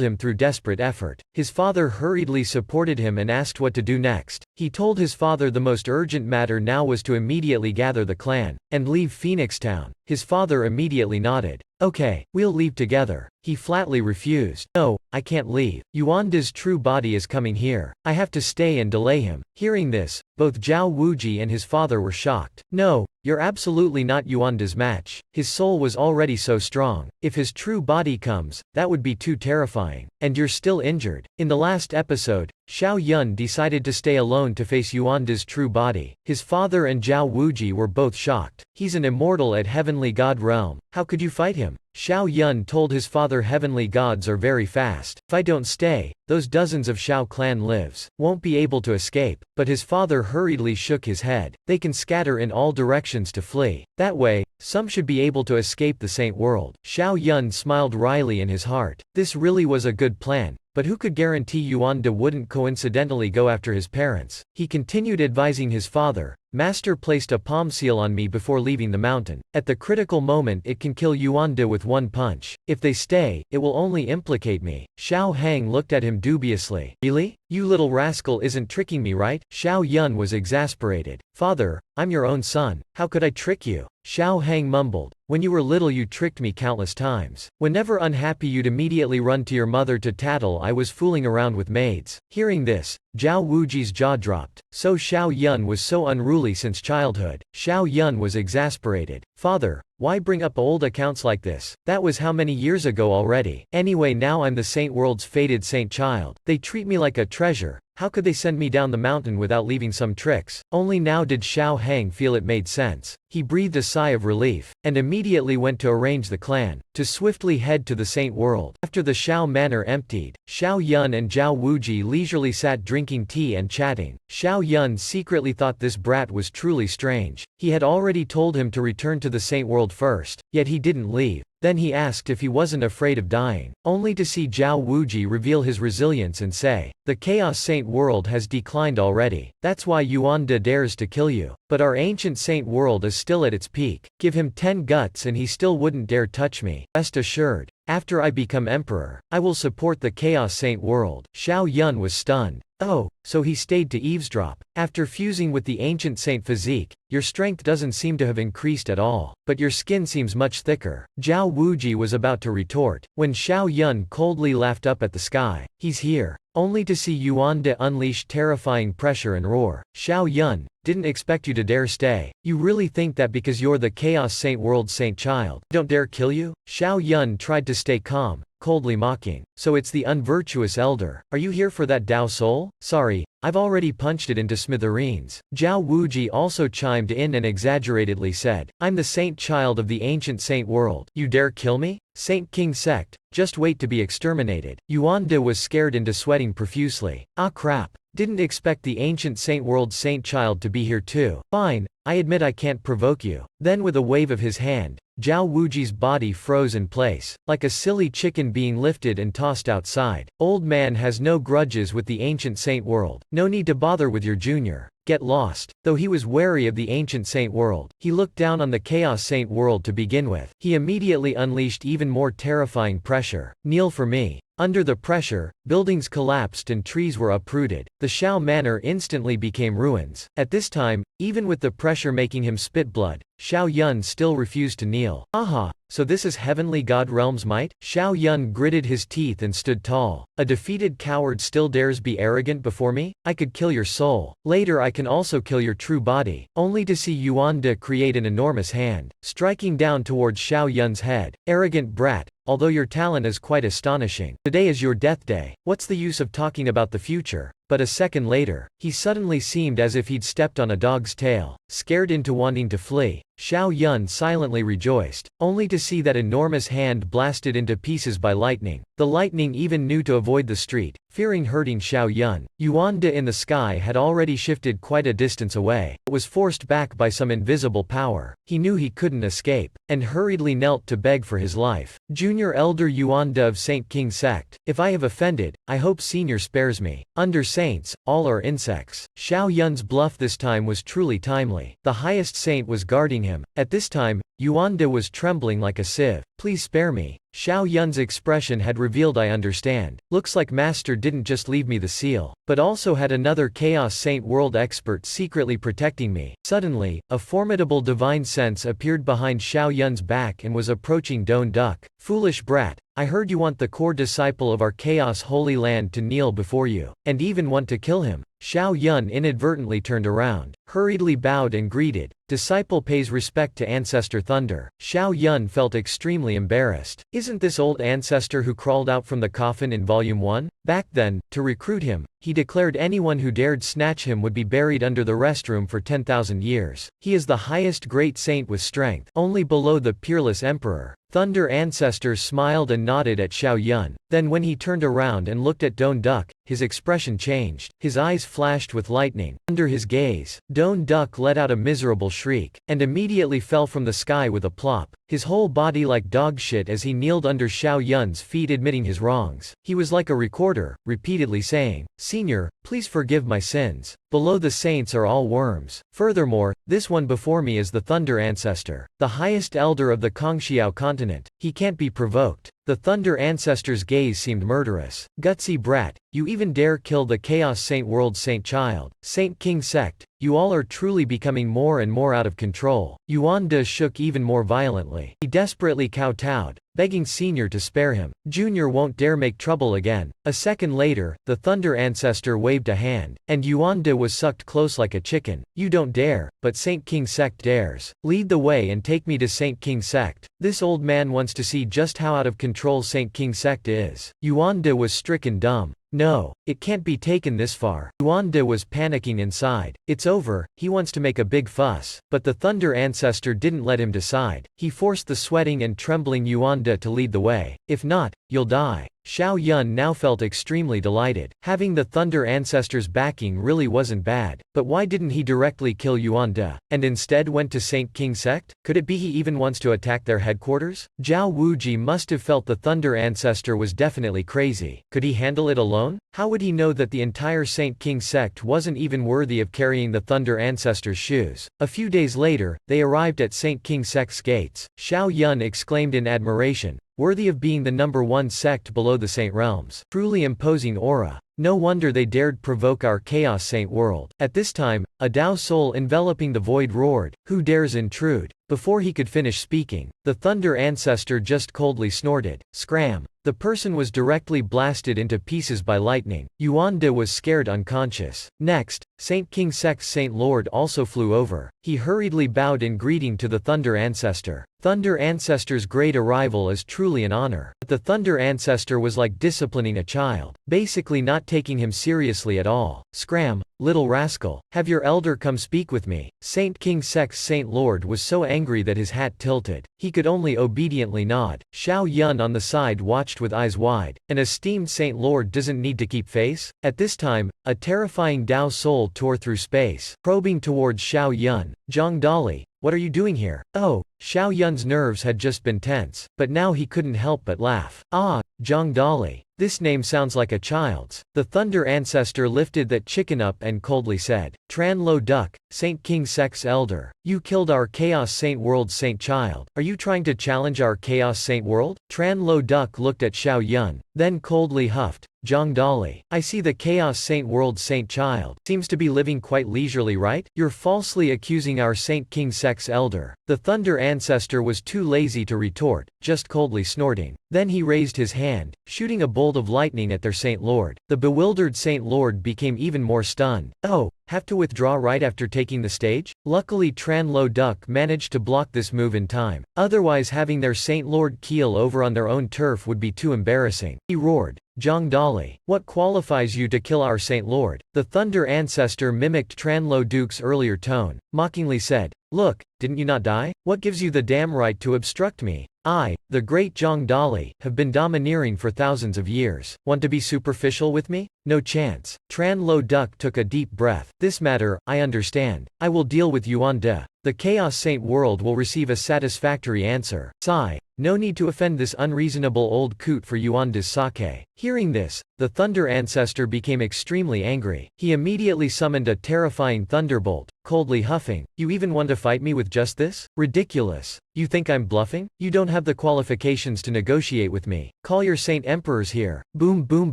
him through desperate effort. His father hurriedly supported him and asked what to do next. He told his father the most urgent matter now was to immediately gather the clan and leave Phoenix Town. His father immediately nodded. Okay, we'll leave together. He flatly refused. No, I can't leave. Yuanda's true body is coming here. I have to stay and delay him. Hearing this, both Zhao Wuji and his father were shocked. No, you're absolutely not Yuanda's match. His soul was already so strong. If his true body comes, that would be too terrifying. And you're still injured. In the last episode, Xiao Yun decided to stay alone to face Yuanda's true body. His father and Zhao Wuji were both shocked. He's an immortal at Heavenly God realm. How could you fight him? Xiao Yun told his father heavenly gods are very fast. If I don't stay, those dozens of Xiao clan lives won't be able to escape. But his father hurriedly shook his head. They can scatter in all directions to flee. That way, some should be able to escape the Saint world. Xiao Yun smiled wryly in his heart. This really was a good plan. But who could guarantee Yuanda wouldn't coincidentally go after his parents? He continued advising his father. Master placed a palm seal on me before leaving the mountain. At the critical moment it can kill Yuanda with one punch. If they stay, it will only implicate me. Xiao Hang looked at him dubiously. Really? You little rascal isn't tricking me, right? Xiao Yun was exasperated. Father, I'm your own son. How could I trick you? Xiao Hang mumbled. When you were little you tricked me countless times. Whenever unhappy you'd immediately run to your mother to tattle I was fooling around with maids. Hearing this, Zhao Wuji's jaw dropped. So Xiao Yun was so unruly unruly since childhood. Xiao Yun was exasperated. Father, why bring up old accounts like this? That was how many years ago already. Anyway, now I'm the Saint World's fated saint child. They treat me like a treasure. How could they send me down the mountain without leaving some tricks? Only now did Xiao Hang feel it made sense. He breathed a sigh of relief, and immediately went to arrange the clan, to swiftly head to the Saint World. After the Xiao Manor emptied, Xiao Yun and Zhao Wuji leisurely sat drinking tea and chatting. Xiao Yun secretly thought this brat was truly strange. He had already told him to return to the Saint World first, yet he didn't leave. Then he asked if he wasn't afraid of dying, only to see Zhao Wuji reveal his resilience and say, "The Chaos Saint World has declined already. That's why Yuan De dares to kill you. But our ancient Saint World is still at its peak. Give him 10 guts and he still wouldn't dare touch me. Rest assured, after I become emperor, I will support the Chaos Saint World." Xiao Yun was stunned. Oh, so he stayed to eavesdrop. After fusing with the ancient saint physique, your strength doesn't seem to have increased at all, but your skin seems much thicker. Zhao Wuji was about to retort, when Xiao Yun coldly laughed up at the sky. He's here. Only to see Yuan De unleash terrifying pressure and roar. Xiao Yun, didn't expect you to dare stay. You really think that because you're the Chaos Saint World Saint Child, don't dare kill you? Xiao Yun tried to stay calm, coldly mocking. So it's the unvirtuous elder. Are you here for that Dao soul? Sorry, I've already punched it into smithereens. Zhao Wuji also chimed in and exaggeratedly said, I'm the saint child of the ancient saint world. You dare kill me? Saint King sect, just wait to be exterminated. Yuan De was scared into sweating profusely. Ah crap. Didn't expect the ancient saint world saint child to be here too. Fine, I admit I can't provoke you. Then with a wave of his hand, Zhao Wuji's body froze in place, like a silly chicken being lifted and tossed outside. Old man has no grudges with the ancient saint world. No need to bother with your junior. Get lost. Though he was wary of the ancient saint world, he looked down on the chaos saint world to begin with. He immediately unleashed even more terrifying pressure. Kneel for me. Under the pressure, buildings collapsed and trees were uprooted. The Xiao Manor instantly became ruins. At this time, even with the pressure making him spit blood, Xiao Yun still refused to kneel. Aha, so this is heavenly god realm's might? Xiao Yun gritted his teeth and stood tall. A defeated coward still dares be arrogant before me? I could kill your soul. Later I can also kill your true body. Only to see Yuan De create an enormous hand, striking down towards Xiao Yun's head. Arrogant brat. Although your talent is quite astonishing. Today is your death day. What's the use of talking about the future? But a second later, he suddenly seemed as if he'd stepped on a dog's tail. Scared into wanting to flee, Xiao Yun silently rejoiced, only to see that enormous hand blasted into pieces by lightning. The lightning even knew to avoid the street, fearing hurting Xiao Yun. Yuan De in the sky had already shifted quite a distance away, but was forced back by some invisible power. He knew he couldn't escape, and hurriedly knelt to beg for his life. Junior Elder Yuan De of Saint King sect, if I have offended, I hope Senior spares me. Under saints, all are insects. Xiao Yun's bluff this time was truly timely. The highest saint was guarding him. At this time, Yuan De was trembling like a sieve. Please spare me. Xiao Yun's expression had revealed I understand. Looks like Master didn't just leave me the seal, but also had another Chaos Saint World expert secretly protecting me. Suddenly, a formidable divine sense appeared behind Xiao Yun's back and was approaching Don Duck. Foolish brat, I heard you want the core disciple of our Chaos Holy Land to kneel before you, and even want to kill him. Xiao Yun inadvertently turned around, hurriedly bowed and greeted. Disciple pays respect to Ancestor Thunder. Xiao Yun felt extremely embarrassed. Isn't this old ancestor who crawled out from the coffin in Volume 1? Back then, to recruit him, he declared anyone who dared snatch him would be buried under the restroom for 10,000 years. He is the highest great saint with strength, only below the peerless emperor. Thunder Ancestor smiled and nodded at Xiao Yun. Then when he turned around and looked at Don Duck, his expression changed. His eyes flashed with lightning. Under his gaze, Don Duck let out a miserable shriek, and immediately fell from the sky with a plop, his whole body like dog shit as he kneeled under Xiao Yun's feet admitting his wrongs. He was like a recorder, repeatedly saying, Senior, please forgive my sins. Below the saints are all worms. Furthermore, this one before me is the Thunder Ancestor, the highest elder of the Kongxiao continent. He can't be provoked. The Thunder Ancestor's gaze seemed murderous. Gutsy brat, you even dare kill the Chaos Saint World Saint Child. Saint King sect, you all are truly becoming more and more out of control. Yuan De shook even more violently. He desperately kowtowed, begging Senior to spare him. Junior won't dare make trouble again. A second later, the Thunder Ancestor waved a hand, and Yuanda was sucked close like a chicken. You don't dare, but Saint King Sect dares. Lead the way and take me to Saint King Sect. This old man wants to see just how out of control Saint King Sect is. Yuanda was stricken dumb. No, it can't be taken this far. Yuanda was panicking inside. It's over, he wants to make a big fuss. But the Thunder Ancestor didn't let him decide. He forced the sweating and trembling Yuanda to lead the way. If not, you'll die. Xiao Yun now felt extremely delighted. Having the Thunder Ancestor's backing really wasn't bad, but why didn't he directly kill Yuanda, and instead went to Saint King Sect? Could it be he even wants to attack their headquarters? Zhao Wuji must have felt the Thunder Ancestor was definitely crazy. Could he handle it alone? How would he know that the entire Saint King Sect wasn't even worthy of carrying the Thunder Ancestor's shoes? A few days later, they arrived at Saint King Sect's gates. Xiao Yun exclaimed in admiration, worthy of being the #1 sect below the Saint Realms. Truly imposing aura. No wonder they dared provoke our Chaos Saint world. At this time, a Dao soul enveloping the void roared, who dares intrude? Before he could finish speaking, the Thunder Ancestor just coldly snorted, scram. The person was directly blasted into pieces by lightning. Yuanda was scared unconscious. Next, Saint King Sect's Saint Lord also flew over. He hurriedly bowed in greeting to the Thunder Ancestor. Thunder Ancestor's great arrival is truly an honor. But the Thunder Ancestor was like disciplining a child, basically not taking him seriously at all. Scram, little rascal, have your elder come speak with me. Saint King Sect's Saint Lord was so angry that his hat tilted. He could only obediently nod. Xiao Yun on the side watched with eyes wide. An esteemed Saint Lord doesn't need to keep face? At this time, a terrifying Dao soul tore through space, probing towards Xiao Yun. Zhang Dali, what are you doing here? Oh, Xiao Yun's nerves had just been tense, but now he couldn't help but laugh. Ah, Zhang Dali. This name sounds like a child's. The Thunder Ancestor lifted that chicken up and coldly said, Tran Lo Duck, Saint King Sect's elder. You killed our Chaos Saint World's Saint Child. Are you trying to challenge our Chaos Saint World? Tran Lo Duck looked at Xiao Yun, then coldly huffed, Zhang Dali. I see the Chaos Saint World's Saint Child seems to be living quite leisurely, right? You're falsely accusing our Saint King Sect's elder. The Thunder Ancestor was too lazy to retort, just coldly snorting. Then he raised his hand, shooting a bolt of lightning at their Saint Lord. The bewildered Saint Lord became even more stunned. Oh, have to withdraw right after taking the stage? Luckily Tran Lo Duck managed to block this move in time. Otherwise having their Saint Lord keel over on their own turf would be too embarrassing. He roared, Zhang Dali, what qualifies you to kill our Saint Lord? The Thunder Ancestor mimicked Tran Lo Duke's earlier tone, mockingly said, look, didn't you not die? What gives you the damn right to obstruct me? I, the great Zhang Dali, have been domineering for thousands of years. Want to be superficial with me? No chance. Tran Lo Duck took a deep breath. This matter, I understand. I will deal with Yuanda. The Chaos Saint world will receive a satisfactory answer. Sigh. No need to offend this unreasonable old coot for Yuanda's sake. Hearing this, the Thunder Ancestor became extremely angry. He immediately summoned a terrifying thunderbolt, coldly huffing, you even want to fight me with just this? Ridiculous. You think I'm bluffing? You don't have the qualifications to negotiate with me. Call your Saint Emperors here. Boom boom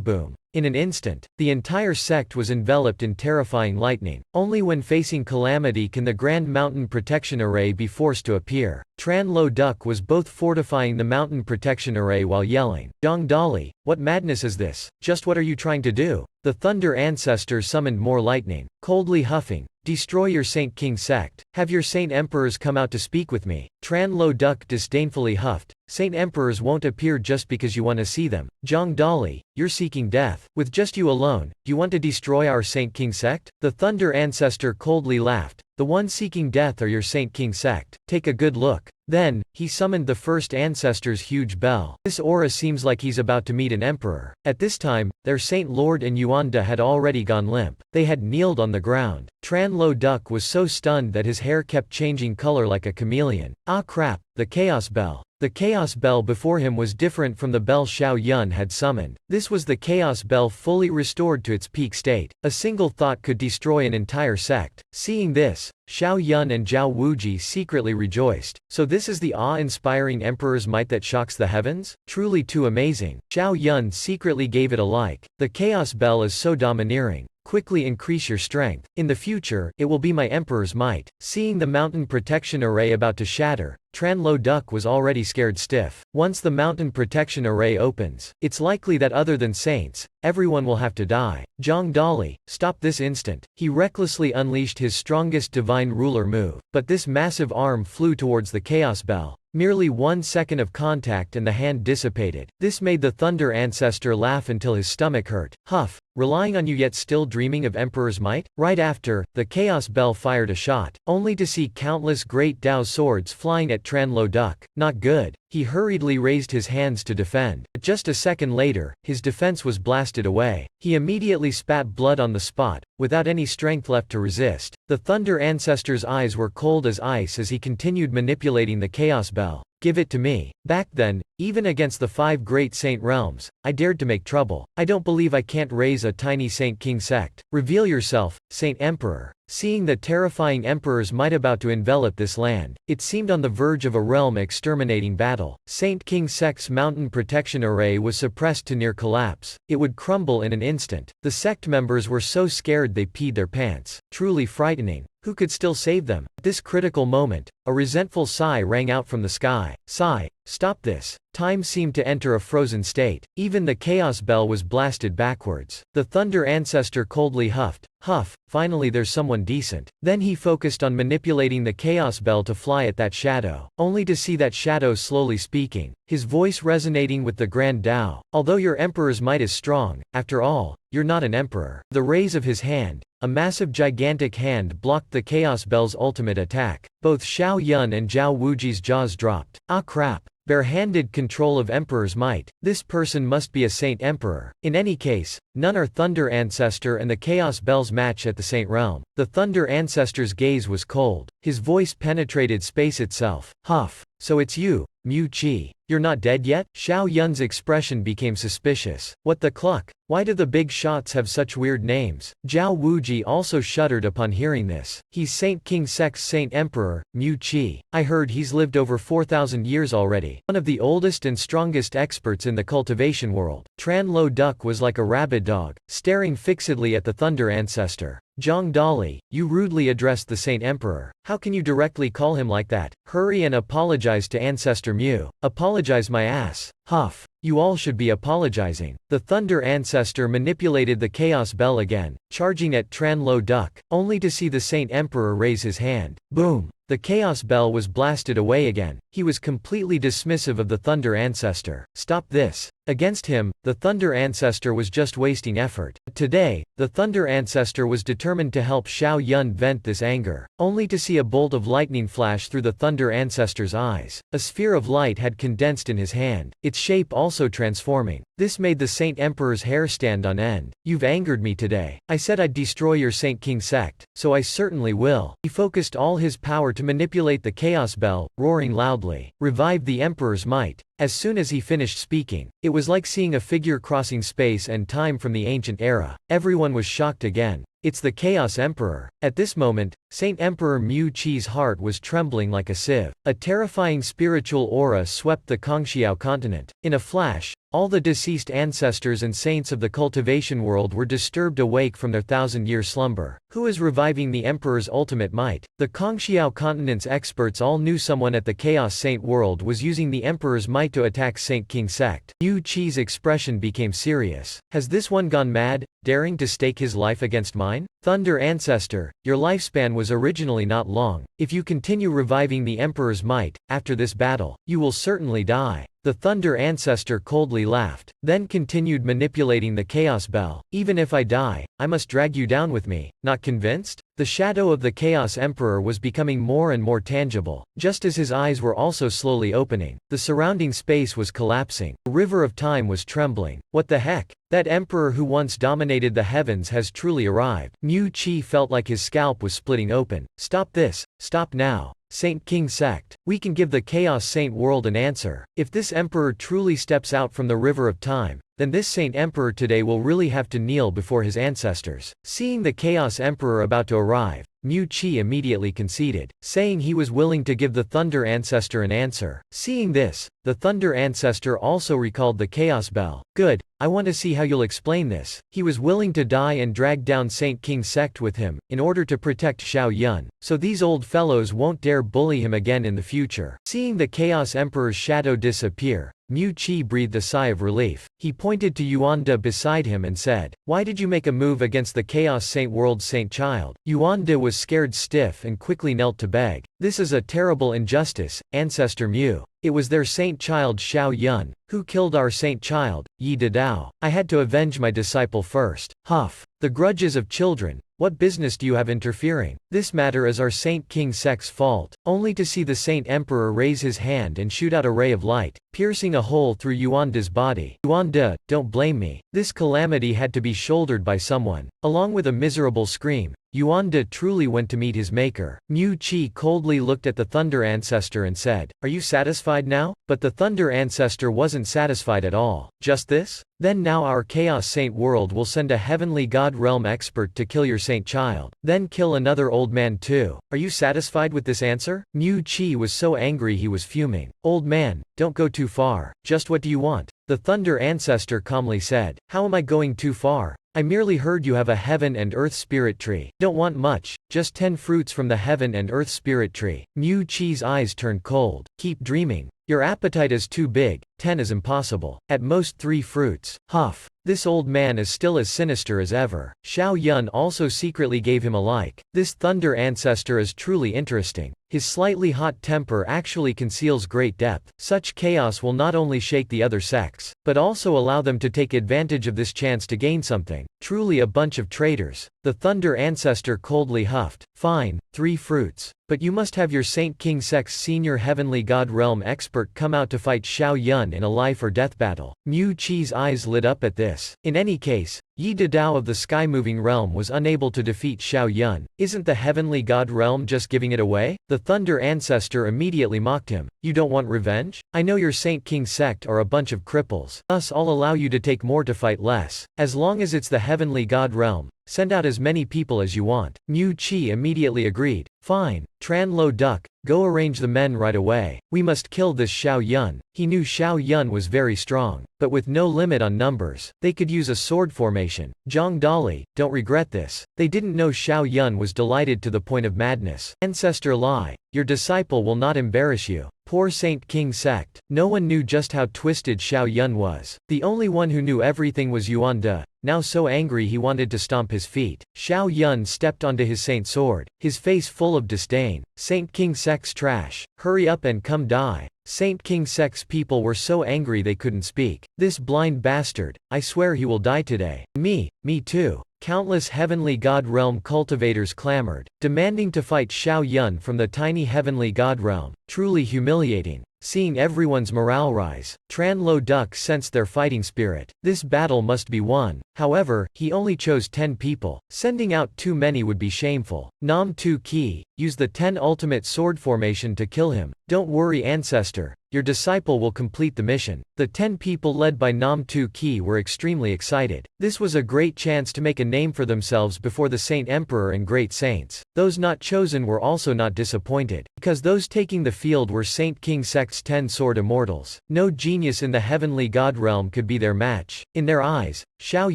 boom. In an instant, the entire sect was enveloped in terrifying lightning. Only when facing calamity can the Grand Mountain Protection Array be forced to appear. Tran Lo Duck was both fortifying the Mountain Protection Array while yelling, Zhang Dali, what madness is this? Just what are you trying to do? The Thunder Ancestor summoned more lightning, coldly huffing, destroy your Saint King Sect. Have your Saint Emperors come out to speak with me. Tran Lo Duck disdainfully huffed, Saint Emperors won't appear just because you want to see them. Zhang Dali, you're seeking death. With just you alone, do you want to destroy our Saint King Sect? The Thunder Ancestor coldly laughed, the ones seeking death are your Saint King Sect. Take a good look. Then, he summoned the first Ancestor's huge bell. This aura seems like he's about to meet an emperor. At this time, their Saint Lord and Yuanda had already gone limp. They had kneeled on the ground. Tran Lo Duck was so stunned that his hair kept changing color like a chameleon. Ah crap, the Chaos Bell. The Chaos Bell before him was different from the bell Xiao Yun had summoned. This was the Chaos Bell fully restored to its peak state. A single thought could destroy an entire sect. Seeing this, Xiao Yun and Zhao Wuji secretly rejoiced. So this is the awe-inspiring Emperor's might that shocks the heavens? Truly too amazing. Xiao Yun secretly gave it a like. The Chaos Bell is so domineering. Quickly increase your strength. In the future, it will be my Emperor's might. Seeing the Mountain Protection Array about to shatter, Tranlo Duck was already scared stiff. Once the mountain protection array opens, it's likely that other than saints, everyone will have to die. Zhang Dali, stop this instant. He recklessly unleashed his strongest divine ruler move, but this massive arm flew towards the chaos bell. Merely 1 second of contact and the hand dissipated. This made the Thunder Ancestor laugh until his stomach hurt. Huff, relying on you yet still dreaming of Emperor's might? Right after, the Chaos Bell fired a shot, only to see countless great Dao swords flying at Tranlo Duck. Not good. He hurriedly raised his hands to defend. But just a second later, his defense was blasted away. He immediately spat blood on the spot, without any strength left to resist. The Thunder Ancestor's eyes were cold as ice as he continued manipulating the Chaos Bell. Give it to me. Back then, even against the 5 great saint realms, I dared to make trouble. I don't believe I can't raise a tiny Saint King sect. Reveal yourself, Saint Emperor. Seeing the terrifying emperor's might about to envelop this land, it seemed on the verge of a realm-exterminating battle. Saint King sect's mountain protection array was suppressed to near collapse. It would crumble in an instant. The sect members were so scared they peed their pants. Truly frightening. Who could still save them? At this critical moment, a resentful sigh rang out from the sky. Sigh. Stop this. Time seemed to enter a frozen state. Even the Chaos Bell was blasted backwards. The Thunder Ancestor coldly huffed. Huff, finally there's someone decent. Then he focused on manipulating the Chaos Bell to fly at that shadow, only to see that shadow slowly speaking, his voice resonating with the Grand Tao. Although your emperor's might is strong, after all, you're not an emperor. The raise of his hand, a massive gigantic hand, blocked the Chaos Bell's ultimate attack. Both Xiao Yun and Zhao Wuji's jaws dropped. Ah crap. Bare-handed control of Emperor's might. This person must be a Saint Emperor. In any case, none are Thunder Ancestor and the Chaos Bell's match at the Saint Realm. The Thunder Ancestor's gaze was cold. His voice penetrated space itself. Huff. So it's you, Mu Qi. You're not dead yet? Xiao Yun's expression became suspicious. What the cluck? Why do the big shots have such weird names? Zhao Wuji also shuddered upon hearing this. He's Saint King Sect's Saint Emperor, Mu Qi. I heard he's lived over 4,000 years already. One of the oldest and strongest experts in the cultivation world. Tranlo Duck was like a rabid dog, staring fixedly at the Thunder Ancestor. Zhang Dali, you rudely addressed the Saint Emperor. How can you directly call him like that? Hurry and apologize to Ancestor Mu. Apologize my ass. Huff. You all should be apologizing. The Thunder Ancestor manipulated the Chaos Bell again, charging at Tranlo Duck, only to see the Saint Emperor raise his hand. Boom. The Chaos Bell was blasted away again. He was completely dismissive of the Thunder Ancestor. Stop this. Against him, the Thunder Ancestor was just wasting effort. Today, the Thunder Ancestor was determined to help Xiao Yun vent this anger, only to see a bolt of lightning flash through the Thunder Ancestor's eyes. A sphere of light had condensed in his hand, its shape also transforming. This made the Saint Emperor's hair stand on end. You've angered me today. I said I'd destroy your Saint King sect, so I certainly will. He focused all his power to manipulate the Chaos Bell, roaring loudly. Revived the Emperor's might. As soon as he finished speaking, it was like seeing a figure crossing space and time from the ancient era. Everyone was shocked again. It's the Chaos Emperor. At this moment, Saint Emperor Mu Qi's heart was trembling like a sieve. A terrifying spiritual aura swept the Kongxiao continent. In a flash, all the deceased ancestors and saints of the cultivation world were disturbed awake from their 1,000-year slumber. Who is reviving the Emperor's ultimate might? The Kongxiao continent's experts all knew someone at the Chaos Saint world was using the Emperor's might to attack Saint King sect. Mu Qi's expression became serious. Has this one gone mad, daring to stake his life against mine? Thunder Ancestor, your lifespan was originally not long. If you continue reviving the Emperor's might, after this battle, you will certainly die. The Thunder Ancestor coldly laughed, then continued manipulating the Chaos Bell. Even if I die, I must drag you down with me. Not convinced? The shadow of the Chaos Emperor was becoming more and more tangible, just as his eyes were also slowly opening. The surrounding space was collapsing. The river of time was trembling. What the heck? That emperor who once dominated the heavens has truly arrived. Mu Qi felt like his scalp was splitting open. Stop this. Stop now. Saint King sect. We can give the Chaos Saint world an answer. If this emperor truly steps out from the river of time, then this Saint Emperor today will really have to kneel before his ancestors. Seeing the Chaos Emperor about to arrive, Mu Qi immediately conceded, saying he was willing to give the Thunder Ancestor an answer. Seeing this, the Thunder Ancestor also recalled the Chaos Bell. Good, I want to see how you'll explain this. He was willing to die and drag down Saint King's sect with him, in order to protect Xiao Yun, so these old fellows won't dare bully him again in the future. Seeing the Chaos Emperor's shadow disappear, Mu Qi breathed a sigh of relief. He pointed to Yuanda beside him and said, "Why did you make a move against the Chaos Saint World's Saint Child?" Yuanda was scared stiff and quickly knelt to beg. "This is a terrible injustice, Ancestor Mu. It was their Saint Child Xiao Yun, who killed our Saint Child, Yi Dadao. I had to avenge my disciple first." Huff. The grudges of children. What business do you have interfering? This matter is our Saint King sect's fault. Only to see the Saint Emperor raise his hand and shoot out a ray of light, piercing a hole through Yuanda's body. "Yuanda, don't blame me. This calamity had to be shouldered by someone." Along with a miserable scream, Yuanda truly went to meet his maker. Mu Qi coldly looked at the Thunder Ancestor and said, "Are you satisfied now?" But the Thunder Ancestor wasn't satisfied at all. "Just this? Then now our Chaos Saint World will send a Heavenly God Realm expert to kill your Saint Child. Then kill another old man too. Are you satisfied with this answer?" Mu Qi was so angry he was fuming. "Old man, don't go too far. Just what do you want?" The Thunder Ancestor calmly said, "How am I going too far? I merely heard you have a heaven and earth spirit tree. Don't want much, just 10 fruits from the heaven and earth spirit tree." Mu Qi's eyes turned cold. "Keep dreaming. Your appetite is too big, 10 is impossible. At most 3 fruits. Huff. This old man is still as sinister as ever." Xiao Yun also secretly gave him a like. This Thunder Ancestor is truly interesting. His slightly hot temper actually conceals great depth. Such chaos will not only shake the other sects, but also allow them to take advantage of this chance to gain something. Truly a bunch of traitors. The Thunder Ancestor coldly huffed. "Fine, 3 fruits. But you must have your Saint King sect's senior Heavenly God Realm expert come out to fight Xiao Yun in a life or death battle." Mu Qi's eyes lit up at this. In any case, Yi Dadao of the Sky-Moving Realm was unable to defeat Xiao Yun. Isn't the Heavenly God Realm just giving it away? The Thunder Ancestor immediately mocked him. "You don't want revenge? I know your Saint King sect are a bunch of cripples. Thus I'll allow you to take more to fight less. As long as it's the Heavenly God Realm, send out as many people as you want." Mu Qi immediately agreed. "Fine, Tran Lo Duck, go arrange the men right away. We must kill this Xiao Yun." He knew Xiao Yun was very strong, but with no limit on numbers. They could use a sword formation. Zhang Dali, don't regret this. They didn't know Xiao Yun was delighted to the point of madness. "Ancestor Lai, your disciple will not embarrass you." Poor Saint King sect. No one knew just how twisted Xiao Yun was. The only one who knew everything was Yuanda, now so angry he wanted to stomp his feet. Xiao Yun stepped onto his saint sword, his face full of disdain. "Saint King sect's trash. Hurry up and come die." Saint King sect's people were so angry they couldn't speak. "This blind bastard, I swear he will die today." Me too." Countless Heavenly God Realm cultivators clamored, demanding to fight Xiao Yun from the tiny Heavenly God Realm. Truly humiliating. Seeing everyone's morale rise, Tran Lo Duck sensed their fighting spirit. This battle must be won. However, he only chose 10 people. Sending out too many would be shameful. Nam Tu Ki used the 10 ultimate sword formation to kill him. "Don't worry, Ancestor. Your disciple will complete the mission." The 10 people led by Nam Tu Ki were extremely excited. This was a great chance to make a name for themselves before the Saint Emperor and great saints. Those not chosen were also not disappointed, because those taking the field were Saint King sect's 10 sword immortals. No genius in the Heavenly God Realm could be their match. In their eyes, Xiao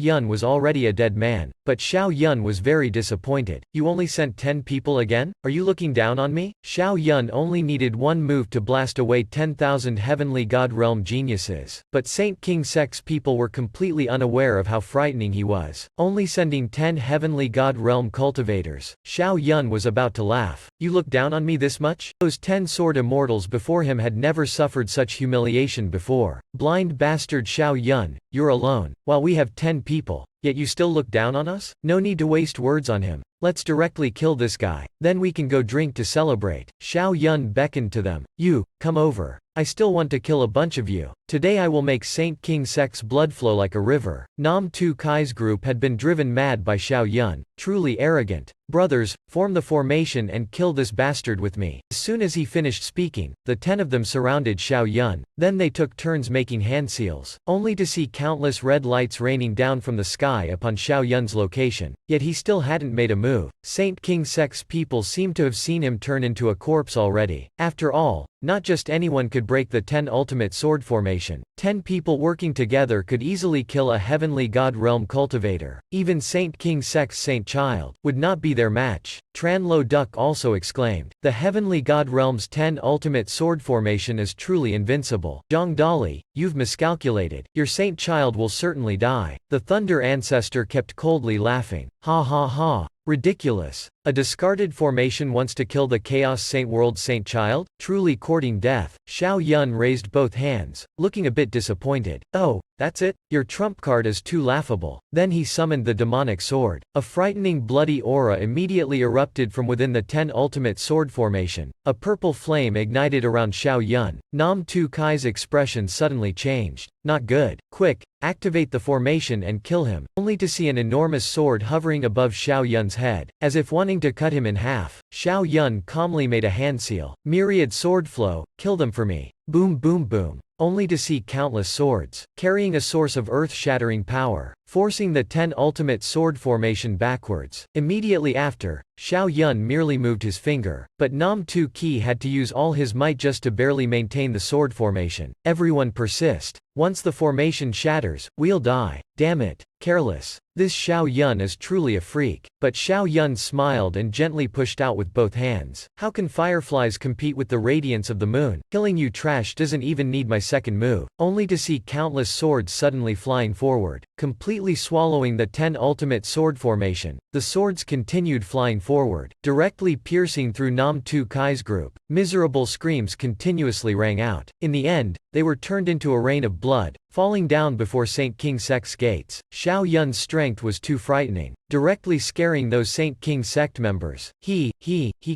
Yun was already a dead man, but Xiao Yun was very disappointed. "You only sent 10 people again? Are you looking down on me?" Xiao Yun only needed one move to blast away 10,000 Heavenly God Realm geniuses. But Saint King sect's people were completely unaware of how frightening he was. Only sending 10 Heavenly God Realm cultivators. Xiao Yun was about to laugh. "You look down on me this much?" Those 10 sword immortals before him had never suffered such humiliation before. "Blind bastard Xiao Yun, you're alone, while we have 10 people. Yet you still look down on us? No need to waste words on him. Let's directly kill this guy. Then we can go drink to celebrate." Xiao Yun beckoned to them. "You, come over. I still want to kill a bunch of you. Today I will make Saint King sect's blood flow like a river." Nam Tu Kai's group had been driven mad by Xiao Yun. Truly arrogant. "Brothers, form the formation and kill this bastard with me." As soon as he finished speaking, the 10 of them surrounded Xiao Yun. Then they took turns making hand seals, only to see countless red lights raining down from the sky upon Xiao Yun's location. Yet he still hadn't made a move. move. Saint King Sek's people seem to have seen him turn into a corpse already. After all, not just anyone could break the 10 ultimate sword formation. 10 people working together could easily kill a heavenly god realm cultivator. Even Saint King Sek's Saint Child would not be their match. Tranlo Duck also exclaimed, "The heavenly god realm's 10 ultimate sword formation is truly invincible. Zhang Dali, you've miscalculated. Your Saint Child will certainly die." The Thunder Ancestor kept coldly laughing. Ha ha ha. Ridiculous. A discarded formation wants to kill the Chaos Saint World's Saint Child? Truly courting death. Xiao Yun raised both hands, looking a bit disappointed. "Oh, that's it? Your trump card is too laughable." Then he summoned the demonic sword. A frightening bloody aura immediately erupted from within the 10 ultimate sword formation. A purple flame ignited around Xiao Yun. Nam Tu Kai's expression suddenly changed. "Not good. Quick, activate the formation and kill him," only to see an enormous sword hovering above Xiao Yun's head, as if wanting to cut him in half. Xiao Yun calmly made a hand seal. "Myriad sword flow, kill them for me." Boom boom boom. Only to see countless swords, carrying a source of earth-shattering power, forcing the 10 ultimate sword formation backwards. Immediately after, Xiao Yun merely moved his finger, but Nam Tu Ki had to use all his might just to barely maintain the sword formation. Everyone persist. Once the formation shatters, we'll die. Damn it. Careless. This Xiao Yun is truly a freak. But Xiao Yun smiled and gently pushed out with both hands. How can fireflies compete with the radiance of the moon? Killing you trash doesn't even need my second move. Only to see countless swords suddenly flying forward, completely swallowing the 10 ultimate sword formation. The swords continued flying forward, directly piercing through Nam Tu Kai's group. Miserable screams continuously rang out. In the end, they were turned into a rain of blood, falling down before Saint King Sek's gates. Xiao Yun's strength was too frightening, directly scaring those Saint King sect members. He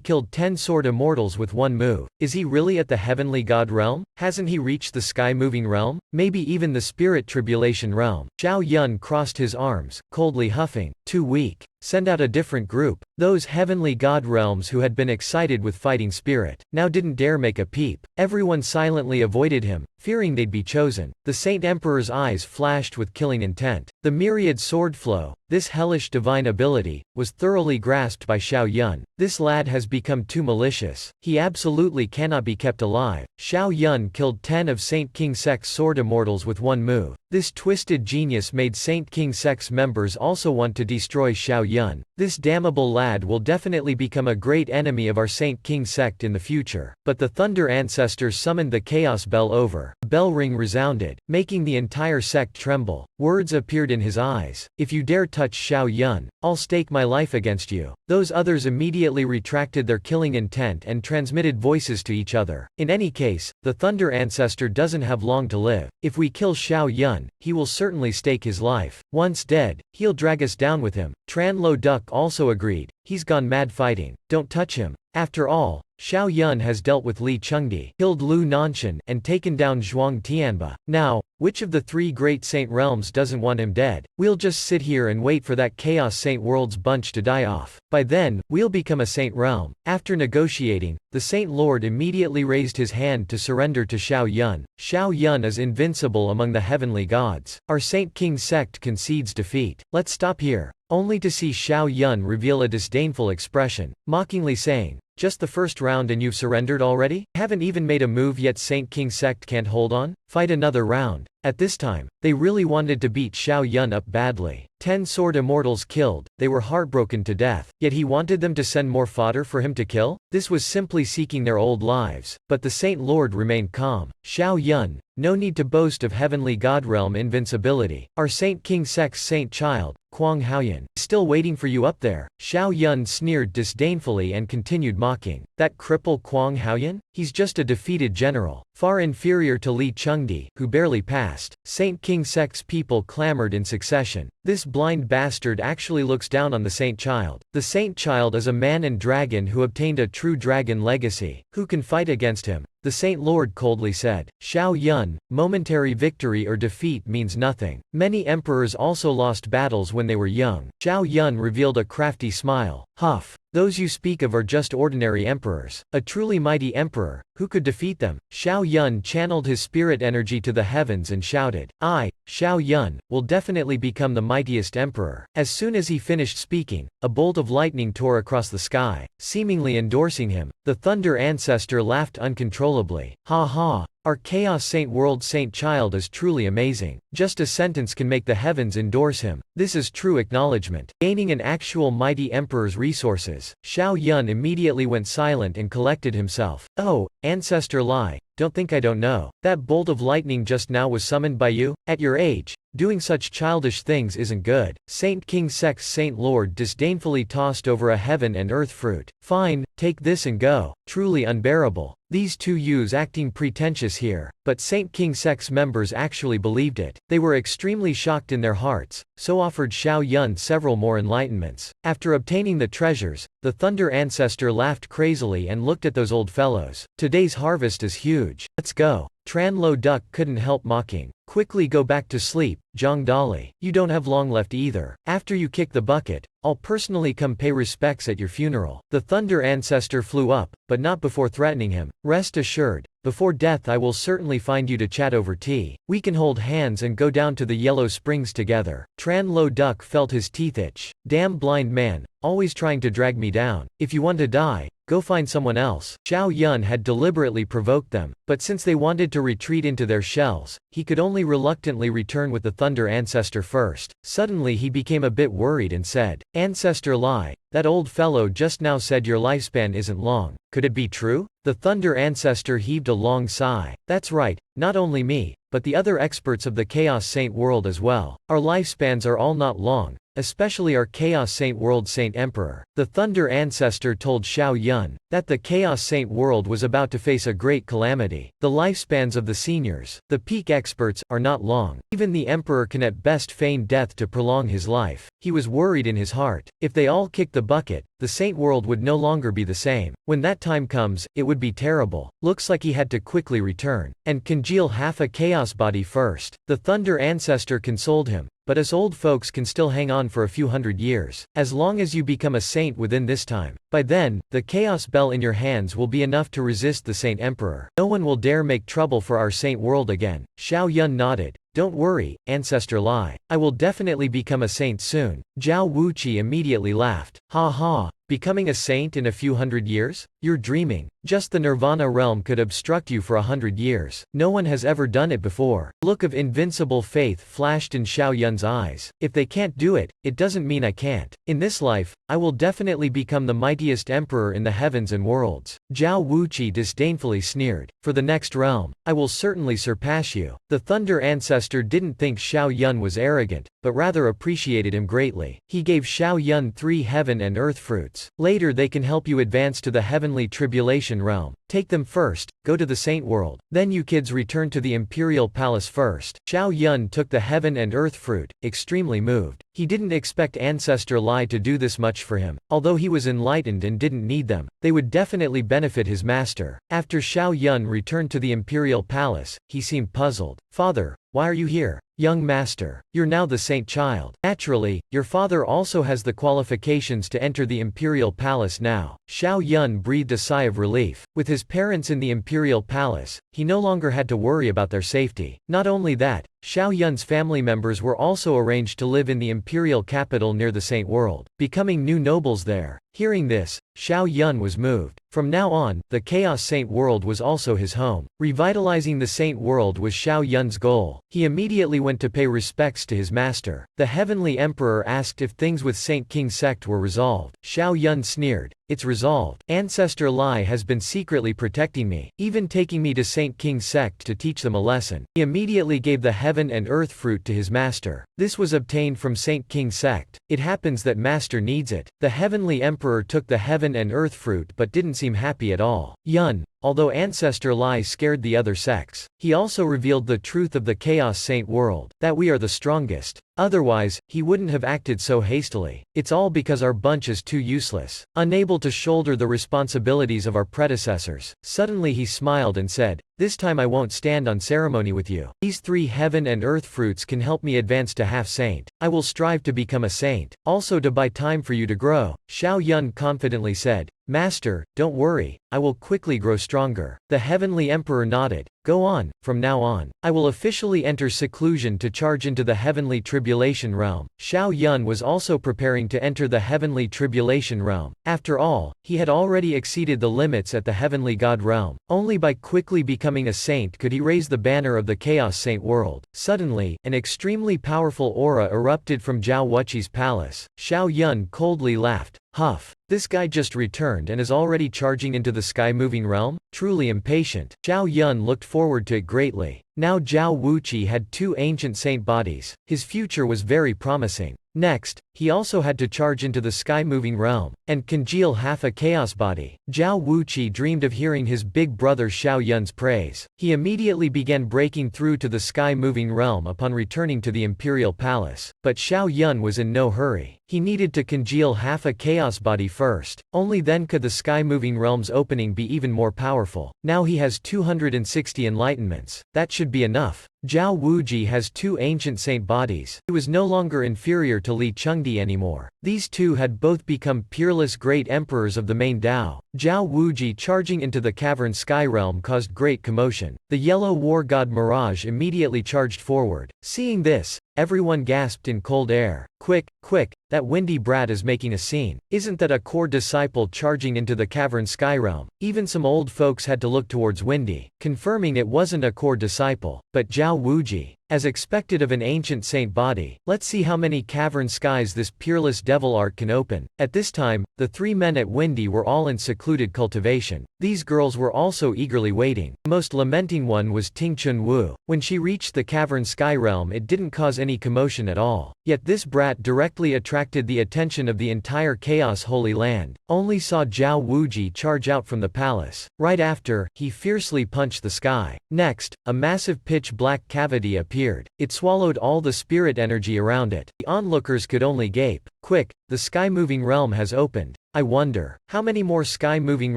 killed 10 sword immortals with one move. Is he really at the heavenly god realm? Hasn't he reached the sky-moving realm? Maybe even the spirit tribulation realm? Xiao Yun crossed his arms, coldly huffing. Too weak. Send out a different group. Those heavenly god realms who had been excited with fighting spirit, now didn't dare make a peep. Everyone silently avoided him, fearing they'd be chosen. The Saint Emperor's eyes flashed with killing intent. The myriad sword flow, this hellish divine ability, was thoroughly grasped by Xiao Yun. This lad has become too malicious. He absolutely cannot be kept alive. Xiao Yun killed 10 of Saint King Sek's sword immortals with one move. This twisted genius made Saint King Sek's members also want to destroy Xiao Yun. This damnable lad will definitely become a great enemy of our Saint King sect in the future. But the Thunder Ancestors summoned the Chaos Bell over. The bell ring resounded, making the entire sect tremble. Words appeared in his eyes. "If you dare touch Xiao Yun, I'll stake my life against you." Those others immediately retracted their killing intent and transmitted voices to each other. In any case, the Thunder Ancestor doesn't have long to live. If we kill Xiao Yun, he will certainly stake his life. Once dead, he'll drag us down with him. Tranlo Duck also agreed. "He's gone mad fighting. Don't touch him. After all, Xiao Yun has dealt with Li Chengdi, killed Lu Nanshan, and taken down Zhuang Tianba. Now, which of the 3 great saint realms doesn't want him dead? We'll just sit here and wait for that Chaos Saint World's bunch to die off. By then, we'll become a saint realm." After negotiating, the Saint Lord immediately raised his hand to surrender to Xiao Yun. Xiao Yun is invincible among the heavenly gods. Our Saint King sect concedes defeat. Let's stop here. Only to see Xiao Yun reveal a disdainful expression, mockingly saying, "Just the first round and you've surrendered already? Haven't even made a move yet. Saint King sect can't hold on? Fight another round." At this time, they really wanted to beat Xiao Yun up badly. 10 sword immortals killed, they were heartbroken to death. Yet he wanted them to send more fodder for him to kill? This was simply seeking their old lives. But the Saint Lord remained calm. "Xiao Yun, no need to boast of heavenly god realm invincibility. Our Saint King sect's Saint Child, Kwang Haoyan, is still waiting for you up there." Xiao Yun sneered disdainfully and continued mocking. "That cripple Kwang Haoyan? He's just a defeated general, far inferior to Li Chengdi, who barely passed." Saint King sect's people clamored in succession. "This blind bastard actually looks down on the Saint Child. The Saint Child is a man and dragon who obtained a true dragon legacy. Who can fight against him?" The Saint Lord coldly said. "Xiao Yun, momentary victory or defeat means nothing. Many emperors also lost battles when they were young." Xiao Yun revealed a crafty smile. "Huff. Those you speak of are just ordinary emperors. A truly mighty emperor, Who could defeat them? Xiao Yun channeled his spirit energy to the heavens and shouted, I, Xiao Yun, will definitely become the mightiest emperor. As soon as he finished speaking, a bolt of lightning tore across the sky, seemingly endorsing him. The Thunder Ancestor laughed uncontrollably. Ha ha. Our Chaos Saint World Saint Child is truly amazing. Just a sentence can make the heavens endorse him. This is true acknowledgement. Gaining an actual mighty emperor's resources, Xiao Yun immediately went silent and collected himself. Oh, Ancestor Lai, don't think I don't know. That bolt of lightning just now was summoned by you? At your age, doing such childish things isn't good. Saint King Sek's Saint Lord disdainfully tossed over a heaven and earth fruit. Fine, take this and go. Truly unbearable. These two youths acting pretentious here, but Saint King Sek's members actually believed it. They were extremely shocked in their hearts, so offered Xiao Yun several more enlightenments. After obtaining the treasures, the Thunder Ancestor laughed crazily and looked at those old fellows. Today's harvest is huge. Let's go. Tran Lo Duck couldn't help mocking. Quickly go back to sleep, Zhang Dali. You don't have long left either. After you kick the bucket, I'll personally come pay respects at your funeral. The Thunder Ancestor flew up, but not before threatening him. Rest assured, before death I will certainly find you to chat over tea. We can hold hands and go down to the Yellow Springs together. Tran Lo Duck felt his teeth itch. Damn blind man, always trying to drag me down. If you want to die, go find someone else. Xiao Yun had deliberately provoked them, but since they wanted to retreat into their shells, he could only reluctantly return with the Thunder Ancestor first. Suddenly he became a bit worried and said, Ancestor Lai, that old fellow just now said your lifespan isn't long. Could it be true? The Thunder Ancestor heaved a long sigh. That's right, not only me, but the other experts of the Chaos Saint world as well. Our lifespans are all not long, especially our Chaos Saint World Saint Emperor. The Thunder Ancestor told Xiao Yun that the Chaos Saint world was about to face a great calamity. The lifespans of the seniors, the peak experts, are not long. Even the Emperor can at best feign death to prolong his life. He was worried in his heart. If they all kicked the bucket, the Saint world would no longer be the same. When that time comes, it would be terrible. Looks like he had to quickly return and congeal half a chaos body first. The Thunder Ancestor consoled him. But us old folks can still hang on for a few hundred years, as long as you become a saint within this time. By then, the chaos bell in your hands will be enough to resist the Saint Emperor. No one will dare make trouble for our saint world again. Xiao Yun nodded. Don't worry, Ancestor Lai. I will definitely become a saint soon. Zhao Wuqi immediately laughed. Ha ha. Becoming a saint in a few hundred years? You're dreaming. Just the Nirvana realm could obstruct you for 100 years. No one has ever done it before. A look of invincible faith flashed in Xiao Yun's eyes. If they can't do it, it doesn't mean I can't. In this life, I will definitely become the mightiest emperor in the heavens and worlds. Zhao Wuqi disdainfully sneered. For the next realm, I will certainly surpass you. The Thunder Ancestor didn't think Xiao Yun was arrogant, but rather appreciated him greatly. He gave Xiao Yun 3 heaven and earth fruits. Later they can help you advance to the heavenly tribulation realm. Take them first, go to the saint world. Then you kids return to the imperial palace first. Xiao Yun took the heaven and earth fruit, extremely moved. He didn't expect Ancestor Lai to do this much for him. Although he was enlightened and didn't need them, they would definitely benefit his master. After Xiao Yun returned to the imperial palace, he seemed puzzled. Father, why are you here? Young master, you're now the saint child. Naturally, your father also has the qualifications to enter the imperial palace now. Xiao Yun breathed a sigh of relief. With his parents in the imperial palace, he no longer had to worry about their safety. Not only that, Xiao Yun's family members were also arranged to live in the imperial capital near the Saint World, becoming new nobles there. Hearing this, Xiao Yun was moved. From now on, the Chaos Saint World was also his home. Revitalizing the Saint World was Xiao Yun's goal. He immediately went to pay respects to his master. The Heavenly Emperor asked if things with Saint King sect were resolved. Xiao Yun sneered. It's resolved. Ancestor Lai has been secretly protecting me, even taking me to Saint King sect to teach them a lesson. He immediately gave the heaven and earth fruit to his master. This was obtained from Saint King sect. It happens that master needs it. The Heavenly Emperor took the heaven and earth fruit but didn't seem happy at all. Yun, although Ancestor Lai scared the other sects, he also revealed the truth of the Chaos Saint world, that we are the strongest. Otherwise, he wouldn't have acted so hastily. It's all because our bunch is too useless, unable to shoulder the responsibilities of our predecessors. Suddenly he smiled and said, "This time I won't stand on ceremony with you. These 3 heaven and earth fruits can help me advance to half saint. I will strive to become a saint, also to buy time for you to grow." Xiao Yun confidently said, "Master, don't worry, I will quickly grow stronger. The heavenly emperor nodded. Go on, from now on, I will officially enter seclusion to charge into the heavenly tribulation realm. Xiao Yun was also preparing to enter the heavenly tribulation realm. After all, he had already exceeded the limits at the heavenly god realm. Only by quickly becoming a saint could he raise the banner of the Chaos Saint world. Suddenly, an extremely powerful aura erupted from Zhao Wuqi's palace. Xiao Yun coldly laughed. Huff. This guy just returned and is already charging into the sky-moving realm? Truly impatient. Xiao Yun looked forward to it greatly. Now Zhao Wuqi had 2 ancient saint bodies. His future was very promising. Next, he also had to charge into the sky-moving realm, and congeal half a chaos body. Zhao Wuqi dreamed of hearing his big brother Xiao Yun's praise. He immediately began breaking through to the sky-moving realm upon returning to the imperial palace. But Xiao Yun was in no hurry. He needed to congeal half a chaos body first. Only then could the sky-moving realm's opening be even more powerful. Now he has 260 enlightenments. That should be enough. Zhao Wuji has 2 ancient saint bodies. He was no longer inferior to Li Chengdi anymore. These two had both become peerless great emperors of the main Dao. Zhao Wuji charging into the cavern sky realm caused great commotion. The yellow war god Mirage immediately charged forward. Seeing this, everyone gasped in cold air. Quick, quick, that windy brat is making a scene. Isn't that a core disciple charging into the cavern sky realm? Even some old folks had to look towards Windy, confirming it wasn't a core disciple, but Zhao Wuji. As expected of an ancient saint body, let's see how many cavern skies this peerless devil art can open. At this time, the 3 men at Windy were all in secluded cultivation. These girls were also eagerly waiting. The most lamenting one was Ting Chun Wu. When she reached the cavern sky realm, it didn't cause any commotion at all. Yet this brat directly attracted the attention of the entire Chaos Holy Land. Only saw Zhao Wuji charge out from the palace. Right after, he fiercely punched the sky. Next, a massive pitch-black cavity appeared. It swallowed all the spirit energy around it. The onlookers could only gape. Quick, the sky-moving realm has opened. I wonder, how many more sky-moving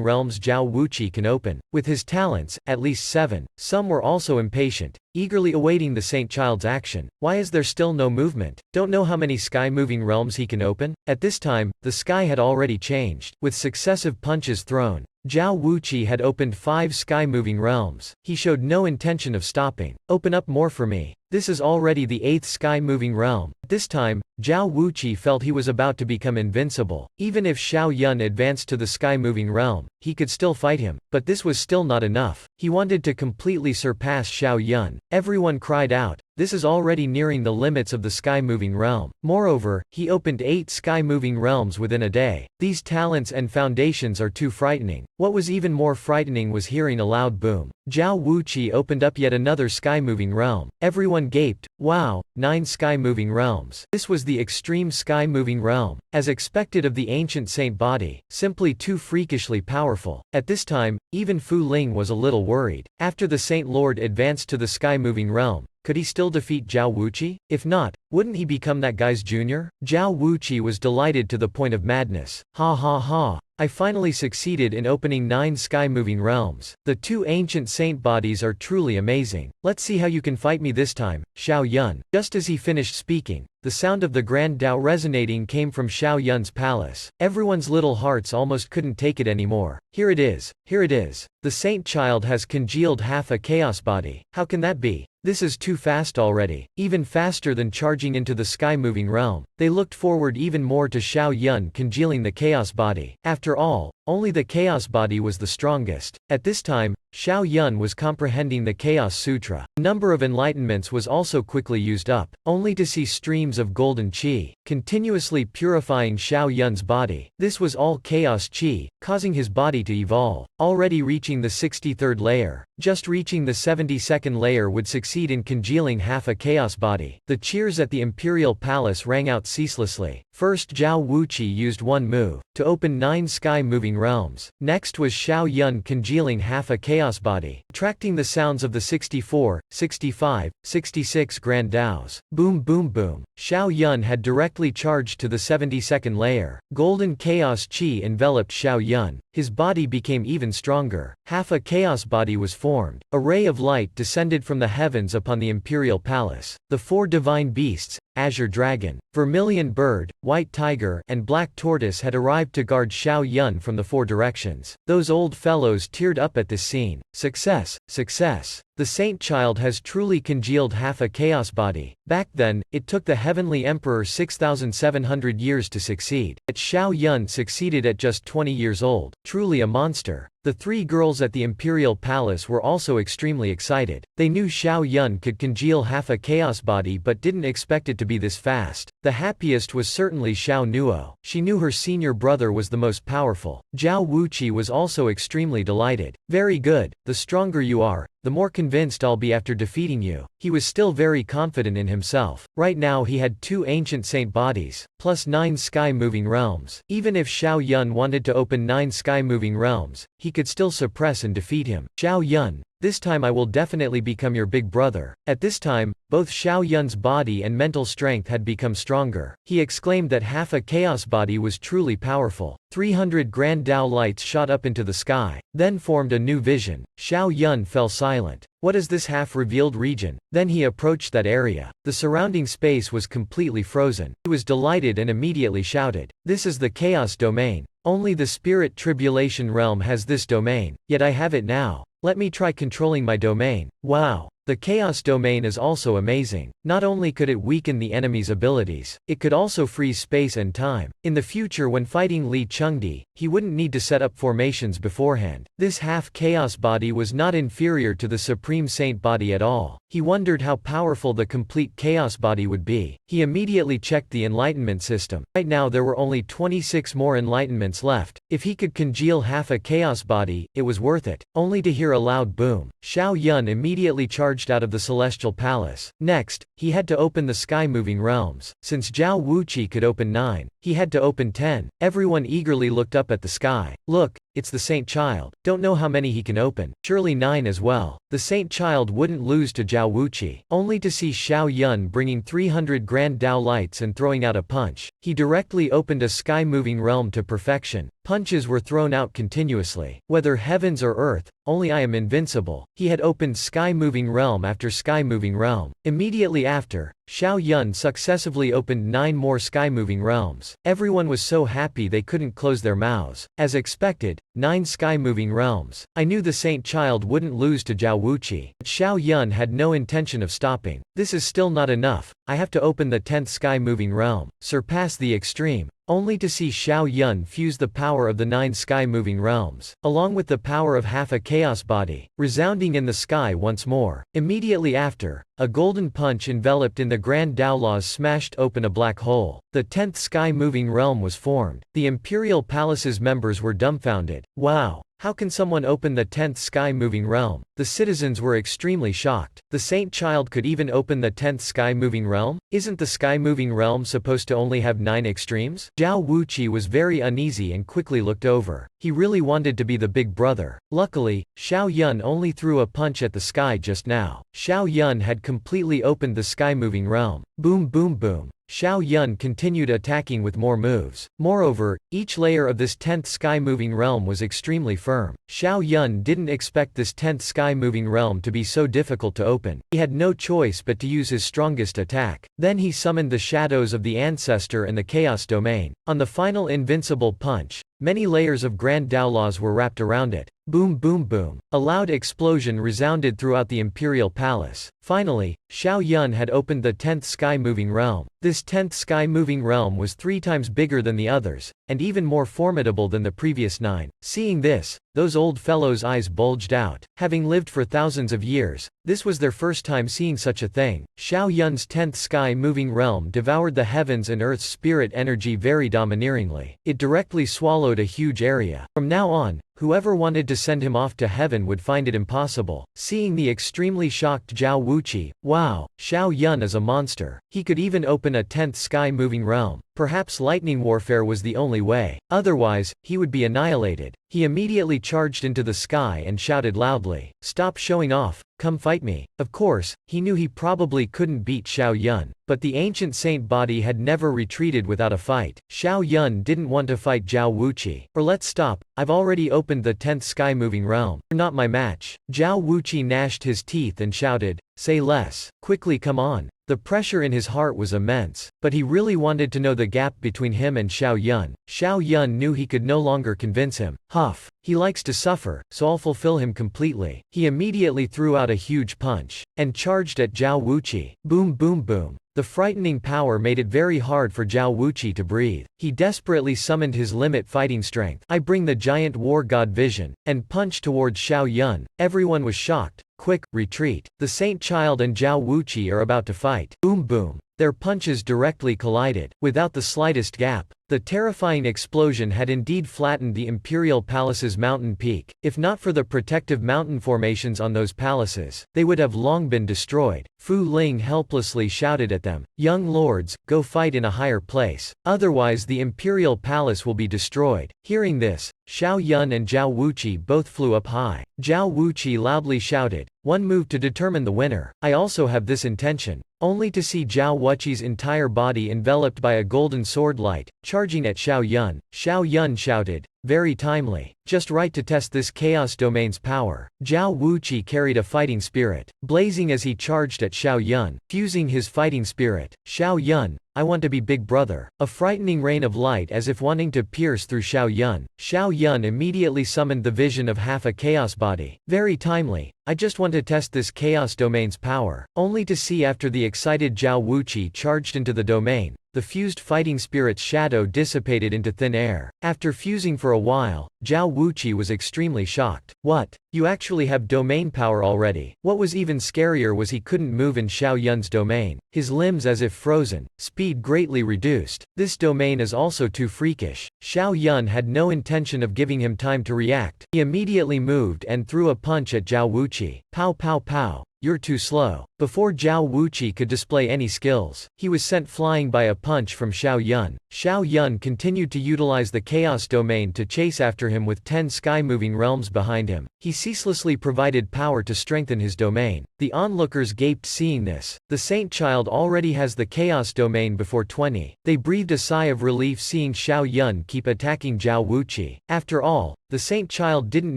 realms Zhao Wuqi can open? With his talents, at least 7, some were also impatient, eagerly awaiting the saint child's action. Why is there still no movement? Don't know how many sky-moving realms he can open? At this time, the sky had already changed. With successive punches thrown, Zhao Wuqi had opened 5 sky-moving realms. He showed no intention of stopping. Open up more for me. This is already the 8th sky-moving realm. At this time, Zhao Wuqi felt he was about to become invincible. Even if Xiao Yun advanced to the sky-moving realm, he could still fight him. But this was still not enough. He wanted to completely surpass Xiao Yun. Everyone cried out. This is already nearing the limits of the sky-moving realm. Moreover, he opened 8 sky-moving realms within a day. These talents and foundations are too frightening. What was even more frightening was hearing a loud boom. Zhao Wuqi opened up yet another sky-moving realm. Everyone gaped. Wow, 9 sky-moving realms. This was the extreme sky-moving realm. As expected of the ancient saint body, simply too freakishly powerful. At this time, even Fu Ling was a little worried. After the Saint Lord advanced to the sky-moving realm, could he still defeat Zhao Wuqi? If not, wouldn't he become that guy's junior? Zhao Wuqi was delighted to the point of madness. Ha ha ha. I finally succeeded in opening 9 sky-moving realms. The 2 ancient saint bodies are truly amazing. Let's see how you can fight me this time, Xiao Yun. Just as he finished speaking, the sound of the Grand Dao resonating came from Xiao Yun's palace. Everyone's little hearts almost couldn't take it anymore. Here it is, here it is. The saint child has congealed half a chaos body. How can that be? This is too fast already, even faster than charging into the sky-moving realm. They looked forward even more to Xiao Yun congealing the chaos body. After all, only the chaos body was the strongest. At this time, Xiao Yun was comprehending the Chaos Sutra. The number of enlightenments was also quickly used up, only to see streams of golden qi, continuously purifying Xiao Yun's body. This was all chaos qi, causing his body to evolve. Already reaching the 63rd layer, just reaching the 72nd layer would succeed in congealing half a chaos body. The cheers at the imperial palace rang out ceaselessly. First Zhao Wuqi used one move, to open 9 sky-moving realms. Next was Xiao Yun congealing half a chaos body, attracting the sounds of the 64, 65, 66 Grand Daos. Boom boom boom. Xiao Yun had directly charged to the 72nd layer. Golden chaos qi enveloped Xiao Yun. His body became even stronger. Half a chaos body was formed. A ray of light descended from the heavens upon the imperial palace. The 4 divine beasts, azure dragon, vermilion bird, white tiger, and black tortoise had arrived to guard Xiao Yun from the four directions. Those old fellows teared up at this scene. Success, success. The saint child has truly congealed half a chaos body. Back then, it took the heavenly emperor 6,700 years to succeed. Yet Xiao Yun succeeded at just 20 years old. Truly a monster. The three girls at the imperial palace were also extremely excited. They knew Xiao Yun could congeal half a chaos body but didn't expect it to be this fast. The happiest was certainly Xiao Nuo. She knew her senior brother was the most powerful. Zhao Wuqi was also extremely delighted. Very good, the stronger you are, the more convinced I'll be after defeating you. He was still very confident in himself. Right now he had 2 ancient saint bodies, plus 9 sky-moving realms. Even if Xiao Yun wanted to open 9 sky-moving realms, he could still suppress and defeat him. Xiao Yun, this time I will definitely become your big brother. At this time, both Xiao Yun's body and mental strength had become stronger. He exclaimed that half a chaos body was truly powerful. 300 grand Dao lights shot up into the sky, then formed a new vision. Xiao Yun fell silent. What is this half-revealed region? Then he approached that area. The surrounding space was completely frozen. He was delighted and immediately shouted, "This is the chaos domain. Only the spirit tribulation realm has this domain, yet I have it now. Let me try controlling my domain." Wow! The chaos domain is also amazing. Not only could it weaken the enemy's abilities, it could also freeze space and time. In the future when fighting Li Chengdi, he wouldn't need to set up formations beforehand. This half-chaos body was not inferior to the Supreme Saint body at all. He wondered how powerful the complete chaos body would be. He immediately checked the Enlightenment system. Right now there were only 26 more Enlightenments left. If he could congeal half a chaos body, it was worth it. Only to hear a loud boom. Xiao Yun immediately charged out of the celestial palace. Next, he had to open the sky-moving realms. Since Zhao Wuqi could open 9, he had to open 10. Everyone eagerly looked up at the sky. Look, it's the Saint Child. Don't know how many he can open. Surely 9 as well. The Saint Child wouldn't lose to Zhao Wuqi. Only to see Xiao Yun bringing 300 grand Dao lights and throwing out a punch. He directly opened a sky-moving realm to perfection. Punches were thrown out continuously. Whether heavens or earth, only I am invincible. He had opened sky-moving realm after sky-moving realm. Immediately after, Xiao Yun successively opened 9 more sky-moving realms. Everyone was so happy they couldn't close their mouths. As expected, 9 sky-moving realms. I knew the Saint Child wouldn't lose to Zhao Wuqi. But Xiao Yun had no intention of stopping. This is still not enough. I have to open the 10th sky-moving realm. Surpass the extreme. Only to see Xiao Yun fuse the power of the 9 sky-moving realms, along with the power of half a chaos body, resounding in the sky once more. Immediately after, a golden punch enveloped in the Grand Dao Laws smashed open a black hole. The 10th sky-moving realm was formed. The Imperial Palace's members were dumbfounded. Wow! How can someone open the 10th sky-moving realm? The citizens were extremely shocked. The Saint Child could even open the 10th sky-moving realm? Isn't the sky-moving realm supposed to only have 9 extremes? Zhao Wuqi was very uneasy and quickly looked over. He really wanted to be the big brother. Luckily, Xiao Yun only threw a punch at the sky just now. Xiao Yun had completely opened the sky-moving realm. Boom boom boom. Xiao Yun continued attacking with more moves. Moreover, each layer of this 10th sky-moving realm was extremely firm. Xiao Yun didn't expect this 10th sky-moving realm to be so difficult to open. He had no choice but to use his strongest attack. Then he summoned the shadows of the ancestor and the chaos domain. On the final invincible punch, many layers of Grand Dao Laws were wrapped around it. Boom boom boom. A loud explosion resounded throughout the imperial palace. Finally, Xiao Yun had opened the 10th sky-moving realm. This 10th sky-moving realm was 3 times bigger than the others, and even more formidable than the previous 9. Seeing this, those old fellows' eyes bulged out. Having lived for thousands of years, this was their first time seeing such a thing. Xiao Yun's 10th sky-moving realm devoured the heavens and earth's spirit energy very domineeringly. It directly swallowed a huge area. From now on, whoever wanted to send him off to heaven would find it impossible. Seeing the extremely shocked Zhao Wuqi, wow, Xiao Yun is a monster. He could even open a 10th sky-moving realm. Perhaps lightning warfare was the only way. Otherwise, he would be annihilated. He immediately charged into the sky and shouted loudly, "Stop showing off, come fight me." Of course, he knew he probably couldn't beat Xiao Yun, but the ancient saint body had never retreated without a fight. Xiao Yun didn't want to fight Zhao Wuqi. Or let's stop, I've already opened the 10th sky-moving realm. You're not my match. Zhao Wuqi gnashed his teeth and shouted, "Say less. Quickly come on. The pressure in his heart was immense, but he really wanted to know the gap between him and Xiao Yun. Xiao Yun knew he could no longer convince him. Huff. He likes to suffer, so I'll fulfill him completely. He immediately threw out a huge punch, and charged at Zhao Wuqi. Boom boom boom. The frightening power made it very hard for Zhao Wuqi to breathe. He desperately summoned his limit fighting strength. I bring the giant war god vision, and punched towards Xiao Yun. Everyone was shocked. Quick, retreat. The Saint Child and Zhao Wuqi are about to fight. Boom boom. Their punches directly collided, without the slightest gap. The terrifying explosion had indeed flattened the imperial palace's mountain peak. If not for the protective mountain formations on those palaces, they would have long been destroyed. Fu Ling helplessly shouted at them, "Young lords, go fight in a higher place. Otherwise the imperial palace will be destroyed." Hearing this, Xiao Yun and Zhao Wuqi both flew up high. Zhao Wuqi loudly shouted, "One move to determine the winner. I also have this intention." Only to see Zhao Wuqi's entire body enveloped by a golden sword light, charging at Xiao Yun. Xiao Yun shouted, "Very timely. Just right to test this chaos domain's power." Zhao Wuqi carried a fighting spirit, blazing as he charged at Xiao Yun, fusing his fighting spirit. "Xiao Yun, I want to be big brother." A frightening rain of light as if wanting to pierce through Xiao Yun. Xiao Yun immediately summoned the vision of half a chaos body. Very timely. I just want to test this chaos domain's power. Only to see after the excited Zhao Wuqi charged into the domain, the fused fighting spirit's shadow dissipated into thin air. After fusing for a while, Zhao Wuqi was extremely shocked. "What? You actually have domain power already?" What was even scarier was he couldn't move in Xiao Yun's domain. His limbs as if frozen, speed greatly reduced. This domain is also too freakish. Xiao Yun had no intention of giving him time to react. He immediately moved and threw a punch at Zhao Wuqi. Pow pow pow. "You're too slow." Before Zhao Wuqi could display any skills, he was sent flying by a punch from Xiao Yun. Xiao Yun continued to utilize the chaos domain to chase after him with 10 sky-moving realms behind him. He ceaselessly provided power to strengthen his domain. The onlookers gaped seeing this. The Saint Child already has the chaos domain before 20. They breathed a sigh of relief seeing Xiao Yun keep attacking Zhao Wuqi. After all, the Saint Child didn't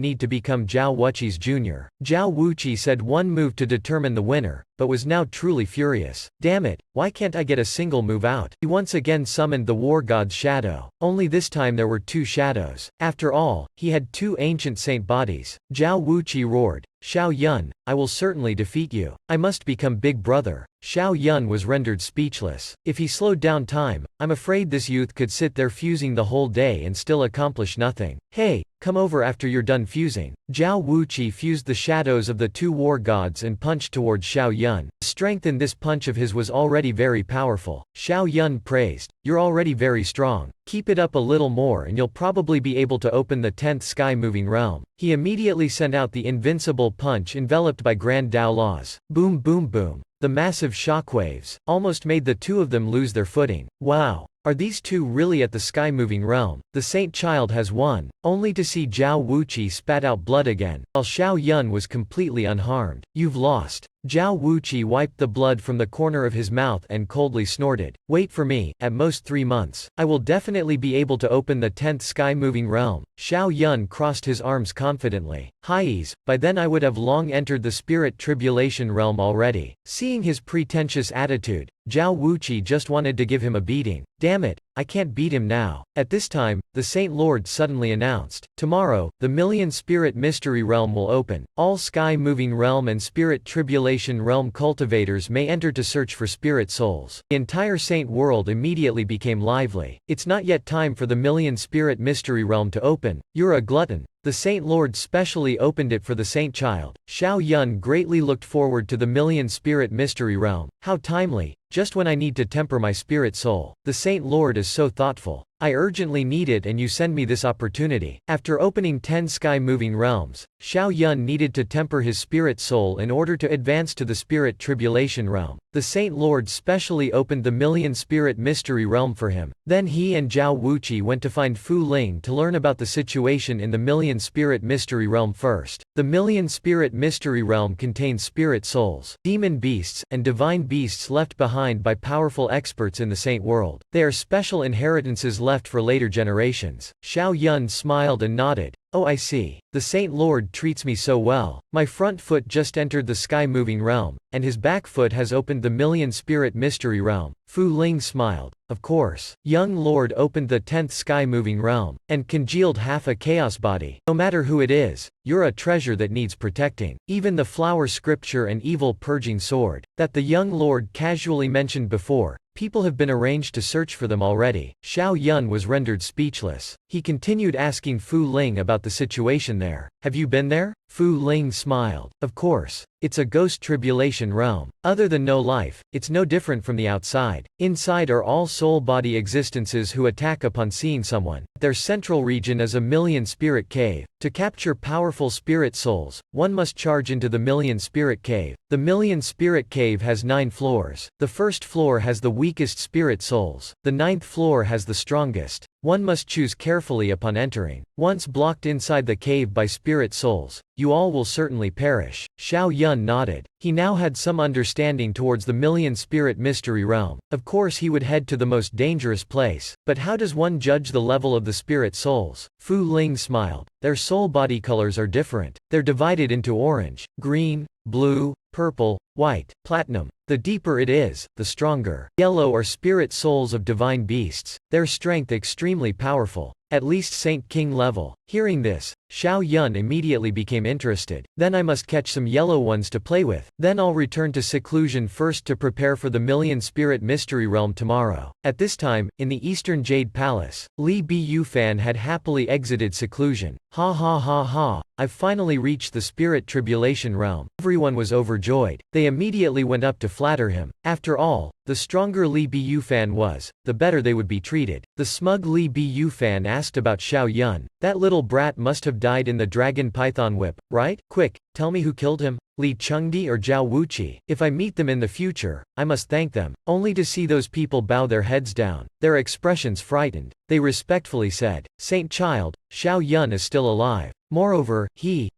need to become Zhao Wuqi's junior. Zhao Wuqi said one move to determine the winner, but was now truly furious. "Damn it, why can't I get a single move out?" He once again summoned the war god's shadow. Only this time there were 2 shadows. After all, he had 2 ancient saint bodies. Zhao Wuqi roared, "Xiao Yun, I will certainly defeat you. I must become big brother." Xiao Yun was rendered speechless. If he slowed down time, I'm afraid this youth could sit there fusing the whole day and still accomplish nothing. "Hey, come over after you're done fusing." Zhao Wuqi fused the shadows of the 2 war gods and punched towards Xiao Yun. The strength in this punch of his was already very powerful. Xiao Yun praised, "You're already very strong. Keep it up a little more and you'll probably be able to open the 10th sky-moving realm." He immediately sent out the invincible punch enveloped by Grand Dao laws. Boom boom boom. The massive shockwaves almost made the 2 of them lose their footing. Wow. Are these 2 really at the sky-moving realm? The Saint Child has won, only to see Zhao Wuqi spat out blood again, while Xiao Yun was completely unharmed. "You've lost." Zhao Wuqi wiped the blood from the corner of his mouth and coldly snorted, "Wait for me, at most 3 months. I will definitely be able to open the 10th sky-moving realm." Xiao Yun crossed his arms confidently. "Highs, by then I would have long entered the spirit tribulation realm already." Seeing his pretentious attitude, Zhao Wuqi just wanted to give him a beating. "Damn it, I can't beat him now." At this time, the Saint Lord suddenly announced, "Tomorrow, the Million Spirit Mystery Realm will open. All sky-moving realm and spirit tribulation realm cultivators may enter to search for spirit souls." The entire Saint world immediately became lively. "It's not yet time for the Million Spirit Mystery Realm to open. You're a glutton." The Saint Lord specially opened it for the Saint Child. Xiao Yun greatly looked forward to the Million Spirit Mystery Realm. How timely, just when I need to temper my spirit soul. The Saint Lord is so thoughtful. I urgently need it and you send me this opportunity. After opening 10 sky-moving realms, Xiao Yun needed to temper his spirit soul in order to advance to the spirit tribulation realm. The Saint Lord specially opened the Million Spirit Mystery Realm for him. Then he and Zhao Wuqi went to find Fu Ling to learn about the situation in the Million Spirit Mystery Realm first. The Million Spirit Mystery Realm contains spirit souls, demon beasts, and divine beasts left behind by powerful experts in the Saint world. They are special inheritances left for later generations. Xiao Yun smiled and nodded. Oh, I see. The Saint Lord treats me so well. My front foot just entered the sky-moving realm, and his back foot has opened the million-spirit mystery realm. Fu Ling smiled. Of course. Young Lord opened the 10th sky-moving realm, and congealed half a chaos body. No matter who it is, you're a treasure that needs protecting. Even the flower scripture and evil purging sword, that the young lord casually mentioned before, people have been arranged to search for them already. Xiao Yun was rendered speechless. He continued asking Fu Ling about the situation there. Have you been there? Fu Ling smiled. Of course. It's a ghost tribulation realm. Other than no life, it's no different from the outside. Inside are all soul-body existences who attack upon seeing someone. Their central region is a million-spirit cave. To capture powerful spirit souls, one must charge into the million-spirit cave. The million-spirit cave has 9 floors. The first floor has the weakest spirit souls. The 9th floor has the strongest. One must choose carefully upon entering. Once blocked inside the cave by spirit souls, you all will certainly perish. Xiao Yun nodded. He now had some understanding towards the million-spirit mystery realm. Of course he would head to the most dangerous place. But how does one judge the level of the spirit souls? Fu Ling smiled. Their soul body colors are different. They're divided into orange, green, blue, purple, white, platinum. The deeper it is, the stronger. Yellow are spirit souls of divine beasts. Their strength extremely powerful. At least Saint King level. Hearing this, Xiao Yun immediately became interested. Then I must catch some yellow ones to play with. Then I'll return to seclusion first to prepare for the million-spirit mystery realm tomorrow. At this time, in the Eastern Jade Palace, Li Biyufan had happily exited seclusion. Ha ha ha ha, I've finally reached the spirit tribulation realm. Everyone was overjoyed. They immediately went up to flatter him. After all, the stronger Li Biyufan was, the better they would be treated. The smug Li Biyufan asked about Xiao Yun. That little brat must have died in the dragon python whip, right? Quick, tell me who killed him? Li Chengdi or Zhao Wuqi? If I meet them in the future, I must thank them, only to see those people bow their heads down, their expressions frightened. They respectfully said, Saint Child, Xiao Yun is still alive. Moreover, he.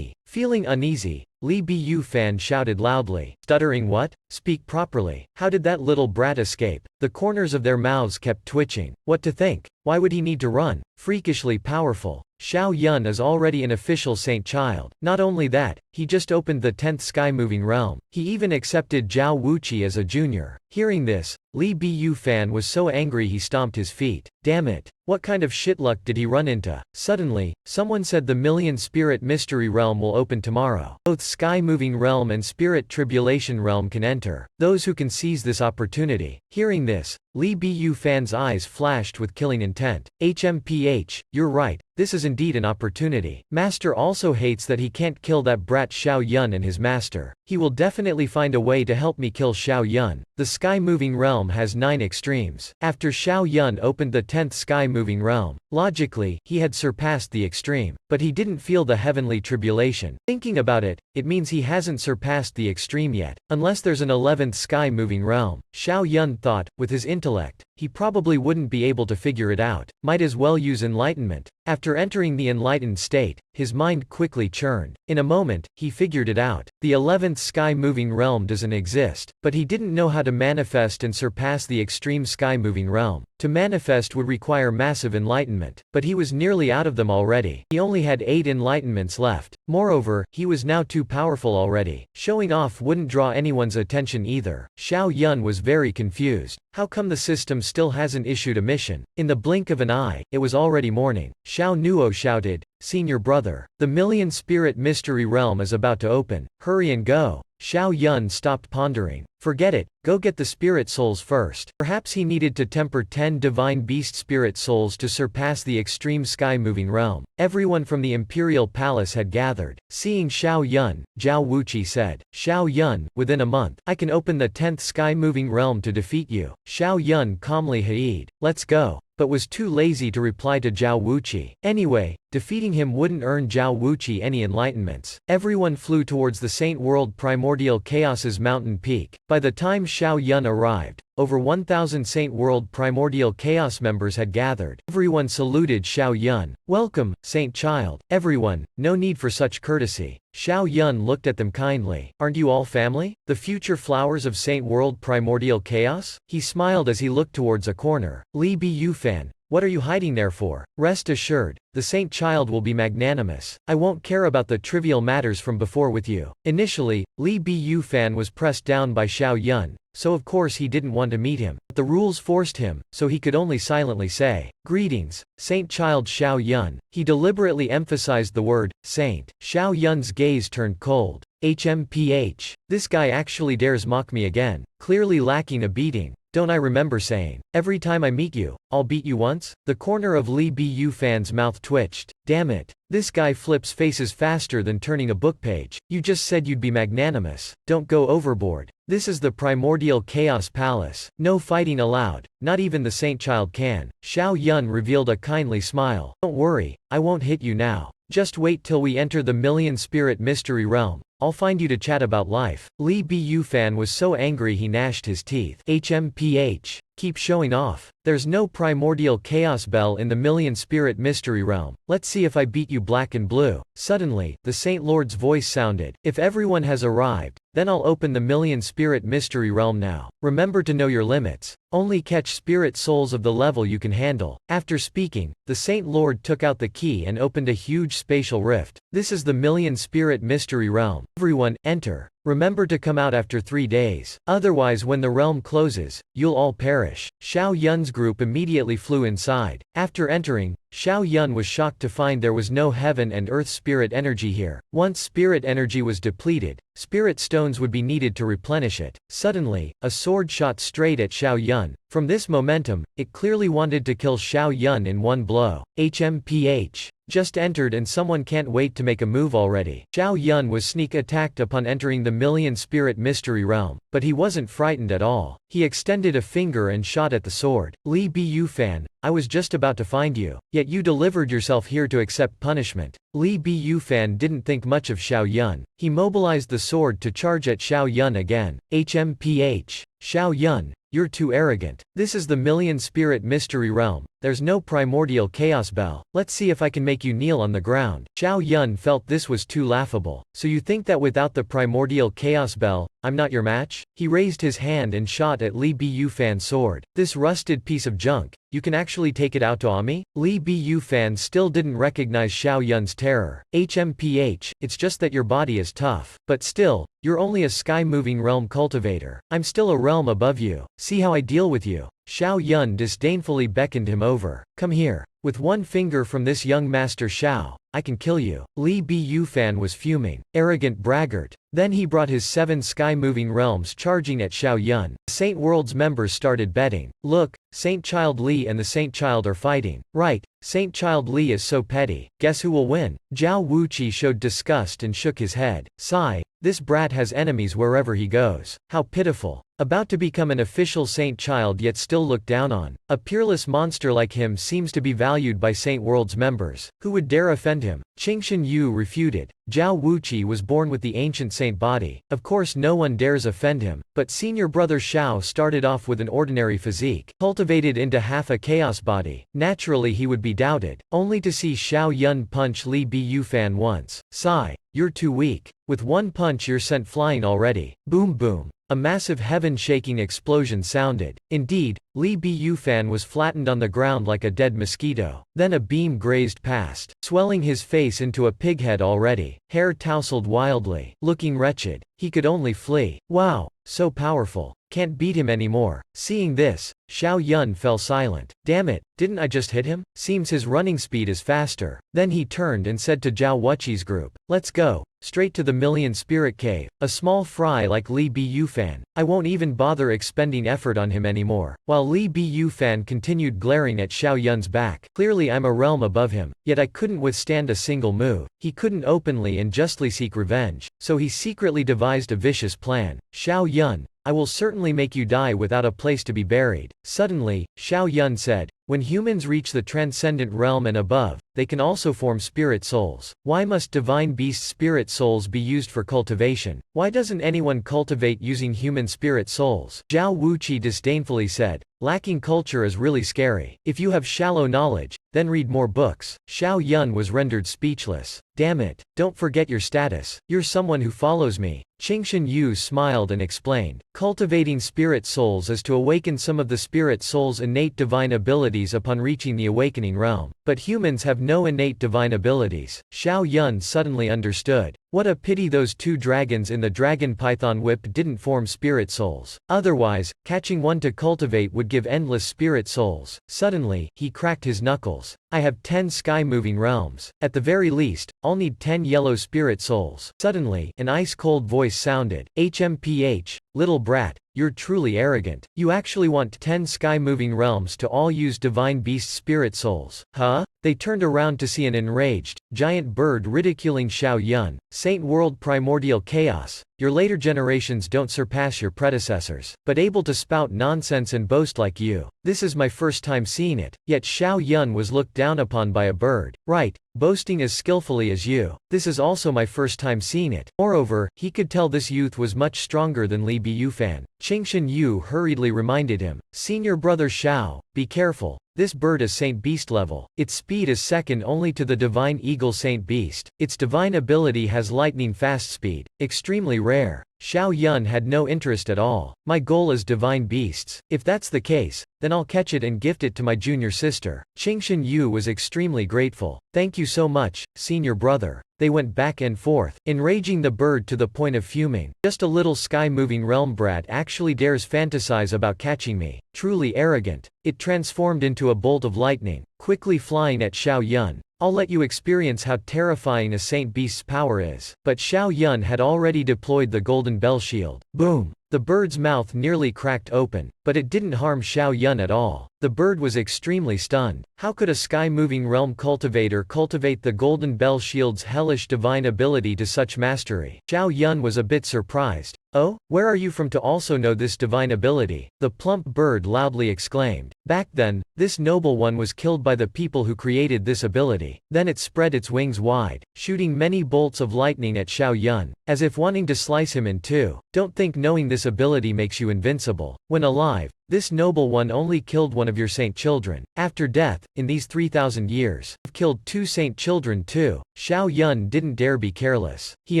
Feeling uneasy, Li Biyufan shouted loudly. Stuttering what? Speak properly. How did that little brat escape? The corners of their mouths kept twitching. What to think? Why would he need to run? Freakishly powerful. Xiao Yun is already an official Saint Child. Not only that, he just opened the 10th sky-moving realm. He even accepted Zhao Wuqi as a junior. Hearing this, Li Biyufan was so angry he stomped his feet. Damn it. What kind of shitluck did he run into? Suddenly, someone said the million-spirit mystery realm will open tomorrow. Both sky-moving realm and spirit tribulation realm can enter. Those who can seize this opportunity. Hearing this, Li Biyufan's eyes flashed with killing intent. HMPH, you're right. This is indeed an opportunity. Master also hates that he can't kill that brat Xiao Yun and his master. He will definitely find a way to help me kill Xiao Yun. The sky-moving realm has 9 extremes. After Xiao Yun opened the 10th sky-moving realm, logically, he had surpassed the extreme. But he didn't feel the heavenly tribulation. Thinking about it, it means he hasn't surpassed the extreme yet. Unless there's an 11th sky-moving realm. Xiao Yun thought, with his intellect, he probably wouldn't be able to figure it out. Might as well use enlightenment. After entering the enlightened state, his mind quickly churned. In a moment, he figured it out. The 11th sky-moving realm doesn't exist, but he didn't know how to manifest and surpass the extreme sky-moving realm. To manifest would require massive enlightenment, but he was nearly out of them already. He only had 8 enlightenments left. Moreover, he was now too powerful already. Showing off wouldn't draw anyone's attention either. Xiao Yun was very confused. How come the system still hasn't issued a mission? In the blink of an eye, it was already morning. Xiao Nuo shouted, Senior brother, the million-spirit mystery realm is about to open. Hurry and go. Xiao Yun stopped pondering. Forget it, go get the spirit souls first. Perhaps he needed to temper 10 divine beast spirit souls to surpass the extreme sky-moving realm. Everyone from the imperial palace had gathered. Seeing Xiao Yun, Zhao Wuqi said, Xiao Yun, within a month, I can open the 10th sky-moving realm to defeat you. Xiao Yun calmly haed, let's go, but was too lazy to reply to Zhao Wuqi. Anyway, defeating him wouldn't earn Zhao Wuqi any enlightenments. Everyone flew towards the Saint World Primordial Chaos's mountain peak. By the time Xiao Yun arrived, over 1,000 Saint World Primordial Chaos members had gathered. Everyone saluted Xiao Yun. Welcome, Saint Child. Everyone, no need for such courtesy. Xiao Yun looked at them kindly. Aren't you all family? The future flowers of Saint World Primordial Chaos? He smiled as he looked towards a corner. Li Biyufan, What are you hiding there for? Rest assured, the saint child will be magnanimous. I won't care about the trivial matters from before with you. Initially, Li Biyufan was pressed down by Xiao Yun, so of course he didn't want to meet him. But the rules forced him, so he could only silently say, "Greetings, Saint Child Xiao Yun." He deliberately emphasized the word, saint. Xiao Yun's gaze turned cold. HMPH. This guy actually dares mock me again, clearly lacking a beating. Don't I remember saying, every time I meet you, I'll beat you once? The corner of Li Biyufan's mouth twitched. Damn it. This guy flips faces faster than turning a book page. You just said you'd be magnanimous. Don't go overboard. This is the primordial chaos palace. No fighting allowed. Not even the saint child can. Xiao Yun revealed a kindly smile. Don't worry, I won't hit you now. Just wait till we enter the million spirit mystery realm. I'll find you to chat about life. Li Biyufan was so angry he gnashed his teeth. HMPH. Keep showing off. There's no primordial chaos bell in the million spirit mystery realm. Let's see if I beat you black and blue. Suddenly, the Saint Lord's voice sounded. If everyone has arrived, then I'll open the million spirit mystery realm now. Remember to know your limits. Only catch spirit souls of the level you can handle. After speaking, the Saint Lord took out the key and opened a huge spatial rift. This is the million spirit mystery realm. Everyone, enter. Remember to come out after 3 days. Otherwise when the realm closes, you'll all perish. Xiao Yun's group immediately flew inside. After entering, Xiao Yun was shocked to find there was no heaven and earth spirit energy here. Once spirit energy was depleted, spirit stones would be needed to replenish it. Suddenly, a sword shot straight at Xiao Yun. From this momentum, it clearly wanted to kill Xiao Yun in one blow. HMPH. Just entered and someone can't wait to make a move already. Xiao Yun was sneak attacked upon entering the million spirit mystery realm, but he wasn't frightened at all. He extended a finger and shot at the sword. Li Biyufan, I was just about to find you, yet you delivered yourself here to accept punishment. Li Biyufan didn't think much of Xiao Yun. He mobilized the sword to charge at Xiao Yun again. HMPH. Xiao Yun, you're too arrogant. This is the million spirit mystery realm. There's no primordial chaos bell. Let's see if I can make you kneel on the ground. Xiao Yun felt this was too laughable. So you think that without the primordial chaos bell, I'm not your match? He raised his hand and shot at Li Biyufan's sword. This rusted piece of junk, you can actually take it out to me? Li Biyufan still didn't recognize Xiao Yun's terror. HMPH, it's just that your body is tough. But still, you're only a sky-moving realm cultivator. I'm still a realm above you. See how I deal with you. Xiao Yun disdainfully beckoned him over. Come here. With one finger from this young master Xiao, I can kill you. Li Biyufan was fuming. Arrogant braggart. Then he brought his 7 sky-moving realms charging at Xiao Yun. The Saint World's members started betting. Look, Saint Child Li and the Saint Child are fighting. Right, Saint Child Li is so petty. Guess who will win? Zhao Wuqi showed disgust and shook his head. Sigh. This brat has enemies wherever he goes. How pitiful. About to become an official saint child yet still looked down on. A peerless monster like him seems to be valued by Saint World's members. Who would dare offend him? Qingshan Yu refuted. Zhao Wuqi was born with the ancient saint body. Of course no one dares offend him, but senior brother Xiao started off with an ordinary physique, cultivated into half a chaos body. Naturally he would be doubted, only to see Xiao Yun punch Li Biyufan once. Sigh. You're too weak. With one punch you're sent flying already. Boom boom. A massive heaven-shaking explosion sounded. Indeed, Li Biyufan was flattened on the ground like a dead mosquito. Then a beam grazed past, swelling his face into a pighead already. Hair tousled wildly. Looking wretched, he could only flee. Wow, so powerful. Can't beat him anymore. Seeing this, Xiao Yun fell silent. Damn it, didn't I just hit him? Seems his running speed is faster. Then he turned and said to Zhao Wuqi's group, let's go. Straight to the Million Spirit Cave. A small fry like Li Biyufan. I won't even bother expending effort on him anymore. While Li Biyufan continued glaring at Xiao Yun's back. Clearly I'm a realm above him, yet I couldn't withstand a single move. He couldn't openly and justly seek revenge, so he secretly devised a vicious plan. Xiao Yun, I will certainly make you die without a place to be buried. Suddenly, Xiao Yun said, when humans reach the transcendent realm and above, they can also form spirit souls. Why must divine beast spirit souls be used for cultivation? Why doesn't anyone cultivate using human spirit souls? Zhao Wuqi disdainfully said, lacking culture is really scary. If you have shallow knowledge, then read more books. Xiao Yun was rendered speechless. Damn it, don't forget your status. You're someone who follows me. Qingshan Yu smiled and explained, cultivating spirit souls is to awaken some of the spirit soul's innate divine abilities upon reaching the awakening realm. But humans have no innate divine abilities. Xiao Yun suddenly understood. What a pity those two dragons in the dragon python whip didn't form spirit souls. Otherwise, catching one to cultivate would give endless spirit souls. Suddenly, he cracked his knuckles. I have 10 sky-moving realms. At the very least, I'll need 10 yellow spirit souls. Suddenly, an ice-cold voice sounded. HMPH, little brat, you're truly arrogant. You actually want 10 sky-moving realms to all use divine beast spirit souls. Huh? They turned around to see an enraged, giant bird ridiculing Xiao Yun. Saint World Primordial Chaos. Your later generations don't surpass your predecessors, but able to spout nonsense and boast like you. This is my first time seeing it, yet Xiao Yun was looked down upon by a bird. Right, boasting as skillfully as you. This is also my first time seeing it. Moreover, he could tell this youth was much stronger than Li Biyufan. Qingshan Yu hurriedly reminded him, Senior brother Xiao, be careful. This bird is Saint Beast level. Its speed is second only to the divine eagle Saint Beast. Its divine ability has lightning fast speed. Extremely rare. Xiao Yun had no interest at all. My goal is divine beasts. If that's the case, then I'll catch it and gift it to my junior sister. Qingshan Yu was extremely grateful. Thank you so much, senior brother. They went back and forth, enraging the bird to the point of fuming. Just a little sky-moving realm brat actually dares fantasize about catching me. Truly arrogant. It transformed into a bolt of lightning, quickly flying at Xiao Yun. I'll let you experience how terrifying a Saint Beast's power is. But Xiao Yun had already deployed the golden bell shield. Boom! The bird's mouth nearly cracked open, but it didn't harm Xiao Yun at all. The bird was extremely stunned. How could a sky-moving realm cultivator cultivate the golden bell shield's hellish divine ability to such mastery? Xiao Yun was a bit surprised. Oh, where are you from to also know this divine ability? The plump bird loudly exclaimed. Back then, this noble one was killed by the people who created this ability. Then it spread its wings wide, shooting many bolts of lightning at Xiao Yun, as if wanting to slice him in two. Don't think knowing this ability makes you invincible. When alive, this noble one only killed one of your saint children. After death, in these 3,000 years, I've killed 2 saint children too. Xiao Yun didn't dare be careless. He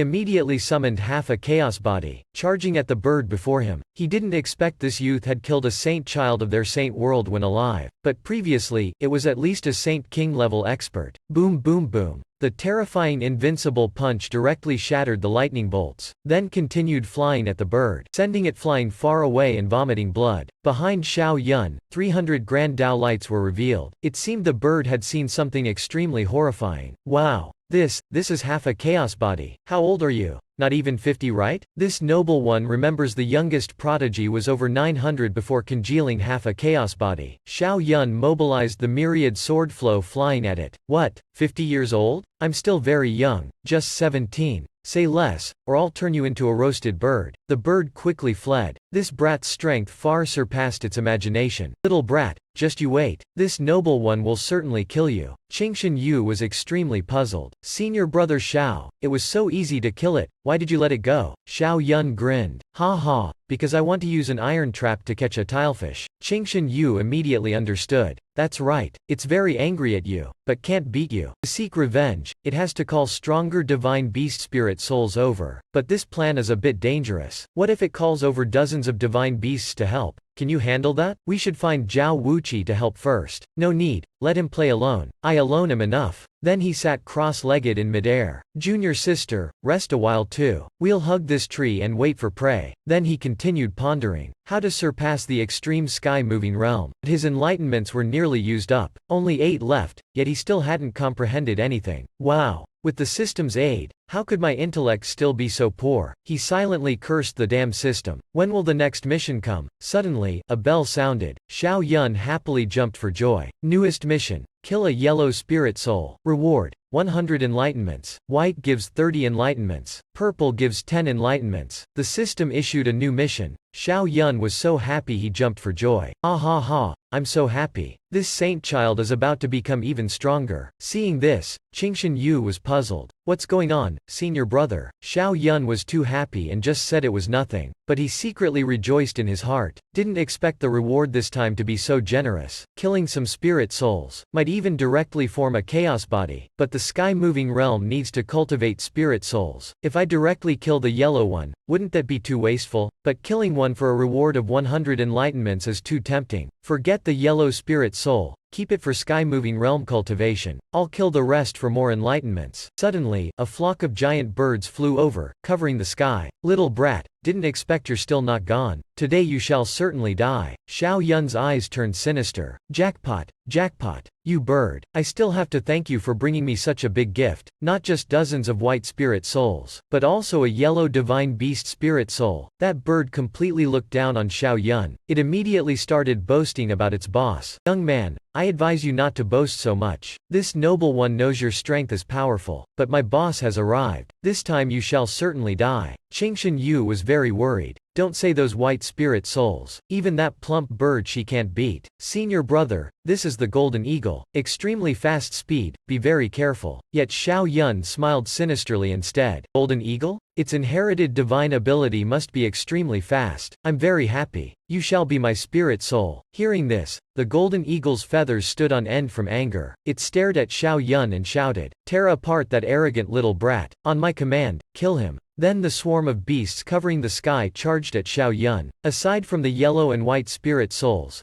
immediately summoned half a chaos body, charging at the bird before him. He didn't expect this youth had killed a saint child of their saint world when alive, but previously, it was at least a saint king level expert. Boom boom boom. The terrifying invincible punch directly shattered the lightning bolts, then continued flying at the bird, sending it flying far away and vomiting blood. Behind Xiao Yun, 300 grand Dao lights were revealed. It seemed the bird had seen something extremely horrifying. Wow! This is half a chaos body. How old are you? Not even 50, right? This noble one remembers the youngest prodigy was over 900 before congealing half a chaos body. Xiao Yun mobilized the myriad sword flow flying at it. What? 50 years old? I'm still very young, just 17. Say less, or I'll turn you into a roasted bird. The bird quickly fled. This brat's strength far surpassed its imagination. Little brat, just you wait. This noble one will certainly kill you. Qingshan Yu was extremely puzzled. Senior brother Xiao, it was so easy to kill it. Why did you let it go? Xiao Yun grinned. Ha ha, because I want to use an iron trap to catch a tilefish. Qingshan Yu immediately understood. That's right, it's very angry at you, but can't beat you. To seek revenge, it has to call stronger divine beast spirit souls over. But this plan is a bit dangerous. What if it calls over dozens of divine beasts to help? Can you handle that? We should find Zhao Wuqi to help first. No need, let him play alone. I alone am enough. Then he sat cross-legged in midair. Junior sister, rest a while too. We'll hug this tree and wait for prey. Then he continued pondering how to surpass the extreme sky-moving realm. But his enlightenments were nearly used up. Only 8 left, yet he still hadn't comprehended anything. Wow. With the system's aid, how could my intellect still be so poor? He silently cursed the damn system. When will the next mission come? Suddenly, a bell sounded. Xiao Yun happily jumped for joy. Newest mission. Kill a yellow spirit soul. Reward. 100 enlightenments. White gives 30 enlightenments. Purple gives 10 enlightenments. The system issued a new mission. Xiao Yun was so happy he jumped for joy. Ah ha ha, I'm so happy. This saint child is about to become even stronger. Seeing this, Qingshan Yu was puzzled. What's going on, senior brother? Xiao Yun was too happy and just said it was nothing, but he secretly rejoiced in his heart. Didn't expect the reward this time to be so generous. Killing some spirit souls might even directly form a chaos body, but the the sky-moving realm needs to cultivate spirit souls. If I directly kill the yellow one, wouldn't that be too wasteful? But killing one for a reward of 100 enlightenments is too tempting. Forget the yellow spirit soul. Keep it for sky-moving realm cultivation. I'll kill the rest for more enlightenments. Suddenly, a flock of giant birds flew over, covering the sky. Little brat, didn't expect you're still not gone. Today you shall certainly die. Xiao Yun's eyes turned sinister. Jackpot, jackpot. You bird, I still have to thank you for bringing me such a big gift, not just dozens of white spirit souls, but also a yellow divine beast spirit soul. That bird completely looked down on Xiao Yun. It immediately started boasting about its boss. Young man, I advise you not to boast so much. This noble one knows your strength is powerful, but my boss has arrived. This time you shall certainly die. Qingshan Yu was very worried. Don't say those white spirit souls. Even that plump bird she can't beat. Senior brother, this is the golden eagle. Extremely fast speed, be very careful. Yet Xiao Yun smiled sinisterly instead. Golden eagle? Its inherited divine ability must be extremely fast. I'm very happy. You shall be my spirit soul. Hearing this, the golden eagle's feathers stood on end from anger. It stared at Xiao Yun and shouted, "Tear apart that arrogant little brat. On my command, kill him." Then the swarm of beasts covering the sky charged at Xiao Yun. Aside from the yellow and white spirit souls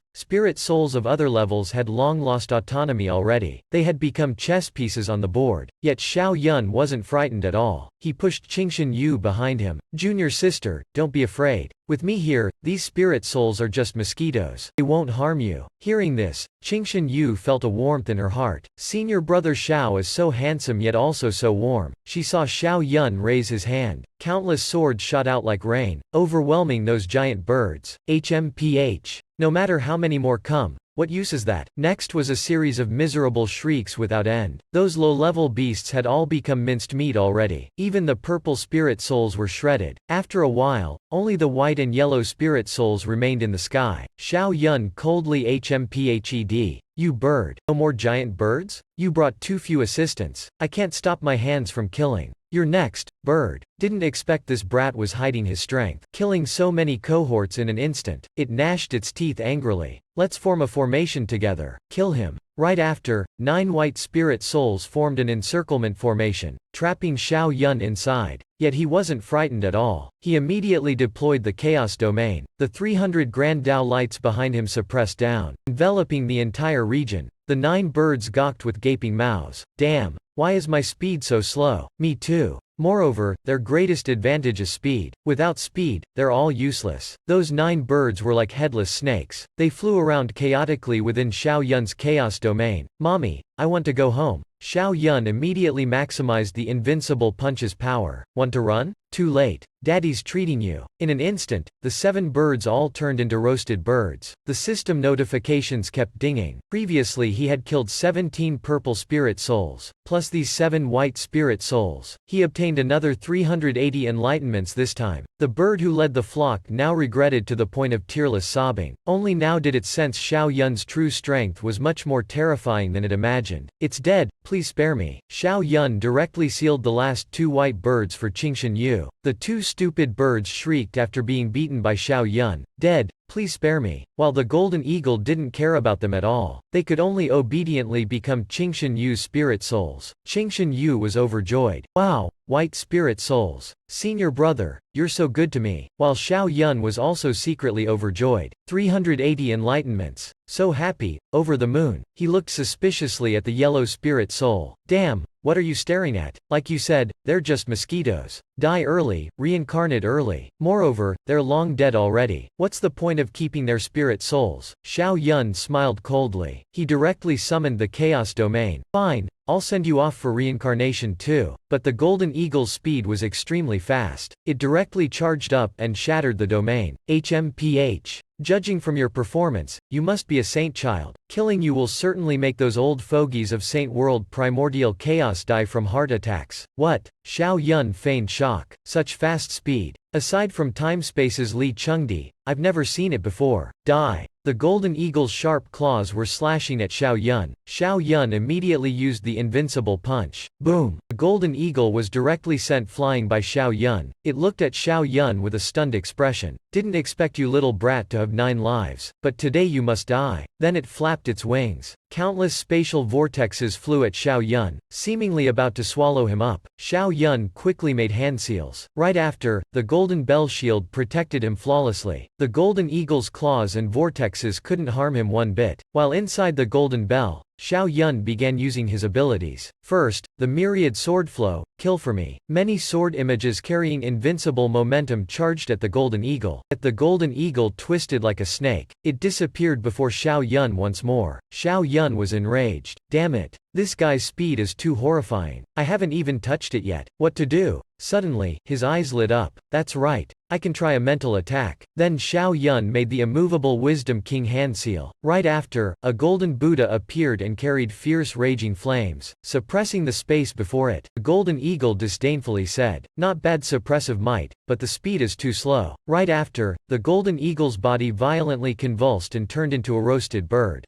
of other levels had long lost autonomy already. They had become chess pieces on the board. Yet Xiao Yun wasn't frightened at all. He pushed Qingshan Yu behind him. Junior sister, don't be afraid. With me here, these spirit souls are just mosquitoes. They won't harm you. Hearing this, Qingshan Yu felt a warmth in her heart. Senior brother Xiao is so handsome yet also so warm. She saw Xiao Yun raise his hand. Countless swords shot out like rain, overwhelming those giant birds. HMPH. No matter how many more come, what use is that? Next was a series of miserable shrieks without end. Those low-level beasts had all become minced meat already. Even the purple spirit souls were shredded. After a while, only the white and yellow spirit souls remained in the sky. Xiao Yun coldly HMPHED. You bird. No more giant birds? You brought too few assistants. I can't stop my hands from killing. You're next, bird. Didn't expect this brat was hiding his strength. Killing so many cohorts in an instant. It gnashed its teeth angrily. Let's form a formation together. Kill him. Right after, 9 white spirit souls formed an encirclement formation, trapping Xiao Yun inside. Yet he wasn't frightened at all. He immediately deployed the chaos domain. The 300 grand Dao lights behind him suppressed down, enveloping the entire region. The 9 birds gawked with gaping mouths. Damn, why is my speed so slow? Me too. Moreover, their greatest advantage is speed. Without speed, they're all useless. Those 9 birds were like headless snakes. They flew around chaotically within Xiao Yun's chaos domain. Mommy, I want to go home. Xiao Yun immediately maximized the invincible punch's power. Want to run? Too late. Daddy's treating you. In an instant, the 7 birds all turned into roasted birds. The system notifications kept dinging. Previously he had killed 17 purple spirit souls, plus these 7 white spirit souls. He obtained another 380 enlightenments this time. The bird who led the flock now regretted to the point of tearless sobbing. Only now did it sense Xiao Yun's true strength was much more terrifying than it imagined. It's dead, please spare me. Xiao Yun directly sealed the last 2 white birds for Qingshan Yu. The 2 stupid birds shrieked after being beaten by Xiao Yun. Dead, please spare me. While the golden eagle didn't care about them at all. They could only obediently become Qingshan Yu's spirit souls. Qingshan Yu was overjoyed. Wow, white spirit souls. Senior brother, you're so good to me. While Xiao Yun was also secretly overjoyed. 380 enlightenments. So happy, over the moon. He looked suspiciously at the yellow spirit soul. Damn, what are you staring at? Like you said, they're just mosquitoes. Die early, reincarnate early. Moreover, they're long dead already. What's the point of keeping their spirit souls? Xiao Yun smiled coldly. He directly summoned the chaos domain. Fine, I'll send you off for reincarnation too. But the golden eagle's speed was extremely fast. It directly charged up and shattered the domain. HMPH. Judging from your performance, you must be a saint child. Killing you will certainly make those old fogies of Saint World primordial chaos die from heart attacks. What? Xiao Yun feigned shock. Such fast speed. Aside from Timespace's Li Chengdi, I've never seen it before. Die. The golden eagle's sharp claws were slashing at Xiao Yun. Xiao Yun immediately used the invincible punch. Boom! The golden eagle was directly sent flying by Xiao Yun. It looked at Xiao Yun with a stunned expression. Didn't expect you little brat to have 9 lives, but today you must die. Then it flapped its wings. Countless spatial vortexes flew at Xiao Yun, seemingly about to swallow him up. Xiao Yun quickly made hand seals. Right after, the golden bell shield protected him flawlessly. The golden eagle's claws and vortexes couldn't harm him one bit. While inside the golden bell, Xiao Yun began using his abilities. First, the myriad sword flow, kill for me. Many sword images carrying invincible momentum charged at the golden eagle. Yet the golden eagle twisted like a snake. It disappeared before Xiao Yun once more. Xiao Yun was enraged. Damn it. This guy's speed is too horrifying. I haven't even touched it yet. What to do? Suddenly, his eyes lit up. That's right. I can try a mental attack. Then Xiao Yun made the immovable Wisdom King hand seal. Right after, a golden Buddha appeared and carried fierce raging flames, suppressing the space before it. The golden eagle disdainfully said, "Not bad suppressive might, but the speed is too slow." Right after, the golden eagle's body violently convulsed and turned into a roasted bird.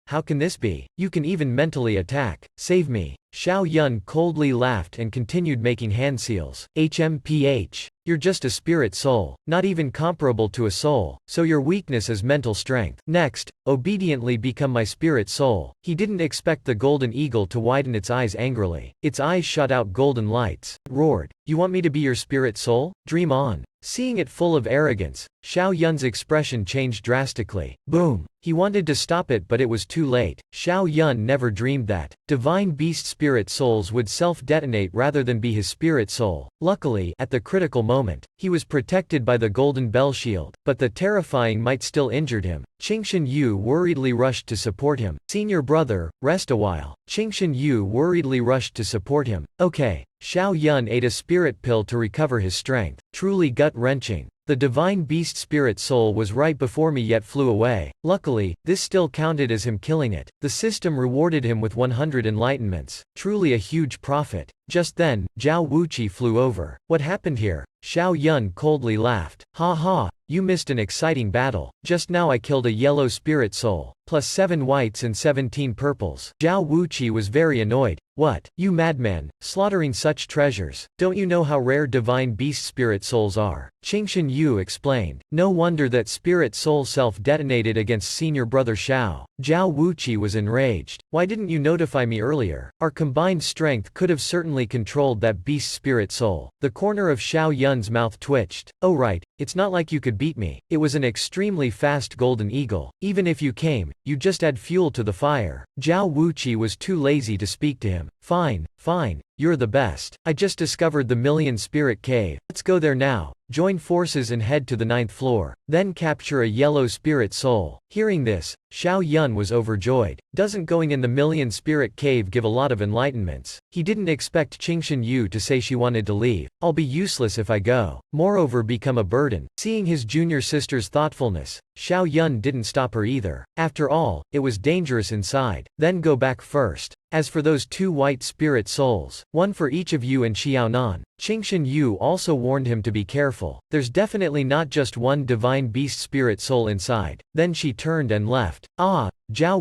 How can this be? You can even mentally attack. Save me. Xiao Yun coldly laughed and continued making hand seals. HMPH. You're just a spirit soul, not even comparable to a soul, so your weakness is mental strength. Next, obediently become my spirit soul. He didn't expect the golden eagle to widen its eyes angrily. Its eyes shot out golden lights. It roared, "You want me to be your spirit soul? Dream on." Seeing it full of arrogance, Xiao Yun's expression changed drastically. Boom! He wanted to stop it, but it was too late. Xiao Yun never dreamed that divine beast spirit souls would self-detonate rather than be his spirit soul. Luckily, at the critical moment, he was protected by the golden bell shield, but the terrifying might still injured him. Qingshan Yu worriedly rushed to support him. "Senior brother, rest a while." Qingshan Yu worriedly rushed to support him. Okay. Xiao Yun ate a spirit pill to recover his strength. Truly gut-wrenching. The divine beast spirit soul was right before me yet flew away. Luckily, this still counted as him killing it. The system rewarded him with 100 enlightenments. Truly a huge profit. Just then, Zhao Wuqi flew over. What happened here? Xiao Yun coldly laughed. Ha ha, you missed an exciting battle. Just now I killed a yellow spirit soul, plus 7 whites and 17 purples. Zhao Wuqi was very annoyed. What? You madman, slaughtering such treasures. Don't you know how rare divine beast spirit souls are? Qingshan Yu explained. No wonder that spirit soul self-detonated against senior brother Xiao. Zhao Wuqi was enraged. Why didn't you notify me earlier? Our combined strength could have certainly controlled that beast spirit soul. The corner of Xiao Yun's mouth twitched. Oh right, it's not like you could beat me. It was an extremely fast golden eagle. Even if you came, you'd just add fuel to the fire. Zhao Wuqi was too lazy to speak to him. Fine, fine. You're the best. I just discovered the Million Spirit Cave. Let's go there now. Join forces and head to the 9th floor. Then capture a yellow spirit soul. Hearing this, Xiao Yun was overjoyed. Doesn't going in the Million Spirit Cave give a lot of enlightenments? He didn't expect Qingshan Yu to say she wanted to leave. I'll be useless if I go. Moreover, become a burden. Seeing his junior sister's thoughtfulness, Xiao Yun didn't stop her either. After all, it was dangerous inside. Then go back first. As for those 2 white spirit souls, one for each of you and Xiaonan. Qingshan Yu also warned him to be careful. There's definitely not just one divine beast spirit soul inside. Then she turned and left. Zhao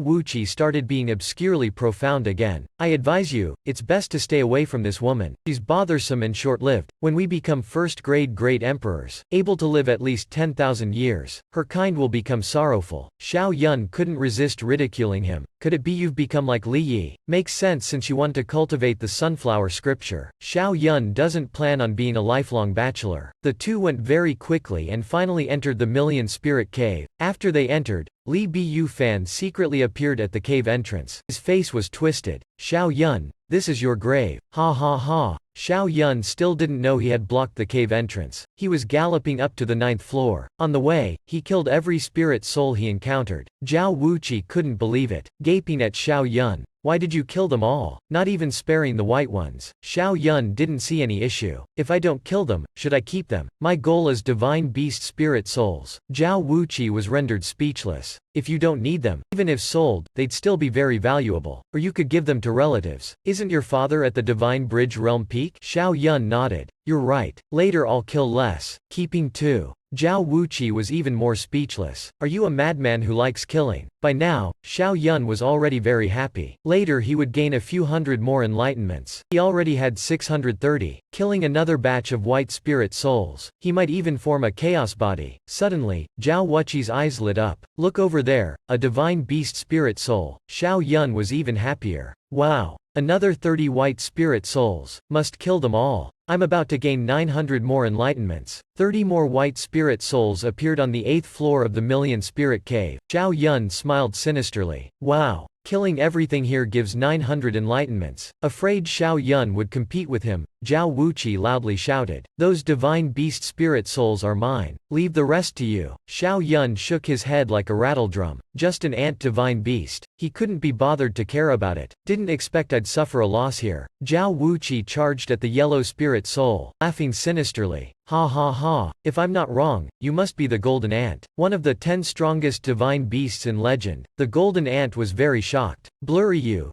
Wuqi started being obscurely profound again. I advise you, it's best to stay away from this woman. She's bothersome and short-lived. When we become first-grade great emperors, able to live at least 10,000 years, her kind will become sorrowful. Xiao Yun couldn't resist ridiculing him. Could it be you've become like Li Yi? Makes sense since you want to cultivate the sunflower scripture. Xiao Yun doesn't plan on being a lifelong bachelor. The two went very quickly and finally entered the Million Spirit Cave. After they entered, Li Bu Fan secretly appeared at the cave entrance. His face was twisted. Xiao Yun, this is your grave. Ha ha ha. Xiao Yun still didn't know he had blocked the cave entrance. He was galloping up to the 9th floor. On the way, he killed every spirit soul he encountered. Zhao Wuqi couldn't believe it, gaping at Xiao Yun. Why did you kill them all, not even sparing the white ones? Xiao Yun didn't see any issue. If I don't kill them, should I keep them? My goal is divine beast spirit souls. Zhao Wuqi was rendered speechless. If you don't need them, even if sold, they'd still be very valuable. Or you could give them to relatives. Isn't your father at the Divine Bridge Realm Peak? Xiao Yun nodded. You're right. Later I'll kill less, keeping 2. Zhao Wuqi was even more speechless. Are you a madman who likes killing? By now, Xiao Yun was already very happy. Later he would gain a few hundred more enlightenments. He already had 630. Killing another batch of white spirit souls. He might even form a chaos body. Suddenly, Zhao Wuqi's eyes lit up. Look over there, a divine beast spirit soul. Xiao Yun was even happier. Wow. Another 30 white spirit souls. Must kill them all. I'm about to gain 900 more enlightenments. 30 more white spirit souls appeared on the 8th floor of the Million Spirit Cave. Xiao Yun smiled sinisterly. Wow. Killing everything here gives 900 enlightenments. Afraid Xiao Yun would compete with him, Zhao Wuqi loudly shouted. Those divine beast spirit souls are mine. Leave the rest to you. Xiao Yun shook his head like a rattledrum. Just an ant divine beast. He couldn't be bothered to care about it. Didn't expect I'd suffer a loss here. Zhao Wuqi charged at the yellow spirit soul, laughing sinisterly. Ha ha ha. If I'm not wrong, you must be the golden ant. One of the 10 strongest divine beasts in legend. The golden ant was very shocked. Blurry you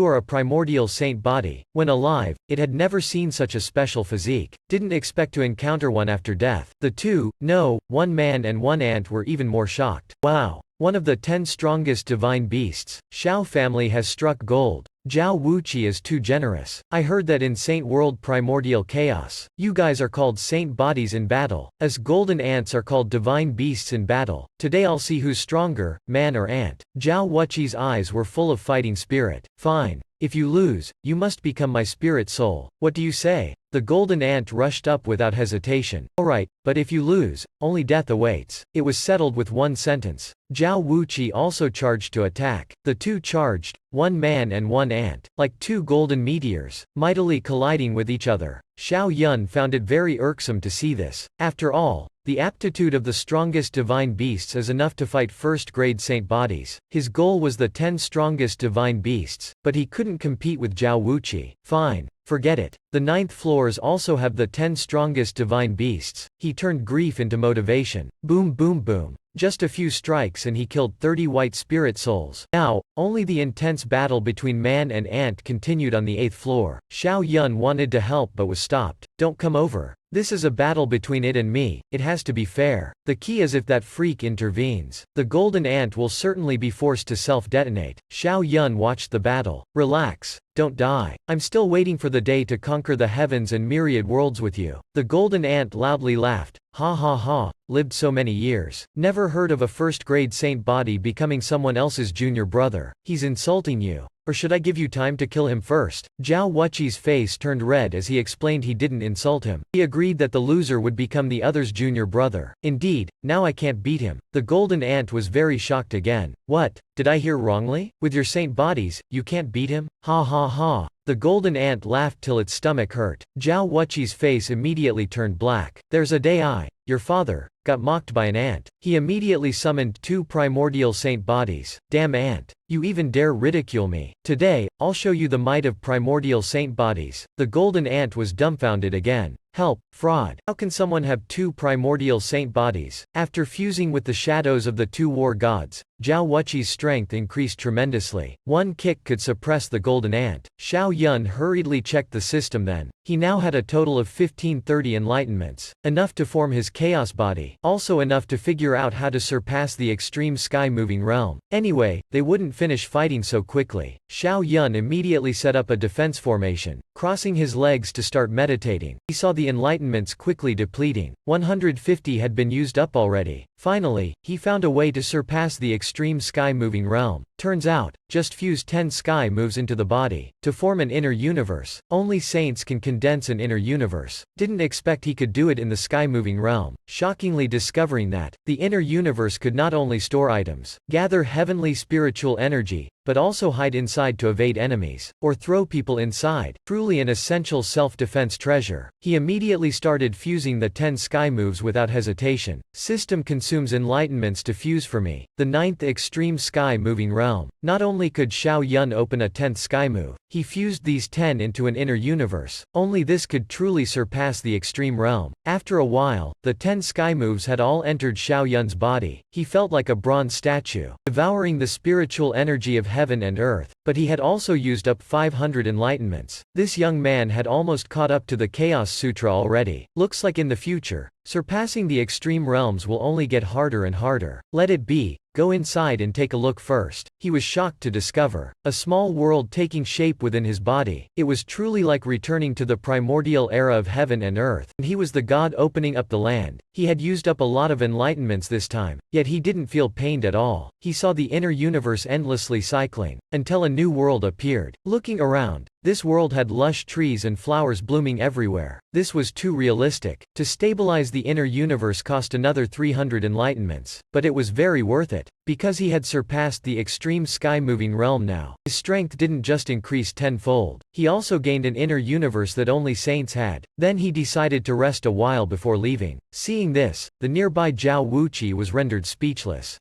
are a primordial saint body. When alive, it had never seen such a special physique. Didn't expect to encounter one after death. The 2, no, 1 man and 1 ant were even more shocked. Wow. One of the 10 strongest divine beasts. Xiao family has struck gold. Zhao Wuqi is too generous. I heard that in Saint World Primordial Chaos, you guys are called saint bodies in battle, as golden ants are called divine beasts in battle. Today I'll see who's stronger, man or ant. Zhao Wuqi's eyes were full of fighting spirit. Fine. If you lose, you must become my spirit soul. What do you say? The golden ant rushed up without hesitation. Alright, but if you lose, only death awaits. It was settled with one sentence. Zhao Wuqi also charged to attack. The 2 charged, 1 man and 1 ant, like 2 golden meteors, mightily colliding with each other. Xiao Yun found it very irksome to see this. After all, the aptitude of the strongest divine beasts is enough to fight first-grade saint bodies. His goal was the 10 strongest divine beasts, but he couldn't compete with Zhao Wuqi. Fine. Forget it. The 9th floors also have the 10 strongest divine beasts. He turned grief into motivation. Boom boom boom. Just a few strikes and he killed 30 white spirit souls. Now, only the intense battle between man and ant continued on the 8th floor. Xiao Yun wanted to help but was stopped. Don't come over. This is a battle between it and me. It has to be fair. The key is if that freak intervenes. The golden ant will certainly be forced to self-detonate. Xiao Yun watched the battle. Relax. Don't die. I'm still waiting for the day to conquer the heavens and myriad worlds with you. The golden ant loudly laughed. Ha ha ha. Lived so many years. Never heard of a first-grade saint body becoming someone else's junior brother. He's insulting you. Or should I give you time to kill him first? Zhao Wuqi's face turned red as he explained he didn't insult him. He agreed that the loser would become the other's junior brother. Indeed, now I can't beat him. The golden ant was very shocked again. What? Did I hear wrongly? With your saint bodies, you can't beat him? Ha ha ha. The golden ant laughed till its stomach hurt. Zhao Wuqi's face immediately turned black. There's a day your father, got mocked by an ant. He immediately summoned 2 primordial saint bodies. Damn ant. You even dare ridicule me. Today, I'll show you the might of primordial saint bodies. The golden ant was dumbfounded again. Help, fraud. How can someone have 2 primordial saint bodies? After fusing with the shadows of the 2 war gods, Zhao Wuqi's strength increased tremendously. One kick could suppress the golden ant. Xiao Yun hurriedly checked the system then. He now had a total of 1530 enlightenments. Enough to form his chaos body. Also enough to figure out how to surpass the extreme sky-moving realm. Anyway, they wouldn't finish fighting so quickly. Xiao Yun immediately set up a defense formation, crossing his legs to start meditating. He saw the enlightenments quickly depleting. 150 had been used up already. Finally, he found a way to surpass the extreme sky-moving realm. Turns out, just fuse 10 sky moves into the body, to form an inner universe. Only saints can condense an inner universe. Didn't expect he could do it in the sky-moving realm. Shockingly discovering that, the inner universe could not only store items, gather heavenly spiritual energy, but also hide inside to evade enemies, or throw people inside. Truly an essential self-defense treasure. He immediately started fusing the 10 sky moves without hesitation. System consumes enlightenments to fuse for me. The 9th extreme sky moving realm. Not only only could Xiao Yun open a 10th sky move, he fused these 10 into an inner universe. Only this could truly surpass the extreme realm. After a while, the 10 sky moves had all entered Xiao Yun's body. He felt like a bronze statue, devouring the spiritual energy of heaven and earth, but he had also used up 500 enlightenments. This young man had almost caught up to the Chaos Sutra already. Looks like in the future, surpassing the extreme realms will only get harder and harder. Let it be. Go inside and take a look first. He was shocked to discover a small world taking shape within his body. It was truly like returning to the primordial era of heaven and earth, and he was the god opening up the land. He had used up a lot of enlightenments this time, yet he didn't feel pained at all. He saw the inner universe endlessly cycling, until a new world appeared. Looking around, this world had lush trees and flowers blooming everywhere. This was too realistic. To stabilize the inner universe cost another 300 enlightenments, but it was very worth it. Because he had surpassed the extreme sky-moving realm now, his strength didn't just increase tenfold, he also gained an inner universe that only saints had. Then he decided to rest a while before leaving. Seeing this, the nearby Zhao Wuqi was rendered speechless.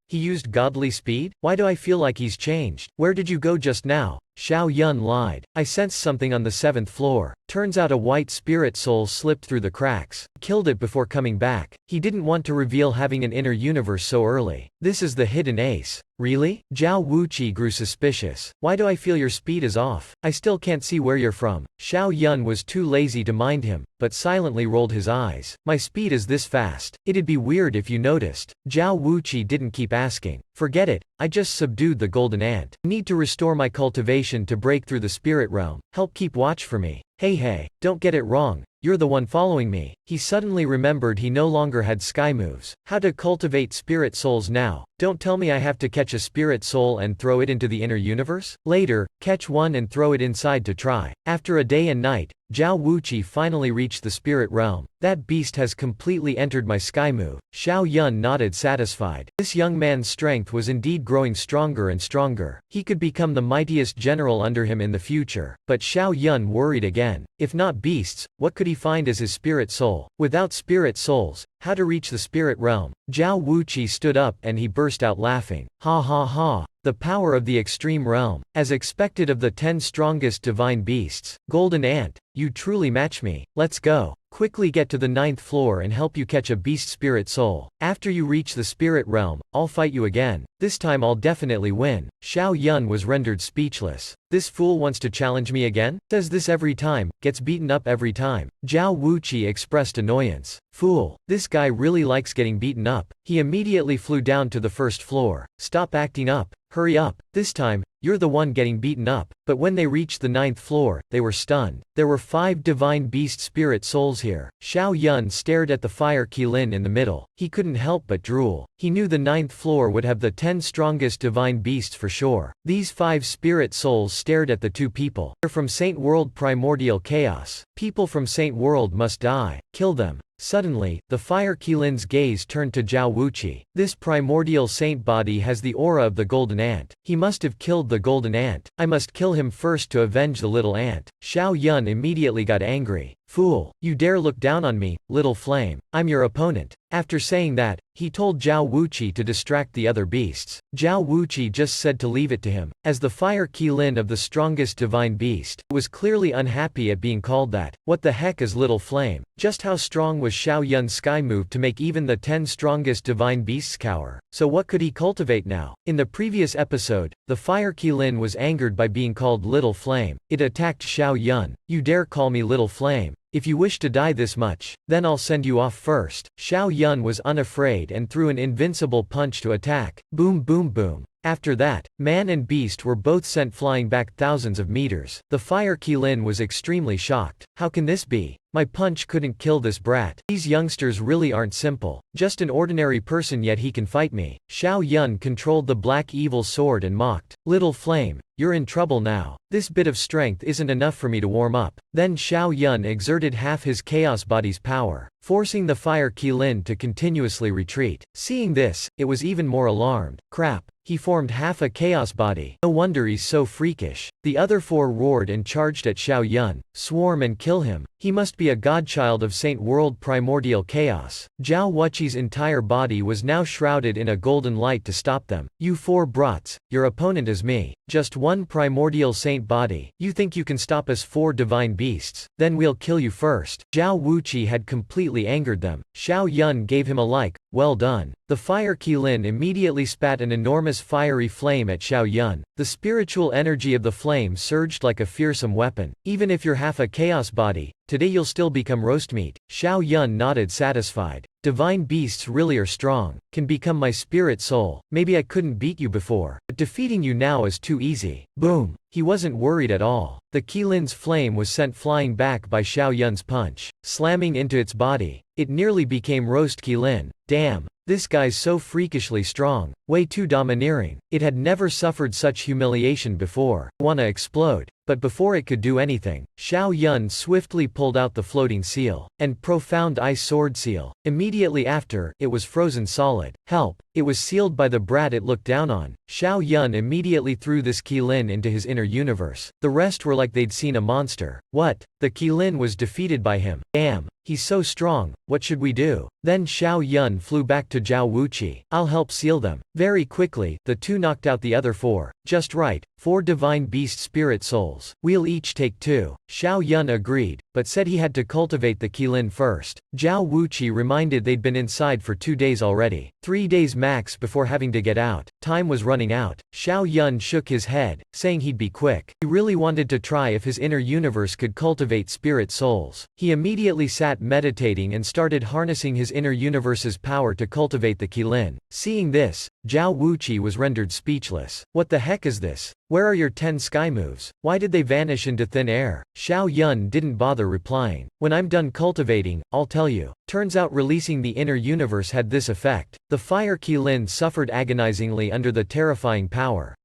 He used godly speed? Why do I feel like he's changed? Where did you go just now? Xiao Yun lied. I sensed something on the 7th floor. Turns out a white spirit soul slipped through the cracks, killed it before coming back. He didn't want to reveal having an inner universe so early. This is the hidden ace. Really? Zhao Wuqi grew suspicious. Why do I feel your speed is off? I still can't see where you're from. Xiao Yun was too lazy to mind him, but silently rolled his eyes. My speed is this fast. It'd be weird if you noticed. Zhao Wuqi didn't keep asking. Forget it, I just subdued the golden ant. Need to restore my cultivation to break through the spirit realm. Help keep watch for me. Hey, don't get it wrong. You're the one following me. He suddenly remembered he no longer had sky moves. How to cultivate spirit souls now? Don't tell me I have to catch a spirit soul and throw it into the inner universe? Later, catch one and throw it inside to try. After a day and night, Zhao Wuqi finally reached the spirit realm. That beast has completely entered my sky move. Xiao Yun nodded satisfied. This young man's strength was indeed growing stronger and stronger. He could become the mightiest general under him in the future. But Xiao Yun worried again. If not beasts, what could he find as his spirit soul? Without spirit souls, how to reach the spirit realm? Zhao Wuqi stood up and he burst out laughing. Ha ha ha. The power of the extreme realm. As expected of the 10 strongest divine beasts. Golden ant, you truly match me. Let's go. Quickly get to the 9th floor and help you catch a beast spirit soul. After you reach the spirit realm, I'll fight you again. This time I'll definitely win. Xiao Yun was rendered speechless. This fool wants to challenge me again? Says this every time, gets beaten up every time. Zhao Wuqi expressed annoyance. Fool, this guy really likes getting beaten up. He immediately flew down to the 1st floor. Stop acting up. Hurry up. This time, you're the one getting beaten up. But when they reached the 9th floor, they were stunned. There were 5 divine beast spirit souls here. Xiao Yun stared at the fire Qilin in the middle. He couldn't help but drool. He knew the 9th floor would have the 10 strongest divine beasts for sure. These 5 spirit souls stared at the 2 people. They're from Saint World Primordial Chaos. People from Saint World must die. Kill them. Suddenly, the fire Qilin's gaze turned to Zhao Wuqi. This primordial saint body has the aura of the golden ant. He must have killed the golden ant. I must kill him first to avenge the little ant. Xiao Yun immediately got angry. Fool, you dare look down on me, little flame. I'm your opponent. After saying that, he told Zhao Wuqi to distract the other beasts. Zhao Wuqi just said to leave it to him. As the fire Qilin of the strongest divine beast, was clearly unhappy at being called that. What the heck is little flame? Just how strong was Xiao Yun's sky move to make even the 10 strongest divine beasts cower? So what could he cultivate now? In the previous episode, the fire Qilin was angered by being called little flame. It attacked Xiao Yun. You dare call me little flame? If you wish to die this much, then I'll send you off first. Xiao Yun was unafraid and threw an invincible punch to attack. Boom boom boom. After that, man and beast were both sent flying back thousands of meters. The fire Qilin was extremely shocked. How can this be? My punch couldn't kill this brat. These youngsters really aren't simple. Just an ordinary person, yet he can fight me. Xiao Yun controlled the black evil sword and mocked. Little flame, you're in trouble now. This bit of strength isn't enough for me to warm up. Then Xiao Yun exerted half his chaos body's power, forcing the fire Qilin to continuously retreat. Seeing this, it was even more alarmed. Crap, He formed half a chaos body. No wonder he's so freakish. The other four roared and charged at Xiao Yun. Swarm and kill him. He must be a godchild of Saint World primordial chaos. Zhao Wuqi's entire body was now shrouded in a golden light to stop them. You four brats, your opponent is me. Just one primordial saint body. You think you can stop us four divine beasts? Then we'll kill you first. Zhao Wuqi had completely angered them. Xiao Yun gave him a like, well done. The fire Qilin immediately spat an enormous fiery flame at Xiao Yun. The spiritual energy of the flame surged like a fearsome weapon. Even if you're half a chaos body, today you'll still become roast meat. Xiao Yun nodded satisfied. Divine beasts really are strong, can become my spirit soul. Maybe I couldn't beat you before, but defeating you now is too easy. Boom. He wasn't worried at all. The Qilin's flame was sent flying back by Xiao Yun's punch, slamming into its body. It nearly became roast Qilin. Damn. This guy's so freakishly strong, way too domineering. It had never suffered such humiliation before. Wanna explode. But before it could do anything, Xiao Yun swiftly pulled out the floating seal, and profound ice sword seal. Immediately after, it was frozen solid. Help! It was sealed by the brat it looked down on. Xiao Yun immediately threw this Qilin into his inner universe. The rest were like they'd seen a monster. What? The Qilin was defeated by him. Damn! He's so strong, what should we do? Then Xiao Yun flew back to Zhao Wuqi. I'll help seal them. Very quickly, the two knocked out the other four. Just right, 4 divine beast spirit souls. We'll each take 2. Xiao Yun agreed, but said he had to cultivate the Qilin first. Zhao Wuqi reminded they'd been inside for 2 days already. 3 days max before having to get out. Time was running out. Xiao Yun shook his head, saying he'd be quick. He really wanted to try if his inner universe could cultivate spirit souls. He immediately sat meditating and started harnessing his inner universe's power to cultivate the Qilin. Seeing this, Zhao Wuqi was rendered speechless. What the heck is this? Where are your 10 sky moves? Why did they vanish into thin air? Xiao Yun didn't bother replying. When I'm done cultivating, I'll tell you. Turns out releasing the inner universe had this effect. The fire Qilin suffered agonizingly under the terrifying power.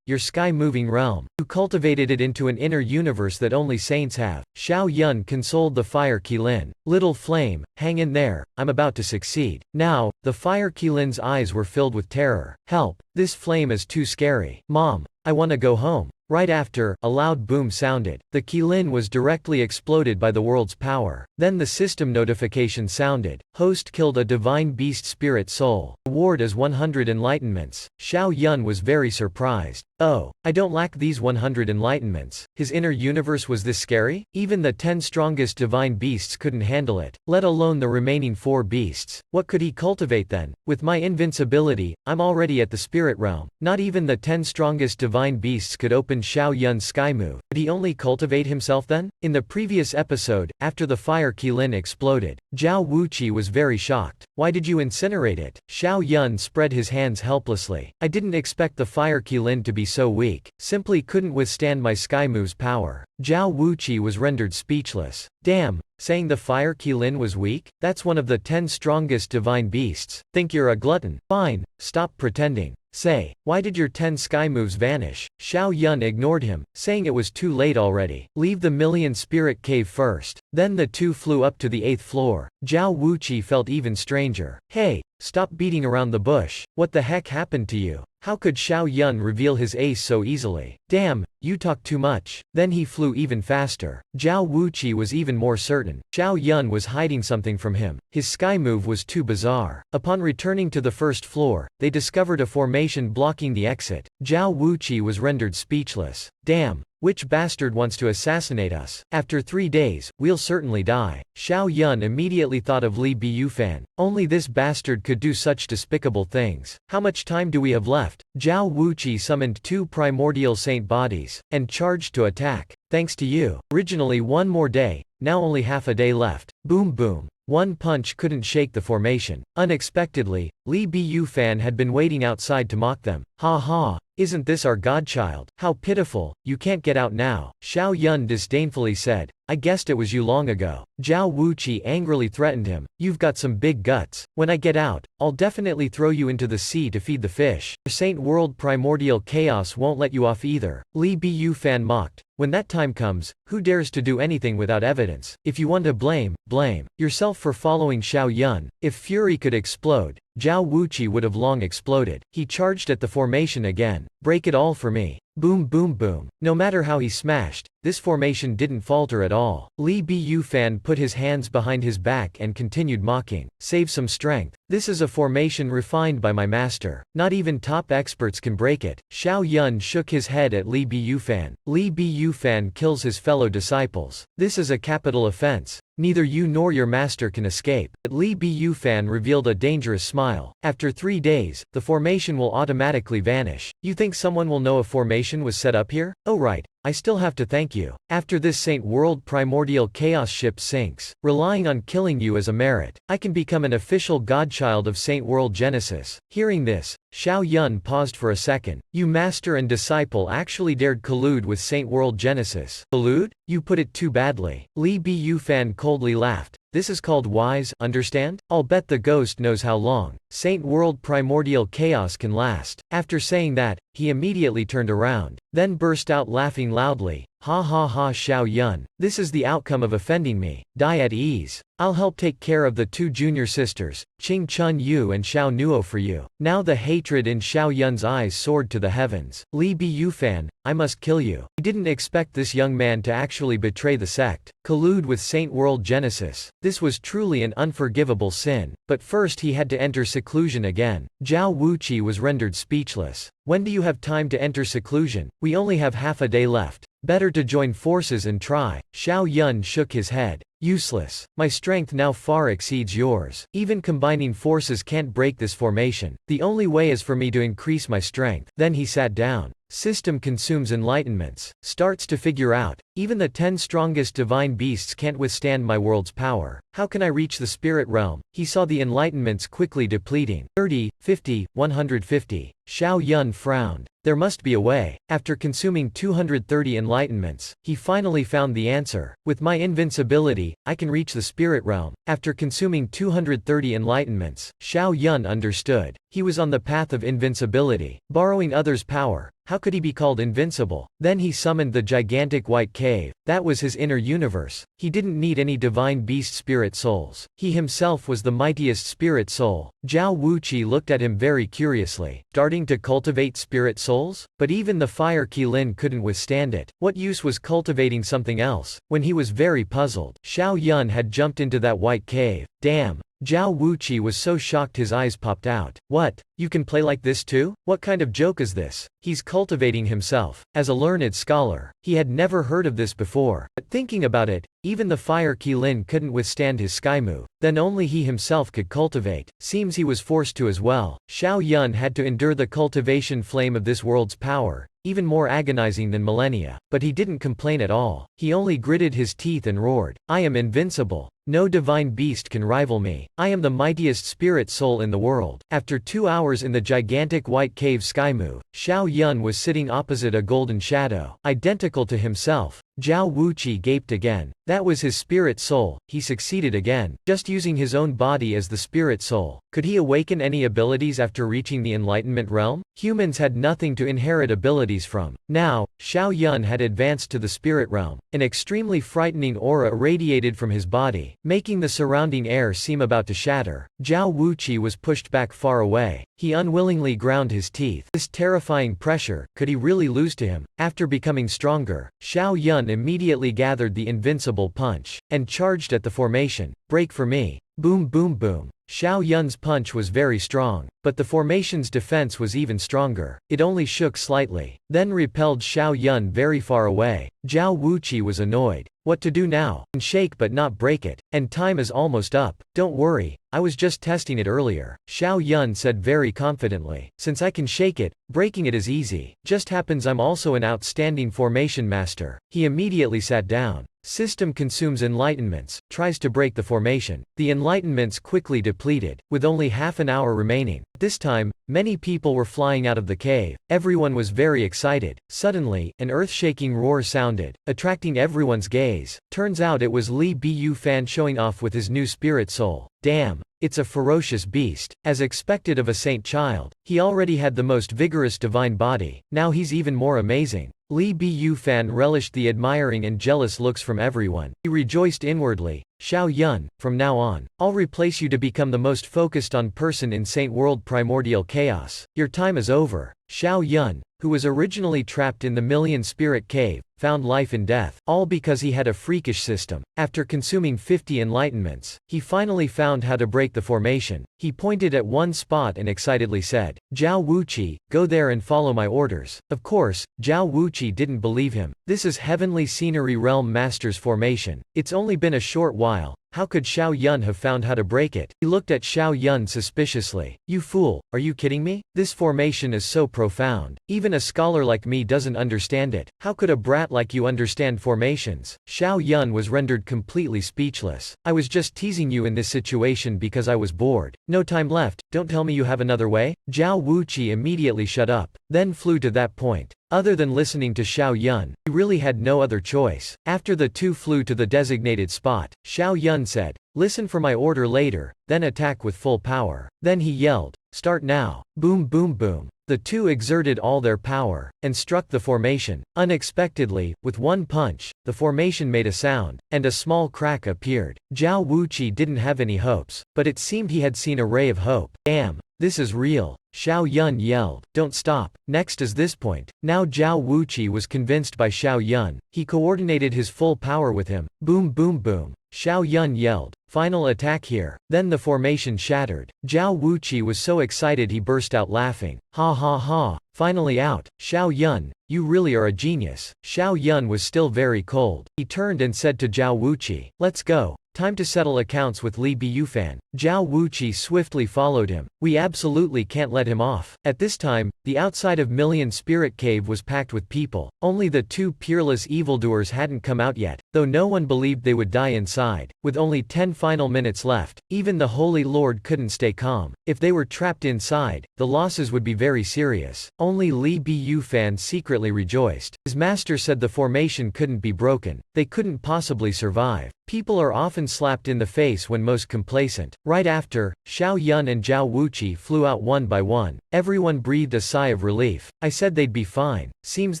Your sky-moving realm. You cultivated it into an inner universe that only saints have. Xiao Yun consoled the fire Qilin. Little flame, hang in there, I'm about to succeed. Now, the fire Qilin's eyes were filled with terror. Help, this flame is too scary. Mom, I wanna go home. Right after, a loud boom sounded. The Qilin was directly exploded by the world's power. Then the system notification sounded. Host killed a divine beast spirit soul. Award as 100 enlightenments. Xiao Yun was very surprised. Oh, I don't lack these 100 enlightenments. His inner universe was this scary? Even the 10 strongest divine beasts couldn't handle it, let alone the remaining 4 beasts. What could he cultivate then? With my invincibility, I'm already at the spirit realm. Not even the 10 strongest divine beasts could open Xiao Yun's sky move. Could he only cultivate himself then? In the previous episode, after the fire Qilin exploded, Zhao Wuqi was very shocked. Why did you incinerate it? Xiao Yun spread his hands helplessly. I didn't expect the fire Qilin to be so weak. Simply couldn't withstand my sky move's power. Zhao Wuqi was rendered speechless. Damn, saying the fire Qilin was weak? That's one of the 10 strongest divine beasts. Think you're a glutton? Fine, stop pretending. Say, why did your 10 sky moves vanish? Xiao Yun ignored him, saying it was too late already. Leave the million spirit cave first. Then the two flew up to the 8th floor. Zhao Wuqi felt even stranger. Hey, stop beating around the bush. What the heck happened to you? How could Xiao Yun reveal his ace so easily? Damn, you talk too much. Then he flew even faster. Zhao Wuqi was even more certain. Xiao Yun was hiding something from him. His sky move was too bizarre. Upon returning to the 1st floor, they discovered a formation blocking the exit. Zhao Wuqi was rendered speechless. Damn. Which bastard wants to assassinate us? After 3 days, we'll certainly die. Xiao Yun immediately thought of Li Biyufan. Only this bastard could do such despicable things. How much time do we have left? Zhao Wuqi summoned 2 primordial saint bodies, and charged to attack. Thanks to you. Originally 1 more day, now only half a day left. Boom boom. One punch couldn't shake the formation. Unexpectedly, Li Biyufan had been waiting outside to mock them. Ha ha. Isn't this our godchild? How pitiful, you can't get out now. Xiao Yun disdainfully said. I guessed it was you long ago. Zhao Wuqi angrily threatened him. You've got some big guts. When I get out, I'll definitely throw you into the sea to feed the fish. Saint World primordial chaos won't let you off either. Li Biyufan mocked. When that time comes, who dares to do anything without evidence? If you want to blame, blame yourself for following Xiao Yun. If fury could explode, Zhao Wuqi would have long exploded. He charged at the formation again. Break it all for me. Boom boom boom. No matter how he smashed, this formation didn't falter at all. Li Biyufan put his hands behind his back and continued mocking. Save some strength. This is a formation refined by my master. Not even top experts can break it. Xiao Yun shook his head at Li Biyufan. Li Biyufan kills his fellow disciples. This is a capital offense. Neither you nor your master can escape. But Li Biyufan revealed a dangerous smile. After 3 days, the formation will automatically vanish. You think someone will know a formation was set up here? Oh right. I still have to thank you. After this Saint World primordial chaos ship sinks, relying on killing you as a merit, I can become an official godchild of Saint World Genesis. Hearing this, Xiao Yun paused for a second. You master and disciple actually dared collude with Saint World Genesis. Collude? You put it too badly. Li Biyufan coldly laughed. This is called wise, understand? I'll bet the ghost knows how long Saint World primordial chaos can last. After saying that, he immediately turned around, then burst out laughing loudly. Ha ha ha Xiao Yun, this is the outcome of offending me. Die at ease. I'll help take care of the 2 junior sisters, Qing Chun Yu and Xiao Nuo for you. Now the hatred in Xiao Yun's eyes soared to the heavens. Li Biyufan, I must kill you. He didn't expect this young man to actually betray the sect, collude with Saint World Genesis. This was truly an unforgivable sin. But first he had to enter seclusion again. Zhao Wuqi was rendered speechless. When do you have time to enter seclusion? We only have half a day left. Better to join forces and try. Xiao Yun shook his head. Useless. My strength now far exceeds yours. Even combining forces can't break this formation. The only way is for me to increase my strength. Then he sat down. System consumes enlightenments. Starts to figure out. Even the 10 strongest divine beasts can't withstand my world's power. How can I reach the spirit realm? He saw the enlightenments quickly depleting. 30, 50, 150. Xiao Yun frowned. There must be a way. After consuming 230 enlightenments, he finally found the answer. With my invincibility, I can reach the spirit realm. After consuming 230 enlightenments, Xiao Yun understood. He was on the path of invincibility. Borrowing others' power. How could he be called invincible? Then he summoned the gigantic white cave. That was his inner universe. He didn't need any divine beast spirit souls. He himself was the mightiest spirit soul. Zhao Wuqi looked at him very curiously. Starting to cultivate spirit souls? But even the fire Qilin couldn't withstand it. What use was cultivating something else? When he was very puzzled, Xiao Yun had jumped into that white cave. Damn. Zhao Wuqi was so shocked his eyes popped out. What? You can play like this too? What kind of joke is this? He's cultivating himself. As a learned scholar, he had never heard of this before. But thinking about it, even the fire Qilin couldn't withstand his sky move. Then only he himself could cultivate. Seems he was forced to as well. Xiao Yun had to endure the cultivation flame of this world's power, even more agonizing than millennia. But he didn't complain at all. He only gritted his teeth and roared. I am invincible. No divine beast can rival me. I am the mightiest spirit soul in the world. After 2 hours in the gigantic white cave sky move, Xiao Yun was sitting opposite a golden shadow, identical to himself. Zhao Wuqi gaped again. That was his spirit soul. He succeeded again. Just using his own body as the spirit soul. Could he awaken any abilities after reaching the enlightenment realm? Humans had nothing to inherit abilities from. Now, Xiao Yun had advanced to the spirit realm. An extremely frightening aura radiated from his body, making the surrounding air seem about to shatter. Zhao Wuqi was pushed back far away. He unwillingly ground his teeth. This terrifying pressure, could he really lose to him? After becoming stronger, Xiao Yun immediately gathered the invincible punch, and charged at the formation. Break for me. Boom boom boom. Xiao Yun's punch was very strong, but the formation's defense was even stronger. It only shook slightly, then repelled Xiao Yun very far away. Zhao Wuqi was annoyed. What to do now? Shake but not break it. And time is almost up. Don't worry, I was just testing it earlier. Xiao Yun said very confidently. Since I can shake it, breaking it is easy. Just happens I'm also an outstanding formation master. He immediately sat down. System consumes enlightenments, tries to break the formation. The enlightenments quickly depleted, with only half an hour remaining. At this time, many people were flying out of the cave. Everyone was very excited. Suddenly, an earth-shaking roar sounded, attracting everyone's gaze. Turns out it was Li Biyufan showing off with his new spirit soul. Damn. It's a ferocious beast. As expected of a saint child, he already had the most vigorous divine body. Now he's even more amazing. Li Biyufan relished the admiring and jealous looks from everyone. He rejoiced inwardly. Xiao Yun, from now on, I'll replace you to become the most focused on person in Saint World Primordial Chaos. Your time is over. Xiao Yun, who was originally trapped in the Million Spirit Cave, found life in death, all because he had a freakish system. After consuming 50 enlightenments, he finally found how to break the formation. He pointed at one spot and excitedly said, Zhao Wuqi, go there and follow my orders. Of course, Zhao Wuqi didn't believe him. This is Heavenly Scenery Realm Master's formation. It's only been a short while. How could Xiao Yun have found how to break it? He looked at Xiao Yun suspiciously. You fool, are you kidding me? This formation is so profound. Even a scholar like me doesn't understand it. How could a brat like you understand formations? Xiao Yun was rendered completely speechless. I was just teasing you in this situation because I was bored. No time left, don't tell me you have another way? Zhao Wuqi immediately shut up, then flew to that point. Other than listening to Xiao Yun, he really had no other choice. After the two flew to the designated spot, Xiao Yun said, listen for my order later, then attack with full power. Then he yelled, start now. Boom boom boom. The two exerted all their power, and struck the formation. Unexpectedly, with one punch, the formation made a sound, and a small crack appeared. Zhao Wuqi didn't have any hopes, but it seemed he had seen a ray of hope. Damn, this is real. Xiao Yun yelled, don't stop. Next is this point. Now Zhao Wuqi was convinced by Xiao Yun. He coordinated his full power with him. Boom boom boom. Xiao Yun yelled, final attack here. Then the formation shattered. Zhao Wuqi was so excited he burst out laughing. Ha ha ha. Finally out. Xiao Yun, you really are a genius. Xiao Yun was still very cold. He turned and said to Zhao Wuqi, let's go. Time to settle accounts with Li Biyufan. Zhao Wuqi swiftly followed him. We absolutely can't let him off. At this time, the outside of Million Spirit Cave was packed with people. Only the two peerless evildoers hadn't come out yet, though no one believed they would die inside. With only 10 final minutes left, even the Holy Lord couldn't stay calm. If they were trapped inside, the losses would be very serious. Only Li Biyufan secretly rejoiced. His master said the formation couldn't be broken. They couldn't possibly survive. People are often slapped in the face when most complacent. Right after, Xiao Yun and Zhao Wuqi flew out one by one. Everyone breathed a sigh of relief. I said they'd be fine. Seems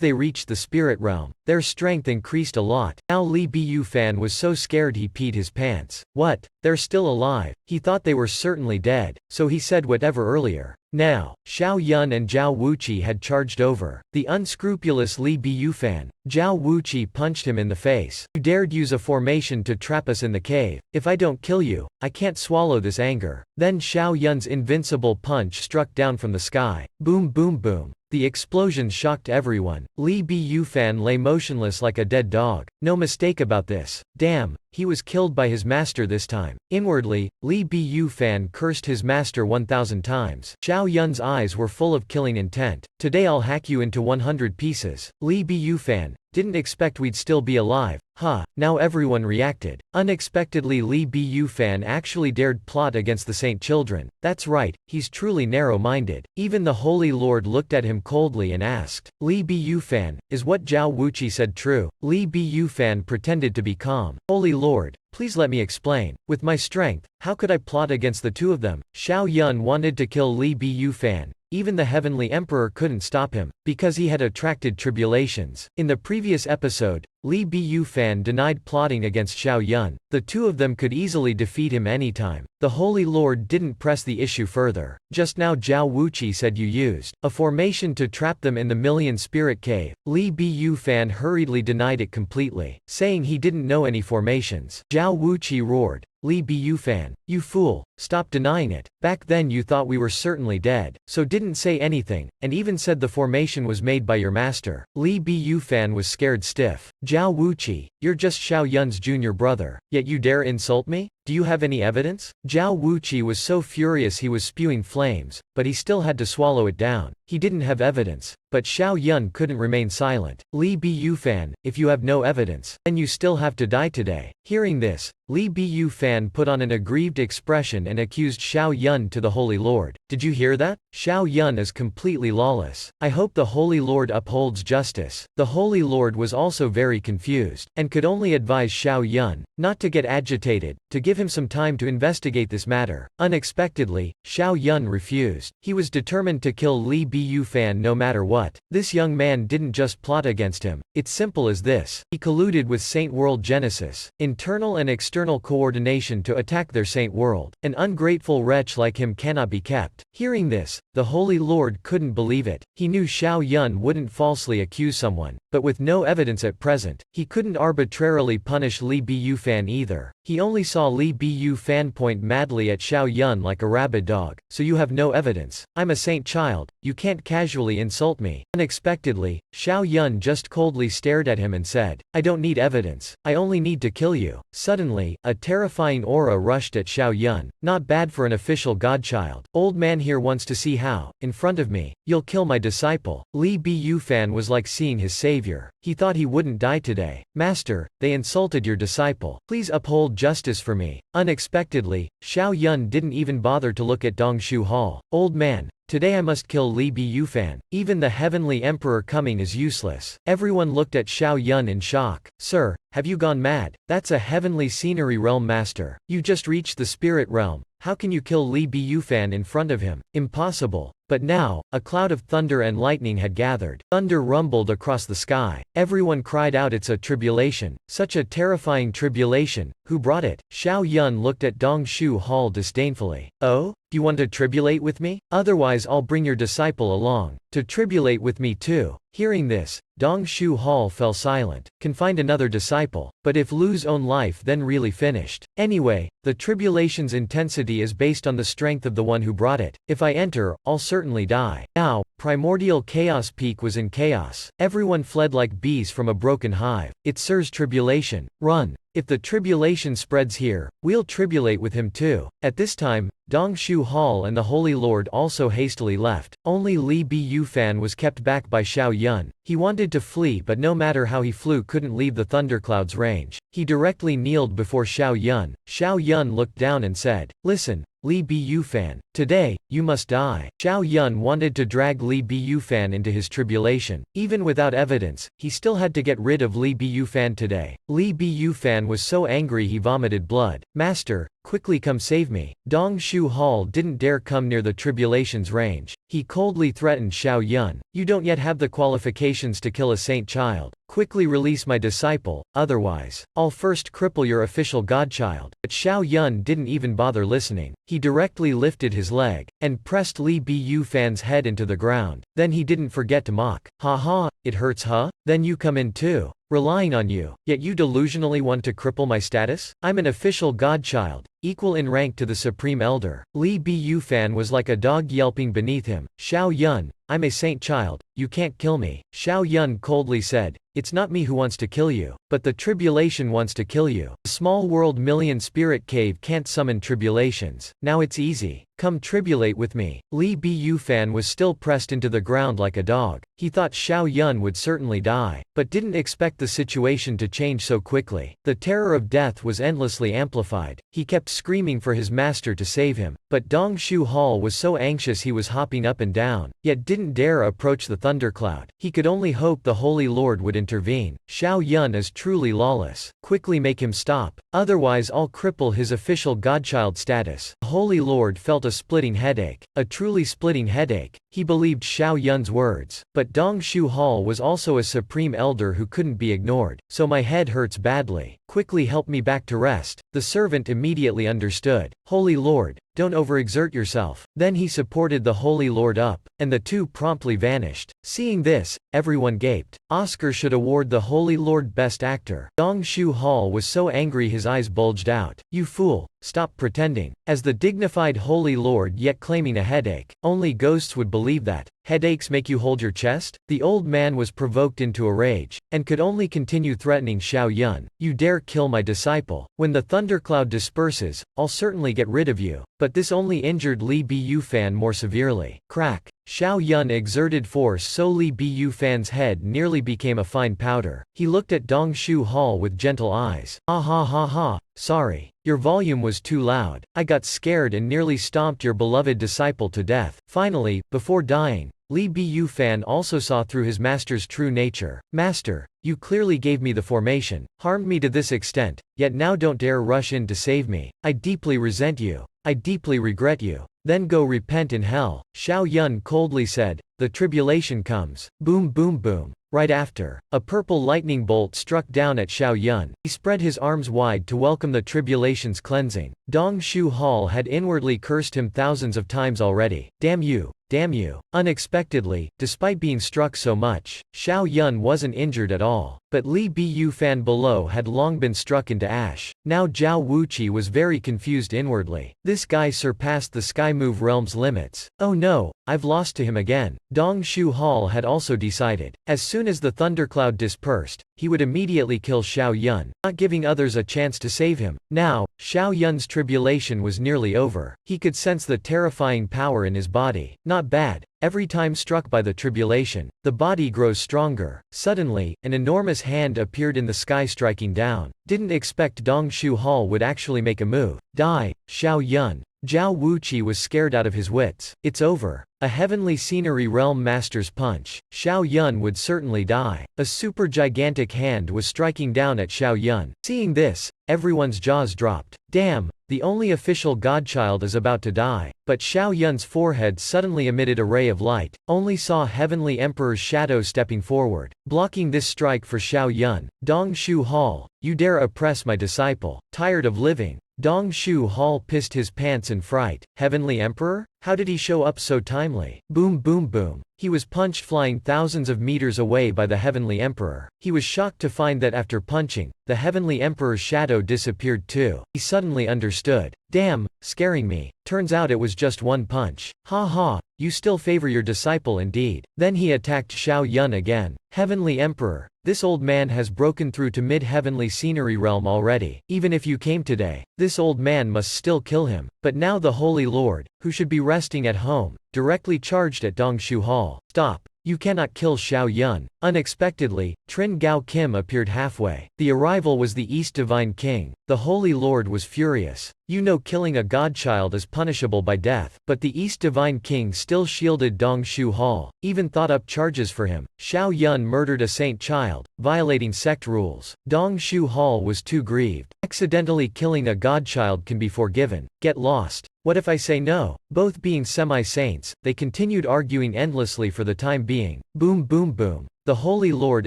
they reached the spirit realm. Their strength increased a lot. Now Li Biyufan was so scared he peed his pants. What? They're still alive. He thought they were certainly dead, so he said whatever earlier. Now, Xiao Yun and Zhao Wuqi had charged over. The unscrupulous Li Biyufan. Zhao Wuqi punched him in the face. You dared use a formation to trap us in the cave. If I don't kill you, I can't swallow this anger. Then Xiao Yun's invincible punch struck down from the sky. Boom boom boom. The explosion shocked everyone. Li Biyufan lay motionless like a dead dog. No mistake about this. Damn, he was killed by his master this time. Inwardly, Li Biyufan cursed his master 1,000 times. Xiao Yun's eyes were full of killing intent. Today I'll hack you into 100 pieces. Li Biyufan, didn't expect we'd still be alive. Huh, now everyone reacted. Unexpectedly Li Biyufan actually dared plot against the Saint Children. That's right, he's truly narrow-minded. Even the Holy Lord looked at him coldly and asked, Li Biyufan, is what Zhao Wuqi said true? Li Biyufan pretended to be calm. Holy Lord, please let me explain. With my strength, how could I plot against the two of them? Xiao Yun wanted to kill Li Biyufan. Even the Heavenly Emperor couldn't stop him, because he had attracted tribulations. In the previous episode, Li Biyufan denied plotting against Xiao Yun. The two of them could easily defeat him anytime. The Holy Lord didn't press the issue further. Just now Zhao Wuqi said you used a formation to trap them in the Million Spirit Cave. Li Biyufan hurriedly denied it completely, saying he didn't know any formations. Zhao Wuqi roared, Li Biyufan, you fool, stop denying it. Back then you thought we were certainly dead, so didn't say anything, and even said the formation was made by your master. Li Biyufan was scared stiff. Zhao Wuqi, you're just Xiao Yun's junior brother, yet you dare insult me? Do you have any evidence? Zhao Wuqi was so furious he was spewing flames, but he still had to swallow it down. He didn't have evidence, but Xiao Yun couldn't remain silent. Li Biyufan, if you have no evidence, then you still have to die today. Hearing this, Li Biyufan put on an aggrieved expression and accused Xiao Yun to the Holy Lord. Did you hear that? Xiao Yun is completely lawless. I hope the Holy Lord upholds justice. The Holy Lord was also very confused, and could only advise Xiao Yun not to get agitated, to give give him some time to investigate this matter. Unexpectedly, Xiao Yun refused. He was determined to kill Li Biyufan no matter what. This young man didn't just plot against him. It's simple as this. He colluded with Saint World Genesis, internal and external coordination to attack their Saint World. An ungrateful wretch like him cannot be kept. Hearing this, the Holy Lord couldn't believe it. He knew Xiao Yun wouldn't falsely accuse someone, but with no evidence at present, he couldn't arbitrarily punish Li Biyufan either. He only saw Li Biyufan point madly at Xiao Yun like a rabid dog. So you have no evidence. I'm a saint child. You can't casually insult me. Unexpectedly, Xiao Yun just coldly stared at him and said, I don't need evidence. I only need to kill you. Suddenly, a terrifying aura rushed at Xiao Yun. Not bad for an official godchild. Old man here wants to see how, in front of me, you'll kill my disciple. Li Biyufan was like seeing his savior. He thought he wouldn't die today. Master, they insulted your disciple. Please uphold justice for me. Unexpectedly, Xiao Yun didn't even bother to look at Dongshu Hall. Old man, today I must kill Li Biyufan. Even the heavenly emperor coming is useless. Everyone looked at Xiao Yun in shock. Sir, have you gone mad? That's a heavenly scenery realm master. You just reached the spirit realm. How can you kill Li Biyufan in front of him? Impossible. But now, a cloud of thunder and lightning had gathered. Thunder rumbled across the sky. Everyone cried out, it's a tribulation. Such a terrifying tribulation. Who brought it? Xiao Yun looked at Dongshu Hall disdainfully. Oh? You want to tribulate with me? Otherwise I'll bring your disciple along. To tribulate with me too. Hearing this, Dongshu Hall fell silent. Can find another disciple, but if Lu's own life then really finished. Anyway, the tribulation's intensity is based on the strength of the one who brought it. If I enter, I'll certainly die. Now, primordial chaos peak was in chaos. Everyone fled like bees from a broken hive. It's Sir's tribulation. Run. If the tribulation spreads here, we'll tribulate with him too. At this time, Dongshu Hall and the Holy Lord also hastily left. Only Li Biyufan was kept back by Xiao Yun. He wanted to flee, but no matter how he flew couldn't leave the thundercloud's range. He directly kneeled before Xiao Yun. Xiao Yun looked down and said, Listen, Li Biyufan, today, you must die. Xiao Yun wanted to drag Li Biyufan into his tribulation. Even without evidence, he still had to get rid of Li Biyufan today. Li Biyufan was so angry he vomited blood. Master, quickly come save me. Dongshu Hall didn't dare come near the tribulation's range. He coldly threatened Xiao Yun. You don't yet have the qualifications to kill a saint child. Quickly release my disciple, otherwise, I'll first cripple your official godchild. But Xiao Yun didn't even bother listening. He directly lifted his leg, and pressed Li Biyufan's head into the ground. Then he didn't forget to mock. Ha ha, it hurts huh? Then you come in too. Relying on you, yet you delusionally want to cripple my status? I'm an official godchild, equal in rank to the Supreme Elder. Li Biyufan was like a dog yelping beneath him. Xiao Yun, I'm a saint child, you can't kill me. Xiao Yun coldly said, it's not me who wants to kill you, but the tribulation wants to kill you. The small world million spirit cave can't summon tribulations. Now it's easy. Come tribulate with me. Li Biyufan was still pressed into the ground like a dog. He thought Xiao Yun would certainly die, but didn't expect the situation to change so quickly. The terror of death was endlessly amplified. He kept screaming for his master to save him, but Dongshu Hall was so anxious he was hopping up and down, yet didn't dare approach the thundercloud. He could only hope the Holy Lord would intervene. Xiao Yun is truly lawless. Quickly make him stop, otherwise I'll cripple his official godchild status. The Holy Lord felt a splitting headache. A truly splitting headache. He believed Xiao Yun's words. But Dongshu Hall was also a supreme elder who couldn't be ignored. So my head hurts badly. Quickly help me back to rest. The servant immediately understood. Holy Lord, don't overexert yourself. Then he supported the Holy Lord up, and the two promptly vanished. Seeing this, everyone gaped. Oscar should award the Holy Lord Best Actor. Dongshu Hall was so angry his eyes bulged out. You fool, stop pretending. As the dignified Holy Lord yet claiming a headache. Only ghosts would believe that. Headaches make you hold your chest? The old man was provoked into a rage, and could only continue threatening Xiao Yun. You dare kill my disciple. When the thundercloud disperses, I'll certainly get rid of you. But this only injured Li Biyufan more severely. Crack. Xiao Yun exerted force so Li Biyufan's head nearly became a fine powder. He looked at Dongshu Hall with gentle eyes. Ha ha ha ha, sorry. Your volume was too loud. I got scared and nearly stomped your beloved disciple to death. Finally, before dying, Li Biyufan also saw through his master's true nature. Master, you clearly gave me the formation, harmed me to this extent, yet now don't dare rush in to save me. I deeply resent you. I deeply regret you. Then go repent in hell. Xiao Yun coldly said. The tribulation comes. Boom boom boom. Right after, a purple lightning bolt struck down at Xiao Yun. He spread his arms wide to welcome the tribulation's cleansing. Dong Shu Hall had inwardly cursed him thousands of times already. Damn you. Damn you. Unexpectedly, despite being struck so much, Xiao Yun wasn't injured at all. But Li Biyufan below had long been struck into ash. Now Zhao Wuqi was very confused inwardly. This guy surpassed the Sky Move realm's limits. Oh no, I've lost to him again. Dong Shu Hall had also decided. As soon as the thundercloud dispersed, he would immediately kill Xiao Yun, not giving others a chance to save him. Now, Xiao Yun's tribulation was nearly over. He could sense the terrifying power in his body. Not bad. Every time struck by the tribulation, the body grows stronger. Suddenly, an enormous hand appeared in the sky striking down. Didn't expect Dong Shu Hall would actually make a move. Die, Xiao Yun. Zhao Wuqi was scared out of his wits. It's over. A heavenly scenery realm master's punch. Xiao Yun would certainly die. A super gigantic hand was striking down at Xiao Yun. Seeing this, everyone's jaws dropped. Damn, the only official godchild is about to die. But Xiao Yun's forehead suddenly emitted a ray of light. Only saw Heavenly Emperor's shadow stepping forward. Blocking this strike for Xiao Yun. Dong Shu Hall, you dare oppress my disciple. Tired of living. Dong Shu Hall pissed his pants in fright. Heavenly Emperor? How did he show up so timely? Boom boom boom. He was punched flying thousands of meters away by the Heavenly Emperor. He was shocked to find that after punching, the Heavenly Emperor's shadow disappeared too. He suddenly understood. Damn, scaring me. Turns out it was just one punch. Ha ha, you still favor your disciple indeed. Then he attacked Xiao Yun again. Heavenly Emperor, this old man has broken through to mid-heavenly scenery realm already. Even if you came today, this old man must still kill him. But now the Holy Lord, who should be resting at home, directly charged at Dong Shu Hall. Stop. You cannot kill Xiao Yun. Unexpectedly, Trin Gao Kim appeared halfway. The arrival was the East Divine King. The Holy Lord was furious. You know killing a godchild is punishable by death. But the East Divine King still shielded Dong Shu Hall, even thought up charges for him. Xiao Yun murdered a saint child, violating sect rules. Dong Shu Hall was too grieved. Accidentally killing a godchild can be forgiven. Get lost. What if I say no? Both being semi-saints, they continued arguing endlessly for the time being. Boom boom boom. The Holy Lord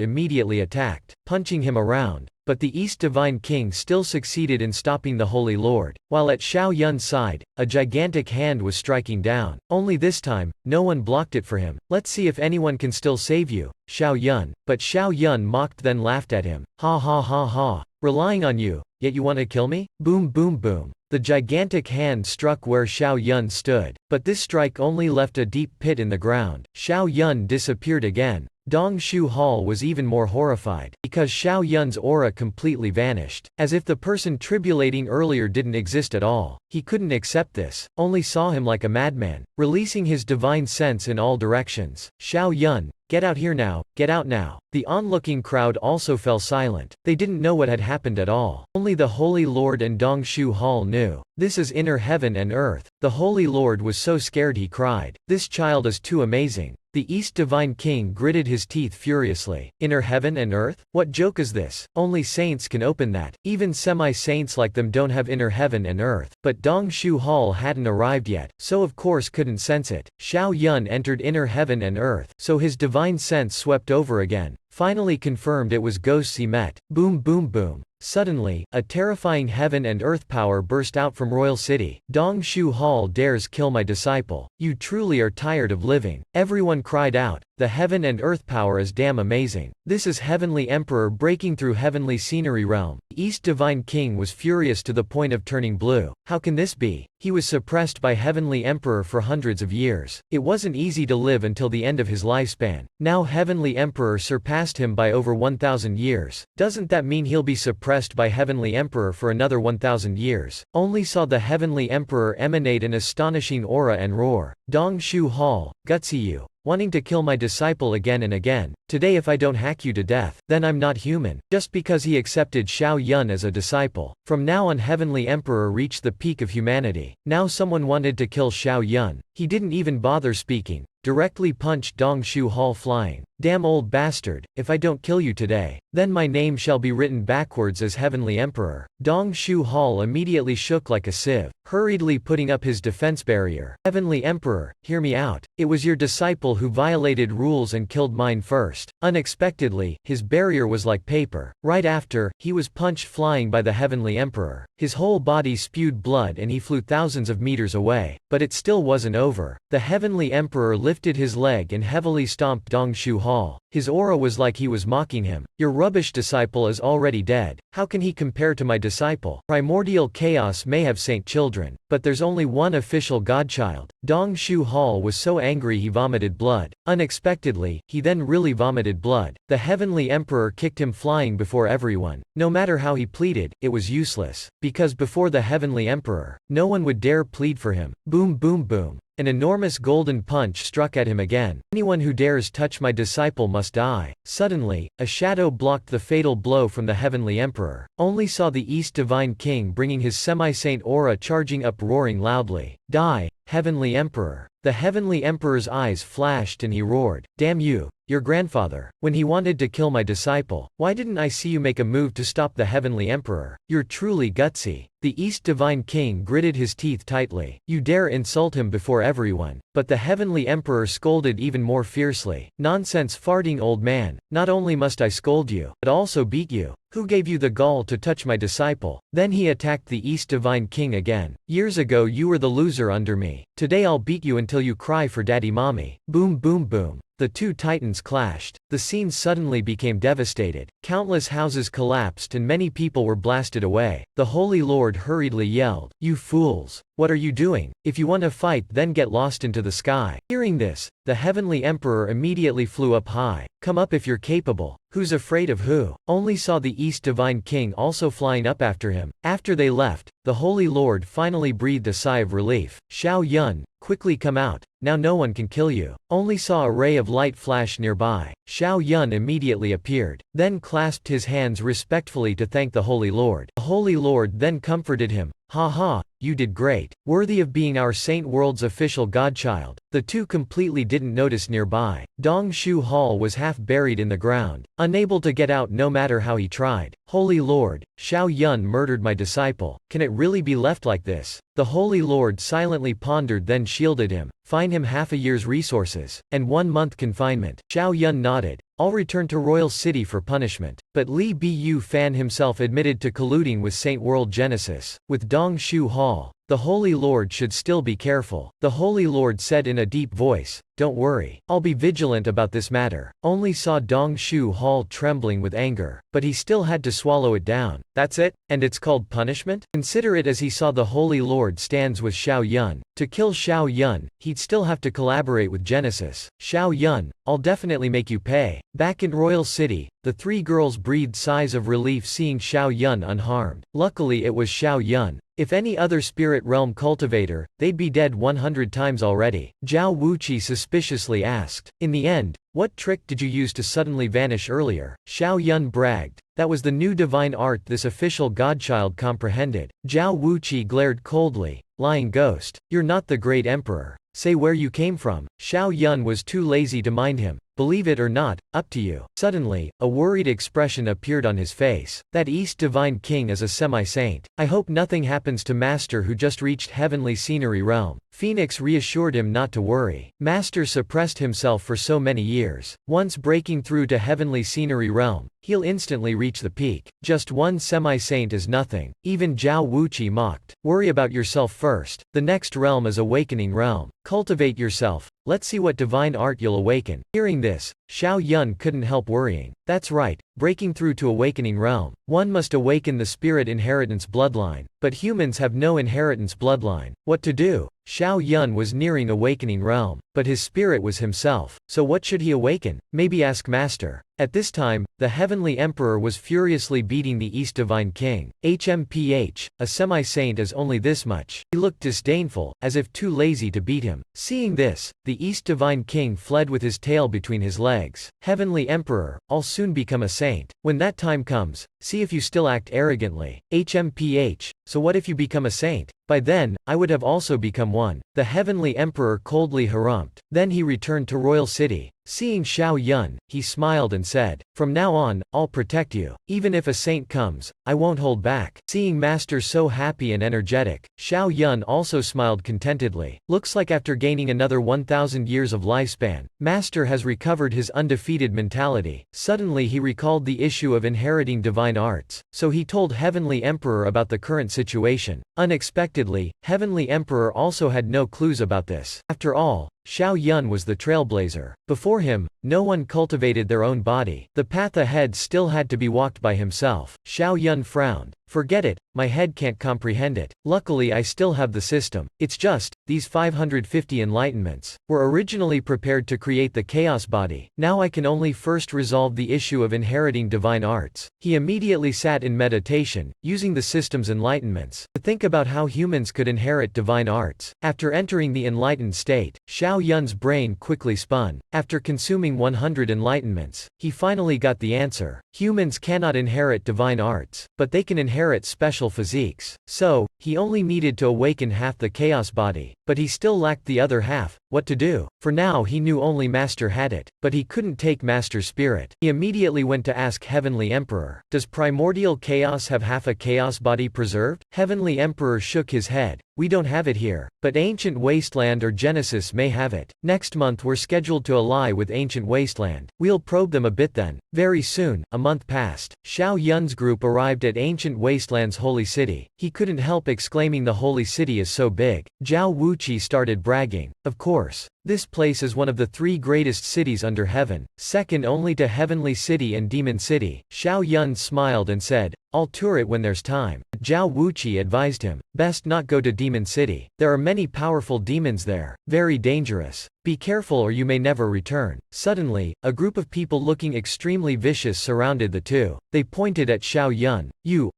immediately attacked, punching him around. But the East Divine King still succeeded in stopping the Holy Lord, while at Xiao Yun's side, a gigantic hand was striking down. Only this time, no one blocked it for him. Let's see if anyone can still save you, Xiao Yun. But Xiao Yun mocked then laughed at him. Ha ha ha ha. Relying on you, yet you want to kill me? Boom boom boom. The gigantic hand struck where Xiao Yun stood, but this strike only left a deep pit in the ground. Xiao Yun disappeared again. Dong Shu Hall was even more horrified, because Xiao Yun's aura completely vanished, as if the person tribulating earlier didn't exist at all. He couldn't accept this, only saw him like a madman, releasing his divine sense in all directions. Xiao Yun, get out here now, get out now. The onlooking crowd also fell silent. They didn't know what had happened at all. Only the Holy Lord and Dong Shu Hall knew. This is inner heaven and earth. The Holy Lord was so scared he cried. This child is too amazing. The East Divine King gritted his teeth furiously. Inner heaven and earth? What joke is this? Only saints can open that. Even semi-saints like them don't have inner heaven and earth. But Dong Shu Hall hadn't arrived yet, so of course couldn't sense it. Xiao Yun entered inner heaven and earth, so his divine sense swept over again. Finally confirmed it was ghosts he met. Boom boom boom. Suddenly, a terrifying heaven and earth power burst out from Royal City. Dong Shu Hall dares kill my disciple. You truly are tired of living. Everyone cried out. The heaven and earth power is damn amazing. This is Heavenly Emperor breaking through heavenly scenery realm. The East Divine King was furious to the point of turning blue. How can this be? He was suppressed by Heavenly Emperor for hundreds of years. It wasn't easy to live until the end of his lifespan. Now Heavenly Emperor surpassed him by over 1,000 years. Doesn't that mean he'll be suppressed by Heavenly Emperor for another 1,000 years? Only saw the Heavenly Emperor emanate an astonishing aura and roar. Dong Shu Hall, gutsy you, wanting to kill my disciple again and again. Today if I don't hack you to death, then I'm not human. Just because he accepted Xiao Yun as a disciple. From now on Heavenly Emperor reached the peak of humanity. Now someone wanted to kill Xiao Yun. He didn't even bother speaking. Directly punched Dong Shu Hall flying. Damn old bastard, if I don't kill you today, then my name shall be written backwards as Heavenly Emperor. Dong Shu Hall immediately shook like a sieve, hurriedly putting up his defense barrier. Heavenly Emperor, hear me out. It was your disciple who violated rules and killed mine first. Unexpectedly, his barrier was like paper. Right after, he was punched flying by the Heavenly Emperor. His whole body spewed blood and he flew thousands of meters away. But it still wasn't over. The Heavenly Emperor lifted his leg and heavily stomped Dong Shu Hall. His aura was like he was mocking him. Your rubbish disciple is already dead. How can he compare to my disciple? Primordial chaos may have saint children, but there's only one official godchild. Dong Shu Hall was so angry he vomited blood. Unexpectedly, he then really vomited blood. The Heavenly Emperor kicked him flying before everyone. No matter how he pleaded, it was useless. Because before the Heavenly Emperor, no one would dare plead for him. Boom boom boom. An enormous golden punch struck at him again. Anyone who dares touch my disciple must die. Suddenly, a shadow blocked the fatal blow from the Heavenly Emperor. Only saw the East Divine King bringing his semi-saint aura charging up, roaring loudly. Die, Heavenly Emperor. The Heavenly Emperor's eyes flashed and he roared. Damn you, your grandfather. When he wanted to kill my disciple, why didn't I see you make a move to stop the Heavenly Emperor? You're truly gutsy. The East Divine King gritted his teeth tightly. You dare insult him before everyone. But the Heavenly Emperor scolded even more fiercely. Nonsense farting old man. Not only must I scold you, but also beat you. Who gave you the gall to touch my disciple? Then he attacked the East Divine King again. Years ago you were the loser under me. Today I'll beat you until you cry for daddy mommy. Boom boom boom. The two titans clashed. The scene suddenly became devastated. Countless houses collapsed and many people were blasted away. The Holy Lord hurriedly yelled, "You fools! What are you doing? If you want to fight, then get lost into the sky." Hearing this, the Heavenly Emperor immediately flew up high. Come up if you're capable. Who's afraid of who? Only saw the East Divine King also flying up after him. After they left, the Holy Lord finally breathed a sigh of relief. Xiao Yun, quickly come out. Now no one can kill you. Only saw a ray of light flash nearby. Xiao Yun immediately appeared, then clasped his hands respectfully to thank the Holy Lord. The Holy Lord then comforted him. Ha ha, you did great. Worthy of being our Saint World's official godchild. The two completely didn't notice nearby. Dong Shu Hall was half buried in the ground, unable to get out no matter how he tried. Holy Lord, Xiao Yun murdered my disciple. Can it really be left like this? The Holy Lord silently pondered, then shielded him. Fine him half a year's resources, and 1 month confinement. Xiao Yun nodded. I'll return to Royal City for punishment. But Li Bu Fan himself admitted to colluding with Saint World Genesis. With Dong Shu Hall, the Holy Lord should still be careful. The Holy Lord said in a deep voice, don't worry, I'll be vigilant about this matter. Only saw Dong Shu Hall trembling with anger, but he still had to swallow it down. That's it? And it's called punishment? Consider it as he saw the Holy Lord stands with Xiao Yun. To kill Xiao Yun, he'd still have to collaborate with Genesis. Xiao Yun, I'll definitely make you pay. Back in Royal City, the three girls breathed sighs of relief seeing Xiao Yun unharmed. Luckily it was Xiao Yun. If any other spirit realm cultivator, they'd be dead 100 times already. Zhao Wuqi suspiciously asked. In the end, what trick did you use to suddenly vanish earlier? Xiao Yun bragged. That was the new divine art this official godchild comprehended. Zhao Wuqi glared coldly. Lying ghost. You're not the great emperor. Say where you came from. Xiao Yun was too lazy to mind him. Believe it or not, up to you. Suddenly, a worried expression appeared on his face. That East Divine King is a semi-saint. I hope nothing happens to Master who just reached Heavenly Scenery Realm. Phoenix reassured him not to worry. Master suppressed himself for so many years. Once breaking through to Heavenly Scenery Realm, he'll instantly reach the peak. Just one semi-saint is nothing. Even Zhao Wuqi mocked. Worry about yourself first. The next realm is Awakening Realm. Cultivate yourself. Let's see what divine art you'll awaken. Hearing this, Xiao Yun couldn't help worrying. That's right, breaking through to awakening realm. One must awaken the spirit inheritance bloodline. But humans have no inheritance bloodline. What to do? Xiao Yun was nearing awakening realm, but his spirit was himself. So what should he awaken? Maybe ask Master. At this time, the Heavenly Emperor was furiously beating the East Divine King. HMPH, a semi-saint is only this much. He looked disdainful, as if too lazy to beat him. Seeing this, the East Divine King fled with his tail between his legs. Heavenly Emperor, I'll soon become a saint. When that time comes, see if you still act arrogantly. HMPH, so what if you become a saint? By then, I would have also become one. The Heavenly Emperor coldly harumphed. Then he returned to Royal City. Seeing Xiao Yun, he smiled and said, "From now on, I'll protect you. Even if a saint comes, I won't hold back." Seeing Master so happy and energetic, Xiao Yun also smiled contentedly. Looks like after gaining another 1000 years of lifespan, Master has recovered his undefeated mentality. Suddenly he recalled the issue of inheriting divine arts, so he told Heavenly Emperor about the current situation. Unexpectedly, Heavenly Emperor also had no clues about this. After all, Xiao Yun was the trailblazer. Before him, no one cultivated their own body. The path ahead still had to be walked by himself. Xiao Yun frowned. Forget it, my head can't comprehend it. Luckily I still have the system. It's just, these 550 enlightenments were originally prepared to create the chaos body. Now I can only first resolve the issue of inheriting divine arts. He immediately sat in meditation, using the system's enlightenments to think about how humans could inherit divine arts. After entering the enlightened state, Xiao Yun's brain quickly spun. After consuming 100 enlightenments, he finally got the answer. Humans cannot inherit divine arts, but they can inherit special physiques. So, he only needed to awaken half the chaos body. But he still lacked the other half. What to do? For now he knew only Master had it, but he couldn't take Master's spirit. He immediately went to ask Heavenly Emperor, does primordial chaos have half a chaos body preserved? Heavenly Emperor shook his head. We don't have it here, but Ancient Wasteland or Genesis may have it. Next month we're scheduled to ally with Ancient Wasteland. We'll probe them a bit then. Very soon, a month passed. Xiao Yun's group arrived at Ancient Wasteland's holy city. He couldn't help exclaiming, the holy city is so big. Zhao Wuqi started bragging. Of course. This place is one of the 3 greatest cities under heaven, second only to Heavenly City and Demon City. Xiao Yun smiled and said, I'll tour it when there's time. Zhao Wuqi advised him, best not go to Demon City. There are many powerful demons there, very dangerous. Be careful or you may never return. Suddenly, a group of people looking extremely vicious surrounded the two. They pointed at Xiao Yun.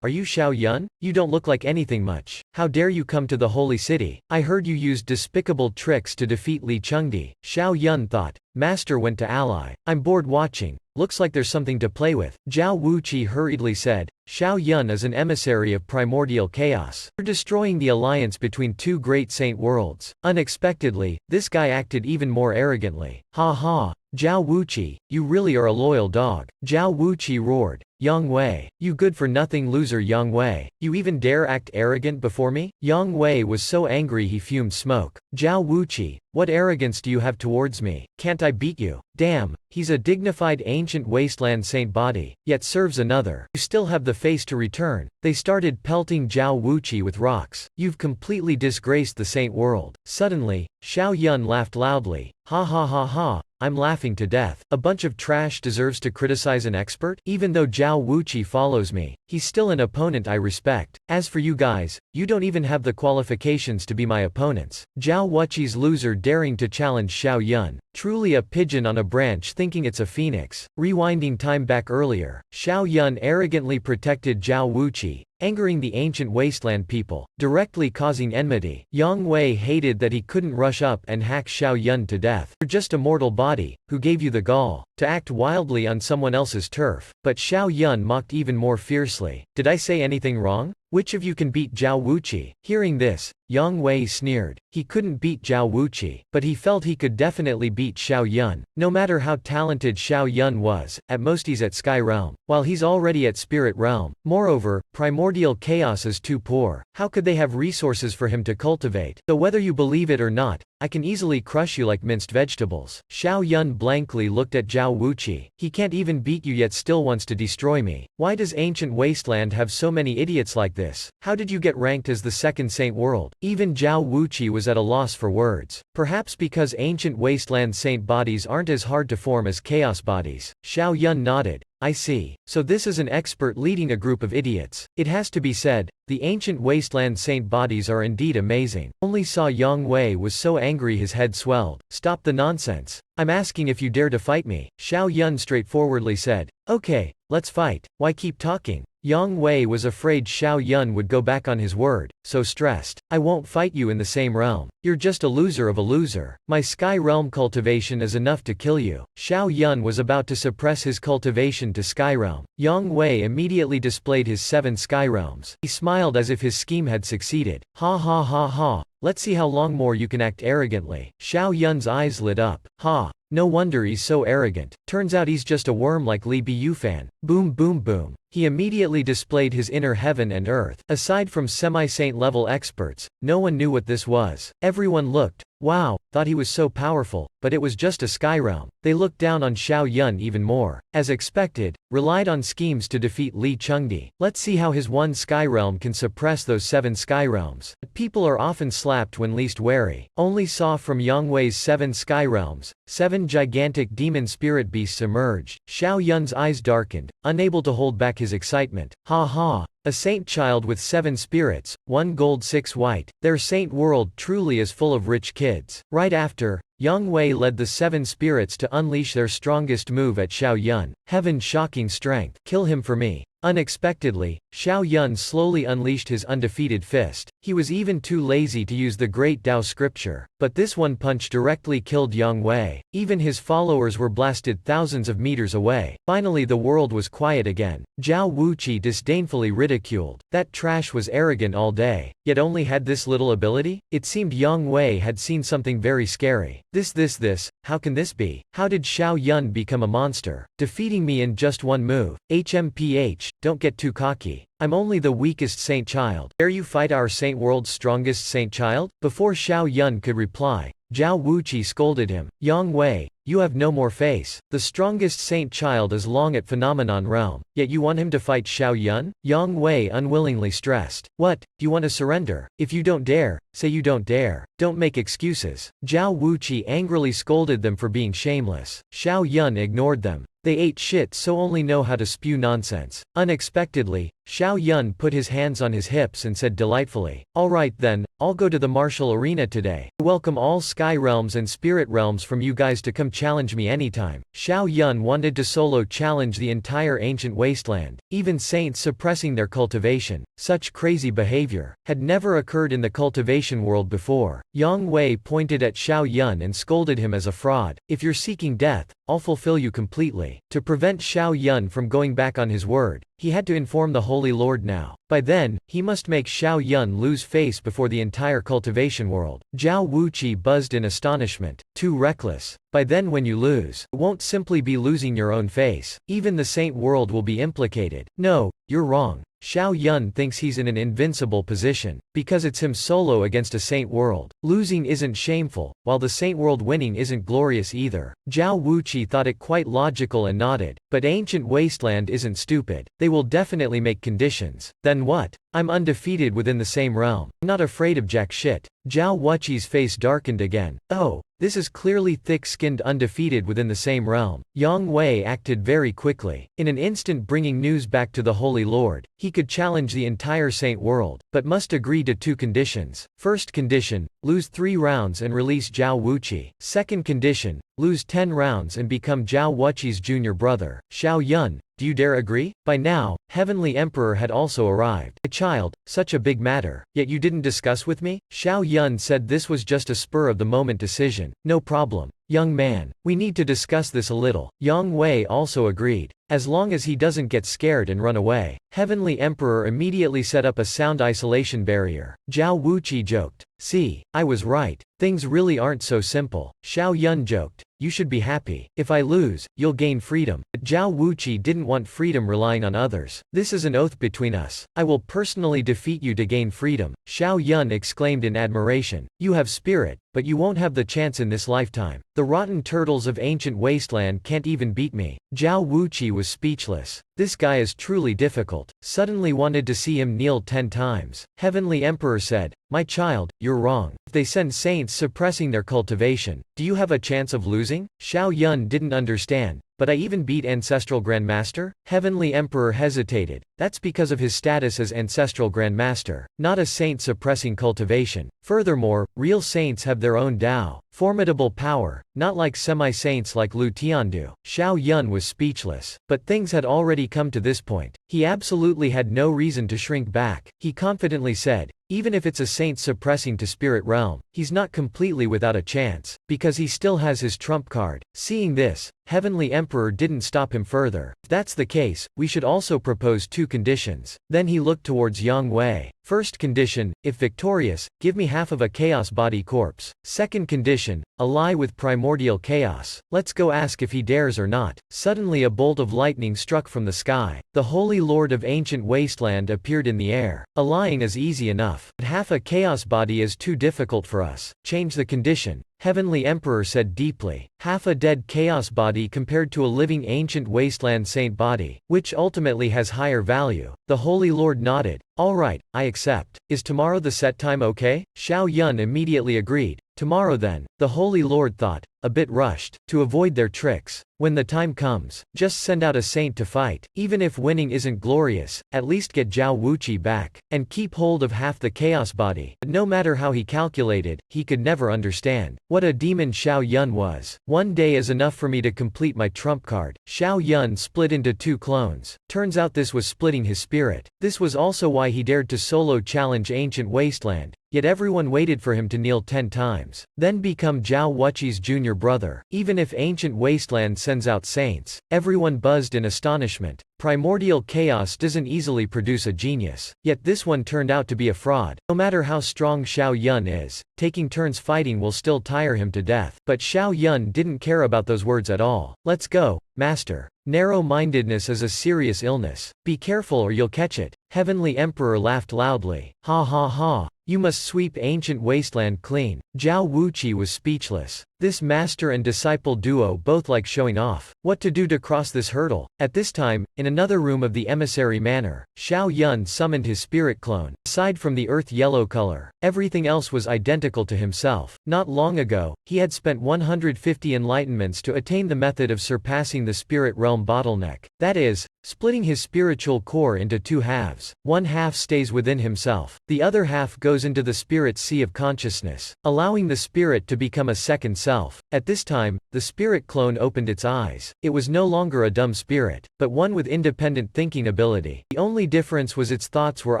Are you Xiao Yun? You don't look like anything much. How dare you come to the holy city? I heard you used despicable tricks to defeat Li Chengdi. Xiao Yun thought. Master went to ally. I'm bored watching. Looks like there's something to play with. Zhao Wuqi hurriedly said. Xiao Yun is an emissary of primordial chaos. You're destroying the alliance between 2 great saint worlds. Unexpectedly, this guy acted even more arrogantly. Ha ha. Zhao Wuqi, you really are a loyal dog. Zhao Wuqi roared. Yang Wei, you good-for-nothing loser Yang Wei. You even dare act arrogant before me? Yang Wei was so angry he fumed smoke. Zhao Wuqi, what arrogance do you have towards me? Can't I beat you? Damn, he's a dignified ancient wasteland saint body, yet serves another. You still have the face to return. They started pelting Zhao Wuqi with rocks. You've completely disgraced the saint world. Suddenly, Xiao Yun laughed loudly. Ha ha ha ha. I'm laughing to death. A bunch of trash deserves to criticize an expert? Even though Zhao Wuqi follows me, he's still an opponent I respect. As for you guys, you don't even have the qualifications to be my opponents. Zhao Wuqi's loser daring to challenge Xiao Yun. Truly a pigeon on a branch thinking it's a phoenix. Rewinding time back earlier, Xiao Yun arrogantly protected Zhao Wuqi, angering the ancient wasteland people, directly causing enmity. Yang Wei hated that he couldn't rush up and hack Xiao Yun to death. You're just a mortal body, who gave you the gall to act wildly on someone else's turf. But Xiao Yun mocked even more fiercely. Did I say anything wrong? Which of you can beat Zhao Wuqi? Hearing this, Yang Wei sneered. He couldn't beat Zhao Wuqi, but he felt he could definitely beat Xiao Yun. No matter how talented Xiao Yun was, at most he's at Sky Realm, while he's already at Spirit Realm. Moreover, primordial chaos is too poor. How could they have resources for him to cultivate? Though whether you believe it or not, I can easily crush you like minced vegetables. Xiao Yun blankly looked at Zhao Wuqi. He can't even beat you yet still wants to destroy me. Why does ancient wasteland have so many idiots like this? How did you get ranked as the second saint world? Even Zhao Wuqi was at a loss for words. Perhaps because ancient wasteland saint bodies aren't as hard to form as chaos bodies. Xiao Yun nodded. I see. So this is an expert leading a group of idiots. It has to be said, the ancient wasteland saint bodies are indeed amazing. Only saw Yang Wei was so angry his head swelled. Stop the nonsense. I'm asking if you dare to fight me. Xiao Yun straightforwardly said. Okay, let's fight. Why keep talking? Yang Wei was afraid Xiao Yun would go back on his word, so stressed. I won't fight you in the same realm. You're just a loser of a loser. My sky realm cultivation is enough to kill you. Xiao Yun was about to suppress his cultivation to sky realm. Yang Wei immediately displayed his 7 sky realms. He smiled as if his scheme had succeeded. Ha ha ha ha. Let's see how long more you can act arrogantly. Xiao Yun's eyes lit up. Ha. No wonder he's so arrogant. Turns out he's just a worm like Li Biyufan. Boom boom boom. He immediately displayed his inner heaven and earth. Aside from semi-saint level experts, no one knew what this was. Everyone looked. Wow, thought he was so powerful, but it was just a sky realm. They looked down on Xiao Yun even more. As expected, relied on schemes to defeat Li Chengdi. Let's see how his 1 sky realm can suppress those 7 sky realms. People are often slapped when least wary. Only saw from Yang Wei's 7 sky realms. 7 gigantic demon spirit beasts emerged. Xiao Yun's eyes darkened, unable to hold back his excitement. Ha ha. A saint child with 7 spirits, 1 gold 6 white. Their saint world truly is full of rich kids. Right after, Yang Wei led the 7 spirits to unleash their strongest move at Xiao Yun. Heaven's shocking strength. Kill him for me. Unexpectedly, Xiao Yun slowly unleashed his undefeated fist. He was even too lazy to use the great Tao scripture, but this one punch directly killed Yang Wei. Even his followers were blasted thousands of meters away. Finally the world was quiet again. Zhao Wuqi disdainfully ridiculed. That trash was arrogant all day, yet only had this little ability? It seemed Yang Wei had seen something very scary. This, how can this be? How did Xiao Yun become a monster? Defeating me in just 1 move. HMPH, don't get too cocky. I'm only the weakest saint child. Dare you fight our saint world's strongest saint child? Before Xiao Yun could reply, Zhao Wuqi scolded him. Yang Wei, you have no more face. The strongest saint child is long at phenomenon realm, yet you want him to fight Xiao Yun? Yang Wei unwillingly stressed. What, do you want to surrender? If you don't dare, say you don't dare. Don't make excuses. Zhao Wuqi angrily scolded them for being shameless. Xiao Yun ignored them. They ate shit so only know how to spew nonsense. Unexpectedly, Xiao Yun put his hands on his hips and said delightfully, alright then, I'll go to the martial arena today. I welcome all sky realms and spirit realms from you guys to come challenge me anytime. Xiao Yun wanted to solo challenge the entire ancient wasteland. Even saints suppressing their cultivation. Such crazy behavior had never occurred in the cultivation world before. Yang Wei pointed at Xiao Yun and scolded him as a fraud. If you're seeking death, I'll fulfill you completely. To prevent Xiao Yun from going back on his word, he had to inform the Holy Lord now. By then, he must make Xiao Yun lose face before the entire cultivation world. Zhao Wuqi buzzed in astonishment. Too reckless. By then when you lose, it won't simply be losing your own face. Even the saint world will be implicated. No, you're wrong. Xiao Yun thinks he's in an invincible position, because it's him solo against a saint world. Losing isn't shameful, while the saint world winning isn't glorious either. Zhao Wuqi thought it quite logical and nodded. But ancient wasteland isn't stupid. They will definitely make conditions. Then what? I'm undefeated within the same realm. I'm not afraid of jack shit. Zhao Wuqi's face darkened again. Oh, this is clearly thick-skinned undefeated within the same realm. Yang Wei acted very quickly, in an instant bringing news back to the Holy Lord. He could challenge the entire saint world, but must agree to 2 conditions. First condition, lose 3 rounds and release Zhao Wuqi. Second condition, lose 10 rounds and become Zhao Wuqi's junior brother. Xiao Yun, do you dare agree? By now, Heavenly Emperor had also arrived. A child, such a big matter, yet you didn't discuss with me? Xiao Yun said this was just a spur-of-the-moment decision. No problem. Young man, we need to discuss this a little. Yang Wei also agreed. As long as he doesn't get scared and run away. Heavenly Emperor immediately set up a sound isolation barrier. Zhao Wuqi joked. See, I was right. Things really aren't so simple. Xiao Yun joked. you should be happy. If I lose, you'll gain freedom. But Zhao Wuqi didn't want freedom relying on others. This is an oath between us. I will personally defeat you to gain freedom. Xiao Yun exclaimed in admiration. You have spirit, but you won't have the chance in this lifetime. The rotten turtles of ancient wasteland can't even beat me. Zhao Wuqi was speechless. This guy is truly difficult. Suddenly wanted to see him kneel 10 times. Heavenly Emperor said, my child, you're wrong. If they send saints suppressing their cultivation, do you have a chance of losing? Xiao Yun didn't understand. But I even beat Ancestral Grandmaster? Heavenly Emperor hesitated. That's because of his status as Ancestral Grandmaster, not a saint suppressing cultivation. Furthermore, real saints have their own Tao, formidable power, not like semi-saints like Lu Tiandu. Xiao Yun was speechless. But things had already come to this point. He absolutely had no reason to shrink back. He confidently said, even if it's a saint suppressing to spirit realm, he's not completely without a chance, because he still has his trump card. Seeing this, Heavenly Emperor didn't stop him further. If that's the case, we should also propose 2 conditions. Then he looked towards Yang Wei. First condition, if victorious, give me half of a chaos body corpse. Second condition, ally with primordial chaos. Let's go ask if he dares or not. Suddenly a bolt of lightning struck from the sky. The Holy Lord of ancient wasteland appeared in the air. Allying is easy enough, but half a chaos body is too difficult for us. Change the condition. Heavenly Emperor said deeply. Half a dead chaos body compared to a living ancient wasteland saint body, which ultimately has higher value. The Holy Lord nodded. Alright, I accept. Is tomorrow the set time okay? Xiao Yun immediately agreed. Tomorrow then, the Holy Lord thought, a bit rushed, to avoid their tricks. When the time comes, just send out a saint to fight. Even if winning isn't glorious, at least get Zhao Wuqi back, and keep hold of half the chaos body. But no matter how he calculated, he could never understand what a demon Xiao Yun was. One day is enough for me to complete my trump card. Xiao Yun split into 2 clones. Turns out this was splitting his spirit. This was also why he dared to solo challenge ancient wasteland. Yet everyone waited for him to kneel 10 times, then become Zhao Wuqi's junior brother. Even if ancient wasteland sends out saints, everyone buzzed in astonishment. Primordial chaos doesn't easily produce a genius. Yet this one turned out to be a fraud. No matter how strong Xiao Yun is, taking turns fighting will still tire him to death. But Xiao Yun didn't care about those words at all. Let's go, master. Narrow-mindedness is a serious illness. Be careful or you'll catch it. Heavenly Emperor laughed loudly. Ha ha ha. You must sweep ancient wasteland clean. Zhao Wuqi was speechless. This master and disciple duo both like showing off. What to do to cross this hurdle? At this time, in another room of the emissary manor, Xiao Yun summoned his spirit clone. Aside from the earth yellow color, everything else was identical to himself. Not long ago, he had spent 150 enlightenments to attain the method of surpassing the spirit realm bottleneck. That is, splitting his spiritual core into 2 halves. One half stays within himself. The other half goes into the spirit sea of consciousness, allowing the spirit to become a second self. At this time, the spirit clone opened its eyes. It was no longer a dumb spirit, but one with independent thinking ability. The only difference was its thoughts were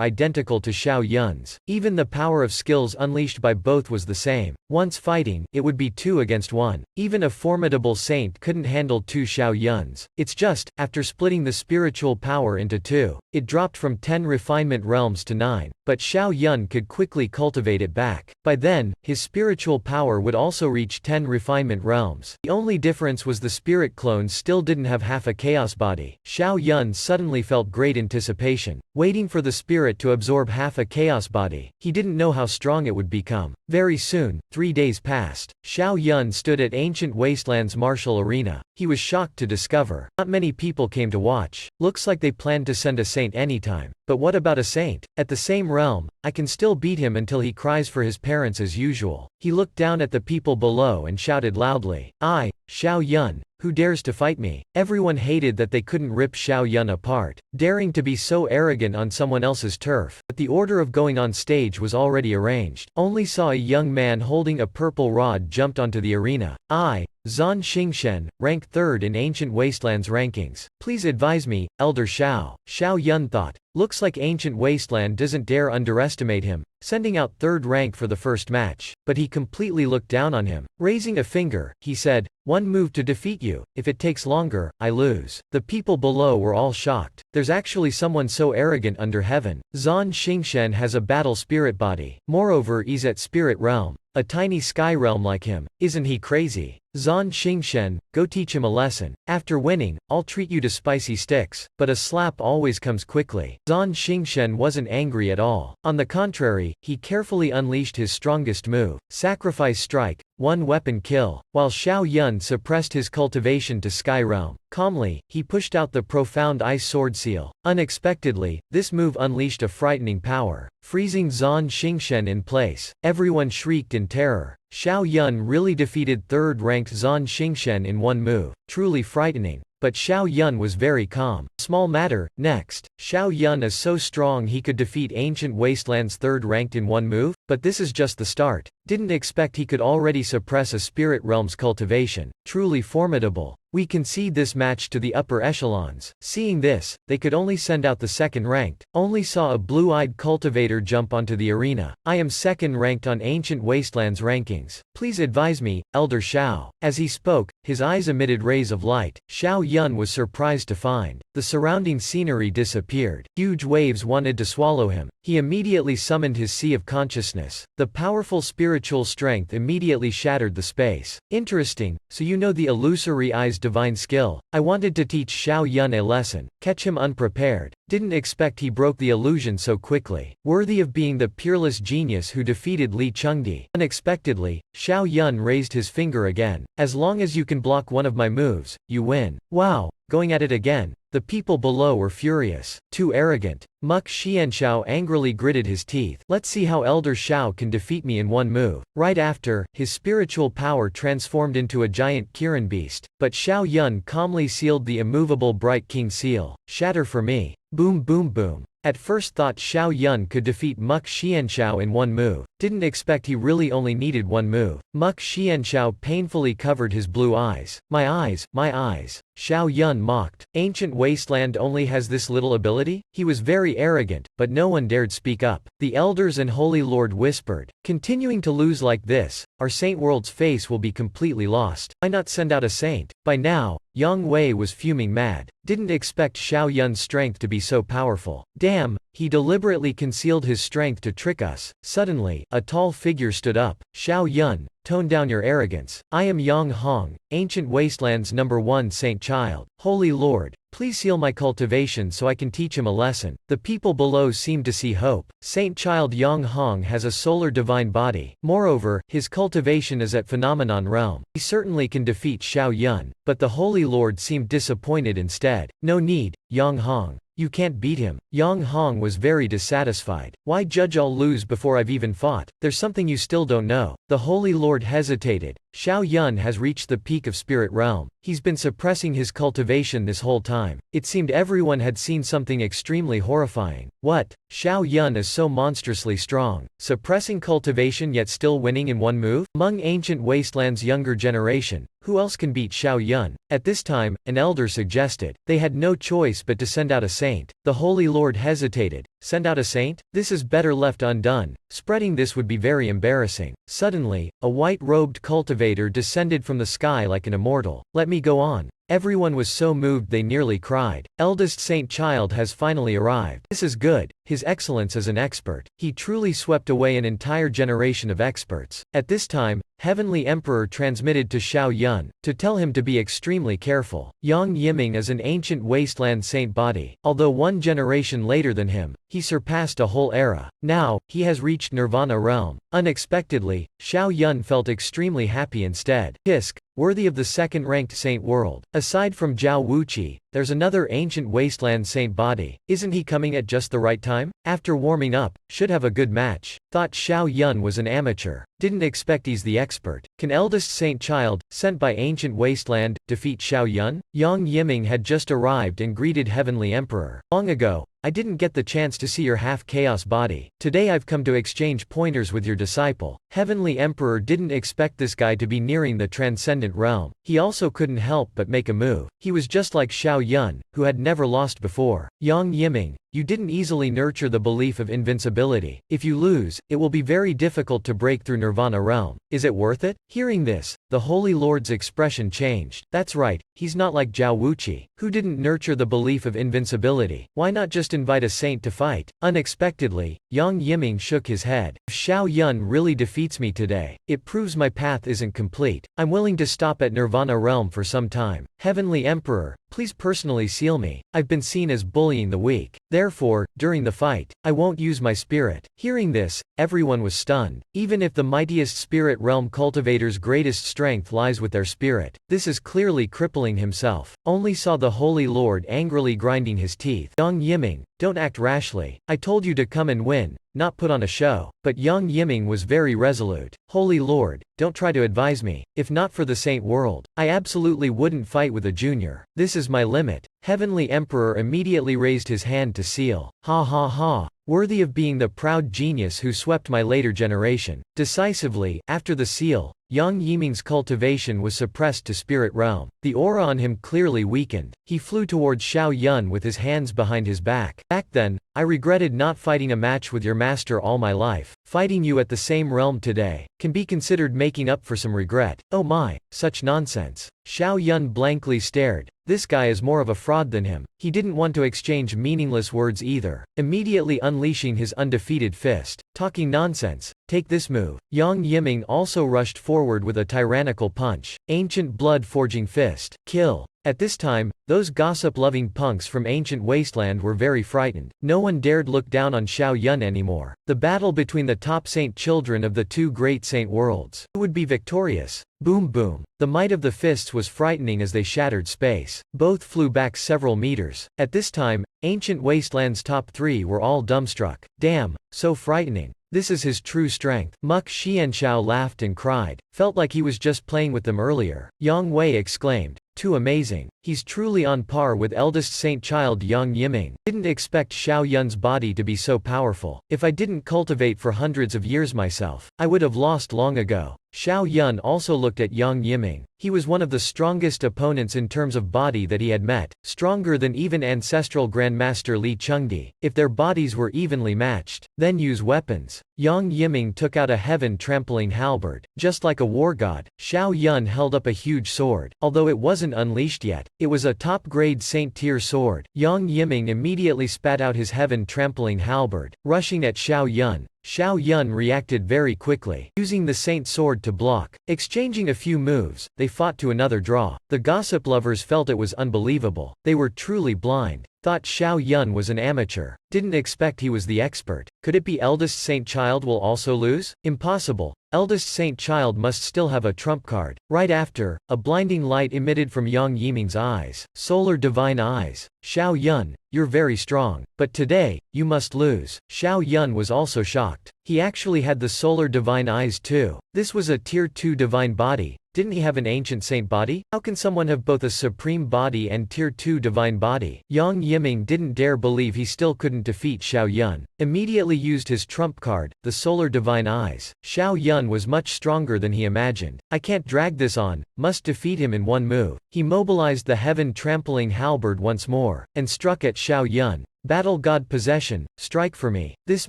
identical to Xiao Yun's. Even the power of skills unleashed by both was the same. Once fighting, it would be 2 against 1. Even a formidable saint couldn't handle 2 Xiao Yuns. It's just, after splitting the spiritual power into 2, it dropped from 10 refinement realms to 9. But Xiao Yun could quickly cultivate it back. By then, his spiritual power would also reach 10 refinement realms. The only difference was the spirit clones still didn't have half a chaos body. Xiao Yun suddenly felt great anticipation, waiting for the spirit to absorb half a chaos body. He didn't know how strong it would become. Very soon, 3 days passed. Xiao Yun stood at ancient wasteland's martial arena. He was shocked to discover not many people came to watch. Looks like they planned to send a saint anytime. But what about a saint? At the same realm, I can still beat him until he cries for his parents as usual. He looked down at the people below and shouted loudly, I, Xiao Yun, who dares to fight me? Everyone hated that they couldn't rip Xiao Yun apart, daring to be so arrogant on someone else's turf. But the order of going on stage was already arranged. Only saw a young man holding a purple rod jumped onto the arena. I, Zan Xingshen, rank 3rd in Ancient Wasteland's rankings. Please advise me, Elder Xiao. Xiao Yun thought. Looks like Ancient Wasteland doesn't dare underestimate him, sending out 3rd rank for the first match. But he completely looked down on him. Raising a finger, he said, 1 move to defeat you. If it takes longer, I lose. The people below were all shocked. There's actually someone so arrogant under heaven. Zan Xingshen has a battle spirit body. Moreover, he's at spirit realm. A tiny sky realm like him. Isn't he crazy? Zan Xingchen, go teach him a lesson. After winning, I'll treat you to spicy sticks, but a slap always comes quickly. Zan Xingchen wasn't angry at all. On the contrary, he carefully unleashed his strongest move, Sacrifice Strike, one weapon kill. While Xiao Yun suppressed his cultivation to Sky Realm, calmly, he pushed out the profound Ice Sword Seal. Unexpectedly, this move unleashed a frightening power, freezing Zan Xingchen in place. Everyone shrieked in terror. Xiao Yun really defeated third-ranked Zan Xingchen in one move. Truly frightening. But Xiao Yun was very calm. Small matter. Next, Xiao Yun is so strong he could defeat Ancient Wasteland's third-ranked in one move, but this is just the start. Didn't expect he could already suppress a spirit realm's cultivation. Truly formidable. We concede this match to the upper echelons. Seeing this, they could only send out the second-ranked. Only saw a blue-eyed cultivator jump onto the arena. I am second-ranked on Ancient Wasteland's rankings. Please advise me, Elder Xiao. As he spoke, his eyes emitted rays of light. Xiao Yun was surprised to find the surrounding scenery disappeared. Huge waves wanted to swallow him. He immediately summoned his Sea of Consciousness. The powerful spiritual strength immediately shattered the space. Interesting, so you know the illusory eye's divine skill. I wanted to teach Xiao Yun a lesson. Catch him unprepared. Didn't expect he broke the illusion so quickly. Worthy of being the peerless genius who defeated Li Chengdi. Unexpectedly, Xiao Yun raised his finger again. As long as you can block one of my moves, you win. Wow. Going at it again. The people below were furious. Too arrogant. Muk Xianxiao angrily gritted his teeth. Let's see how Elder Xiao can defeat me in one move. Right after, his spiritual power transformed into a giant Kirin beast. But Xiao Yun calmly sealed the immovable Bright King seal. Shatter for me. Boom boom boom. At first thought Xiao Yun could defeat Muk Xianxiao in one move. Didn't expect he really only needed one move. Muk Xianxiao painfully covered his blue eyes. My eyes, my eyes. Xiao Yun mocked. Ancient Wasteland only has this little ability? He was very arrogant, but no one dared speak up. The elders and Holy Lord whispered, continuing to lose like this, our Saint World's face will be completely lost. Why not send out a saint? By now, Yang Wei was fuming mad. Didn't expect Xiao Yun's strength to be so powerful. Damn, he deliberately concealed his strength to trick us. Suddenly, a tall figure stood up. Xiao Yun, tone down your arrogance. I am Yang Hong, Ancient Wasteland's #1 saint child. Holy Lord, please seal my cultivation so I can teach him a lesson. The people below seemed to see hope. Saint child Yang Hong has a solar divine body. Moreover, his cultivation is at phenomenon realm. He certainly can defeat Xiao Yun. But the Holy Lord seemed disappointed instead. No need, Yang Hong. You can't beat him. Yang Hong was very dissatisfied. Why judge I'll lose before I've even fought? There's something you still don't know. The Holy Lord hesitated. Xiao Yun has reached the peak of spirit realm. He's been suppressing his cultivation this whole time. It seemed everyone had seen something extremely horrifying. What? Xiao Yun is so monstrously strong. Suppressing cultivation yet still winning in one move? Among Ancient Wasteland's younger generation, who else can beat Xiao Yun? At this time, an elder suggested. They had no choice but to send out a saint. The Holy Lord hesitated. Send out a saint? This is better left undone. Spreading this would be very embarrassing. Suddenly, a white-robed cultivator descended from the sky like an immortal. Let me go on. Everyone was so moved they nearly cried. Eldest saint child has finally arrived. This is good. His excellence is an expert. He truly swept away an entire generation of experts. At this time, Heavenly Emperor transmitted to Xiao Yun, to tell him to be extremely careful. Yang Yiming is an ancient wasteland saint body. Although one generation later than him, he surpassed a whole era. Now, he has reached Nirvana realm. Unexpectedly, Xiao Yun felt extremely happy instead. Kisk, worthy of the second-ranked saint world. Aside from Zhao Wuqi, there's another ancient wasteland saint body. Isn't he coming at just the right time? After warming up, should have a good match. Thought Xiao Yun was an amateur. Didn't expect he's the expert. Can eldest saint child, sent by ancient wasteland, defeat Xiao Yun? Yang Yiming had just arrived and greeted Heavenly Emperor. Long ago, I didn't get the chance to see your half-chaos body. Today I've come to exchange pointers with your disciple. Heavenly Emperor didn't expect this guy to be nearing the transcendent realm. He also couldn't help but make a move. He was just like Xiao Yun, who had never lost before. Yang Yiming, you didn't easily nurture the belief of invincibility. If you lose, it will be very difficult to break through Nirvana realm. Is it worth it? Hearing this, the Holy Lord's expression changed. That's right, he's not like Zhao Wuqi, who didn't nurture the belief of invincibility. Why not just invite a saint to fight? Unexpectedly, Yang Yiming shook his head. If Xiao Yun really defeats me today, it proves my path isn't complete. I'm willing to stop at Nirvana realm for some time. Heavenly Emperor, please personally seal me. I've been seen as bullying the weak. Therefore, during the fight, I won't use my spirit. Hearing this, everyone was stunned. Even if the mightiest spirit realm cultivator's greatest strength lies with their spirit, this is clearly crippling himself. Only saw the Holy Lord angrily grinding his teeth. Yang Yiming, don't act rashly. I told you to come and win, not put on a show. But Yang Yiming was very resolute. Holy Lord, don't try to advise me. If not for the Saint World, I absolutely wouldn't fight with a junior. This is my limit. Heavenly Emperor immediately raised his hand to seal. Ha ha ha. Worthy of being the proud genius who swept my later generation. Decisively, after the seal, Yang Yiming's cultivation was suppressed to spirit realm. The aura on him clearly weakened. He flew towards Xiao Yun with his hands behind his back. Back then, I regretted not fighting a match with your master all my life. Fighting you at the same realm today can be considered making up for some regret. Oh my, such nonsense. Xiao Yun blankly stared. This guy is more of a fraud than him. He didn't want to exchange meaningless words either, immediately unleashing his undefeated fist. Talking nonsense. Take this move. Yang Yiming also rushed forward with a tyrannical punch. Ancient blood-forging fist. Kill. At this time, those gossip-loving punks from ancient wasteland were very frightened. No one dared look down on Xiao Yun anymore. The battle between the top saint children of the two great saint worlds. Who would be victorious? Boom boom. The might of the fists was frightening as they shattered space. Both flew back several meters. At this time, ancient wasteland's top three were all dumbstruck. Damn, so frightening. This is his true strength. Muk Xianxiao laughed and cried. Felt like he was just playing with them earlier. Yang Wei exclaimed. Too amazing. He's truly on par with eldest saint child Yang Yiming. Didn't expect Xiao Yun's body to be so powerful. If I didn't cultivate for hundreds of years myself, I would have lost long ago. Xiao Yun also looked at Yang Yiming. He was one of the strongest opponents in terms of body that he had met, stronger than even ancestral Grandmaster Li Chengdi. If their bodies were evenly matched, then use weapons. Yang Yiming took out a heaven-trampling halberd. Just like a war god, Xiao Yun held up a huge sword. Although it wasn't unleashed yet, it was a top-grade saint-tier sword. Yang Yiming immediately spat out his heaven-trampling halberd, rushing at Xiao Yun. Xiao Yun reacted very quickly, using the saint sword to block. Exchanging a few moves, they fought to another draw. The gossip lovers felt it was unbelievable. They were truly blind. Thought Xiao Yun was an amateur. Didn't expect he was the expert. Could it be eldest saint child will also lose? Impossible. Eldest saint child must still have a trump card. Right after, a blinding light emitted from Yang Yiming's eyes. Solar divine eyes. Xiao Yun, you're very strong. But today, you must lose. Xiao Yun was also shocked. He actually had the solar divine eyes too. This was a tier 2 divine body. Didn't he have an ancient saint body? How can someone have both a supreme body and tier 2 divine body? Yang Yiming didn't dare believe he still couldn't defeat Xiao Yun. Immediately used his trump card, the solar divine eyes. Xiao Yun was much stronger than he imagined. I can't drag this on, must defeat him in one move. He mobilized the heaven-trampling halberd once more, and struck at Xiao Yun. Battle God Possession, strike for me. This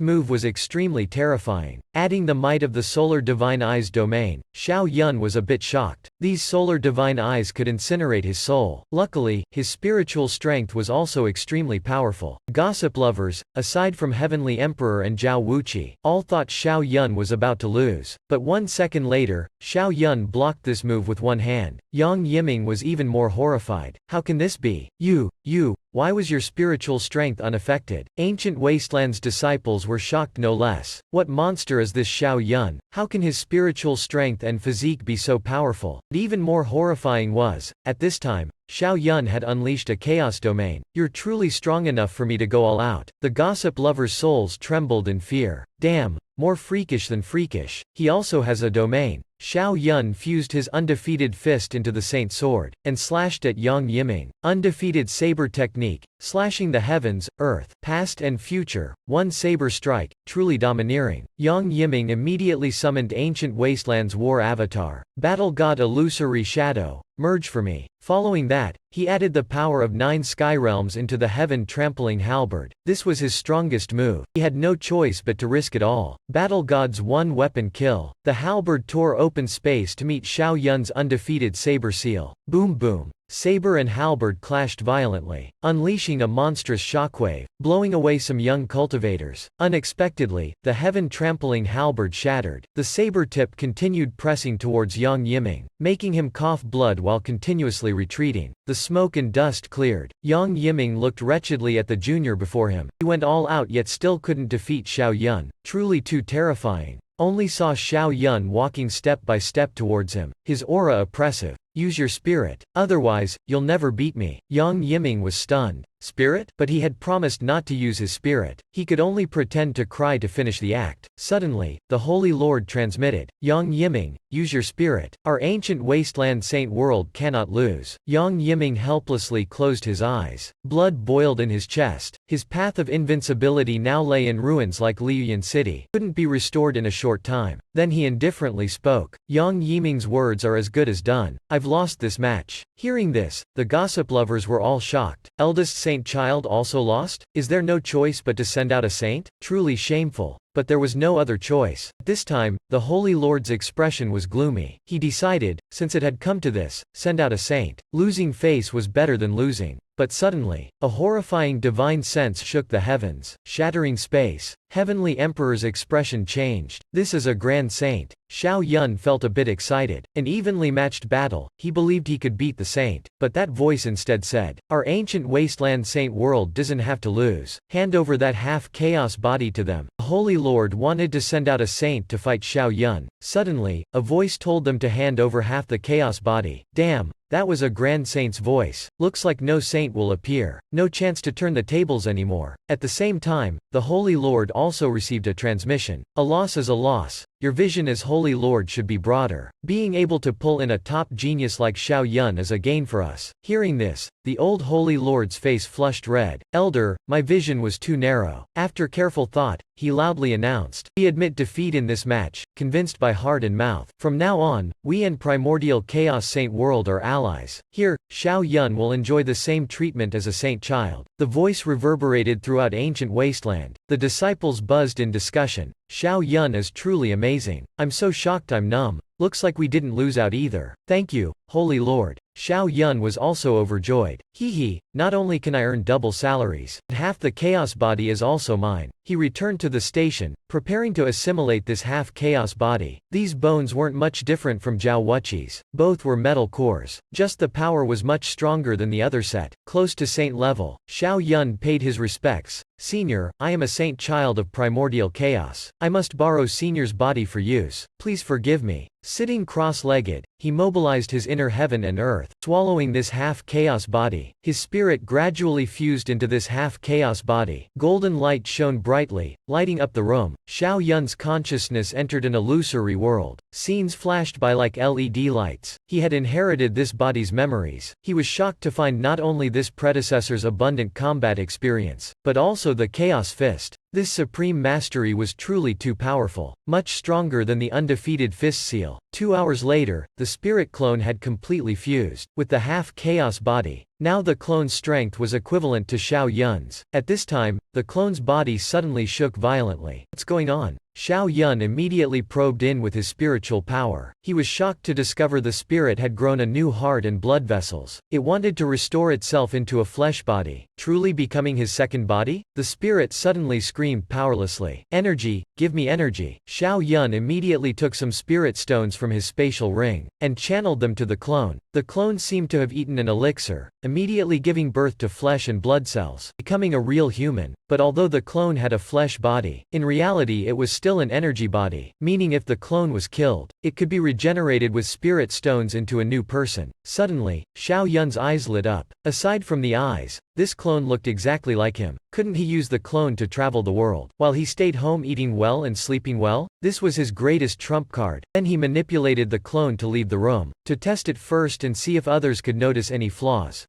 move was extremely terrifying. Adding the might of the Solar Divine Eyes domain, Xiao Yun was a bit shocked. These Solar Divine Eyes could incinerate his soul. Luckily, his spiritual strength was also extremely powerful. Gossip lovers, aside from Heavenly Emperor and Zhao Wuqi, all thought Xiao Yun was about to lose. But 1 second later, Xiao Yun blocked this move with one hand. Yang Yiming was even more horrified. How can this be? You, why was your spiritual strength unaffected? Ancient Wasteland's disciples were shocked no less. What monster is this Xiao Yun? How can his spiritual strength and physique be so powerful? But even more horrifying was, at this time, Xiao Yun had unleashed a chaos domain. You're truly strong enough for me to go all out. The gossip lovers' souls trembled in fear. Damn, more freakish than freakish. He also has a domain. Xiao Yun fused his undefeated fist into the Saint Sword, and slashed at Yang Yiming. Undefeated saber technique, slashing the heavens, earth, past and future, one saber strike, truly domineering. Yang Yiming immediately summoned Ancient Wasteland's war avatar, Battle God Illusory Shadow, merge for me. Following that, he added the power of 9 sky realms into the heaven-trampling halberd. This was his strongest move. He had no choice but to risk it all. Battle God's one-weapon kill. The halberd tore open space to meet Xiao Yun's undefeated saber seal. Boom boom. Saber and halberd clashed violently, unleashing a monstrous shockwave, blowing away some young cultivators. Unexpectedly, the heaven-trampling halberd shattered. The saber tip continued pressing towards Yang Yiming, making him cough blood while continuously retreating. The smoke and dust cleared. Yang Yiming looked wretchedly at the junior before him. He went all out yet still couldn't defeat Xiao Yun. Truly too terrifying. Only saw Xiao Yun walking step by step towards him, his aura oppressive. Use your spirit, otherwise, you'll never beat me. Yang Yiming was stunned. Spirit? But he had promised not to use his spirit. He could only pretend to cry to finish the act. Suddenly, the Holy Lord transmitted. Yang Yiming, use your spirit. Our ancient wasteland saint world cannot lose. Yang Yiming helplessly closed his eyes. Blood boiled in his chest. His path of invincibility now lay in ruins like Liuyan City. Couldn't be restored in a short time. Then he indifferently spoke. Yang Yiming's words are as good as done. I've lost this match. Hearing this, the gossip lovers were all shocked. Eldest saint child also lost? Is there no choice but to send out a saint? Truly shameful. But there was no other choice. At this time, the Holy Lord's expression was gloomy. He decided, since it had come to this, send out a saint. Losing face was better than losing. But suddenly, a horrifying divine sense shook the heavens, shattering space. Heavenly Emperor's expression changed. This is a grand saint. Xiao Yun felt a bit excited. An evenly matched battle, he believed he could beat the saint. But that voice instead said, our ancient wasteland saint world doesn't have to lose. Hand over that half-chaos body to them. The Holy Lord wanted to send out a saint to fight Xiao Yun. Suddenly, a voice told them to hand over half the chaos body. Damn. That was a grand saint's voice. Looks like no saint will appear. No chance to turn the tables anymore. At the same time, the Holy Lord also received a transmission. A loss is a loss. Your vision as Holy Lord should be broader. Being able to pull in a top genius like Xiao Yun is a gain for us. Hearing this, the old Holy Lord's face flushed red. Elder, my vision was too narrow. After careful thought, he loudly announced, we admit defeat in this match, convinced by heart and mouth. From now on, we and Primordial Chaos Saint World are allies. Here, Xiao Yun will enjoy the same treatment as a saint child. The voice reverberated throughout ancient wasteland. The disciples buzzed in discussion. Xiao Yun is truly amazing. I'm so shocked I'm numb. Looks like we didn't lose out either. Thank you, Holy Lord. Xiao Yun was also overjoyed. Hee, not only can I earn double salaries, but half the chaos body is also mine. He returned to the station, preparing to assimilate this half-chaos body. These bones weren't much different from Zhao Wuqi's. Both were metal cores. Just the power was much stronger than the other set, close to saint level. Xiao Yun paid his respects. Senior, I am a saint child of primordial chaos. I must borrow Senior's body for use. Please forgive me. Sitting cross-legged, he mobilized his inner heaven and earth, swallowing this half-chaos body. His spirit gradually fused into this half-chaos body. Golden light shone brightly, lighting up the room. Xiao Yun's consciousness entered an illusory world. Scenes flashed by like LED lights. He had inherited this body's memories. He was shocked to find not only this predecessor's abundant combat experience, but also the Chaos Fist. This supreme mastery was truly too powerful, much stronger than the undefeated Fist Seal. 2 hours later, the spirit clone had completely fused with the half-chaos body. Now the clone's strength was equivalent to Xiao Yun's. At this time, the clone's body suddenly shook violently. What's going on? Xiao Yun immediately probed in with his spiritual power. He was shocked to discover the spirit had grown a new heart and blood vessels. It wanted to restore itself into a flesh body, truly becoming his second body? The spirit suddenly screamed powerlessly. Energy, give me energy. Xiao Yun immediately took some spirit stones from his spatial ring, and channeled them to the clone. The clone seemed to have eaten an elixir, immediately giving birth to flesh and blood cells, becoming a real human. But although the clone had a flesh body, in reality it was still an energy body, meaning if the clone was killed, it could be regenerated with spirit stones into a new person. Suddenly, Xiao Yun's eyes lit up. Aside from the eyes, this clone looked exactly like him. Couldn't he use the clone to travel the world, while he stayed home eating well and sleeping well? This was his greatest trump card. Then he manipulated the clone to leave the room, to test it first and see if others could notice any flaws.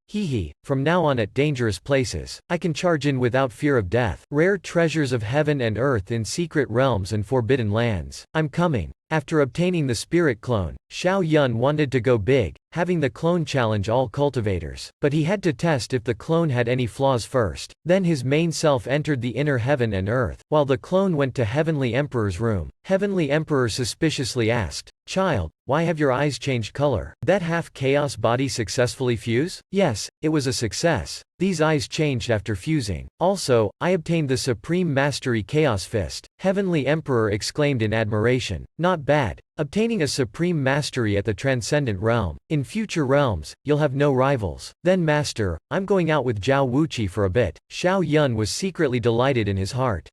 From now on at dangerous places, I can charge in without fear of death. Rare treasures of heaven and earth in secret realms and forbidden lands. I'm coming. After obtaining the spirit clone, Xiao Yun wanted to go big. having the clone challenge all cultivators. But he had to test if the clone had any flaws first. Then his main self entered the inner heaven and earth, while the clone went to Heavenly Emperor's room. Heavenly Emperor suspiciously asked, "Child, why have your eyes changed color? Did that half-chaos body successfully fuse?" "Yes, it was a success. These eyes changed after fusing. Also, I obtained the Supreme Mastery Chaos Fist." Heavenly Emperor exclaimed in admiration. "Not bad. Obtaining a supreme mastery at the transcendent realm. In future realms, you'll have no rivals." "Then Master, I'm going out with Zhao Wuqi for a bit." Xiao Yun was secretly delighted in his heart.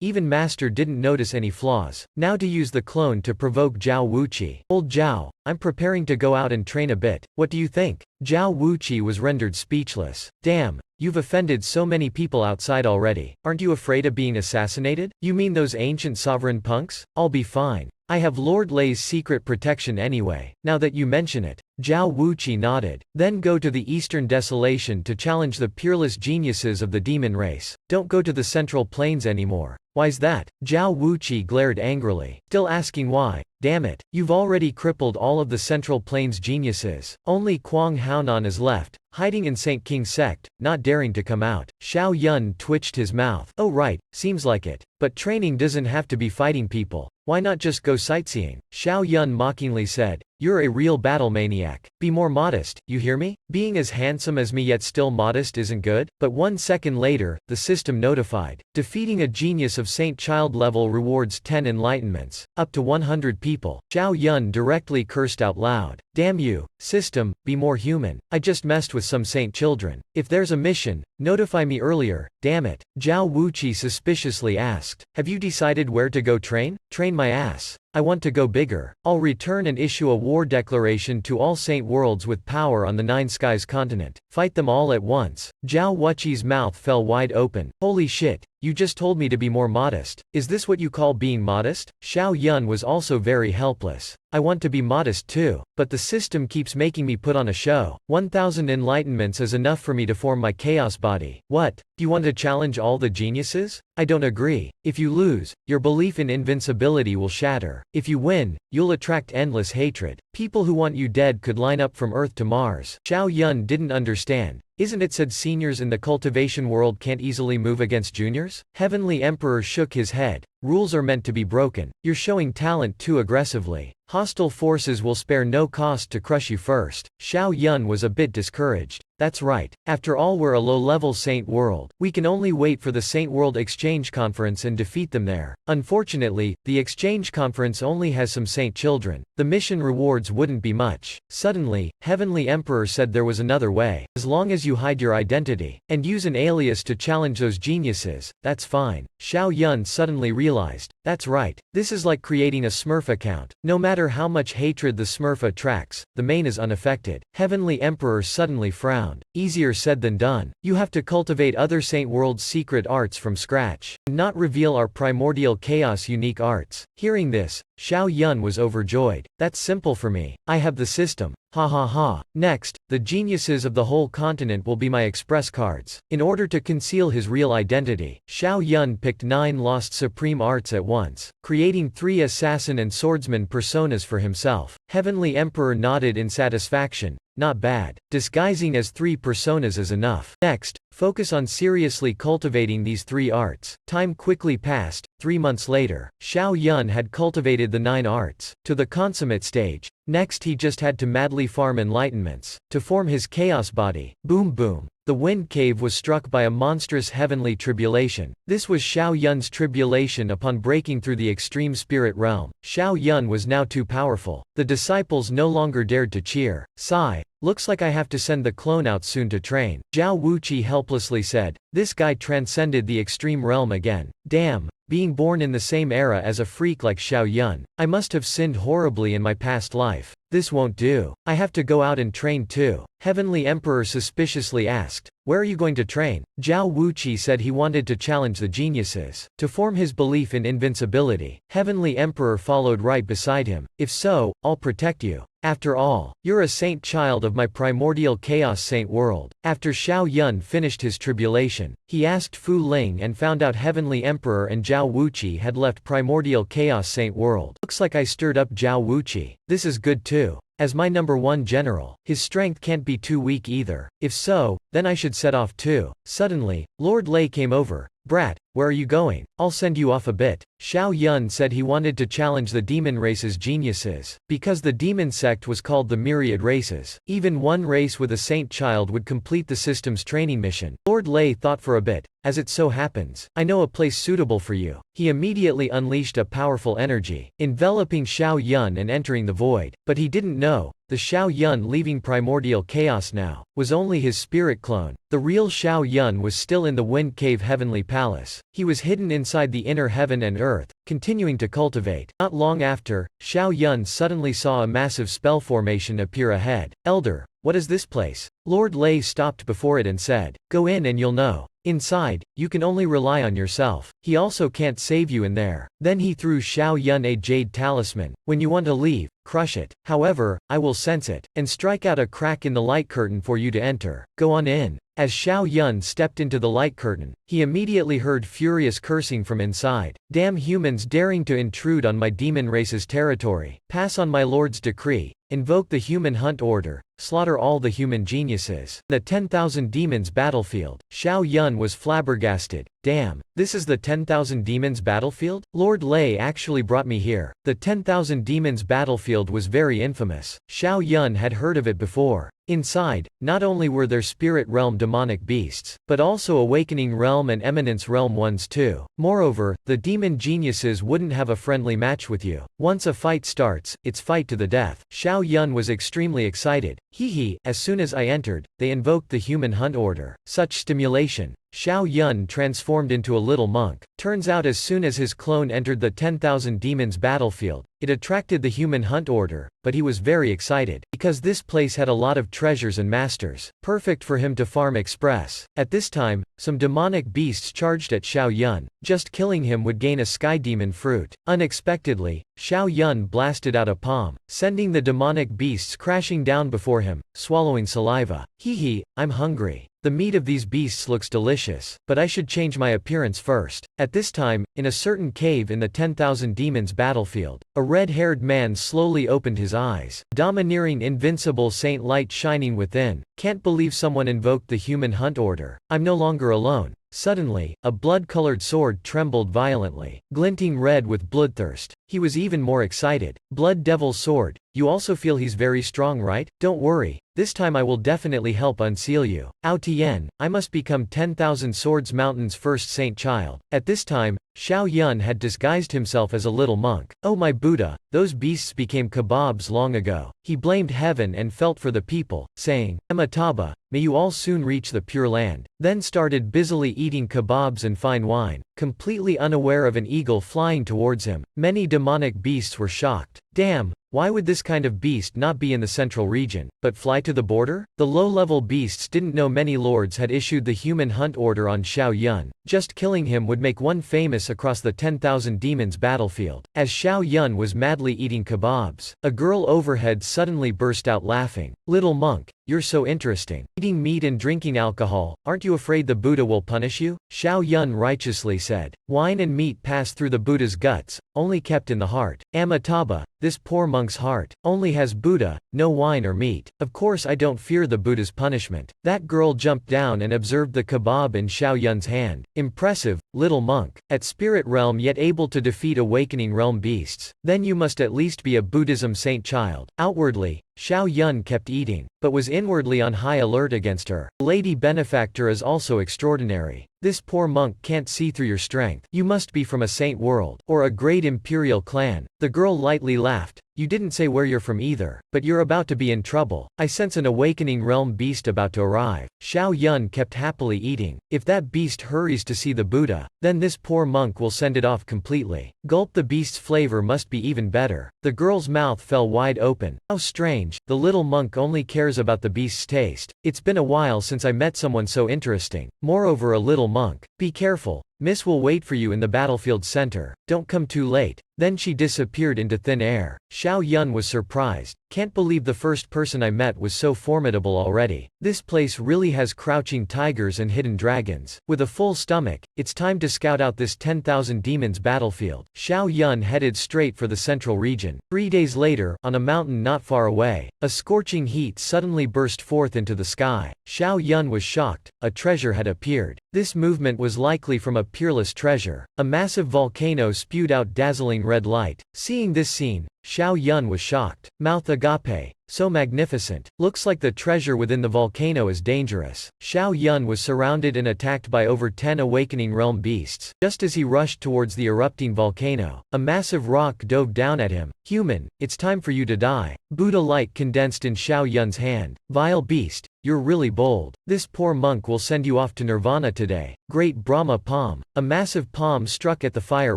Even Master didn't notice any flaws. Now to use the clone to provoke Zhao Wuqi. "Old Zhao, I'm preparing to go out and train a bit. What do you think?" Zhao Wuqi was rendered speechless. "Damn. You've offended so many people outside already. Aren't you afraid of being assassinated? You mean those ancient sovereign punks? I'll be fine. I have Lord Lei's secret protection anyway, now that you mention it." Zhao Wuqi nodded. "Then go to the Eastern Desolation to challenge the peerless geniuses of the demon race. Don't go to the Central Plains anymore." "Why's that?" Zhao Wuqi glared angrily. "Still asking why? Damn it. You've already crippled all of the Central Plains geniuses. Only Quang Haonan is left, hiding in St. King sect, not daring to come out." Xiao Yun twitched his mouth. "Oh right, seems like it. But training doesn't have to be fighting people. Why not just go sightseeing?" Xiao Yun mockingly said. "You're a real battle maniac. Be more modest, you hear me? Being as handsome as me yet still modest isn't good." But 1 second later, the system notified. Defeating a genius of Saint Child level rewards 10 enlightenments, up to 100 people. Xiao Yun directly cursed out loud. "Damn you, system, be more human. I just messed with some saint children. If there's a mission, notify me earlier, damn it." Zhao Wuqi suspiciously asked, "Have you decided where to go train?" "Train my ass. I want to go bigger. I'll return and issue a war declaration to all saint worlds with power on the 9 skies continent. Fight them all at once." Zhao Wuqi's mouth fell wide open. "Holy shit, you just told me to be more modest. Is this what you call being modest?" Xiao Yun was also very helpless. "I want to be modest too, but the system keeps making me put on a show. 1,000 enlightenments is enough for me to form my chaos body." "What? Do you want to challenge all the geniuses?" "I don't agree. If you lose, your belief in invincibility will shatter. If you win, you'll attract endless hatred. People who want you dead could line up from Earth to Mars." Xiao Yun didn't understand. "Isn't it said seniors in the cultivation world can't easily move against juniors?" Heavenly Emperor shook his head. "Rules are meant to be broken. You're showing talent too aggressively. Hostile forces will spare no cost to crush you first." Xiao Yun was a bit discouraged. "That's right. After all, we're a low-level Saint World. We can only wait for the Saint World Exchange Conference and defeat them there. Unfortunately, the Exchange Conference only has some saint children. The mission rewards wouldn't be much." Suddenly, Heavenly Emperor said there was another way. "As long as you hide your identity, and use an alias to challenge those geniuses, that's fine." Xiao Yun suddenly realized. That's right. This is like creating a Smurf account. No matter how much hatred the Smurf attracts, the main is unaffected. Heavenly Emperor suddenly frowned. "Easier said than done. You have to cultivate other Saint World's secret arts from scratch, and not reveal our primordial chaos unique arts." Hearing this, Xiao Yun was overjoyed. "That's simple for me. I have the system. Ha ha ha. Next, the geniuses of the whole continent will be my express cards." In order to conceal his real identity, Xiao Yun picked 9 lost supreme arts at once, creating 3 assassin and swordsman personas for himself. Heavenly Emperor nodded in satisfaction. "Not bad. Disguising as 3 personas is enough. Next, focus on seriously cultivating these 3 arts." Time quickly passed. 3 months later, Xiao Yun had cultivated the 9 arts to the consummate stage. Next he just had to madly farm enlightenments to form his chaos body. Boom boom. The wind cave was struck by a monstrous heavenly tribulation. This was Xiao Yun's tribulation upon breaking through the extreme spirit realm. Xiao Yun was now too powerful. The disciples no longer dared to cheer. "Sigh. Looks like I have to send the clone out soon to train." Zhao Wuqi helplessly said. "This guy transcended the extreme realm again. Damn. Being born in the same era as a freak like Xiao Yun, I must have sinned horribly in my past life. This won't do. I have to go out and train too." Heavenly Emperor suspiciously asked, "Where are you going to train?" Zhao Wuqi said he wanted to challenge the geniuses to form his belief in invincibility. Heavenly Emperor followed right beside him. "If so, I'll protect you." After all, you're a saint child of my primordial chaos saint world. After Xiao Yun finished his tribulation, he asked Fu Ling and found out Heavenly Emperor and Zhao Wuqi had left primordial chaos saint world. Looks like I stirred up Zhao Wuqi. This is good too. As my #1 general, his strength can't be too weak either. If so, then I should set off too. Suddenly, Lord Lei came over. Brat, where are you going? I'll send you off a bit. Xiao Yun said he wanted to challenge the demon race's geniuses. Because the demon sect was called the myriad races, even one race with a saint child would complete the system's training mission. Lord Lei thought for a bit. As it so happens, I know a place suitable for you. He immediately unleashed a powerful energy, enveloping Xiao Yun and entering the void. But he didn't know, the Xiao Yun leaving primordial chaos now, was only his spirit clone. The real Xiao Yun was still in the Wind Cave Heavenly Palace. He was hidden inside the inner heaven and earth, continuing to cultivate. Not long after, Xiao Yun suddenly saw a massive spell formation appear ahead. Elder, what is this place? Lord Lei stopped before it and said, go in and you'll know. Inside, you can only rely on yourself. He also can't save you in there. Then he threw Xiao Yun a jade talisman. When you want to leave, crush it. However, I will sense it, and strike out a crack in the light curtain for you to enter. Go on in. As Xiao Yun stepped into the light curtain, he immediately heard furious cursing from inside. Damn humans daring to intrude on my demon race's territory. Pass on my lord's decree. Invoke the human hunt order. Slaughter all the human geniuses. The 10,000 demons battlefield. Xiao Yun was flabbergasted. Damn, this is the 10,000 demons battlefield? Lord Lei actually brought me here. The 10,000 demons battlefield was very infamous. Xiao Yun had heard of it before. Inside, not only were there spirit realm demonic beasts, but also awakening realm and eminence realm ones too. Moreover, the demon geniuses wouldn't have a friendly match with you. Once a fight starts, it's fight to the death. Xiao Yun was extremely excited. Hee. As soon as I entered, they invoked the human hunt order. Such stimulation. Xiao Yun transformed into a little monk. Turns out as soon as his clone entered the 10,000 demons battlefield, it attracted the human hunt order, but he was very excited, because this place had a lot of treasures and masters, perfect for him to farm express. At this time, some demonic beasts charged at Xiao Yun. Just killing him would gain a sky demon fruit. Unexpectedly, Xiao Yun blasted out a palm, sending the demonic beasts crashing down before him, swallowing saliva. Hee, I'm hungry. The meat of these beasts looks delicious, but I should change my appearance first. At this time, in a certain cave in the 10,000 demons battlefield, a red-haired man slowly opened his eyes. Domineering invincible saint light shining within. Can't believe someone invoked the human hunt order. I'm no longer alone. Suddenly, a blood-colored sword trembled violently, glinting red with bloodthirst. He was even more excited. Blood Devil's sword. You also feel he's very strong, right? Don't worry. This time I will definitely help unseal you. Ao Tian, I must become 10,000 Swords Mountain's first saint child. At this time, Xiao Yun had disguised himself as a little monk. Oh my Buddha, those beasts became kebabs long ago. He blamed heaven and felt for the people, saying, Amitabha, may you all soon reach the Pure Land. Then started busily eating kebabs and fine wine, completely unaware of an eagle flying towards him. Many demonic beasts were shocked. Damn, why would this kind of beast not be in the central region, but fly to the border? The low-level beasts didn't know many lords had issued the human hunt order on Xiao Yun. Just killing him would make one famous across the 10,000 demons battlefield. As Xiao Yun was madly eating kebabs, a girl overhead suddenly burst out laughing. Little monk, you're so interesting. Eating meat and drinking alcohol, aren't you afraid the Buddha will punish you? Xiao Yun righteously said. Wine and meat pass through the Buddha's guts, only kept in the heart. Amitabha, this poor monk's heart, only has Buddha, no wine or meat. Of course I don't fear the Buddha's punishment. That girl jumped down and observed the kebab in Xiao Yun's hand. Impressive, little monk. At spirit realm yet able to defeat awakening realm beasts. Then you must at least be a Buddhism saint child. Outwardly, Xiao Yun kept eating, but was inwardly on high alert against her. Lady Benefactor is also extraordinary. This poor monk can't see through your strength. You must be from a saint world, or a great imperial clan. The girl lightly laughed. You didn't say where you're from either, but you're about to be in trouble. I sense an awakening realm beast about to arrive. Xiao Yun kept happily eating. If that beast hurries to see the Buddha, then this poor monk will send it off completely. Gulp, the beast's flavor must be even better. The girl's mouth fell wide open. How strange, the little monk only cares about the beast's taste. It's been a while since I met someone so interesting. Moreover, a little monk. Be careful, Miss will wait for you in the battlefield center. Don't come too late." Then she disappeared into thin air. Xiao Yun was surprised. "Can't believe the first person I met was so formidable already. This place really has crouching tigers and hidden dragons." With a full stomach, it's time to scout out this 10,000 demons battlefield. Xiao Yun headed straight for the central region. 3 days later, on a mountain not far away, a scorching heat suddenly burst forth into the sky. Xiao Yun was shocked. A treasure had appeared. This movement was likely from a peerless treasure. A massive volcano spewed out dazzling red light. Seeing this scene, Xiao Yun was shocked. Mouth agape. So magnificent. Looks like the treasure within the volcano is dangerous. Xiao Yun was surrounded and attacked by over 10 awakening realm beasts. Just as he rushed towards the erupting volcano, a massive rock dove down at him. "Human, it's time for you to die." Buddha light condensed in Xiao Yun's hand. "Vile beast, you're really bold. This poor monk will send you off to nirvana today." Great Brahma palm. A massive palm struck at the fire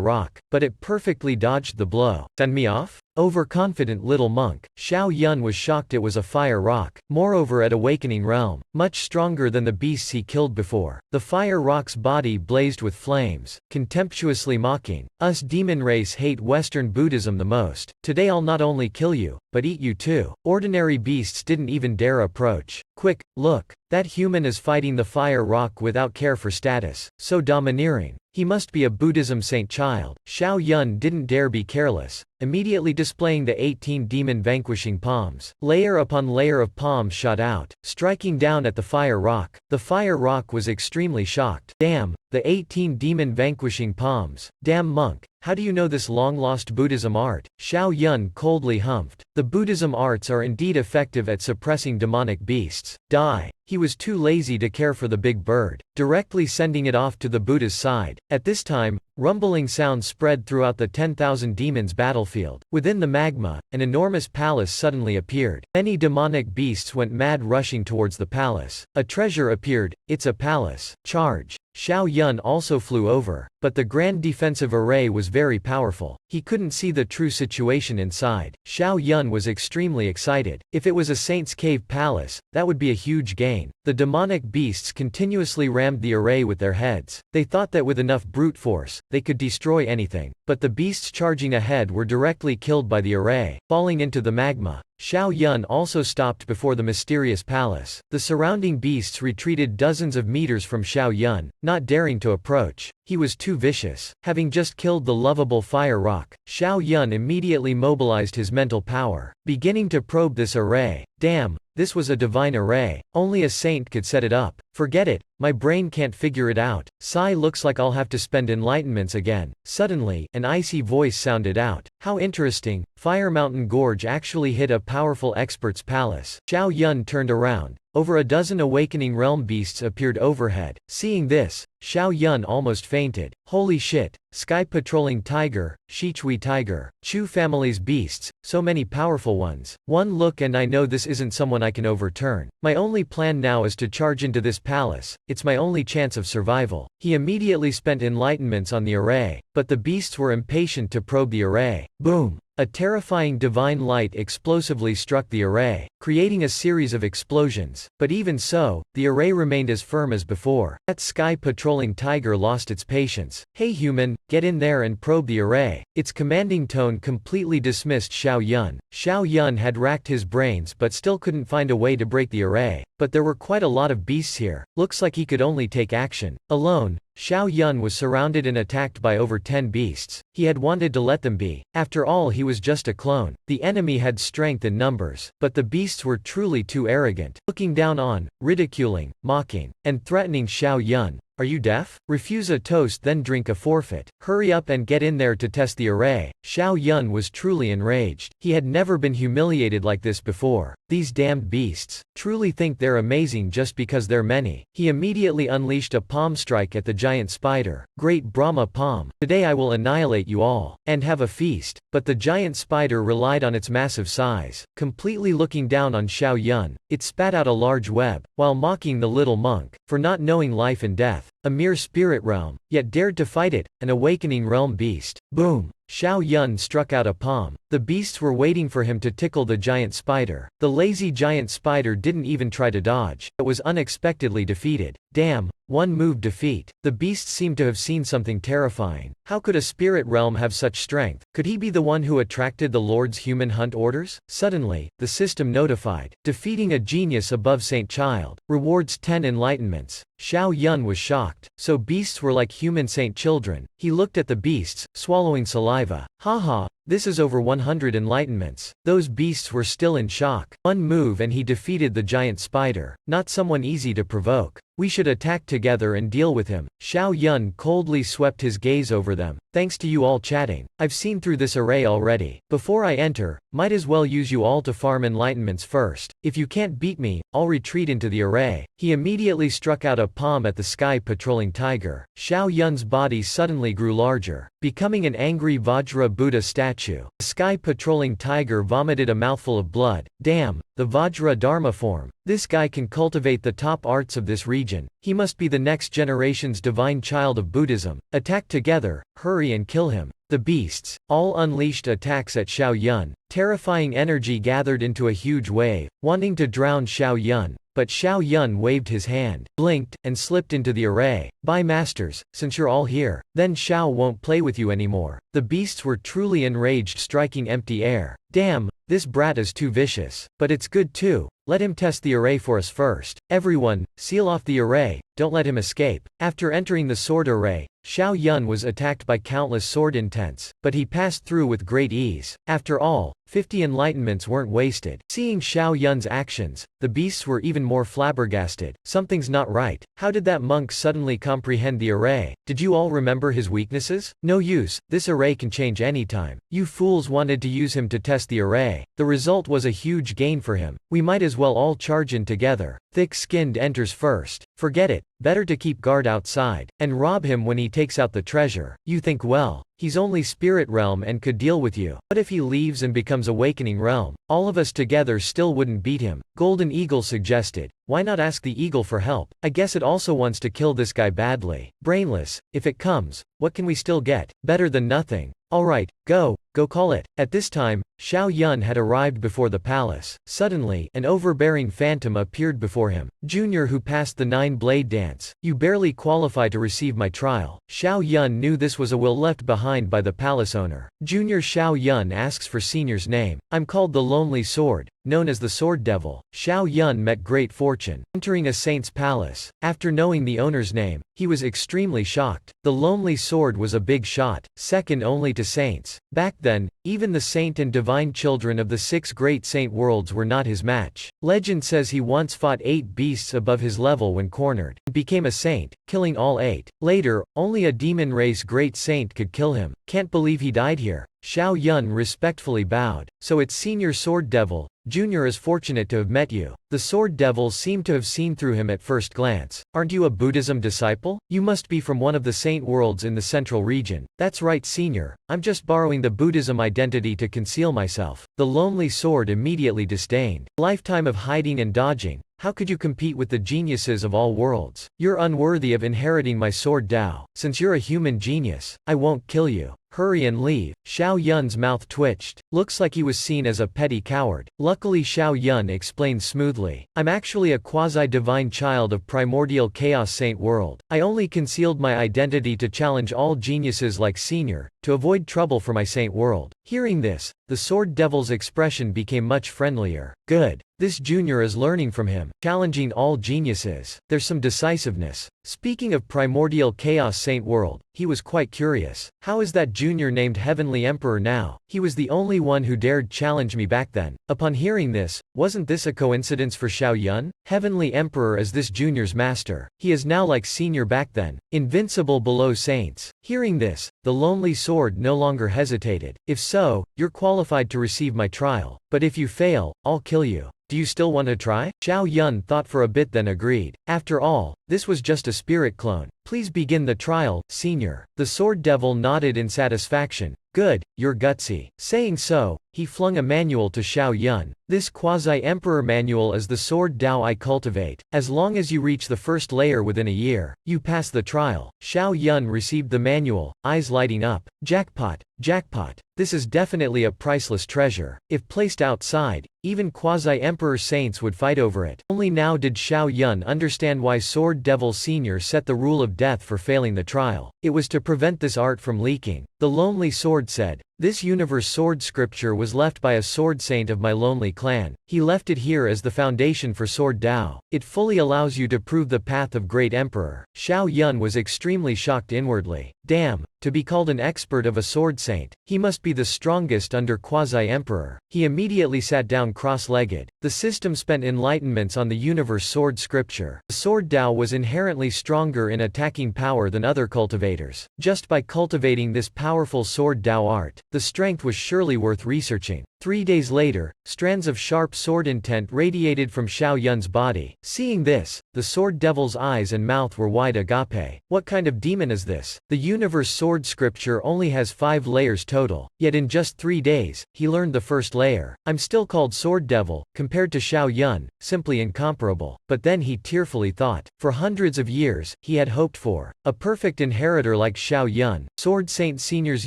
rock, but it perfectly dodged the blow. "Send me off?" Overconfident little monk. Xiao Yun was shocked it was a fire rock, moreover at awakening realm, much stronger than the beasts he killed before. The fire rock's body blazed with flames, contemptuously mocking, "Us demon race hate Western Buddhism the most. Today I'll not only kill you, but eat you too." Ordinary beasts didn't even dare approach. "Quick, look, that human is fighting the fire rock without care for status, so domineering. He must be a Buddhism saint child." Xiao Yun didn't dare be careless, immediately displaying the 18 demon vanquishing palms. Layer upon layer of palms shot out, striking down at the fire rock. The fire rock was extremely shocked. "Damn, the 18 demon vanquishing palms. Damn monk, how do you know this long-lost Buddhism art?" Xiao Yun coldly humphed. The Buddhism arts are indeed effective at suppressing demonic beasts. Die. He was too lazy to care for the big bird, directly sending it off to the Buddha's side. At this time, rumbling sounds spread throughout the 10,000 demons battlefield. Within the magma, an enormous palace suddenly appeared. Many demonic beasts went mad rushing towards the palace. A treasure appeared. "It's a palace. Charge." Xiao Yun also flew over, but the grand defensive array was very powerful. He couldn't see the true situation inside. Xiao Yun was extremely excited. If it was a saint's cave palace, that would be a huge gain. The demonic beasts continuously rammed the array with their heads. They thought that with enough brute force, they could destroy anything. But the beasts charging ahead were directly killed by the array, falling into the magma. Xiao Yun also stopped before the mysterious palace. The surrounding beasts retreated dozens of meters from Xiao Yun, not daring to approach. He was too vicious. Having just killed the lovable fire rock, Xiao Yun immediately mobilized his mental power, beginning to probe this array. "Damn, this was a divine array. Only a saint could set it up. Forget it, my brain can't figure it out. Sigh, looks like I'll have to spend enlightenments again." Suddenly, an icy voice sounded out. "How interesting, Fire Mountain Gorge actually hit a powerful expert's palace." Xiao Yun turned around. Over a dozen awakening realm beasts appeared overhead. Seeing this, Xiao Yun almost fainted. "Holy shit, sky patrolling tiger, Shichui tiger, Chu family's beasts, so many powerful ones. One look and I know this isn't someone I can overturn. My only plan now is to charge into this palace. It's my only chance of survival." He immediately spent enlightenments on the array, but the beasts were impatient to probe the array. Boom! A terrifying divine light explosively struck the array, creating a series of explosions. But even so, the array remained as firm as before. That sky patrolling tiger lost its patience. "Hey human, get in there and probe the array." Its commanding tone completely dismissed Xiao Yun. Xiao Yun had racked his brains but still couldn't find a way to break the array. But there were quite a lot of beasts here. Looks like he could only take action alone. Xiao Yun was surrounded and attacked by over 10 beasts. He had wanted to let them be. After all, he was just a clone. The enemy had strength in numbers, but the beasts were truly too arrogant, looking down on, ridiculing, mocking, and threatening Xiao Yun. "Are you deaf? Refuse a toast then drink a forfeit. Hurry up and get in there to test the array." Xiao Yun was truly enraged. He had never been humiliated like this before. These damned beasts truly think they're amazing just because they're many. He immediately unleashed a palm strike at the giant spider. "Great Brahma palm. Today I will annihilate you all. And have a feast." But the giant spider relied on its massive size. Completely looking down on Xiao Yun, it spat out a large web, while mocking the little monk, for not knowing life and death. A mere spirit realm, yet dared to fight it, an awakening realm beast. Boom! Xiao Yun struck out a palm. The beasts were waiting for him to tickle the giant spider. The lazy giant spider didn't even try to dodge. It was unexpectedly defeated. "Damn, one move defeat. The beasts seemed to have seen something terrifying. How could a spirit realm have such strength? Could he be the one who attracted the Lord's human hunt orders? Suddenly, the system notified. Defeating a genius above Saint Child. Rewards 10 enlightenments. Xiao Yun was shocked. So beasts were like human saint children. He looked at the beasts, swallowing saliva. Haha, this is over 100 enlightenments. Those beasts were still in shock. One move and he defeated the giant spider. Not someone easy to provoke. We should attack together and deal with him. Xiao Yun coldly swept his gaze over them. Thanks to you all chatting. I've seen through this array already. Before I enter, might as well use you all to farm enlightenments first. If you can't beat me, I'll retreat into the array. He immediately struck out a palm at the sky patrolling tiger. Xiao Yun's body suddenly grew larger, becoming an angry Vajra Buddha statue. The sky patrolling tiger vomited a mouthful of blood. Damn, the Vajra Dharma form. This guy can cultivate the top arts of this region. He must be the next generation's divine child of Buddhism. Attack together, hurry and kill him. The beasts, all unleashed attacks at Xiao Yun. Terrifying energy gathered into a huge wave, wanting to drown Xiao Yun. But Xiao Yun waved his hand, blinked, and slipped into the array. Bye masters, since you're all here, then Xiao won't play with you anymore. The beasts were truly enraged, striking empty air. Damn, this brat is too vicious. But it's good too. Let him test the array for us first. Everyone, seal off the array, don't let him escape. After entering the sword array, Xiao Yun was attacked by countless sword intents, but he passed through with great ease. After all, 50 enlightenments weren't wasted. Seeing Xiao Yun's actions, the beasts were even more flabbergasted. Something's not right. How did that monk suddenly comprehend the array? Did you all remember his weaknesses? No use, this array can change anytime. You fools wanted to use him to test the array. The result was a huge gain for him. We might as well all charge in together. Thick-skinned enters first. Forget it, better to keep guard outside, and rob him when he takes out the treasure. You think well. He's only spirit realm and could deal with you. What if he leaves and becomes awakening realm? All of us together still wouldn't beat him. Golden Eagle suggested. Why not ask the eagle for help? I guess it also wants to kill this guy badly. Brainless, if it comes, what can we still get? Better than nothing. Alright, go call it. At this time, Xiao Yun had arrived before the palace. Suddenly, an overbearing phantom appeared before him. Junior who passed the 9-blade dance. You barely qualify to receive my trial. Xiao Yun knew this was a will left behind by the palace owner. Junior Xiao Yun asks for senior's name. I'm called the Lonely Sword, known as the Sword Devil. Xiao Yun met great fortune, entering a saint's palace. After knowing the owner's name, he was extremely shocked. The Lonely Sword was a big shot, second only to saints. Back then, even the saint and divine children of the 6 great saint worlds were not his match. Legend says he once fought 8 beasts above his level when cornered, and became a saint, killing all 8. Later, only a demon race great saint could kill him. Can't believe he died here. Xiao Yun respectfully bowed. So it's Senior Sword Devil. Junior is fortunate to have met you. The Sword Devil seemed to have seen through him at first glance. Aren't you a Buddhism disciple? You must be from one of the saint worlds in the central region. That's right, Senior. I'm just borrowing the Buddhism identity to conceal myself. The Lonely Sword immediately disdained. Lifetime of hiding and dodging. How could you compete with the geniuses of all worlds? You're unworthy of inheriting my sword Dao. Since you're a human genius, I won't kill you. Hurry and leave. Xiao Yun's mouth twitched. Looks like he was seen as a petty coward. Luckily Xiao Yun explained smoothly. I'm actually a quasi-divine child of primordial chaos saint world. I only concealed my identity to challenge all geniuses like Senior, to avoid trouble for my saint world. Hearing this, the Sword Devil's expression became much friendlier. Good. This junior is learning from him, challenging all geniuses. There's some decisiveness. Speaking of primordial chaos saint world, he was quite curious. How is that junior named Heavenly Emperor now? He was the only one who dared challenge me back then. Upon hearing this, wasn't this a coincidence for Xiao Yun? Heavenly Emperor is this junior's master. He is now like Senior back then, invincible below saints. Hearing this, the Lonely Sword no longer hesitated. If so, you're qualified to receive my trial. But if you fail, I'll kill you. Do you still want to try? Xiao Yun thought for a bit then agreed. After all, this was just a spirit clone. Please begin the trial, Senior. The Sword Devil nodded in satisfaction. Good, you're gutsy. Saying so, he flung a manual to Xiao Yun. This quasi-emperor manual is the sword Dao I cultivate. As long as you reach the first layer within a year, you pass the trial. Xiao Yun received the manual, eyes lighting up. Jackpot, jackpot. This is definitely a priceless treasure. If placed outside, even quasi-emperor saints would fight over it. Only now did Xiao Yun understand why Sword Devil Senior set the rule of death for failing the trial. It was to prevent this art from leaking. The Lonely Sword said, "This universe sword scripture was left by a sword saint of my lonely clan. He left it here as the foundation for Sword Dao. It fully allows you to prove the path of great emperor." Xiao Yun was extremely shocked inwardly. Damn, to be called an expert of a sword saint, he must be the strongest under quasi-emperor. He immediately sat down cross-legged. The system spent enlightenments on the universe sword scripture. The sword Dao was inherently stronger in attacking power than other cultivators. Just by cultivating this powerful sword Dao art, the strength was surely worth researching. 3 days later, strands of sharp sword intent radiated from Xiao Yun's body. Seeing this, the sword devil's eyes and mouth were wide agape. What kind of demon is this? The universe sword scripture only has 5 layers total, yet in just 3 days, he learned the first layer. I'm still called Sword Devil, compared to Xiao Yun, simply incomparable. But then he tearfully thought, for hundreds of years, he had hoped for a perfect inheritor like Xiao Yun. Sword Saint Senior's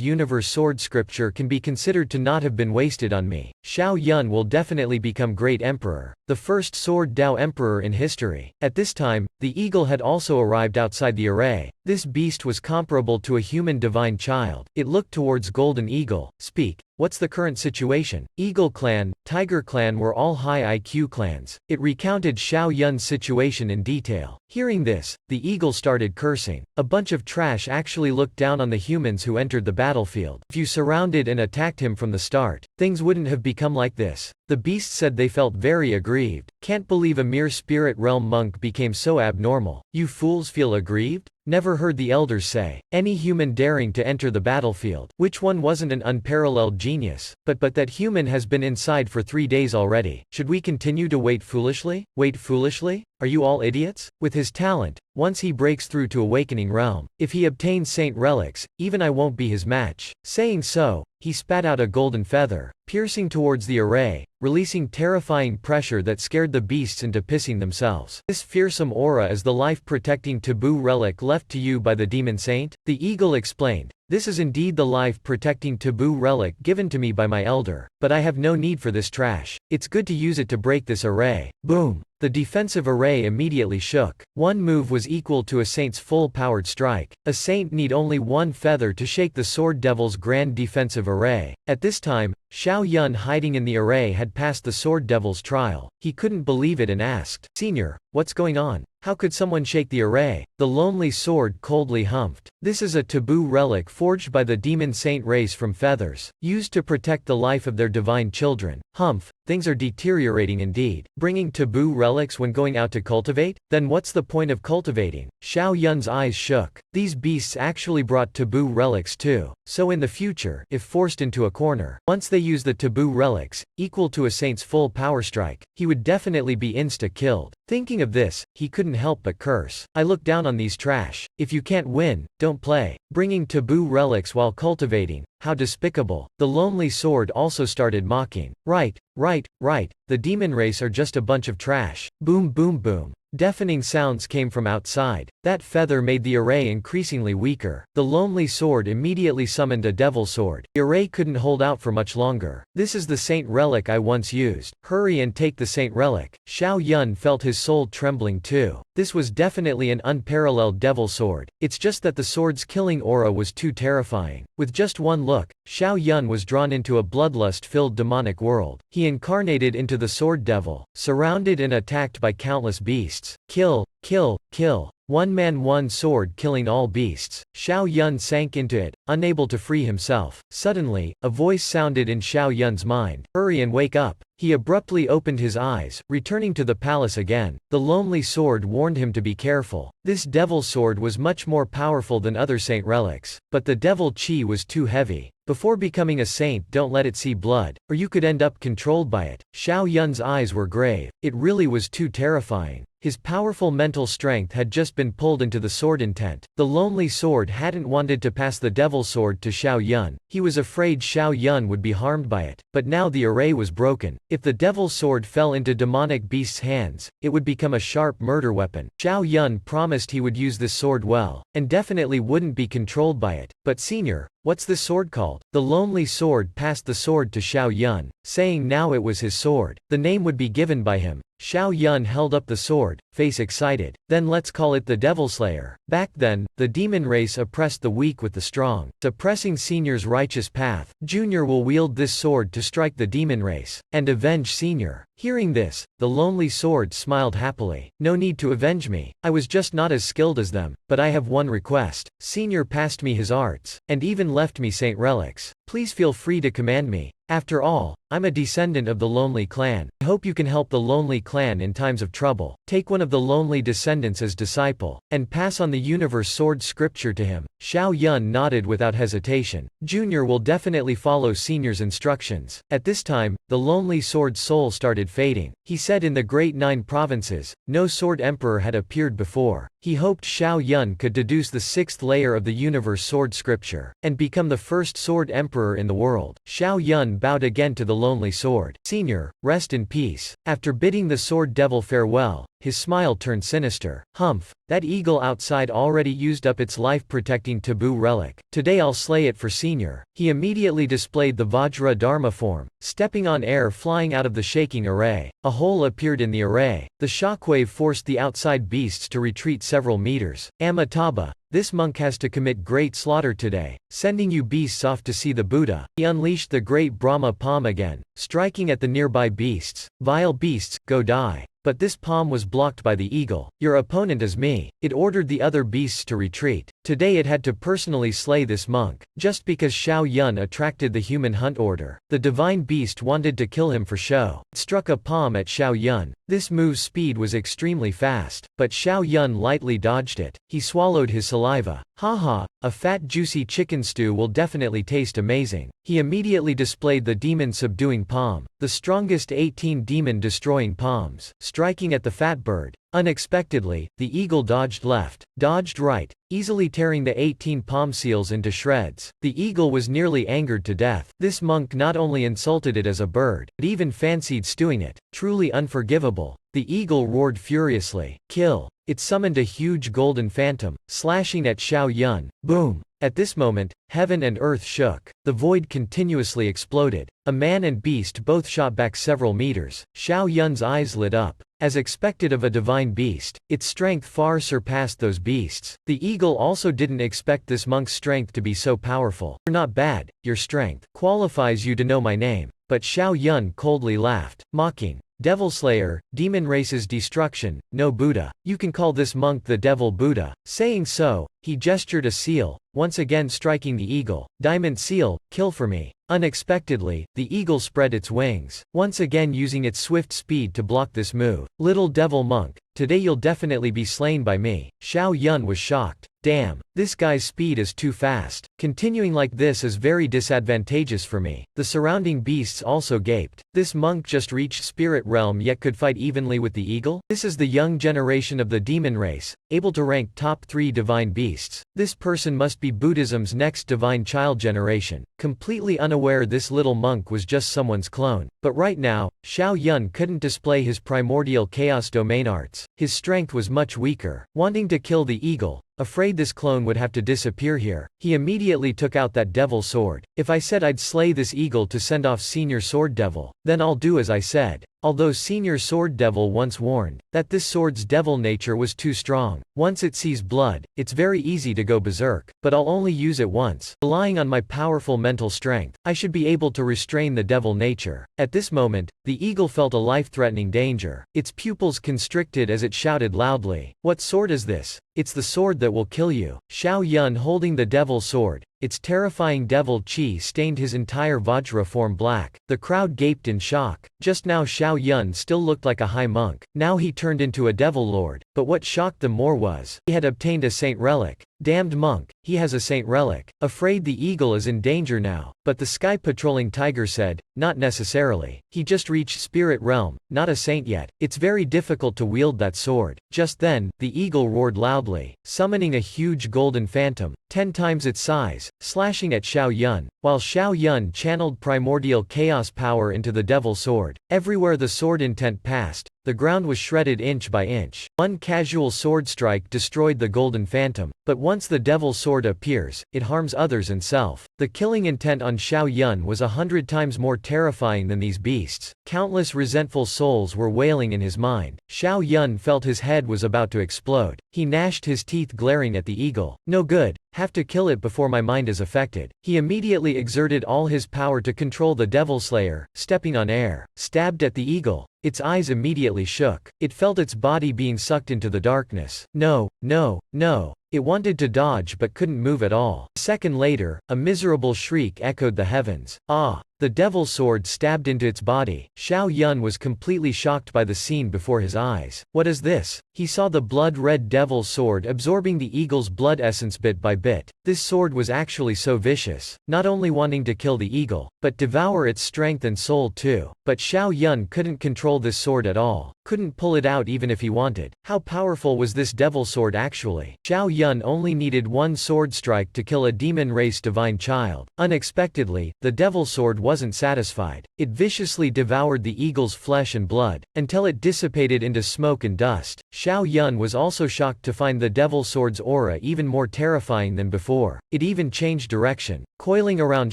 universe sword scripture can be considered to not have been wasted on me. Xiao Yun will definitely become great emperor, the first Sword Dao emperor in history. At this time, the eagle had also arrived outside the array. This beast was comparable to a human divine child. It looked towards Golden Eagle. Speak. What's the current situation? Eagle Clan, Tiger Clan were all high IQ clans. It recounted Xiao Yun's situation in detail. Hearing this, the eagle started cursing. A bunch of trash actually looked down on the humans who entered the battlefield. If you surrounded and attacked him from the start, things wouldn't have become like this. The beast said they felt very aggrieved. Can't believe a mere spirit realm monk became so abnormal. You fools feel aggrieved? Never heard the elders say. Any human daring to enter the battlefield. Which one wasn't an unparalleled genius? But that human has been inside for 3 days already. Should we continue to wait foolishly? Wait foolishly? Are you all idiots? With his talent, once he breaks through to Awakening Realm, if he obtains Saint Relics, even I won't be his match. Saying so, he spat out a golden feather, piercing towards the array, releasing terrifying pressure that scared the beasts into pissing themselves. This fearsome aura is the life-protecting taboo relic left to you by the demon saint? The eagle explained. This is indeed the life-protecting taboo relic given to me by my elder, but I have no need for this trash. It's good to use it to break this array. Boom! The defensive array immediately shook. One move was equal to a saint's full-powered strike. A saint need only one feather to shake the Sword Devil's grand defensive array. At this time, Xiao Yun hiding in the array had passed the Sword Devil's trial. He couldn't believe it and asked, "Senior, what's going on? How could someone shake the array?" The Lonely Sword coldly humphed. This is a taboo relic forged by the demon saint race from feathers, used to protect the life of their divine children. Humph, things are deteriorating indeed. Bringing taboo relics when going out to cultivate? Then what's the point of cultivating? Xiao Yun's eyes shook. These beasts actually brought taboo relics too. So in the future, if forced into a corner, once they use the taboo relics, equal to a saint's full power strike, he would definitely be insta-killed. Thinking of this, he couldn't help but curse. I look down on these trash. If you can't win, don't play. Bringing taboo relics while cultivating. How despicable. The Lonely Sword also started mocking. Right. The demon race are just a bunch of trash. Boom boom boom. Deafening sounds came from outside. That feather made the array increasingly weaker. The Lonely Sword immediately summoned a devil sword. The array couldn't hold out for much longer. This is the saint relic I once used. Hurry and take the saint relic. Xiao Yun felt his soul trembling too. This was definitely an unparalleled devil sword. It's just that the sword's killing aura was too terrifying. With just one look, Xiao Yun was drawn into a bloodlust-filled demonic world. He incarnated into the Sword Devil, surrounded and attacked by countless beasts. Kill, kill, kill. One man, one sword, killing all beasts. Xiao Yun sank into it, unable to free himself. Suddenly, a voice sounded in Xiao Yun's mind. Hurry and wake up. He abruptly opened his eyes, returning to the palace again. The Lonely Sword warned him to be careful. This devil sword was much more powerful than other saint relics, but the devil chi was too heavy. Before becoming a saint, don't let it see blood, or you could end up controlled by it. Xiao Yun's eyes were grave. It really was too terrifying. His powerful mental strength had just been pulled into the sword intent. The lonely sword hadn't wanted to pass the devil sword to Xiao Yun. He was afraid Xiao Yun would be harmed by it. But now the array was broken. If the devil sword fell into demonic beast's hands, it would become a sharp murder weapon. Xiao Yun promised he would use this sword well, and definitely wouldn't be controlled by it. But senior, what's this sword called? The lonely sword passed the sword to Xiao Yun, saying now it was his sword. The name would be given by him. Xiao Yun held up the sword, face excited. Then let's call it the Devil Slayer. Back then, the demon race oppressed the weak with the strong. Suppressing Senior's righteous path, Junior will wield this sword to strike the demon race, and avenge Senior. Hearing this, the lonely sword smiled happily. No need to avenge me, I was just not as skilled as them, but I have one request. Senior passed me his arts, and even left me saint relics. Please feel free to command me. After all, I'm a descendant of the Lonely Clan. I hope you can help the Lonely Clan in times of trouble. Take one of the Lonely descendants as disciple, and pass on the universe sword scripture to him. Xiao Yun nodded without hesitation. Junior will definitely follow Senior's instructions. At this time, the Lonely Sword's soul started fading. He said in the Great Nine Provinces, no Sword Emperor had appeared before. He hoped Xiao Yun could deduce the sixth layer of the universe sword scripture, and become the first Sword Emperor in the world. Xiao Yun bowed again to the Lonely Sword. Senior, rest in peace. After bidding the Sword Devil farewell, his smile turned sinister. Humph, that eagle outside already used up its life-protecting taboo relic. Today I'll slay it for Senior. He immediately displayed the Vajra Dharma form, stepping on air flying out of the shaking array. A hole appeared in the array. The shockwave forced the outside beasts to retreat several meters. Amitabha, this monk has to commit great slaughter today, sending you beasts off to see the Buddha. He unleashed the great Brahma palm again, striking at the nearby beasts. Vile beasts, go die. But this palm was blocked by the eagle. Your opponent is me. It ordered the other beasts to retreat. Today it had to personally slay this monk, just because Xiao Yun attracted the human hunt order. The divine beast wanted to kill him for show. It struck a palm at Xiao Yun. This move's speed was extremely fast, but Xiao Yun lightly dodged it. He swallowed his saliva. Haha, a fat juicy chicken stew will definitely taste amazing. He immediately displayed the demon-subduing palm, the strongest 18 demon-destroying palms, striking at the fat bird. Unexpectedly, the eagle dodged left, dodged right, easily tearing the 18 palm seals into shreds. The eagle was nearly angered to death. This monk not only insulted it as a bird, but even fancied stewing it. Truly unforgivable. The eagle roared furiously. Kill! It summoned a huge golden phantom, slashing at Xiao Yun. Boom! At this moment, heaven and earth shook. The void continuously exploded. A man and beast both shot back several meters. Xiao Yun's eyes lit up. As expected of a divine beast, its strength far surpassed those beasts. The eagle also didn't expect this monk's strength to be so powerful. You're not bad, your strength qualifies you to know my name. But Xiao Yun coldly laughed, mocking. Devil Slayer, demon race's destruction, no Buddha. You can call this monk the Devil Buddha. Saying so, he gestured a seal, once again striking the eagle. Diamond seal, kill for me. Unexpectedly, the eagle spread its wings, once again using its swift speed to block this move. Little devil monk, today you'll definitely be slain by me. Xiao Yun was shocked. Damn, this guy's speed is too fast. Continuing like this is very disadvantageous for me. The surrounding beasts also gaped. This monk just reached spirit realm yet could fight evenly with the eagle? This is the young generation of the demon race, able to rank top 3 divine beasts. This person must be Buddhism's next divine child generation. Completely unaware this little monk was just someone's clone. But right now, Xiao Yun couldn't display his primordial chaos domain arts. His strength was much weaker. Wanting to kill the eagle, afraid this clone would have to disappear here, he immediately took out that devil sword. If I said I'd slay this eagle to send off Senior Sword Devil, then I'll do as I said. Although Senior Sword Devil once warned that this sword's devil nature was too strong. Once it sees blood, it's very easy to go berserk, but I'll only use it once. Relying on my powerful mental strength, I should be able to restrain the devil nature. At this moment, the eagle felt a life-threatening danger. Its pupils constricted as it shouted loudly, "What sword is this? It's the sword that will kill you." Xiao Yun holding the devil sword, its terrifying devil chi stained his entire Vajra form black. The crowd gaped in shock. Just now Xiao Yun still looked like a high monk. Now he turned into a devil lord. But what shocked them more was, he had obtained a saint relic. Damned monk, he has a saint relic. Afraid the eagle is in danger now. But the sky patrolling tiger said, not necessarily. He just reached spirit realm, not a saint yet. It's very difficult to wield that sword. Just then, the eagle roared loudly, summoning a huge golden phantom, 10 times its size, slashing at Xiao Yun, while Xiao Yun channeled primordial chaos power into the devil sword. Everywhere the sword intent passed, the ground was shredded inch by inch. One casual sword strike destroyed the golden phantom, but once the devil sword appears, it harms others and self. The killing intent on Xiao Yun was 100 times more terrifying than these beasts. Countless resentful souls were wailing in his mind. Xiao Yun felt his head was about to explode. He gnashed his teeth, glaring at the eagle. No good. Have to kill it before my mind is affected. He immediately exerted all his power to control the devil slayer, stepping on air, stabbed at the eagle. Its eyes immediately shook. It felt its body being sucked into the darkness. No, no, no. It wanted to dodge but couldn't move at all. A second later, a miserable shriek echoed the heavens. Ah! The devil sword stabbed into its body. Xiao Yun was completely shocked by the scene before his eyes. What is this? He saw the blood-red devil sword absorbing the eagle's blood essence bit by bit. This sword was actually so vicious, not only wanting to kill the eagle, but devour its strength and soul too. But Xiao Yun couldn't control this sword at all, couldn't pull it out even if he wanted. How powerful was this devil sword actually? Xiao Yun only needed one sword strike to kill a demon race divine child. Unexpectedly, the devil sword wasn't satisfied. It viciously devoured the eagle's flesh and blood, until it dissipated into smoke and dust. Xiao Yun was also shocked to find the devil sword's aura even more terrifying than before. It even changed direction, coiling around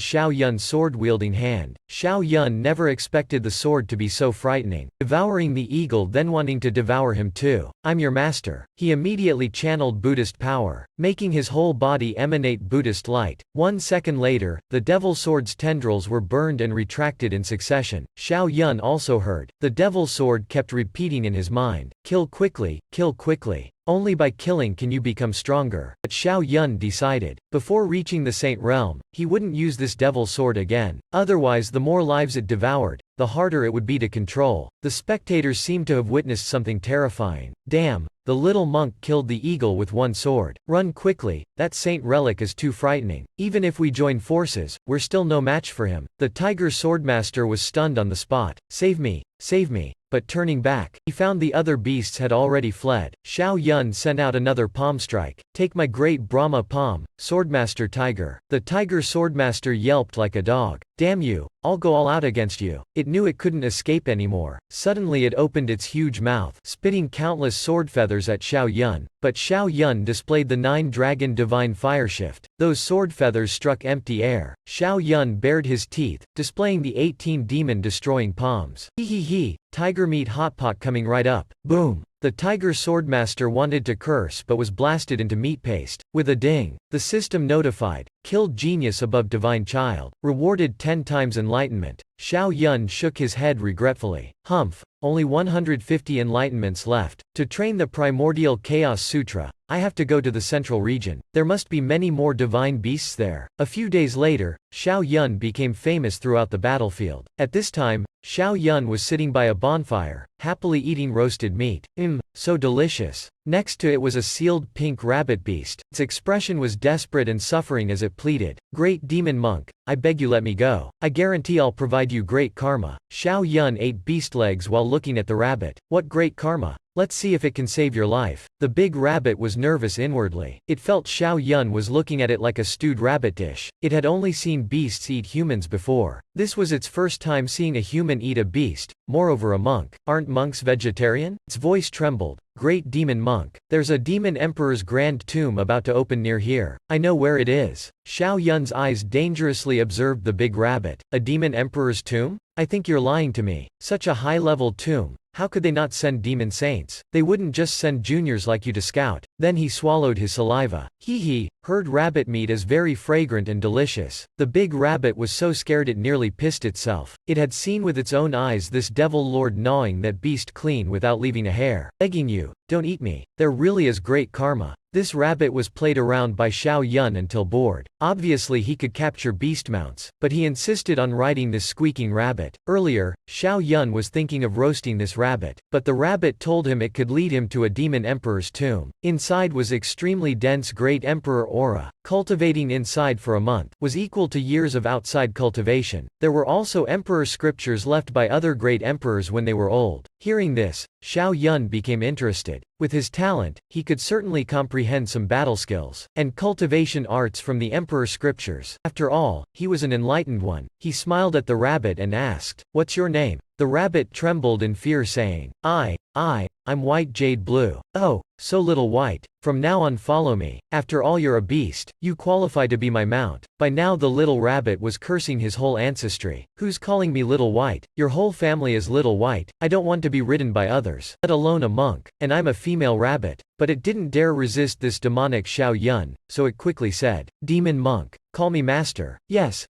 Xiao Yun's sword-wielding hand. Xiao Yun never expected the sword to be so frightening, devouring the eagle then wanting to devour him too. I'm your master. He immediately channeled Buddhist power, making his whole body emanate Buddhist light. 1 second later, the devil sword's tendrils were burned and retracted in succession. Xiao Yun also heard. The devil sword kept repeating in his mind, kill quickly, kill quickly. Only by killing can you become stronger. But Xiao Yun decided, before reaching the saint realm, he wouldn't use this devil sword again. Otherwise, the more lives it devoured, the harder it would be to control. The spectators seemed to have witnessed something terrifying. Damn, the little monk killed the eagle with one sword. Run quickly, that saint relic is too frightening. Even if we join forces, we're still no match for him. The tiger swordmaster was stunned on the spot. Save me, save me. But turning back, he found the other beasts had already fled. Xiao Yun sent out another palm strike. Take my great Brahma palm, Swordmaster Tiger. The tiger swordmaster yelped like a dog. Damn you, I'll go all out against you. It knew it couldn't escape anymore. Suddenly it opened its huge mouth, spitting countless sword feathers at Xiao Yun. But Xiao Yun displayed the 9-dragon divine fire shift. Those sword feathers struck empty air. Xiao Yun bared his teeth, displaying the 18 demon-destroying palms. Hee hee hee, tiger meat hot pot coming right up. Boom. The tiger swordmaster wanted to curse but was blasted into meat paste. With a ding, the system notified, killed genius above divine child, rewarded 10 times enlightenment. Xiao Yun shook his head regretfully. Humph, only 150 enlightenments left. To train the primordial chaos sutra, I have to go to the central region. There must be many more divine beasts there. A few days later, Xiao Yun became famous throughout the battlefield. At this time, Xiao Yun was sitting by a bonfire, happily eating roasted meat. So delicious. Next to it was a sealed pink rabbit beast. Its expression was desperate and suffering as it pleaded. Great demon monk, I beg you let me go. I guarantee I'll provide you great karma. Xiao Yun ate beast legs while looking at the rabbit. What great karma? Let's see if it can save your life. The big rabbit was nervous inwardly. It felt Xiao Yun was looking at it like a stewed rabbit dish. It had only seen beasts eat humans before. This was its first time seeing a human eat a beast, moreover a monk. Aren't monks vegetarian? Its voice trembled. Great demon monk, there's a demon emperor's grand tomb about to open near here. I know where it is. Xiao Yun's eyes dangerously observed the big rabbit. A demon emperor's tomb? I think you're lying to me. Such a high-level tomb. How could they not send demon saints? They wouldn't just send juniors like you to scout. Then he swallowed his saliva. Hee hee, heard rabbit meat is very fragrant and delicious. The big rabbit was so scared it nearly pissed itself. It had seen with its own eyes this devil lord gnawing that beast clean without leaving a hair. Begging you, don't eat me. There really is great karma. This rabbit was played around by Xiao Yun until bored. Obviously he could capture beast mounts, but he insisted on riding this squeaking rabbit. Earlier, Xiao Yun was thinking of roasting this rabbit, but the rabbit told him it could lead him to a demon emperor's tomb. Inside was extremely dense great emperor aura. Cultivating inside for a month was equal to years of outside cultivation. There were also emperor scriptures left by other great emperors when they were old. Hearing this, Xiao Yun became interested. With his talent, he could certainly comprehend some battle skills and cultivation arts from the emperor scriptures. After all, he was an enlightened one. He smiled at the rabbit and asked, "What's your name?" The rabbit trembled in fear saying, I'm White Jade Blue. Oh, so little white. From now on follow me. After all you're a beast. You qualify to be my mount. By now the little rabbit was cursing his whole ancestry. Who's calling me Little White? Your whole family is Little White. I don't want to be ridden by others, let alone a monk, and I'm a female rabbit. But it didn't dare resist this demonic Xiao Yun, so it quickly said, "Demon monk, call me master." Yes,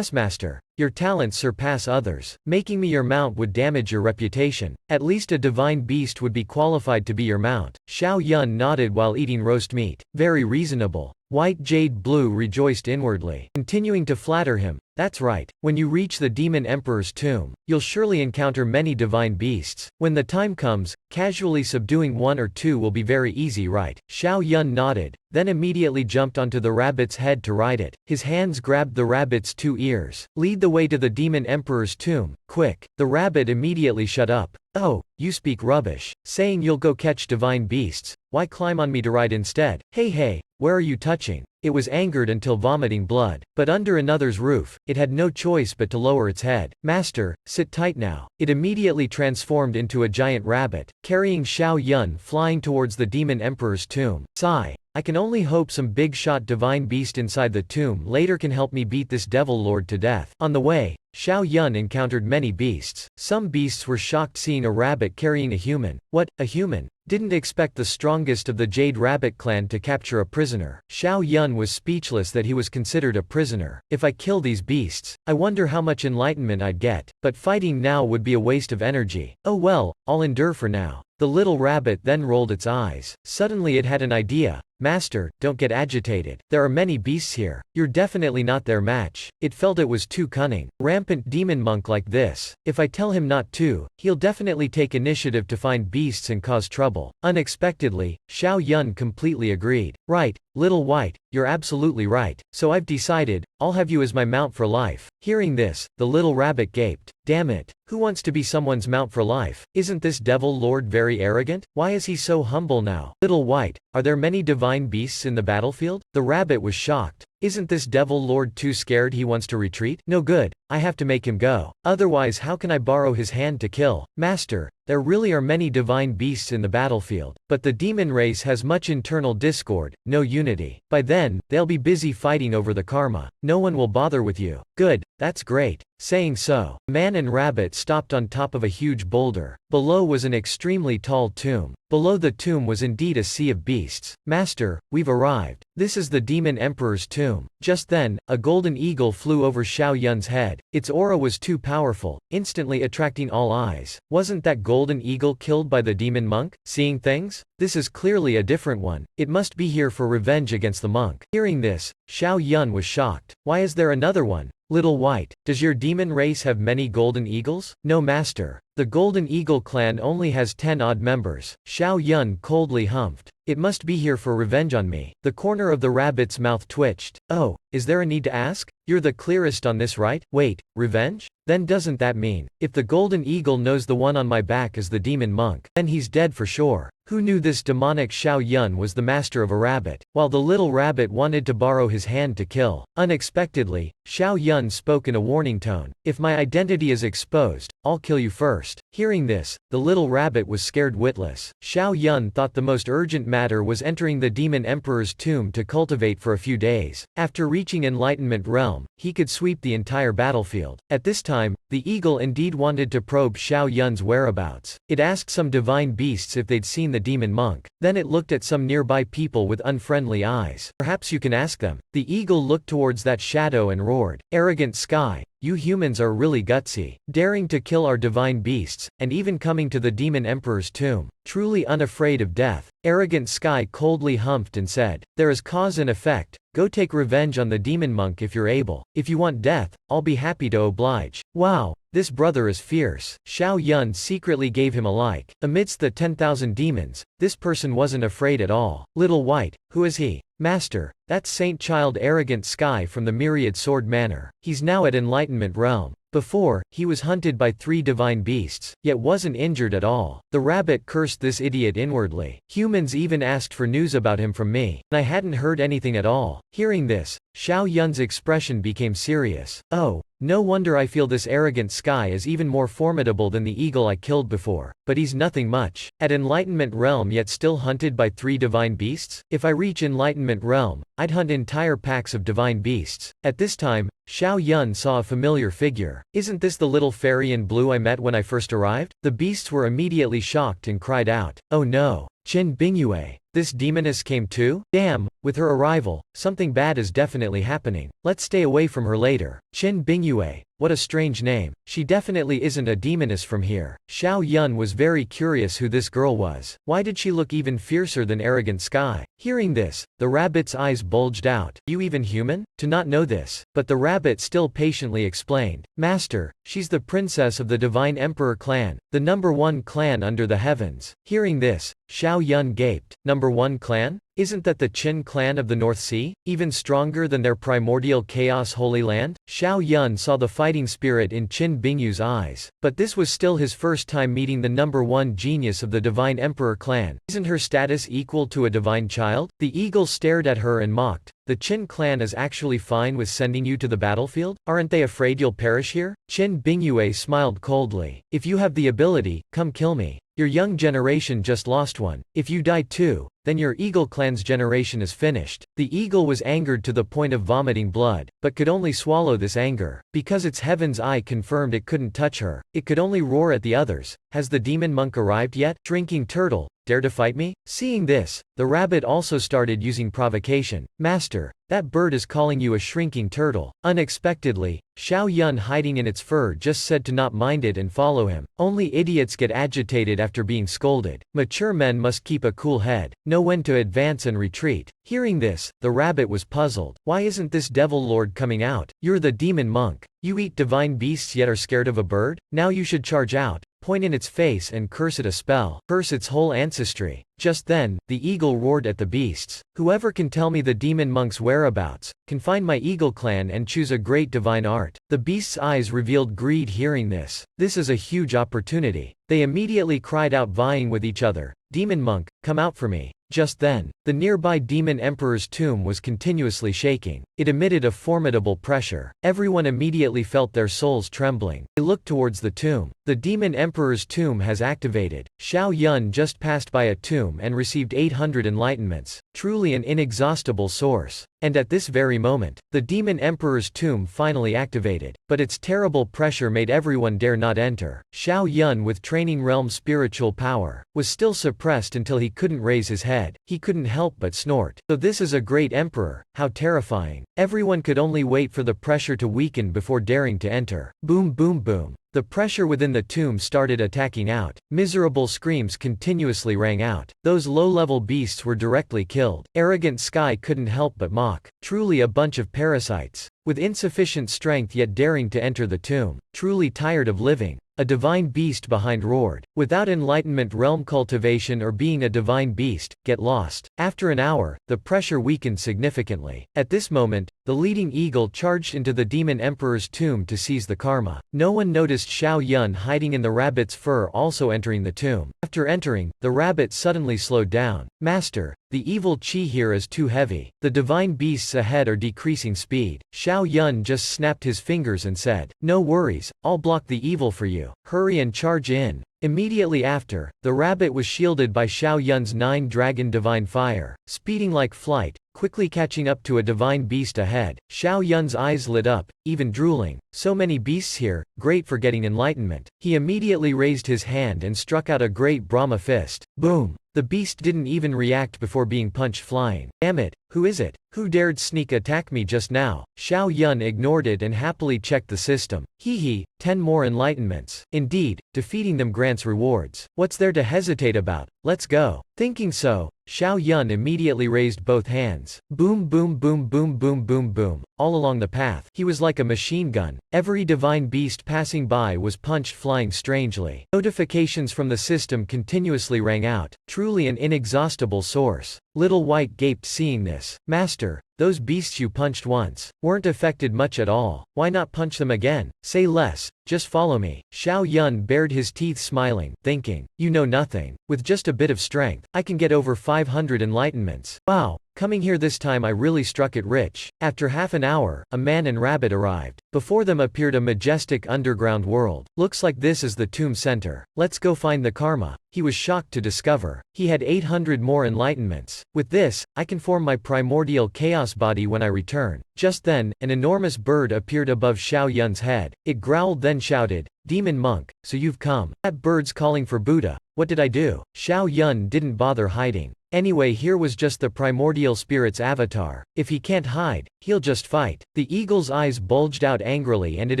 master. Your talents surpass others. Making me your mount would damage your reputation. At least a divine beast would be qualified to be your mount. Xiao Yun nodded while eating roast meat. Very reasonable. White Jade Blue rejoiced inwardly, continuing to flatter him. That's right. When you reach the demon emperor's tomb, you'll surely encounter many divine beasts. When the time comes, casually subduing one or two will be very easy, right? Xiao Yun nodded, then immediately jumped onto the rabbit's head to ride it. His hands grabbed the rabbit's 2 ears. Lead the way to the demon emperor's tomb, quick. The rabbit immediately shut up. Oh, you speak rubbish. Saying you'll go catch divine beasts. Why climb on me to ride instead? Hey, where are you touching? It was angered until vomiting blood. But under another's roof, it had no choice but to lower its head. Master, sit tight now. It immediately transformed into a giant rabbit, carrying Xiao Yun flying towards the demon emperor's tomb. Sigh. I can only hope some big-shot divine beast inside the tomb later can help me beat this devil lord to death. On the way, Xiao Yun encountered many beasts. Some beasts were shocked seeing a rabbit carrying a human. What, a human? Didn't expect the strongest of the Jade Rabbit clan to capture a prisoner. Xiao Yun was speechless that he was considered a prisoner. If I kill these beasts, I wonder how much enlightenment I'd get. But fighting now would be a waste of energy. Oh well, I'll endure for now. The little rabbit then rolled its eyes. Suddenly it had an idea. Master, don't get agitated. There are many beasts here. You're definitely not their match. It felt it was too cunning. Rampant demon monk like this. If I tell him not to, he'll definitely take initiative to find beasts and cause trouble. Unexpectedly, Xiao Yun completely agreed. Right, Little White, you're absolutely right. So I've decided, I'll have you as my mount for life. Hearing this, the little rabbit gaped. Damn it. Who wants to be someone's mount for life? Isn't this devil lord very arrogant? Why is he so humble now? Little White, are there many divine beasts in the battlefield? The rabbit was shocked. Isn't this devil lord too scared he wants to retreat? No good. I have to make him go. Otherwise how can I borrow his hand to kill? Master, there really are many divine beasts in the battlefield, but the demon race has much internal discord, no unity. By then, they'll be busy fighting over the karma. No one will bother with you. Good, that's great. Saying so, man and rabbit stopped on top of a huge boulder. Below was an extremely tall tomb. Below the tomb was indeed a sea of beasts. Master, we've arrived. This is the demon emperor's tomb. Just then, a golden eagle flew over Xiao Yun's head. Its aura was too powerful, instantly attracting all eyes. Wasn't that golden eagle killed by the demon monk? Seeing things? This is clearly a different one. It must be here for revenge against the monk. Hearing this, Xiao Yun was shocked. Why is there another one? Little White, does your demon race have many golden eagles? No, master. The Golden Eagle clan only has 10 odd members. Xiao Yun coldly humphed. It must be here for revenge on me. The corner of the rabbit's mouth twitched. Oh, is there a need to ask? You're the clearest on this, right? Wait, revenge? Then doesn't that mean, if the Golden Eagle knows the one on my back is the demon monk, then he's dead for sure. Who knew this demonic Xiao Yun was the master of a rabbit, while the little rabbit wanted to borrow his hand to kill? Unexpectedly, Xiao Yun spoke in a warning tone. If my identity is exposed, I'll kill you first. Hearing this, the little rabbit was scared witless. Xiao Yun thought the most urgent matter was entering the demon emperor's tomb to cultivate for a few days. After reaching Enlightenment realm, he could sweep the entire battlefield. At this time, the eagle indeed wanted to probe Xiao Yun's whereabouts. It asked some divine beasts if they'd seen the demon monk. Then it looked at some nearby people with unfriendly eyes. Perhaps you can ask them. The eagle looked towards that shadow and roared. Arrogant sky. you humans are really gutsy, daring to kill our divine beasts, and even coming to the demon emperor's tomb. Truly unafraid of death. Arrogant Sky coldly humphed and said, there is cause and effect. Go take revenge on the demon monk if you're able. If you want death, I'll be happy to oblige. Wow, this brother is fierce. Xiao Yun secretly gave him a like. Amidst the 10,000 demons, this person wasn't afraid at all. Little White, who is he? Master, that's Saint Child Arrogant Sky from the Myriad Sword Manor. He's now at Enlightenment Realm. Before, he was hunted by 3 divine beasts, yet wasn't injured at all. The rabbit cursed this idiot inwardly. Humans even asked for news about him from me, and I hadn't heard anything at all. Hearing this, Xiao Yun's expression became serious. Oh, no wonder I feel this Arrogant Sky is even more formidable than the eagle I killed before. But he's nothing much. At Enlightenment Realm yet still hunted by 3 divine beasts? If I reach Enlightenment Realm, I'd hunt entire packs of divine beasts. At this time, Xiao Yun saw a familiar figure. Isn't this the little fairy in blue I met when I first arrived? The beasts were immediately shocked and cried out, oh no, Qin Bingyue. This demoness came too? Damn, with her arrival, something bad is definitely happening. Let's stay away from her later. Qin Bingyue, what a strange name. She definitely isn't a demoness from here. Xiao Yun was very curious who this girl was. Why did she look even fiercer than Arrogant Sky? Hearing this, the rabbit's eyes bulged out. You even human? To not know this. But the rabbit still patiently explained. Master, she's the princess of the Divine Emperor clan, the #1 clan under the heavens. Hearing this, Xiao Yun gaped. #1 clan? Isn't that the Qin clan of the North Sea? Even stronger than their primordial chaos holy land? Xiao Yun saw the fighting spirit in Qin Bingyu's eyes. But this was still his first time meeting the #1 genius of the Divine Emperor clan. Isn't her status equal to a divine child? The eagle stared at her and mocked. The Qin clan is actually fine with sending you to the battlefield? Aren't they afraid you'll perish here? Qin Bingyue smiled coldly. If you have the ability, come kill me. Your young generation just lost one. If you die too, then your eagle clan's generation is finished. The eagle was angered to the point of vomiting blood, but could only swallow this anger. Because its heaven's eye confirmed it couldn't touch her, it could only roar at the others. Has the demon monk arrived yet? Shrinking turtle, dare to fight me? Seeing this, the rabbit also started using provocation. Master, that bird is calling you a shrinking turtle. Unexpectedly, Xiao Yun hiding in its fur just said to not mind it and follow him. Only idiots get agitated after being scolded. Mature men must keep a cool head, know when to advance and retreat. Hearing this, the rabbit was puzzled. Why isn't this devil lord coming out? You're the demon monk. You eat divine beasts yet are scared of a bird? Now you should charge out, point in its face and curse it a spell. Curse its whole ancestry. Just then, the eagle roared at the beasts. Whoever can tell me the demon monk's whereabouts, can find my eagle clan and choose a great divine art. The beasts' eyes revealed greed hearing this. This is a huge opportunity. They immediately cried out vying with each other. Demon monk, come out for me. Just then, the nearby demon emperor's tomb was continuously shaking. It emitted a formidable pressure. Everyone immediately felt their souls trembling. They looked towards the tomb. The demon emperor's tomb has activated. Xiao Yun just passed by a tomb and received 800 enlightenments. Truly an inexhaustible source. And at this very moment, the demon emperor's tomb finally activated. But its terrible pressure made everyone dare not enter. Xiao Yun, with training realm spiritual power, was still suppressed until he couldn't raise his head. He couldn't help but snort. So this is a great emperor, how terrifying. Everyone could only wait for the pressure to weaken before daring to enter. Boom boom boom. The pressure within the tomb started attacking out. Miserable screams continuously rang out. Those low-level beasts were directly killed. Arrogant Sky couldn't help but mock. Truly a bunch of parasites. With insufficient strength yet daring to enter the tomb. Truly tired of living. A divine beast behind roared. Without enlightenment realm cultivation or being a divine beast, get lost. After an hour, the pressure weakened significantly. At this moment, the leading eagle charged into the demon emperor's tomb to seize the karma. No one noticed Xiao Yun hiding in the rabbit's fur also entering the tomb. After entering, the rabbit suddenly slowed down. Master, the evil chi here is too heavy. The divine beasts ahead are decreasing speed. Xiao Yun just snapped his fingers and said, no worries, I'll block the evil for you. Hurry and charge in. Immediately after, the rabbit was shielded by Xiao Yun's 9-dragon divine fire, speeding like flight, quickly catching up to a divine beast ahead. Xiao Yun's eyes lit up, even drooling. So many beasts here, great for getting enlightenment. He immediately raised his hand and struck out a great Brahma fist. Boom! The beast didn't even react before being punched flying. Damn it, Who is it? Who dared sneak attack me just now? Xiao Yun ignored it and happily checked the system. Hee hee, 10 more enlightenments. Indeed, defeating them grants rewards. What's there to hesitate about? Let's go. Thinking so, Xiao Yun immediately raised both hands. Boom boom boom boom boom boom boom. All along the path, he was like a machine gun. Every divine beast passing by was punched flying strangely. Notifications from the system continuously rang out. Truly an inexhaustible source. Little White gaped seeing this. Master, those beasts you punched once weren't affected much at all. Why not punch them again? Say less, just follow me. Xiao Yun bared his teeth smiling, thinking, you know nothing. With just a bit of strength, I can get over 500 enlightenments. Wow. Coming here this time I really struck it rich. After half an hour, a man and rabbit arrived. Before them appeared a majestic underground world. Looks like this is the tomb center. Let's go find the karma. He was shocked to discover he had 800 more enlightenments. With this, I can form my primordial chaos body when I return. Just then, an enormous bird appeared above Xiao Yun's head. It growled then shouted, Demon monk, so you've come. That bird's calling for Buddha. What did I do? Xiao Yun didn't bother hiding. Anyway, here was just the primordial spirit's avatar. If he can't hide, he'll just fight. The eagle's eyes bulged out angrily and it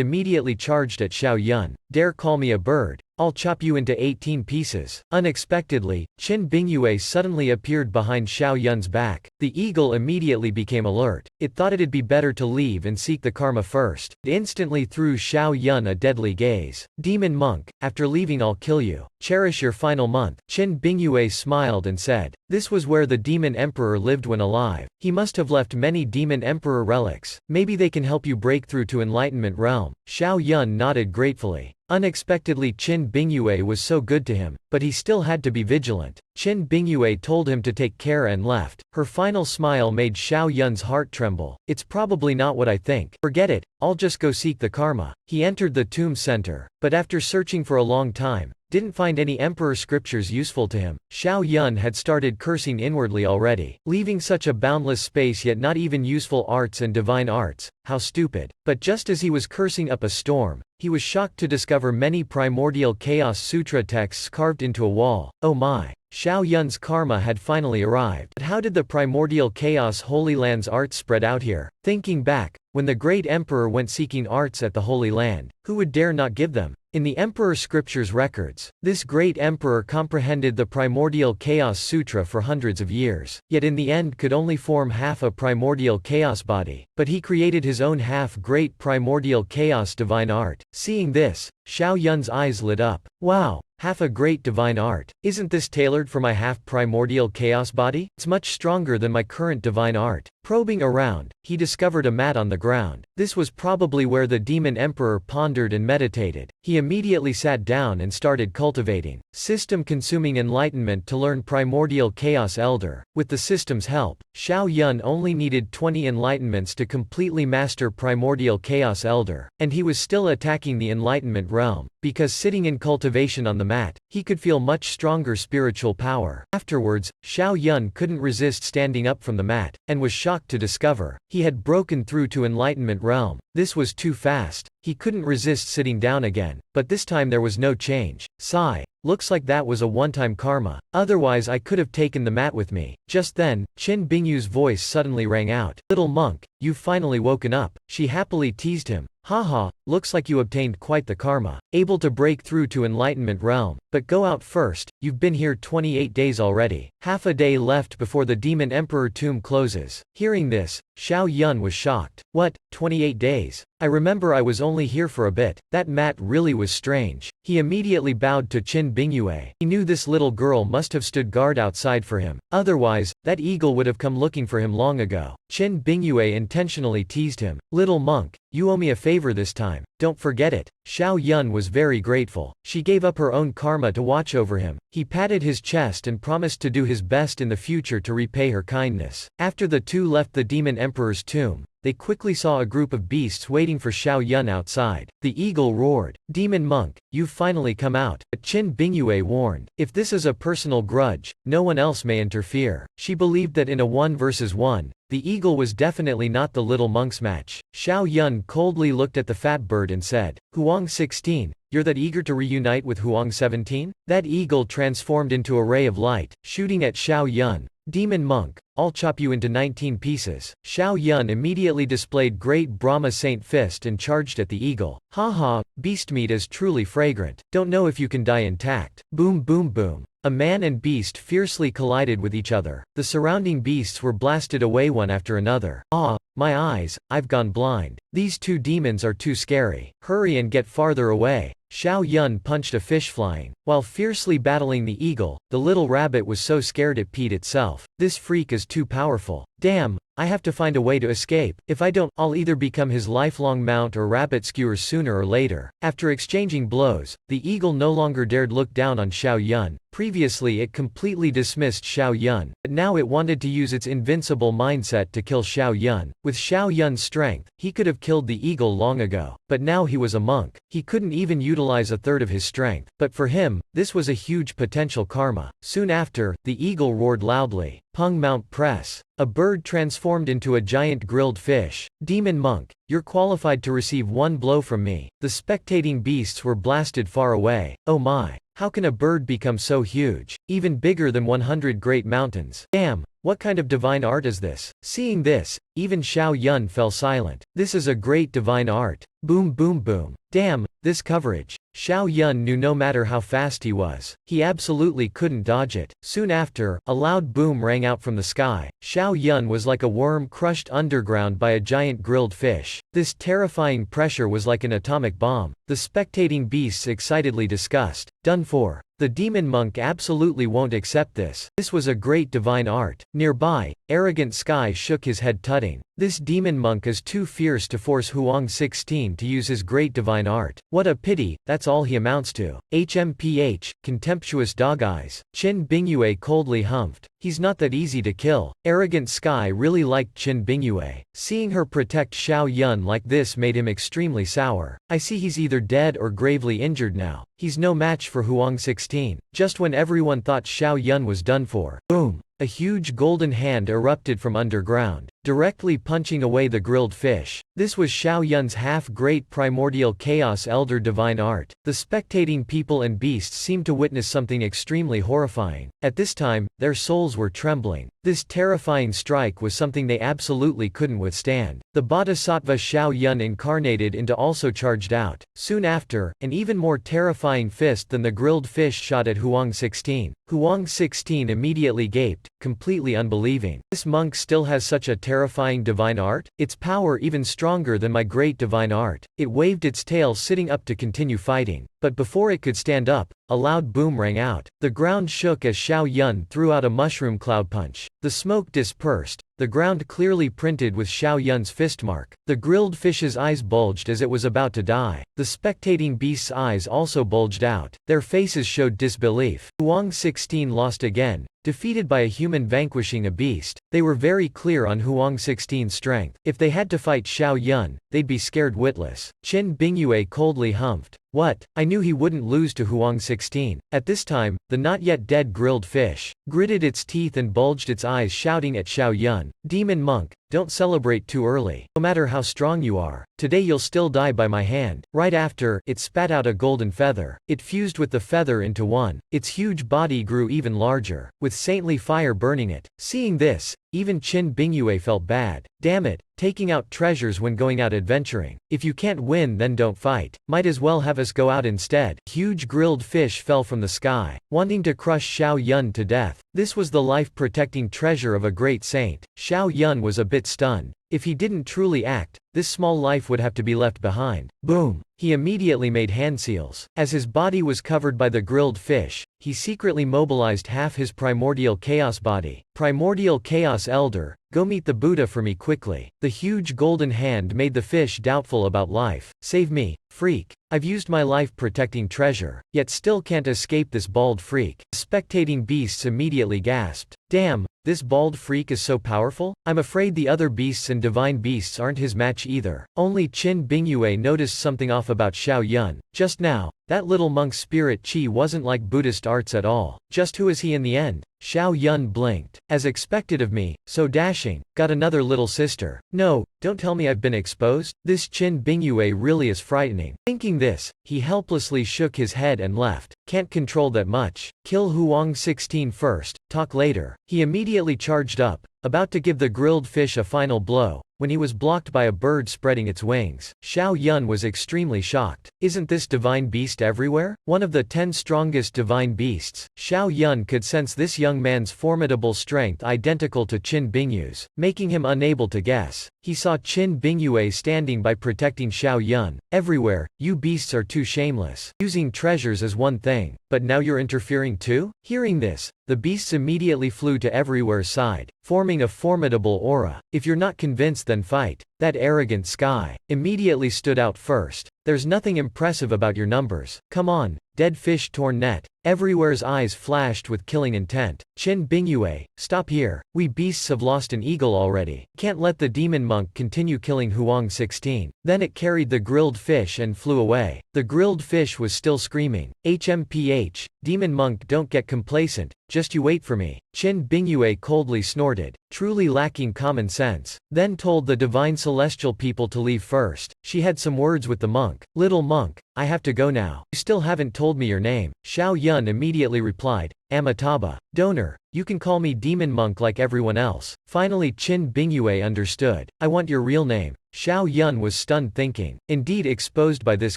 immediately charged at Xiao Yun. Dare call me a bird? I'll chop you into 18 pieces. Unexpectedly, Qin Bingyue suddenly appeared behind Xiao Yun's back. The eagle immediately became alert. It thought it'd be better to leave and seek the karma first. It instantly threw Xiao Yun a deadly gaze. Demon monk, after leaving I'll kill you. Cherish your final month. Qin Bingyue smiled and said, this was where the demon emperor lived when alive. He must have left many demon emperor relics. Maybe they can help you break through to enlightenment realm. Xiao Yun nodded gratefully. Unexpectedly Qin Bingyue was so good to him, but he still had to be vigilant. Qin Bingyue told him to take care and left. Her final smile made Xiao Yun's heart tremble. It's probably not what I think. Forget it, I'll just go seek the karma. He entered the tomb center, but after searching for a long time, didn't find any emperor scriptures useful to him. Xiao Yun had started cursing inwardly already. Leaving such a boundless space yet not even useful arts and divine arts. How stupid. But just as he was cursing up a storm, he was shocked to discover many primordial chaos sutra texts carved into a wall. Oh my. Xiao Yun's karma had finally arrived. But how did the primordial chaos Holy Land's arts spread out here? Thinking back, when the great emperor went seeking arts at the Holy Land, who would dare not give them? In the Emperor Scripture's records, this great emperor comprehended the primordial chaos sutra for hundreds of years, yet in the end could only form half a primordial chaos body. But he created his own half-great primordial chaos divine art. Seeing this, Xiao Yun's eyes lit up. Wow! Half a great divine art. Isn't this tailored for my half-primordial chaos body? It's much stronger than my current divine art. Probing around, he discovered a mat on the ground. This was probably where the demon emperor pondered and meditated. He immediately sat down and started cultivating system-consuming enlightenment to learn primordial chaos elder. With the system's help, Xiao Yun only needed 20 enlightenments to completely master primordial chaos elder, and he was still attacking the enlightenment realm. Because sitting in cultivation on the mat, he could feel much stronger spiritual power. Afterwards, Xiao Yun couldn't resist standing up from the mat, and was shocked to discover he had broken through to enlightenment realm. This was too fast. He couldn't resist sitting down again, but this time there was no change. Sigh. Looks like that was a one-time karma. Otherwise I could have taken the mat with me. Just then, Qin Bingyu's voice suddenly rang out. Little monk, you've finally woken up. She happily teased him. Haha, looks like you obtained quite the karma. Able to break through to enlightenment realm. But go out first, you've been here 28 days already. Half a day left before the demon emperor tomb closes. Hearing this, Xiao Yun was shocked. What, 28 days? I remember I was only here for a bit. That mat really was strange. He immediately bowed to Qin Bingyue. He knew this little girl must have stood guard outside for him. Otherwise, that eagle would have come looking for him long ago. Qin Bingyue intentionally teased him. Little monk, you owe me a favor this time. Don't forget it. Xiao Yun was very grateful. She gave up her own karma to watch over him. He patted his chest and promised to do his best in the future to repay her kindness. After the two left the demon emperor's tomb, they quickly saw a group of beasts waiting for Xiao Yun outside. The eagle roared, Demon monk, you've finally come out. But Qin Bingyue warned, if this is a personal grudge, no one else may interfere. She believed that in a 1 versus 1, the eagle was definitely not the little monk's match. Xiao Yun coldly looked at the fat bird and said, Huang 16, you're that eager to reunite with Huang 17? That eagle transformed into a ray of light, shooting at Xiao Yun. Demon monk, I'll chop you into 19 pieces. Xiao Yun immediately displayed great Brahma Saint fist and charged at the eagle. Haha, beast meat is truly fragrant. Don't know if you can die intact. Boom boom boom. A man and beast fiercely collided with each other. The surrounding beasts were blasted away one after another. Ah, my eyes, I've gone blind. These two demons are too scary. Hurry and get farther away. Xiao Yun punched a fish flying. While fiercely battling the eagle, the little rabbit was so scared it peed itself. This freak is too powerful. Damn, I have to find a way to escape. If I don't, I'll either become his lifelong mount or rabbit skewer sooner or later. After exchanging blows, the eagle no longer dared look down on Xiao Yun. Previously it completely dismissed Xiao Yun, but now it wanted to use its invincible mindset to kill Xiao Yun. With Xiao Yun's strength, he could have killed the eagle long ago. But now he was a monk. He couldn't even utilize a third of his strength. But for him, this was a huge potential karma. Soon after, the eagle roared loudly. Pung Mount Press. A bird transformed into a giant grilled fish. Demon monk, you're qualified to receive one blow from me. The spectating beasts were blasted far away. Oh my. How can a bird become so huge? Even bigger than 100 great mountains. Damn, what kind of divine art is this? Seeing this, even Xiao Yun fell silent. This is a great divine art. Boom boom boom. Damn, this coverage. Xiao Yun knew no matter how fast he was, he absolutely couldn't dodge it. Soon after, a loud boom rang out from the sky. Xiao Yun was like a worm crushed underground by a giant grilled fish. This terrifying pressure was like an atomic bomb. The spectating beasts excitedly discussed. Done for. The demon monk absolutely won't accept this. This was a great divine art. Nearby, arrogant Sky shook his head tutting. This demon monk is too fierce to force Huang 16 to use his great divine art. What a pity, that's all he amounts to. HMPH, contemptuous dog eyes. Qin Bingyue coldly humphed. He's not that easy to kill. Arrogant Sky really liked Qin Bingyue. Seeing her protect Xiao Yun like this made him extremely sour. I see he's either dead or gravely injured now. He's no match for Huang 16. Just when everyone thought Xiao Yun was done for. Boom! A huge golden hand erupted from underground, directly punching away the grilled fish. This was Xiao Yun's half-great primordial chaos elder divine art. The spectating people and beasts seemed to witness something extremely horrifying. At this time, their souls were trembling. This terrifying strike was something they absolutely couldn't withstand. The bodhisattva Xiao Yun incarnated into also charged out. Soon after, an even more terrifying fist than the grilled fish shot at Huang 16. Huang 16 immediately gaped, completely unbelieving. This monk still has such a terrifying divine art? Its power even stronger than my great divine art. It waved its tail sitting up to continue fighting. But before it could stand up, a loud boom rang out. The ground shook as Xiao Yun threw out a mushroom cloud punch. The smoke dispersed, the ground clearly printed with Xiao Yun's fist mark. The grilled fish's eyes bulged as it was about to die. The spectating beast's eyes also bulged out. Their faces showed disbelief. Huang 16 lost again. Defeated by a human vanquishing a beast, they were very clear on Huang 16's strength. If they had to fight Xiao Yun, they'd be scared witless. Qin Bingyue coldly humphed. What? I knew he wouldn't lose to Huang 16. At this time, the not yet dead grilled fish gritted its teeth and bulged its eyes, shouting at Xiao Yun. Demon monk, don't celebrate too early. No matter how strong you are, today you'll still die by my hand. Right after, it spat out a golden feather. It fused with the feather into one. Its huge body grew even larger, with saintly fire burning it. Seeing this, even Qin Bingyue felt bad. Damn it, taking out treasures when going out adventuring. If you can't win, then don't fight. Might as well have us go out instead. Huge grilled fish fell from the sky, wanting to crush Xiao Yun to death. This was the life-protecting treasure of a great saint. Xiao Yun was a bit stunned. If he didn't truly act, this small life would have to be left behind. Boom! He immediately made hand seals. As his body was covered by the grilled fish, he secretly mobilized half his primordial chaos body. Primordial chaos elder, go meet the Buddha for me quickly. The huge golden hand made the fish doubtful about life. Save me, freak. I've used my life-protecting treasure, yet still can't escape this bald freak. The spectating beasts immediately gasped. Damn, this bald freak is so powerful? I'm afraid the other beasts and divine beasts aren't his match either. Only Qin Bingyue noticed something off about Xiao Yun. Just now, that little monk's spirit chi wasn't like Buddhist arts at all. Just who is he in the end? Xiao Yun blinked. As expected of me, so dashing. Got another little sister. No, don't tell me I've been exposed. This Qin Bingyue really is frightening. Thinking this, he helplessly shook his head and left. Can't control that much. Kill Huang 16 first. talk later. He immediately charged up, about to give the grilled fish a final blow, when he was blocked by a bird spreading its wings. Xiao Yun was extremely shocked. Isn't this divine beast everywhere? One of the 10 strongest divine beasts. Xiao Yun could sense this young man's formidable strength identical to Qin Bingyu's, making him unable to guess. He saw Qin Bingyue standing by protecting Xiao Yun. Everywhere, you beasts are too shameless. Using treasures is one thing, but now you're interfering too? Hearing this, the beasts immediately flew to everywhere's side, forming a formidable aura. If you're not convinced, then fight. That arrogant sky immediately stood out first. There's nothing impressive about your numbers. Come on, dead fish torn net. Everywhere's eyes flashed with killing intent. Qin Bingyue, stop here. We beasts have lost an eagle already. Can't let the demon monk continue killing Huang 16. Then it carried the grilled fish and flew away. The grilled fish was still screaming. HMPH, demon monk, don't get complacent, just you wait for me. Qin Bingyue coldly snorted, truly lacking common sense, then told the divine celestial people to leave first. She had some words with the monk. Little monk, I have to go now. You still haven't told me your name. Xiao Yun immediately replied, Amitabha. Donor, you can call me demon monk like everyone else. Finally Qin Bingyue understood. I want your real name. Xiao Yun was stunned, thinking, indeed exposed by this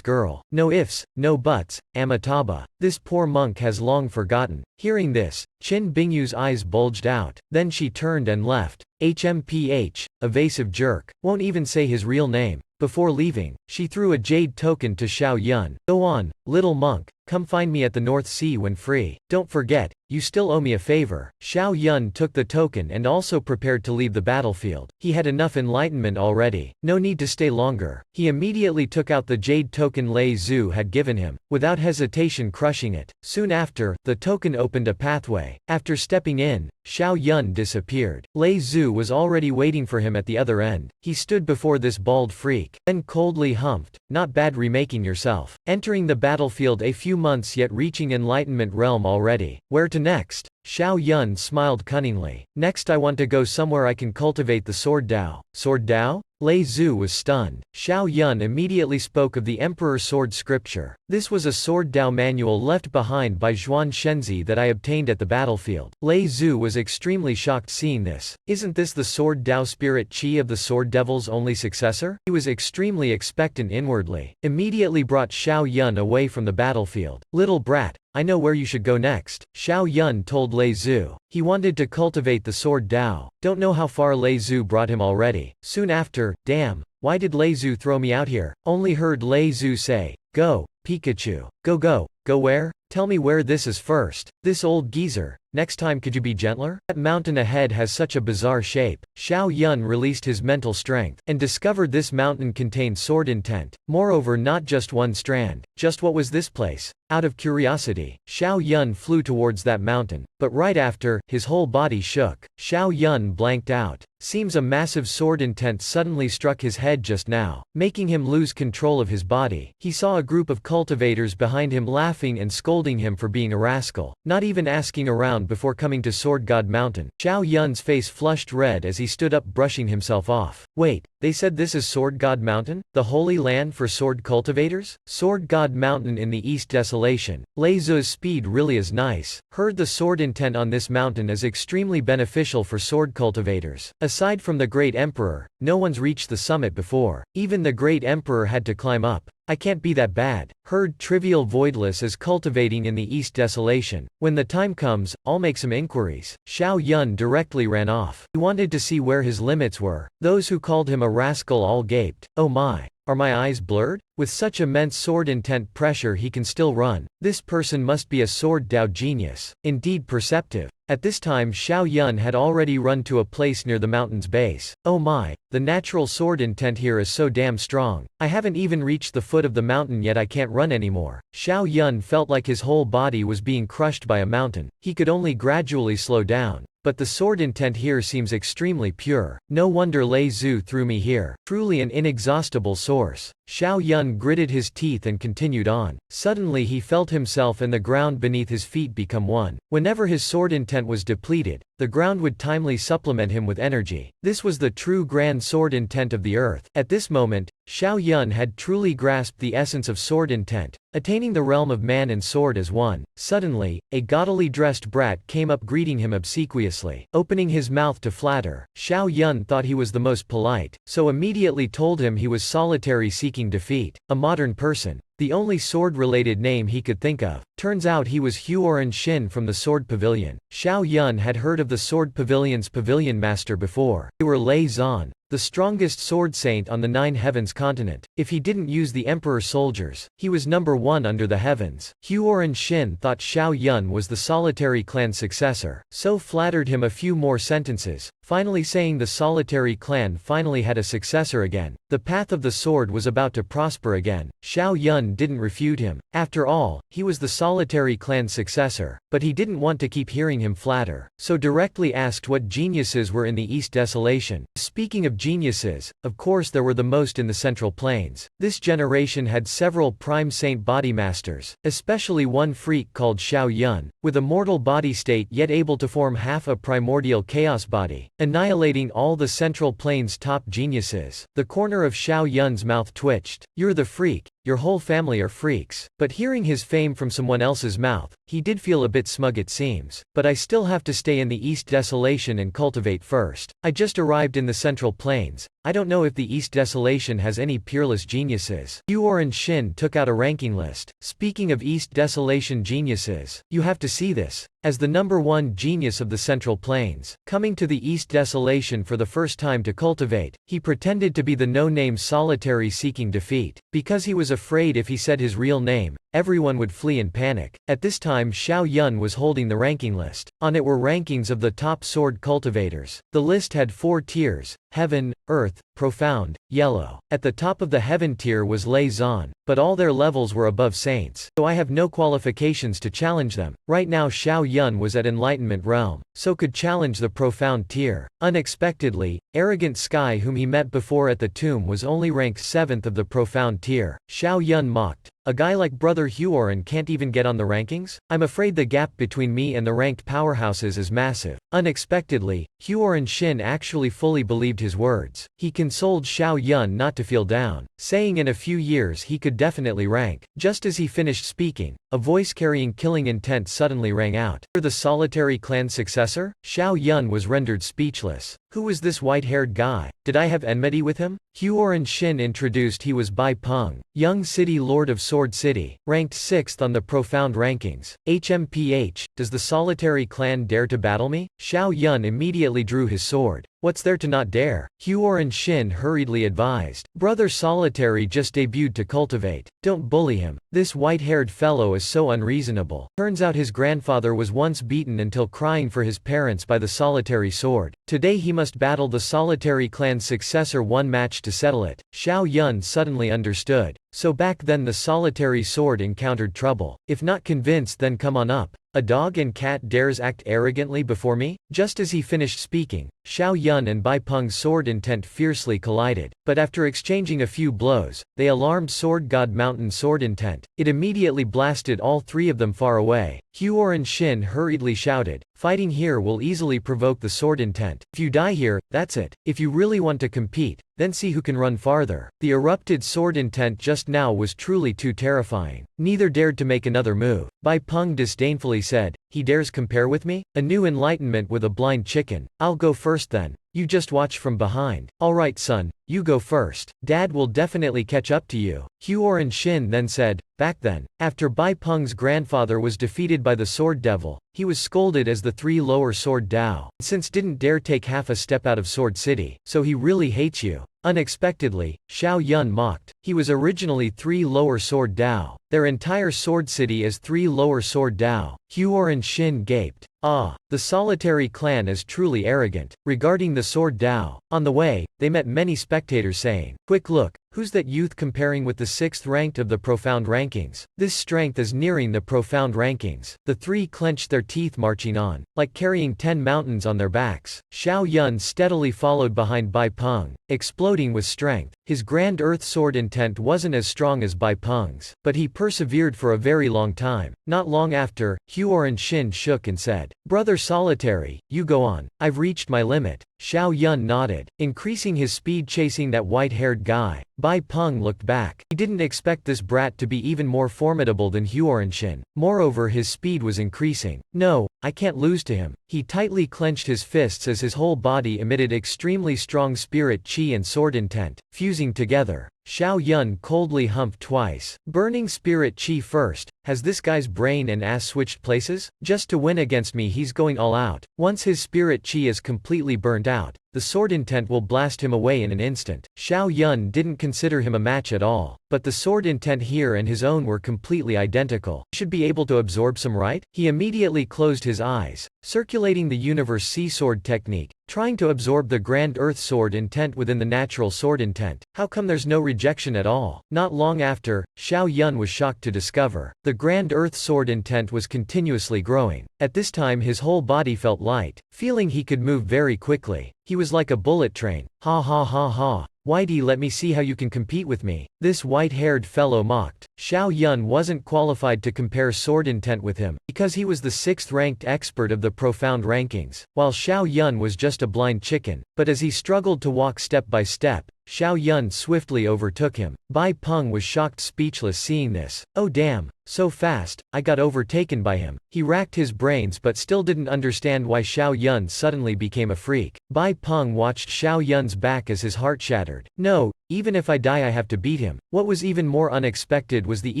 girl. No ifs, no buts, Amitabha. This poor monk has long forgotten. Hearing this, Qin Bingyu's eyes bulged out. Then she turned and left. HMPH, evasive jerk, won't even say his real name. Before leaving, she threw a jade token to Xiao Yun. Go on, little monk, come find me at the North Sea when free. Don't forget, you still owe me a favor. Xiao Yun took the token and also prepared to leave the battlefield. He had enough enlightenment already, no need to stay longer. He immediately took out the jade token Lei Zhu had given him, without hesitation crushing it. Soon after, the token opened a pathway. After stepping in, Xiao Yun disappeared. Lei Zhu was already waiting for him at the other end. He stood before this bald freak, then coldly humphed, not bad remaking yourself. Entering the battlefield a few months yet reaching enlightenment realm already. Where to next? Xiao Yun smiled cunningly. Next I want to go somewhere I can cultivate the sword Dao. Sword Dao? Lei Zhu was stunned. Xiao Yun immediately spoke of the Emperor's sword scripture. This was a sword Dao manual left behind by Zhuan Shenzi that I obtained at the battlefield. Lei Zhu was extremely shocked seeing this. Isn't this the sword Dao spirit Qi of the sword devil's only successor? He was extremely expectant inwardly. Immediately brought Xiao Yun away from the battlefield. Little brat, I know where you should go next. Xiao Yun told Lei Zhu. He wanted to cultivate the sword Dao. Don't know how far Lei Zhu brought him already. Soon after, damn, why did Lei Zhu throw me out here? Only heard Lei Zhu say, go, Pikachu. Go where? Tell me where this is first. This old geezer. Next time could you be gentler? That mountain ahead has such a bizarre shape. Xiao Yun released his mental strength, and discovered this mountain contained sword intent. Moreover, not just one strand. Just what was this place? Out of curiosity, Xiao Yun flew towards that mountain, but right after, his whole body shook. Xiao Yun blanked out. Seems a massive sword intent suddenly struck his head just now, making him lose control of his body. He saw a group of cultivators behind him laughing and scolding him for being a rascal, not even asking around before coming to Sword God Mountain. Xiao Yun's face flushed red as he stood up brushing himself off. Wait, they said this is Sword God Mountain? The holy land for sword cultivators? Sword God Mountain in the East Desolation. Lei Zhu's speed really is nice. Heard the sword intent on this mountain is extremely beneficial for sword cultivators. Aside from the Great Emperor, no one's reached the summit before. Even the Great Emperor had to climb up. I can't be that bad. Heard Trivial Voidless is cultivating in the East Desolation. When the time comes, I'll make some inquiries. Xiao Yun directly ran off. He wanted to see where his limits were. Those who called him a rascal all gaped. Oh my. Are my eyes blurred? With such immense sword intent pressure he can still run. This person must be a sword Dao genius. Indeed perceptive. At this time Xiao Yun had already run to a place near the mountain's base. Oh my, the natural sword intent here is so damn strong. I haven't even reached the foot of the mountain yet I can't run anymore. Xiao Yun felt like his whole body was being crushed by a mountain. He could only gradually slow down. But the sword intent here seems extremely pure. No wonder Lei Zhu threw me here. Truly an inexhaustible source. Xiao Yun gritted his teeth and continued on. Suddenly he felt himself and the ground beneath his feet become one. Whenever his sword intent was depleted, the ground would timely supplement him with energy. This was the true grand sword intent of the earth. At this moment, Xiao Yun had truly grasped the essence of sword intent, attaining the realm of man and sword as one. Suddenly, a gaudily dressed brat came up greeting him obsequiously. Opening his mouth to flatter, Xiao Yun thought he was the most polite, so immediately told him he was solitary seeking defeat. A modern person. The only sword-related name he could think of. Turns out he was Huoran Shin from the Sword Pavilion. Xiao Yun had heard of the Sword Pavilion's pavilion master before. They were Lei Zan, the strongest sword saint on the Nine Heavens continent. If he didn't use the Emperor's soldiers, he was number one under the heavens. Huoran Shin thought Xiao Yun was the solitary clan's successor, so flattered him a few more sentences, finally saying the solitary clan finally had a successor again. The path of the sword was about to prosper again. Xiao Yun didn't refute him. After all, he was the solitary clan's successor, but he didn't want to keep hearing him flatter, so directly asked what geniuses were in the East Desolation. Speaking of geniuses, of course there were the most in the Central Plains. This generation had several prime saint body masters, especially one freak called Xiao Yun, with a mortal body state yet able to form half a primordial chaos body, annihilating all the Central Plains' top geniuses. The corner of Xiao Yun's mouth twitched. "You're the freak. Your whole family are freaks." But hearing his fame from someone else's mouth, he did feel a bit smug it seems. "But I still have to stay in the East Desolation and cultivate first. I just arrived in the Central Plains. I don't know if the East Desolation has any peerless geniuses." Huoran Shin took out a ranking list. Speaking of East Desolation geniuses, you have to see this. As the number one genius of the Central Plains, coming to the East Desolation for the first time to cultivate, he pretended to be the no-name solitary seeking defeat. Because he was afraid if he said his real name, everyone would flee in panic. At this time Xiao Yun was holding the ranking list. On it were rankings of the top sword cultivators. The list had 4 tiers: Heaven, Earth, Profound, Yellow. At the top of the Heaven tier was Lei Zan, but all their levels were above saints, so I have no qualifications to challenge them. Right now Xiao Yun was at Enlightenment realm, so could challenge the Profound tier. Unexpectedly, Arrogant Sky, whom he met before at the tomb, was only ranked 7th of the Profound tier. Xiao Yun mocked. "A guy like Brother Huoran can't even get on the rankings? I'm afraid the gap between me and the ranked powerhouses is massive." Unexpectedly, Huoran Shin actually fully believed his words. He consoled Xiao Yun not to feel down, saying in a few years he could definitely rank. Just as he finished speaking, a voice carrying killing intent suddenly rang out. "You're the solitary clan successor?" Xiao Yun was rendered speechless. Who was this white-haired guy? Did I have enmity with him? Huoran Shin introduced he was Bai Peng, young city lord of Sword City, ranked 6th on the Profound rankings. HMPH, does the solitary clan dare to battle me? Xiao Yun immediately drew his sword. What's there to not dare? Huoran Shin hurriedly advised. Brother Solitary just debuted to cultivate. Don't bully him. This white-haired fellow is so unreasonable. Turns out his grandfather was once beaten until crying for his parents by the solitary sword. Today he must battle the solitary clan's successor one match to settle it. Xiao Yun suddenly understood. So back then the solitary sword encountered trouble. If not convinced, then come on up. A dog and cat dares act arrogantly before me? Just as he finished speaking, Xiao Yun and Bai Peng's sword intent fiercely collided, but after exchanging a few blows, they alarmed Sword God Mountain sword intent. It immediately blasted all 3 of them far away. Huoran Shin hurriedly shouted, "Fighting here will easily provoke the sword intent. If you die here, that's it. If you really want to compete, then see who can run farther." The erupted sword intent just now was truly too terrifying. Neither dared to make another move. Bai Peng disdainfully said, "He dares compare with me? A new enlightenment with a blind chicken. I'll go first then. You just watch from behind." "Alright son, you go first. Dad will definitely catch up to you." Huoran Shin then said, "Back then, after Bai Peng's grandfather was defeated by the Sword Devil, he was scolded as the 3 lower sword Dao, since didn't dare take half a step out of Sword City, so he really hates you." Unexpectedly, Xiao Yun mocked. He was originally 3 lower sword Dao. Their entire Sword City is 3 lower sword Dao. Huoran Shin gaped. Ah, the solitary clan is truly arrogant. Regarding the sword Dao, on the way, they met many spectators saying, "Quick look, Who's that youth comparing with the 6th ranked of the profound rankings? This strength is nearing the profound rankings. The three clenched their teeth marching on, like carrying 10 mountains on their backs. Xiao Yun steadily followed behind Bai Peng, exploding with strength. His grand earth sword intent wasn't as strong as Bai Peng's, but he persevered for a very long time. Not long after, Huoran Shin shook and said, "Brother Solitary, you go on. I've reached my limit." Xiao Yun nodded, increasing his speed chasing that white-haired guy. Bai Peng looked back. He didn't expect this brat to be even more formidable than Huoranshin. Moreover, his speed was increasing. "No, I can't lose to him." He tightly clenched his fists as his whole body emitted extremely strong spirit chi and sword intent, fusing together. Xiao Yun coldly humped twice. Burning spirit chi first. Has this guy's brain and ass switched places? Just to win against me he's going all out. Once his spirit chi is completely burnt out, the sword intent will blast him away in an instant. Xiao Yun didn't consider him a match at all, but the sword intent here and his own were completely identical. Should be able to absorb some, right? He immediately closed his eyes, circulating the universe sea sword technique, trying to absorb the grand earth sword intent within the natural sword intent. How come there's no rejection at all? Not long after, Xiao Yun was shocked to discover the grand earth sword intent was continuously growing. At this time his whole body felt light, feeling he could move very quickly. He was like a bullet train. Ha ha ha ha. Whitey, let me see how you can compete with me. This white-haired fellow mocked. Xiao Yun wasn't qualified to compare sword intent with him, because he was the 6th-ranked expert of the profound rankings, while Xiao Yun was just a blind chicken. But as he struggled to walk step by step, Xiao Yun swiftly overtook him. Bai Peng was shocked speechless seeing this. Oh damn, so fast, I got overtaken by him. He racked his brains but still didn't understand why Xiao Yun suddenly became a freak. Bai Peng watched Xiao Yun's back as his heart shattered. No, even if I die I have to beat him. What was even more unexpected was the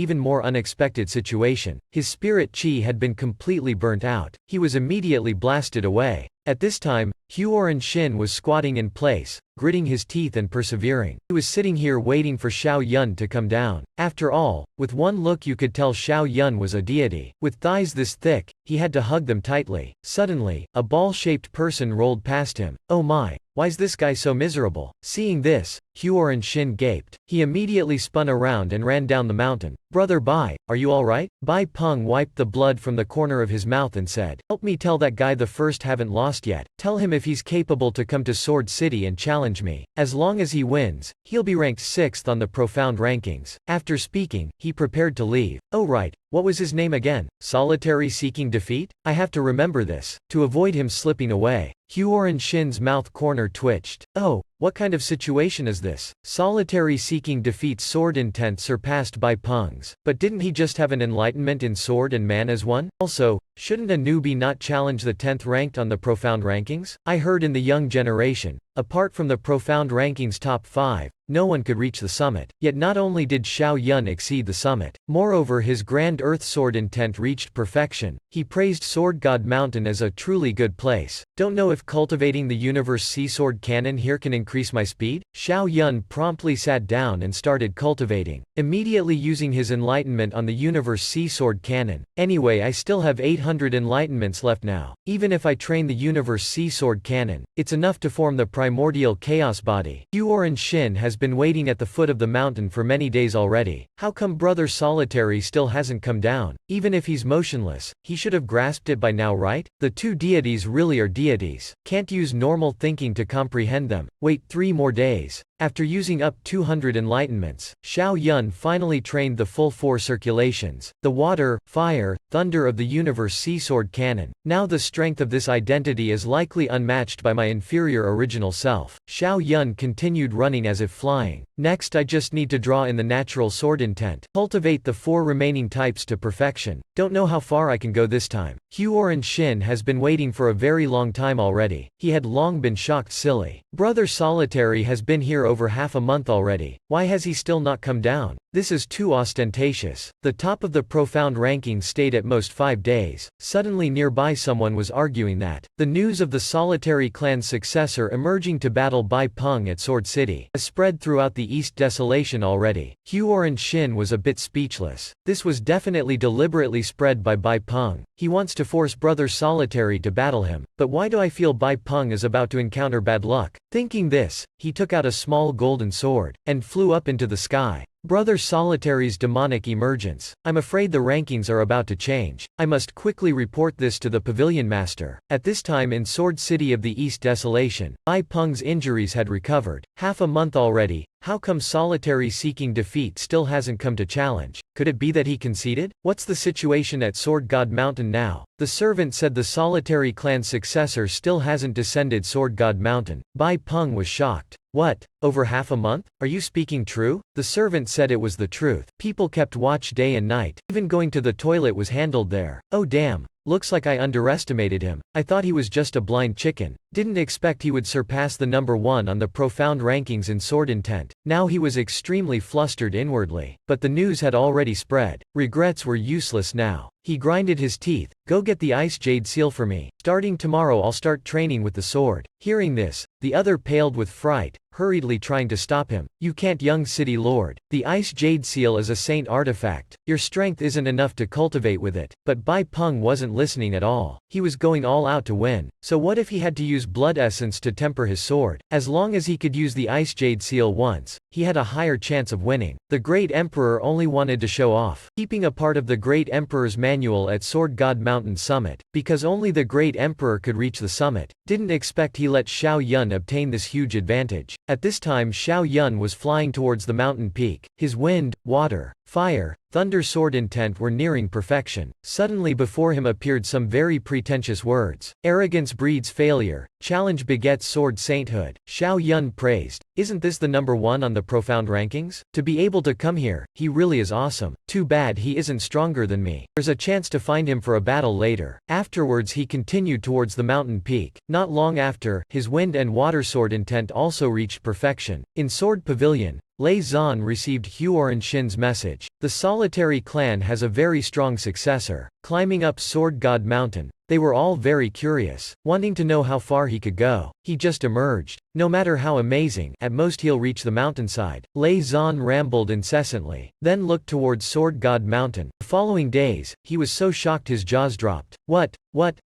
even more unexpected situation. His spirit chi had been completely burnt out. He was immediately blasted away. At this time, Huoran Shin was squatting in place, gritting his teeth and persevering. He was sitting here waiting for Xiao Yun to come down. After all, with one look you could tell Xiao Yun was a deity. With thighs this thick, he had to hug them tightly. Suddenly, a ball-shaped person rolled past him. Oh my, why's this guy so miserable? Seeing this, Huoran Shin gaped. He immediately spun around and ran down the mountain. Brother Bai, are you alright? Bai Peng wiped the blood from the corner of his mouth and said, "Help me tell that guy the first haven't lost yet. Tell him if he's capable to come to Sword City and challenge me. As long as he wins, he'll be ranked 6th on the profound rankings." After speaking, he prepared to leave. Oh right, what was his name again? Solitary Seeking Defeat? I have to remember this. To avoid him slipping away, Huoran Shin's mouth corner twitched. Oh, what kind of situation is this? Solitary Seeking Defeat's sword intent surpassed Bai Peng's. But didn't he just have an enlightenment in sword and man as one? Also, shouldn't a newbie not challenge the 10th ranked on the profound rankings? I heard in the young generation, apart from the profound rankings top 5, no one could reach the summit. Yet not only did Xiao Yun exceed the summit, moreover his grand earth sword intent reached perfection. He praised Sword God Mountain as a truly good place. Don't know if cultivating the universe sea sword cannon here can increase my speed? Xiao Yun promptly sat down and started cultivating, immediately using his enlightenment on the universe sea sword cannon. Anyway, I still have 800 enlightenments left now. Even if I train the universe sea sword cannon, it's enough to form the primordial chaos body. Huoran Shin has been waiting at the foot of the mountain for many days already. How come Brother Solitary still hasn't come down? Even if he's motionless, he should have grasped it by now, right? The two deities really are deities. Can't use normal thinking to comprehend them. Wait 3 more days. After using up 200 enlightenments, Xiao Yun finally trained the full 4 circulations, the water, fire, thunder of the universe sea sword cannon. Now the strength of this identity is likely unmatched by my inferior original self. Xiao Yun continued running as if flying. Next I just need to draw in the natural sword intent. Cultivate the 4 remaining types to perfection. Don't know how far I can go this time. Huoran Shin has been waiting for a very long time already. He had long been shocked silly. Brother Solitary has been here over half a month already. Why has he still not come down? This is too ostentatious. The top of the profound ranking stayed at most 5 days. Suddenly nearby someone was arguing that the news of the Solitary clan's successor emerging to battle Bai Peng at Sword City has spread throughout the East Desolation already. Huoran Shin was a bit speechless. This was definitely deliberately spread by Bai Peng. He wants to force Brother Solitary to battle him. But why do I feel Bai Peng is about to encounter bad luck? Thinking this, he took out a small small golden sword, and flew up into the sky. Brother Solitary's demonic emergence. I'm afraid the rankings are about to change. I must quickly report this to the pavilion master. At this time in Sword City of the East Desolation, Bai Peng's injuries had recovered. Half a month already. How come Solitary seeking defeat still hasn't come to challenge? Could it be that he conceded? What's the situation at Sword God Mountain now? The servant said the Solitary clan's successor still hasn't descended Sword God Mountain. Bai Peng was shocked. What? Over half a month? Are you speaking true? The servant said it was the truth. People kept watch day and night. Even going to the toilet was handled there. Oh damn. Looks like I underestimated him. I thought he was just a blind chicken. Didn't expect he would surpass the number 1 on the profound rankings in sword intent. Now he was extremely flustered inwardly. But the news had already spread. Regrets were useless now. He grinded his teeth. Go get the ice jade seal for me. Starting tomorrow I'll start training with the sword. Hearing this, the other paled with fright, hurriedly trying to stop him. You can't, young city lord. The ice jade seal is a saint artifact. Your strength isn't enough to cultivate with it. But Bai Peng wasn't listening at all. He was going all out to win. So what if he had to use blood essence to temper his sword? As long as he could use the ice jade seal once, he had a higher chance of winning. The great emperor only wanted to show off, keeping a part of the great emperor's manual at Sword God Mountain summit, because only the great emperor could reach the summit. Didn't expect he let Xiao Yun obtain this huge advantage. At this time Xiao Yun was flying towards the mountain peak. His wind, water, fire, thunder sword intent were nearing perfection. Suddenly before him appeared some very pretentious words. Arrogance breeds failure. Challenge begets sword sainthood. Xiao Yun praised. Isn't this the number 1 on the profound rankings? To be able to come here, he really is awesome. Too bad he isn't stronger than me. There's a chance to find him for a battle later. Afterwards he continued towards the mountain peak. Not long after, his wind and water sword intent also reached perfection. In Sword Pavilion, Lei Zan received Huoran Shin's message. The Solitary clan has a very strong successor. Climbing up Sword God Mountain, they were all very curious, wanting to know how far he could go. He just emerged. No matter how amazing, at most he'll reach the mountainside. Lei Zan rambled incessantly, then looked towards Sword God Mountain. The following days, he was so shocked his jaws dropped. What?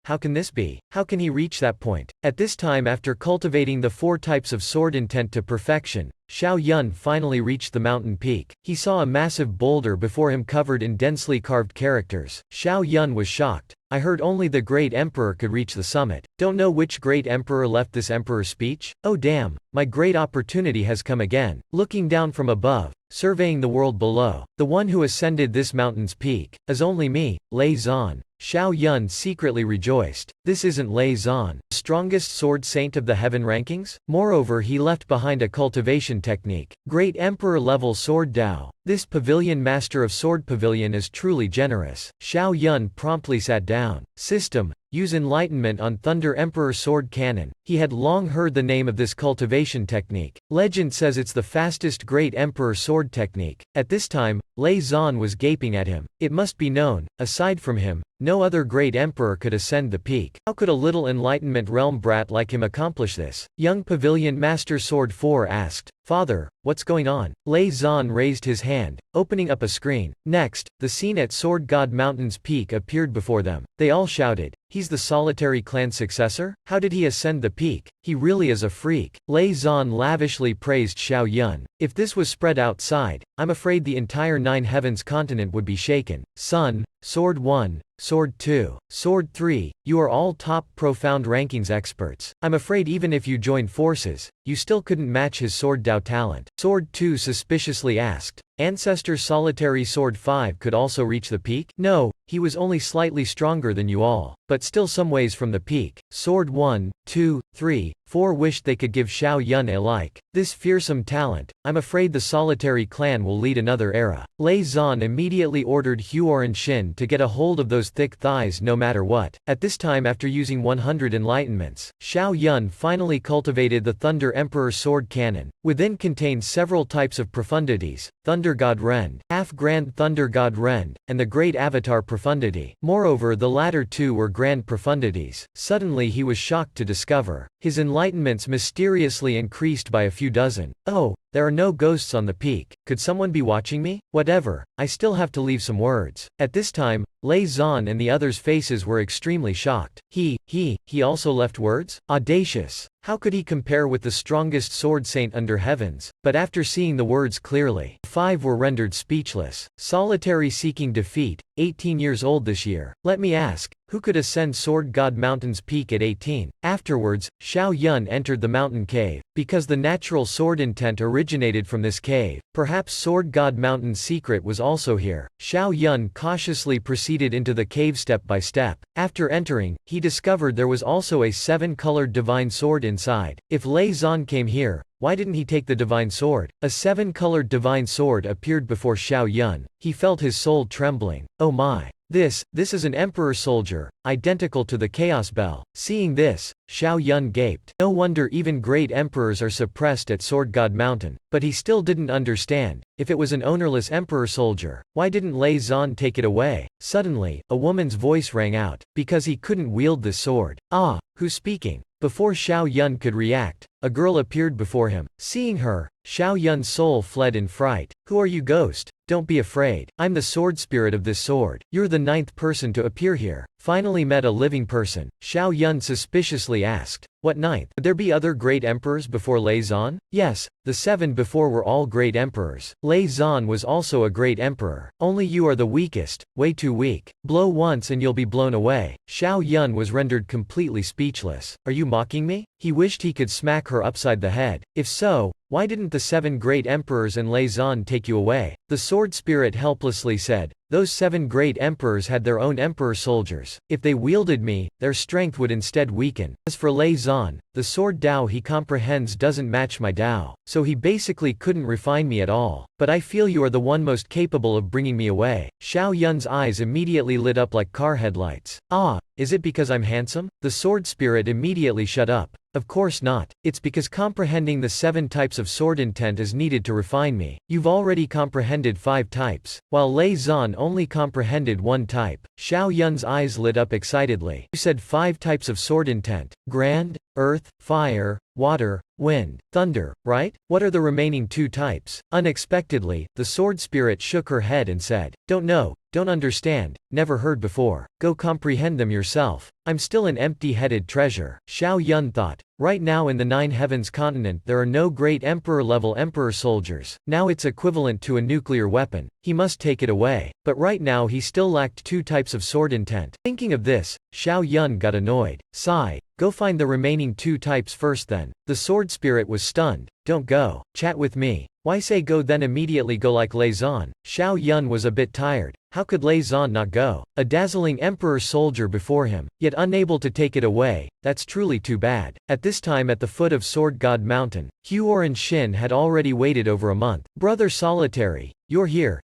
How can this be? How can he reach that point? At this time, after cultivating the 4 types of sword intent to perfection, Xiao Yun finally reached the mountain peak. He saw a massive boulder before him covered in densely carved characters. Xiao Yun was shocked. I heard only the great emperor could reach the summit. Don't know which great emperor left this emperor's speech? Oh damn, my great opportunity has come again. Looking down from above, surveying the world below, the one who ascended this mountain's peak, is only me, Lei Zan. Xiao Yun secretly rejoiced. This isn't Lei Zan, the strongest sword saint of the heaven rankings? Moreover, he left behind a cultivation technique. Great Emperor level sword Dao. This pavilion master of Sword Pavilion is truly generous. Xiao Yun promptly sat down. System. Use Enlightenment on Thunder Emperor Sword Cannon. He had long heard the name of this cultivation technique. Legend says it's the fastest Great Emperor sword technique. At this time, Lei Zan was gaping at him. It must be known, aside from him, no other great emperor could ascend the peak. How could a little Enlightenment realm brat like him accomplish this? Young Pavilion Master Sword 4 asked, Father, what's going on? Lei Zan raised his hand, opening up a screen. Next, the scene at Sword God Mountain's peak appeared before them. They all shouted, he's the Solitary clan successor? How did he ascend the peak? He really is a freak. Lei Zan lavishly praised Xiao Yun. If this was spread outside, I'm afraid the entire 9 heavens continent would be shaken. Son, Sword 1, Sword 2, Sword 3, you are all top profound rankings experts. I'm afraid even if you joined forces, you still couldn't match his Sword Dao talent. Sword 2 suspiciously asked, Ancestor Solitary Sword 5 could also reach the peak? No, he was only slightly stronger than you all, but still some ways from the peak. Sword 1, 2, 3, 4 wished they could give Xiao Yun a like. This fearsome talent, I'm afraid the Solitary clan will lead another era. Lei Zan immediately ordered Huoran Shin to get a hold of those thick thighs no matter what. At this time, after using 100 enlightenments, Xiao Yun finally cultivated the Thunder Emperor Sword Cannon. Within contains several types of profundities, Thunder God Rend, Half Grand Thunder God Rend, and the Great Avatar Profundity. Moreover, the latter two were grand profundities. Suddenly he was shocked to discover his enlightenments mysteriously increased by a few dozen. Oh, there are no ghosts on the peak. Could someone be watching me? Whatever, I still have to leave some words. At this time, Lei Zan and the others' faces were extremely shocked. He also left words? Audacious. How could he compare with the strongest sword saint under heavens? But after seeing the words clearly, 5 were rendered speechless. Solitary seeking defeat, 18 years old this year. Let me ask, who could ascend Sword God Mountain's peak at 18? Afterwards, Xiao Yun entered the mountain cave, because the natural sword intent originated from this cave. Perhaps Sword God Mountain's secret was also here. Xiao Yun cautiously proceeded into the cave step by step. After entering, he discovered there was also a 7-colored divine sword inside. If Lei Zan came here, why didn't he take the divine sword? A 7-colored divine sword appeared before Xiao Yun. He felt his soul trembling. Oh my! This is an emperor soldier, identical to the Chaos Bell. Seeing this, Xiao Yun gaped. No wonder even great emperors are suppressed at Sword God Mountain. But he still didn't understand. If it was an ownerless emperor soldier, why didn't Lei Zan take it away? Suddenly, a woman's voice rang out. Because he couldn't wield this sword. Ah, who's speaking? Before Xiao Yun could react, a girl appeared before him. Seeing her, Xiao Yun's soul fled in fright. Who are you, ghost? Don't be afraid. I'm the sword spirit of this sword. You're the 9th person to appear here. Finally met a living person, Xiao Yun suspiciously asked. What 9th? Could there be other great emperors before Lei Zan? Yes, the 7 before were all great emperors. Lei Zan was also a great emperor. Only you are the weakest, way too weak. Blow once and you'll be blown away. Xiao Yun was rendered completely speechless. Are you mocking me? He wished he could smack her upside the head. If so, why didn't the 7 great emperors and Lei Zan take you away? The sword spirit helplessly said. Those 7 great emperors had their own emperor soldiers. If they wielded me, their strength would instead weaken. As for Lei Zan, the sword Dao he comprehends doesn't match my Dao, so he basically couldn't refine me at all. But I feel you are the one most capable of bringing me away. Xiao Yun's eyes immediately lit up like car headlights. Ah, is it because I'm handsome? The sword spirit immediately shut up. Of course not. It's because comprehending the 7 types of sword intent is needed to refine me. You've already comprehended 5 types, while Lei Zan only comprehended 1 type. Xiao Yun's eyes lit up excitedly. You said 5 types of sword intent. Grand, earth, fire, water, wind, thunder, right? What are the remaining 2 types? Unexpectedly, the sword spirit shook her head and said, Don't know, don't understand, never heard before. Go comprehend them yourself. I'm still an empty-headed treasure. Xiao Yun thought. Right now in the 9 heavens continent there are no great emperor-level emperor soldiers. Now it's equivalent to a nuclear weapon. He must take it away. But right now he still lacked 2 types of sword intent. Thinking of this, Xiao Yun got annoyed. Sigh. Go find the remaining 2 types first then. The sword spirit was stunned. Don't go. Chat with me. Why say go then immediately go like Lei Zan? Xiao Yun was a bit tired. How could Lei Zan not go? A dazzling emperor soldier before him, yet unable to take it away. That's truly too bad. At this time at the foot of Sword God Mountain, Huor and Shin had already waited over a month. Brother Solitary, you're here,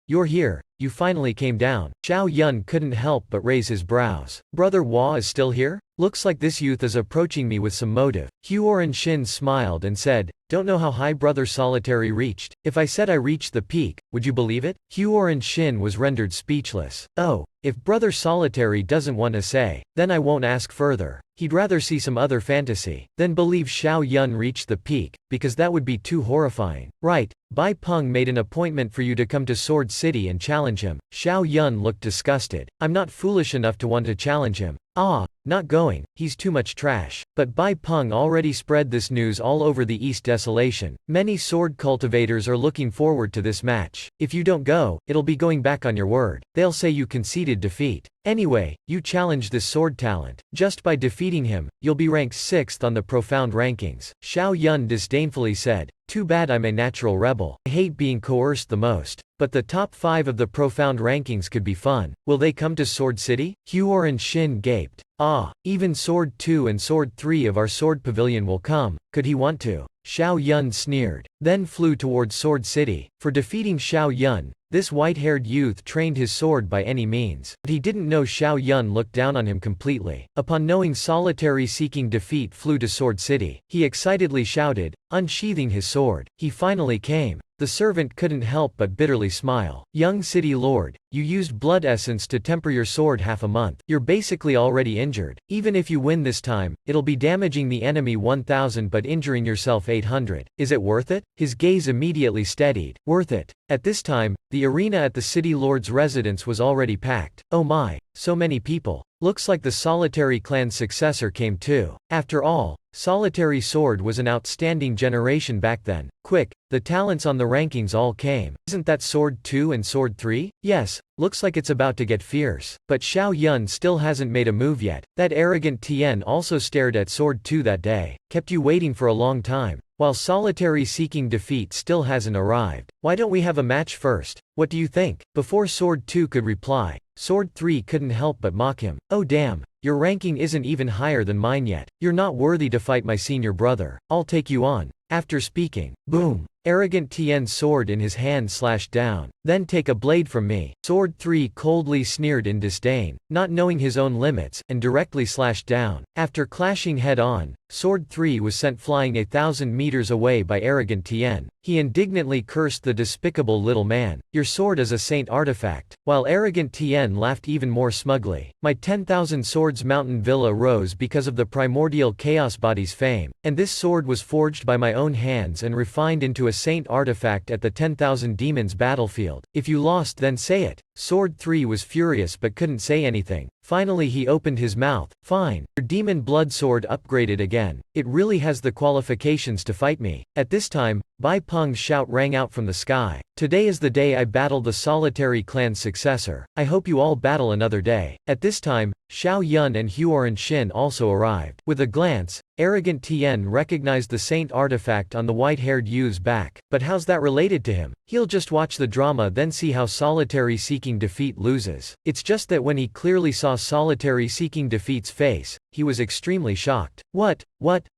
you finally came down. Xiao Yun couldn't help but raise his brows. Brother Hua is still here? Looks like this youth is approaching me with some motive. Huor and Shin smiled and said, Don't know how high Brother Solitary reached. If I said I reached the peak, would you believe it? Huor and Shin was rendered speechless. Oh, if Brother Solitary doesn't want to say, then I won't ask further. He'd rather see some other fantasy than believe Xiao Yun reached the peak, because that would be too horrifying. Right, Bai Peng made an appointment for you to come to Sword City and challenge him. Xiao Yun looked disgusted. I'm not foolish enough to want to challenge him. Ah, not going, he's too much trash. But Bai Peng already spread this news all over the East Desolation. Many sword cultivators are looking forward to this match. If you don't go, it'll be going back on your word. They'll say you conceded defeat. Anyway, you challenge this sword talent. Just by defeating him, you'll be ranked 6th on the profound rankings. Xiao Yun disdainfully said, Too bad I'm a natural rebel. I hate being coerced the most. But the top 5 of the profound rankings could be fun. Will they come to Sword City? Huor and Shin gaped. Ah, even Sword 2 and Sword 3 of our Sword Pavilion will come. Could he want to? Xiao Yun sneered, then flew towards Sword City. For defeating Xiao Yun, this white-haired youth trained his sword by any means. But he didn't know Xiao Yun looked down on him completely. Upon knowing Solitary seeking defeat flew to Sword City, he excitedly shouted, unsheathing his sword. He finally came. The servant couldn't help but bitterly smile. Young city lord, you used blood essence to temper your sword half a month. You're basically already injured. Even if you win this time, it'll be damaging the enemy 1000 but injuring yourself 800. Is it worth it? His gaze immediately steadied. Worth it. At this time, the arena at the city lord's residence was already packed. Oh my, so many people. Looks like the Solitary clan's successor came too. After all, Solitary Sword was an outstanding generation back then. Quick, the talents on the rankings all came. Isn't that Sword 2 and Sword 3? Yes, looks like it's about to get fierce. But Xiao Yun still hasn't made a move yet. That arrogant Tien also stared at Sword 2 that day. Kept you waiting for a long time. While Solitary seeking defeat still hasn't arrived. Why don't we have a match first? What do you think? Before Sword 2 could reply, Sword 3 couldn't help but mock him. Oh damn, your ranking isn't even higher than mine yet. You're not worthy to fight my senior brother. I'll take you on. After speaking, boom, arrogant Tien's sword in his hand slashed down. Then take a blade from me. Sword 3 coldly sneered in disdain, not knowing his own limits, and directly slashed down. After clashing head-on, Sword 3 was sent flying 1,000 meters away by arrogant Tien. He indignantly cursed the despicable little man. Your sword is a saint artifact. While arrogant Tien laughed even more smugly. My 10,000 Swords Mountain Villa rose because of the primordial chaos body's fame, and this sword was forged by my own hands and refined into a saint artifact at the 10,000 Demons battlefield. If you lost, then say it. Sword 3 was furious but couldn't say anything. Finally he opened his mouth. Fine. Your demon blood sword upgraded again. It really has the qualifications to fight me. At this time, Bai Peng's shout rang out from the sky. Today is the day I battle the Solitary clan's successor. I hope you all battle another day. At this time, Xiao Yun and Huoran Shin also arrived. With a glance, arrogant Tien recognized the saint artifact on the white-haired youth's back. But how's that related to him? He'll just watch the drama then see how Solitary seeking defeat loses. It's just that when he clearly saw Solitary seeking defeat's face, he was extremely shocked. What?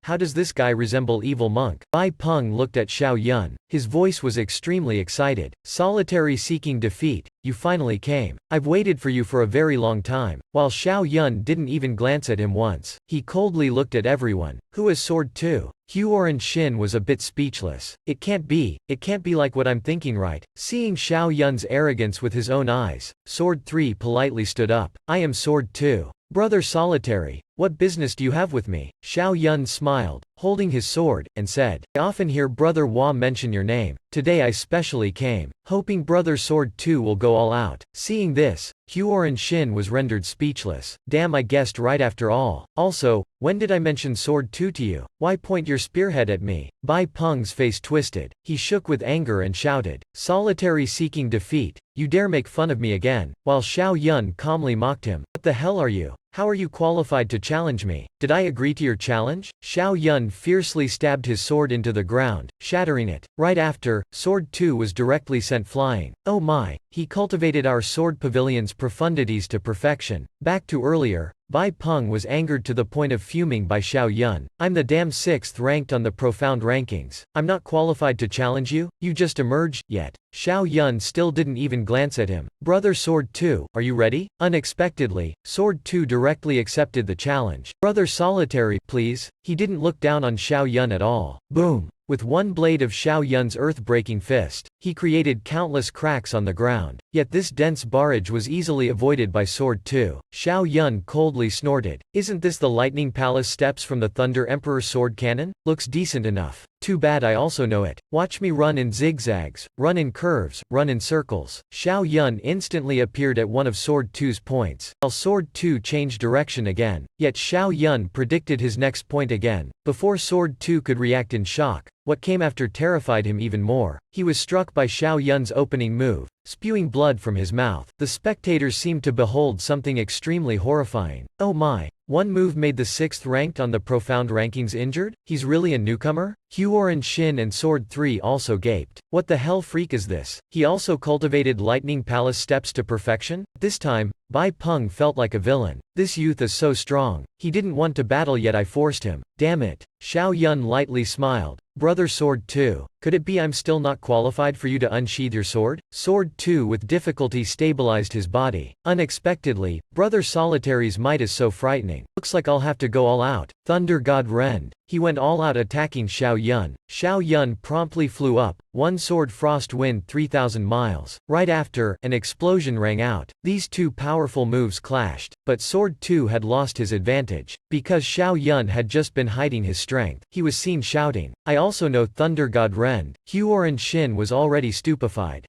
How does this guy resemble Evil Monk? Bai Peng looked at Xiao Yun. His voice was extremely excited. Solitary seeking defeat, you finally came. I've waited for you for a very long time. While Xiao Yun didn't even glance at him once, he coldly looked at everyone. Who is Sword 2? Huoran Shin was a bit speechless. It can't be like what I'm thinking, right? Seeing Xiao Yun's arrogance with his own eyes, Sword 3 politely stood up. I am Sword 2. Brother Solitary, what business do you have with me? Xiao Yun smiled, holding his sword, and said, I often hear Brother Hua mention your name. Today I specially came, hoping Brother Sword 2 will go all out. Seeing this, Huoran Shin was rendered speechless. Damn, I guessed right after all. Also, when did I mention Sword 2 to you? Why point your spearhead at me? Bai Peng's face twisted. He shook with anger and shouted, Solitary seeking defeat, you dare make fun of me again? While Xiao Yun calmly mocked him. What the hell are you? How are you qualified to challenge me? Did I agree to your challenge? Xiao Yun fiercely stabbed his sword into the ground, shattering it. Right after, Sword 2 was directly sent flying. Oh my, he cultivated our sword pavilion's profundities to perfection. Back to earlier, Bai Peng was angered to the point of fuming by Xiao Yun. I'm the damn 6th ranked on the profound rankings. I'm not qualified to challenge you? You just emerged, yet. Xiao Yun still didn't even glance at him. Brother Sword 2, are you ready? Unexpectedly, Sword 2 directly accepted the challenge. Brother Solitary, please. He didn't look down on Xiao Yun at all. Boom. With one blade of Xiao Yun's earth-breaking fist, he created countless cracks on the ground. Yet this dense barrage was easily avoided by Sword 2. Xiao Yun coldly snorted. Isn't this the Lightning Palace steps from the Thunder Emperor sword cannon? Looks decent enough. Too bad I also know it. Watch me run in zigzags, run in curves, run in circles. Xiao Yun instantly appeared at one of Sword 2's points, while Sword 2 changed direction again. Yet Xiao Yun predicted his next point again. Before Sword 2 could react in shock, what came after terrified him even more. He was struck by Xiao Yun's opening move, spewing blood from his mouth. The spectators seemed to behold something extremely horrifying. Oh my. One move made the 6th ranked on the profound rankings injured? He's really a newcomer? Huoran Shin and Sword 3 also gaped. What the hell freak is this? He also cultivated Lightning Palace steps to perfection? This time, Bai Peng felt like a villain. This youth is so strong. He didn't want to battle yet I forced him. Damn it. Xiao Yun lightly smiled. Brother Sword 2, could it be I'm still not qualified for you to unsheath your sword? Sword 2 with difficulty stabilized his body. Unexpectedly, Brother Solitary's might is so frightening. Looks like I'll have to go all out. Thunder God rend. He went all out attacking Xiao Yun. Xiao Yun promptly flew up, one sword frost wind 3,000 miles. Right after, an explosion rang out. These two powerful moves clashed, but Sword 2 had lost his advantage. Because Xiao Yun had just been hiding his strength, he was seen shouting, I also know Thunder God rend. Huoran Shin was already stupefied.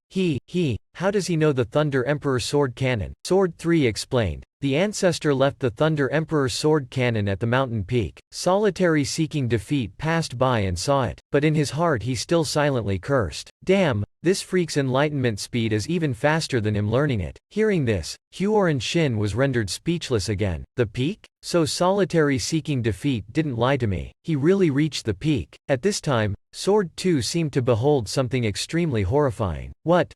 How does he know the Thunder Emperor sword cannon? Sword 3 explained. The ancestor left the Thunder Emperor sword cannon at the mountain peak. Solitary seeking defeat passed by and saw it, but in his heart he still silently cursed. Damn, this freak's enlightenment speed is even faster than him learning it. Hearing this, Huoran Shin was rendered speechless again. The peak? So solitary seeking defeat didn't lie to me. He really reached the peak. At this time, Sword 2 seemed to behold something extremely horrifying. What?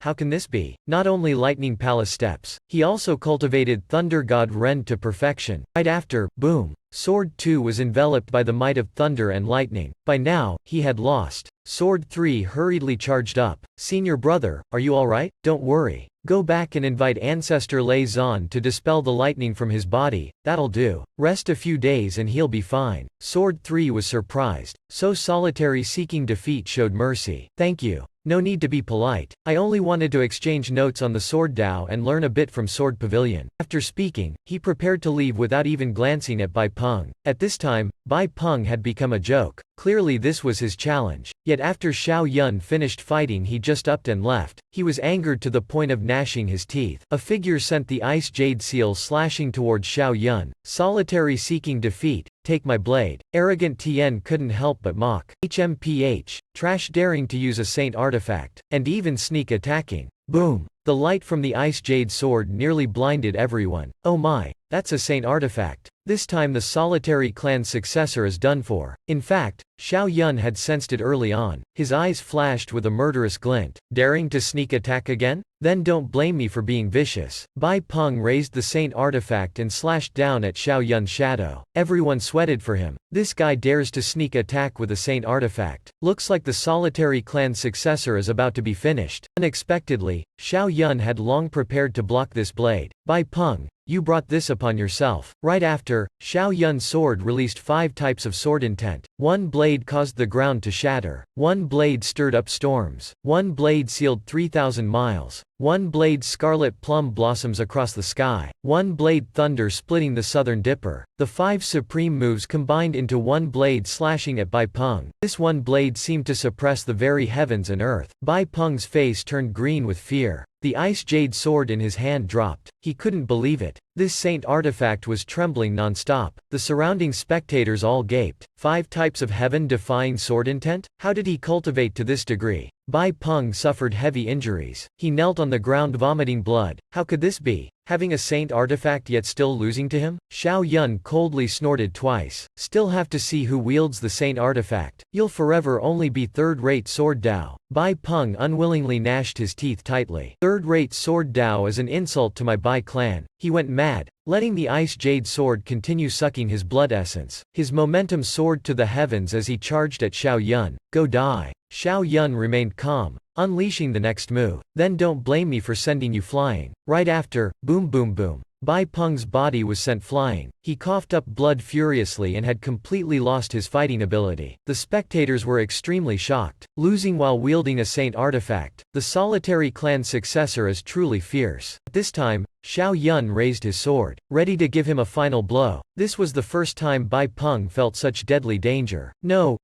How can this be? Not only Lightning Palace steps, he also cultivated Thunder God Ren to perfection. Right after, boom, Sword 2 was enveloped by the might of thunder and lightning. By now, he had lost. Sword 3 hurriedly charged up. Senior brother, are you alright? Don't worry. Go back and invite Ancestor Lei Zan to dispel the lightning from his body, that'll do. Rest a few days and he'll be fine. Sword 3 was surprised. So solitary seeking defeat showed mercy. Thank you. No need to be polite. I only wanted to exchange notes on the Sword Dao and learn a bit from Sword Pavilion. After speaking, he prepared to leave without even glancing at Bai Peng. At this time, Bai Peng had become a joke. Clearly this was his challenge. Yet after Xiao Yun finished fighting he just upped and left. He was angered to the point of gnashing his teeth. A figure sent the ice jade seal slashing towards Xiao Yun. Solitary seeking defeat. Take my blade. Arrogant Tien couldn't help but mock. HMPH. Trash daring to use a saint artifact. And even sneak attacking. Boom. The light from the ice jade sword nearly blinded everyone. Oh my, that's a saint artifact. This time the solitary clan's successor is done for. In fact, Xiao Yun had sensed it early on. His eyes flashed with a murderous glint. Daring to sneak attack again? Then don't blame me for being vicious. Bai Peng raised the saint artifact and slashed down at Xiao Yun's shadow. Everyone sweated for him. This guy dares to sneak attack with a saint artifact. Looks like the solitary clan's successor is about to be finished. Unexpectedly, Xiao Yun had long prepared to block this blade. Bai Peng, you brought this upon yourself. Right after, Xiao Yun's sword released 5 types of sword intent. One blade caused the ground to shatter. One blade stirred up storms. One blade sealed 3,000 miles. One blade scarlet plum blossoms across the sky. One blade thunder splitting the southern dipper. The 5 supreme moves combined into one blade slashing at Bai Peng. This one blade seemed to suppress the very heavens and earth. Bai Peng's face turned green with fear. The ice jade sword in his hand dropped. He couldn't believe it. This saint artifact was trembling non-stop. The surrounding spectators all gaped. 5 types of heaven-defying sword intent? How did he cultivate to this degree? Bai Peng suffered heavy injuries. He knelt on the ground vomiting blood. How could this be? Having a saint artifact yet still losing to him? Xiao Yun coldly snorted twice. Still have to see who wields the saint artifact. You'll forever only be third-rate Sword Dao. Bai Peng unwillingly gnashed his teeth tightly. Third-rate Sword Dao is an insult to my Bai clan. He went mad, letting the ice jade sword continue sucking his blood essence. His momentum soared to the heavens as he charged at Xiao Yun. Go die. Xiao Yun remained calm, unleashing the next move. Then don't blame me for sending you flying. Right after, boom boom boom. Bai Peng's body was sent flying. He coughed up blood furiously and had completely lost his fighting ability. The spectators were extremely shocked. Losing while wielding a saint artifact. The solitary clan's successor is truly fierce. At this time, Xiao Yun raised his sword, ready to give him a final blow. This was the first time Bai Peng felt such deadly danger. No,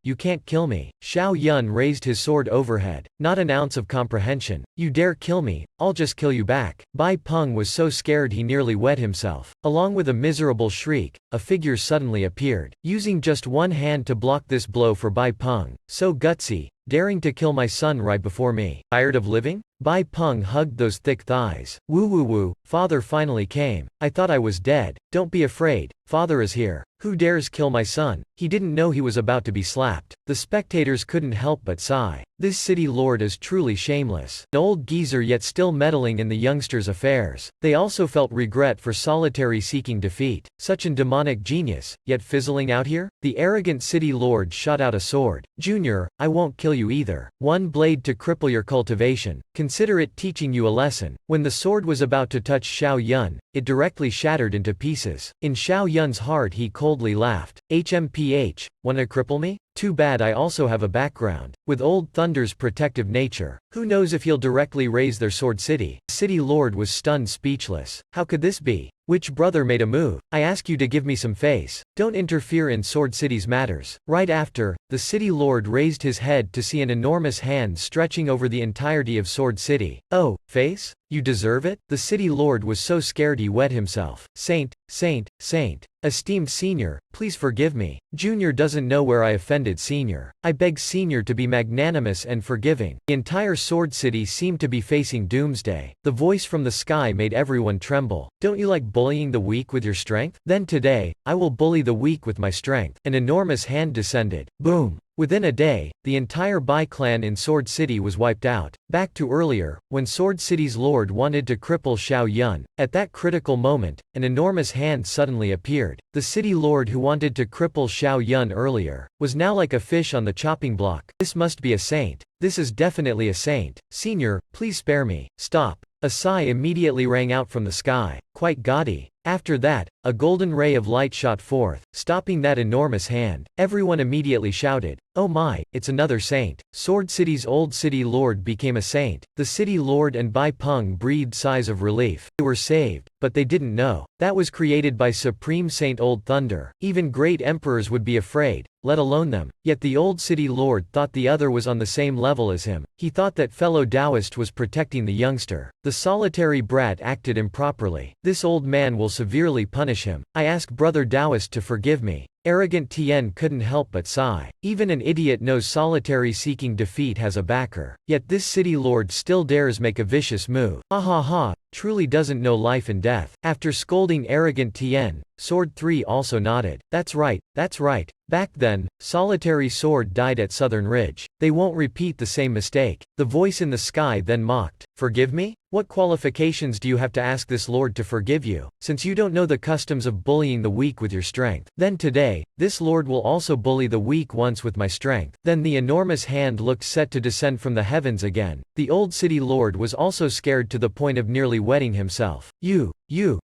you can't kill me. Xiao Yun raised his sword overhead. Not an ounce of comprehension. You dare kill me, I'll just kill you back. Bai Peng was so scared he nearly wet himself. Along with a miserable shriek, a figure suddenly appeared, using just one hand to block this blow for Bai Peng. So gutsy, daring to kill my son right before me. Tired of living? Bai Peng hugged those thick thighs. Woo woo woo, father finally came. I thought I was dead. Don't be afraid, father is here. Who dares kill my son? He didn't know he was about to be slapped. The spectators couldn't help but sigh. This city lord is truly shameless. An old geezer yet still meddling in the youngsters' affairs. They also felt regret for solitary seeking defeat. Such an demonic genius, yet fizzling out here? The arrogant city lord shot out a sword. Junior, I won't kill you either. One blade to cripple your cultivation. Consider it teaching you a lesson. When the sword was about to touch Xiao Yun, it directly shattered into pieces. In Xiao Yun's heart he coldly laughed. HMPH, wanna cripple me? Too bad I also have a background. With Old Thunder's protective nature, who knows if he'll directly raise their sword city? The city lord was stunned speechless. How could this be? Which brother made a move? I ask you to give me some face. Don't interfere in Sword City's matters. Right after, the city lord raised his head to see an enormous hand stretching over the entirety of Sword City. Oh, face? You deserve it? The city lord was so scared he wet himself. Saint, saint, saint. Esteemed senior, please forgive me. Junior doesn't know where I offended senior. I beg senior to be magnanimous and forgiving. The entire Sword City seemed to be facing doomsday. The voice from the sky made everyone tremble. Don't you like bullying the weak with your strength? Then today, I will bully the weak with my strength. An enormous hand descended. Boom! Within a day, the entire Bai clan in Sword City was wiped out. Back to earlier, when Sword City's lord wanted to cripple Xiao Yun. At that critical moment, an enormous hand suddenly appeared. The city lord who wanted to cripple Xiao Yun earlier, was now like a fish on the chopping block. This must be a saint. This is definitely a saint. Senior, please spare me. Stop. A sigh immediately rang out from the sky, quite gaudy. After that, a golden ray of light shot forth, stopping that enormous hand. Everyone immediately shouted, "Oh my, it's another saint." Sword City's old city lord became a saint. The city lord and Bai Peng breathed sighs of relief. They were saved, but they didn't know. That was created by Supreme Saint Old Thunder. Even great emperors would be afraid, let alone them. Yet the old city lord thought the other was on the same level as him. He thought that fellow Taoist was protecting the youngster. The solitary brat acted improperly. This old man will severely punish him. I ask brother Taoist to forgive me. Arrogant Tien couldn't help but sigh. Even an idiot knows solitary seeking defeat has a backer. Yet this city lord still dares make a vicious move. Ha ha ha, truly doesn't know life and death. After scolding arrogant Tien, Sword 3 also nodded. That's right, that's right. Back then, Solitary Sword died at Southern Ridge. They won't repeat the same mistake. The voice in the sky then mocked. Forgive me? What qualifications do you have to ask this lord to forgive you, since you don't know the customs of bullying the weak with your strength? Then today, this lord will also bully the weak once with my strength. Then the enormous hand looked set to descend from the heavens again. The old city lord was also scared to the point of nearly wetting himself.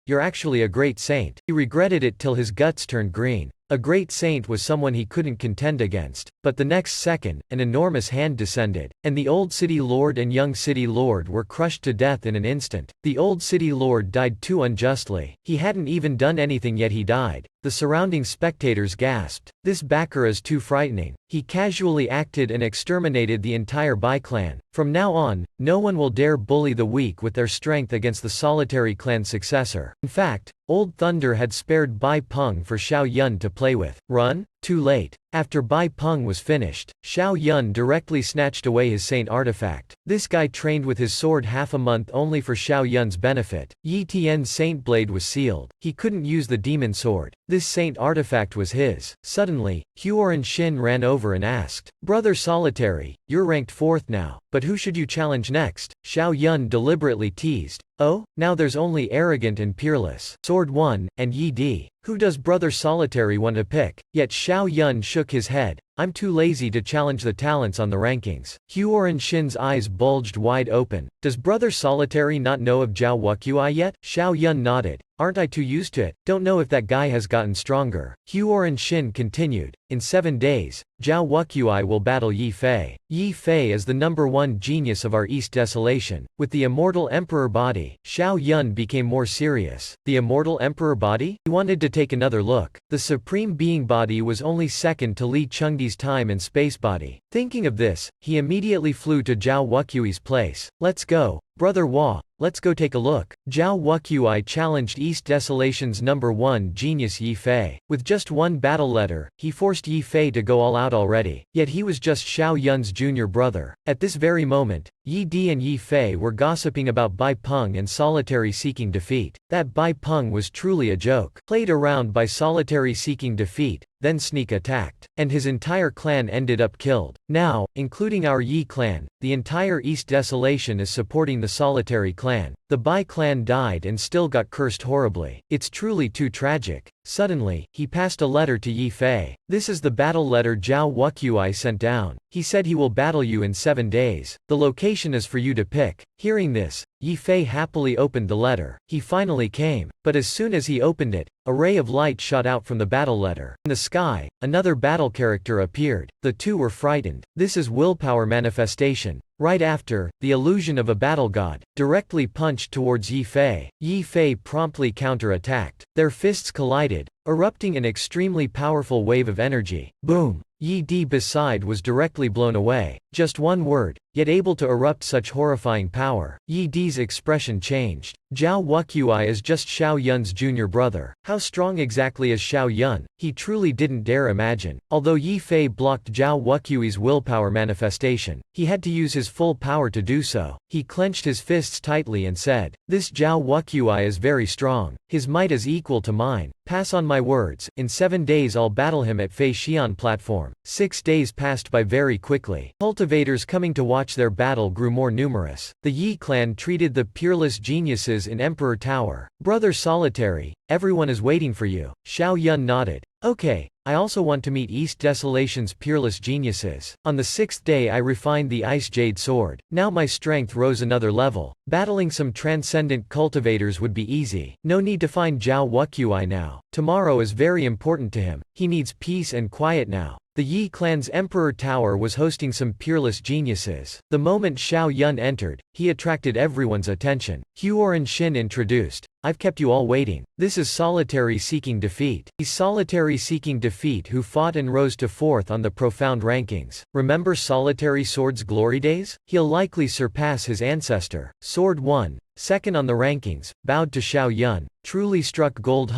You're actually a great saint. He regretted it till his guts turned green. A great saint was someone he couldn't contend against. But the next second, an enormous hand descended, and the old city lord and young city lord were crushed to death in an instant. The old city lord died too unjustly. He hadn't even done anything yet he died. The surrounding spectators gasped. This backer is too frightening. He casually acted and exterminated the entire Bai clan. From now on, no one will dare bully the weak with their strength against the solitary clan's successor. In fact, Old Thunder had spared Bai Peng for Xiao Yun to play with. Run? Too late. After Bai Peng was finished, Xiao Yun directly snatched away his saint artifact. This guy trained with his sword half a month only for Xiao Yun's benefit. Yi Tian's saint blade was sealed. He couldn't use the demon sword. This saint artifact was his. Suddenly, Huoran Shin ran over and asked, "Brother Solitary, you're ranked 4th now, but who should you challenge next?" Xiao Yun deliberately teased. "Oh, now there's only arrogant and peerless Sword 1, and Yi Di. Who does Brother Solitary want to pick?" Yet Xiao Yun shook his head. "I'm too lazy to challenge the talents on the rankings." Huoran Shin's eyes bulged wide open. "Does Brother Solitary not know of Zhao Wuqui yet?" Xiao Yun nodded. "Aren't I too used to it? Don't know if that guy has gotten stronger." Huoran Shin continued. "In 7 days, Zhao Wuqui will battle Yi Fei. Yi Fei is the #1 genius of our East Desolation. With the Immortal Emperor body." Xiao Yun became more serious. The Immortal Emperor body? He wanted to take another look. The Supreme Being body was only second to Li Chengdi's time and space body. Thinking of this, he immediately flew to Zhao Wuqui's place. "Let's go. Brother Hua, let's go take a look." Zhao Wuqui challenged East Desolation's #1 genius Yi Fei. With just one battle letter, he forced Yi Fei to go all out already. Yet he was just Xiao Yun's junior brother. At this very moment, Yi Di and Yi Fei were gossiping about Bai Peng and Solitary seeking defeat. That Bai Peng was truly a joke. Played around by Solitary seeking defeat, then sneak attacked. And his entire clan ended up killed. Now, including our Yi clan, the entire East Desolation is supporting the Solitary clan. The Bai clan died and still got cursed horribly. It's truly too tragic. Suddenly, he passed a letter to Yi Fei. "This is the battle letter Zhao Wuqui sent down. He said he will battle you in 7 days. The location is for you to pick." Hearing this, Yi Fei happily opened the letter. He finally came. But as soon as he opened it, a ray of light shot out from the battle letter. In the sky, another battle character appeared. The two were frightened. "This is willpower manifestation. Right after, the illusion of a battle god, directly punched towards Yi Fei. Yi Fei promptly counter-attacked. Their fists collided, erupting an extremely powerful wave of energy. Boom! Yi Di beside was directly blown away. Just one word, yet able to erupt such horrifying power. Yi Di's expression changed. Zhao Wuqui is just Xiao Yun's junior brother. How strong exactly is Xiao Yun? He truly didn't dare imagine. Although Yi Fei blocked Zhao Wuqui's willpower manifestation, he had to use his full power to do so. He clenched his fists tightly and said, "This Zhao Wuqi is very strong. His might is equal to mine. Pass on my words. In 7 days I'll battle him at Fei Xian platform." 6 days passed by very quickly. Cultivators coming to watch their battle grew more numerous. The Yi clan treated the peerless geniuses in Emperor Tower. "Brother Solitary, everyone is waiting for you." Xiao Yun nodded. "Okay, I also want to meet East Desolation's peerless geniuses." On the 6th day I refined the Ice Jade Sword. Now my strength rose another level. Battling some transcendent cultivators would be easy. No need to find Zhao Wuqi now. Tomorrow is very important to him. He needs peace and quiet now. The Yi clan's Emperor Tower was hosting some peerless geniuses. The moment Xiao Yun entered, he attracted everyone's attention. Huoran Shin introduced, "I've kept you all waiting. This is Solitary seeking defeat. He's Solitary seeking defeat who fought and rose to 4th on the profound rankings. Remember Solitary Sword's glory days? He'll likely surpass his ancestor." Sword 1, second on the rankings, bowed to Xiao Yun, truly struck gold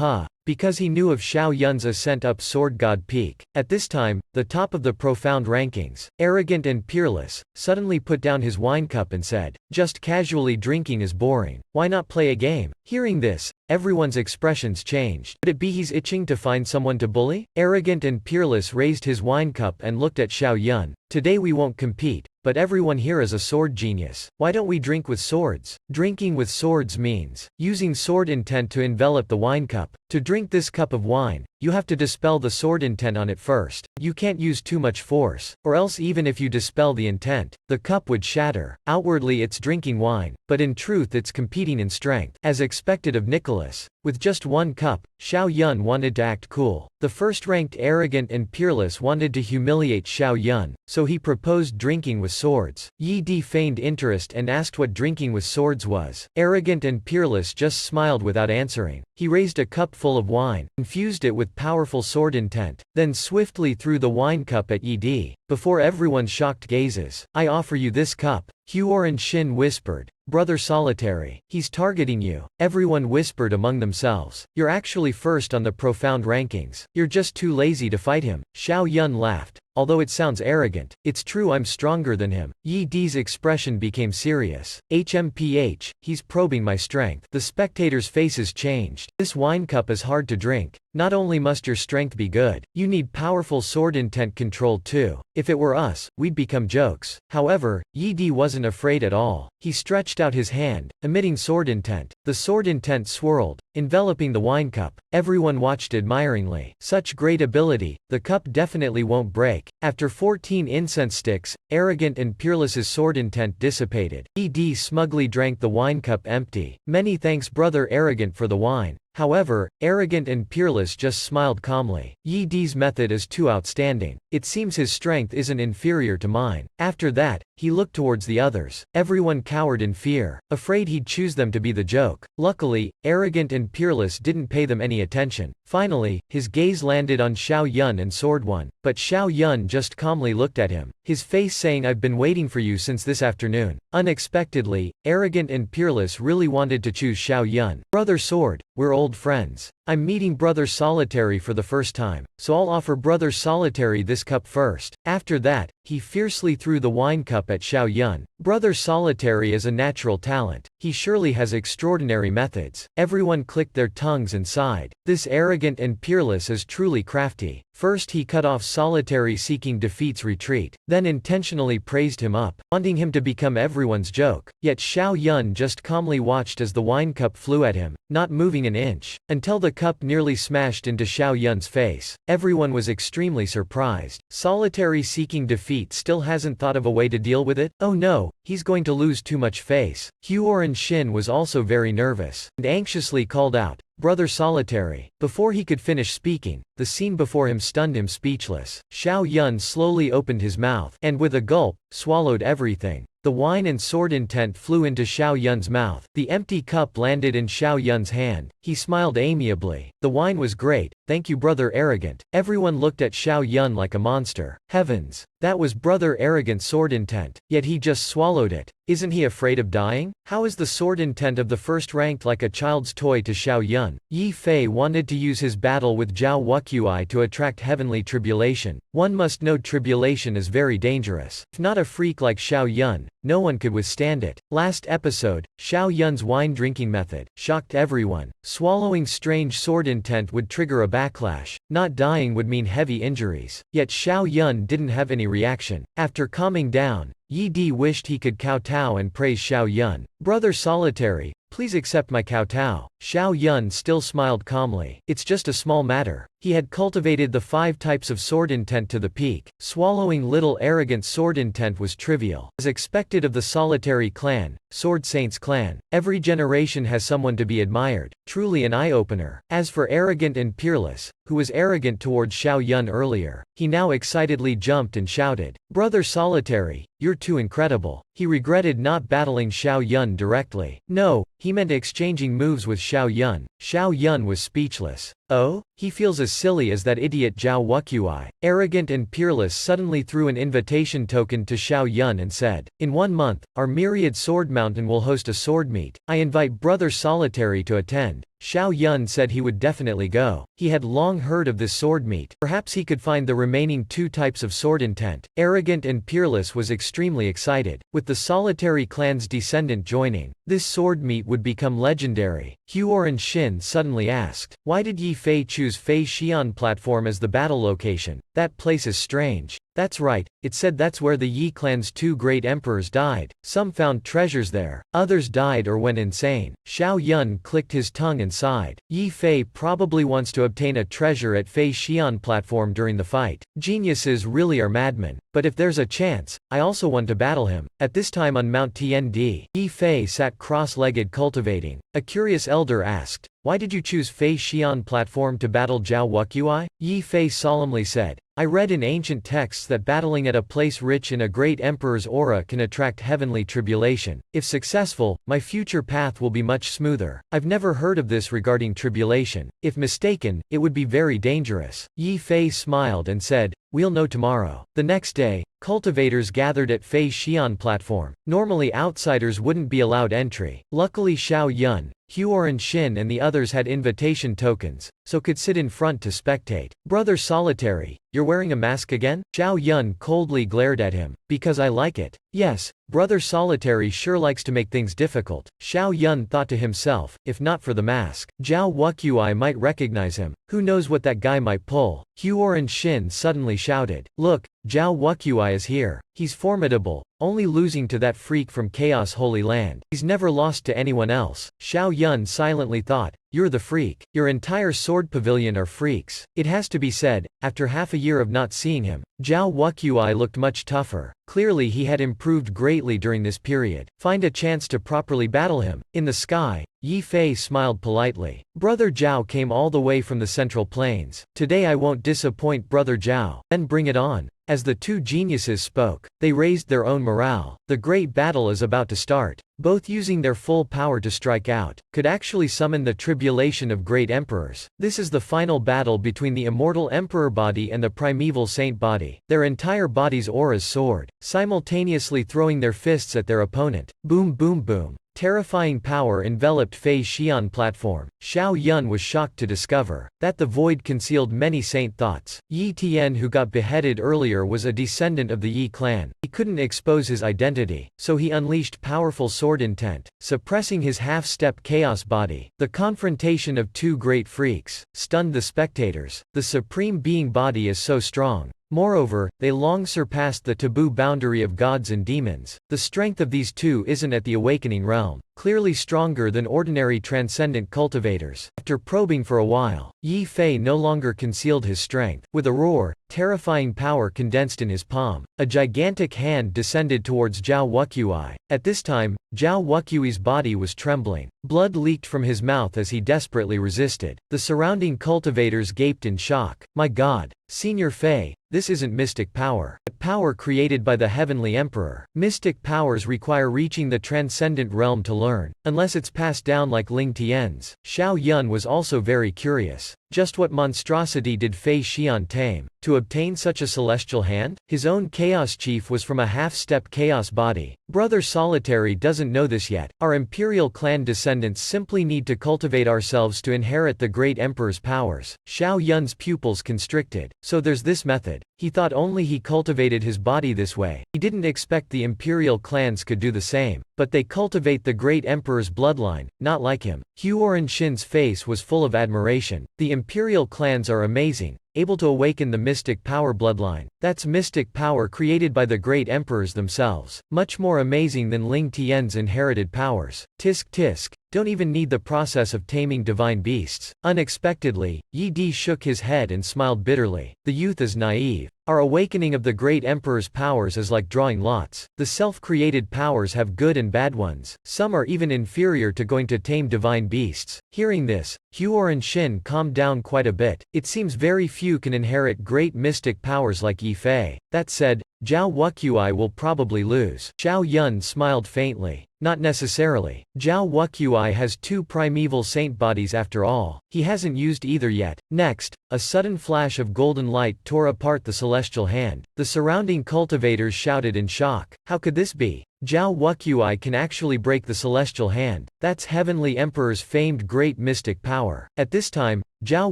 because he knew of Xiao Yun's ascent up Sword God Peak. At this time, the top of the profound rankings, arrogant and peerless, suddenly put down his wine cup and said, "Just casually drinking is boring. Why not play a game?" Hearing this, everyone's expressions changed. Could it be he's itching to find someone to bully? Arrogant and peerless raised his wine cup and looked at Xiao Yun. "Today we won't compete, but everyone here is a sword genius. Why don't we drink with swords?" Drinking with swords means using sword intent to envelop the wine cup. To drink this cup of wine, you have to dispel the sword intent on it first. You can't use too much force, or else even if you dispel the intent, the cup would shatter. Outwardly it's drinking wine, but in truth it's competing in strength. As expected of Nicholas, with just one cup, Xiao Yun wanted to act cool. The first-ranked arrogant and peerless wanted to humiliate Xiao Yun, so he proposed drinking with swords. Yi Di feigned interest and asked what drinking with swords was. Arrogant and peerless just smiled without answering. He raised a cup full of wine, infused it with powerful sword intent, then swiftly threw the wine cup at Yi Di. Before everyone's shocked gazes, "I offer you this cup." Huoran Shin whispered, "Brother Solitary, he's targeting you." Everyone whispered among themselves, "You're actually first on the profound rankings. You're just too lazy to fight him." Xiao Yun laughed. "Although it sounds arrogant, it's true I'm stronger than him." Yi Di's expression became serious. "HMPH, he's probing my strength." The spectators' faces changed. "This wine cup is hard to drink. Not only must your strength be good, you need powerful sword intent control too. If it were us, we'd become jokes." However, Yi Di wasn't afraid at all. He stretched out his hand, emitting sword intent. The sword intent swirled, enveloping the wine cup. Everyone watched admiringly. Such great ability, the cup definitely won't break. After 14 incense sticks, arrogant and peerless's sword intent dissipated. Yi Di smugly drank the wine cup empty. "Many thanks brother arrogant for the wine." However, arrogant and peerless just smiled calmly. Yi Di's method is too outstanding. It seems his strength isn't inferior to mine. After that, he looked towards the others. Everyone cowered in fear, afraid he'd choose them to be the joke. Luckily, arrogant and peerless didn't pay them any attention. Finally, his gaze landed on Xiao Yun and Sword One, but Xiao Yun just calmly looked at him, his face saying, "I've been waiting for you since this afternoon." Unexpectedly, arrogant and peerless really wanted to choose Xiao Yun. "Brother Sword, we're old friends. I'm meeting Brother Solitary for the first time, so I'll offer Brother Solitary this cup first." After that, he fiercely threw the wine cup at Xiao Yun. Brother Solitary is a natural talent. He surely has extraordinary methods. Everyone clicked their tongues and sighed. This arrogant and peerless is truly crafty. First he cut off Solitary seeking defeat's retreat, then intentionally praised him up, wanting him to become everyone's joke. Yet Xiao Yun just calmly watched as the wine cup flew at him, not moving an inch, until the cup nearly smashed into Xiao Yun's face. Everyone was extremely surprised. Solitary seeking defeat still hasn't thought of a way to deal with it? Oh no, he's going to lose too much face. Huoran Shin was also very nervous, and anxiously called out, Brother Solitary. Before he could finish speaking, the scene before him stunned him speechless. Xiao Yun slowly opened his mouth, and with a gulp, swallowed everything. The wine and sword intent flew into Xiao Yun's mouth. The empty cup landed in Xiao Yun's hand. He smiled amiably. The wine was great, thank you Brother Arrogant. Everyone looked at Xiao Yun like a monster. Heavens! That was Brother Arrogant's sword intent. Yet he just swallowed it. Isn't he afraid of dying? How is the sword intent of the first ranked like a child's toy to Xiao Yun? Yi Fei wanted to use his battle with Zhao Wuqui to attract heavenly tribulation. One must know tribulation is very dangerous. If not a freak like Xiao Yun, no one could withstand it. Last episode, Xiao Yun's wine drinking method shocked everyone. Swallowing strange sword intent would trigger a backlash. Not dying would mean heavy injuries. Yet Xiao Yun didn't have any reaction. After calming down, Yi Di wished he could kowtow and praise Xiao Yun. Brother Solitary, please accept my kowtow. Xiao Yun still smiled calmly. It's just a small matter. He had cultivated the 5 types of sword intent to the peak. Swallowing little arrogant sword intent was trivial. As expected of the Solitary clan, Sword Saints clan, every generation has someone to be admired. Truly an eye-opener. As for Arrogant and Peerless, who was arrogant towards Xiao Yun earlier, he now excitedly jumped and shouted, Brother Solitary, you're too incredible. He regretted not battling Xiao Yun directly. No, he meant exchanging moves with Xiao Yun. Xiao Yun was speechless. Oh? He feels as silly as that idiot Zhao Wuqui. Arrogant and Peerless suddenly threw an invitation token to Xiao Yun and said, in 1 month, our myriad sword mountain will host a sword meet. I invite Brother Solitary to attend. Xiao Yun said he would definitely go. He had long heard of this sword meet. Perhaps he could find the remaining 2 types of sword intent. Arrogant and Peerless was extremely excited. With the Solitary clan's descendant joining, this sword meet would become legendary. Huoran Shin suddenly asked, why did Yi Fei choose Fei Xian platform as the battle location? That place is strange. That's right, it said that's where the Yi clan's 2 great emperors died. Some found treasures there, others died or went insane. Xiao Yun clicked his tongue and sighed. Yi Fei probably wants to obtain a treasure at Fei Xian platform during the fight. Geniuses really are madmen. But if there's a chance, I also want to battle him. At this time on Mount Tiandi, Yi Fei sat cross-legged cultivating. A curious elder asked, why did you choose Fei Xian platform to battle Zhao Wuqui? Yi Fei solemnly said, I read in ancient texts that battling at a place rich in a great emperor's aura can attract heavenly tribulation. If successful, my future path will be much smoother. I've never heard of this regarding tribulation. If mistaken, it would be very dangerous. Yi Fei smiled and said, we'll know tomorrow. The next day, cultivators gathered at Fei Xian platform. Normally outsiders wouldn't be allowed entry. Luckily Xiao Yun, Huoran Shin and the others had invitation tokens, so could sit in front to spectate. Brother Solitary, you're wearing a mask again? Xiao Yun coldly glared at him. Because I like it. Yes, Brother Solitary sure likes to make things difficult. Xiao Yun thought to himself, if not for the mask, Zhao Wuqui might recognize him. Who knows what that guy might pull? Huoran Shin suddenly shouted, look, Zhao Wuqui is here. He's formidable, only losing to that freak from Chaos Holy Land. He's never lost to anyone else. Xiao Yun silently thought, you're the freak. Your entire sword pavilion are freaks. It has to be said, after half a year of not seeing him, Zhao Wuqui looked much tougher. Clearly he had improved greatly during this period. Find a chance to properly battle him. In the sky, Yi Fei smiled politely. Brother Zhao came all the way from the Central Plains. Today I won't disappoint Brother Zhao. Then bring it on. As the 2 geniuses spoke, they raised their own morale. The great battle is about to start. Both using their full power to strike out, could actually summon the tribulation of great emperors. This is the final battle between the immortal emperor body and the primeval saint body. Their entire body's auras soared, simultaneously throwing their fists at their opponent. Boom boom boom. Terrifying power enveloped Fei Xian platform. Xiao Yun was shocked to discover that the void concealed many saint thoughts. Yi Tian, who got beheaded earlier, was a descendant of the Yi clan. He couldn't expose his identity, so he unleashed powerful sword intent, suppressing his half-step chaos body. The confrontation of 2 great freaks stunned the spectators. The supreme being body is so strong. Moreover, they long surpassed the taboo boundary of gods and demons. The strength of these two isn't at the awakening realm, clearly stronger than ordinary transcendent cultivators. After probing for a while, Yi Fei no longer concealed his strength. With a roar, terrifying power condensed in his palm. A gigantic hand descended towards Zhao Wuqiuyi. At this time, Zhao Wuqiuyi's body was trembling. Blood leaked from his mouth as he desperately resisted. The surrounding cultivators gaped in shock. My God! Senior Fei, this isn't mystic power, but power created by the Heavenly Emperor. Mystic powers require reaching the transcendent realm to learn, unless it's passed down like Ling Tian's. Xiao Yun was also very curious. Just what monstrosity did Fei Xian tame to obtain such a celestial hand? His own Chaos Chief was from a half-step Chaos body. Brother Solitary doesn't know this yet. Our imperial clan descendants simply need to cultivate ourselves to inherit the great emperor's powers. Xiao Yun's pupils constricted. So there's this method. He thought only he cultivated his body this way. He didn't expect the imperial clans could do the same. But they cultivate the great emperor's bloodline, not like him. Huoran Shin's face was full of admiration. The imperial clans are amazing, able to awaken the mystic power bloodline. That's mystic power created by the great emperors themselves. Much more amazing than Ling Tian's inherited powers. Tisk tisk. Don't even need the process of taming divine beasts. Unexpectedly, Yi Di shook his head and smiled bitterly. The youth is naive. Our awakening of the great emperor's powers is like drawing lots. The self-created powers have good and bad ones. Some are even inferior to going to tame divine beasts. Hearing this, Huoran Shin calmed down quite a bit. It seems very few can inherit great mystic powers like Yi Fei. That said, Zhao Wuqiuyi will probably lose. Xiao Yun smiled faintly. Not necessarily. Zhao Wuqiuyi has two primeval saint bodies after all. He hasn't used either yet. Next, a sudden flash of golden light tore apart the celestial hand. The surrounding cultivators shouted in shock. How could this be? Zhao Wuqiuyi can actually break the celestial hand. That's Heavenly Emperor's famed great mystic power. At this time, Zhao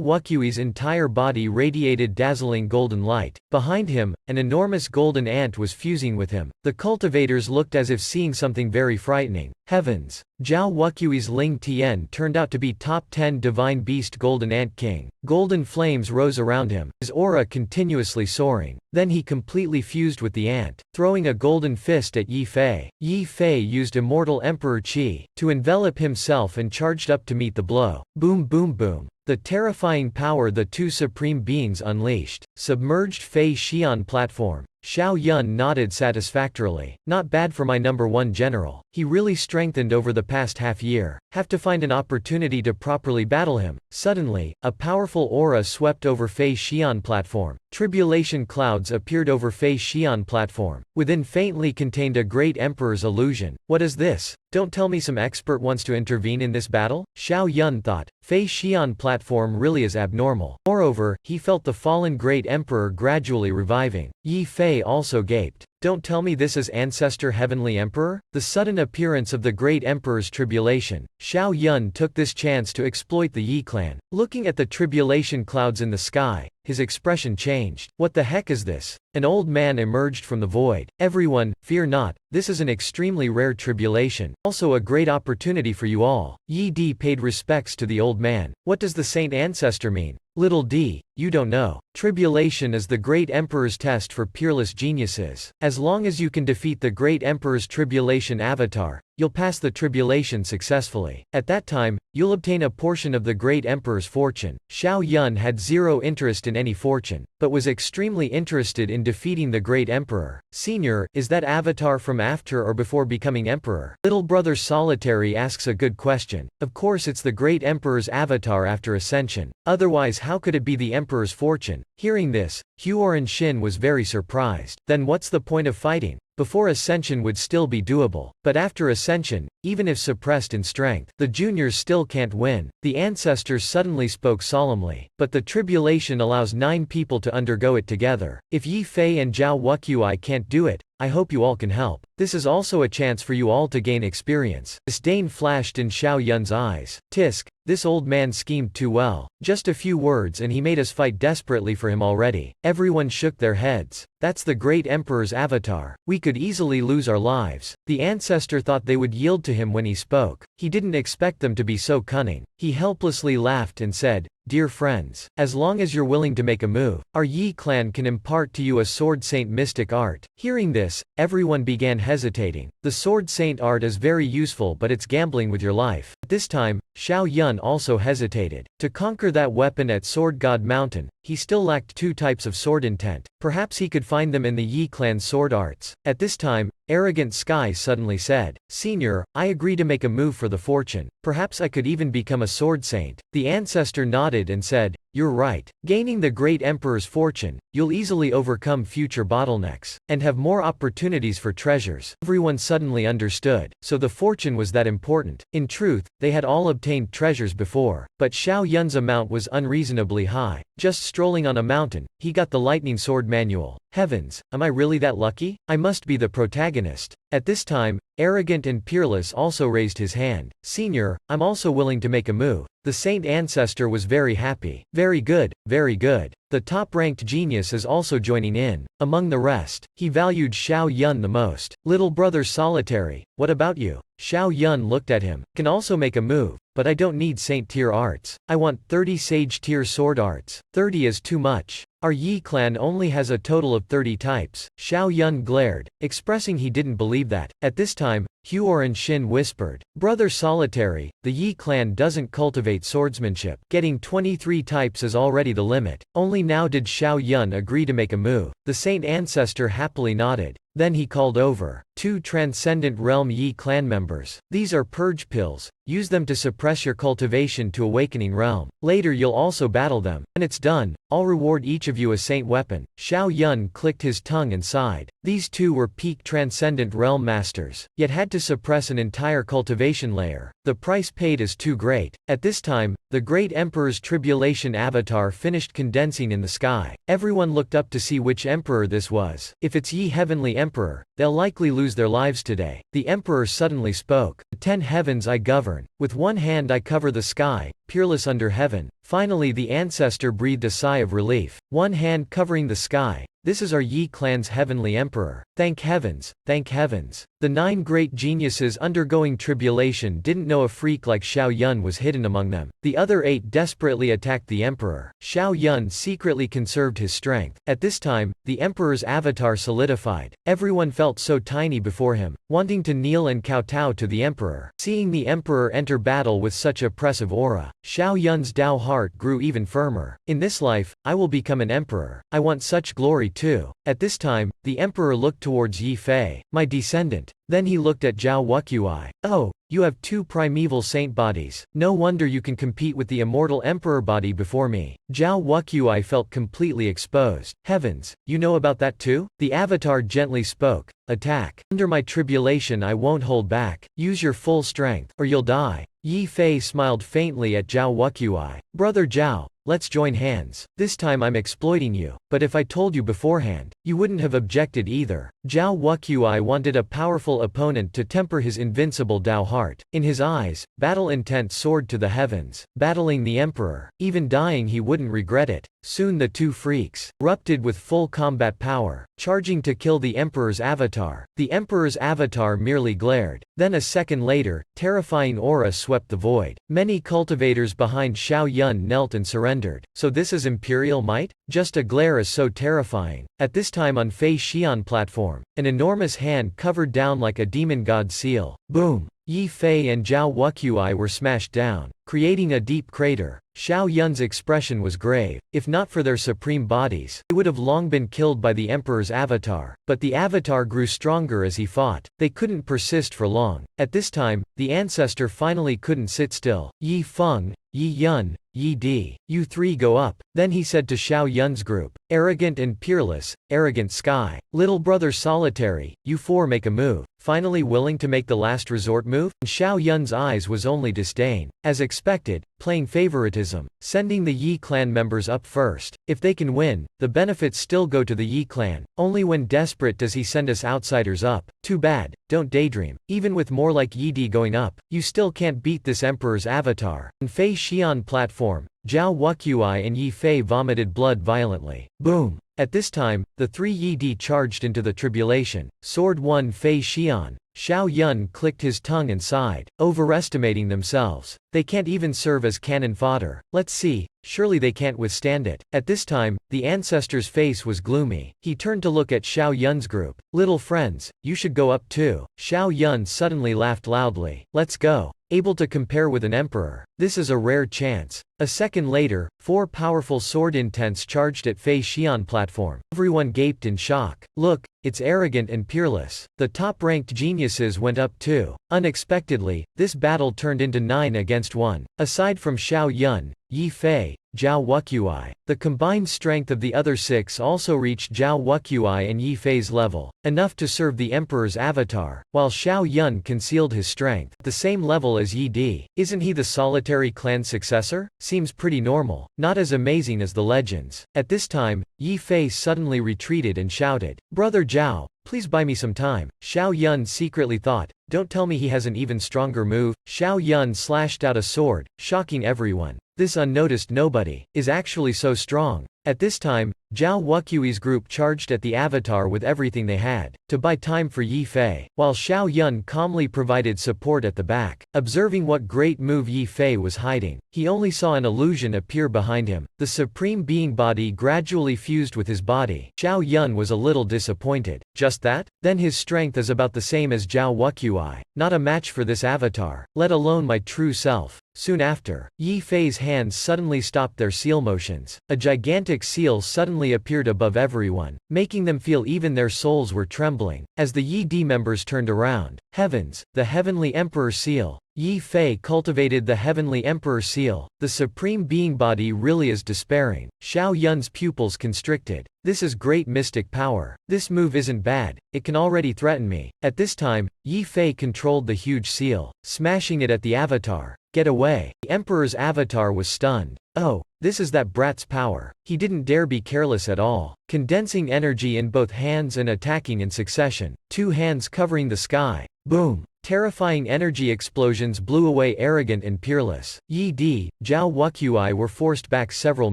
Wuqiuyi's entire body radiated dazzling golden light. Behind him, an enormous golden ant was fusing with him. The cultivators looked as if seeing something very frightening. Heavens! Zhao Wuqiuyi's Ling Tian turned out to be top 10 divine beast golden ant king. Golden flames rose around him, his aura continuously soaring. Then he completely fused with the ant, throwing a golden fist at Yi Fei. Yi Fei used immortal emperor qi to envelop himself and charged up to meet the blow. Boom boom boom. The terrifying power the two supreme beings unleashed. Submerged Fei Xian platform. Xiao Yun nodded satisfactorily. Not bad for my number one general. He really strengthened over the past half year. Have to find an opportunity to properly battle him. Suddenly, a powerful aura swept over Fei Xian platform. Tribulation clouds appeared over Fei Xian platform. Within faintly contained a great emperor's illusion. What is this? Don't tell me some expert wants to intervene in this battle? Xiao Yun thought. Fei Xian platform really is abnormal. Moreover, he felt the fallen great emperor gradually reviving. Yi Fei also gaped. Don't tell me this is Ancestor Heavenly Emperor? The sudden appearance of the great emperor's tribulation. Xiao Yun took this chance to exploit the Yi clan. Looking at the tribulation clouds in the sky, his expression changed. What the heck is this? An old man emerged from the void. Everyone, fear not, this is an extremely rare tribulation. Also a great opportunity for you all. Yi Di paid respects to the old man. What does the saint ancestor mean? Little D, you don't know. Tribulation is the great emperor's test for peerless geniuses. As long as you can defeat the great emperor's tribulation avatar, you'll pass the tribulation successfully. At that time, you'll obtain a portion of the great emperor's fortune. Xiao Yun had zero interest in any fortune, but was extremely interested in defeating the great emperor. Senior, is that avatar from after or before becoming emperor? Little brother Solitary asks a good question. Of course it's the great emperor's avatar after ascension. Otherwise how could it be the emperor's fortune? Hearing this, Huoran Shin was very surprised. Then what's the point of fighting? Before ascension would still be doable, but after ascension, even if suppressed in strength, the juniors still can't win. The ancestors suddenly spoke solemnly, but the tribulation allows 9 people to undergo it together. If Yi Fei and Zhao Wuqiuyi can't do it, I hope you all can help. This is also a chance for you all to gain experience. Disdain flashed in Xiao Yun's eyes. Tisk, this old man schemed too well. Just a few words and he made us fight desperately for him already. Everyone shook their heads. That's the great emperor's avatar. We could easily lose our lives. The ancestor thought they would yield to him when he spoke. He didn't expect them to be so cunning. He helplessly laughed and said, "Dear friends, as long as you're willing to make a move, our Yi clan can impart to you a sword saint mystic art." Hearing this, everyone began hesitating. The sword saint art is very useful, but it's gambling with your life. At this time, Xiao Yun also hesitated. To conquer that weapon at Sword God Mountain, he still lacked 2 types of sword intent. Perhaps he could find them in the Yi clan sword arts. At this time, Arrogant Sky suddenly said, "Senior, I agree to make a move for the fortune. Perhaps I could even become a sword saint." The ancestor nodded and said, "You're right. Gaining the great emperor's fortune, you'll easily overcome future bottlenecks, and have more opportunities for treasures." Everyone suddenly understood, so the fortune was that important. In truth, they had all obtained treasures before, but Xiao Yun's amount was unreasonably high. Just strolling on a mountain, he got the lightning sword manual. Heavens, am I really that lucky? I must be the protagonist. At this time, Arrogant and Peerless also raised his hand. "Senior, I'm also willing to make a move." The saint ancestor was very happy. Very good, very good. The top-ranked genius is also joining in. Among the rest, he valued Xiao Yun the most. "Little brother Solitary, what about you?" Xiao Yun looked at him. "Can also make a move, but I don't need saint-tier arts. I want 30 sage-tier sword arts. 30 is too much. Our Yi clan only has a total of 30 types." Xiao Yun glared, expressing he didn't believe that. At this time, Huor and Shin whispered, "Brother Solitary, the Yi clan doesn't cultivate swordsmanship. Getting 23 types is already the limit." Only now did Xiao Yun agree to make a move. The saint ancestor happily nodded. Then he called over 2 Transcendent Realm Yi clan members. "These are purge pills. Use them to suppress your cultivation to Awakening Realm. Later you'll also battle them. When it's done, I'll reward each of you a saint weapon." Xiao Yun clicked his tongue and sighed. These 2 were peak Transcendent Realm masters, yet had to suppress an entire cultivation layer. The price paid is too great. At this time, the great emperor's tribulation avatar finished condensing in the sky. Everyone looked up to see which emperor this was. If it's Yi Heavenly Emperor, they'll likely lose their lives today. The emperor suddenly spoke. "The 10 heavens I govern. With one hand I cover the sky, peerless under heaven." Finally the ancestor breathed a sigh of relief. One hand covering the sky. This is our Yi clan's heavenly emperor. Thank heavens, thank heavens. The 9 great geniuses undergoing tribulation didn't know a freak like Xiao Yun was hidden among them. The other 8 desperately attacked the emperor. Xiao Yun secretly conserved his strength. At this time, the emperor's avatar solidified. Everyone felt so tiny before him, wanting to kneel and kowtow to the emperor. Seeing the emperor enter battle with such oppressive aura, Xiao Yun's Tao heart grew even firmer. "In this life, I will become an emperor. I want such glory too." At this time, the emperor looked towards Yi Fei. "My descendant." Then he looked at Zhao Wuqui. "Oh, you have 2 primeval saint bodies. No wonder you can compete with the immortal emperor body before me." Zhao Wuqui felt completely exposed. "Heavens, you know about that too?" The avatar gently spoke. "Attack. Under my tribulation I won't hold back. Use your full strength, or you'll die." Yi Fei smiled faintly at Zhao Wuqui. "Brother Zhao, let's join hands. This time I'm exploiting you, but if I told you beforehand, you wouldn't have objected either." Zhao Wuqui wanted a powerful opponent to temper his invincible Tao heart. In his eyes, battle intent soared to the heavens. Battling the emperor, even dying he wouldn't regret it. Soon the 2 freaks erupted with full combat power, charging to kill the emperor's avatar. The emperor's avatar merely glared. Then a second later, terrifying aura swept the void. Many cultivators behind Xiao Yun knelt and surrendered. So this is imperial might? Just a glare is so terrifying. At this time on Fei Xian platform, an enormous hand covered down like a demon god seal. Boom! Yi Fei and Zhao Wuqui were smashed down, creating a deep crater. Xiao Yun's expression was grave. If not for their supreme bodies, they would have long been killed by the emperor's avatar. But the avatar grew stronger as he fought. They couldn't persist for long. At this time, the ancestor finally couldn't sit still. "Yi Feng, Yi Yun, Yi Di, you 3 go up." Then he said to Xiao Yun's group, "Arrogant and Peerless, Arrogant Sky, Little Brother Solitary, you 4 make a move." Finally willing to make the last resort move? In Xiao Yun's eyes was only disdain. As expected, playing favoritism, sending the Yi clan members up first. If they can win, the benefits still go to the Yi clan. Only when desperate does he send us outsiders up. Too bad, don't daydream. Even with more like Yi Di going up, you still can't beat this emperor's avatar. On Fei Xian platform, Zhao Wuqui and Yi Fei vomited blood violently. Boom! At this time, the three Yi Di charged into the tribulation. Sword 1 Fei Xian. Xiao Yun clicked his tongue and sighed, overestimating themselves. They can't even serve as cannon fodder. Let's see, surely they can't withstand it. At this time, the ancestor's face was gloomy. He turned to look at Xiao Yun's group. Little friends, you should go up too. Xiao Yun suddenly laughed loudly. Let's go. Able to compare with an emperor. This is a rare chance. A second later, 4 powerful sword intents charged at Fei Xian platform. Everyone gaped in shock. Look, it's arrogant and peerless. The top-ranked geniuses went up too. Unexpectedly, this battle turned into 9 against 1. Aside from Xiao Yun, Yi Fei, Zhao Wuqui, the combined strength of the other 6 also reached Zhao Wuqui and Yi Fei's level, enough to serve the emperor's avatar, while Xiao Yun concealed his strength. The same level as Yi Di. Isn't he the solitary clan's successor? Seems pretty normal, not as amazing as the legends. At this time, Yi Fei suddenly retreated and shouted, "Brother Zhao, please buy me some time." Xiao Yun secretly thought, don't tell me he has an even stronger move. Xiao Yun slashed out a sword, shocking everyone. This unnoticed nobody is actually so strong. At this time, Zhao Wuqui's group charged at the avatar with everything they had, to buy time for Yi Fei, while Xiao Yun calmly provided support at the back. Observing what great move Yi Fei was hiding, he only saw an illusion appear behind him. The Supreme Being body gradually fused with his body. Xiao Yun was a little disappointed. Just that? Then his strength is about the same as Zhao Wuqui. Not a match for this avatar, let alone my true self. Soon after, Yi Fei's hands suddenly stopped their seal motions. A gigantic seal suddenly appeared above everyone, making them feel even their souls were trembling. As the Yi Di members turned around, heavens, the Heavenly Emperor seal. Yi Fei cultivated the Heavenly Emperor seal. The Supreme Being body really is despairing. Xiao Yun's pupils constricted. This is great mystic power. This move isn't bad, it can already threaten me. At this time, Yi Fei controlled the huge seal, smashing it at the avatar. Get away. The Emperor's avatar was stunned. Oh, this is that brat's power. He didn't dare be careless at all. Condensing energy in both hands and attacking in succession. 2 hands covering the sky. Boom. Terrifying energy explosions blew away arrogant and peerless. Yi Di, Zhao Wuqui were forced back several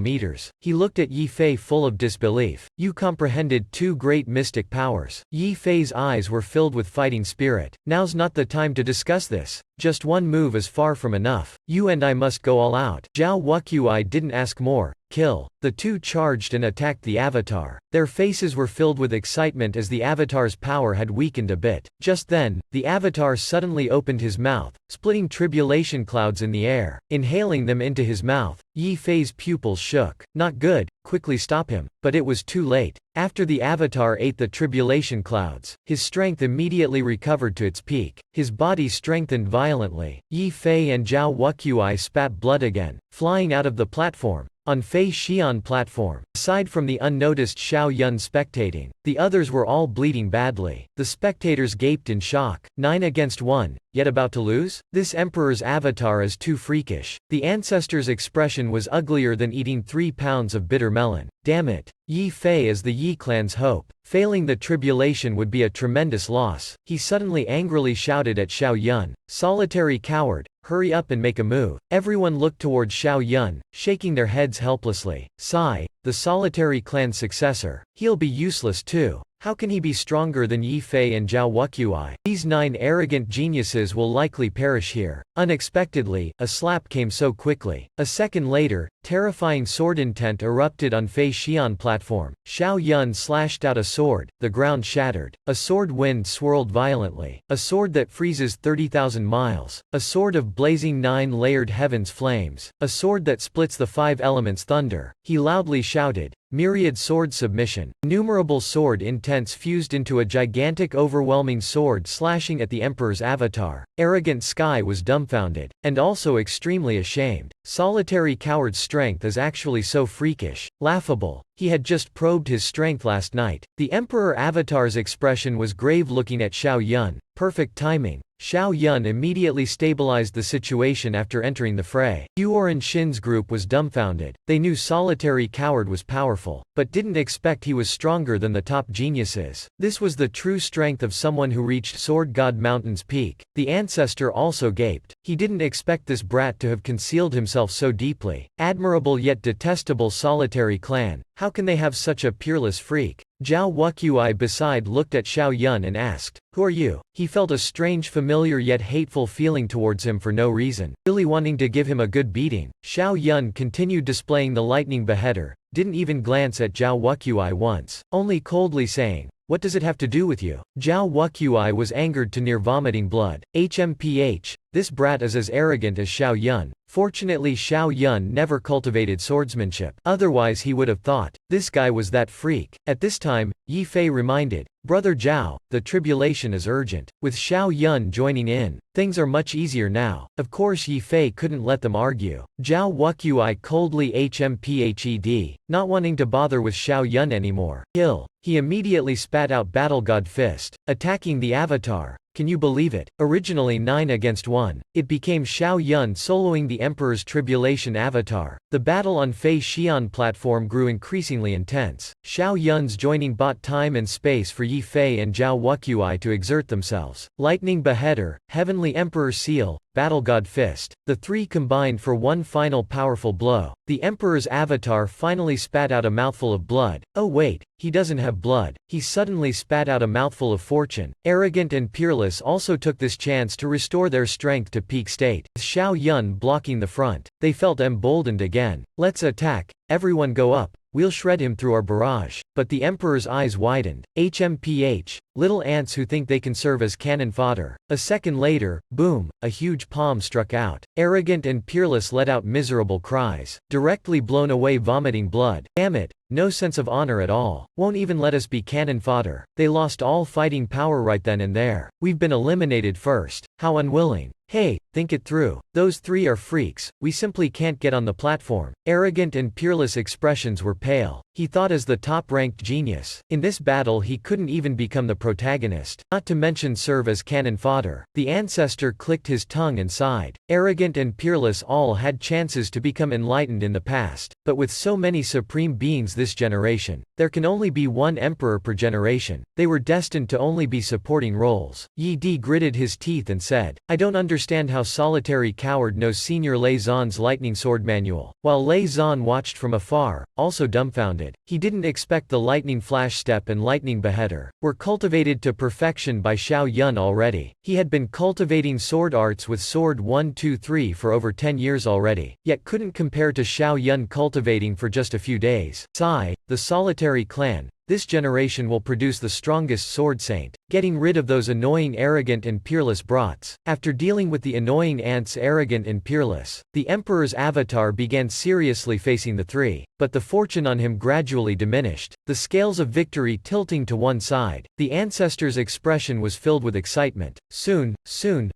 meters. He looked at Yi Fei full of disbelief. You comprehended 2 great mystic powers. Yi Fei's eyes were filled with fighting spirit. Now's not the time to discuss this. Just one move is far from enough. You and I must go all out. Zhao Wuqui didn't ask more. Kill. The 2 charged and attacked the avatar. Their faces were filled with excitement as the avatar's power had weakened a bit. Just then, the avatar suddenly opened his mouth, splitting tribulation clouds in the air. Inhaling them into his mouth, Yi Fei's pupils shook. Not good, quickly stop him. But it was too late. After the avatar ate the tribulation clouds, his strength immediately recovered to its peak. His body strengthened violently. Yi Fei and Zhao Wuqui spat blood again, flying out of the platform. On Fei Xian platform, aside from the unnoticed Xiao Yun spectating, the others were all bleeding badly. The spectators gaped in shock. 9 against 1, yet about to lose? This emperor's avatar is too freakish. The ancestor's expression was uglier than eating 3 pounds of bitter melon. Damn it. Yi Fei is the Yi clan's hope. Failing the tribulation would be a tremendous loss. He suddenly angrily shouted at Xiao Yun, solitary coward, hurry up and make a move. Everyone looked towards Xiao Yun, shaking their heads helplessly. Sigh, the solitary clan's successor. He'll be useless too. How can he be stronger than Yi Fei and Zhao Wuqui? These 9 arrogant geniuses will likely perish here. Unexpectedly, a slap came so quickly. A second later, terrifying sword intent erupted on Fei Xian platform. Xiao Yun slashed out a sword, the ground shattered. A sword wind swirled violently. A sword that freezes 30,000 miles. A sword of blazing 9-layered heavens flames. A sword that splits the 5 elements thunder. He loudly shouted, myriad sword submission. Innumerable sword intents fused into a gigantic overwhelming sword slashing at the emperor's avatar. Arrogant Sky was dumbfounded, and also extremely ashamed. Solitary coward's strength is actually so freakish. Laughable. He had just probed his strength last night. The emperor avatar's expression was grave looking at Xiao Yun. Perfect timing. Xiao Yun immediately stabilized the situation after entering the fray. Huor and Shin's group was dumbfounded. They knew solitary coward was powerful. powerful, but didn't expect he was stronger than the top geniuses. This was the true strength of someone who reached Sword God Mountain's peak. The ancestor also gaped. He didn't expect this brat to have concealed himself so deeply. Admirable yet detestable solitary clan. How can they have such a peerless freak? Zhao Wuqiuai beside looked at Xiao Yun and asked, "Who are you?" He felt a strange familiar yet hateful feeling towards him for no reason, really wanting to give him a good beating. Xiao Yun continued displaying the lightning beheader, didn't even glance at Zhao Wuqiuai once, only coldly saying, "What does it have to do with you?" Zhao Wuqiuai was angered to near vomiting blood. HMPH, this brat is as arrogant as Xiao Yun. Fortunately Xiao Yun never cultivated swordsmanship, otherwise he would have thought, this guy was that freak. At this time, Yi Fei reminded, "Brother Zhao, the tribulation is urgent." With Xiao Yun joining in, things are much easier now. Of course Yi Fei couldn't let them argue. Zhao Wuqiuai coldly HMPHED, not wanting to bother with Xiao Yun anymore. Kill. He immediately spat out Battle God Fist, attacking the avatar. Can you believe it? Originally 9 against 1, it became Xiao Yun soloing the Emperor's Tribulation avatar. The battle on Fei Xian platform grew increasingly intense. Xiao Yun's joining bought time and space for Yi Fei and Zhao Wuqiuai to exert themselves. Lightning Beheader, Heavenly Emperor Seal, Battle God Fist. The three combined for one final powerful blow. The Emperor's avatar finally spat out a mouthful of blood. Oh wait, he doesn't have blood. He suddenly spat out a mouthful of fortune. Arrogant and peerless also took this chance to restore their strength to peak state. With Xiao Yun blocking the front, they felt emboldened again. Let's attack. Everyone go up. We'll shred him through our barrage. But the Emperor's eyes widened. HMPH, little ants who think they can serve as cannon fodder. A second later, boom, a huge palm struck out. Arrogant and peerless let out miserable cries, directly blown away vomiting blood. Damn it, no sense of honor at all. Won't even let us be cannon fodder. They lost all fighting power right then and there. We've been eliminated first. How unwilling. Hey, think it through. Those three are freaks, we simply can't get on the platform. Arrogant and peerless expressions were pale. He thought as the top-ranked genius. In this battle he couldn't even become the protagonist, not to mention serve as cannon fodder. The ancestor clicked his tongue and sighed. Arrogant and peerless all had chances to become enlightened in the past, but with so many supreme beings this generation, there can only be one emperor per generation. They were destined to only be supporting roles. Yi Di gritted his teeth and said, "I don't understand how solitary coward knows Senior Lei Zan's lightning sword manual." While Lei Zan watched from afar, also dumbfounded. He didn't expect the lightning flash step and lightning beheader were cultivated to perfection by Xiao Yun already. He had been cultivating sword arts with sword 1-2-3 for over 10 years already, yet couldn't compare to Xiao Yun cultivating for just a few days. Sigh, the solitary clan. This generation will produce the strongest sword saint, getting rid of those annoying arrogant and peerless brats. After dealing with the annoying ants arrogant and peerless, the Emperor's avatar began seriously facing the three, but the fortune on him gradually diminished, the scales of victory tilting to one side. The ancestor's expression was filled with excitement. Soon,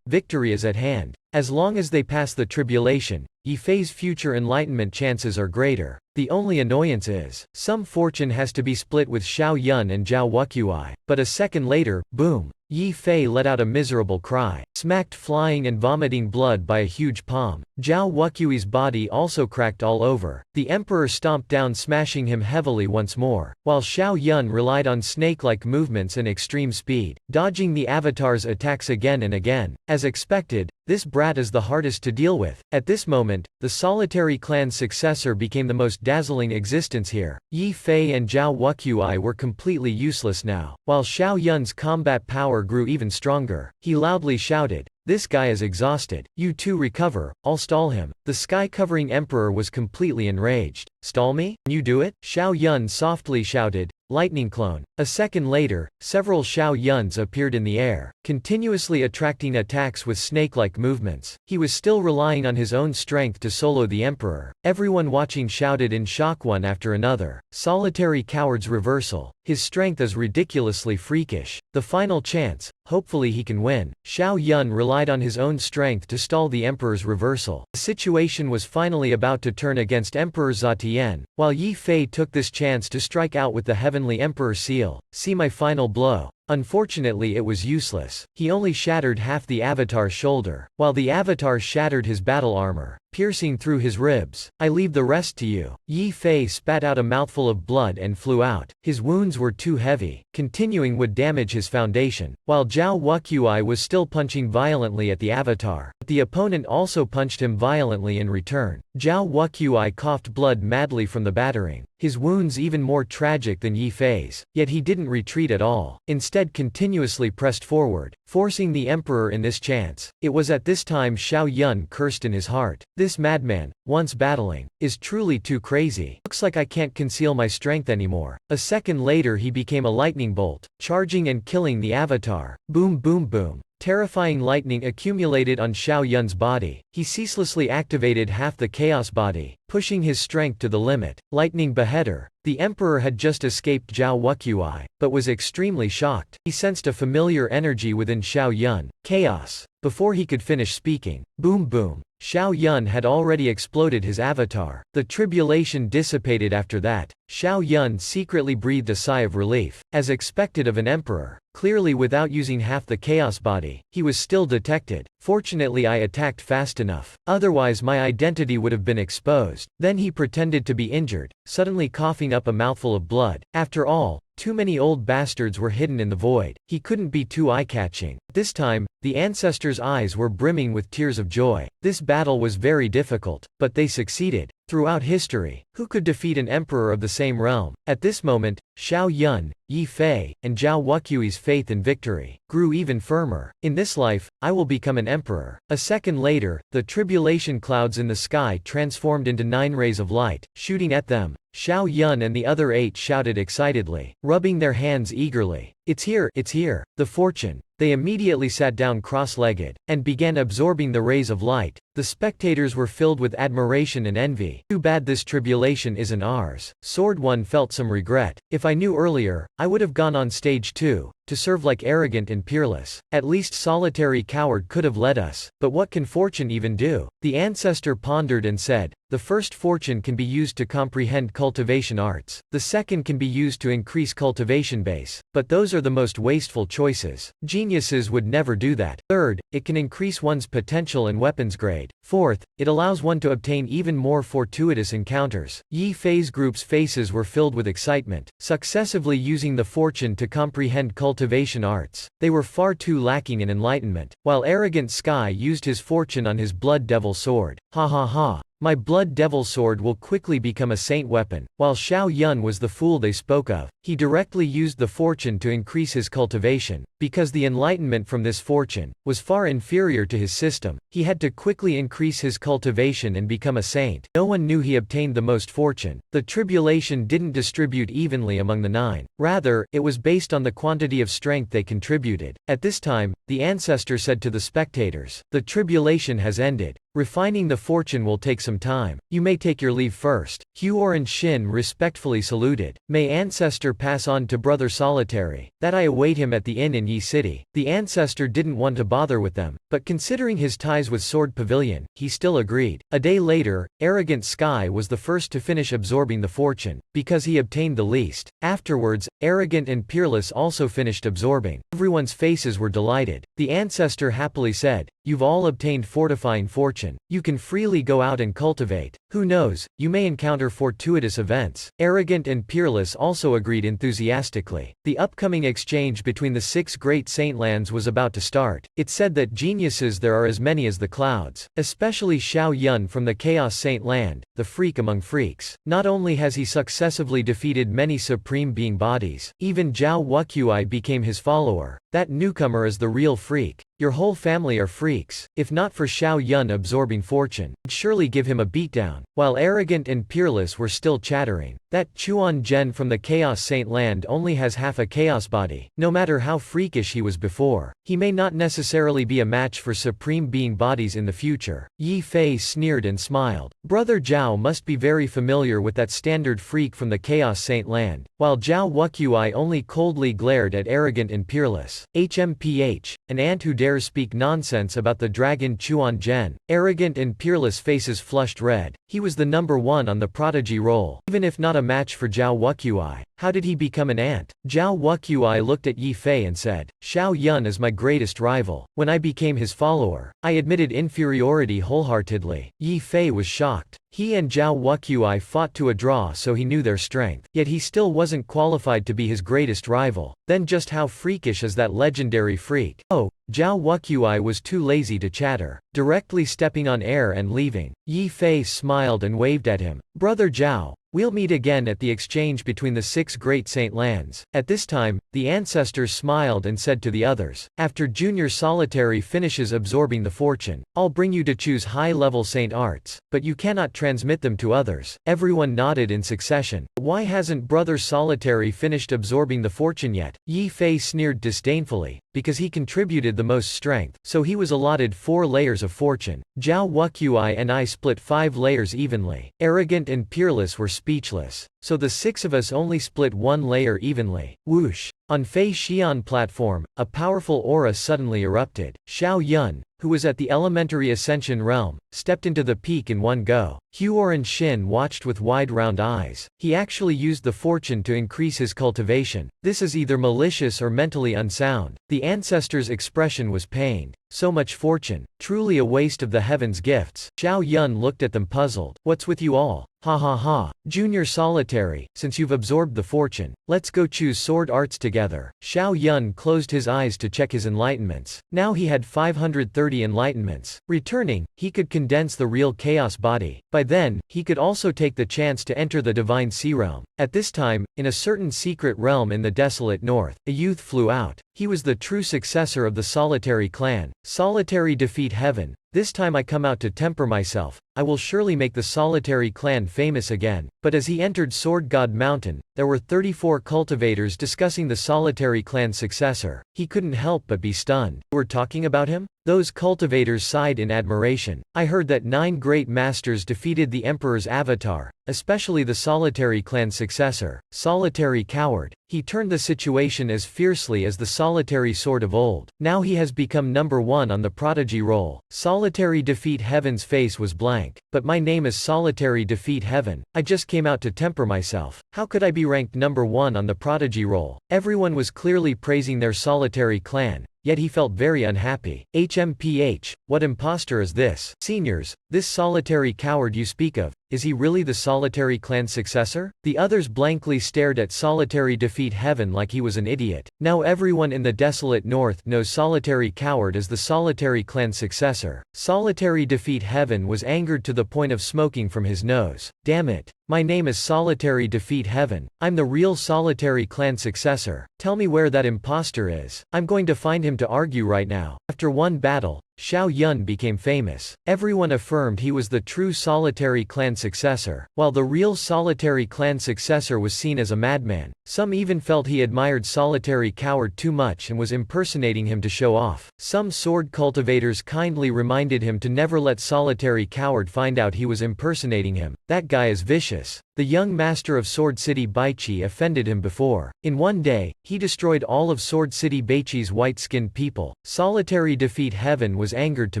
victory is at hand. As long as they pass the tribulation, Yi Fei's future enlightenment chances are greater. The only annoyance is, some fortune has to be split with Xiao Yun and Zhao Wuqiuai. But a second later, boom! Yi Fei let out a miserable cry, smacked flying and vomiting blood by a huge palm. Zhao Wuqiui's body also cracked all over. The Emperor stomped down, smashing him heavily once more, while Xiao Yun relied on snake-like movements and extreme speed, dodging the avatar's attacks again and again. As expected, this brat is the hardest to deal with. At this moment, the solitary clan's successor became the most dazzling existence here. Yi Fei and Zhao Wuqiuai were completely useless now, while Xiao Yun's combat power grew even stronger. He loudly shouted, "This guy is exhausted. You two recover, I'll stall him." The sky-covering emperor was completely enraged. "Stall me? Can you do it?" Xiao Yun softly shouted. Lightning clone. A second later, several Xiao Yuns appeared in the air, continuously attracting attacks with snake-like movements. He was still relying on his own strength to solo the emperor. Everyone watching shouted in shock one after another. Solitary coward's reversal. His strength is ridiculously freakish. The final chance. Hopefully he can win. Xiao Yun relied on his own strength to stall the emperor's reversal. The situation was finally about to turn against Emperor Zatian, while Yi Fei took this chance to strike out with the Heavenly Emperor seal. See my final blow. Unfortunately it was useless. He only shattered half the avatar's shoulder, while the avatar shattered his battle armor. piercing through his ribs. I leave the rest to you. Yi Fei spat out a mouthful of blood and flew out. His wounds were too heavy. Continuing would damage his foundation. While Zhao Wuqui was still punching violently at the avatar, the opponent also punched him violently in return. Zhao Wuqui coughed blood madly from the battering. His wounds even more tragic than Yi Fei's, yet he didn't retreat at all, instead continuously pressed forward, forcing the emperor in this chance. It was at this time Xiao Yun cursed in his heart. This madman, once battling, is truly too crazy. Looks like I can't conceal my strength anymore. A second later he became a lightning bolt, charging and killing the avatar. Boom boom boom. Terrifying lightning accumulated on Xiao Yun's body. He ceaselessly activated half the chaos body, pushing his strength to the limit. Lightning beheader. The emperor had just escaped Zhao Wuqui, but was extremely shocked. He sensed a familiar energy within Xiao Yun. Chaos. Before he could finish speaking, boom boom, Xiao Yun had already exploded his avatar. The tribulation dissipated after that. Xiao Yun secretly breathed a sigh of relief. As expected of an emperor, clearly without using half the chaos body, he was still detected. Fortunately I attacked fast enough. Otherwise my identity would have been exposed. Then he pretended to be injured, suddenly coughing up a mouthful of blood. After all, too many old bastards were hidden in the void. He couldn't be too eye-catching. This time, the ancestors' eyes were brimming with tears of joy. This battle was very difficult, but they succeeded. Throughout history, who could defeat an emperor of the same realm? At this moment, Xiao Yun, Yi Fei, and Zhao Wuqui's faith in victory grew even firmer. In this life, I will become an emperor. A second later, the tribulation clouds in the sky transformed into 9 rays of light, shooting at them. Xiao Yun and the other 8 shouted excitedly, rubbing their hands eagerly. It's here, the fortune. They immediately sat down cross-legged, and began absorbing the rays of light. The spectators were filled with admiration and envy. Too bad this tribulation isn't ours. Sword One felt some regret. If I knew earlier, I would have gone on stage too, to serve like arrogant and peerless. At least solitary coward could have led us. But what can fortune even do? The ancestor pondered and said, the first fortune can be used to comprehend cultivation arts. The second can be used to increase cultivation base. But those are the most wasteful choices. Geniuses would never do that. Third, it can increase one's potential and weapons grade. Fourth, it allows one to obtain even more fortuitous encounters. Yi Fei's group's faces were filled with excitement, successively using the fortune to comprehend cultivation arts. They were far too lacking in enlightenment, while arrogant Sky used his fortune on his blood devil sword. Ha ha ha. My blood devil sword will quickly become a saint weapon. While Xiao Yun was the fool they spoke of, he directly used the fortune to increase his cultivation. Because the enlightenment from this fortune was far inferior to his system, he had to quickly increase his cultivation and become a saint. No one knew he obtained the most fortune. The tribulation didn't distribute evenly among the 9. Rather, it was based on the quantity of strength they contributed. At this time, the ancestor said to the spectators, the tribulation has ended. Refining the fortune will take some time. You may take your leave first. Huor and Shin respectfully saluted. May ancestor pass on to brother Solitary, that I await him at the inn in Yi City. The ancestor didn't want to bother with them, but considering his ties with Sword Pavilion, he still agreed. A day later, arrogant Sky was the first to finish absorbing the fortune, because he obtained the least. Afterwards, arrogant and peerless also finished absorbing. Everyone's faces were delighted. The ancestor happily said, you've all obtained fortifying fortune. You can freely go out and cultivate. Who knows, you may encounter fortuitous events. Arrogant and peerless also agreed enthusiastically. The upcoming exchange between the 6 great saintlands was about to start. It said that geniuses there are as many as the clouds. Especially Xiao Yun from the Chaos Saint Land, the freak among freaks. Not only has he successively defeated many supreme being bodies, even Zhao Wuqui became his follower. That newcomer is the real freak. Your whole family are freaks. If not for Xiao Yun absorbing fortune, I'd surely give him a beatdown. While arrogant and peerless were still chattering, that Chuan Zhen from the Chaos Saint Land only has half a chaos body. No matter how freakish he was before, he may not necessarily be a match for supreme being bodies in the future. Yi Fei sneered and smiled. Brother Zhao must be very familiar with that standard freak from the Chaos Saint Land. While Zhao Wuqui only coldly glared at arrogant and peerless. HMPH, an ant who dares speak nonsense about the dragon Chuan Zhen. Arrogant and peerless faces flushed red. He was the number 1 on the prodigy roll. Even if not a match for Zhao Wuqui, How did he become an ant? Zhao Wuqiuai looked at Yi Fei and said, Xiao Yun is my greatest rival. When I became his follower, I admitted inferiority wholeheartedly. Yi Fei was shocked. He and Zhao Wuqiuai fought to a draw, so he knew their strength. Yet he still wasn't qualified to be his greatest rival. Then just how freakish is that legendary freak? Oh, Zhao Wuqiuai was too lazy to chatter, directly stepping on air and leaving. Yi Fei smiled and waved at him. Brother Zhao, we'll meet again at the exchange between the 6 great saint lands. At this time, the ancestors smiled and said to the others, after Junior Solitary finishes absorbing the fortune, I'll bring you to choose high-level saint arts, but you cannot transmit them to others. Everyone nodded in succession. Why hasn't Brother Solitary finished absorbing the fortune yet? Yi Fei sneered disdainfully. Because he contributed the most strength, so he was allotted 4 layers of fortune. Zhao Wuqiuai and I split 5 layers evenly. Arrogant and peerless were speechless. So the 6 of us only split 1 layer evenly. Whoosh! On Fei Xian platform, a powerful aura suddenly erupted. Xiao Yun, who was at the elementary ascension realm, stepped into the peak in one go. Huoran Shin watched with wide round eyes. He actually used the fortune to increase his cultivation. This is either malicious or mentally unsound. The ancestor's expression was pained. So much fortune, truly a waste of the heavens' gifts. Xiao Yun looked at them puzzled. What's with you all? Ha ha ha. Junior Solitary, since you've absorbed the fortune, let's go choose sword arts together. Xiao Yun closed his eyes to check his enlightenments. Now he had 530 enlightenments. Returning, he could condense the real chaos body. By then, he could also take the chance to enter the divine sea realm. At this time, in a certain secret realm in the desolate north, a youth flew out. He was the true successor of the Solitary clan. Solitary defeat heaven. This time I come out to temper myself. I will surely make the Solitary clan famous again. But as he entered Sword God Mountain, there were 34 cultivators discussing the Solitary clan's successor. He couldn't help but be stunned. We're talking about him? Those cultivators sighed in admiration. I heard that 9 great masters defeated the Emperor's avatar, especially the Solitary clan's successor. Solitary coward. He turned the situation as fiercely as the Solitary sword of old. Now he has become number 1 on the prodigy roll. Solitary defeat heaven's face was blank. But my name is Solitary defeat heaven. I just came out to temper myself. How could I be ranked number 1 on the prodigy roll? Everyone was clearly praising their Solitary clan. Yet he felt very unhappy. HMPH, what imposter is this? Seniors, this Solitary coward you speak of, is he really the Solitary clan's successor? The others blankly stared at Solitary defeat heaven like he was an idiot. Now everyone in the desolate north knows Solitary coward as the Solitary clan's successor. Solitary defeat heaven was angered to the point of smoking from his nose. Damn it. My name is Solitary defeat heaven. I'm the real Solitary clan successor. Tell me where that imposter is. I'm going to find him to argue right now. After one battle, Xiao Yun became famous. Everyone affirmed he was the true Solitary clan successor, while the real Solitary clan successor was seen as a madman. Some even felt he admired Solitary coward too much and was impersonating him to show off. Some sword cultivators kindly reminded him to never let Solitary coward find out he was impersonating him. That guy is vicious. The young master of Sword City Baichi offended him before. In one day, he destroyed all of Sword City Baichi's white-skinned people. Solitary defeat heaven was angered to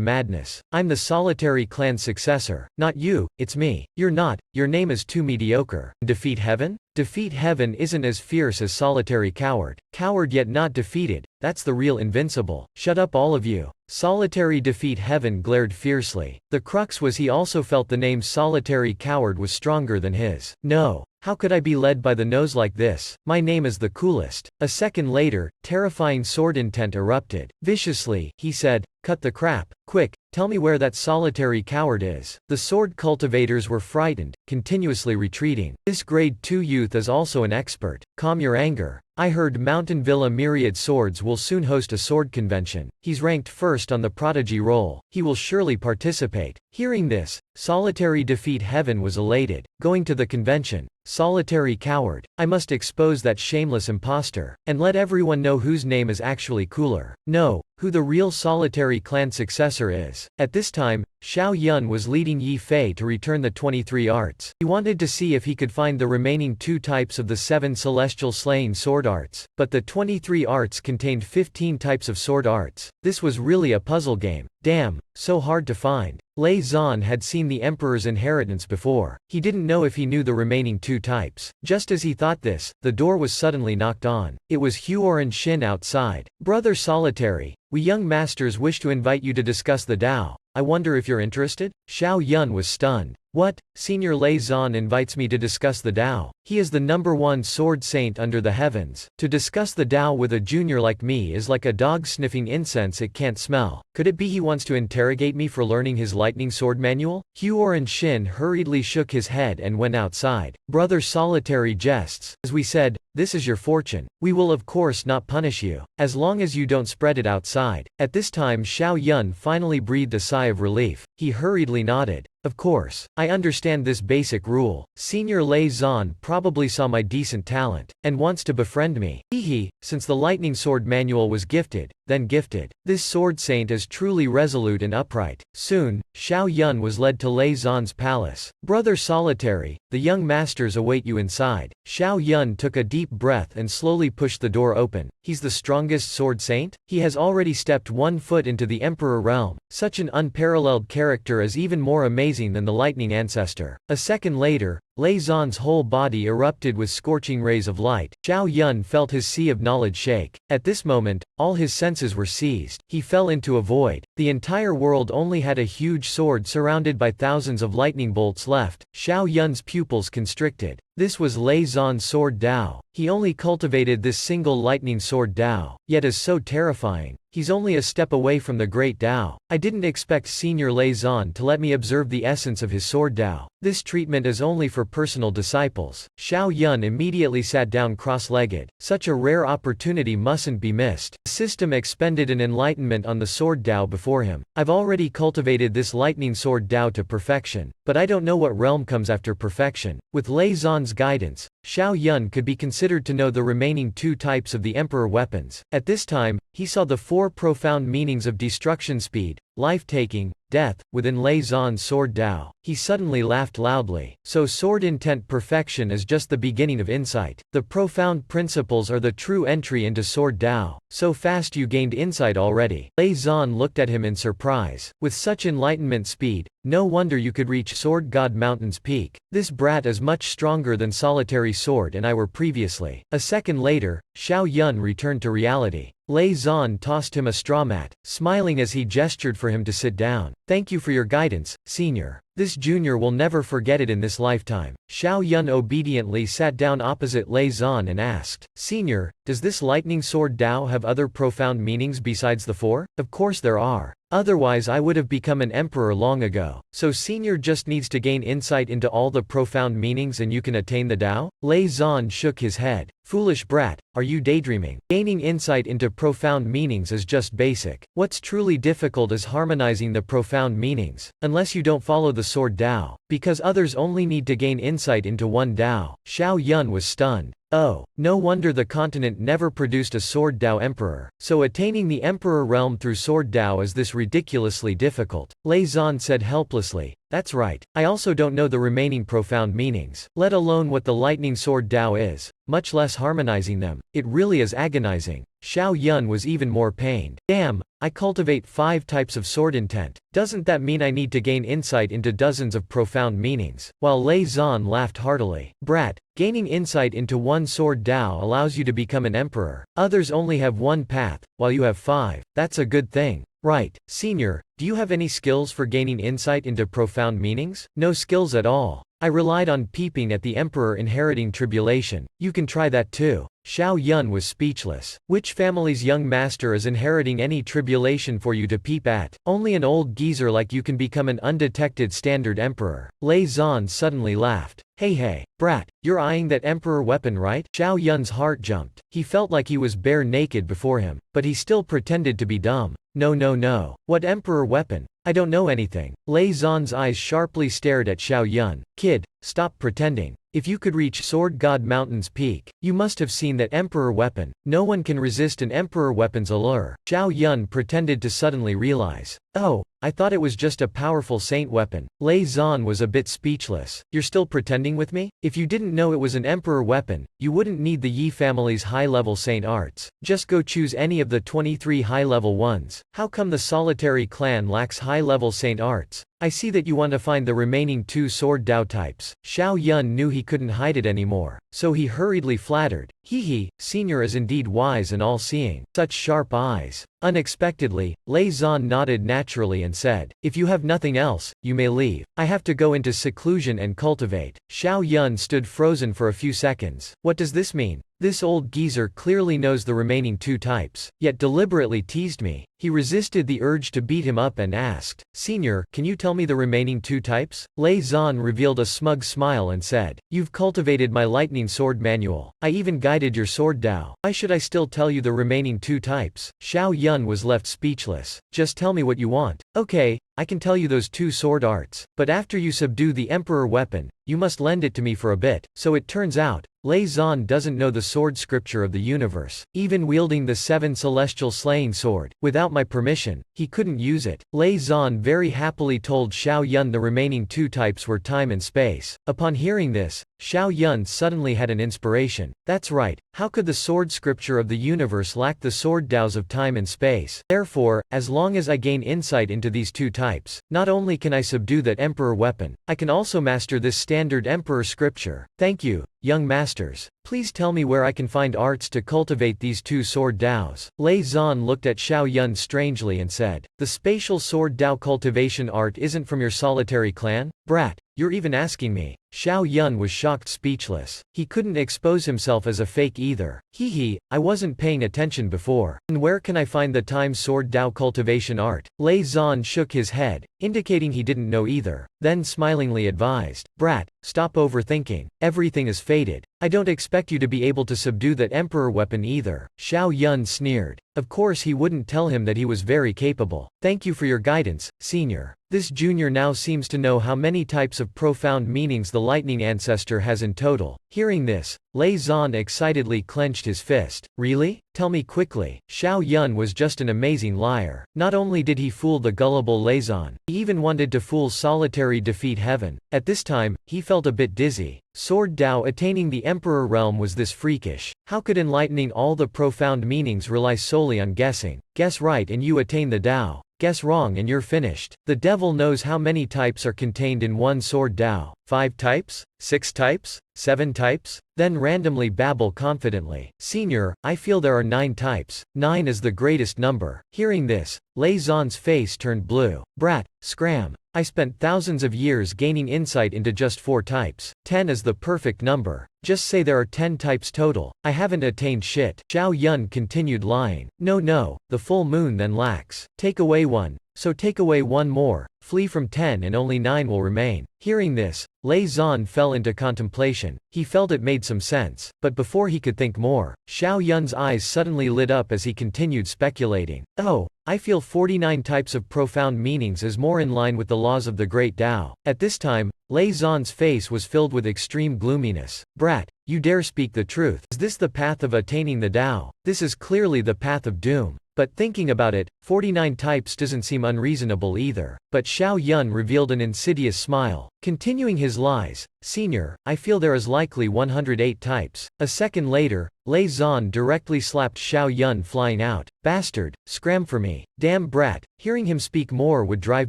madness. I'm the Solitary clan successor. Not you, it's me. You're not, your name is too mediocre. Defeat heaven? Defeat heaven isn't as fierce as Solitary coward. Coward yet not defeated, that's the real invincible. Shut up all of you. Solitary defeat heaven glared fiercely. The crux was he also felt the name Solitary coward was stronger than his. No. How could I be led by the nose like this? My name is the coolest. A second later, terrifying sword intent erupted. Viciously, he said, cut the crap. Quick, tell me where that Solitary coward is. The sword cultivators were frightened, continuously retreating. This grade 2 youth is also an expert. Calm your anger. I heard Mountain Villa Myriad Swords will soon host a sword convention. He's ranked first on the prodigy roll. He will surely participate. Hearing this, Solitary defeat heaven was elated. Going to the convention. Solitary coward. I must expose that shameless imposter, and let everyone know whose name is actually cooler. No, who the real Solitary clan successor is. At this time, Xiao Yun was leading Yi Fei to return the 23 arts. He wanted to see if he could find the remaining 2 types of the 7 celestial slaying sword arts, but the 23 arts contained 15 types of sword arts. This was really a puzzle game. Damn, so hard to find. Lei Zan had seen the emperor's inheritance before. He didn't know if he knew the remaining 2 types. Just as he thought this, the door was suddenly knocked on. It was Huoran Shin outside. Brother Solitary, we young masters wish to invite you to discuss the Tao. I wonder if you're interested? Xiao Yun was stunned. What? Senior Lei Zan invites me to discuss the Tao. He is the #1 sword saint under the heavens. To discuss the Tao with a junior like me is like a dog sniffing incense it can't smell. Could it be he wants to interrogate me for learning his lightning sword manual? Huoran Shin hurriedly shook his head and went outside. Brother Solitary jests. As we said, this is your fortune. We will of course not punish you, as long as you don't spread it outside. At this time Xiao Yun finally breathed a sigh of relief. He hurriedly nodded. Of course, I understand this basic rule. Senior Lei Zan probably saw my decent talent, and wants to befriend me. Hehe, since the lightning sword manual was gifted, then gifted. This sword saint is truly resolute and upright. Soon, Xiao Yun was led to Lei Zan's palace. Brother Solitary, the young masters await you inside. Xiao Yun took a deep breath and slowly pushed the door open. He's the strongest sword saint? He has already stepped 1 foot into the emperor realm. Such an unparalleled character is even more amazing than the lightning ancestor. A second later, Lei Zan's whole body erupted with scorching rays of light. Xiao Yun felt his sea of knowledge shake. At this moment, all his senses were seized. He fell into a void. The entire world only had a huge sword surrounded by thousands of lightning bolts left. Xiao Yun's pupils constricted. This was Lei Zan's sword Dao. He only cultivated this single lightning sword Dao, yet is so terrifying. He's only a step away from the great Dao. I didn't expect Senior Lei Zan to let me observe the essence of his sword Dao. This treatment is only for personal disciples. Xiao Yun immediately sat down cross-legged. Such a rare opportunity mustn't be missed. The system expended an enlightenment on the sword Dao before him. I've already cultivated this lightning sword Dao to perfection, but I don't know what realm comes after perfection. With Lei Zan's guidance, Xiao Yun could be considered to know the remaining 2 types of the emperor weapons. At this time, he saw the 4 profound meanings of destruction speed, life-taking, death, within Lei Zan's sword Dao. He suddenly laughed loudly. So sword intent perfection is just the beginning of insight. The profound principles are the true entry into sword Dao. So fast you gained insight already. Lei Zan looked at him in surprise. With such enlightenment speed, no wonder you could reach Sword God Mountain's peak. This brat is much stronger than Solitary Sword and I were previously. A second later, Xiao Yun returned to reality. Lei Zan tossed him a straw mat, smiling as he gestured for him to sit down. Thank you for your guidance, senior. This junior will never forget it in this lifetime. Xiao Yun obediently sat down opposite Lei Zan and asked, Senior, does this lightning sword Dao have other profound meanings besides the 4? Of course there are. Otherwise I would have become an emperor long ago. So senior just needs to gain insight into all the profound meanings and you can attain the Tao? Lei Zan shook his head. Foolish brat, are you daydreaming? Gaining insight into profound meanings is just basic. What's truly difficult is harmonizing the profound meanings. Unless you don't follow the sword Dao. Because others only need to gain insight into one Dao. Xiao Yun was stunned. Oh, no wonder the continent never produced a sword Dao emperor. So attaining the emperor realm through sword Dao is this ridiculously difficult. Lei Zan said helplessly. That's right. I also don't know the remaining profound meanings, let alone what the lightning sword Dao is, much less harmonizing them. It really is agonizing. Xiao Yun was even more pained. Damn, I cultivate 5 types of sword intent. Doesn't that mean I need to gain insight into dozens of profound meanings? While Lei Zan laughed heartily. Brat, gaining insight into one sword Dao allows you to become an emperor. Others only have 1 path, while you have 5. That's a good thing. Right, senior, do you have any skills for gaining insight into profound meanings? No skills at all. I relied on peeping at the emperor inheriting tribulation. You can try that too. Xiao Yun was speechless. Which family's young master is inheriting any tribulation for you to peep at? Only an old geezer like you can become an undetected standard emperor. Lei Zan suddenly laughed. Hey, brat, you're eyeing that emperor weapon, right? Xiao Yun's heart jumped. He felt like he was bare naked before him, but he still pretended to be dumb. No. What emperor weapon? I don't know anything. Lei Zan's eyes sharply stared at Xiao Yun. Kid, stop pretending. If you could reach Sword God Mountain's peak, you must have seen that emperor weapon. No one can resist an emperor weapon's allure. Xiao Yun pretended to suddenly realize. Oh, I thought it was just a powerful saint weapon. Lei Zan was a bit speechless. You're still pretending with me? If you didn't know it was an emperor weapon, you wouldn't need the Yi family's high-level saint arts. Just go choose any of the 23 high-level ones. How come the solitary clan lacks high-level saint arts? I see that you want to find the remaining 2 sword Dao types. Xiao Yun knew he couldn't hide it anymore, so he hurriedly flattered. Hee, senior is indeed wise and all-seeing. Such sharp eyes. Unexpectedly, Lei Zan nodded naturally and said, if you have nothing else, you may leave. I have to go into seclusion and cultivate. Xiao Yun stood frozen for a few seconds. What does this mean? This old geezer clearly knows the remaining 2 types, yet deliberately teased me. He resisted the urge to beat him up and asked, Senior, can you tell me the remaining 2 types? Lei Zan revealed a smug smile and said, you've cultivated my lightning sword manual. I even guided your sword Dao. Why should I still tell you the remaining 2 types? Xiao Yun was left speechless. Just tell me what you want. Okay, I can tell you those 2 sword arts, but after you subdue the emperor weapon, you must lend it to me for a bit. So it turns out, Lei Zan doesn't know the sword scripture of the universe. Even wielding the 7 celestial slaying sword, without my permission, he couldn't use it. Lei Zan very happily told Xiao Yun the remaining 2 types were time and space. Upon hearing this, Xiao Yun suddenly had an inspiration. That's right, how could the sword scripture of the universe lack the sword Daos of time and space? Therefore, as long as I gain insight into these 2 types, not only can I subdue that emperor weapon, I can also master this standard emperor scripture. Thank you, young masters. Please tell me where I can find arts to cultivate these 2 sword Daos. Lei Zan looked at Xiao Yun strangely and said, the spatial sword Dao cultivation art isn't from your solitary clan? Brat, you're even asking me. Xiao Yun was shocked speechless. He couldn't expose himself as a fake either. Hee, I wasn't paying attention before. And where can I find the time sword Dao cultivation art? Lei Zan shook his head, indicating he didn't know either, then smilingly advised, Brat, stop overthinking. Everything is fated. I don't expect you to be able to subdue that emperor weapon either. Xiao Yun sneered. Of course he wouldn't tell him that he was very capable. Thank you for your guidance, senior. This junior now seems to know how many types of profound meanings the lightning ancestor has in total. Hearing this, Lei Zan excitedly clenched his fist. Really? Tell me quickly. Xiao Yun was just an amazing liar. Not only did he fool the gullible Lei Zan, he even wanted to fool solitary defeat heaven. At this time, he felt a bit dizzy. Sword Dao attaining the emperor realm was this freakish. How could enlightening all the profound meanings rely solely on guessing? Guess right and you attain the Dao. Guess wrong and you're finished. The devil knows how many types are contained in one sword Dao. 5 types? 6 types? 7 types? Then randomly babble confidently. Senior, I feel there are 9 types. 9 is the greatest number. Hearing this, Lei Zan's face turned blue. Brat, scram. I spent thousands of years gaining insight into just 4 types. 10 is the perfect number. Just say there are 10 types total. I haven't attained shit. Xiao Yun continued lying. No, the full moon then lacks. Take away 1. So take away 1 more. Flee from 10 and only 9 will remain. Hearing this, Lei Zan fell into contemplation. He felt it made some sense. But before he could think more, Xiao Yun's eyes suddenly lit up as he continued speculating. Oh, I feel 49 types of profound meanings is more in line with the laws of the great Tao. At this time, Lei Zan's face was filled with extreme gloominess. Brat, you dare speak the truth. Is this the path of attaining the Tao? This is clearly the path of doom. But thinking about it, 49 types doesn't seem unreasonable either. But Xiao Yun revealed an insidious smile. Continuing his lies, Senior, I feel there is likely 108 types. A second later, Lei Zan directly slapped Xiao Yun flying out. Bastard, scram for me. Damn brat, hearing him speak more would drive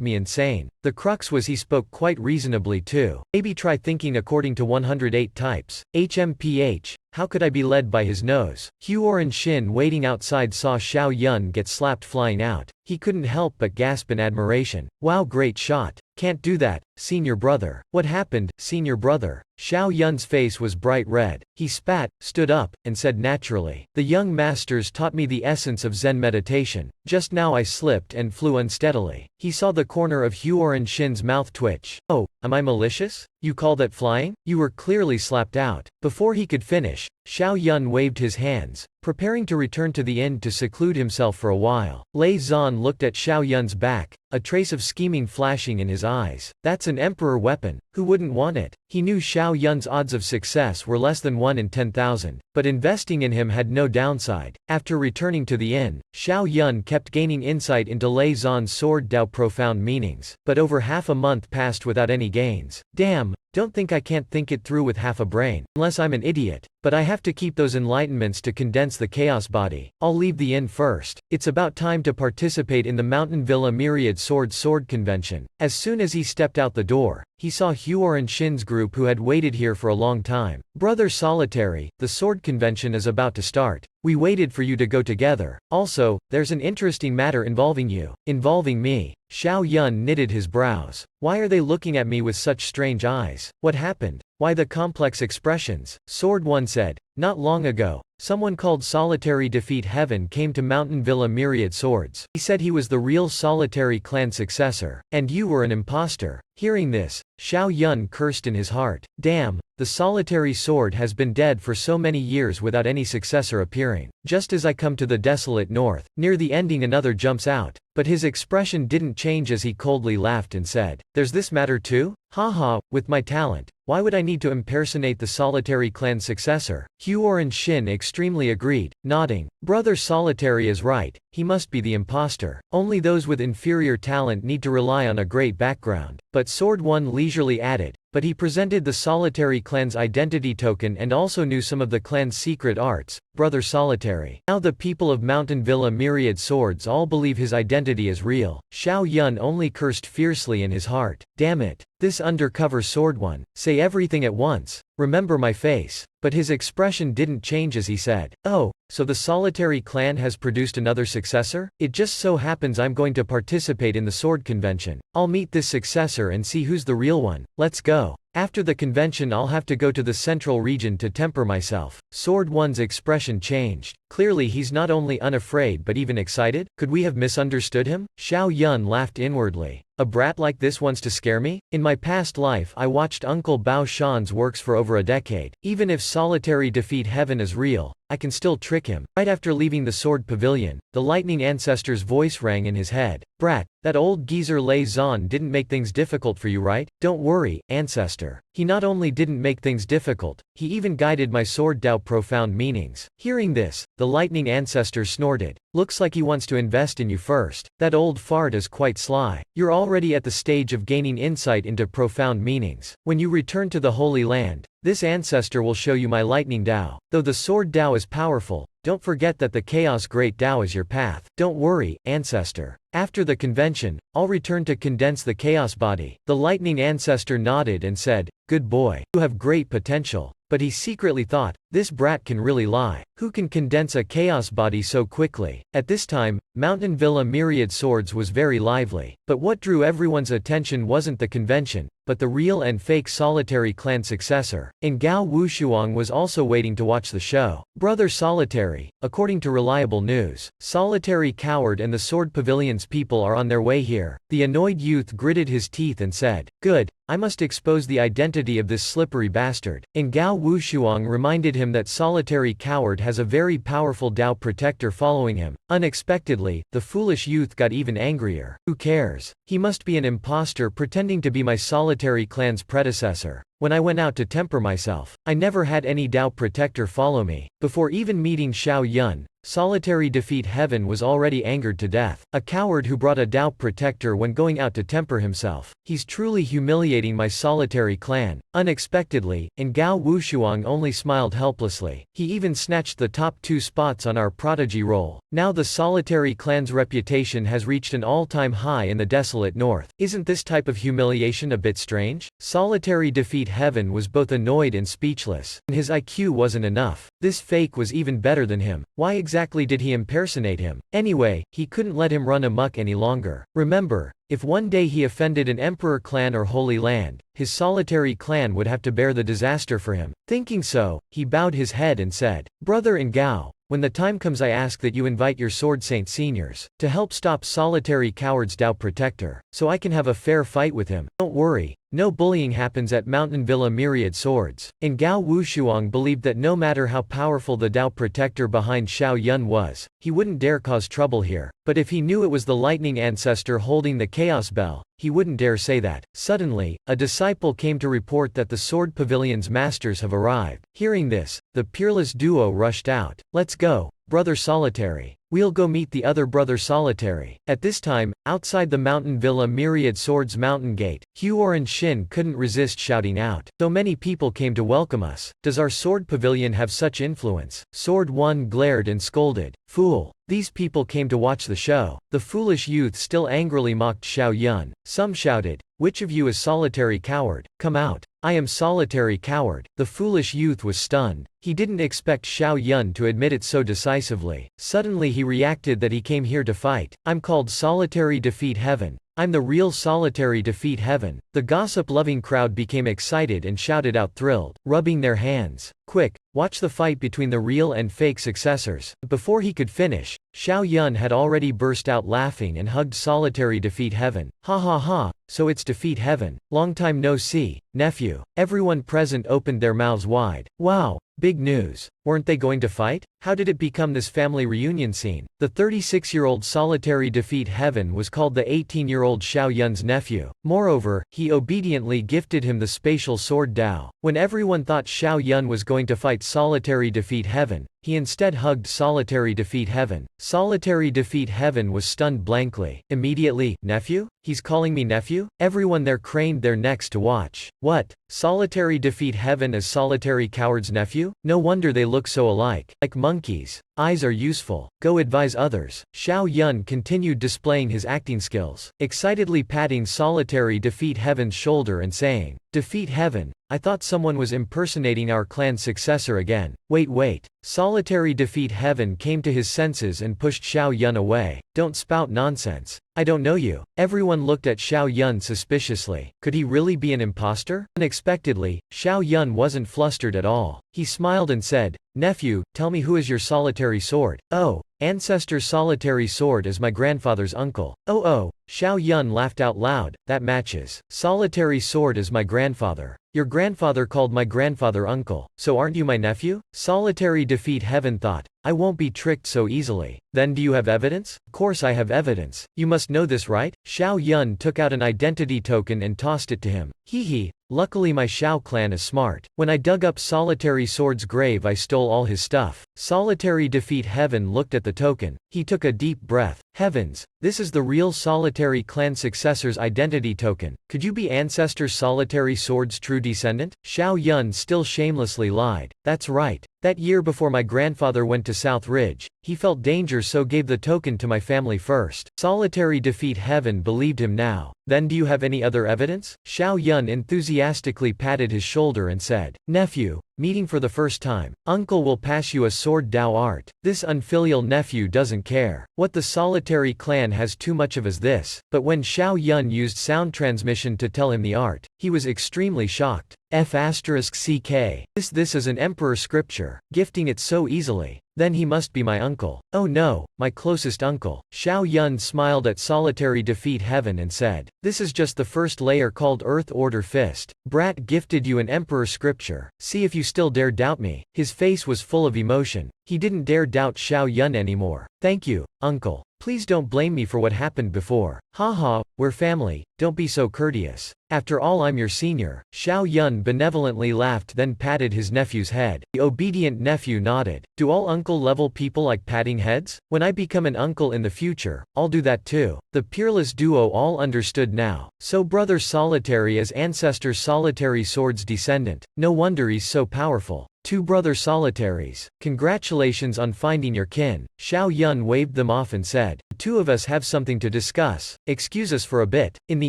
me insane. The crux was he spoke quite reasonably too. Maybe try thinking according to 108 types. HMPH, how could I be led by his nose? Huoran Shin waiting outside saw Xiao Yun get slapped flying out. He couldn't help but gasp in admiration. Wow, great shot. Can't do that, senior brother. What happened, senior brother? Xiao Yun's face was bright red. He spat, stood up, and said naturally, the young masters taught me the essence of Zen meditation. Just now I slipped and flew unsteadily. He saw the corner of Huoran Shin's mouth twitch. Oh, am I malicious? You call that flying? You were clearly slapped out. Before he could finish, Xiao Yun waved his hands, preparing to return to the inn to seclude himself for a while. Lei Zan Yuan looked at Xiao Yun's back, a trace of scheming flashing in his eyes. That's an emperor weapon. Who wouldn't want it? He knew Xiao Yun's odds of success were less than 1 in 10,000, but investing in him had no downside. After returning to the inn, Xiao Yun kept gaining insight into Lei Zhan's sword Dao profound meanings, but over half a month passed without any gains. Damn, don't think I can't think it through with half a brain, unless I'm an idiot. But I have to keep those enlightenments to condense the chaos body. I'll leave the inn first. It's about time to participate in the Mountain Villa Myriad Sword Convention. As soon as he stepped out the door, he saw Huor and Shin's group who had waited here for a long time. Brother Solitary, the sword convention is about to start. We waited for you to go together. Also, there's an interesting matter involving you. Involving me. Xiao Yun knitted his brows. Why are they looking at me with such strange eyes? What happened? Why the complex expressions? Sword One said, not long ago, someone called Solitary Defeat Heaven came to Mountain Villa Myriad Swords. He said he was the real Solitary clan successor, and you were an imposter. Hearing this, Xiao Yun cursed in his heart. Damn, the solitary sword has been dead for so many years without any successor appearing. Just as I come to the desolate north, near the ending another jumps out, but his expression didn't change as he coldly laughed and said, there's this matter too? Haha, with my talent, why would I need to impersonate the solitary clan successor? Huor and Shin extremely agreed, nodding. Brother Solitary is right, he must be the imposter. Only those with inferior talent need to rely on a great background. But Sword One leisurely added, but he presented the Solitary clan's identity token and also knew some of the clan's secret arts. Brother Solitary. Now the people of Mountain Villa Myriad Swords all believe his identity is real. Xiao Yun only cursed fiercely in his heart. Damn it. This undercover Sword One. Say everything at once. Remember my face. But his expression didn't change as he said, oh, so the Solitary clan has produced another successor? It just so happens I'm going to participate in the sword convention. I'll meet this successor and see who's the real one. Let's go. After the convention I'll have to go to the central region to temper myself. Sword One's expression changed. Clearly he's not only unafraid but even excited? Could we have misunderstood him? Xiao Yun laughed inwardly. A brat like this wants to scare me? In my past life I watched Uncle Bao Shan's works for over a decade. Even if Solitary Defeat Heaven is real, I can still trick him. Right after leaving the sword pavilion, the lightning ancestor's voice rang in his head. Brat, that old geezer Lei Zhan didn't make things difficult for you, right? Don't worry, ancestor. He not only didn't make things difficult, he even guided my sword Dao profound meanings. Hearing this, the lightning ancestor snorted. Looks like he wants to invest in you first. That old fart is quite sly. You're already at the stage of gaining insight into profound meanings. When you return to the Holy Land, this ancestor will show you my lightning Dao. Though the sword Dao is powerful, don't forget that the chaos great Dao is your path. Don't worry, ancestor. After the convention, I'll return to condense the chaos body. The lightning ancestor nodded and said, good boy. You have great potential. But he secretly thought, this brat can really lie. Who can condense a chaos body so quickly? At this time, Mountain Villa Myriad Swords was very lively. But what drew everyone's attention wasn't the convention, but the real and fake Solitary clan successor. And Gao Wushuang was also waiting to watch the show. Brother Solitary, according to reliable news, Solitary Coward and the Sword Pavilion's people are on their way here. The annoyed youth gritted his teeth and said, good. I must expose the identity of this slippery bastard. And Gao Wushuang reminded him that Solitary Coward has a very powerful Dao protector following him. Unexpectedly, the foolish youth got even angrier. Who cares? He must be an imposter pretending to be my Solitary clan's predecessor. When I went out to temper myself, I never had any Dao protector follow me. Before even meeting Xiao Yun, Solitary Defeat Heaven was already angered to death. A coward who brought a Dao protector when going out to temper himself. He's truly humiliating my Solitary clan. Unexpectedly, and Gao Wushuang only smiled helplessly. He even snatched the top 2 spots on our prodigy roll. Now the Solitary clan's reputation has reached an all-time high in the desolate north. Isn't this type of humiliation a bit strange? Solitary Defeat Heaven was both annoyed and speechless. And his IQ wasn't enough. This fake was even better than him. Why exactly did he impersonate him? Anyway, he couldn't let him run amok any longer. Remember, if one day he offended an emperor clan or holy land, his Solitary clan would have to bear the disaster for him. Thinking so, he bowed his head and said, Brother Ngao, when the time comes I ask that you invite your Sword Saint seniors to help stop Solitary Coward's Dao protector, so I can have a fair fight with him. Don't worry, no bullying happens at Mountain Villa Myriad Swords. And Gao Wushuang believed that no matter how powerful the Dao protector behind Xiao Yun was, he wouldn't dare cause trouble here. But if he knew it was the lightning ancestor holding the chaos bell, he wouldn't dare say that. Suddenly, a disciple came to report that the Sword Pavilion's masters have arrived. Hearing this, the peerless duo rushed out. Let's go, Brother Solitary. We'll go meet the other Brother Solitary. At this time, outside the Mountain Villa Myriad Swords mountain gate, Huor and Shin couldn't resist shouting out. So many people came to welcome us. Does our sword pavilion have such influence? Sword 1 glared and scolded. Fool. These people came to watch the show. The foolish youth still angrily mocked Xiao Yun. Some shouted, which of you is Solitary Coward? Come out. I am Solitary Coward. The foolish youth was stunned. He didn't expect Xiao Yun to admit it so decisively. Suddenly he reacted that he came here to fight. I'm called Solitary Defeat Heaven. I'm the real Solitary Defeat Heaven. The gossip-loving crowd became excited and shouted out thrilled, rubbing their hands. Quick, watch the fight between the real and fake successors. Before he could finish, Xiao Yun had already burst out laughing and hugged Solitary Defeat Heaven. Ha ha ha, so it's Defeat Heaven. Long time no see, nephew. Everyone present opened their mouths wide. Wow, big news. Weren't they going to fight? How did it become this family reunion scene? The 36-year-old Solitary Defeat Heaven was called the 18-year-old Xiao Yun's nephew. Moreover, he obediently gifted him the spatial sword Dao. When everyone thought Xiao Yun was going to fight Solitary Defeat Heaven, he instead hugged Solitary Defeat Heaven. Solitary Defeat Heaven was stunned blankly. Immediately, nephew? He's calling me nephew? Everyone there craned their necks to watch. What? Solitary Defeat Heaven is Solitary Coward's nephew? No wonder they look so alike. Like monkeys. Eyes are useful. Go advise others. Xiao Yun continued displaying his acting skills, excitedly patting Solitary Defeat Heaven's shoulder and saying, Defeat Heaven, I thought someone was impersonating our clan's successor again. Wait. Solitary Defeat Heaven came to his senses and pushed Xiao Yun away. Don't spout nonsense. I don't know you. Everyone looked at Xiao Yun suspiciously. Could he really be an imposter? Unexpectedly, Xiao Yun wasn't flustered at all. He smiled and said, Nephew, tell me who is your solitary sword? Oh, ancestor's solitary sword is my grandfather's uncle. Oh, Xiao Yun laughed out loud. That matches. Solitary sword is my grandfather. Your grandfather called my grandfather uncle. So aren't you my nephew? Solitary Defeat Heaven thought. I won't be tricked so easily. Then do you have evidence? Of course I have evidence. You must know this, right? Xiao Yun took out an identity token and tossed it to him. Hee. Luckily my Xiao clan is smart. When I dug up Solitary Sword's grave I stole all his stuff. Solitary Defeat Heaven looked at the token. He took a deep breath. Heavens, this is the real Solitary clan successor's identity token. Could you be Ancestor Solitary Sword's true descendant? Xiao Yun still shamelessly lied. That's right. That year before my grandfather went to South Ridge, he felt danger so gave the token to my family first. Solitary Defeat Heaven believed him now. Then do you have any other evidence? Xiao Yun enthusiastically patted his shoulder and said, Nephew, meeting for the first time, uncle will pass you a sword Dao art. This unfilial nephew doesn't care. What the Solitary clan has too much of is this. But when Xiao Yun used sound transmission to tell him the art, he was extremely shocked. F***ck. This is an emperor scripture, gifting it so easily. Then he must be my uncle. Oh no, my closest uncle. Xiao Yun smiled at Solitary Defeat Heaven and said, This is just the first layer called Earth Order Fist. Brat gifted you an emperor scripture. See if you still dare doubt me. His face was full of emotion. He didn't dare doubt Xiao Yun anymore. Thank you, uncle. Please don't blame me for what happened before. Haha, we're family, don't be so courteous. After all I'm your senior. Xiao Yun benevolently laughed then patted his nephew's head. The obedient nephew nodded. Do all uncle-level people like patting heads? When I become an uncle in the future, I'll do that too. The peerless duo all understood now. So Brother Solitary is Ancestor Solitary Sword's descendant. No wonder he's so powerful. Two brother Solitaries. Congratulations on finding your kin. Xiao Yun waved them off and said, The two of us have something to discuss. Excuse us for a bit. In the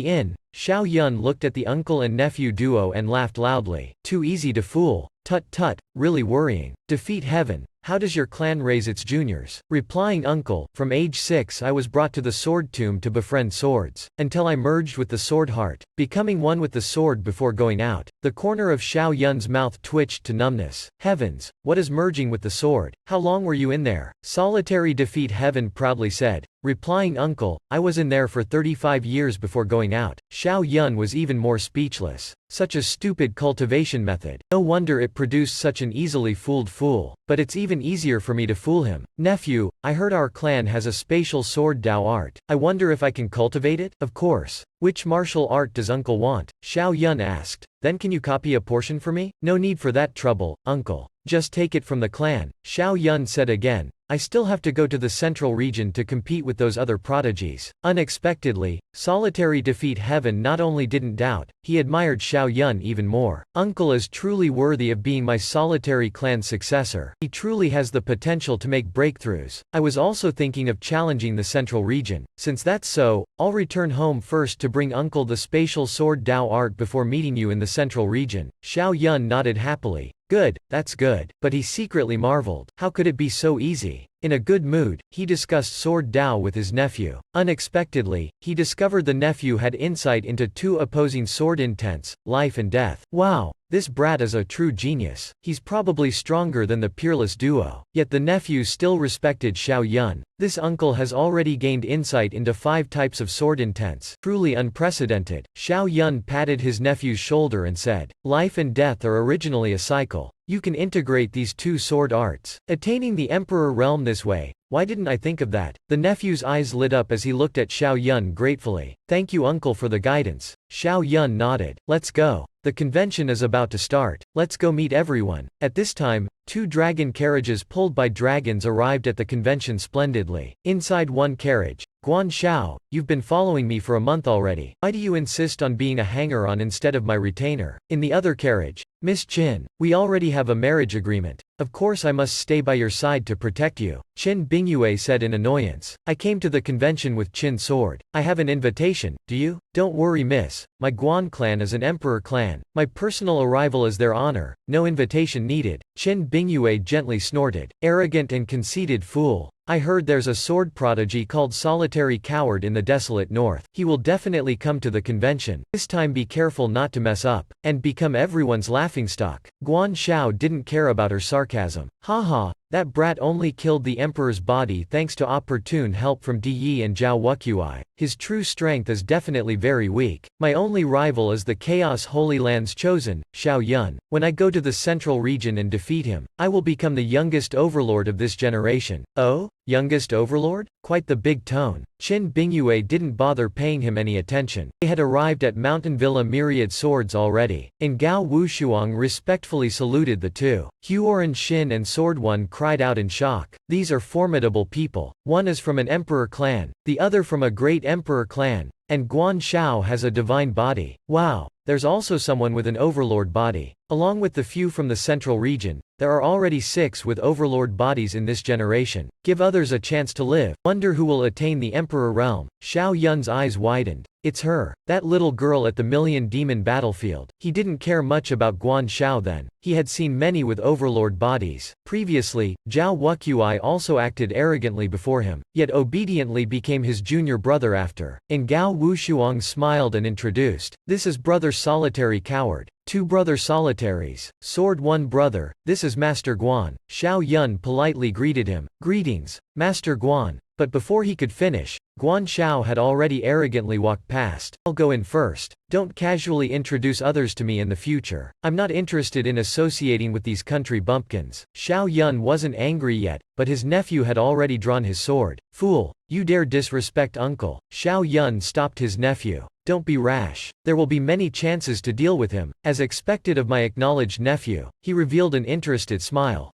inn, Xiao Yun looked at the uncle and nephew duo and laughed loudly. Too easy to fool. Tut, really worrying. Defeat Heaven. How does your clan raise its juniors? Replying uncle, from age 6 I was brought to the sword tomb to befriend swords, until I merged with the sword heart, becoming one with the sword before going out. The corner of Xiao Yun's mouth twitched to numbness. Heavens, what is merging with the sword? How long were you in there? Solitary Defeat Heaven proudly said, replying uncle, I was in there for 35 years before going out. Xiao Yun was even more speechless. Such a stupid cultivation method. No wonder it produced such an easily fooled fool. But it's even easier for me to fool him. Nephew, I heard our clan has a spatial sword Dao art. I wonder if I can cultivate it? Of course. Which martial art does uncle want? Xiao Yun asked. Then can you copy a portion for me? No need for that trouble, uncle. Just take it from the clan. Xiao Yun said again. I still have to go to the central region to compete with those other prodigies. Unexpectedly, Solitary Defeat Heaven not only didn't doubt, he admired Xiao Yun even more. Uncle is truly worthy of being my solitary clan successor. He truly has the potential to make breakthroughs. I was also thinking of challenging the central region. Since that's so, I'll return home first to bring uncle the spatial sword Dao art before meeting you in the central region. Xiao Yun nodded happily. Good, that's good. But he secretly marveled. How could it be so easy? In a good mood, he discussed Sword Dao with his nephew. Unexpectedly, he discovered the nephew had insight into two opposing sword intents, life and death. Wow, this brat is a true genius. He's probably stronger than the peerless duo. Yet the nephew still respected Xiao Yun. This uncle has already gained insight into 5 types of sword intents. Truly unprecedented. Xiao Yun patted his nephew's shoulder and said, life and death are originally a cycle. You can integrate these 2 sword arts, attaining the Emperor realm this way. Why didn't I think of that? The nephew's eyes lit up as he looked at Xiao Yun gratefully. Thank you uncle for the guidance. Xiao Yun nodded. Let's go. The convention is about to start. Let's go meet everyone. At this time, 2 dragon carriages pulled by dragons arrived at the convention splendidly. Inside one carriage, Guan Xiao, you've been following me for a month already. Why do you insist on being a hanger-on instead of my retainer? In the other carriage, Miss Qin, we already have a marriage agreement. Of course I must stay by your side to protect you. Qin Bingyue said in annoyance. I came to the convention with Qin's sword. I have an invitation, do you? Don't worry miss, my Guan clan is an emperor clan. My personal arrival is their honor, no invitation needed. Qin Bingyue gently snorted. Arrogant and conceited fool. I heard there's a sword prodigy called Solitary Coward in the desolate north. He will definitely come to the convention. This time be careful not to mess up, and become everyone's laughingstock. Guan Xiao didn't care about her sarcasm. Haha, that brat only killed the emperor's body thanks to opportune help from Di Yi and Zhao Wuqui. His true strength is definitely very weak. My only rival is the Chaos Holy Land's chosen, Xiao Yun. When I go to the central region and defeat him, I will become the youngest overlord of this generation. Oh? Youngest overlord? Quite the big tone. Qin Bingyue didn't bother paying him any attention. They had arrived at Mountain Villa Myriad Swords already, and Gao Wushuang respectfully saluted the 2. Huoran Shin and Sword One cried out in shock. These are formidable people. One is from an emperor clan, the other from a great emperor clan, and Guan Xiao has a divine body. Wow, there's also someone with an overlord body. Along with the few from the central region, there are already 6 with overlord bodies in this generation. Give others a chance to live. Wonder who will attain the emperor realm. Xiao Yun's eyes widened. It's her, that little girl at the Million Demon battlefield. He didn't care much about Guan Xiao then. He had seen many with overlord bodies. Previously, Zhao Wuqui also acted arrogantly before him, yet obediently became his junior brother after. And Gao Wushuang smiled and introduced. This is brother Solitary Coward. 2 brother solitaries. Sword One brother, this is Master Guan. Xiao Yun politely greeted him. Greetings, Master Guan. But before he could finish, Guan Xiao had already arrogantly walked past. I'll go in first. Don't casually introduce others to me in the future. I'm not interested in associating with these country bumpkins. Xiao Yun wasn't angry yet, but his nephew had already drawn his sword. Fool, you dare disrespect uncle. Xiao Yun stopped his nephew. Don't be rash. There will be many chances to deal with him. As expected of my acknowledged nephew, he revealed an interested smile.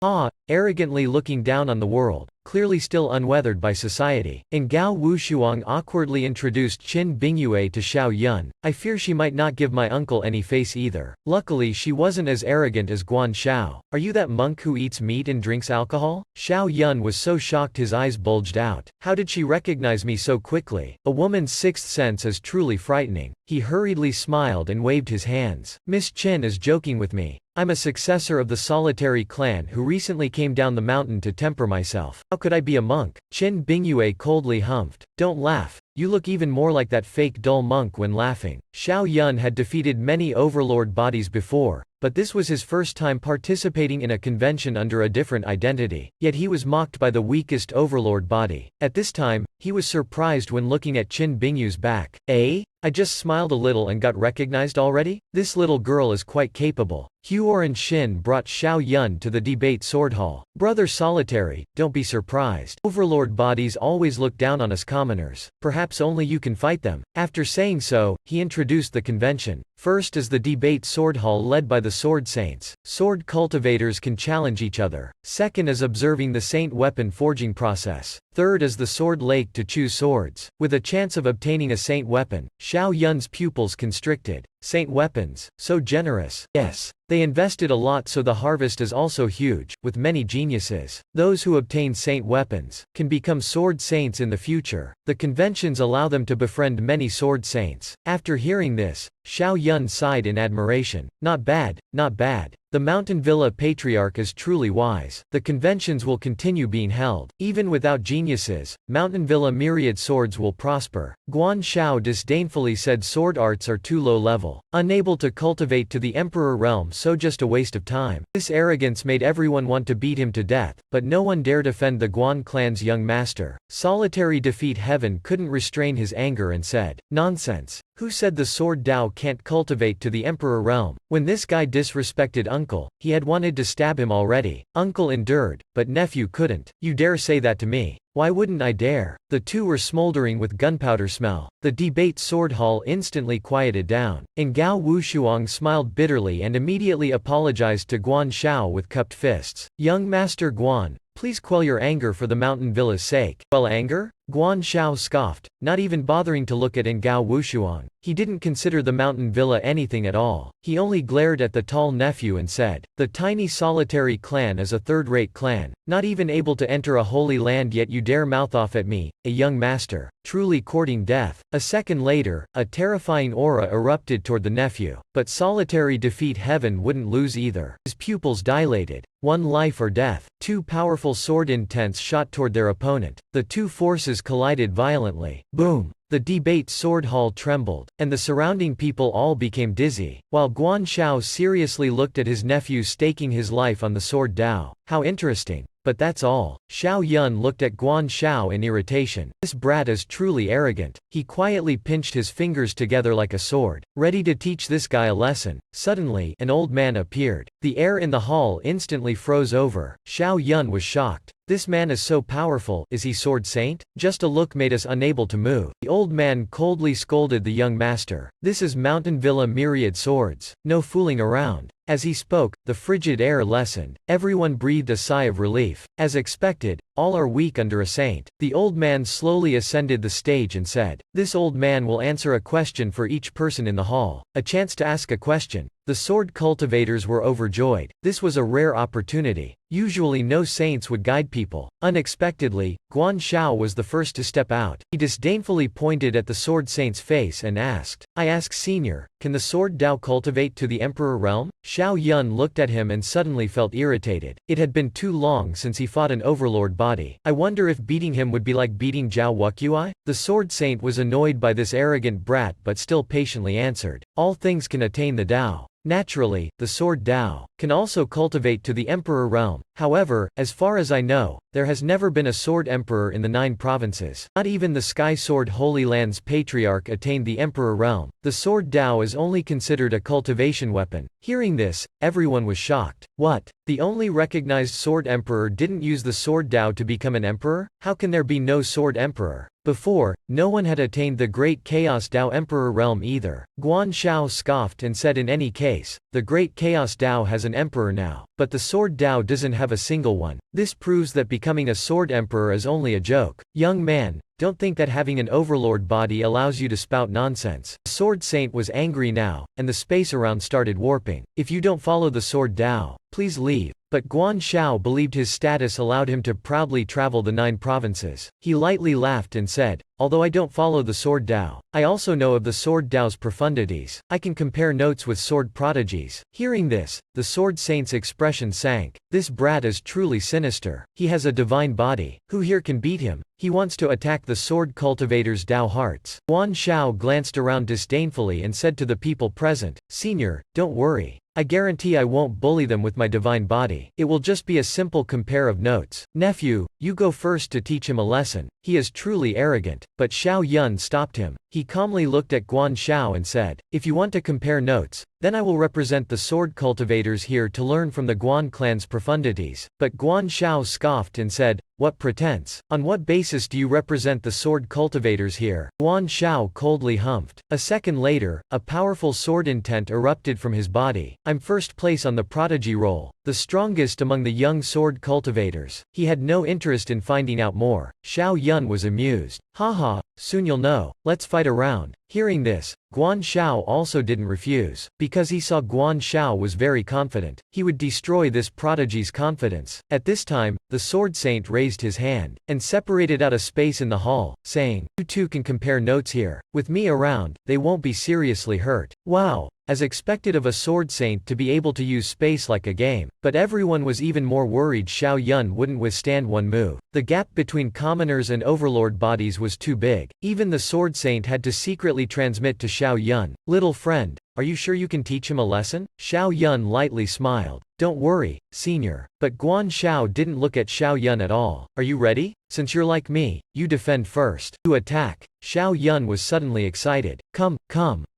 Arrogantly looking down on the world, clearly still unweathered by society. And Gao Wushuang awkwardly introduced Qin Bingyue to Xiao Yun. I fear she might not give my uncle any face either. Luckily she wasn't as arrogant as Guan Xiao. Are you that monk who eats meat and drinks alcohol? Xiao Yun was so shocked his eyes bulged out. How did she recognize me so quickly? A woman's sixth sense is truly frightening. He hurriedly smiled and waved his hands. Miss Qin is joking with me. I'm a successor of the Solitary clan who recently came down the mountain to temper myself. How could I be a monk? Qin Bingyue coldly humphed. Don't laugh. You look even more like that fake dull monk when laughing. Xiao Yun had defeated many overlord bodies before, but this was his first time participating in a convention under a different identity, yet he was mocked by the weakest overlord body. At this time, he was surprised when looking at Qin Bingyu's back. Eh? I just smiled a little and got recognized already? This little girl is quite capable. Huor and Shin brought Xiao Yun to the debate sword hall. Brother Solitary, don't be surprised. Overlord bodies always look down on us commoners. Perhaps only you can fight them. After saying so, he introduced the convention. First is the debate sword hall led by the sword saints. Sword cultivators can challenge each other. Second is observing the saint weapon forging process. Third is the sword lake to choose swords. With a chance of obtaining a saint weapon, Xiao Yun's pupils constricted. Saint weapons, so generous. Yes. They invested a lot, so the harvest is also huge, with many geniuses. Those who obtain saint weapons can become sword saints in the future. The conventions allow them to befriend many sword saints. After hearing this, Xiao Yun sighed in admiration. Not bad, not bad. The Mountain Villa Patriarch is truly wise. The conventions will continue being held. Even without geniuses, Mountain Villa myriad swords will prosper. Guan Shao disdainfully said sword arts are too low level. Unable to cultivate to the Emperor realm, so just a waste of time. This arrogance made everyone want to beat him to death, but no one dared offend the Guan clan's young master. Solitary Defeat Heaven couldn't restrain his anger and said, "Nonsense. Who said the sword Dao can't cultivate to the Emperor realm?" When this guy disrespected Uncle, he had wanted to stab him already. Uncle endured, but nephew couldn't. You dare say that to me? Why wouldn't I dare? The two were smoldering with gunpowder smell. The debate sword hall instantly quieted down. And Gao Wushuang smiled bitterly and immediately apologized to Guan Shao with cupped fists. Young Master Guan, please quell your anger for the Mountain Villa's sake. Quell anger? Guan Shao scoffed, not even bothering to look at Ngao Wushuang. He didn't consider the Mountain Villa anything at all. He only glared at the tall nephew and said, "The tiny solitary clan is a third-rate clan, not even able to enter a holy land, yet you dare mouth off at me, a young master, truly courting death." A second later, a terrifying aura erupted toward the nephew. But Solitary Defeat Heaven wouldn't lose either. His pupils dilated. One life or death. Two powerful sword intents shot toward their opponent. The two forces collided violently. Boom! The debate sword hall trembled, and the surrounding people all became dizzy, while Guan Shao seriously looked at his nephew staking his life on the sword Dao. How interesting. But that's all. Xiao Yun looked at Guan Shao in irritation. This brat is truly arrogant. He quietly pinched his fingers together like a sword, ready to teach this guy a lesson. Suddenly, an old man appeared. The air in the hall instantly froze over. Xiao Yun was shocked. This man is so powerful. Is he sword saint? Just a look made us unable to move. The old man coldly scolded the young master. This is Mountain Villa myriad swords. No fooling around. As he spoke, the frigid air lessened. Everyone breathed a sigh of relief. As expected, all are weak under a saint. The old man slowly ascended the stage and said, "This old man will answer a question for each person in the hall." A chance to ask a question. The sword cultivators were overjoyed. This was a rare opportunity. Usually no saints would guide people. Unexpectedly, Guan Shao was the first to step out. He disdainfully pointed at the sword saint's face and asked, "I ask senior, can the sword Dao cultivate to the Emperor realm?" Xiao Yun looked at him and suddenly felt irritated. It had been too long since he fought an overlord body. I wonder if beating him would be like beating Zhao Wuqui? The sword saint was annoyed by this arrogant brat but still patiently answered, "All things can attain the Dao. Naturally, the sword Dao can also cultivate to the Emperor realm. However, as far as I know, there has never been a sword emperor in the 9 provinces. Not even the Sky Sword Holy Land's patriarch attained the Emperor realm. The sword Dao is only considered a cultivation weapon." Hearing this, everyone was shocked. What? The only recognized sword emperor didn't use the sword Dao to become an emperor? How can there be no sword emperor? Before, no one had attained the Great Chaos Dao Emperor realm either. Guan Shao scoffed and said, "In any case, the Great Chaos Dao has an emperor now, but the sword Dao doesn't have a single one. This proves that becoming a sword emperor is only a joke. Young man, don't think that having an overlord body allows you to spout nonsense." The sword saint was angry now, and the space around started warping. "If you don't follow the sword Dao, please leave." But Guan Shao believed his status allowed him to proudly travel the 9 provinces. He lightly laughed and said, "Although I don't follow the sword Dao, I also know of the sword Dao's profundities. I can compare notes with sword prodigies." Hearing this, the sword saint's expression sank. This brat is truly sinister. He has a divine body. Who here can beat him? He wants to attack the sword cultivator's Dao hearts. Guan Shao glanced around disdainfully and said to the people present, "Senior, don't worry. I guarantee I won't bully them with my divine body. It will just be a simple compare of notes. Nephew, you go first to teach him a lesson. He is truly arrogant." But Xiao Yun stopped him. He calmly looked at Guan Shao and said, "If you want to compare notes, then I will represent the sword cultivators here to learn from the Guan clan's profundities." But Guan Shao scoffed and said, "What pretense? On what basis do you represent the sword cultivators here?" Guan Shao coldly humphed. A second later, a powerful sword intent erupted from his body. "I'm first place on the prodigy roll, the strongest among the young sword cultivators." He had no interest in finding out more. Xiao Yun was amused. "Haha, soon you'll know. Let's fight around." Hearing this, Guan Shao also didn't refuse. Because he saw Guan Shao was very confident, he would destroy this prodigy's confidence. At this time, the sword saint raised his hand, and separated out a space in the hall, saying, "You two can compare notes here. With me around, they won't be seriously hurt." Wow! As expected of a sword saint to be able to use space like a game. But everyone was even more worried Xiao Yun wouldn't withstand one move. The gap between commoners and overlord bodies was too big. Even the sword saint had to secretly transmit to Xiao Yun, "Little friend, are you sure you can teach him a lesson?" Xiao Yun lightly smiled. "Don't worry, senior." But Guan Shao didn't look at Xiao Yun at all. "Are you ready? Since you're like me, you defend first." To attack. Xiao Yun was suddenly excited. Come.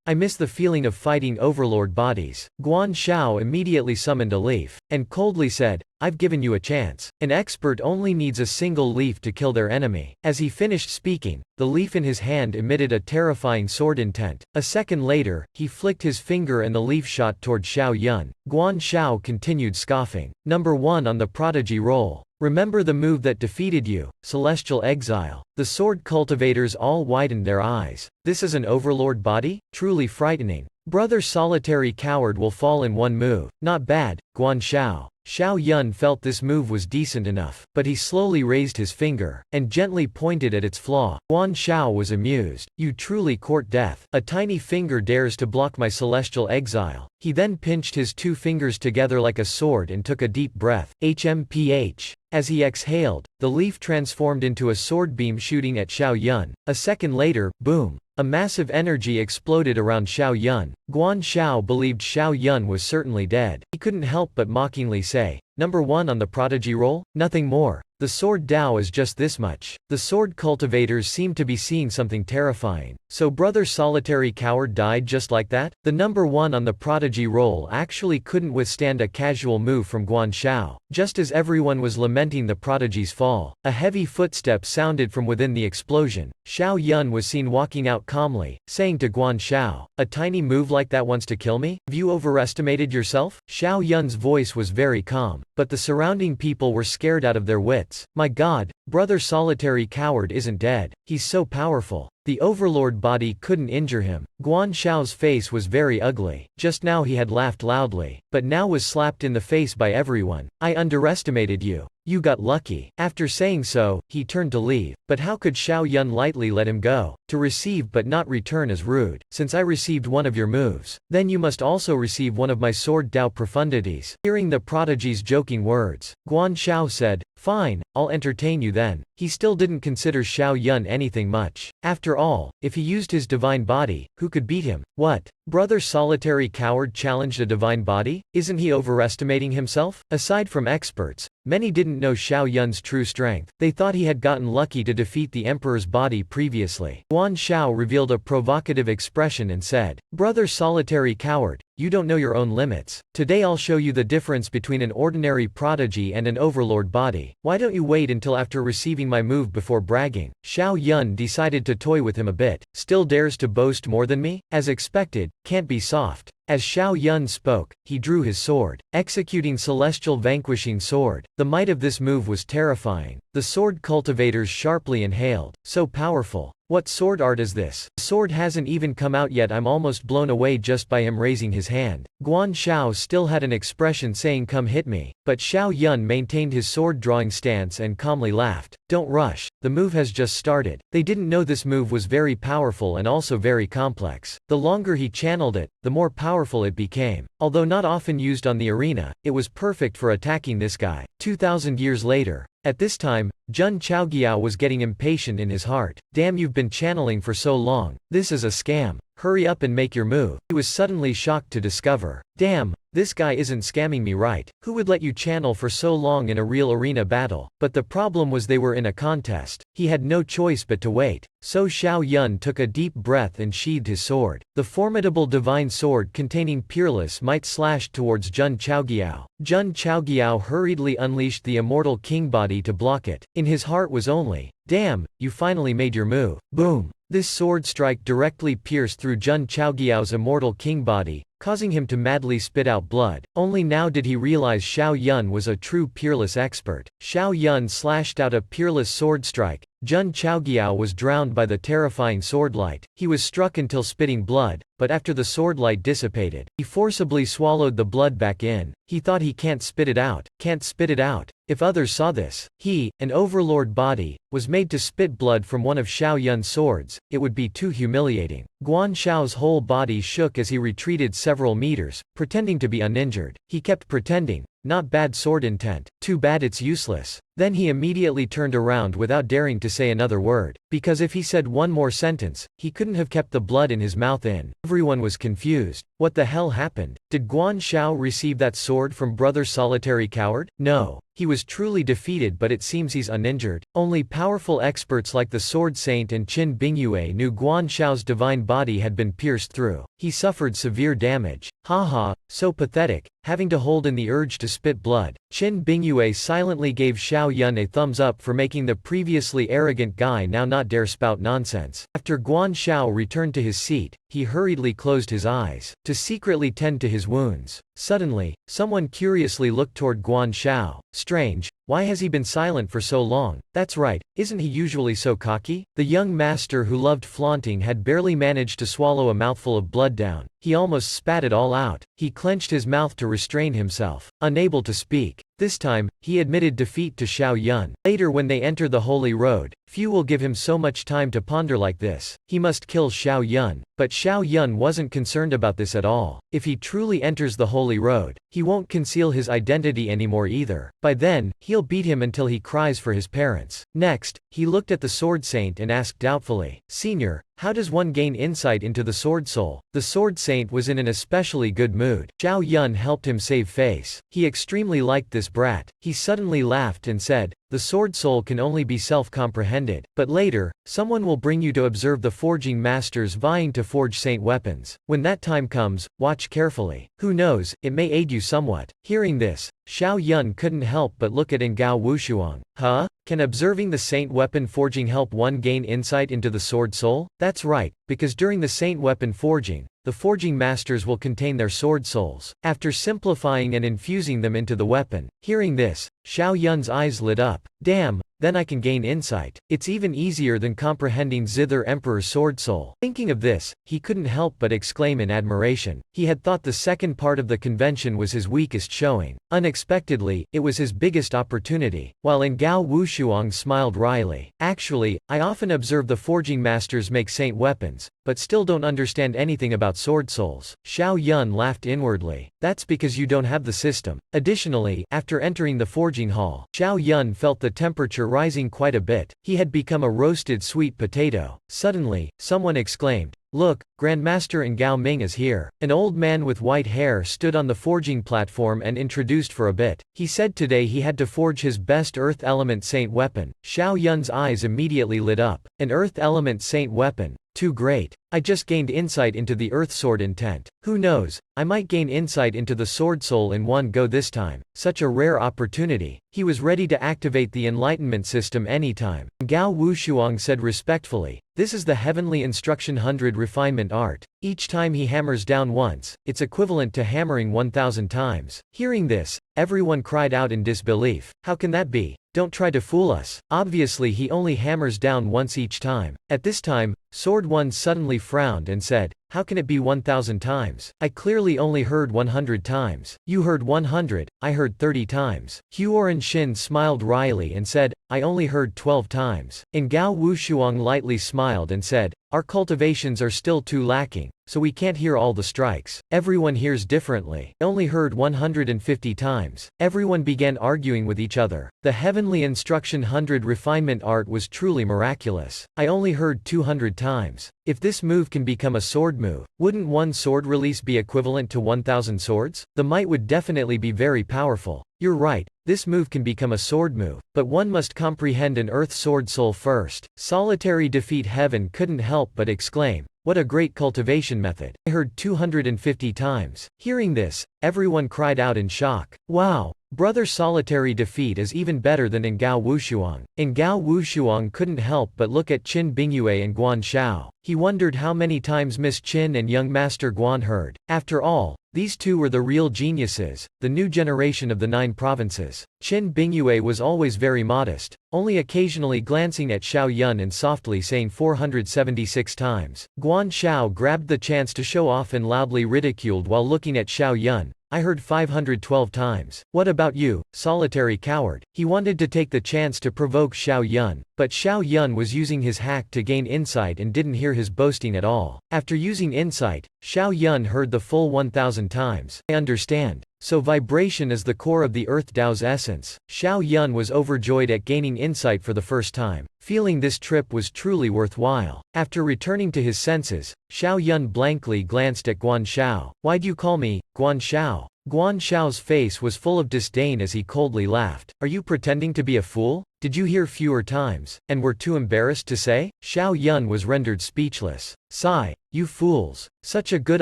I miss the feeling of fighting overlord bodies." Guan Shao immediately summoned a leaf, and coldly said, "I've given you a chance. An expert only needs a single leaf to kill their enemy." As he finished speaking, the leaf in his hand emitted a terrifying sword intent. A second later, he flicked his finger and the leaf shot toward Xiao Yun. Guan Shao continued scoffing. Number 1 on the prodigy roll. "Remember the move that defeated you, Celestial Exile." The sword cultivators all widened their eyes. "This is an overlord body? Truly frightening. Brother Solitary Coward will fall in one move. Not bad, Guan Shao." Xiao Yun felt this move was decent enough, but he slowly raised his finger, and gently pointed at its flaw. Guan Shao was amused. "You truly court death. A tiny finger dares to block my celestial exile." He then pinched his two fingers together like a sword and took a deep breath. HMPH. As he exhaled, the leaf transformed into a sword beam shooting at Xiao Yun. A second later, boom! A massive energy exploded around Xiao Yun. Guan Shao believed Xiao Yun was certainly dead. He couldn't help but mockingly say, "Number 1 on the prodigy roll? Nothing more. The sword Dao is just this much." The sword cultivators seemed to be seeing something terrifying. So Brother Solitary Coward died just like that? The number 1 on the prodigy roll actually couldn't withstand a casual move from Guan Shao. Just as everyone was lamenting the prodigy's fall, a heavy footstep sounded from within the explosion. Xiao Yun was seen walking out calmly, saying to Guan Shao, "A tiny move like that wants to kill me? Have you overestimated yourself?" Xiao Yun's voice was very calm, but the surrounding people were scared out of their wits. "My God, Brother Solitary Coward isn't dead. He's so powerful. The overlord body couldn't injure him." Guan Shao's face was very ugly. Just now he had laughed loudly, but now was slapped in the face by everyone. "I underestimated you. You got lucky." After saying so, he turned to leave. But how could Xiao Yun lightly let him go? To receive but not return is rude. "Since I received one of your moves, then you must also receive one of my sword Dao profundities." Hearing the prodigy's joking words, Guan Shao said, "Fine, I'll entertain you then." He still didn't consider Xiao Yun anything much. After all, if he used his divine body, who could beat him? What? Brother Solitary Coward challenged a divine body? Isn't he overestimating himself? Aside from experts, many didn't know Xiao Yun's true strength. They thought he had gotten lucky to defeat the emperor's body previously. Guan Shao revealed a provocative expression and said, "Brother Solitary Coward, you don't know your own limits. Today I'll show you the difference between an ordinary prodigy and an overlord body. Why don't you wait until after receiving my move before bragging?" Xiao Yun decided to toy with him a bit. "Still dares to boast more than me? As expected, can't be soft." As Xiao Yun spoke, he drew his sword, executing Celestial Vanquishing Sword. The might of this move was terrifying. The sword cultivators sharply inhaled. "So powerful. What sword art is this? The sword hasn't even come out yet. I'm almost blown away just by him raising his hand." Guan Shao still had an expression saying, "Come hit me." But Xiao Yun maintained his sword drawing stance and calmly laughed. "Don't rush. The move has just started." They didn't know this move was very powerful and also very complex. The longer he channeled it, the more powerful it became. Although not often used on the arena, it was perfect for attacking this guy. 2,000 years later. At this time, Jun Chaogiao was getting impatient in his heart. Damn, you've been channeling for so long. This is a scam. Hurry up and make your move. He was suddenly shocked to discover. Damn, this guy isn't scamming me right. Who would let you channel for so long in a real arena battle? But the problem was they were in a contest. He had no choice but to wait. So Xiao Yun took a deep breath and sheathed his sword. The formidable divine sword containing peerless might slashed towards Jun Chaogiao. Jun Chaogiao hurriedly unleashed the immortal king body to block it. In his heart was only, damn, you finally made your move. Boom! This sword strike directly pierced through Jun Chaogiao's immortal king body, causing him to madly spit out blood. Only now did he realize Xiao Yun was a true peerless expert. Xiao Yun slashed out a peerless sword strike. Jun Chaogiao was drowned by the terrifying swordlight. He was struck until spitting blood, but after the swordlight dissipated, he forcibly swallowed the blood back in. He thought he can't spit it out. Can't spit it out. If others saw this, he, an overlord body, was made to spit blood from one of Xiao Yun's swords, it would be too humiliating. Guan Shao's whole body shook as he retreated several meters, pretending to be uninjured. He kept pretending. Not bad sword intent. Too bad it's useless. Then he immediately turned around without daring to say another word. Because if he said one more sentence, he couldn't have kept the blood in his mouth in. Everyone was confused. What the hell happened? Did Guan Shao receive that sword from Brother Solitary Coward? No. He was truly defeated, but it seems he's uninjured. Only powerful experts like the Sword Saint and Qin Bingyue knew Guan Shao's divine body had been pierced through. He suffered severe damage. Haha, so pathetic, having to hold in the urge to spit blood. Qin Bingyue silently gave Xiao Yun a thumbs up for making the previously arrogant guy now not dare spout nonsense. After Guan Shao returned to his seat, he hurriedly closed his eyes, to secretly tend to his wounds. Suddenly, someone curiously looked toward Guan Shao. Strange, why has he been silent for so long? That's right, isn't he usually so cocky? The young master who loved flaunting had barely managed to swallow a mouthful of blood down. He almost spat it all out. He clenched his mouth to restrain himself. Unable to speak. This time, he admitted defeat to Xiao Yun. Later when they enter the Holy Road, few will give him so much time to ponder like this. He must kill Xiao Yun. But Xiao Yun wasn't concerned about this at all. If he truly enters the Holy Road, he won't conceal his identity anymore either. By then, he'll beat him until he cries for his parents. Next, he looked at the Sword Saint and asked doubtfully, Senior, how does one gain insight into the Sword Soul? The Sword Saint was in an especially good mood. Xiao Yun helped him save face. He extremely liked this brat. He suddenly laughed and said, the Sword Soul can only be self-comprehended. But later, someone will bring you to observe the forging masters vying to forge saint weapons. When that time comes, watch carefully. Who knows, it may aid you somewhat. Hearing this, Xiao Yun couldn't help but look at Ngao Wushuang. Huh? Can observing the saint weapon forging help one gain insight into the Sword Soul? That's right, because during the saint weapon forging, the forging masters will contain their sword souls, after simplifying and infusing them into the weapon. Hearing this, Xiao Yun's eyes lit up. Damn, then I can gain insight. It's even easier than comprehending Zither Emperor's sword soul. Thinking of this, he couldn't help but exclaim in admiration. He had thought the second part of the convention was his weakest showing. Unexpectedly, it was his biggest opportunity. While Ngao Wushuang smiled wryly. Actually, I often observe the forging masters make saint weapons, but still don't understand anything about sword souls. Xiao Yun laughed inwardly. That's because you don't have the system. Additionally, after entering the forging hall, Xiao Yun felt the temperature rising quite a bit. He had become a roasted sweet potato. Suddenly, someone exclaimed, Look, Grandmaster Ngao Ming is here. An old man with white hair stood on the forging platform and introduced for a bit. He said today he had to forge his best earth element saint weapon. Xiao Yun's eyes immediately lit up. An earth element saint weapon. Too great. I just gained insight into the earth sword intent. Who knows, I might gain insight into the sword soul in one go this time. Such a rare opportunity. He was ready to activate the Enlightenment system anytime. Ngao Wushuang said respectfully, this is the Heavenly Instruction 100 refinement art. Each time he hammers down once, it's equivalent to hammering 1,000 times. Hearing this, everyone cried out in disbelief. How can that be? Don't try to fool us. Obviously he only hammers down once each time. At this time, Sword One suddenly frowned and said, how can it be 1,000 times? I clearly only heard 100 times. You heard 100, I heard 30 times. Huoran Shin smiled wryly and said, I only heard 12 times. And Gao Wushuang lightly smiled and said, our cultivations are still too lacking, so we can't hear all the strikes. Everyone hears differently. I only heard 150 times. Everyone began arguing with each other. The heavenly instruction 100 refinement art was truly miraculous. I only heard 200 times. If this move can become a sword move, wouldn't one sword release be equivalent to 1,000 swords? The might would definitely be very powerful. You're right, this move can become a sword move, but one must comprehend an earth sword soul first. Solitary Defeat Heaven couldn't help but exclaim, what a great cultivation method. I heard 250 times. Hearing this, everyone cried out in shock. Wow! Brother Solitary Defeat is even better than Ngao Wushuang. Ngao Wushuang couldn't help but look at Qin Bingyue and Guan Shao. He wondered how many times Miss Qin and young Master Guan heard. After all, these two were the real geniuses, the new generation of the 9 provinces. Qin Bingyue was always very modest, only occasionally glancing at Xiao Yun and softly saying 476 times. Guan Shao grabbed the chance to show off and loudly ridiculed while looking at Xiao Yun. I heard 512 times. What about you, solitary coward? He wanted to take the chance to provoke Xiao Yun, but Xiao Yun was using his hack to gain insight and didn't hear his boasting at all. After using insight, Xiao Yun heard the full 1,000 times. I understand. So vibration is the core of the Earth Tao's essence. Xiao Yun was overjoyed at gaining insight for the first time, feeling this trip was truly worthwhile. After returning to his senses, Xiao Yun blankly glanced at Guan Shao. Why'd you call me, Guan Shao? Guan Shao's face was full of disdain as he coldly laughed. Are you pretending to be a fool? Did you hear fewer times, and were too embarrassed to say? Xiao Yun was rendered speechless. Sigh, you fools. Such a good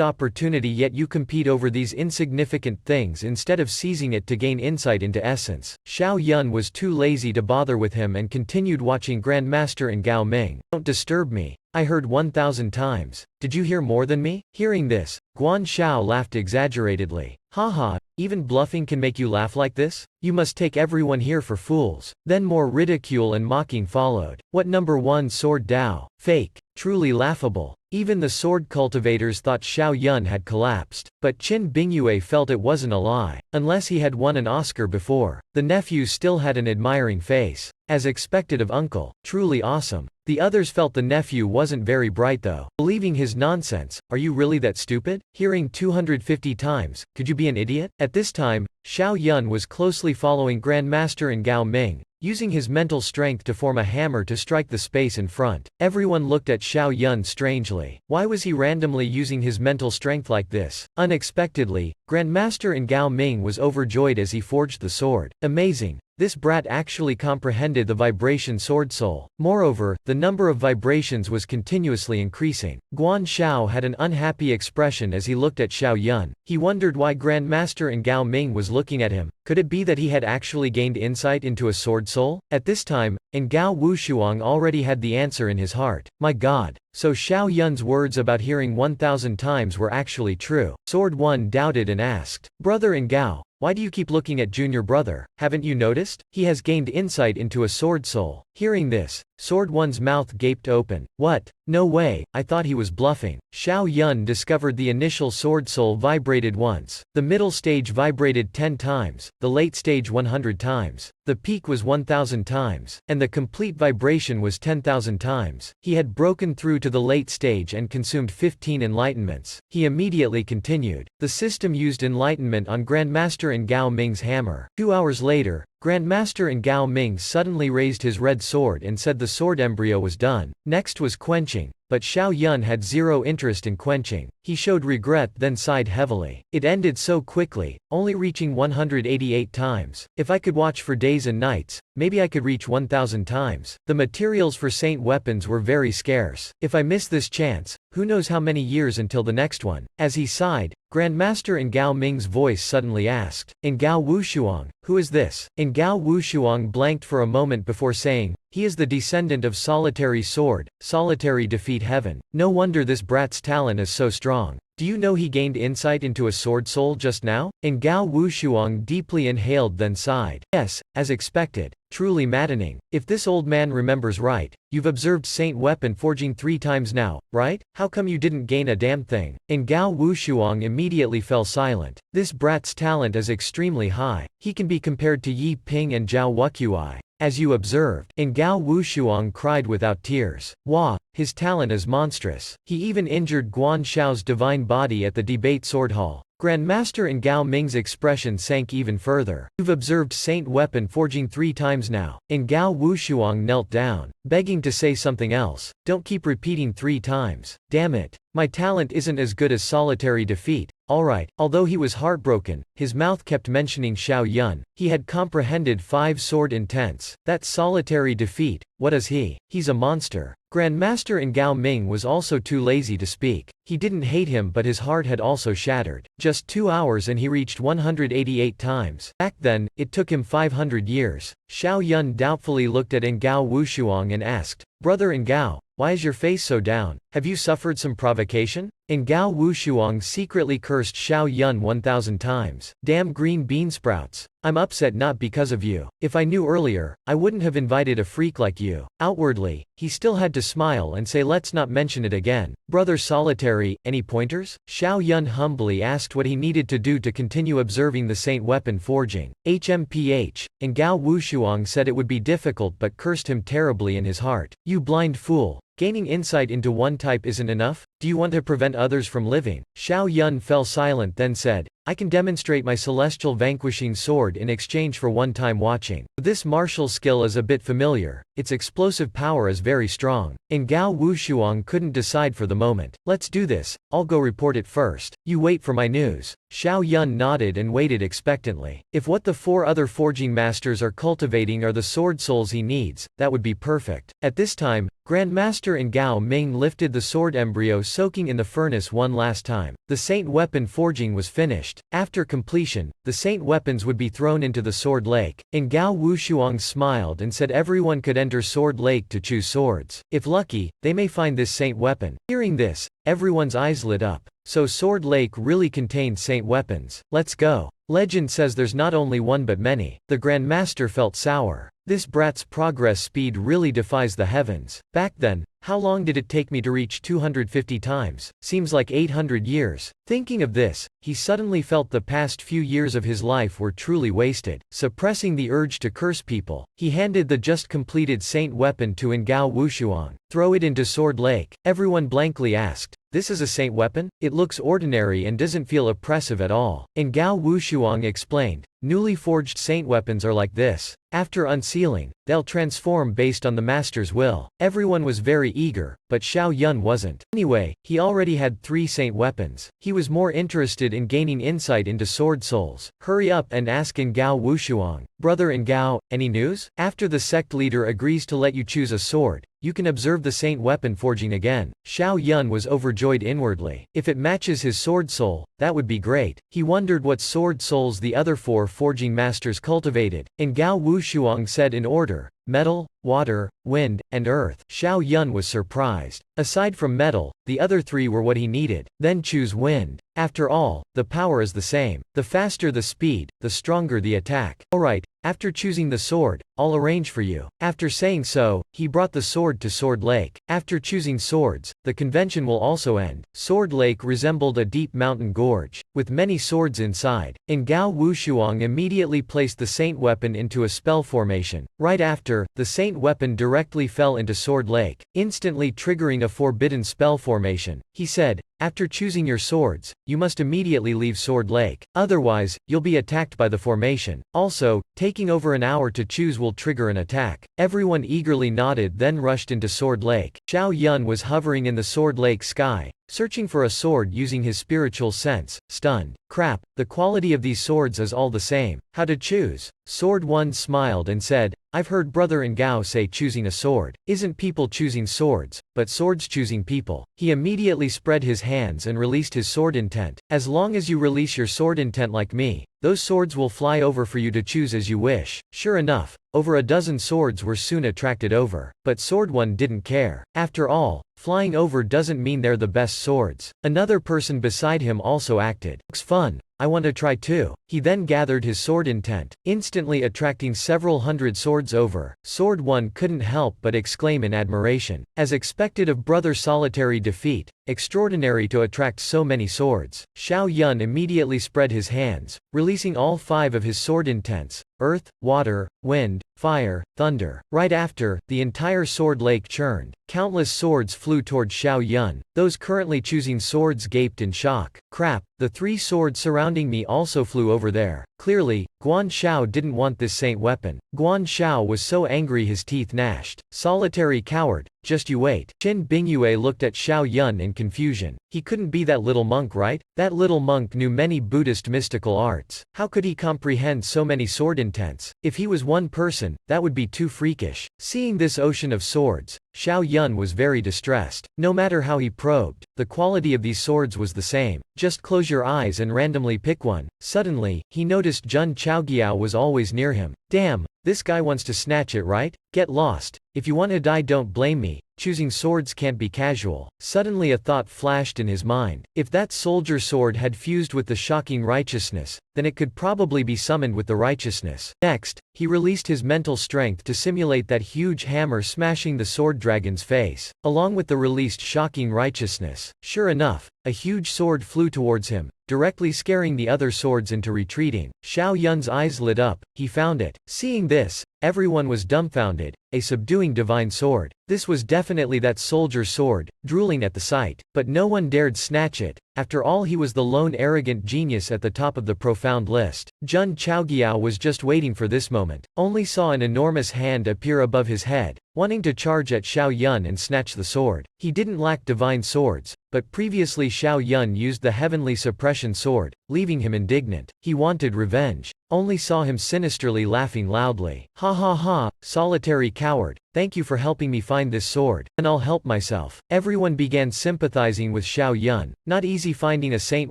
opportunity yet you compete over these insignificant things instead of seizing it to gain insight into essence. Xiao Yun was too lazy to bother with him and continued watching Grandmaster Ngao Ming. Don't disturb me. I heard 1,000 times. Did you hear more than me? Hearing this, Guan Shao laughed exaggeratedly. Haha, even bluffing can make you laugh like this? You must take everyone here for fools. Then more ridicule and mocking followed. What number 1 sword Dao? Fake. Truly laughable. Even the sword cultivators thought Xiao Yun had collapsed, but Qin Bingyue felt it wasn't a lie. Unless he had won an Oscar before, the nephew still had an admiring face. As expected of uncle. Truly awesome. The others felt the nephew wasn't very bright though. Believing his nonsense, are you really that stupid? Hearing 250 times, could you be an idiot? At this time, Xiao Yun was closely following Grandmaster Ngao Ming, using his mental strength to form a hammer to strike the space in front. Everyone looked at Xiao Yun strangely. Why was he randomly using his mental strength like this? Unexpectedly, Grandmaster Ngao Ming was overjoyed as he forged the sword. Amazing. This brat actually comprehended the vibration sword soul. Moreover, the number of vibrations was continuously increasing. Guan Shao had an unhappy expression as he looked at Xiao Yun. He wondered why Grandmaster Ngao Ming was looking at him. Could it be that he had actually gained insight into a sword soul? At this time, Ngao Wushuang already had the answer in his heart. My god. So Xiao Yun's words about hearing 1,000 times were actually true. Sword 1 doubted and asked, Brother Ngao, why do you keep looking at junior brother? Haven't you noticed? He has gained insight into a sword soul. Hearing this, Sword 1's mouth gaped open. What? No way, I thought he was bluffing. Xiao Yun discovered the initial sword soul vibrated once. The middle stage vibrated 10 times, the late stage 100 times. The peak was 1,000 times, and the complete vibration was 10,000 times. He had broken through to the late stage and consumed 15 enlightenments. He immediately continued. The system used enlightenment on Grandmaster Ngao Ming's hammer. 2 hours later, Grandmaster Ngao Ming suddenly raised his red sword and said the sword embryo was done. Next was quenching, but Xiao Yun had zero interest in quenching. He showed regret then sighed heavily. It ended so quickly, only reaching 188 times. If I could watch for days and nights, maybe I could reach 1,000 times. The materials for saint weapons were very scarce. If I miss this chance, who knows how many years until the next one. As he sighed, Grandmaster Ngao Ming's voice suddenly asked, Ngao Wushuang, who is this? Ngao Wushuang blanked for a moment before saying, he is the descendant of Solitary Sword, Solitary Defeat Heaven. No wonder this brat's talent is so strong. strong. Do you know he gained insight into a sword soul just now? And Gao Wushuang deeply inhaled then sighed. Yes, as expected. Truly maddening. If this old man remembers right, you've observed Saint weapon forging 3 times now, right? How come you didn't gain a damn thing? And Gao Wushuang immediately fell silent. This brat's talent is extremely high. He can be compared to Yi Ping and Zhao Wuqui. As you observed, and Gao Wushuang cried without tears. Wah, his talent is monstrous. He even injured Guan Xiao's divine body at the debate sword hall. Grandmaster and Gao Ming's expression sank even further. You've observed Saint weapon forging 3 times now. And Gao Wushuang knelt down, begging to say something else. Don't keep repeating 3 times. Damn it. My talent isn't as good as solitary defeat. Alright. Although he was heartbroken, his mouth kept mentioning Xiao Yun. He had comprehended 5 sword intents. That solitary defeat, what is he? He's a monster. Grandmaster and Gao Ming was also too lazy to speak. He didn't hate him, but his heart had also shattered. Just 2 hours and he reached 188 times. Back then, it took him 500 years. Xiao Yun doubtfully looked at Ngao Wushuang and asked, Brother Ngao, why is your face so down? Have you suffered some provocation? Ngao Wushuang secretly cursed Xiao Yun 1,000 times. Damn green bean sprouts. I'm upset not because of you. If I knew earlier, I wouldn't have invited a freak like you. Outwardly, he still had to smile and say let's not mention it again. Brother Solitary, any pointers? Xiao Yun humbly asked what he needed to do to continue observing the Saint weapon forging. HMPH, Ngao Wushuang said it would be difficult but cursed him terribly in his heart. You blind fool. Gaining insight into one type isn't enough? Do you want to prevent others from living? Xiao Yun fell silent then said, I can demonstrate my celestial vanquishing sword in exchange for one time watching. This martial skill is a bit familiar. Its explosive power is very strong. And Gao Wushuang couldn't decide for the moment. Let's do this. I'll go report it first. You wait for my news. Xiao Yun nodded and waited expectantly. If what the 4 other forging masters are cultivating are the sword souls he needs, that would be perfect. At this time, Grandmaster and Gao Ming lifted the sword embryo soaking in the furnace one last time. The Saint weapon forging was finished. After completion, the Saint weapons would be thrown into the sword lake. And Gao Wushuang smiled and said everyone could enter sword lake to choose swords. If lucky, they may find this Saint weapon. Hearing this, everyone's eyes lit up. So Sword Lake really contained Saint weapons. Let's go. Legend says there's not only one but many. The Grandmaster felt sour. This brat's progress speed really defies the heavens. Back then, how long did it take me to reach 250 times? Seems like 800 years. Thinking of this, he suddenly felt the past few years of his life were truly wasted. Suppressing the urge to curse people, he handed the just completed Saint weapon to Ngao Wushuang. Throw it into Sword Lake. Everyone blankly asked, this is a Saint weapon? It looks ordinary and doesn't feel oppressive at all. Ngao Wushuang explained, newly forged Saint weapons are like this. After unsealing, they'll transform based on the master's will. Everyone was very eager, but Xiao Yun wasn't. Anyway, he already had 3 Saint weapons. He was more interested in gaining insight into sword souls. Hurry up and ask Ngao Wushuang. Brother Ngao, any news? After the sect leader agrees to let you choose a sword, you can observe the Saint weapon forging again. Xiao Yun was overjoyed inwardly. If it matches his sword soul, that would be great. He wondered what sword souls the other 4 forging masters cultivated. Ngao Wushuang said in order, metal, water, wind, and earth. Xiao Yun was surprised. Aside from metal, the other 3 were what he needed. Then choose wind. After all, the power is the same. The faster the speed, the stronger the attack. Alright, after choosing the sword, I'll arrange for you. After saying so, he brought the sword to Sword Lake. After choosing swords, the convention will also end. Sword Lake resembled a deep mountain gorge, with many swords inside. Ngao Wushuang immediately placed the Saint weapon into a spell formation. Right after, the Saint weapon directly fell into Sword Lake, instantly triggering a forbidden spell formation. He said, after choosing your swords, you must immediately leave Sword Lake. Otherwise, you'll be attacked by the formation. Also, taking over an hour to choose will trigger an attack. Everyone eagerly nodded then rushed into Sword Lake. Xiao Yun was hovering in the Sword Lake sky, searching for a sword using his spiritual sense, stunned. Crap, the quality of these swords is all the same. How to choose? Sword 1 smiled and said, I've heard Brother Ngao say choosing a sword isn't people choosing swords, but swords choosing people. He immediately spread his hands and released his sword intent. As long as you release your sword intent like me, those swords will fly over for you to choose as you wish. Sure enough, over a dozen swords were soon attracted over. But Sword 1 didn't care. After all, Flying over doesn't mean they're the best swords. Another person beside him also acted. Looks fun. I want to try too. He then gathered his sword intent, instantly attracting several hundred swords over. Sword 1 couldn't help but exclaim in admiration. As expected of brother solitary defeat, extraordinary to attract so many swords. Xiao Yun immediately spread his hands, releasing all 5 of his sword intents: earth, water, wind, fire, thunder. Right after, the entire sword lake churned. Countless swords flew toward Xiao Yun. Those currently choosing swords gaped in shock. Crap, the 3 swords surrounding me also flew over there. Clearly, Guan Shao didn't want this saint weapon. Guan Shao was so angry his teeth gnashed. Solitary coward, just you wait. Qin Bingyue looked at Xiao Yun in confusion. He couldn't be that little monk, right? That little monk knew many Buddhist mystical arts. How could he comprehend so many sword intents? If he was one person, that would be too freakish. Seeing this ocean of swords, Xiao Yun was very distressed. No matter how he probed, the quality of these swords was the same. Just close your eyes and randomly pick one. Suddenly, he noticed Jun Chaogiao was always near him. Damn, this guy wants to snatch it, right? Get lost. If you want to die, don't blame me. Choosing swords can't be casual. Suddenly a thought flashed in his mind. If that soldier sword had fused with the shocking righteousness, then it could probably be summoned with the righteousness. Next, he released his mental strength to simulate that huge hammer smashing the sword dragon's face, along with the released shocking righteousness. Sure enough, a huge sword flew towards him, directly scaring the other swords into retreating. Xiao Yun's eyes lit up. He found it. Seeing this, everyone was dumbfounded. A subduing divine sword. This was definitely that soldier's sword, drooling at the sight. But no one dared snatch it. After all, he was the lone arrogant genius at the top of the profound list. Jun Chaogiao was just waiting for this moment. Only saw an enormous hand appear above his head, wanting to charge at Xiao Yun and snatch the sword. He didn't lack divine swords, but previously Xiao Yun used the heavenly suppression sword, leaving him indignant. He wanted revenge. Only saw him sinisterly laughing loudly. Ha ha ha, solitary coward. Thank you for helping me find this sword, and I'll help myself. Everyone began sympathizing with Xiao Yun. Not easy finding a saint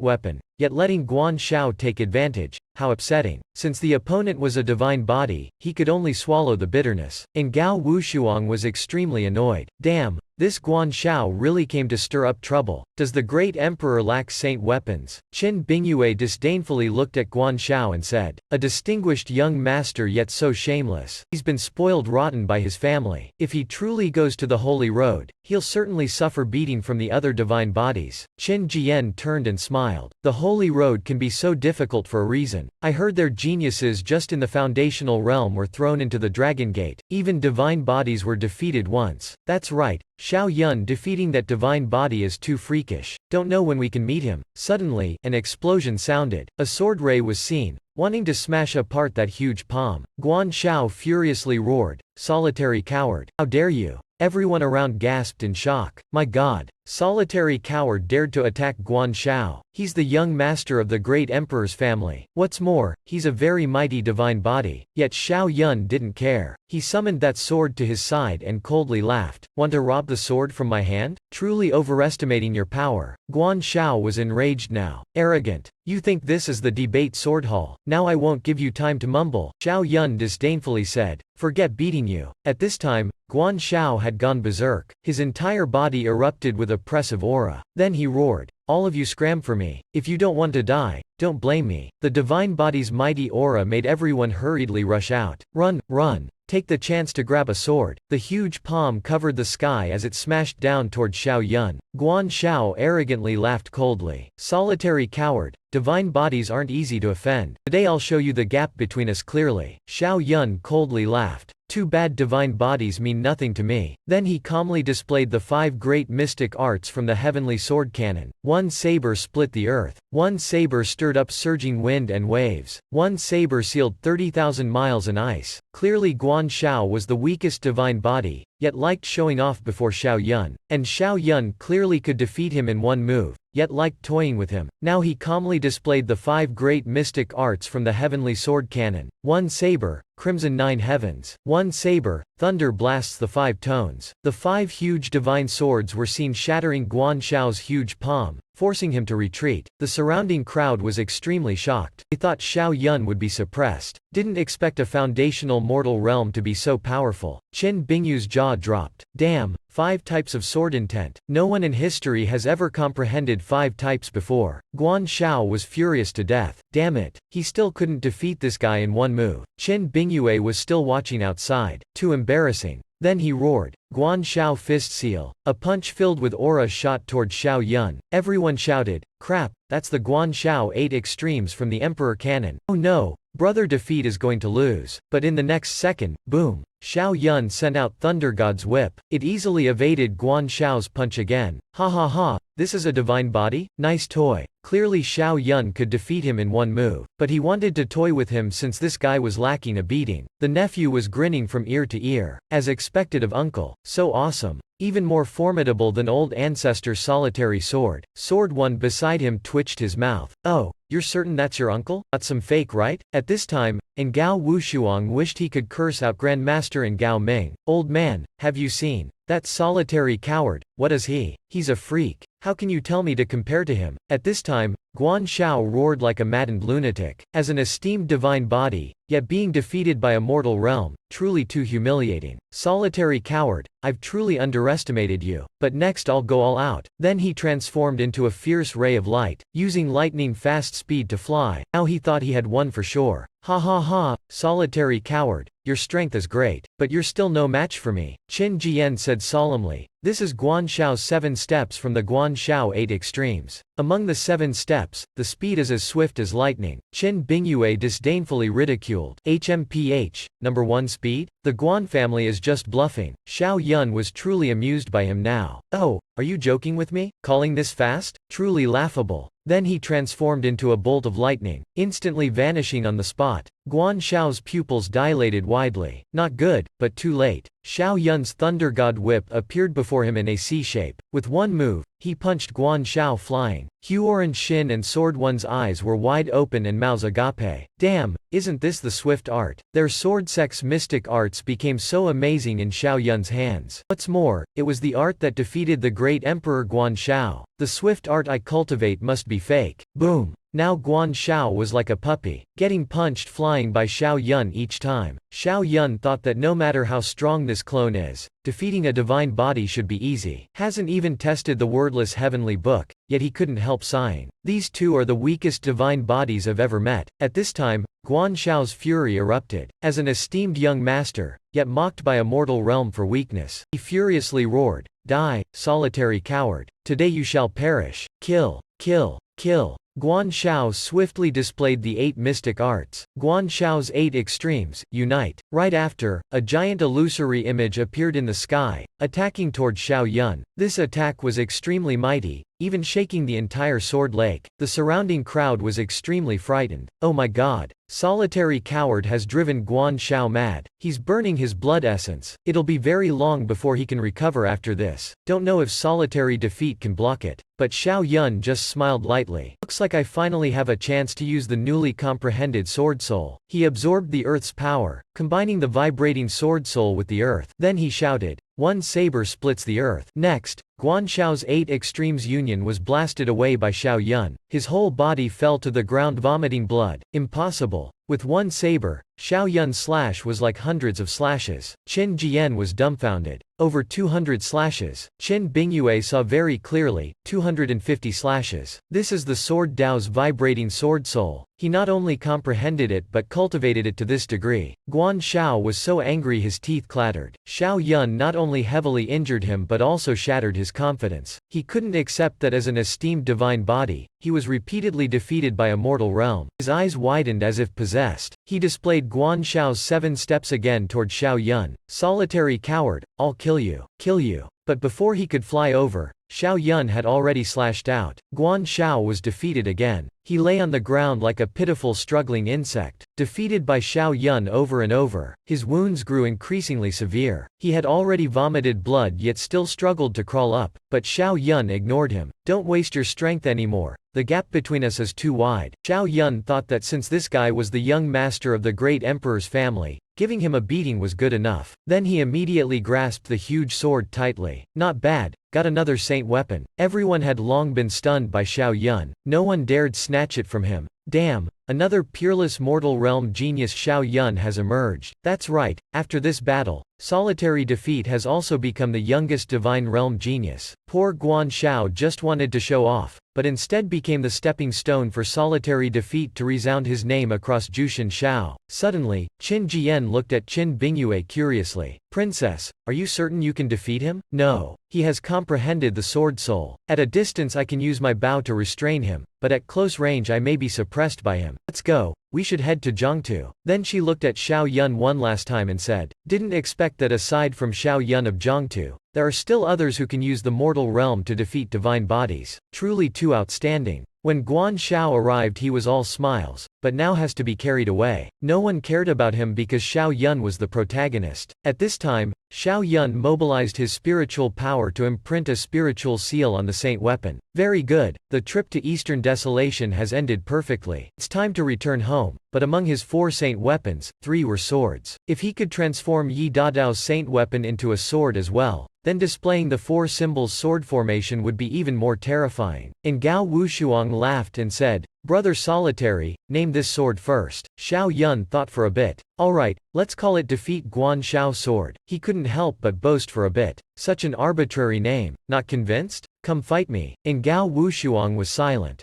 weapon, yet letting Guan Shao take advantage. How upsetting. Since the opponent was a divine body, he could only swallow the bitterness. And Gao Wushuang was extremely annoyed. Damn, this Guan Shao really came to stir up trouble. Does the great emperor lack saint weapons? Qin Bingyue disdainfully looked at Guan Shao and said, a distinguished young master yet so shameless. He's been spoiled rotten by his family. If he truly goes to the holy road, he'll certainly suffer beating from the other divine bodies. Qin Jian turned and smiled. The holy road can be so difficult for a reason. I heard their geniuses just in the foundational realm were thrown into the Dragon Gate. Even divine bodies were defeated once. That's right. Xiao Yun defeating that divine body is too freakish. Don't know when we can meet him. Suddenly, an explosion sounded. A sword ray was seen, wanting to smash apart that huge palm. Guan Shao furiously roared, solitary coward. How dare you? Everyone around gasped in shock. My god. Solitary coward dared to attack Guan Shao. He's the young master of the great emperor's family. What's more, he's a very mighty divine body. Yet Xiao Yun didn't care. He summoned that sword to his side and coldly laughed. Want to rob the sword from my hand? Truly overestimating your power. Guan Shao was enraged now. Arrogant. You think this is the debate sword hall? Now I won't give you time to mumble. Xiao Yun disdainfully said. Forget beating you. At this time, Guan Shao had gone berserk. His entire body erupted with oppressive aura. Then he roared. All of you scram for me. If you don't want to die, don't blame me. The divine body's mighty aura made everyone hurriedly rush out. Run, run. Take the chance to grab a sword. The huge palm covered the sky as it smashed down toward Xiao Yun. Guan Shao arrogantly laughed coldly. Solitary coward. Divine bodies aren't easy to offend. Today I'll show you the gap between us clearly. Xiao Yun coldly laughed. Too bad divine bodies mean nothing to me. Then he calmly displayed the 5 great mystic arts from the heavenly sword cannon. One saber split the earth. One saber stirred up surging wind and waves. One saber sealed 30,000 miles in ice. Clearly Guan Shao was the weakest divine body, yet liked showing off before Xiao Yun. And Xiao Yun clearly could defeat him in one move, yet liked toying with him. Now he calmly displayed the 5 great mystic arts from the heavenly sword cannon. One saber, crimson 9 heavens. One saber, thunder blasts the 5 tones. The 5 huge divine swords were seen shattering Guan Shao's huge palm, forcing him to retreat. The surrounding crowd was extremely shocked. They thought Xiao Yun would be suppressed. Didn't expect a foundational mortal realm to be so powerful. Qin Bingyu's jaw dropped. Damn, 5 types of sword intent. No one in history has ever comprehended 5 types before. Guan Shao was furious to death. Damn it. He still couldn't defeat this guy in one move. Qin Bingyue was still watching outside. Too embarrassing. Then he roared. Guan Shao fist seal. A punch filled with aura shot toward Xiao Yun. Everyone shouted, crap, that's the Guan Shao 8 extremes from the Emperor Cannon. Oh no, brother defeat is going to lose. But in the next second, boom. Xiao Yun sent out Thunder God's whip. It easily evaded Guan Shao's punch again. Ha ha ha, this is a divine body? Nice toy. Clearly Xiao Yun could defeat him in one move. But he wanted to toy with him since this guy was lacking a beating. The nephew was grinning from ear to ear. As expected of uncle. So awesome. Even more formidable than old ancestor's solitary sword. Sword one beside him twitched his mouth. Oh, you're certain that's your uncle? Not some fake, right? At this time, Ngao Wushuang wished he could curse out Grandmaster Ngao Ming. Old man, have you seen that solitary coward? What is he? He's a freak. How can you tell me to compare to him? At this time, Guan Shao roared like a maddened lunatic. As an esteemed divine body, yet being defeated by a mortal realm, truly too humiliating. Solitary coward, I've truly underestimated you. But next I'll go all out. Then he transformed into a fierce ray of light, using lightning fast speed to fly. Now he thought he had won for sure. Ha ha ha, solitary coward, your strength is great, but you're still no match for me. Qin Jian said solemnly. This is Guan Shao's 7 steps from the Guan Shao 8 extremes. Among the 7 steps, the speed is as swift as lightning. Qin Bingyue disdainfully ridiculed. HMPH, number 1 speed? The Guan family is just bluffing. Xiao Yun was truly amused by him now. Oh, are you joking with me? Calling this fast? Truly laughable. Then he transformed into a bolt of lightning, instantly vanishing on the spot. Guan Shao's pupils dilated widely. Not good, but too late. Xiao Yun's Thunder God whip appeared before him in a C-shape. With one move, he punched Guan Shao flying. Huoran Shin and Sword One's eyes were wide open and mouths agape. Damn, isn't this the swift art? Their sword sex mystic arts became so amazing in Xiao Yun's hands. What's more, it was the art that defeated the great Emperor Guan Shao. The swift art I cultivate must be fake. Boom. Now Guan Shao was like a puppy, getting punched flying by Xiao Yun each time. Xiao Yun thought that no matter how strong this clone is, defeating a divine body should be easy. Hasn't even tested the wordless heavenly book, yet he couldn't help sighing. These two are the weakest divine bodies I've ever met. At this time, Guan Shao's fury erupted. As an esteemed young master, yet mocked by a mortal realm for weakness, he furiously roared, Die, solitary coward. Today you shall perish. Kill, kill, kill. Guan Shao swiftly displayed the 8 mystic arts. Guan Shao's 8 extremes, unite. Right after, a giant illusory image appeared in the sky, attacking toward Xiao Yun. This attack was extremely mighty, even shaking the entire sword lake. The surrounding crowd was extremely frightened. Oh my god. Solitary coward has driven Guan Shao mad. He's burning his blood essence. It'll be very long before he can recover after this. Don't know if solitary defeat can block it. But Xiao Yun just smiled lightly. Looks like I finally have a chance to use the newly comprehended sword soul. He absorbed the earth's power, combining the vibrating sword soul with the earth. Then he shouted, One saber splits the earth. Next, Guan Shao's 8 extremes union was blasted away by Xiao Yun. His whole body fell to the ground vomiting blood. Impossible. With one saber, Xiao Yun's slash was like hundreds of slashes. Qin Jian was dumbfounded. Over 200 slashes. Qin Bingyue saw very clearly, 250 slashes. This is the Sword Dao's vibrating sword soul. He not only comprehended it but cultivated it to this degree. Guan Shao was so angry his teeth clattered. Xiao Yun not only heavily injured him but also shattered his confidence. He couldn't accept that as an esteemed divine body, he was repeatedly defeated by a mortal realm. His eyes widened as if possessed. He displayed Guan Shao's 7 steps again toward Xiao Yun. Solitary coward, I'll kill you. Kill you. But before he could fly over, Xiao Yun had already slashed out. Guan Shao was defeated again. He lay on the ground like a pitiful struggling insect, defeated by Xiao Yun over and over. His wounds grew increasingly severe. He had already vomited blood yet still struggled to crawl up, but Xiao Yun ignored him. Don't waste your strength anymore. The gap between us is too wide. Xiao Yun thought that since this guy was the young master of the great emperor's family, giving him a beating was good enough. Then he immediately grasped the huge sword tightly. Not bad. Got another saint weapon. Everyone had long been stunned by Xiao Yun. No one dared snatch it from him. Damn, another peerless mortal realm genius Xiao Yun has emerged. That's right, after this battle, Solitary Defeat has also become the youngest Divine Realm genius. Poor Guan Shao just wanted to show off, but instead became the stepping stone for Solitary Defeat to resound his name across Jushin Shao. Suddenly, Qin Jian looked at Qin Bingyue curiously. Princess, are you certain you can defeat him? No. He has comprehended the sword soul. At a distance I can use my bow to restrain him, but at close range I may be suppressed by him. Let's go. We should head to Jiangtu. Then she looked at Xiao Yun one last time and said, didn't expect that aside from Xiao Yun of Jiangtu, there are still others who can use the mortal realm to defeat divine bodies. Truly too outstanding. When Guan Shao arrived he was all smiles, but now has to be carried away. No one cared about him because Xiao Yun was the protagonist. At this time, Xiao Yun mobilized his spiritual power to imprint a spiritual seal on the saint weapon. Very good, the trip to Eastern Desolation has ended perfectly. It's time to return home, but among his 4 saint weapons, 3 were swords. If he could transform Yi Dadao's saint weapon into a sword as well, then displaying the 4 symbols sword formation would be even more terrifying. And Gao Wushuang laughed and said, Brother Solitary, name this sword first. Xiao Yun thought for a bit. Alright, let's call it Defeat Guan Shao Sword. He couldn't help but boast for a bit. Such an arbitrary name. Not convinced? Come fight me. And Gao Wushuang was silent.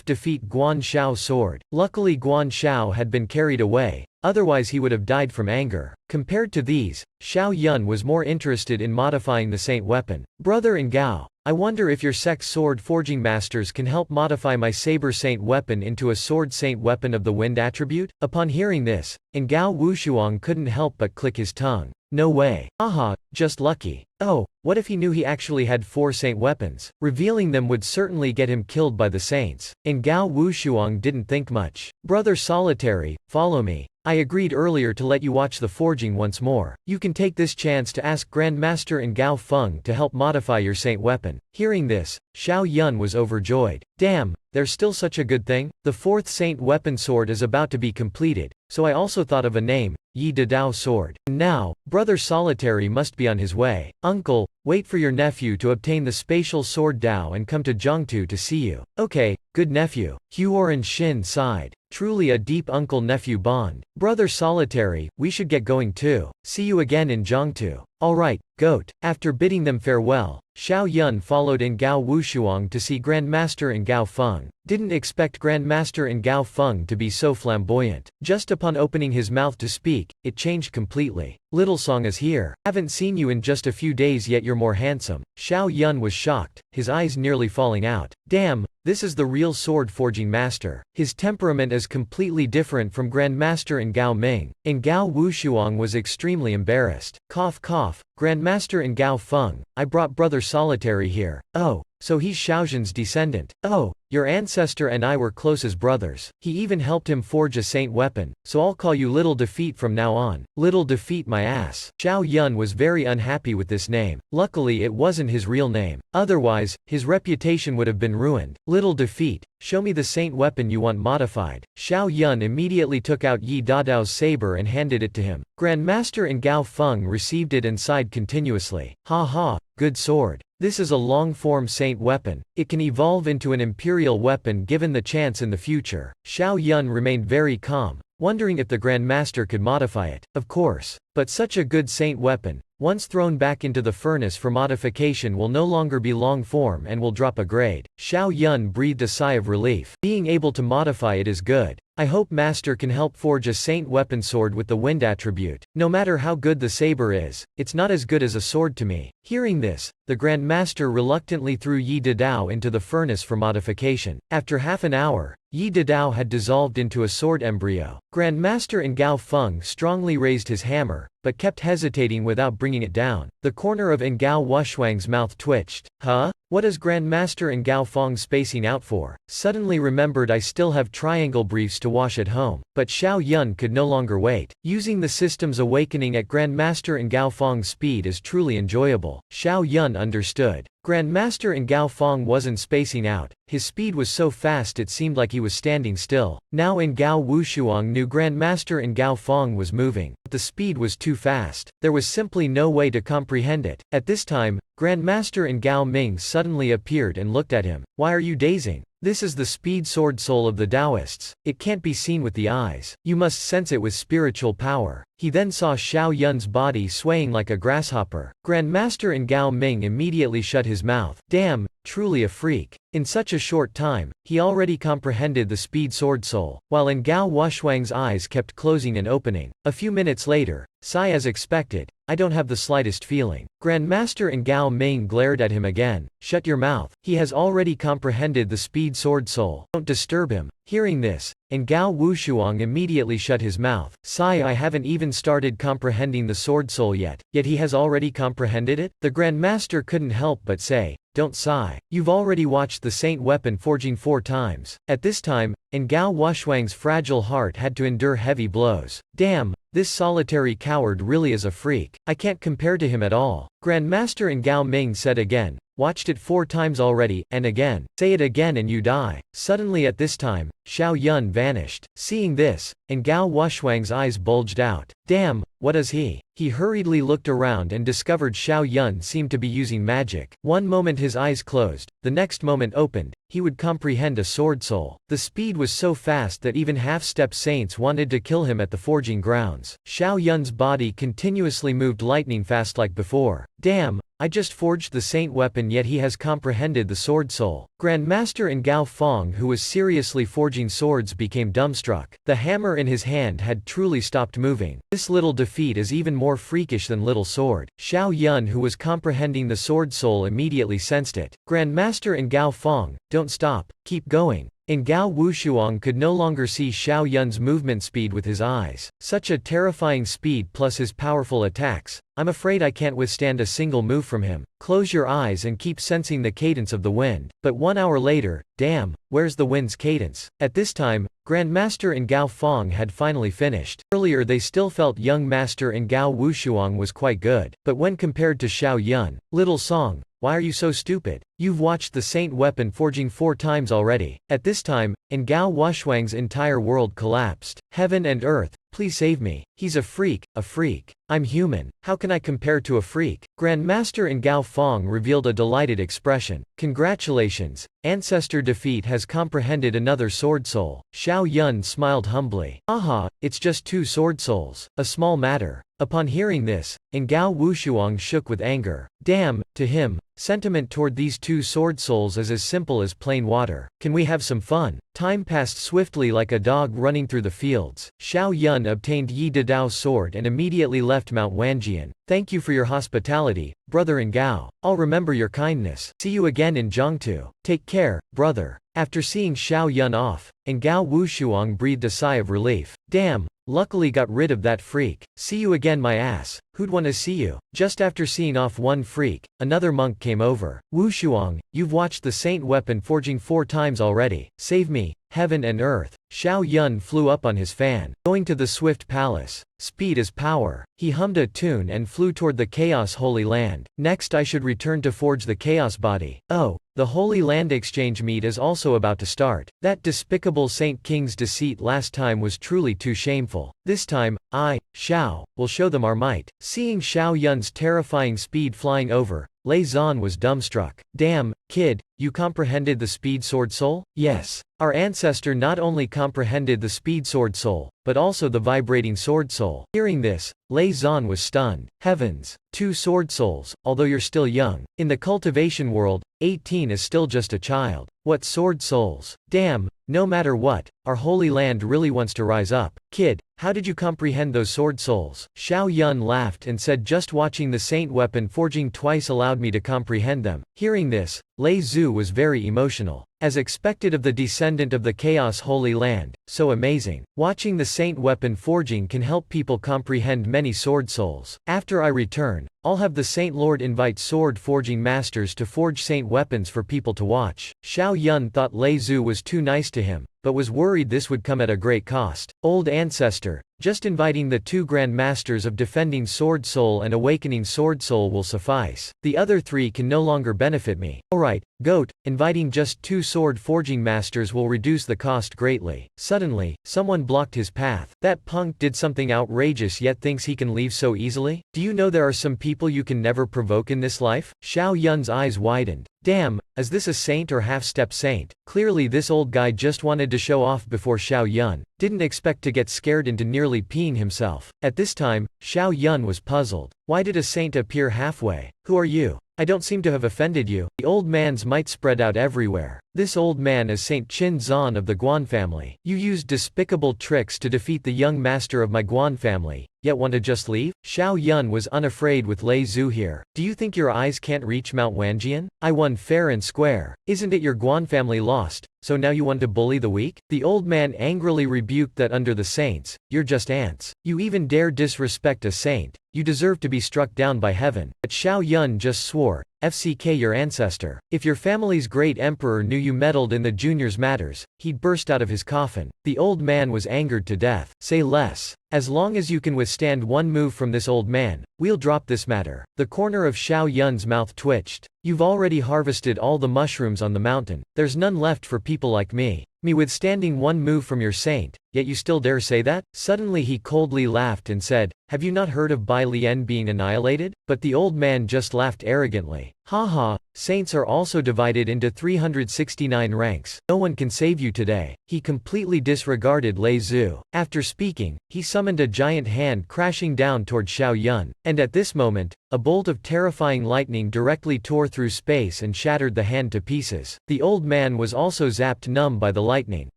Defeat Guan Shao Sword. Luckily Guan Shao had been carried away, otherwise he would have died from anger. Compared to these, Xiao Yun was more interested in modifying the saint weapon. Brother Ngao, I wonder if your sex sword forging masters can help modify my saber saint weapon into a sword saint weapon of the wind attribute? Upon hearing this, Ngao Wushuang couldn't help but click his tongue. No way. Aha, just lucky. Oh, what if he knew he actually had 4 saint weapons? Revealing them would certainly get him killed by the saints. And Gao Wushuang didn't think much. Brother Solitary, follow me. I agreed earlier to let you watch the forging once more. You can take this chance to ask Grandmaster Ngao Feng to help modify your saint weapon. Hearing this, Xiao Yun was overjoyed. Damn, there's still such a good thing? The 4th saint weapon sword is about to be completed, so I also thought of a name, Yi Dadao Sword. And now, Brother Solitary must be on his way. Uncle, wait for your nephew to obtain the spatial sword Dao and come to Jiangtu to see you. Okay, good nephew. Huoran Shin sighed. Truly a deep uncle-nephew bond. Brother Solitary, we should get going too. See you again in Jiangtu. Alright, goat. After bidding them farewell, Xiao Yun followed Ngao Wushuang to see Grandmaster Ngao Feng. Didn't expect Grandmaster Ngao Feng to be so flamboyant. Just upon opening his mouth to speak, it changed completely. Little Song is here. Haven't seen you in just a few days yet you're more handsome. Xiao Yun was shocked, his eyes nearly falling out. Damn, this is the real sword forging master. His temperament is completely different from Grandmaster Ngao Ming. Ngao Wushuang was extremely embarrassed. Cough cough, Grandmaster Ngao Feng, I brought Brother Solitary here. Oh, so he's Xiaozhen's descendant. Oh, your ancestor and I were close as brothers. He even helped him forge a saint weapon, so I'll call you Little Defeat from now on. Little Defeat my ass. Xiao Yun was very unhappy with this name. Luckily it wasn't his real name. Otherwise, his reputation would have been ruined. Little Defeat, show me the saint weapon you want modified. Xiao Yun immediately took out Yi Dadao's saber and handed it to him. Grandmaster Ngao Feng received it and sighed continuously. Ha ha, good sword. This is a long-form saint weapon. It can evolve into an imperial weapon given the chance in the future. Xiao Yun remained very calm, wondering if the Grandmaster could modify it. Of course. But such a good saint weapon, once thrown back into the furnace for modification, will no longer be long form and will drop a grade. Xiao Yun breathed a sigh of relief. Being able to modify it is good. I hope Master can help forge a saint weapon sword with the wind attribute. No matter how good the saber is, it's not as good as a sword to me. Hearing this, the Grandmaster reluctantly threw Yi Dadao into the furnace for modification. After half an hour, Yi Dadao had dissolved into a sword embryo. Grandmaster Ngao Feng strongly raised his hammer, but kept hesitating without bringing it down. The corner of Ngao Wushuang's mouth twitched. Huh? What is Grandmaster Ngao Feng spacing out for? Suddenly remembered I still have triangle briefs to wash at home. But Xiao Yun could no longer wait. Using the system's awakening at Grandmaster Ngao Feng's speed is truly enjoyable. Xiao Yun understood. Grandmaster Ngao Feng wasn't spacing out, his speed was so fast it seemed like he was standing still. Now Ngao Wushuang knew Grandmaster Ngao Fong was moving, but the speed was too fast. There was simply no way to comprehend it. At this time, Grandmaster Ngao Ming suddenly appeared and looked at him. Why are you dazing? This is the speed sword soul of the Taoists. It can't be seen with the eyes. You must sense it with spiritual power. He then saw Xiao Yun's body swaying like a grasshopper. Grandmaster Ngao Ming immediately shut his mouth. Damn, truly a freak. In such a short time, he already comprehended the speed sword soul, while Ngao Wushuang's eyes kept closing and opening. A few minutes later, sigh as expected, I don't have the slightest feeling. Grandmaster Ngao Ming glared at him again. Shut your mouth. He has already comprehended the speed sword soul. Don't disturb him. Hearing this, Ngao Wushuang immediately shut his mouth. Sigh, I haven't even started comprehending the sword soul yet he has already comprehended it? The Grandmaster couldn't help but say, don't sigh. You've already watched the saint weapon forging 4 times. At this time, Ngao Wushuang's fragile heart had to endure heavy blows. Damn, this solitary coward really is a freak. I can't compare to him at all. Grandmaster Ngao Ming said again, watched it 4 times already, and again. Say it again and you die. Suddenly at this time, Xiao Yun vanished. Seeing this, Ngao Wushuang's eyes bulged out. Damn, what is he? He hurriedly looked around and discovered Xiao Yun seemed to be using magic. One moment his eyes closed, the next moment opened. He would comprehend a sword soul. The speed was so fast that even half-step saints wanted to kill him at the forging grounds. Xiao Yun's body continuously moved lightning fast like before. Damn, I just forged the saint weapon yet he has comprehended the sword soul. Grandmaster Ngao Fong, who was seriously forging swords, became dumbstruck. The hammer in his hand had truly stopped moving. This little defeat is even more freakish than little sword. Xiao Yun, who was comprehending the sword soul, immediately sensed it. Grandmaster Ngao Fong, don't stop, keep going. Ngao Wushuang could no longer see Xiao Yun's movement speed with his eyes. Such a terrifying speed plus his powerful attacks. I'm afraid I can't withstand a single move from him. Close your eyes and keep sensing the cadence of the wind. But 1 hour later, damn, where's the wind's cadence? At this time, Grandmaster Ngao Fong had finally finished. Earlier they still felt young Master Ngao Wushuang was quite good. But when compared to Xiao Yun, little song, why are you so stupid? You've watched the saint weapon forging 4 times already. At this time, Ngao Wushuang's entire world collapsed. Heaven and earth, please save me. He's a freak, a freak. I'm human. How can I compare to a freak? Grandmaster Ngao Fong revealed a delighted expression. Congratulations, Ancestor Defeat has comprehended another sword soul. Xiao Yun smiled humbly. Aha, it's just 2 sword souls. A small matter. Upon hearing this, Ngao Wushuang shook with anger. Damn, to him, sentiment toward these 2 sword souls is as simple as plain water. Can we have some fun? Time passed swiftly like a dog running through the fields. Xiao Yun obtained Yi Dadao's sword and immediately left Mount Wanjian. Thank you for your hospitality, brother Ngao. I'll remember your kindness. See you again in Jiangtu. Take care, brother. After seeing Xiao Yun off, Ngao Wushuang breathed a sigh of relief. Damn, luckily got rid of that freak. See you again, my ass. Who'd want to see you? Just after seeing off one freak, another monk came over. Wushuang, you've watched the saint weapon forging 4 times already. Save me, heaven and earth. Xiao Yun flew up on his fan. Going to the Swift Palace. Speed is power. He hummed a tune and flew toward the Chaos Holy Land. Next I should return to forge the Chaos Body. Oh, the Holy Land exchange meet is also about to start. That despicable Saint King's deceit last time was truly too shameful. This time, I, Xiao, will show them our might. Seeing Xiao Yun's terrifying speed flying over, Lei Zan was dumbstruck. Damn, kid, you comprehended the speed sword soul? Yes. Our ancestor not only comprehended the speed sword soul, but also the vibrating sword soul. Hearing this, Lei Zan was stunned. Heavens, 2 sword souls, although you're still young. In the cultivation world, 18 is still just a child. What sword souls? Damn, no matter what, our holy land really wants to rise up. Kid, how did you comprehend those sword souls? Xiao Yun laughed and said just watching the saint weapon forging twice allowed me to comprehend them. Hearing this, Lei Zhu was very emotional. As expected of the descendant of the Chaos Holy Land, so amazing. Watching the saint weapon forging can help people comprehend many sword souls. After I return, I'll have the Saint Lord invite sword forging masters to forge saint weapons for people to watch. Xiao Yun thought Lei Zhu was too nice to him, but was worried this would come at a great cost. Old ancestor, Just inviting the 2 Grand Masters of Defending Sword Soul and Awakening Sword Soul will suffice. The other 3 can no longer benefit me. Alright, goat, inviting just 2 sword forging masters will reduce the cost greatly. Suddenly, someone blocked his path. That punk did something outrageous yet thinks he can leave so easily? Do you know there are some people you can never provoke in this life? Xiao Yun's eyes widened. Damn, is this a saint or half-step saint? Clearly this old guy just wanted to show off before Xiao Yun. Didn't expect to get scared into nearly peeing himself. At this time, Xiao Yun was puzzled. Why did a saint appear halfway? Who are you? I don't seem to have offended you. The old man's might spread out everywhere. This old man is Saint Qin Zan of the Guan family. You used despicable tricks to defeat the young master of my Guan family, yet want to just leave? Xiao Yun was unafraid with Lei Zhu here. Do you think your eyes can't reach Mount Wanjian? I won fair and square. Isn't it your Guan family lost, so now you want to bully the weak? The old man angrily rebuked that under the saints, you're just ants. You even dare disrespect a saint. You deserve to be struck down by heaven. But Xiao Yun just swore, FCK your ancestor. If your family's great emperor knew you meddled in the junior's matters, he'd burst out of his coffin. The old man was angered to death. Say less. As long as you can withstand one move from this old man, we'll drop this matter. The corner of Xiao Yun's mouth twitched. You've already harvested all the mushrooms on the mountain. There's none left for people like me. Me withstanding one move from your saint, yet you still dare say that? Suddenly he coldly laughed and said, have you not heard of Bai Lian being annihilated? But the old man just laughed arrogantly. Haha, saints are also divided into 369 ranks. No one can save you today. He completely disregarded Lei Zhu. After speaking, he summoned a giant hand crashing down toward Xiao Yun. And at this moment, a bolt of terrifying lightning directly tore through space and shattered the hand to pieces. The old man was also zapped numb by the lightning.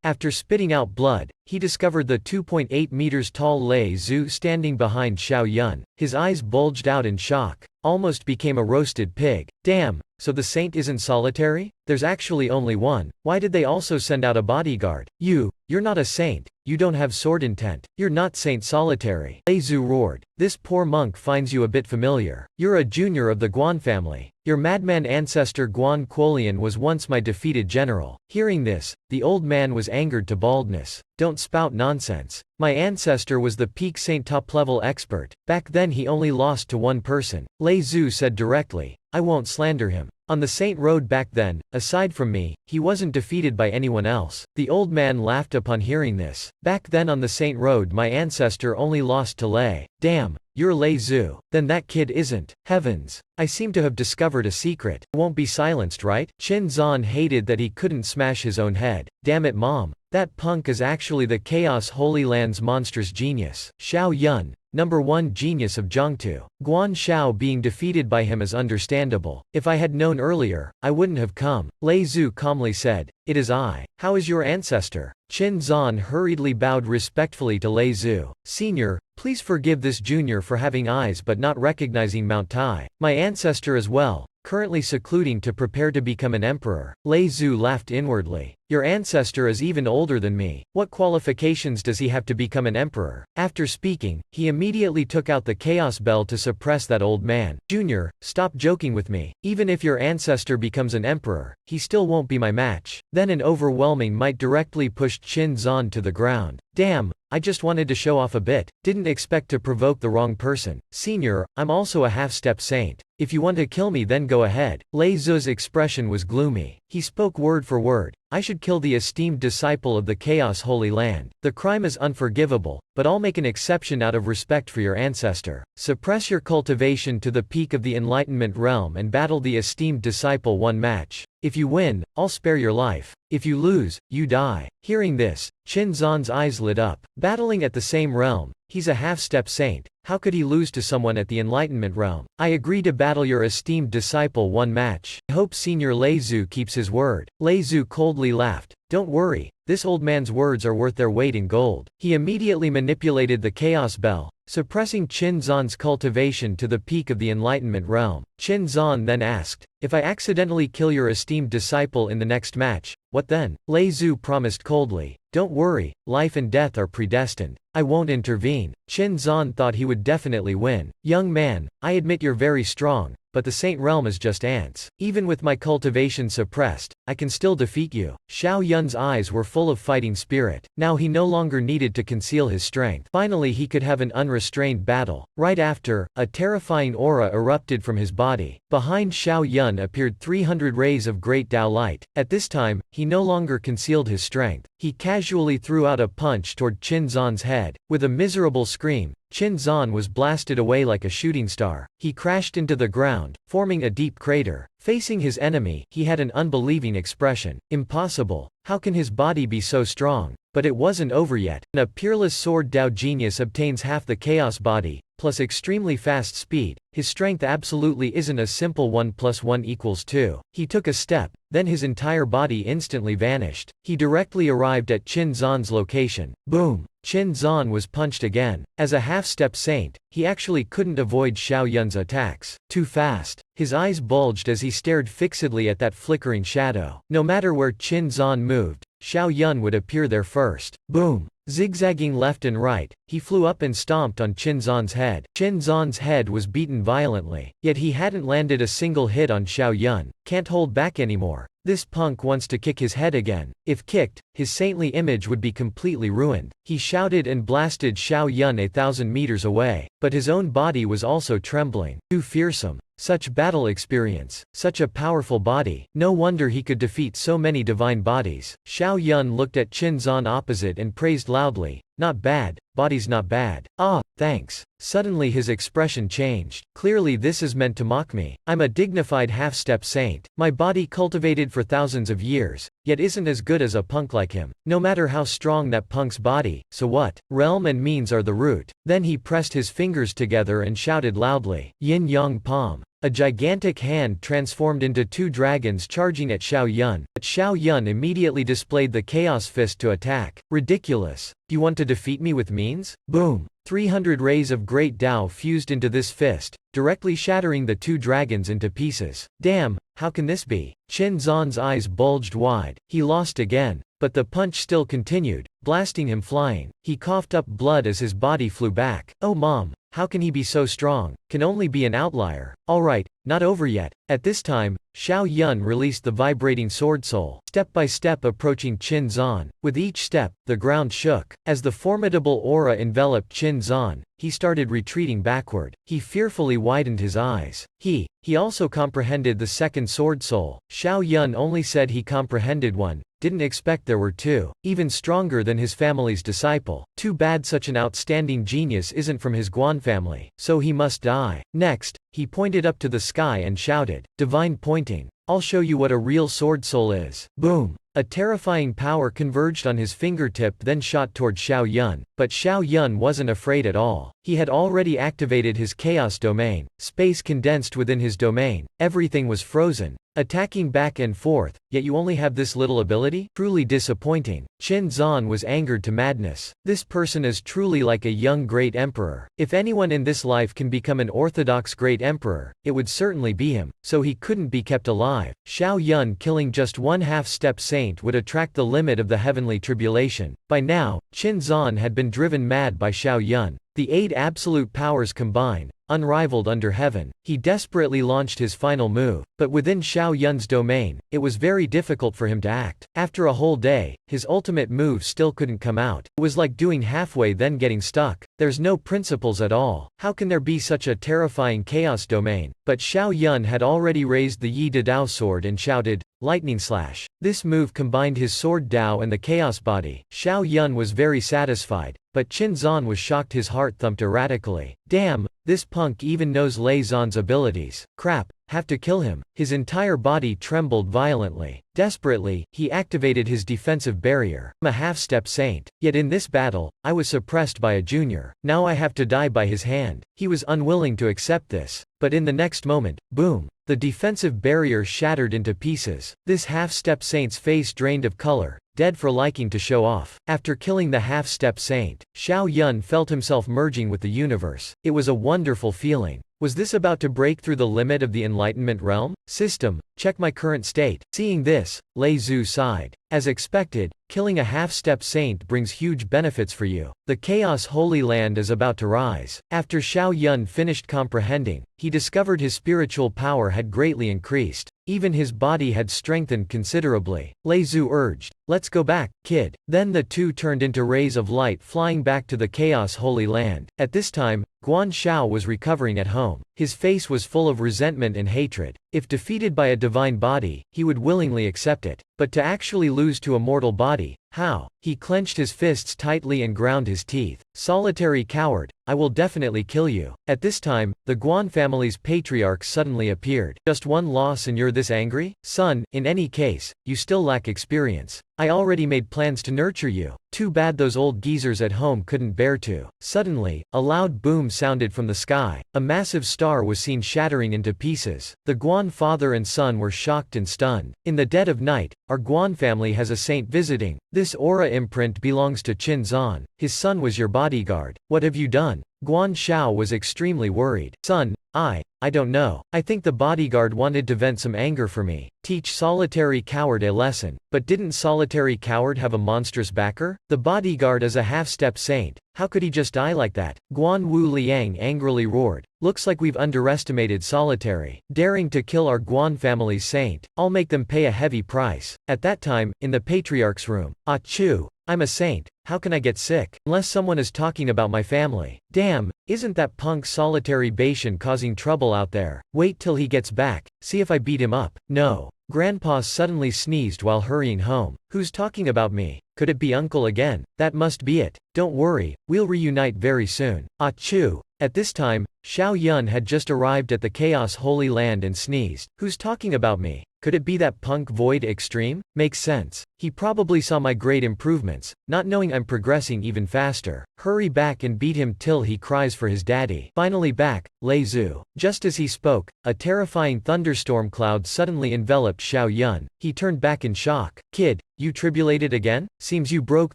After spitting out blood, he discovered the 2.8 meters tall Lei Zhu standing behind Xiao Yun. His eyes bulged out in shock. Almost became a roasted pig. Damn, so the saint isn't solitary? There's actually only one. Why did they also send out a bodyguard? You're not a saint. You don't have sword intent. You're not Saint Solitary. Lei Zhu roared. This poor monk finds you a bit familiar. You're a junior of the Guan family. Your madman ancestor Guan Quolian was once my defeated general. Hearing this, the old man was angered to baldness. Don't spout nonsense. My ancestor was the peak saint top-level expert. Back then he only lost to one person. Lei Zhu said directly. I won't slander him. On the Saint Road back then, aside from me, he wasn't defeated by anyone else. The old man laughed upon hearing this. Back then on the Saint Road my ancestor only lost to Lei. Damn, you're Lei Zhu. Then that kid isn't. Heavens. I seem to have discovered a secret. Won't be silenced, right? Qin Zan hated that he couldn't smash his own head. Damn it, mom. That punk is actually the Chaos Holy Land's monstrous genius. Xiao Yun, number 1 genius of Jiangtu. Guan Shao being defeated by him is understandable. If I had known earlier, I wouldn't have come. Lei Zhu calmly said, it is I. How is your ancestor? Qin Zan hurriedly bowed respectfully to Lei Zhu. Senior, please forgive this junior for having eyes but not recognizing Mount Tai. My ancestor as well, currently secluding to prepare to become an emperor. Lei Zhu laughed inwardly. Your ancestor is even older than me. What qualifications does he have to become an emperor? After speaking, he immediately took out the chaos bell to suppress that old man. Junior, stop joking with me. Even if your ancestor becomes an emperor, he still won't be my match. Then an overwhelming might directly pushed Qin Zan to the ground. Damn, I just wanted to show off a bit. Didn't expect to provoke the wrong person. Senior, I'm also a half-step saint. If you want to kill me then go ahead. Lei Zhu's expression was gloomy. He spoke word for word. I should kill the esteemed disciple of the Chaos Holy Land. The crime is unforgivable, but I'll make an exception out of respect for your ancestor. Suppress your cultivation to the peak of the Enlightenment realm and battle the esteemed disciple one match. If you win, I'll spare your life. If you lose, you die. Hearing this, Qin Zan's eyes lit up. Battling at the same realm, he's a half-step saint. How could he lose to someone at the Enlightenment realm? I agree to battle your esteemed disciple one match. I hope Senior Lei Zhu keeps his word. Lei Zhu coldly laughed. Don't worry, this old man's words are worth their weight in gold. He immediately manipulated the chaos bell, suppressing Qin Zan's cultivation to the peak of the Enlightenment realm. Qin Zan then asked, if I accidentally kill your esteemed disciple in the next match, what then? Lei Zhu promised coldly. Don't worry, life and death are predestined. I won't intervene. Qin Zan thought he would definitely win. Young man, I admit you're very strong, but the Saint Realm is just ants. Even with my cultivation suppressed, I can still defeat you. Xiao Yun's eyes were full of fighting spirit. Now he no longer needed to conceal his strength. Finally he could have an unrestrained battle. Right after, a terrifying aura erupted from his body. Behind Xiao Yun appeared 300 rays of great Tao light. At this time, he no longer concealed his strength. He casually threw out a punch toward Qin Zan's head. With a miserable scream, Qin Zan was blasted away like a shooting star. He crashed into the ground, forming a deep crater. Facing his enemy, he had an unbelieving expression. Impossible. How can his body be so strong? But it wasn't over yet. A peerless sword Tao genius obtains half the chaos body, plus extremely fast speed. His strength absolutely isn't a simple 1 + 1 = 2. He took a step, then his entire body instantly vanished. He directly arrived at Qin Zan's location. Boom! Qin Zan was punched again. As a half-step saint, he actually couldn't avoid Xiao Yun's attacks. Too fast. His eyes bulged as he stared fixedly at that flickering shadow. No matter where Qin Zan moved, Xiao Yun would appear there first. Boom! Zigzagging left and right, he flew up and stomped on Qin Zan's head. Qin Zan's head was beaten violently, yet he hadn't landed a single hit on Xiao Yun. Can't hold back anymore. This punk wants to kick his head again. If kicked, his saintly image would be completely ruined. He shouted and blasted Xiao Yun 1,000 meters away, but his own body was also trembling. Too fearsome. Such battle experience. Such a powerful body. No wonder he could defeat so many divine bodies. Xiao Yun looked at Qin Zan opposite and praised loudly. Not bad. Body's not bad. Ah, thanks. Suddenly his expression changed. Clearly this is meant to mock me. I'm a dignified half-step saint. My body cultivated for thousands of years, yet isn't as good as a punk like him. No matter how strong that punk's body, so what? Realm and means are the root. Then he pressed his fingers together and shouted loudly. Yin Yang Palm. A gigantic hand transformed into 2 dragons charging at Xiao Yun, but Xiao Yun immediately displayed the Chaos Fist to attack. Ridiculous. Do you want to defeat me with means? Boom! 300 rays of great Tao fused into this fist, directly shattering the 2 dragons into pieces. Damn, how can this be? Qin Zan's eyes bulged wide. He lost again, but the punch still continued, blasting him flying. He coughed up blood as his body flew back. Oh mom! How can he be so strong? Can only be an outlier. Alright, not over yet. At this time, Xiao Yun released the vibrating sword soul, step by step approaching Qin Zan. With each step, the ground shook. As the formidable aura enveloped Qin Zan, he started retreating backward. He fearfully widened his eyes. He also comprehended the second sword soul. Xiao Yun only said he comprehended one, didn't expect there were 2. Even stronger than his family's disciple. Too bad such an outstanding genius isn't from his Guan family. So he must die. Next, he pointed up to the sky and shouted, divine pointing. I'll show you what a real sword soul is. Boom! A terrifying power converged on his fingertip then shot toward Xiao Yun, but Xiao Yun wasn't afraid at all. He had already activated his chaos domain. Space condensed within his domain. Everything was frozen, attacking back and forth, yet you only have this little ability? Truly disappointing. Qin Zan was angered to madness. This person is truly like a young great emperor. If anyone in this life can become an orthodox great emperor, it would certainly be him, so he couldn't be kept alive. Xiao Yun killing just one half-step saint would attract the limit of the heavenly tribulation. By now, Qin Zan had been driven mad by Xiao Yun. The 8 absolute powers combined, unrivaled under heaven. He desperately launched his final move, but within Xiao Yun's domain, it was very difficult for him to act. After a whole day, his ultimate move still couldn't come out. It was like doing halfway then getting stuck. There's no principles at all. How can there be such a terrifying chaos domain? But Xiao Yun had already raised the Yi De Dao sword and shouted, Lightning Slash. This move combined his sword Dao and the chaos body. Xiao Yun was very satisfied, but Qin Zan was shocked. His heart thumped erratically. Damn, this punk even knows Lei Zan's abilities. Crap, have to kill him. His entire body trembled violently. Desperately, he activated his defensive barrier. I'm a half-step saint. Yet in this battle, I was suppressed by a junior. Now I have to die by his hand. He was unwilling to accept this. But in the next moment, boom! The defensive barrier shattered into pieces. This half-step saint's face drained of color, dead for liking to show off. After killing the half-step saint, Xiao Yun felt himself merging with the universe. It was a wonderful feeling. Was this about to break through the limit of the Enlightenment realm? System, check my current state. Seeing this, Lei Zhu sighed. As expected, killing a half-step saint brings huge benefits for you. The Chaos Holy Land is about to rise. After Xiao Yun finished comprehending, he discovered his spiritual power had greatly increased. Even his body had strengthened considerably. Lei Zhu urged, "Let's go back, kid." Then the two turned into rays of light flying back to the Chaos Holy Land. At this time, Guan Shao was recovering at home. His face was full of resentment and hatred. If defeated by a divine body, he would willingly accept it. But to actually lose to a mortal body, how? He clenched his fists tightly and ground his teeth. "Solitary coward, I will definitely kill you." At this time, the Guan family's patriarch suddenly appeared. "Just one loss and you're this angry? Son, in any case, you still lack experience. I already made plans to nurture you. Too bad those old geezers at home couldn't bear to." Suddenly, a loud boom sounded from the sky. A massive star was seen shattering into pieces. The Guan father and son were shocked and stunned. "In the dead of night, our Guan family has a saint visiting. This aura imprint belongs to Qin Zan. His son was your bodyguard. What have you done?" Guan Shao was extremely worried. "Son, I don't know. I think the bodyguard wanted to vent some anger for me. Teach solitary coward a lesson." "But didn't solitary coward have a monstrous backer? The bodyguard is a half-step saint. How could he just die like that?" Guan Wu Liang angrily roared. "Looks like we've underestimated solitary. Daring to kill our Guan family's saint. I'll make them pay a heavy price." At that time, in the patriarch's room, "Ah Chu, I'm a saint. How can I get sick? Unless someone is talking about my family. Damn, isn't that punk solitary Bashan causing trouble out there? Wait till he gets back, see if I beat him up." "No." Grandpa suddenly sneezed while hurrying home. "Who's talking about me? Could it be uncle again? That must be it. Don't worry, we'll reunite very soon." "Ah Chu." At this time, Xiao Yun had just arrived at the Chaos Holy Land and sneezed. "Who's talking about me? Could it be that punk Void Extreme? Makes sense. He probably saw my great improvements, not knowing I'm progressing even faster. Hurry back and beat him till he cries for his daddy." Finally back, Lei Zhu. Just as he spoke, a terrifying thunderstorm cloud suddenly enveloped Xiao Yun. He turned back in shock. "Kid, you tribulated again? Seems you broke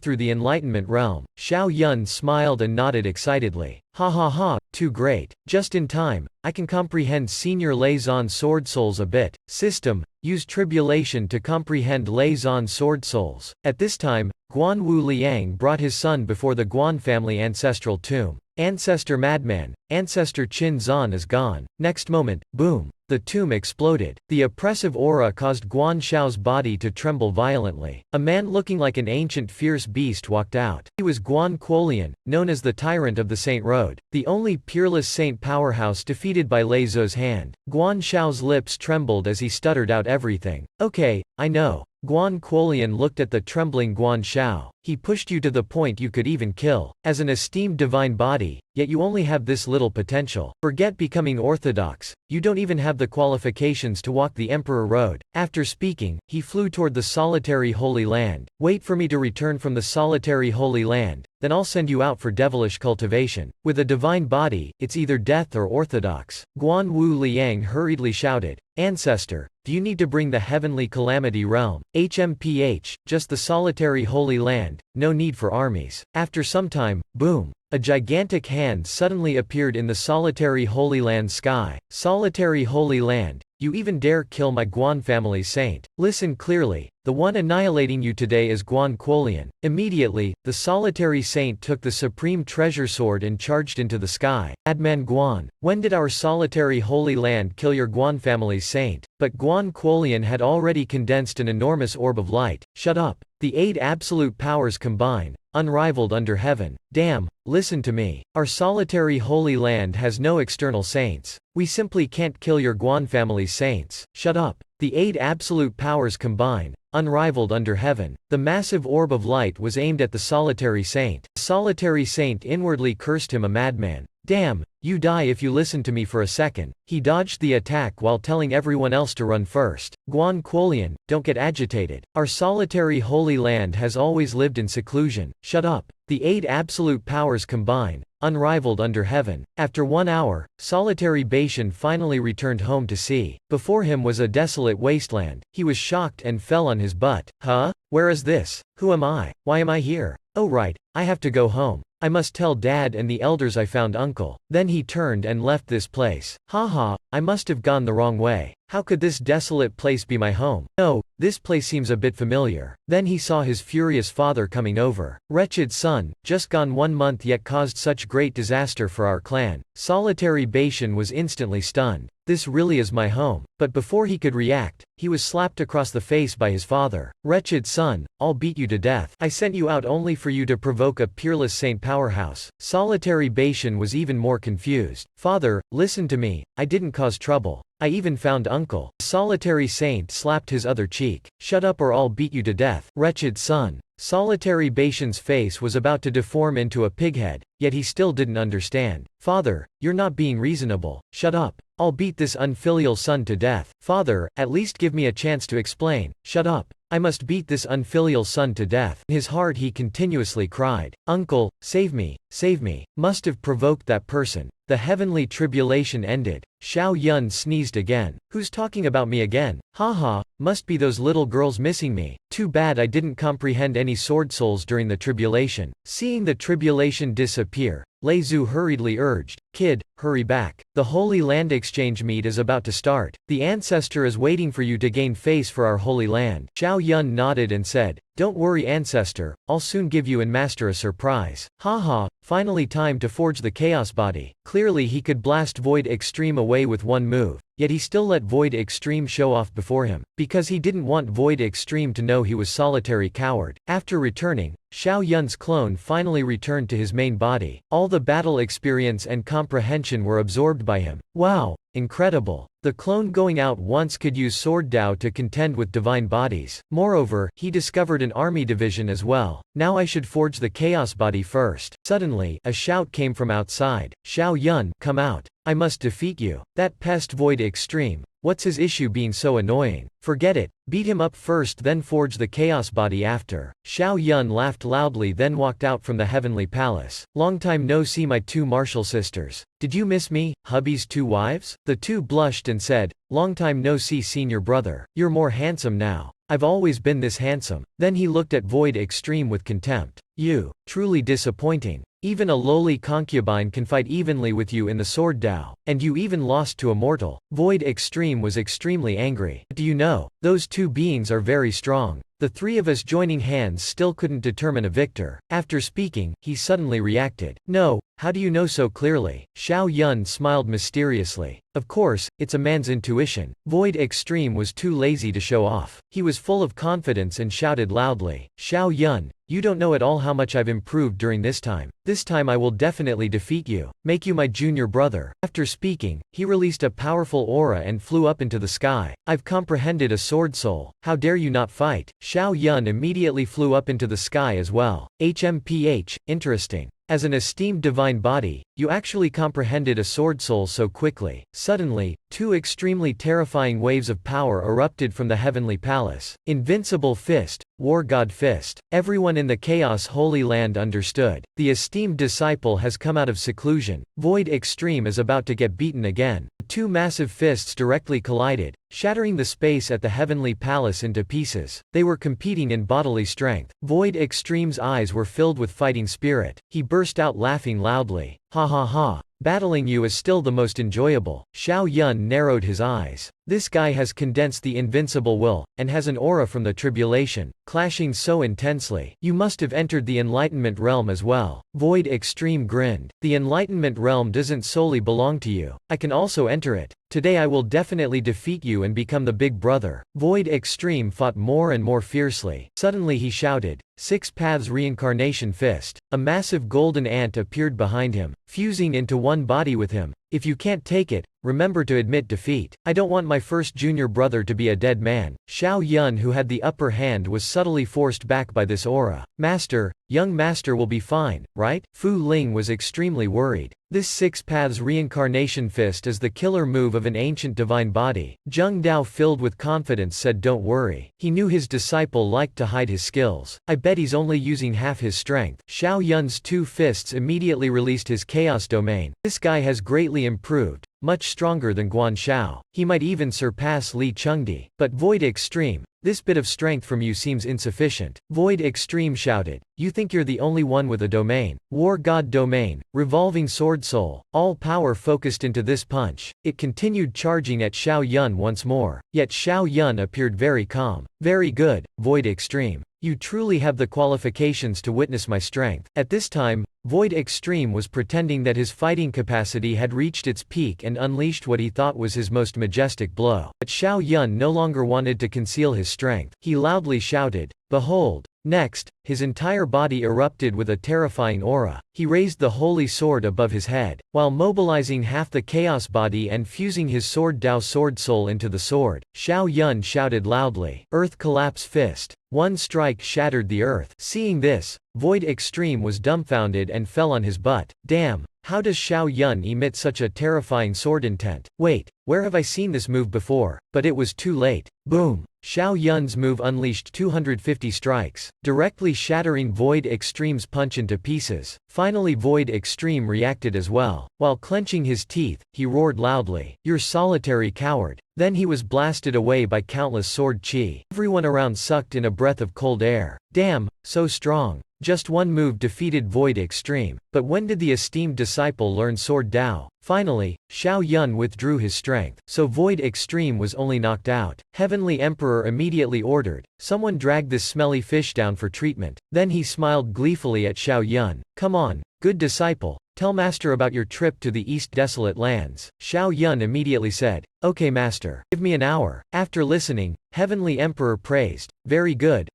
through the Enlightenment realm." Xiao Yun smiled and nodded excitedly. "Ha ha ha, too great. Just in time. I can comprehend Senior Lei Zan sword souls a bit. System, use tribulation to comprehend Lei Zan sword souls." At this time, Guan Wu Liang brought his son before the Guan family ancestral tomb. "Ancestor madman, Ancestor Qin Zan is gone." Next moment, boom. The tomb exploded. The oppressive aura caused Guan Shao's body to tremble violently. A man looking like an ancient fierce beast walked out. He was Guan Quolian, known as the Tyrant of the Saint Road, the only peerless saint powerhouse defeated by Lei Zou's hand. Guan Shao's lips trembled as he stuttered out everything. "Okay, I know." Guan Quolian looked at the trembling Guan Shao. "He pushed you to the point you could even kill. As an esteemed divine body, yet you only have this little potential. Forget becoming orthodox. You don't even have the qualifications to walk the Emperor Road." After speaking, he flew toward the solitary Holy Land. "Wait for me to return from the solitary Holy Land, then I'll send you out for devilish cultivation. With a divine body, it's either death or orthodox." Guan Wu Liang hurriedly shouted, "Ancestor, do you need to bring the heavenly calamity realm? HMPH, just the solitary Holy Land, no need for armies." After some time, boom. A gigantic hand suddenly appeared in the solitary Holy Land sky. "Solitary Holy Land, you even dare kill my Guan family's saint? Listen clearly, the one annihilating you today is Guan Quolian." Immediately, the solitary saint took the supreme treasure sword and charged into the sky. "Adman Guan, when did our solitary Holy Land kill your Guan family's saint?" But Guan Quolian had already condensed an enormous orb of light. "Shut up. The 8 absolute powers combine, unrivaled under heaven. Damn, listen to me. Our solitary Holy Land has no external saints. We simply can't kill your Guan family's saints. Shut up. The 8 absolute powers combine, unrivaled under heaven." The massive orb of light was aimed at the solitary saint. The solitary saint inwardly cursed him a madman. "Damn, you die if you listen to me for a second." He dodged the attack while telling everyone else to run first. "Guan Quolian, don't get agitated. Our solitary Holy Land has always lived in seclusion. Shut up. The 8 absolute powers combine, unrivaled under heaven." After 1 hour, solitary Bashan finally returned home to see. Before him was a desolate wasteland. He was shocked and fell on his butt. "Huh? Where is this? Who am I? Why am I here? Oh right, I have to go home. I must tell Dad and the elders I found Uncle." Then he turned and left this place. "Haha, I must have gone the wrong way. How could this desolate place be my home? No, this place seems a bit familiar. Then he saw his furious father coming over. Wretched son, just gone 1 month yet caused such great disaster for our clan. Solitary Bashan was instantly stunned. This really is my home. But before he could react, he was slapped across the face by his father. Wretched son, I'll beat you to death. I sent you out only for you to provoke a peerless saint powerhouse. Solitary Bashan was even more confused. Father, listen to me, I didn't cause trouble. I even found uncle. Solitary saint slapped his other cheek. Shut up or I'll beat you to death. Wretched son. Solitary Bashan's face was about to deform into a pighead, yet he still didn't understand. Father, you're not being reasonable. Shut up. I'll beat this unfilial son to death. Father, at least give me a chance to explain. Shut up. I must beat this unfilial son to death. In his heart he continuously cried, Uncle, save me, save me. Must have provoked that person. The heavenly tribulation ended. Xiao Yun sneezed again. Who's talking about me again? Haha, must be those little girls missing me. Too bad I didn't comprehend any sword souls during the tribulation. Seeing the tribulation disappear, Lei Zhu hurriedly urged, Kid, hurry back. The Holy Land Exchange meet is about to start. The ancestor is waiting for you to gain face for our Holy Land. Xiao Yun nodded and said, Don't worry ancestor, I'll soon give you and master a surprise. Haha, finally time to forge the chaos body. Clearly he could blast Void Extreme away with one move. Yet he still let Void Extreme show off before him, because he didn't want Void Extreme to know he was solitary coward. After returning, Xiao Yun's clone finally returned to his main body. All the battle experience and comprehension were absorbed by him. Wow, incredible. The clone going out once could use Sword Dao to contend with divine bodies. Moreover, he discovered an army division as well. Now I should forge the chaos body first. Suddenly, a shout came from outside. Xiao Yun, come out. I must defeat you. That pest Void Extreme. What's his issue being so annoying? Forget it. Beat him up first then forge the chaos body after. Xiao Yun laughed loudly then walked out from the heavenly palace. Long time no see my two martial sisters. Did you miss me, hubby's two wives? The two blushed and said, Long time no see senior brother. You're more handsome now. I've always been this handsome. Then he looked at Void Extreme with contempt. You. Truly disappointing. Even a lowly concubine can fight evenly with you in the Sword Dao. And you even lost to a mortal. Void Extreme was extremely angry. Do you know, those two beings are very strong. The three of us joining hands still couldn't determine a victor. After speaking, he suddenly reacted. No, how do you know so clearly? Xiao Yun smiled mysteriously. Of course, it's a man's intuition. Void Extreme was too lazy to show off. He was full of confidence and shouted loudly, Xiao Yun, you don't know at all how much I've improved during this time. This time I will definitely defeat you. Make you my junior brother. After speaking, he released a powerful aura and flew up into the sky. I've comprehended a sword soul. How dare you not fight? Xiao Yun immediately flew up into the sky as well. HMPH, interesting. As an esteemed divine body, you actually comprehended a sword soul so quickly. Suddenly, two extremely terrifying waves of power erupted from the heavenly palace. Invincible Fist, War God Fist. Everyone in the Chaos Holy Land understood. The esteemed disciple has come out of seclusion. Void Extreme is about to get beaten again. Two massive fists directly collided, shattering the space at the heavenly palace into pieces. They were competing in bodily strength. Void Extreme's eyes were filled with fighting spirit. He burst out laughing loudly. Ha ha ha. Battling you is still the most enjoyable. Xiao Yun narrowed his eyes. This guy has condensed the invincible will, and has an aura from the tribulation, clashing so intensely. You must have entered the Enlightenment realm as well. Void Extreme grinned. The Enlightenment realm doesn't solely belong to you. I can also enter it. Today I will definitely defeat you and become the big brother. Void Extreme fought more and more fiercely. Suddenly he shouted, Six Paths Reincarnation Fist. A massive golden ant appeared behind him, fusing into one body with him. If you can't take it, remember to admit defeat. I don't want my first junior brother to be a dead man. Xiao Yun, who had the upper hand, was subtly forced back by this aura. Master, young master will be fine, right? Fu Ling was extremely worried. This Six Paths Reincarnation Fist is the killer move of an ancient divine body. Zheng Dao, filled with confidence, said don't worry. He knew his disciple liked to hide his skills. I bet he's only using half his strength. Xiao Yun's two fists immediately released his chaos domain. This guy has greatly improved. Much stronger than Guan Shao. He might even surpass Li Chengdi. But Void Extreme, This bit of strength from you seems insufficient. Void Extreme shouted. You think you're the only one with a domain. War God domain, revolving sword soul, all power focused into this punch. It continued charging at Xiao Yun once more. Yet Xiao Yun appeared very calm. Very good, Void Extreme. You truly have the qualifications to witness my strength. At this time, Void Extreme was pretending that his fighting capacity had reached its peak and unleashed what he thought was his most majestic blow. But Xiao Yun no longer wanted to conceal his strength. He loudly shouted, "Behold!" Next, his entire body erupted with a terrifying aura. He raised the holy sword above his head, while mobilizing half the chaos body and fusing his sword Dao sword soul into the sword. Xiao Yun shouted loudly, "Earth collapse fist." One strike shattered the earth. Seeing this, Void Extreme was dumbfounded and fell on his butt. Damn, how does Xiao Yun emit such a terrifying sword intent? Wait, where have I seen this move before? But it was too late. Boom! Xiao Yun's move unleashed 250 strikes, directly shattering Void Extreme's punch into pieces. Finally Void Extreme reacted as well. While clenching his teeth, he roared loudly, "You're solitary coward." Then he was blasted away by countless sword chi. Everyone around sucked in a breath of cold air. Damn, so strong. Just one move defeated Void Extreme. But when did the esteemed disciple learn Sword Dao? Finally, Xiao Yun withdrew his strength, so Void Extreme was only knocked out. Heavenly Emperor immediately ordered, "Someone drag this smelly fish down for treatment." Then he smiled gleefully at Xiao Yun. "Come on, good disciple, tell master about your trip to the East Desolate Lands." Xiao Yun immediately said, "Okay master, give me an hour." After listening, Heavenly Emperor praised, very good,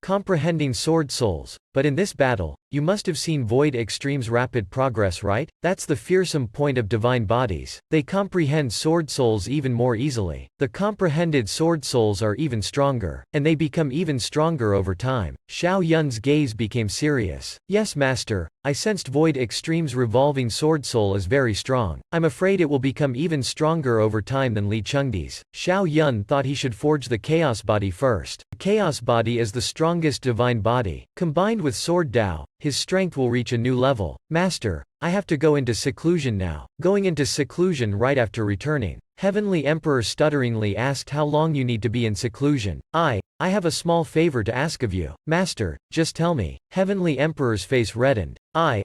comprehending sword souls, but in this battle, you must have seen Void Extreme's rapid progress, right? That's the fearsome point of divine bodies. They comprehend sword souls even more easily. The comprehended sword souls are even stronger, and they become even stronger over time. Xiao Yun's gaze became serious. Yes master, I sensed Void Extreme's revolving sword soul is very strong. I'm afraid it will become even stronger over time than Li Chengdi's. Xiao Yun thought he should forge the chaos body first. The chaos body is the strongest divine body. Combined with Sword Dao, his strength will reach a new level. Master, I have to go into seclusion now. Going into seclusion right after returning. Heavenly Emperor stutteringly asked how long you need to be in seclusion. I have a small favor to ask of you. Master, just tell me. Heavenly Emperor's face reddened. I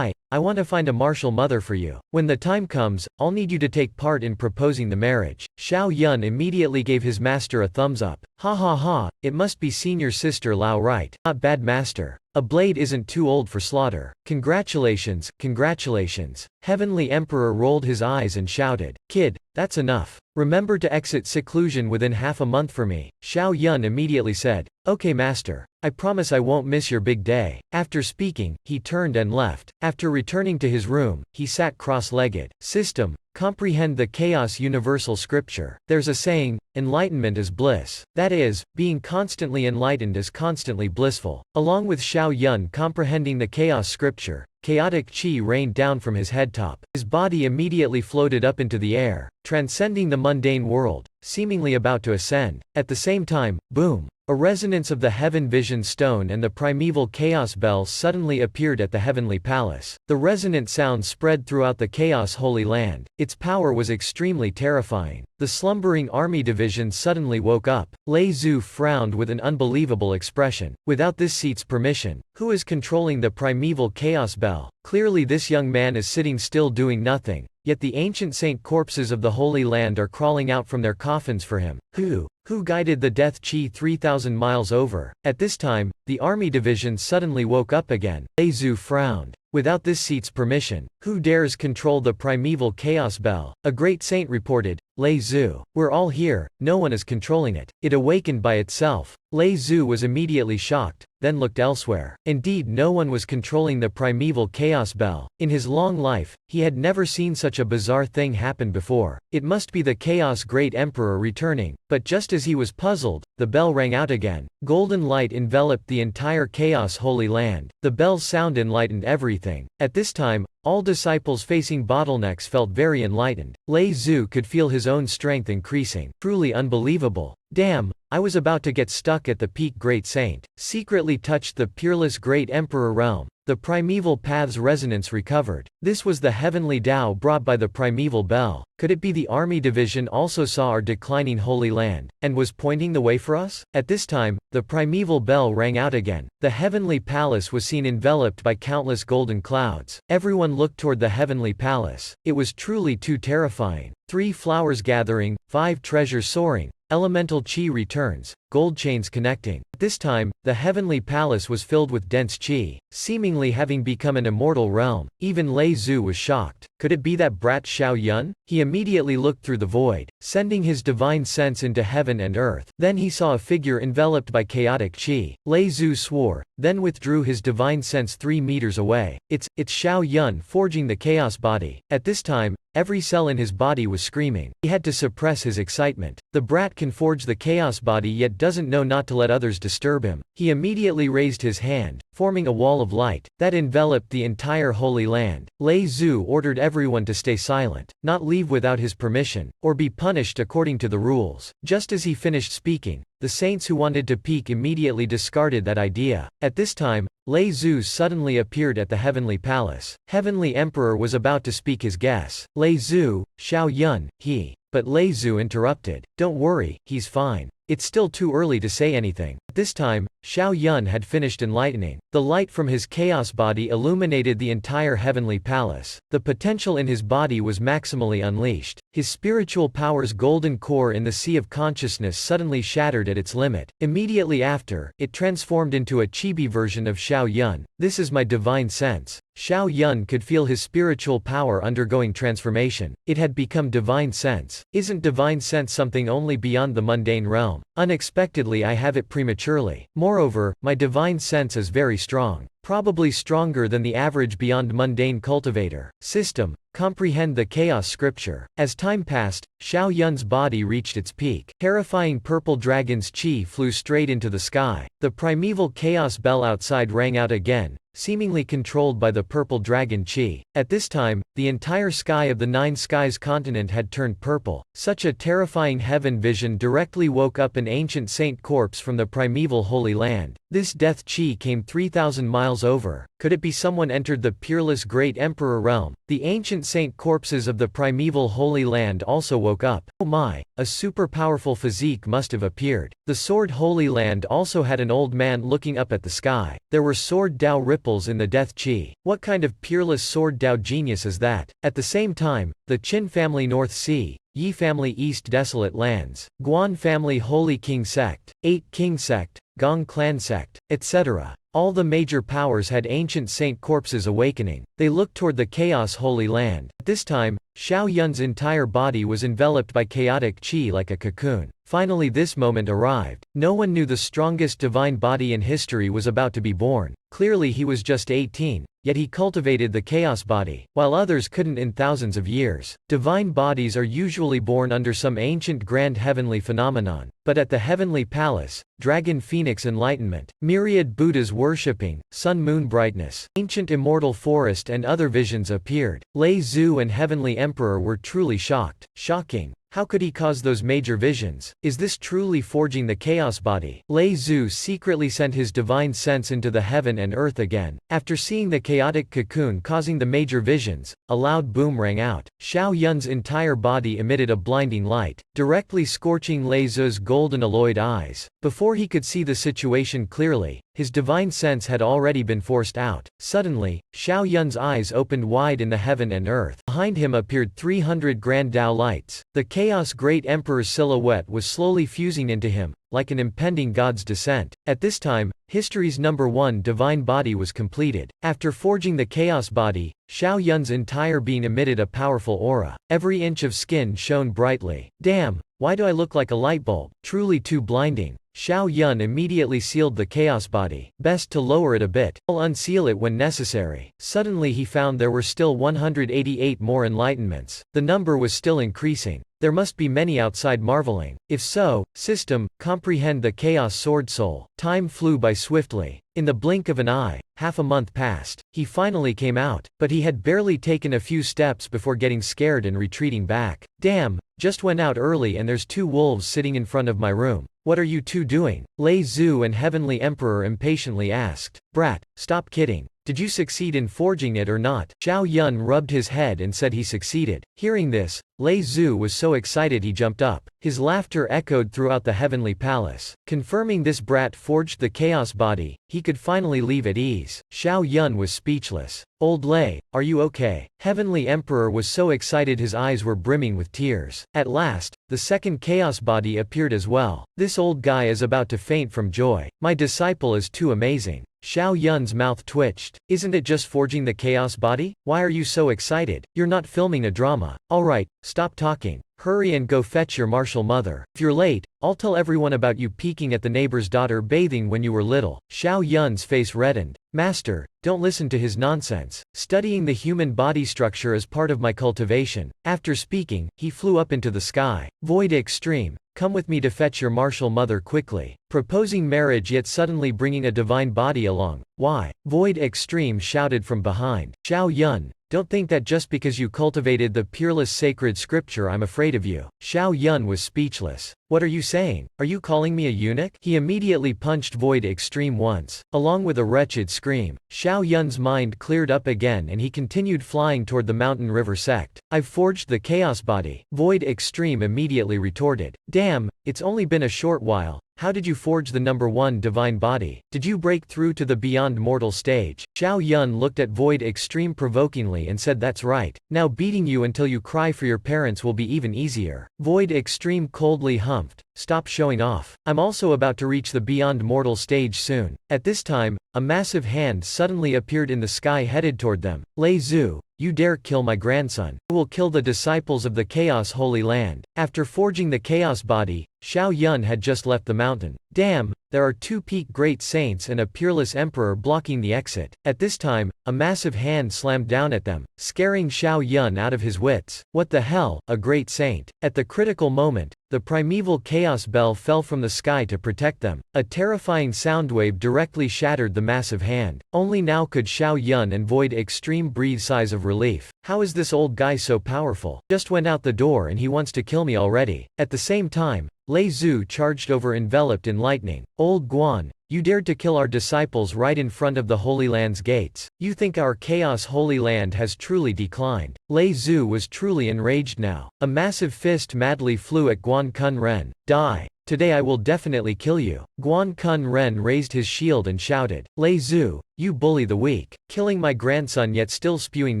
want to find a martial mother for you. When the time comes, I'll need you to take part in proposing the marriage. Xiao Yun immediately gave his master a thumbs up. Ha ha ha, it must be senior sister Lao, right? Not bad master. A blade isn't too old for slaughter. Congratulations, congratulations. Heavenly Emperor rolled his eyes and shouted, "Kid, that's enough. Remember to exit seclusion within half a month for me." Xiao Yun immediately said, "Okay master. I promise I won't miss your big day." After speaking, he turned and left. After returning to his room, he sat cross-legged. System, comprehend the chaos universal scripture. There's a saying, enlightenment is bliss. That is, being constantly enlightened is constantly blissful. Along with Xiao Yun comprehending the chaos scripture, chaotic chi rained down from his head top. His body immediately floated up into the air, transcending the mundane world, seemingly about to ascend. At the same time, boom! A resonance of the Heaven Vision Stone and the primeval Chaos Bell suddenly appeared at the Heavenly Palace. The resonant sound spread throughout the Chaos Holy Land. Its power was extremely terrifying. The slumbering army division suddenly woke up. Lei Zhu frowned with an unbelievable expression. Without this seat's permission, who is controlling the primeval Chaos Bell? Clearly this young man is sitting still doing nothing, yet the ancient saint corpses of the Holy Land are crawling out from their coffins for him. Who guided the death chi 3,000 miles over? At this time, the army division suddenly woke up again. Lei Zhu frowned. Without this seat's permission, who dares control the primeval Chaos Bell? A great saint reported, Lei Zhu. We're all here, no one is controlling it. It awakened by itself. Lei Zhu was immediately shocked, then looked elsewhere. Indeed, no one was controlling the primeval Chaos Bell. In his long life, he had never seen such a bizarre thing happen before. It must be the Chaos Great Emperor returning. But just as he was puzzled, the bell rang out again. Golden light enveloped the entire Chaos Holy Land. The bell's sound enlightened everything. At this time, all disciples facing bottlenecks felt very enlightened. Lei Zhu could feel his own strength increasing. Truly unbelievable. Damn, I was about to get stuck at the peak. Great Saint. Secretly touched the peerless Great Emperor realm. The primeval path's resonance recovered. This was the heavenly Tao brought by the primeval bell. Could it be the army division also saw our declining holy land, and was pointing the way for us? At this time, the primeval bell rang out again. The heavenly palace was seen enveloped by countless golden clouds. Everyone looked toward the heavenly palace. It was truly too terrifying. 3 flowers gathering, 5 treasures soaring. Elemental chi returns, gold chains connecting. At this time, the heavenly palace was filled with dense chi, seemingly having become an immortal realm. Even Lei Zhu was shocked. Could it be that brat Xiao Yun? He immediately looked through the void, sending his divine sense into heaven and earth. Then he saw a figure enveloped by chaotic chi. Lei Zhu swore, then withdrew his divine sense 3 meters away. It's Xiao Yun forging the chaos body. At this time, every cell in his body was screaming. He had to suppress his excitement. The brat can forge the chaos body yet doesn't know not to let others disturb him. He immediately raised his hand, forming a wall of light that enveloped the entire Holy Land. Lei Zhu ordered everyone to stay silent, not leave without his permission, or be punished according to the rules. Just as he finished speaking, the saints who wanted to peek immediately discarded that idea. At this time, Lei Zhu suddenly appeared at the heavenly palace. Heavenly Emperor was about to speak his guess. Lei Zhu, Xiao Yun, he. But Lei Zhu interrupted. Don't worry, he's fine. It's still too early to say anything. At this time, Xiao Yun had finished enlightening. The light from his chaos body illuminated the entire heavenly palace. The potential in his body was maximally unleashed. His spiritual power's golden core in the sea of consciousness suddenly shattered at its limit. Immediately after, it transformed into a chibi version of Xiao Yun. This is my divine sense. Xiao Yun could feel his spiritual power undergoing transformation. It had become divine sense. Isn't divine sense something only beyond the mundane realm? Unexpectedly I have it prematurely. Moreover, my divine sense is very strong. Probably stronger than the average beyond mundane cultivator. System. Comprehend the chaos scripture. As time passed, Xiao Yun's body reached its peak. Terrifying purple dragon's chi flew straight into the sky. The primeval chaos bell outside rang out again, seemingly controlled by the purple dragon chi. At this time, the entire sky of the 9 skies continent had turned purple. Such a terrifying heaven vision directly woke up an ancient saint corpse from the primeval Holy Land. This death chi came 3,000 miles over. Could it be someone entered the peerless Great Emperor realm? The ancient saint corpses of the primeval Holy Land also woke up. Oh my, a super powerful physique must have appeared. The Sword Holy Land also had an old man looking up at the sky. There were sword Dao ripples in the death chi. What kind of peerless sword Dao genius is that? At the same time, the Qin family North Sea, Yi family East Desolate Lands, Guan family Holy King Sect, 8 King Sect, Gong Clan Sect, etc. All the major powers had ancient saint corpses awakening. They looked toward the Chaos Holy Land. At this time, Xiao Yun's entire body was enveloped by chaotic chi like a cocoon. Finally this moment arrived. No one knew the strongest divine body in history was about to be born. Clearly he was just 18, yet he cultivated the chaos body, while others couldn't in thousands of years. Divine bodies are usually born under some ancient grand heavenly phenomenon. But at the heavenly palace, dragon phoenix enlightenment, myriad Buddhas worshipping, sun-moon brightness, ancient immortal forest and other visions appeared. Lei Zhu and heavenly emperor were truly shocked. Shocking. How could he cause those major visions? Is this truly forging the chaos body? Lei Zhu secretly sent his divine sense into the heaven and earth again. After seeing the chaotic cocoon causing the major visions, a loud boom rang out. Xiao Yun's entire body emitted a blinding light, directly scorching Lei Zhu's golden alloyed eyes. Before he could see the situation clearly, his divine sense had already been forced out. Suddenly, Xiao Yun's eyes opened wide in the heaven and earth. Behind him appeared 300 grand Dao lights. The Chaos Great Emperor's silhouette was slowly fusing into him, like an impending god's descent. At this time, history's #1 divine body was completed. After forging the chaos body, Xiao Yun's entire being emitted a powerful aura. Every inch of skin shone brightly. Damn, why do I look like a light bulb? Truly too blinding. Xiao Yun immediately sealed the chaos body. Best to lower it a bit. I'll unseal it when necessary. Suddenly he found there were still 188 more enlightenments. The number was still increasing. There must be many outside marveling. If so, system, comprehend the Chaos Sword Soul. Time flew by swiftly. In the blink of an eye, half a month passed. He finally came out, but he had barely taken a few steps before getting scared and retreating back. Damn, just went out early and there's 2 wolves sitting in front of my room. What are you two doing? Lei Zhu and Heavenly Emperor impatiently asked. Brat, stop kidding. Did you succeed in forging it or not? Xiao Yun rubbed his head and said he succeeded. Hearing this, Lei Zhu was so excited he jumped up. His laughter echoed throughout the heavenly palace. Confirming this brat forged the chaos body, he could finally leave at ease. Xiao Yun was speechless. Old Lei, are you okay? Heavenly Emperor was so excited his eyes were brimming with tears. At last, the second chaos body appeared as well. This old guy is about to faint from joy. My disciple is too amazing. Xiao Yun's mouth twitched. Isn't it just forging the chaos body? Why are you so excited? You're not filming a drama. Alright, stop talking. Hurry and go fetch your martial mother. If you're late, I'll tell everyone about you peeking at the neighbor's daughter bathing when you were little. Xiao Yun's face reddened. Master, don't listen to his nonsense. Studying the human body structure is part of my cultivation. After speaking, he flew up into the sky. Void Extreme, come with me to fetch your martial mother quickly. Proposing marriage yet suddenly bringing a divine body along. Why? Void Extreme shouted from behind. Xiao Yun, don't think that just because you cultivated the peerless sacred scripture I'm afraid of you. Xiao Yun was speechless. What are you saying? Are you calling me a eunuch? He immediately punched Void Extreme once. Along with a wretched scream, Xiao Yun's mind cleared up again and he continued flying toward the mountain river sect. I've forged the chaos body. Void Extreme immediately retorted. Damn, it's only been a short while. How did you forge the number 1 divine body? Did you break through to the beyond mortal stage? Xiao Yun looked at Void Extreme provokingly and said that's right. Now beating you until you cry for your parents will be even easier. Void Extreme coldly humphed. Stop showing off. I'm also about to reach the beyond mortal stage soon. At this time, a massive hand suddenly appeared in the sky headed toward them. Lei Zhu, you dare kill my grandson. I will kill the disciples of the Chaos Holy Land. After forging the Chaos body, Xiao Yun had just left the mountain. Damn, there are 2 peak great saints and a peerless emperor blocking the exit. At this time, a massive hand slammed down at them, scaring Xiao Yun out of his wits. What the hell, a great saint? At the critical moment, the primeval chaos bell fell from the sky to protect them. A terrifying soundwave directly shattered the massive hand. Only now could Xiao Yun and Void Extreme breathe sighs of relief. How is this old guy so powerful? Just went out the door and he wants to kill me already. At the same time, Lei Zhu charged over enveloped in lightning. Old Guan, you dared to kill our disciples right in front of the Holy Land's gates. You think our Chaos Holy Land has truly declined. Lei Zhu was truly enraged now. A massive fist madly flew at Guan Kun Ren. Die. Today I will definitely kill you. Guan Kun Ren raised his shield and shouted. Lei Zhu, you bully the weak. Killing my grandson yet still spewing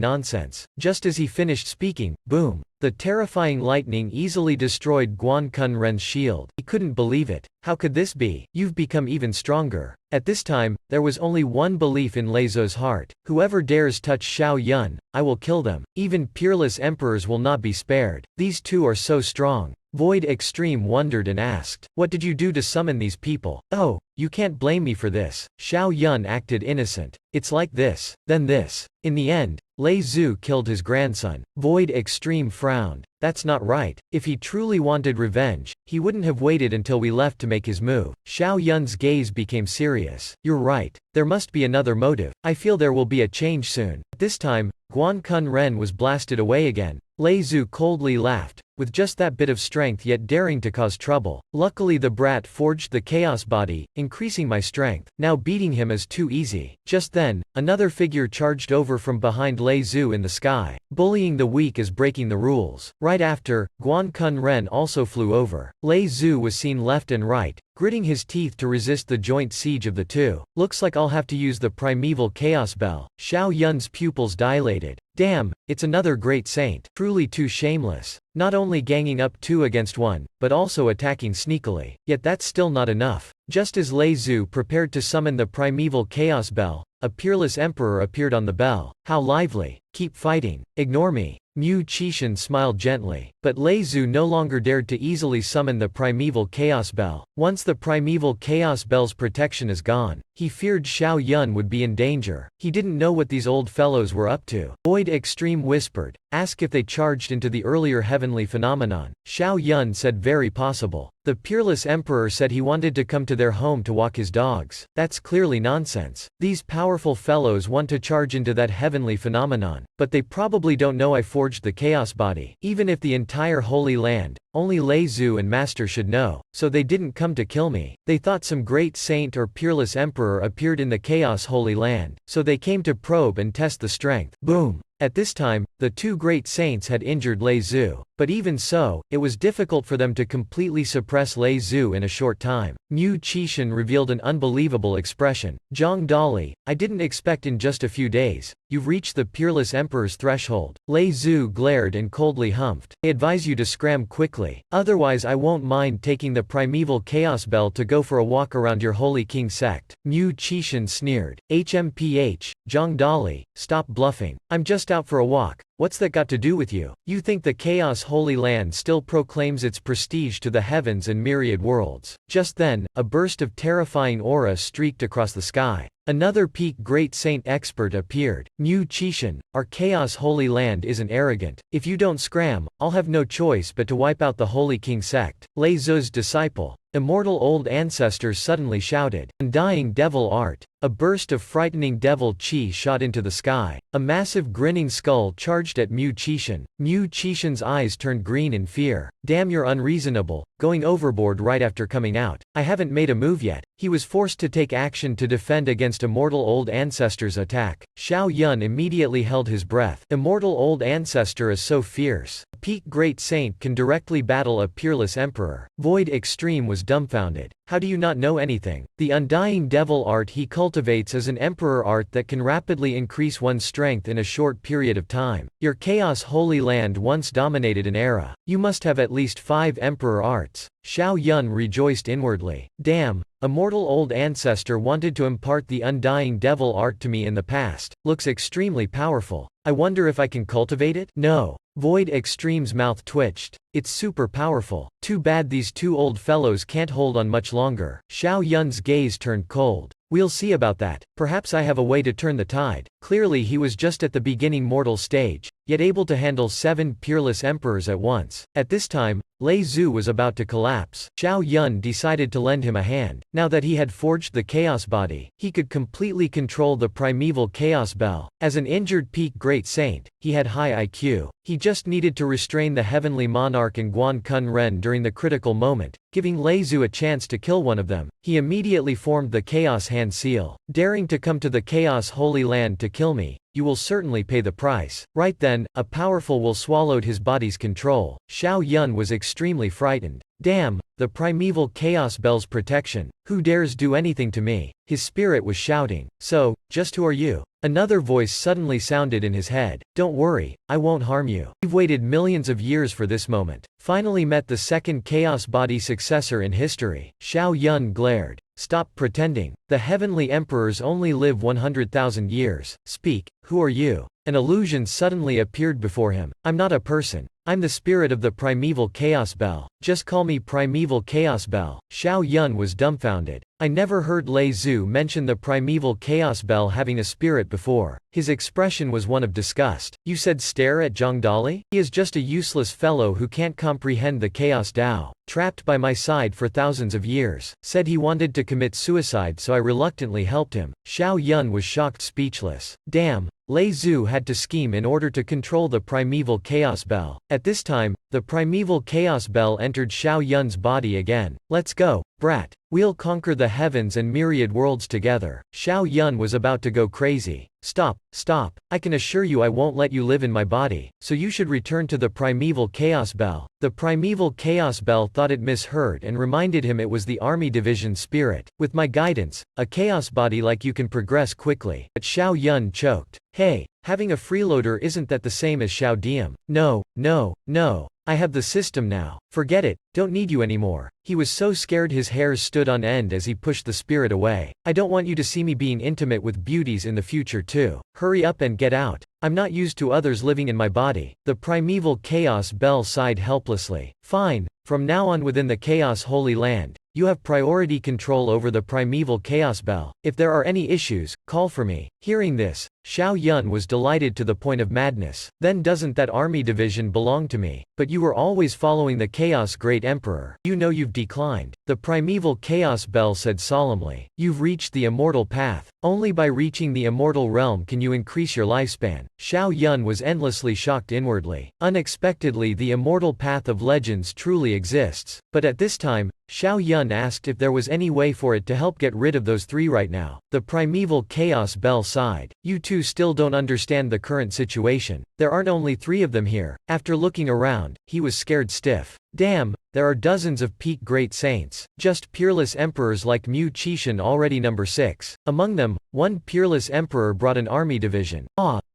nonsense. Just as he finished speaking, boom. The terrifying lightning easily destroyed Guan Kun Ren's shield. He couldn't believe it. How could this be? You've become even stronger. At this time, there was only one belief in Lei Zhu's heart. Whoever dares touch Xiao Yun, I will kill them. Even peerless emperors will not be spared. These 2 are so strong. Void Extreme wondered and asked, what did you do to summon these people? Oh, you can't blame me for this. Xiao Yun acted innocent. It's like this, then this. In the end, Lei Zhu killed his grandson. Void Extreme frowned. That's not right. If he truly wanted revenge, he wouldn't have waited until we left to make his move. Xiao Yun's gaze became serious. You're right. There must be another motive. I feel there will be a change soon. At this time, Guan Kun Ren was blasted away again. Lei Zhu coldly laughed. With just that bit of strength yet daring to cause trouble. Luckily the brat forged the chaos body, increasing my strength. Now beating him is too easy. Just then, another figure charged over from behind Lei Zhu in the sky. Bullying the weak is breaking the rules. Right after, Guan Kun Ren also flew over. Lei Zhu was seen left and right, gritting his teeth to resist the joint siege of the 2. Looks like I'll have to use the primeval chaos bell. Xiao Yun's pupils dilated. Damn, it's another great saint. Truly too shameless. Not only ganging up 2 against 1, but also attacking sneakily. Yet that's still not enough. Just as Lei Zhu prepared to summon the primeval chaos bell, a peerless emperor appeared on the bell. How lively. Keep fighting. Ignore me. Mu Qishan smiled gently. But Lei Zhu no longer dared to easily summon the primeval chaos bell. Once the primeval chaos bell's protection is gone, He feared Xiao Yun would be in danger. He didn't know what these old fellows were up to. Void Extreme whispered, "Ask if they charged into the earlier heavenly phenomenon." Xiao Yun said very possible. The Peerless Emperor said he wanted to come to their home to walk his dogs. That's clearly nonsense. These powerful fellows want to charge into that heavenly phenomenon, but they probably don't know I forged the Chaos Body. Even if the entire Holy Land, only Lei Zhu and Master should know, so they didn't come to kill me. They thought some great saint or peerless emperor appeared in the Chaos Holy Land, so they came to probe and test the strength. Boom! At this time, the two great saints had injured Lei Zhu, but even so, it was difficult for them to completely suppress Lei Zhu in a short time. Mu Qixin revealed an unbelievable expression. "Zhang Dali, I didn't expect in just a few days, you've reached the Peerless Emperor's threshold." Lei Zhu glared and coldly humphed. "I advise you to scram quickly. Otherwise I won't mind taking the primeval Chaos Bell to go for a walk around your Holy King sect." Mu Qixin sneered. "HMPH, Zhang Dali, stop bluffing. I'm just out for a walk. What's that got to do with you? You think the Chaos Holy Land still proclaims its prestige to the heavens and myriad worlds?" Just then, a burst of terrifying aura streaked across the sky. Another peak great saint expert appeared. "Mu Qixin, our Chaos Holy Land isn't arrogant. If you don't scram, I'll have no choice but to wipe out the Holy King sect." Lei Zhu's disciple, Immortal Old Ancestors suddenly shouted, "Undying Devil Art!" A burst of frightening devil chi shot into the sky. A massive grinning skull charged at Mu Qixin. Mu Qixin's eyes turned green in fear. "Damn, you're unreasonable, going overboard right after coming out. I haven't made a move yet." He was forced to take action to defend against Immortal Old Ancestor's attack. Xiao Yun immediately held his breath. Immortal Old Ancestor is so fierce. A peak great saint can directly battle a peerless emperor. Void Extreme was dumbfounded. "How do you not know anything? The Undying Devil Art he cultivates is an emperor art that can rapidly increase one's strength in a short period of time. Your Chaos Holy Land once dominated an era. You must have at least 5 emperor arts." Xiao Yun rejoiced inwardly. "Damn, Immortal Old Ancestor wanted to impart the Undying Devil Art to me in the past. Looks extremely powerful. I wonder if I can cultivate it?" "No." Void Extreme's mouth twitched. "It's super powerful. Too bad these two old fellows can't hold on much longer." Xiao Yun's gaze turned cold. "We'll see about that. Perhaps I have a way to turn the tide." Clearly he was just at the beginning mortal stage, yet able to handle 7 peerless emperors at once. At this time, Lei Zhu was about to collapse. Xiao Yun decided to lend him a hand. Now that he had forged the Chaos Body, he could completely control the primeval Chaos Bell. As an injured peak great saint, he had high IQ. He just needed to restrain the Heavenly Monarch and Guan Kun Ren during the critical moment, giving Lei Zhu a chance to kill one of them. He immediately formed the Chaos Hand Seal. "Daring to come to the Chaos Holy Land to kill me, you will certainly pay the price." Right then, a powerful will swallowed his body's control. Xiao Yun was extremely frightened. "Damn, the primeval Chaos Bell's protection. Who dares do anything to me?" His spirit was shouting. "So, just who are you?" Another voice suddenly sounded in his head. "Don't worry, I won't harm you. We've waited millions of years for this moment. Finally met the second Chaos Body successor in history." Xiao Yun glared. "Stop pretending. The Heavenly Emperors only live 100,000 years. Speak, who are you?" An illusion suddenly appeared before him. "I'm not a person. I'm the spirit of the primeval Chaos Bell. Just call me Primeval Chaos Bell." Xiao Yun was dumbfounded. I never heard Lei Zhu mention the primeval Chaos Bell having a spirit before. His expression was one of disgust. "You said stare at Zhang Dali? He is just a useless fellow who can't comprehend the Chaos Tao. Trapped by my side for thousands of years. Said he wanted to commit suicide, so I reluctantly helped him." Xiao Yun was shocked, speechless. Damn. Lei Zhu had to scheme in order to control the primeval Chaos Bell. At this time, the primeval Chaos Bell entered Xiao Yun's body again. "Let's go, brat. We'll conquer the heavens and myriad worlds together." Xiao Yun was about to go crazy. "Stop, stop. I can assure you I won't let you live in my body, so you should return to the primeval Chaos Bell." The primeval Chaos Bell thought it misheard and reminded him it was the Army Division spirit. "With my guidance, a Chaos Body like you can progress quickly." But Xiao Yun choked. "Hey, having a freeloader isn't that the same as Xiao Diem?" "No, no, no. I have the system now. Forget it, don't need you anymore." He was so scared his hairs stood on end as he pushed the spirit away. "I don't want you to see me being intimate with beauties in the future too. Hurry up and get out. I'm not used to others living in my body." The primeval Chaos Bell sighed helplessly. "Fine, from now on within the Chaos Holy Land, You have priority control over the primeval chaos bell. If there are any issues, call for me. Hearing this, Xiao Yun was delighted to the point of madness. Then doesn't that army division belong to me? But you were always following the Chaos Great Emperor. You know you've declined. The primeval chaos bell said solemnly. You've reached the immortal path. Only by reaching the immortal realm can you increase your lifespan. Xiao Yun was endlessly shocked inwardly. Unexpectedly, the immortal path of legends truly exists. But at this time, Xiao Yun asked if there was any way for it to help get rid of those three right now. The primeval chaos bell sighed. You two still don't understand the current situation. There aren't only 3 of them here. After looking around, he was scared stiff. Damn, there are dozens of peak great saints. Just peerless emperors like Mu Qishan already number 6. Among them, one peerless emperor brought an army division.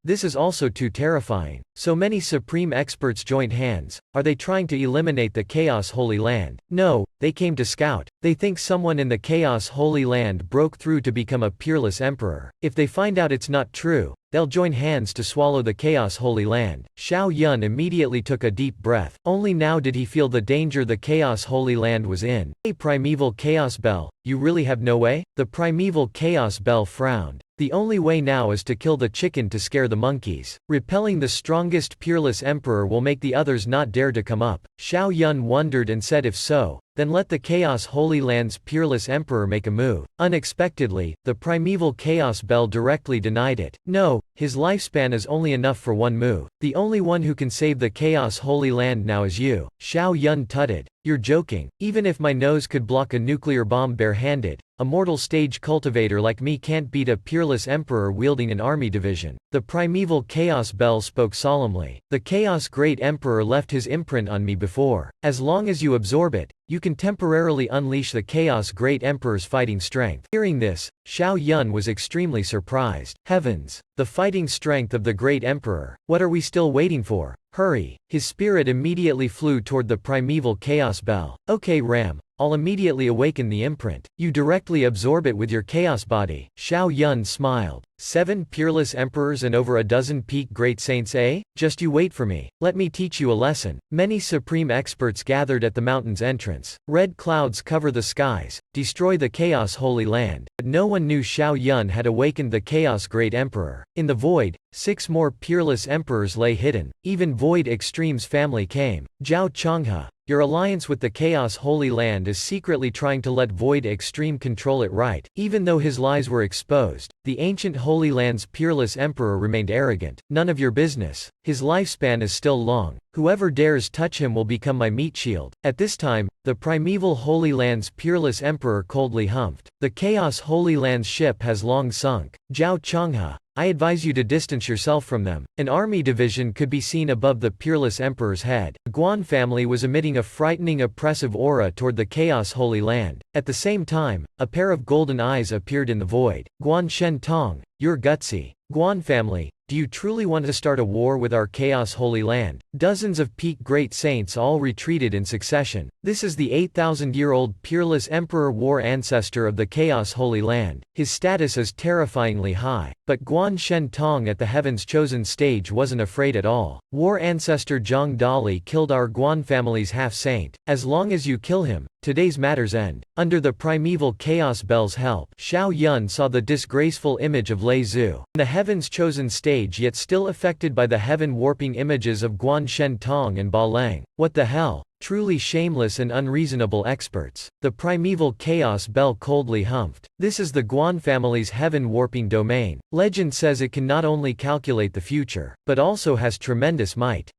This is also too terrifying. So many supreme experts joined hands. Are they trying to eliminate the Chaos Holy Land? No, they came to scout. They think someone in the Chaos Holy Land broke through to become a peerless emperor. If they find out it's not true, they'll join hands to swallow the Chaos Holy Land. Xiao Yun immediately took a deep breath. Only now did he feel the danger the Chaos Holy Land was in. Hey primeval chaos bell, you really have no way? The primeval chaos bell frowned. The only way now is to kill the chicken to scare the monkeys. Repelling the strongest peerless emperor will make the others not dare to come up. Xiao Yun wondered and said if so, then let the Chaos Holy Land's peerless emperor make a move. Unexpectedly, the primeval chaos bell directly denied it. No, his lifespan is only enough for one move. The only one who can save the Chaos Holy Land now is you. Xiao Yun tutted. You're joking. Even if my nose could block a nuclear bomb barehanded, a mortal stage cultivator like me can't beat a peerless emperor wielding an army division. The primeval chaos bell spoke solemnly. The Chaos Great Emperor left his imprint on me before. As long as you absorb it, you can temporarily unleash the Chaos Great Emperor's fighting strength. Hearing this, Xiao Yun was extremely surprised. Heavens! The fighting strength of the Great Emperor. What are we still waiting for? Hurry! His spirit immediately flew toward the primeval chaos bell. Okay Ram, I'll immediately awaken the imprint. You directly absorb it with your chaos body. Xiao Yun smiled. 7 peerless emperors and over a dozen peak great saints, eh? Just you wait for me. Let me teach you a lesson. Many supreme experts gathered at the mountain's entrance. Red clouds cover the skies, destroy the Chaos Holy Land. But no one knew Xiao Yun had awakened the Chaos Great Emperor. In the void, 6 more peerless emperors lay hidden. Even Void Extreme's family came. Zhao Changhe, your alliance with the Chaos Holy Land is secretly trying to let Void Extreme control it, right? Even though his lies were exposed, the ancient Holy Land's peerless emperor remained arrogant. None of your business. His lifespan is still long. Whoever dares touch him will become my meat shield. At this time, the primeval Holy Land's peerless emperor coldly humphed. The Chaos Holy Land's ship has long sunk. Zhao Changhe, I advise you to distance yourself from them. An army division could be seen above the peerless emperor's head. The Guan family was emitting a frightening oppressive aura toward the Chaos Holy Land. At the same time, a pair of golden eyes appeared in the void. Guan Shen Tong, you're gutsy. Guan family, do you truly want to start a war with our Chaos Holy Land? Dozens of peak great saints all retreated in succession. This is the 8,000-year-old peerless emperor war ancestor of the Chaos Holy Land. His status is terrifyingly high. But Guan Shen Tong at the Heaven's Chosen stage wasn't afraid at all. War ancestor Zhang Dali killed our Guan family's half-saint. As long as you kill him, today's matters end. Under the primeval chaos bell's help, Xiao Yun saw the disgraceful image of Lei Zhu. In the Heaven's Chosen stage, yet still affected by the heaven-warping images of Guan Shen Tong and Ba Lang. What the hell? Truly shameless and unreasonable experts. The primeval chaos bell coldly humphed. This is the Guan family's heaven-warping domain. Legend says it can not only calculate the future, but also has tremendous might.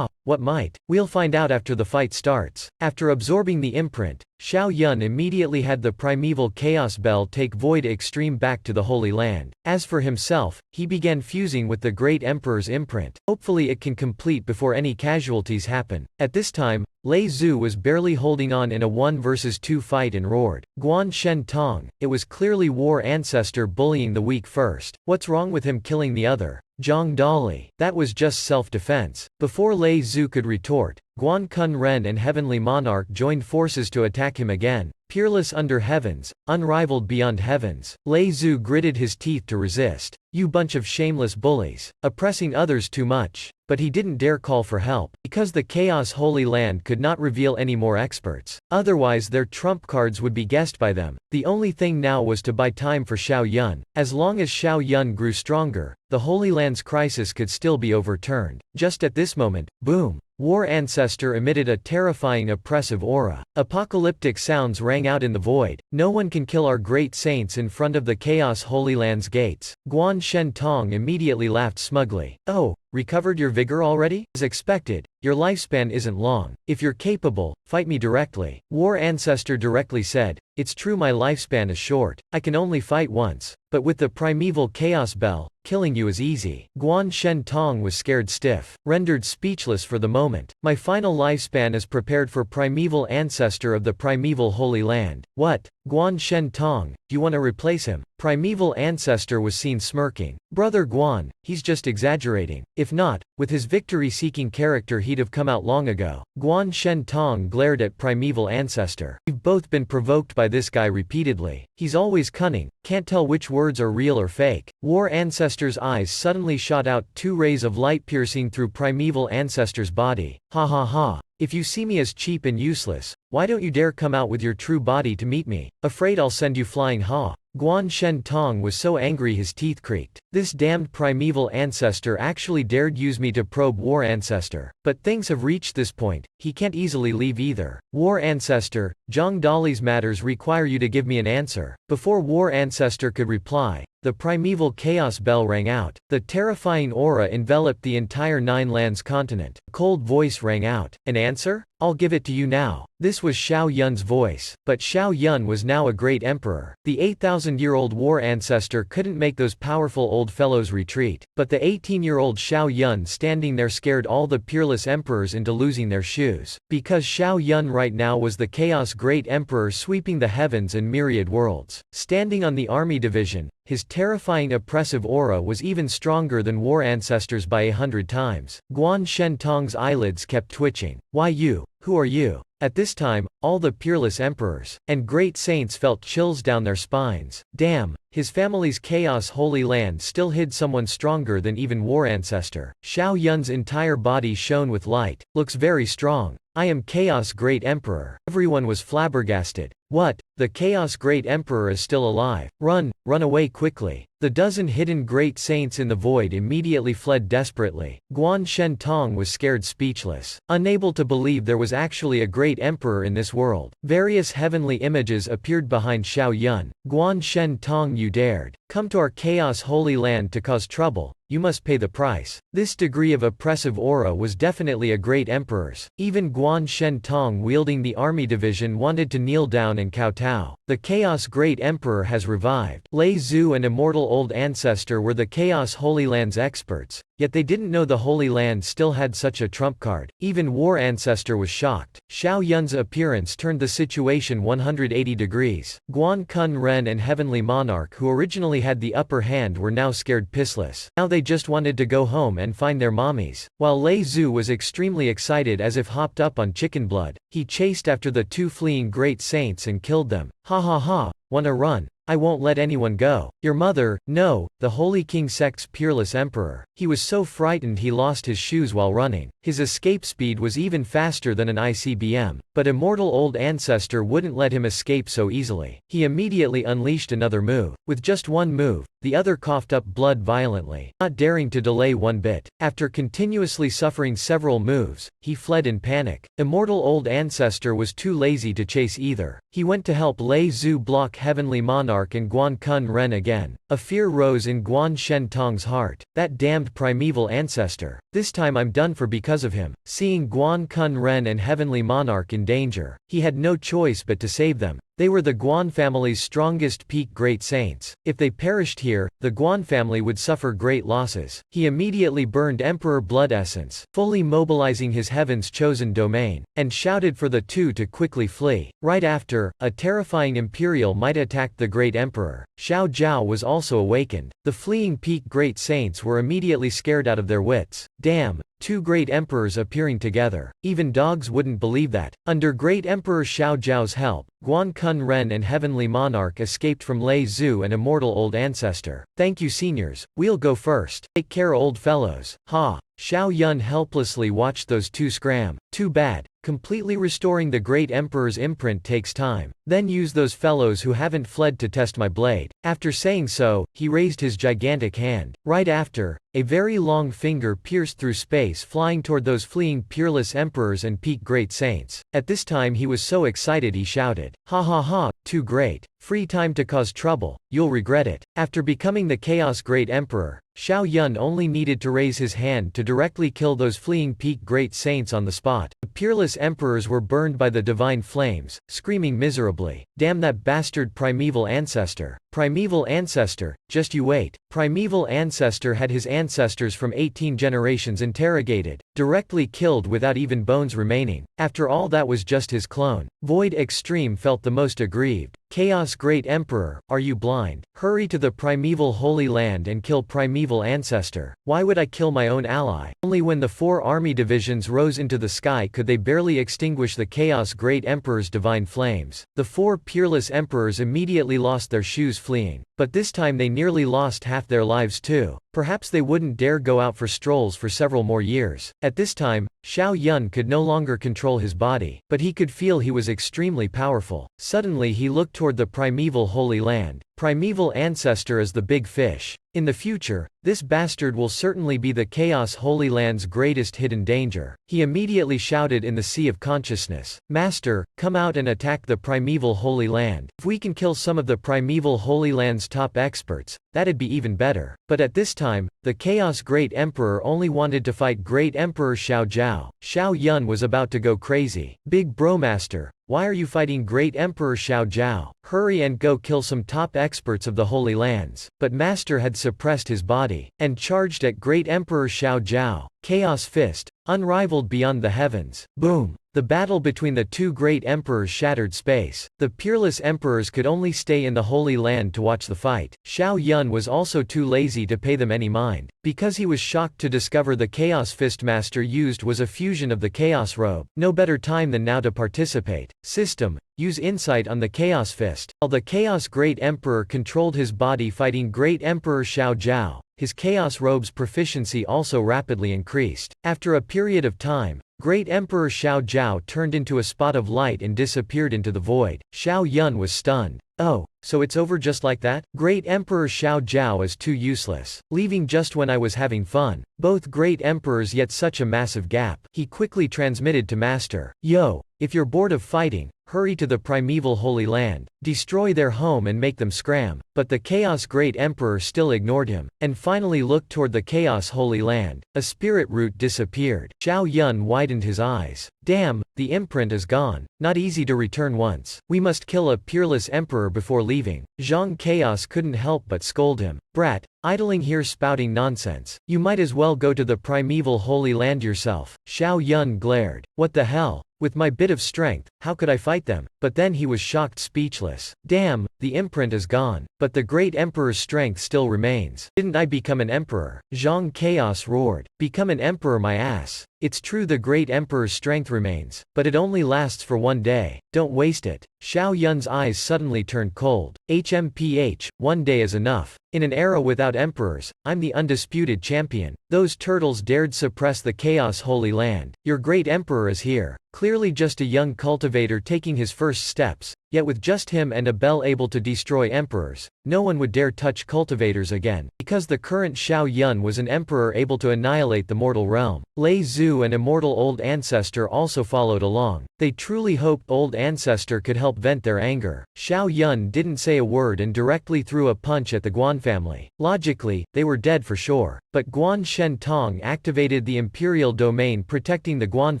What might? We'll find out after the fight starts. After absorbing the imprint, Xiao Yun immediately had the primeval chaos bell take Void Extreme back to the Holy Land. As for himself, he began fusing with the Great Emperor's imprint. Hopefully it can complete before any casualties happen. At this time, Lei Zhu was barely holding on in a 1 versus 2 fight and roared. Guan Shen Tong, it was clearly war ancestor bullying the weak first. What's wrong with him killing the other? Zhang Dali. That was just self-defense. Before Lei Zhu could retort, Guan Kun Ren and Heavenly Monarch joined forces to attack him again. Peerless under heavens, unrivaled beyond heavens, Lei Zhu gritted his teeth to resist. "You bunch of shameless bullies, oppressing others too much." But he didn't dare call for help, because the Chaos Holy Land could not reveal any more experts. Otherwise their trump cards would be guessed by them. The only thing now was to buy time for Xiao Yun. As long as Xiao Yun grew stronger, the Holy Land's crisis could still be overturned. Just at this moment, boom! War Ancestor emitted a terrifying oppressive aura. Apocalyptic sounds rang out in the void. "No one can kill our great saints in front of the Chaos Holy Land's gates." Guan Shen Tong immediately laughed smugly. "Oh, recovered your vigor already? As expected, your lifespan isn't long. If you're capable, fight me directly." War Ancestor directly said, "It's true my lifespan is short. I can only fight once. But with the primeval Chaos Bell, killing you is easy." Guan Shen Tong was scared stiff, rendered speechless for the moment. "My final lifespan is prepared for primeval ancestor of the primeval Holy Land." "What? Guan Shen Tong, do you want to replace him?" Primeval Ancestor was seen smirking. "Brother Guan, he's just exaggerating. If not, with his victory-seeking character he'd have come out long ago." Guan Shen Tong glared at Primeval Ancestor. "We've both been provoked by this guy repeatedly. He's always cunning, can't tell which words are real or fake." War Ancestor's eyes suddenly shot out 2 rays of light piercing through Primeval Ancestor's body. "Ha ha ha. If you see me as cheap and useless, why don't you dare come out with your true body to meet me? Afraid I'll send you flying ha." Guan Shen Tong was so angry his teeth creaked. "This damned primeval ancestor actually dared use me to probe War Ancestor. But things have reached this point, he can't easily leave either." "War Ancestor, Zhang Dali's matters require you to give me an answer." Before War Ancestor could reply, the primeval chaos bell rang out. The terrifying aura enveloped the entire Nine Lands continent. A cold voice rang out. "An answer? I'll give it to you now." This was Xiao Yun's voice. But Xiao Yun was now a great emperor. The 8,000-year-old war ancestor couldn't make those powerful old fellows retreat. But the 18-year-old Xiao Yun standing there scared all the peerless emperors into losing their shoes. Because Xiao Yun right now was the chaos great emperor sweeping the heavens and myriad worlds. Standing on the army division, his terrifying oppressive aura was even stronger than War Ancestor's by 100 times. Guan Shen Tong's eyelids kept twitching. "Why you? Who are you?" At this time, all the peerless emperors and great saints felt chills down their spines. Damn, his family's chaos holy land still hid someone stronger than even War Ancestor. Xiao Yun's entire body shone with light. "Looks very strong. I am Chaos Great Emperor." Everyone was flabbergasted. "What? The Chaos Great Emperor is still alive? Run away quickly." The dozen hidden great saints in the void immediately fled desperately. Guan Shen Tong was scared speechless, unable to believe there was actually a great emperor in this world. Various heavenly images appeared behind Xiao Yun. "Guan Shen Tong, you dared come to our chaos holy land to cause trouble. You must pay the price." This degree of oppressive aura was definitely a great emperor's. Even Guan Shen Tong wielding the army division wanted to kneel down and kowtow. The chaos great emperor has revived. Lei Zhu and immortal old ancestor were the chaos holy land's experts, yet they didn't know the holy land still had such a trump card. Even War Ancestor was shocked. Xiao Yun's appearance turned the situation 180 degrees. Guan Kun Ren and Heavenly Monarch, who originally had the upper hand, were now scared pissless. Now they just wanted to go home and find their mommies. While Lei Zhu was extremely excited as if hopped up on chicken blood, he chased after the 2 fleeing great saints and killed them. "Ha ha ha, wanna run? I won't let anyone go." "Your mother?" "No, the Holy King Sect's peerless emperor." He was so frightened he lost his shoes while running. His escape speed was even faster than an ICBM. But immortal old ancestor wouldn't let him escape so easily. He immediately unleashed another move. With just one move, the other coughed up blood violently, not daring to delay one bit. After continuously suffering several moves, he fled in panic. Immortal old ancestor was too lazy to chase either. He went to help Lei Zhu block Heavenly Monarch and Guan Kun Ren again. A fear rose in Guan Shen Tong's heart. That damned primeval ancestor. This time I'm done for because of him. Seeing Guan Kun Ren and Heavenly Monarch in danger, he had no choice but to save them. They were the Guan family's strongest peak great saints. If they perished here, the Guan family would suffer great losses. He immediately burned Emperor Blood Essence, fully mobilizing his heaven's chosen domain, and shouted for the 2 to quickly flee. Right after, a terrifying Imperial might attacked the great emperor. Xiao Zhao was also awakened. The fleeing peak great saints were immediately scared out of their wits. Damn, two great emperors appearing together. Even dogs wouldn't believe that. Under Great Emperor Xiao Zhao's help, Guan Kun Ren and Heavenly Monarch escaped from Lei Zhu, an immortal old ancestor. Thank you seniors, we'll go first. Take care old fellows. Ha! Xiao Yun helplessly watched those two scram. Too bad. Completely restoring the great emperor's imprint takes time. Then use those fellows who haven't fled to test my blade. After saying so, he raised his gigantic hand. Right after, a very long finger pierced through space, flying toward those fleeing peerless emperors and peak great saints. At this time he was so excited he shouted, "Ha ha ha, too great. Free time to cause trouble, you'll regret it." After becoming the Chaos Great Emperor, Xiao Yun only needed to raise his hand to directly kill those fleeing peak great saints on the spot. The peerless emperors were burned by the divine flames, screaming miserably, "Damn that bastard primeval ancestor! Primeval ancestor, just you wait." Primeval ancestor had his ancestors from 18 generations interrogated, directly killed without even bones remaining. After all, that was just his clone. Void Extreme felt the most aggrieved. Chaos Great Emperor, are you blind? Hurry to the primeval Holy Land and kill primeval ancestor. Why would I kill my own ally? Only when the 4 army divisions rose into the sky could they barely extinguish the Chaos Great Emperor's divine flames. The 4 peerless emperors immediately lost their shoes fleeing. But this time they nearly lost half their lives too. Perhaps they wouldn't dare go out for strolls for several more years. At this time, Xiao Yun could no longer control his body, but he could feel he was extremely powerful. Suddenly he looked toward the primeval Holy Land. Primeval ancestor is the big fish. In the future, this bastard will certainly be the Chaos Holy Land's greatest hidden danger. He immediately shouted in the Sea of Consciousness, "Master, come out and attack the primeval Holy Land. If we can kill some of the primeval Holy Land's top experts, that'd be even better." But at this time, the Chaos Great Emperor only wanted to fight Great Emperor Xiao Zhao. Xiao Yun was about to go crazy. "Big bro master, why are you fighting Great Emperor Xiao Zhao? Hurry and go kill some top experts of the Holy Lands." But Master had suppressed his body, and charged at Great Emperor Xiao Zhao. Chaos Fist, unrivaled beyond the heavens. Boom! The battle between the 2 great emperors shattered space. The peerless emperors could only stay in the Holy Land to watch the fight. Xiao Yun was also too lazy to pay them any mind, because he was shocked to discover the Chaos Fist Master used was a fusion of the Chaos Robe. No better time than now to participate. System, use insight on the Chaos Fist. While the Chaos Great Emperor controlled his body fighting Great Emperor Xiao Zhao, his Chaos Robe's proficiency also rapidly increased. After a period of time, Great Emperor Xiao Zhao turned into a spot of light and disappeared into the void. Xiao Yun was stunned. "Oh, so it's over just like that? Great Emperor Xiao Zhao is too useless. Leaving just when I was having fun. Both great emperors, yet such a massive gap." He quickly transmitted to Master, "Yo, if you're bored of fighting, hurry to the primeval Holy Land, destroy their home and make them scram." But the Chaos Great Emperor still ignored him, and finally looked toward the Chaos Holy Land. A spirit root disappeared. Xiao Yun widened his eyes. "Damn, the imprint is gone. Not easy to return once. We must kill a peerless emperor before leaving." Zhang Chaos couldn't help but scold him. "Brat, idling here spouting nonsense. You might as well go to the primeval Holy Land yourself." Xiao Yun glared. "What the hell? With my bit of strength, how could I fight them?" But then he was shocked, speechless. "Damn, the imprint is gone. But the great emperor's strength still remains. Didn't I become an emperor?" Zhang Chaos roared. "Become an emperor my ass. It's true the great emperor's strength remains, but it only lasts for 1 day. Don't waste it." Xiao Yun's eyes suddenly turned cold. "HMPH, 1 day is enough. In an era without emperors, I'm the undisputed champion. Those turtles dared suppress the Chaos Holy Land. Your great emperor is here." Clearly just a young cultivator taking his first steps, yet with just him and a bell able to destroy emperors, no one would dare touch cultivators again, because the current Xiao Yun was an emperor able to annihilate the mortal realm. Lei Zhu, an immortal old ancestor, also followed along. They truly hoped old ancestor could help vent their anger. Xiao Yun didn't say a word and directly threw a punch at the Guan family. Logically, they were dead for sure. But Guan Shen Tong activated the imperial domain protecting the Guan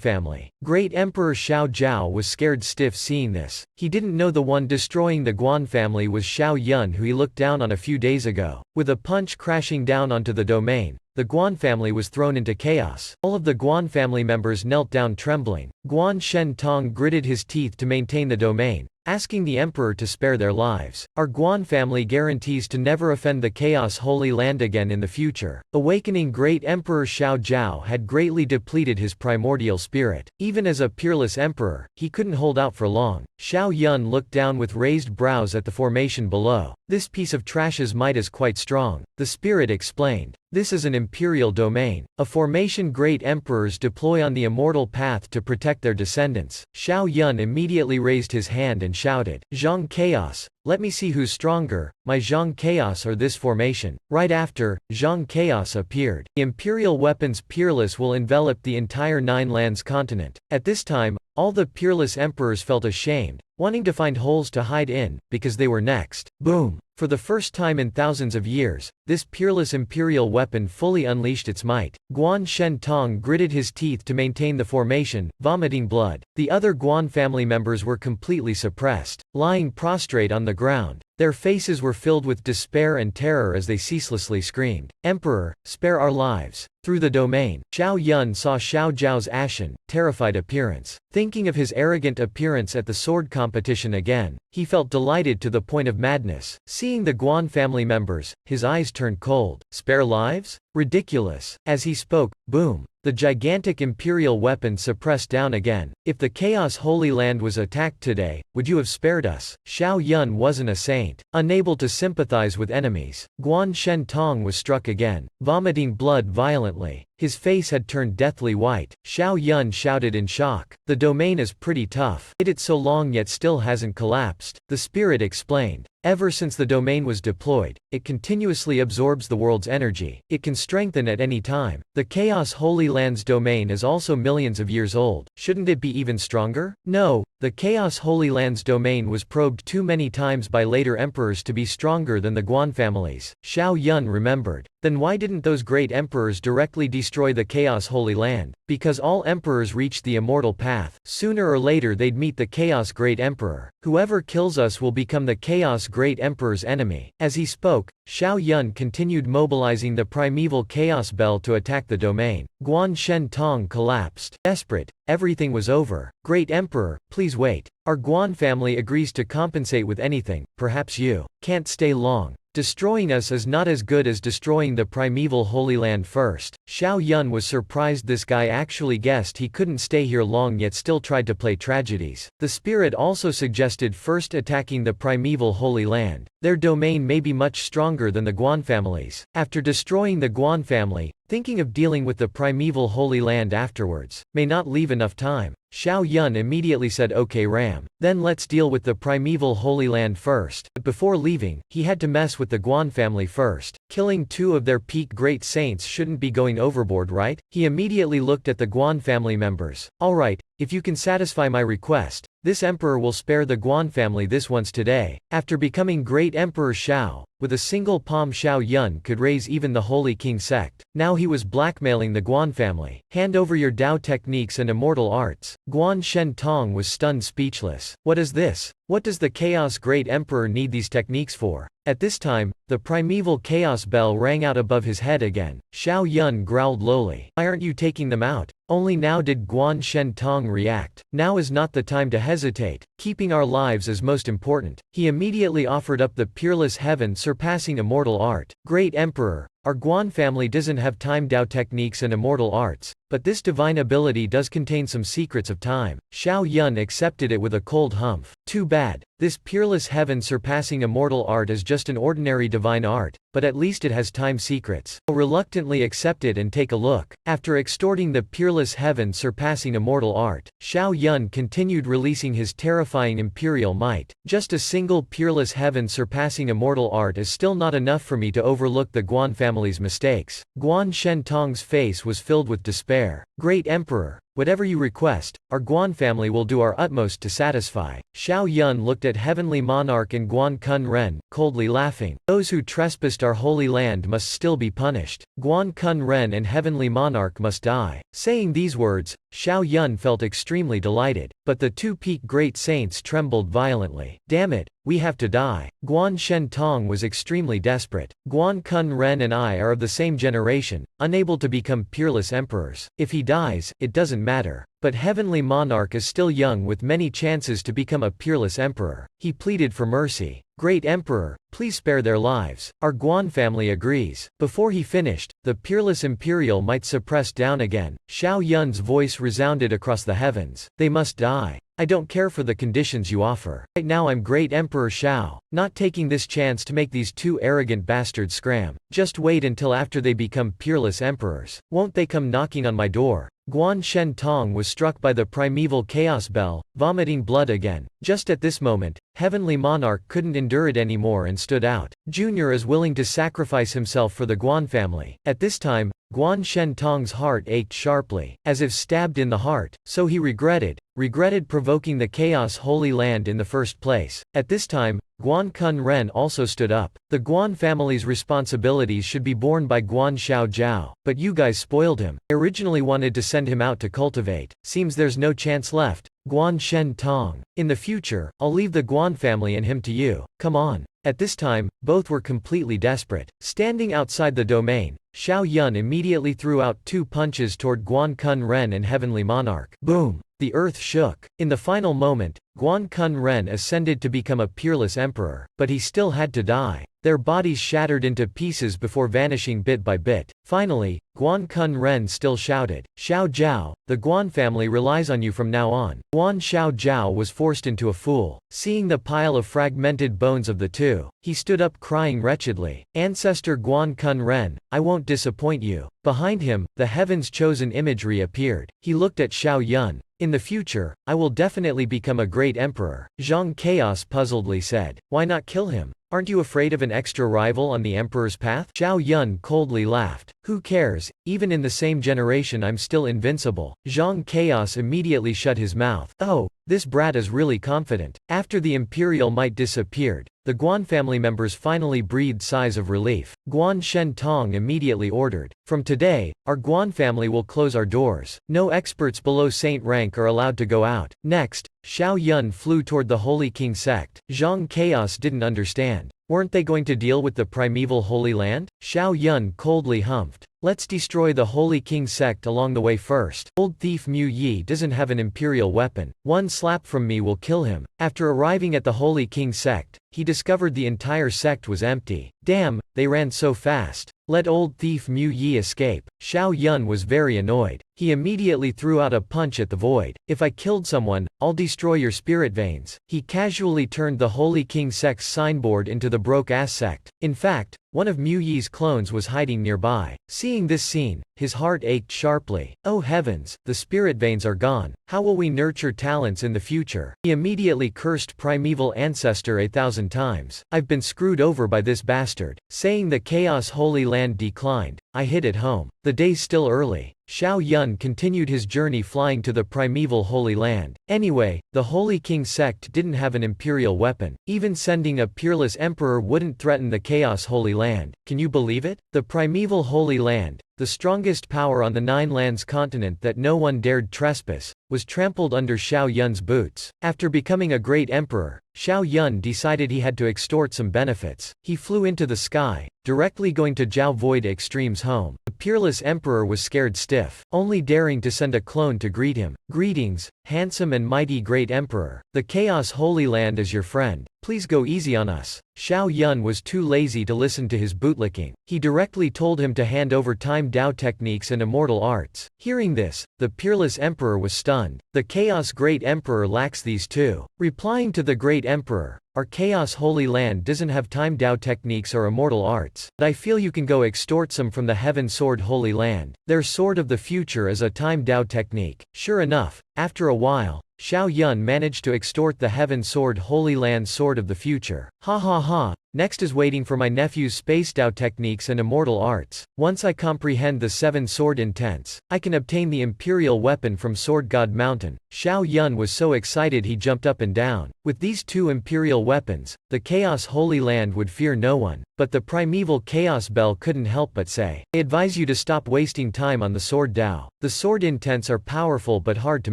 family. Great Emperor Xiao Zhao was scared stiff seeing this. He didn't know the one destroying the Guan family was Xiao Yun, who he looked down on a few days ago. With a punch crashing down onto the domain, the Guan family was thrown into chaos. All of the Guan family members knelt down trembling. Guan Shen Tong gritted his teeth to maintain the domain, asking the emperor to spare their lives. Our Guan family guarantees to never offend the Chaos Holy Land again in the future. Awakening Great Emperor Xiao Zhao had greatly depleted his primordial spirit. Even as a peerless emperor, he couldn't hold out for long. Xiao Yun looked down with raised brows at the formation below. This piece of trash's might is quite strong, the spirit explained. This is an imperial domain, a formation great emperors deploy on the immortal path to protect their descendants. Xiao Yun immediately raised his hand and shouted, Zhang Chaos, let me see who's stronger, my Zhang Chaos or this formation. Right after, Zhang Chaos appeared. The imperial weapons peerless will envelop the entire Nine Lands continent. At this time, all the peerless emperors felt ashamed, wanting to find holes to hide in, because they were next. Boom! For the first time in thousands of years, this peerless imperial weapon fully unleashed its might. Guan Shen Tong gritted his teeth to maintain the formation, vomiting blood. The other Guan family members were completely suppressed, lying prostrate on the ground. Their faces were filled with despair and terror as they ceaselessly screamed, Emperor, spare our lives. Through the domain, Xiao Yun saw Xiao Zhao's ashen, terrified appearance. Thinking of his arrogant appearance at the sword competition again, he felt delighted to the point of madness. Seeing the Guan family members, his eyes turned cold. Spare lives? Ridiculous. As he spoke, boom, the gigantic imperial weapon suppressed down again. If the Chaos Holy Land was attacked today, would you have spared us? Xiao Yun wasn't a saint, unable to sympathize with enemies. Guan Shen Tong was struck again, vomiting blood violently. His face had turned deathly white. Xiao Yun shouted in shock. The domain is pretty tough. It so long yet still hasn't collapsed. The spirit explained. Ever since the domain was deployed, it continuously absorbs the world's energy. It can strengthen at any time. The Chaos Holy Land's domain is also millions of years old. Shouldn't it be even stronger? No, the Chaos Holy Land's domain was probed too many times by later emperors to be stronger than the Guan families. Xiao Yun remembered. Then why didn't those great emperors directly destroy the Chaos Holy Land? Because all emperors reached the immortal path. Sooner or later they'd meet the Chaos Great Emperor. Whoever kills us will become the Chaos Great Emperor's enemy. As he spoke, Xiao Yun continued mobilizing the primeval Chaos Bell to attack the domain. Guan Shen Tong collapsed. Desperate, everything was over. Great Emperor, please wait. Our Guan family agrees to compensate with anything, perhaps you can't stay long. Destroying us is not as good as destroying the primeval Holy Land first. Xiao Yun was surprised this guy actually guessed he couldn't stay here long yet still tried to play tragedies. The spirit also suggested first attacking the primeval Holy Land. Their domain may be much stronger than the Guan families. After destroying the Guan family, thinking of dealing with the primeval Holy Land afterwards, may not leave enough time. Xiao Yun immediately said okay Ram, then let's deal with the primeval Holy Land first. But before leaving, he had to mess with the Guan family first. Killing two of their peak great saints shouldn't be going overboard, right? He immediately looked at the Guan family members. Alright, if you can satisfy my request, this emperor will spare the Guan family this once today. After becoming Great Emperor Xiao, with a single palm Xiao Yun could raise even the Holy King sect. Now he was blackmailing the Guan family. Hand over your Dao techniques and immortal arts. Guan Shen Tong was stunned speechless. What is this? What does the Chaos Great Emperor need these techniques for? At this time, the primeval Chaos Bell rang out above his head again. Xiao Yun growled lowly. Why aren't you taking them out? Only now did Guan Shen Tong react. Now is not the time to hesitate. Keeping our lives is most important. He immediately offered up the peerless heaven surpassing immortal art. Great Emperor, our Guan family doesn't have time Dao techniques and immortal arts, but this divine ability does contain some secrets of time. Xiao Yun accepted it with a cold humph. Too bad. This peerless heaven surpassing immortal art is just an ordinary divine art, but at least it has time secrets. I'll reluctantly accept it and take a look. After extorting the peerless heaven surpassing immortal art, Xiao Yun continued releasing his terrifying imperial might. Just a single peerless heaven surpassing immortal art is still not enough for me to overlook the Guan family's mistakes. Guan Shen Tong's face was filled with despair. Great Emperor, whatever you request, our Guan family will do our utmost to satisfy. Xiao Yun looked at Heavenly Monarch and Guan Kun Ren, coldly laughing. Those who trespassed our holy land must still be punished. Guan Kun Ren and Heavenly Monarch must die. Saying these words, Xiao Yun felt extremely delighted, but the two peak great saints trembled violently. Damn it, we have to die. Guan Shen Tong was extremely desperate. Guan Kun Ren and I are of the same generation, unable to become peerless emperors. If he dies, it doesn't matter. but Heavenly Monarch is still young with many chances to become a peerless emperor. He pleaded for mercy. Great Emperor, please spare their lives. Our Guan family agrees. Before he finished, the peerless Imperial might suppressed down again. Xiao Yun's voice resounded across the heavens. They must die. I don't care for the conditions you offer. Right now I'm Great Emperor Xiao, not taking this chance to make these two arrogant bastards scram. Just wait until after they become peerless emperors. Won't they come knocking on my door? Guan Shen Tong was struck by the primeval chaos bell, vomiting blood again. Just at this moment, Heavenly Monarch couldn't endure it anymore and stood out. Junior is willing to sacrifice himself for the Guan family. At this time, Guan Shen Tong's heart ached sharply, as if stabbed in the heart, so he regretted provoking the Chaos Holy Land in the first place. At this time, Guan Kun Ren also stood up. The Guan family's responsibilities should be borne by Guan Xiao Jiao, but you guys spoiled him. I originally wanted to send him out to cultivate. Seems there's no chance left. Guan Shen Tong. In the future, I'll leave the Guan family and him to you. Come on. At this time, both were completely desperate. Standing outside the domain, Xiao Yun immediately threw out 2 punches toward Guan Kun Ren and Heavenly Monarch. Boom! The earth shook. In the final moment, Guan Kun Ren ascended to become a peerless emperor, but he still had to die. Their bodies shattered into pieces before vanishing bit by bit. Finally, Guan Kun Ren still shouted, Xiao Jiao, the Guan family relies on you from now on. Guan Xiao Jiao was forced into a fool. Seeing the pile of fragmented bones of the two, he stood up crying wretchedly. Ancestor Guan Kun Ren, I won't disappoint you. Behind him, the heaven's chosen imagery appeared. He looked at Xiao Yun. In the future, I will definitely become a great emperor. Zhang Chaos puzzledly said. Why not kill him? Aren't you afraid of an extra rival on the emperor's path? Xiao Yun coldly laughed. Who cares, even in the same generation I'm still invincible. Zhang Chaos immediately shut his mouth. Oh, this brat is really confident. After the imperial might disappeared, the Guan family members finally breathed sighs of relief. Guan Shen Tong immediately ordered. From today, our Guan family will close our doors. No experts below saint rank are allowed to go out. Next, Xiao Yun flew toward the Holy King sect. Zhang Chaos didn't understand. Weren't they going to deal with the primeval Holy Land? Xiao Yun coldly humphed. Let's destroy the Holy King sect along the way first. Old thief Mu Yi doesn't have an imperial weapon. One slap from me will kill him. After arriving at the Holy King sect, he discovered the entire sect was empty. Damn, they ran so fast. Let old thief Mu Yi escape. Xiao Yun was very annoyed. He immediately threw out a punch at the void. If I killed someone, I'll destroy your spirit veins. He casually turned the Holy King sect's signboard into the broke-ass sect. In fact, one of Mu Yi's clones was hiding nearby. Seeing this scene, his heart ached sharply. Oh heavens, the spirit veins are gone. How will we nurture talents in the future? He immediately cursed primeval ancestor 1,000 times. I've been screwed over by this bastard. Saying the Chaos Holy Land declined, I hid at home. The day's still early. Xiao Yun continued his journey flying to the primeval Holy Land. Anyway, the Holy King sect didn't have an imperial weapon. Even sending a peerless emperor wouldn't threaten the Chaos Holy Land. Can you believe it? The primeval Holy Land, the strongest power on the 9 lands continent that no one dared trespass, was trampled under Xiao Yun's boots. After becoming a great emperor, Xiao Yun decided he had to extort some benefits. He flew into the sky, directly going to Zhao Void Extreme's home. The peerless emperor was scared stiff, only daring to send a clone to greet him. Greetings, handsome and mighty great emperor. The Chaos Holy Land is your friend. Please go easy on us. Xiao Yun was too lazy to listen to his bootlicking. He directly told him to hand over time Dao techniques and immortal arts. Hearing this, the peerless emperor was stunned. The Chaos Great Emperor lacks these too. Replying to the Great Emperor, our Chaos Holy Land doesn't have time Dao techniques or immortal arts, but I feel you can go extort some from the Heaven Sword Holy Land. Their Sword of the Future is a time Dao technique. Sure enough, after a while, Xiao Yun managed to extort the Heaven Sword Holy Land Sword of the Future. Ha ha ha, next is waiting for my nephew's Space Dao techniques and immortal arts. Once I comprehend the 7 sword intents, I can obtain the Imperial weapon from Sword God Mountain. Xiao Yun was so excited he jumped up and down. With these 2 Imperial weapons, the Chaos Holy Land would fear no one. But the primeval Chaos Bell couldn't help but say, I advise you to stop wasting time on the Sword Dao. The sword intents are powerful but hard to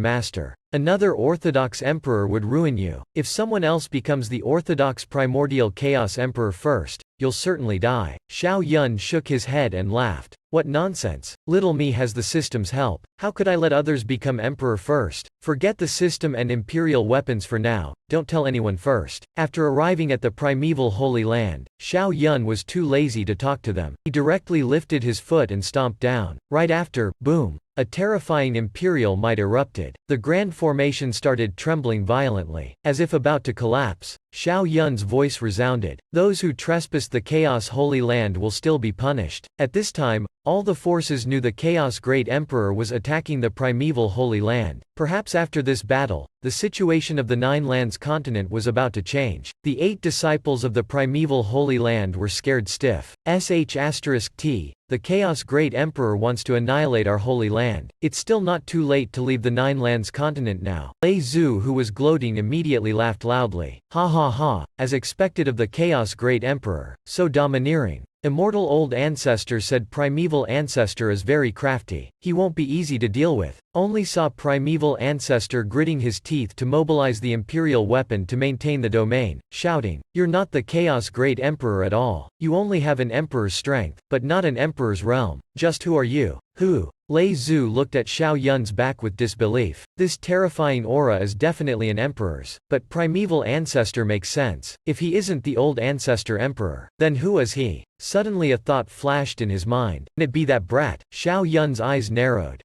master. Another orthodox emperor would ruin you. If someone else becomes the orthodox primordial chaos emperor first, you'll certainly die. Xiao Yun shook his head and laughed. What nonsense. Little me has the system's help. How could I let others become emperor first? Forget the system and imperial weapons for now, don't tell anyone first. After arriving at the primeval Holy Land, Xiao Yun was too lazy to talk to them. He directly lifted his foot and stomped down. Right after, boom. A terrifying imperial might erupted. The grand formation started trembling violently. As if about to collapse, Xiao Yun's voice resounded. Those who trespass the Chaos Holy Land will still be punished. At this time, all the forces knew the Chaos Great Emperor was attacking the primeval Holy Land. Perhaps after this battle, the situation of the Nine Lands continent was about to change. The 8 disciples of the primeval Holy Land were scared stiff. *T. The Chaos Great Emperor wants to annihilate our Holy Land. It's still not too late to leave the Nine Lands continent now. Lei Zhu, who was gloating, immediately laughed loudly. Ha ha ha, as expected of the Chaos Great Emperor. So domineering. Immortal Old Ancestor said Primeval Ancestor is very crafty. He won't be easy to deal with. Only saw Primeval Ancestor gritting his teeth to mobilize the Imperial weapon to maintain the domain, shouting, "You're not the Chaos Great Emperor at all. You only have an Emperor's strength, but not an Emperor's realm. Just who are you?" "Who?" Lei Zhu looked at Xiao Yun's back with disbelief. This terrifying aura is definitely an emperor's, but Primeval Ancestor makes sense. If he isn't the Old Ancestor Emperor, then who is he? Suddenly a thought flashed in his mind. Can it be that brat? Xiao Yun's eyes narrowed.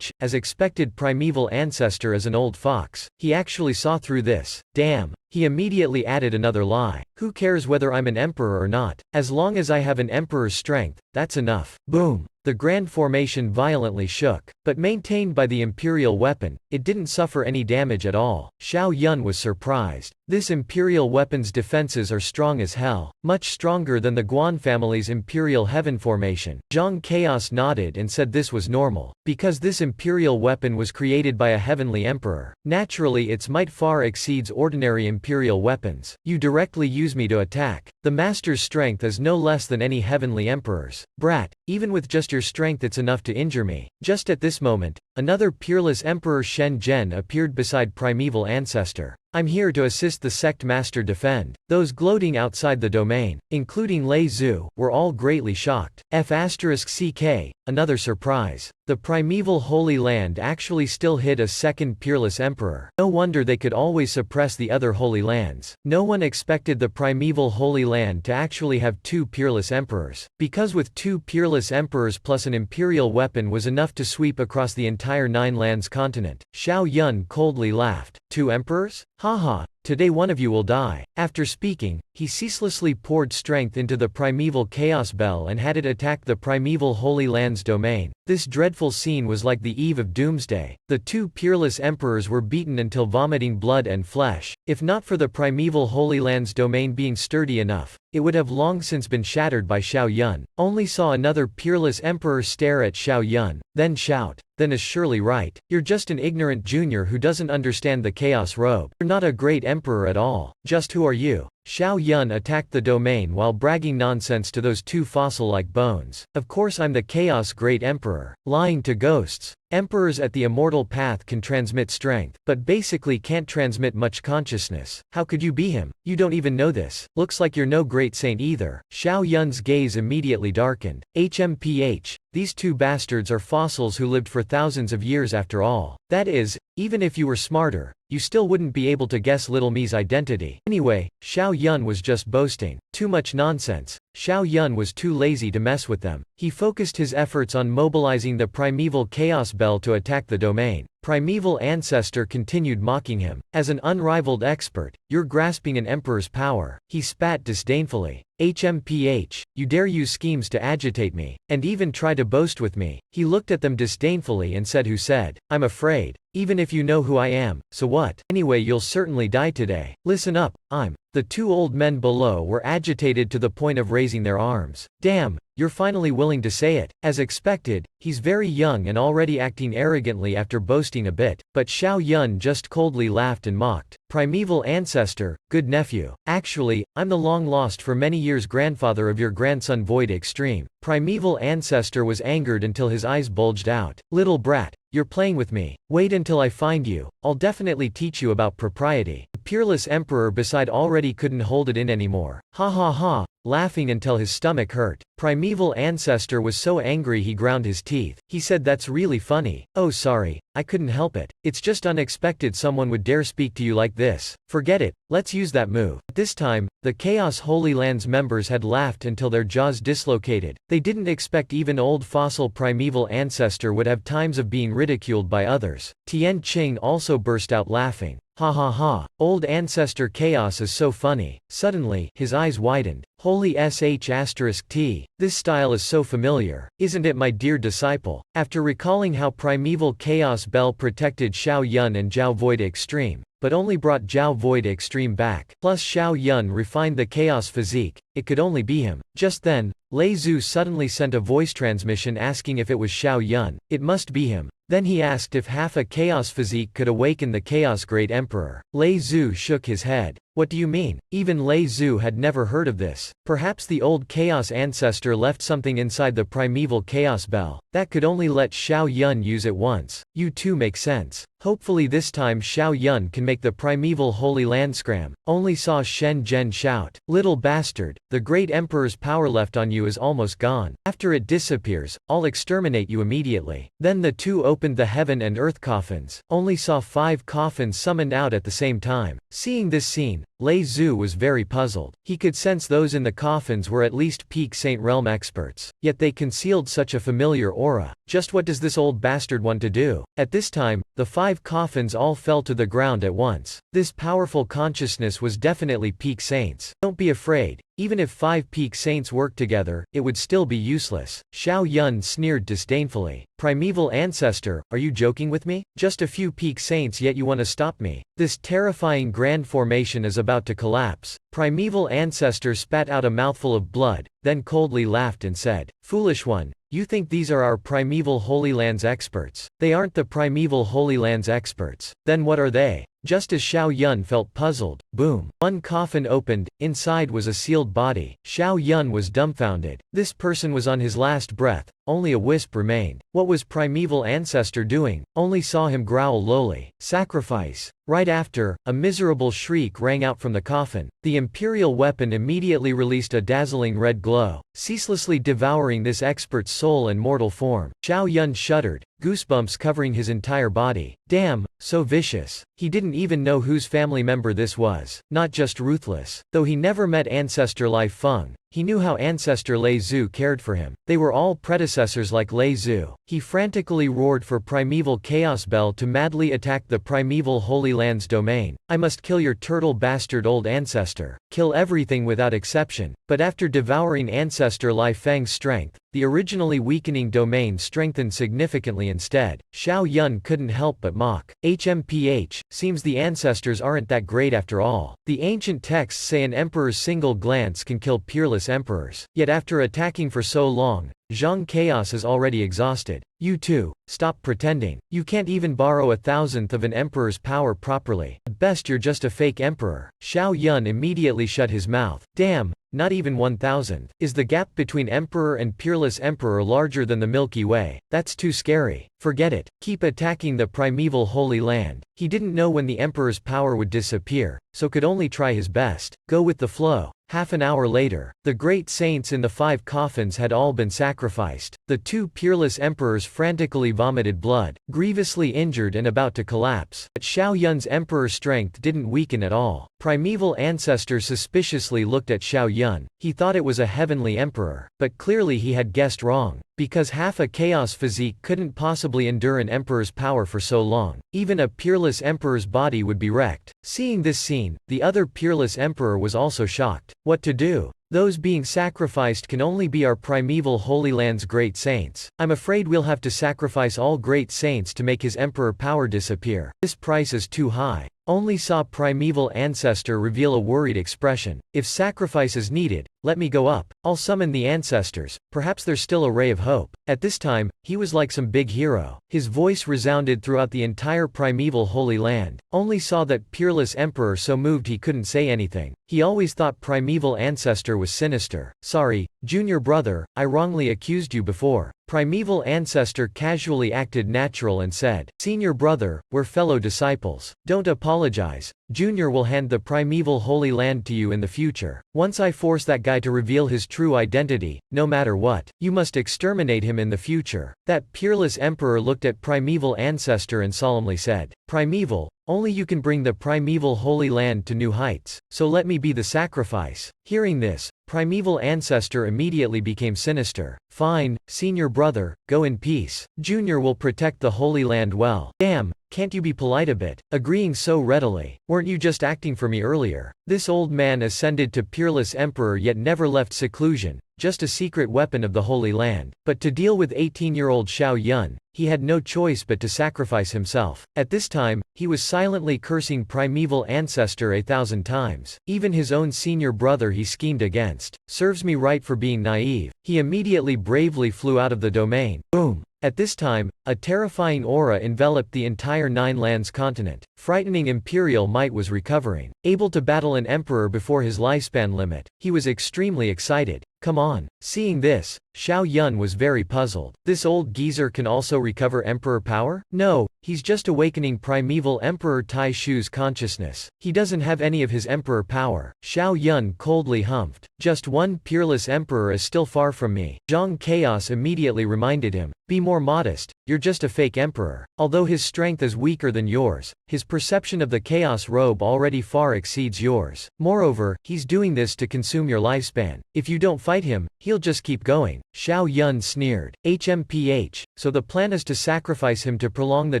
As expected, Primeval Ancestor is an old fox. He actually saw through this. Damn. He immediately added another lie. Who cares whether I'm an emperor or not? As long as I have an emperor's strength, that's enough. Boom. The grand formation violently shook, but maintained by the imperial weapon, it didn't suffer any damage at all. Xiao Yun was surprised. This imperial weapon's defenses are strong as hell, much stronger than the Guan family's imperial heaven formation. Zhang Chaos nodded and said this was normal, because this imperial weapon was created by a heavenly emperor. Naturally, its might far exceeds ordinary imperial weapons. You directly use me to attack. The master's strength is no less than any heavenly emperor's. Brat, even with just your strength it's enough to injure me. Just at this moment, another peerless emperor Shen Zhen appeared beside Primeval Ancestor. I'm here to assist the sect master defend. Those gloating outside the domain, including Lei Zhu, were all greatly shocked. F***ck, another surprise. The primeval Holy Land actually still hid a second peerless emperor. No wonder they could always suppress the other Holy Lands. No one expected the primeval Holy Land to actually have 2 peerless emperors. Because with 2 peerless emperors plus an imperial weapon was enough to sweep across the entire Nine Lands continent. Xiao Yun coldly laughed. 2 emperors? Haha. Today one of you will die. After speaking, he ceaselessly poured strength into the primeval chaos bell and had it attack the primeval Holy Land's domain. This dreadful scene was like the eve of doomsday. The 2 peerless emperors were beaten until vomiting blood and flesh. If not for the primeval Holy Land's domain being sturdy enough, it would have long since been shattered by Xiao Yun. Only saw another peerless emperor stare at Xiao Yun, then shout. Then is surely right. You're just an ignorant junior who doesn't understand the chaos robe. You're not a great emperor at all. Just who are you? Xiao Yun attacked the domain while bragging nonsense to those 2 fossil-like bones. Of course I'm the Chaos Great Emperor. Lying to ghosts. Emperors at the immortal path can transmit strength, but basically can't transmit much consciousness. How could you be him? You don't even know this. Looks like you're no great saint either. Xiao Yun's gaze immediately darkened. These 2 bastards are fossils who lived for thousands of years after all. That is, even if you were smarter, you still wouldn't be able to guess Little Me's identity. Anyway, Xiao Yun was just boasting. Too much nonsense. Xiao Yun was too lazy to mess with them. He focused his efforts on mobilizing the primeval chaos bell to attack the domain. Primeval Ancestor continued mocking him. As an unrivaled expert, you're grasping an emperor's power. He spat disdainfully. You dare use schemes to agitate me, and even try to boast with me. He looked at them disdainfully and said, who said, I'm afraid. Even if you know who I am, so what? Anyway, you'll certainly die today. Listen up, I'm. The 2 old men below were agitated to the point of raising their arms. Damn, you're finally willing to say it. As expected, he's very young and already acting arrogantly after boasting a bit, but Xiao Yun just coldly laughed and mocked. Primeval Ancestor, good nephew. Actually, I'm the long-lost for many years grandfather of your grandson Void Extreme. Primeval ancestor was angered until his eyes bulged out. Little brat, you're playing with me. Wait until I find you. I'll definitely teach you about propriety. The peerless emperor beside already couldn't hold it in anymore. Ha ha ha, laughing until his stomach hurt. Primeval ancestor was so angry he ground his teeth. He said, that's really funny. Oh sorry, I couldn't help it. It's just unexpected someone would dare speak to you like this. Forget it, let's use that move. At this time, the Chaos Holy Lands members had laughed until their jaws dislocated. They didn't expect even old fossil primeval ancestor would have times of being ridiculed by others. Tian Qing also burst out laughing. Ha ha ha, old ancestor chaos is so funny. Suddenly, his eyes widened. Holy sh*t, this style is so familiar, isn't it my dear disciple? After recalling how primeval chaos bell protected Xiao Yun and Zhao Void Extreme, but only brought Zhao Void Extreme back, plus Xiao Yun refined the chaos physique, it could only be him. Just then, Lei Zhu suddenly sent a voice transmission asking if it was Xiao Yun. It must be him. Then he asked if half a chaos physique could awaken the chaos great emperor. Lei Zhu shook his head. What do you mean? Even Lei Zhu had never heard of this. Perhaps the old chaos ancestor left something inside the primeval chaos bell that could only let Xiao Yun use it once. You two make sense. Hopefully this time Xiao Yun can make the primeval holy land scram. Only saw Shen Zhen shout. Little bastard, the great emperor's power left on you is almost gone. After it disappears, I'll exterminate you immediately. Then the two opened the heaven and earth coffins. Only saw 5 coffins summoned out at the same time. Seeing this scene, Lei Zhu was very puzzled. He could sense those in the coffins were at least peak Saint Realm experts. Yet they concealed such a familiar aura. Just what does this old bastard want to do? At this time, the 5 coffins all fell to the ground at once. This powerful consciousness was definitely peak saints. Don't be afraid. Even if 5 peak saints worked together, it would still be useless. Xiao Yun sneered disdainfully. Primeval ancestor, are you joking with me? Just a few peak saints yet you want to stop me. This terrifying grand formation is about to collapse. Primeval ancestor spat out a mouthful of blood, then coldly laughed and said, foolish one, you think these are our primeval Holy Lands experts? They aren't the primeval Holy Lands experts. Then what are they? Just as Xiao Yun felt puzzled, boom. One coffin opened, inside was a sealed body. Xiao Yun was dumbfounded. This person was on his last breath, only a wisp remained. What was primeval ancestor doing? Only saw him growl lowly. Sacrifice. Right after, a miserable shriek rang out from the coffin. The imperial weapon immediately released a dazzling red glow, ceaselessly devouring this expert's soul and mortal form. Xiao Yun shuddered, goosebumps covering his entire body. Damn, so vicious. He didn't even know whose family member this was. Not just ruthless. Though he never met ancestor Lai Feng, he knew how ancestor Lei Zhu cared for him. They were all predecessors like Lei Zhu. He frantically roared for primeval chaos bell to madly attack the primeval Holy Lands domain. I must kill your turtle bastard old ancestor. Kill everything without exception. But after devouring ancestor Lai Feng's strength, the originally weakening domain strengthened significantly instead. Xiao Yun couldn't help but mock. HMPH, seems the ancestors aren't that great after all. The ancient texts say an emperor's single glance can kill peerless emperors. Yet after attacking for so long, Zhang Chaos is already exhausted. You two, stop pretending. You can't even borrow 1,000th of an emperor's power properly. At best you're just a fake emperor. Xiao Yun immediately shut his mouth. Damn, not even 1,000th. Is the gap between emperor and peerless emperor larger than the Milky Way? That's too scary. Forget it. Keep attacking the primeval Holy Land. He didn't know when the emperor's power would disappear, so could only try his best. Go with the flow. Half an hour later, the great saints in the 5 coffins had all been sacrificed. The 2 peerless emperors frantically vomited blood, grievously injured and about to collapse. But Xiao Yun's emperor strength didn't weaken at all. Primeval ancestor suspiciously looked at Xiao Yun. He thought it was a heavenly emperor, but clearly he had guessed wrong. Because half a chaos physique couldn't possibly endure an emperor's power for so long. Even a peerless emperor's body would be wrecked. Seeing this scene, the other peerless emperor was also shocked. What to do? Those being sacrificed can only be our primeval Holy Land's great saints. I'm afraid we'll have to sacrifice all great saints to make his emperor power disappear. This price is too high. Only saw primeval ancestor reveal a worried expression. If sacrifice is needed, let me go up. I'll summon the ancestors. Perhaps there's still a ray of hope. At this time, he was like some big hero. His voice resounded throughout the entire primeval Holy Land. Only saw that peerless emperor so moved he couldn't say anything. He always thought primeval ancestor was sinister. Sorry, junior brother, I wrongly accused you before. Primeval ancestor casually acted natural and said, Senior brother, we're fellow disciples. Don't apologize. Junior will hand the primeval Holy Land to you in the future. Once I force that guy to reveal his true identity, no matter what, you must exterminate him in the future. That peerless emperor looked at primeval ancestor and solemnly said, Primeval, only you can bring the primeval Holy Land to new heights, so let me be the sacrifice. Hearing this, primeval ancestor immediately became sinister. Fine, senior brother, go in peace. Junior will protect the Holy Land well. Damn, can't you be polite a bit? Agreeing so readily. Weren't you just acting for me earlier? This old man ascended to peerless emperor yet never left seclusion, just a secret weapon of the Holy Land. But to deal with 18-year-old Xiao Yun, he had no choice but to sacrifice himself. At this time, he was silently cursing primeval ancestor 1,000 times. Even his own senior brother he schemed against. Serves me right for being naive. He immediately bravely flew out of the domain. Boom! At this time, a terrifying aura enveloped the entire Nine Lands continent. Frightening imperial might was recovering. Able to battle an emperor before his lifespan limit, he was extremely excited. Come on. Seeing this, Xiao Yun was very puzzled. This old geezer can also recover emperor power? No, he's just awakening primeval Emperor Tai Shu's consciousness. He doesn't have any of his emperor power. Xiao Yun coldly humphed. Just one peerless emperor is still far from me. Zhang Chaos immediately reminded him. Be more modest, you're just a fake emperor. Although his strength is weaker than yours, his perception of the chaos robe already far exceeds yours. Moreover, he's doing this to consume your lifespan. If you don't fight him, he'll just keep going. Xiao Yun sneered. HMPH, so the plan is to sacrifice him to prolong the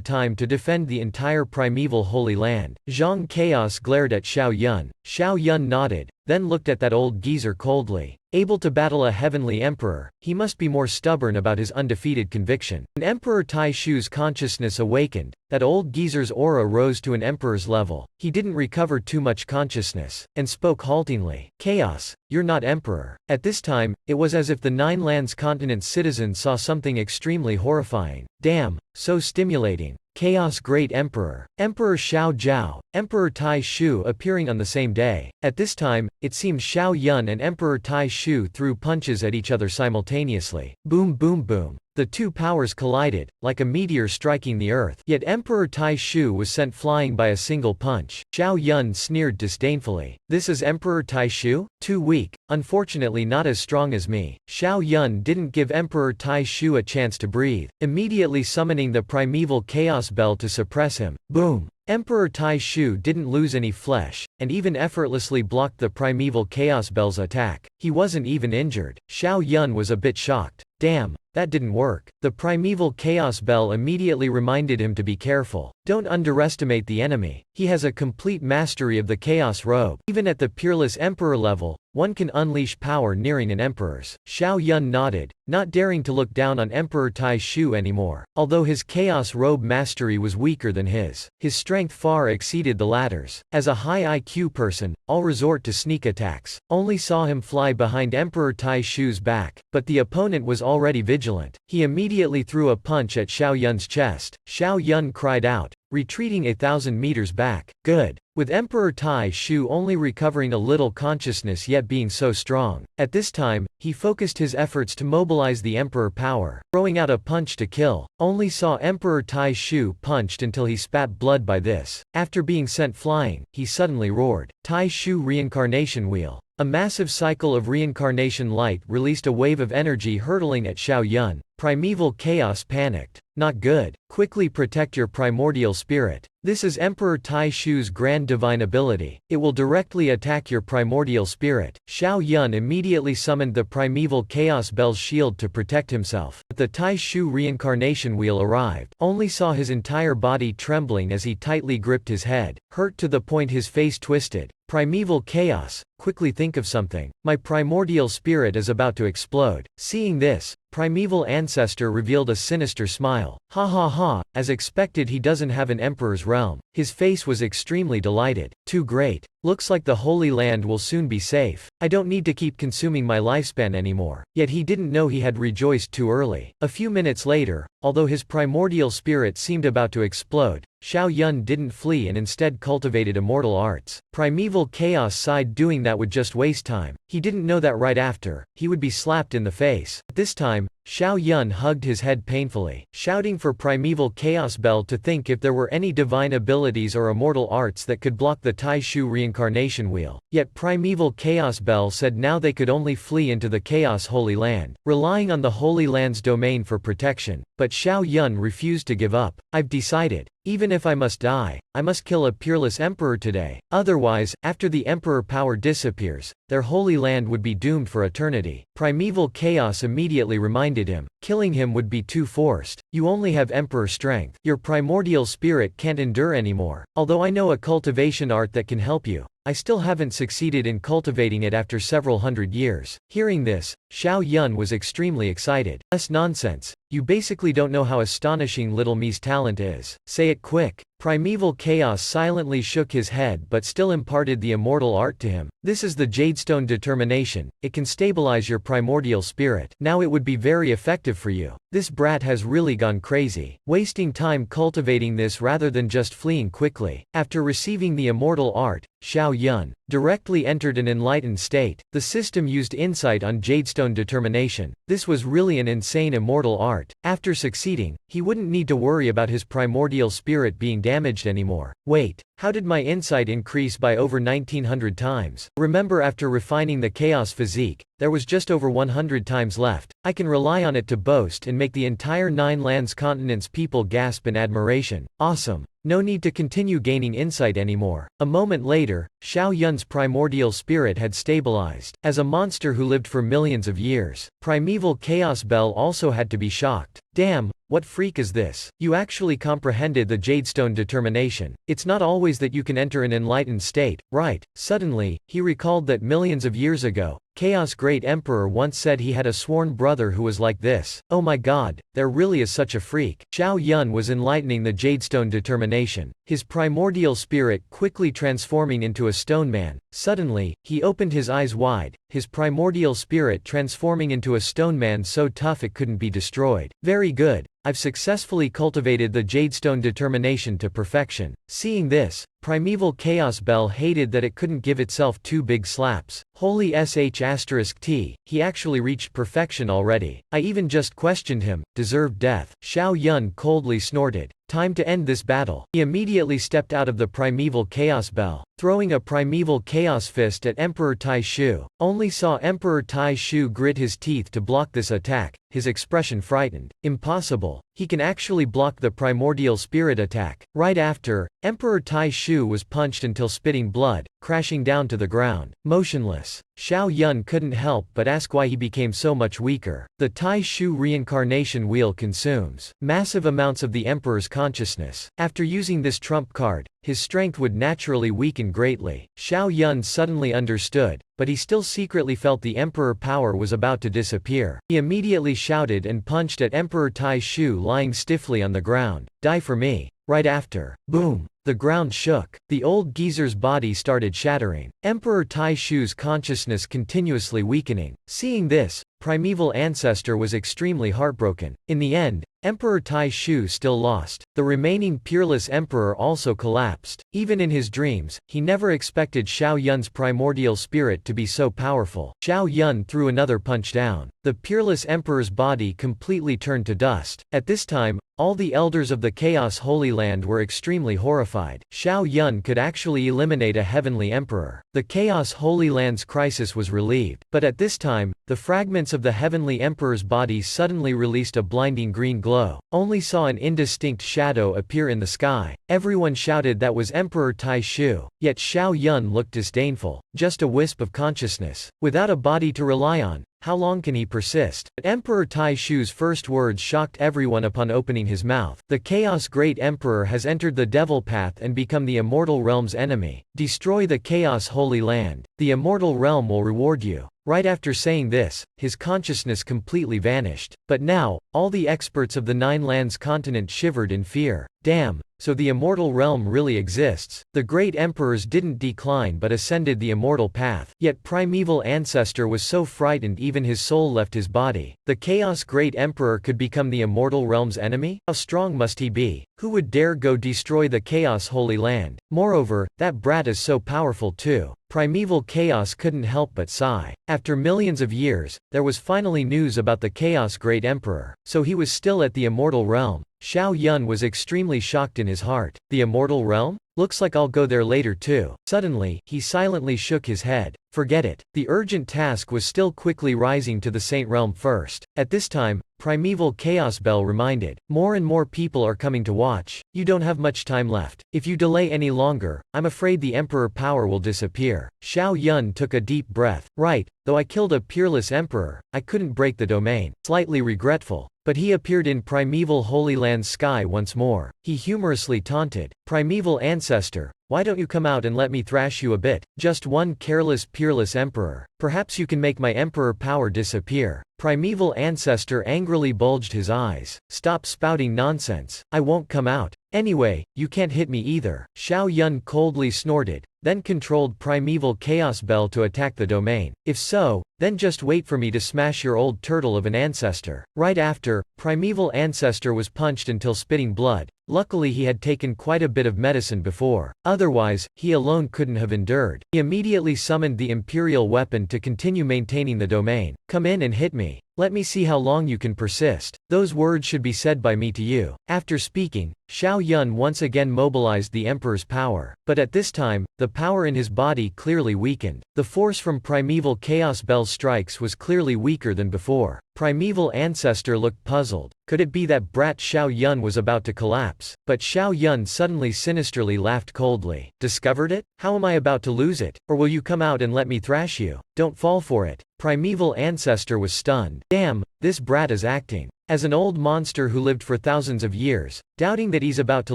time to defend the entire primeval Holy Land. Zhang Chaos glared at Xiao Yun. Xiao Yun nodded, then looked at that old geezer coldly. Able to battle a heavenly emperor, he must be more stubborn about his undefeated conviction. When Emperor Tai Shu's consciousness awakened, that old geezer's aura rose to an emperor's level. He didn't recover too much consciousness, and spoke haltingly. Chaos, you're not emperor. At this time, it was as if the Nine Lands continent's citizens saw something extremely horrifying. Damn, so stimulating. Chaos Great Emperor. Emperor Xiao Zhao, Emperor Tai Shu appearing on the same day. At this time, it seemed Xiao Yun and Emperor Tai Shu threw punches at each other simultaneously. Boom boom boom. The two powers collided, like a meteor striking the earth. Yet Emperor Tai Shu was sent flying by a single punch. Xiao Yun sneered disdainfully. This is Emperor Tai Shu? Too weak, unfortunately not as strong as me. Xiao Yun didn't give Emperor Tai Shu a chance to breathe, immediately summoning the primeval chaos bell to suppress him. Boom! Emperor Tai Shu didn't lose any flesh, and even effortlessly blocked the primeval chaos bell's attack. He wasn't even injured. Xiao Yun was a bit shocked. Damn, that didn't work. The primeval chaos bell immediately reminded him to be careful. Don't underestimate the enemy. He has a complete mastery of the chaos robe. Even at the peerless emperor level, one can unleash power nearing an emperor's. Xiao Yun nodded, not daring to look down on Emperor Tai Shu anymore. Although his chaos robe mastery was weaker than his strength far exceeded the latter's. As a high IQ person, I'll resort to sneak attacks. Only saw him fly behind Emperor Tai Shu's back, but the opponent was already vigilant. He immediately threw a punch at Xiao Yun's chest. Xiao Yun cried out, retreating 1,000 meters back. Good. With Emperor Tai Shu only recovering a little consciousness yet being so strong. At this time, he focused his efforts to mobilize the Emperor power, throwing out a punch to kill. Only saw Emperor Tai Shu punched until he spat blood by this. After being sent flying, he suddenly roared. Tai Shu Reincarnation Wheel. A massive cycle of reincarnation light released a wave of energy hurtling at Xiao Yun. Primeval chaos panicked. Not good. Quickly protect your primordial spirit. This is Emperor Tai Shu's grand divine ability. It will directly attack your primordial spirit. Xiao Yun immediately summoned the primeval chaos bell's shield to protect himself. But the Tai Shu reincarnation wheel arrived. Only saw his entire body trembling as he tightly gripped his head, hurt to the point his face twisted. Primeval chaos, quickly think of something. My primordial spirit is about to explode. Seeing this, primeval ancestor revealed a sinister smile. Ha ha ha, as expected he doesn't have an emperor's realm. His face was extremely delighted. Too great. Looks like the Holy Land will soon be safe. I don't need to keep consuming my lifespan anymore. Yet he didn't know he had rejoiced too early. A few minutes later, although his primordial spirit seemed about to explode, Xiao Yun didn't flee and instead cultivated immortal arts. Primeval chaos sighed, doing that would just waste time. He didn't know that right after, he would be slapped in the face. At this time, Xiao Yun hugged his head painfully, shouting for Primeval Chaos Bell to think if there were any divine abilities or immortal arts that could block the Tai Shu reincarnation wheel. Yet Primeval Chaos Bell said now they could only flee into the Chaos Holy Land, relying on the Holy Land's domain for protection. But Xiao Yun refused to give up. I've decided. Even if I must die, I must kill a peerless emperor today. Otherwise, after the emperor power disappears, their holy land would be doomed for eternity. Primeval chaos immediately reminded him, killing him would be too forced. You only have emperor strength. Your primordial spirit can't endure anymore. Although I know a cultivation art that can help you, I still haven't succeeded in cultivating it after several hundred years. Hearing this, Xiao Yun was extremely excited. Less nonsense. You basically don't know how astonishing little me's talent is. Say it quick. Primeval Chaos silently shook his head but still imparted the immortal art to him. This is the Jadestone Determination. It can stabilize your primordial spirit. Now it would be very effective for you. This brat has really gone crazy, wasting time cultivating this rather than just fleeing quickly. After receiving the immortal art, Xiao Yun directly entered an enlightened state. The system used insight on Jadestone Determination. This was really an insane immortal art. After succeeding, he wouldn't need to worry about his primordial spirit being damaged anymore. Wait, how did my insight increase by over 1900 times? Remember, after refining the chaos physique, there was just over 100 times left. I can rely on it to boast and make the entire 9 lands continents people gasp in admiration. Awesome. No need to continue gaining insight anymore. A moment later, Xiao Yun's primordial spirit had stabilized. As a monster who lived for millions of years, Primeval Chaos Bell also had to be shocked. Damn, what freak is this? You actually comprehended the Jadestone Determination. It's not always that you can enter an enlightened state, right? Suddenly, he recalled that millions of years ago, Chaos Great Emperor once said he had a sworn brother who was like this. Oh my god, there really is such a freak. Xiao Yun was enlightening the Jadestone Determination, his primordial spirit quickly transforming into a stone man. Suddenly, he opened his eyes wide, his primordial spirit transforming into a stone man so tough it couldn't be destroyed. Very good. I've successfully cultivated the Jadestone Determination to perfection. Seeing this, Primeval Chaos Bell hated that it couldn't give itself 2 big slaps. Holy **T, he actually reached perfection already. I even just questioned him, deserved death. Xiao Yun coldly snorted. Time to end this battle. He immediately stepped out of the Primeval Chaos Bell, throwing a Primeval Chaos Fist at Emperor Tai Shu. Only saw Emperor Tai Shu grit his teeth to block this attack, his expression frightened. Impossible. He can actually block the primordial spirit attack. Right after, Emperor Tai Shu was punched until spitting blood, crashing down to the ground, motionless. Xiao Yun couldn't help but ask why he became so much weaker. The Tai Shu reincarnation wheel consumes massive amounts of the Emperor's consciousness. After using this trump card, his strength would naturally weaken greatly. Xiao Yun suddenly understood, but he still secretly felt the Emperor power was about to disappear. He immediately shouted and punched at Emperor Tai Shu lying stiffly on the ground. Die for me. Right after, boom, the ground shook. The old geezer's body started shattering. Emperor Tai Shu's consciousness continuously weakening. Seeing this, Primeval Ancestor was extremely heartbroken. In the end, Emperor Tai Shu still lost. The remaining peerless emperor also collapsed. Even in his dreams, he never expected Xiao Yun's primordial spirit to be so powerful. Xiao Yun threw another punch down. The peerless emperor's body completely turned to dust. At this time, all the elders of the Chaos Holy Land were extremely horrified. Xiao Yun could actually eliminate a heavenly emperor. The Chaos Holy Land's crisis was relieved. But at this time, the fragments of the heavenly emperor's body suddenly released a blinding green glow. Only saw an indistinct shadow appear in the sky. Everyone shouted that was Emperor Tai Shu. Yet Xiao Yun looked disdainful. Just a wisp of consciousness. Without a body to rely on, how long can he persist? But Emperor Taishu's first words shocked everyone upon opening his mouth. The Chaos Great Emperor has entered the Devil Path and become the Immortal Realm's enemy. Destroy the Chaos Holy Land. The Immortal Realm will reward you. Right after saying this, his consciousness completely vanished. But now, all the experts of the Nine Lands continent shivered in fear. Damn, so the Immortal Realm really exists. The great emperors didn't decline but ascended the Immortal Path. Yet Primeval Ancestor was so frightened even his soul left his body. The Chaos Great Emperor could become the Immortal Realm's enemy? How strong must he be? Who would dare go destroy the Chaos Holy Land? Moreover, that brat is so powerful too. Primeval Chaos couldn't help but sigh. After millions of years, there was finally news about the Chaos Great Emperor. So he was still at the Immortal Realm. Xiao Yun was extremely shocked in his heart. The Immortal Realm? Looks like I'll go there later too. Suddenly, he silently shook his head. Forget it. The urgent task was still quickly rising to the Saint Realm first. At this time, Primeval Chaos Bell reminded, more and more people are coming to watch. You don't have much time left. If you delay any longer, I'm afraid the Emperor power will disappear. Xiao Yun took a deep breath. Right, though I killed a peerless emperor, I couldn't break the domain. Slightly regretful. But he appeared in Primeval Holy Land's sky once more. He humorously taunted, Primeval Ancestor, why don't you come out and let me thrash you a bit? Just one careless peerless emperor. Perhaps you can make my emperor power disappear. Primeval Ancestor angrily bulged his eyes. Stop spouting nonsense. I won't come out. Anyway, you can't hit me either. Xiao Yun coldly snorted, then controlled Primeval Chaos Bell to attack the domain. If so, then just wait for me to smash your old turtle of an ancestor. Right after, Primeval Ancestor was punched until spitting blood. Luckily he had taken quite a bit of medicine before. Otherwise, he alone couldn't have endured. He immediately summoned the Imperial weapon to continue maintaining the domain. Come in and hit me. Let me see how long you can persist. Those words should be said by me to you. After speaking, Xiao Yun once again mobilized the Emperor's power. But at this time, the power in his body clearly weakened. The force from Primeval Chaos Bell's strikes was clearly weaker than before. Primeval Ancestor looked puzzled. Could it be that brat Xiao Yun was about to collapse? But Xiao Yun suddenly sinisterly laughed coldly. Discovered it? How am I about to lose it? Or will you come out and let me thrash you? Don't fall for it. Primeval Ancestor was stunned. Damn, this brat is acting as an old monster who lived for thousands of years, doubting that he's about to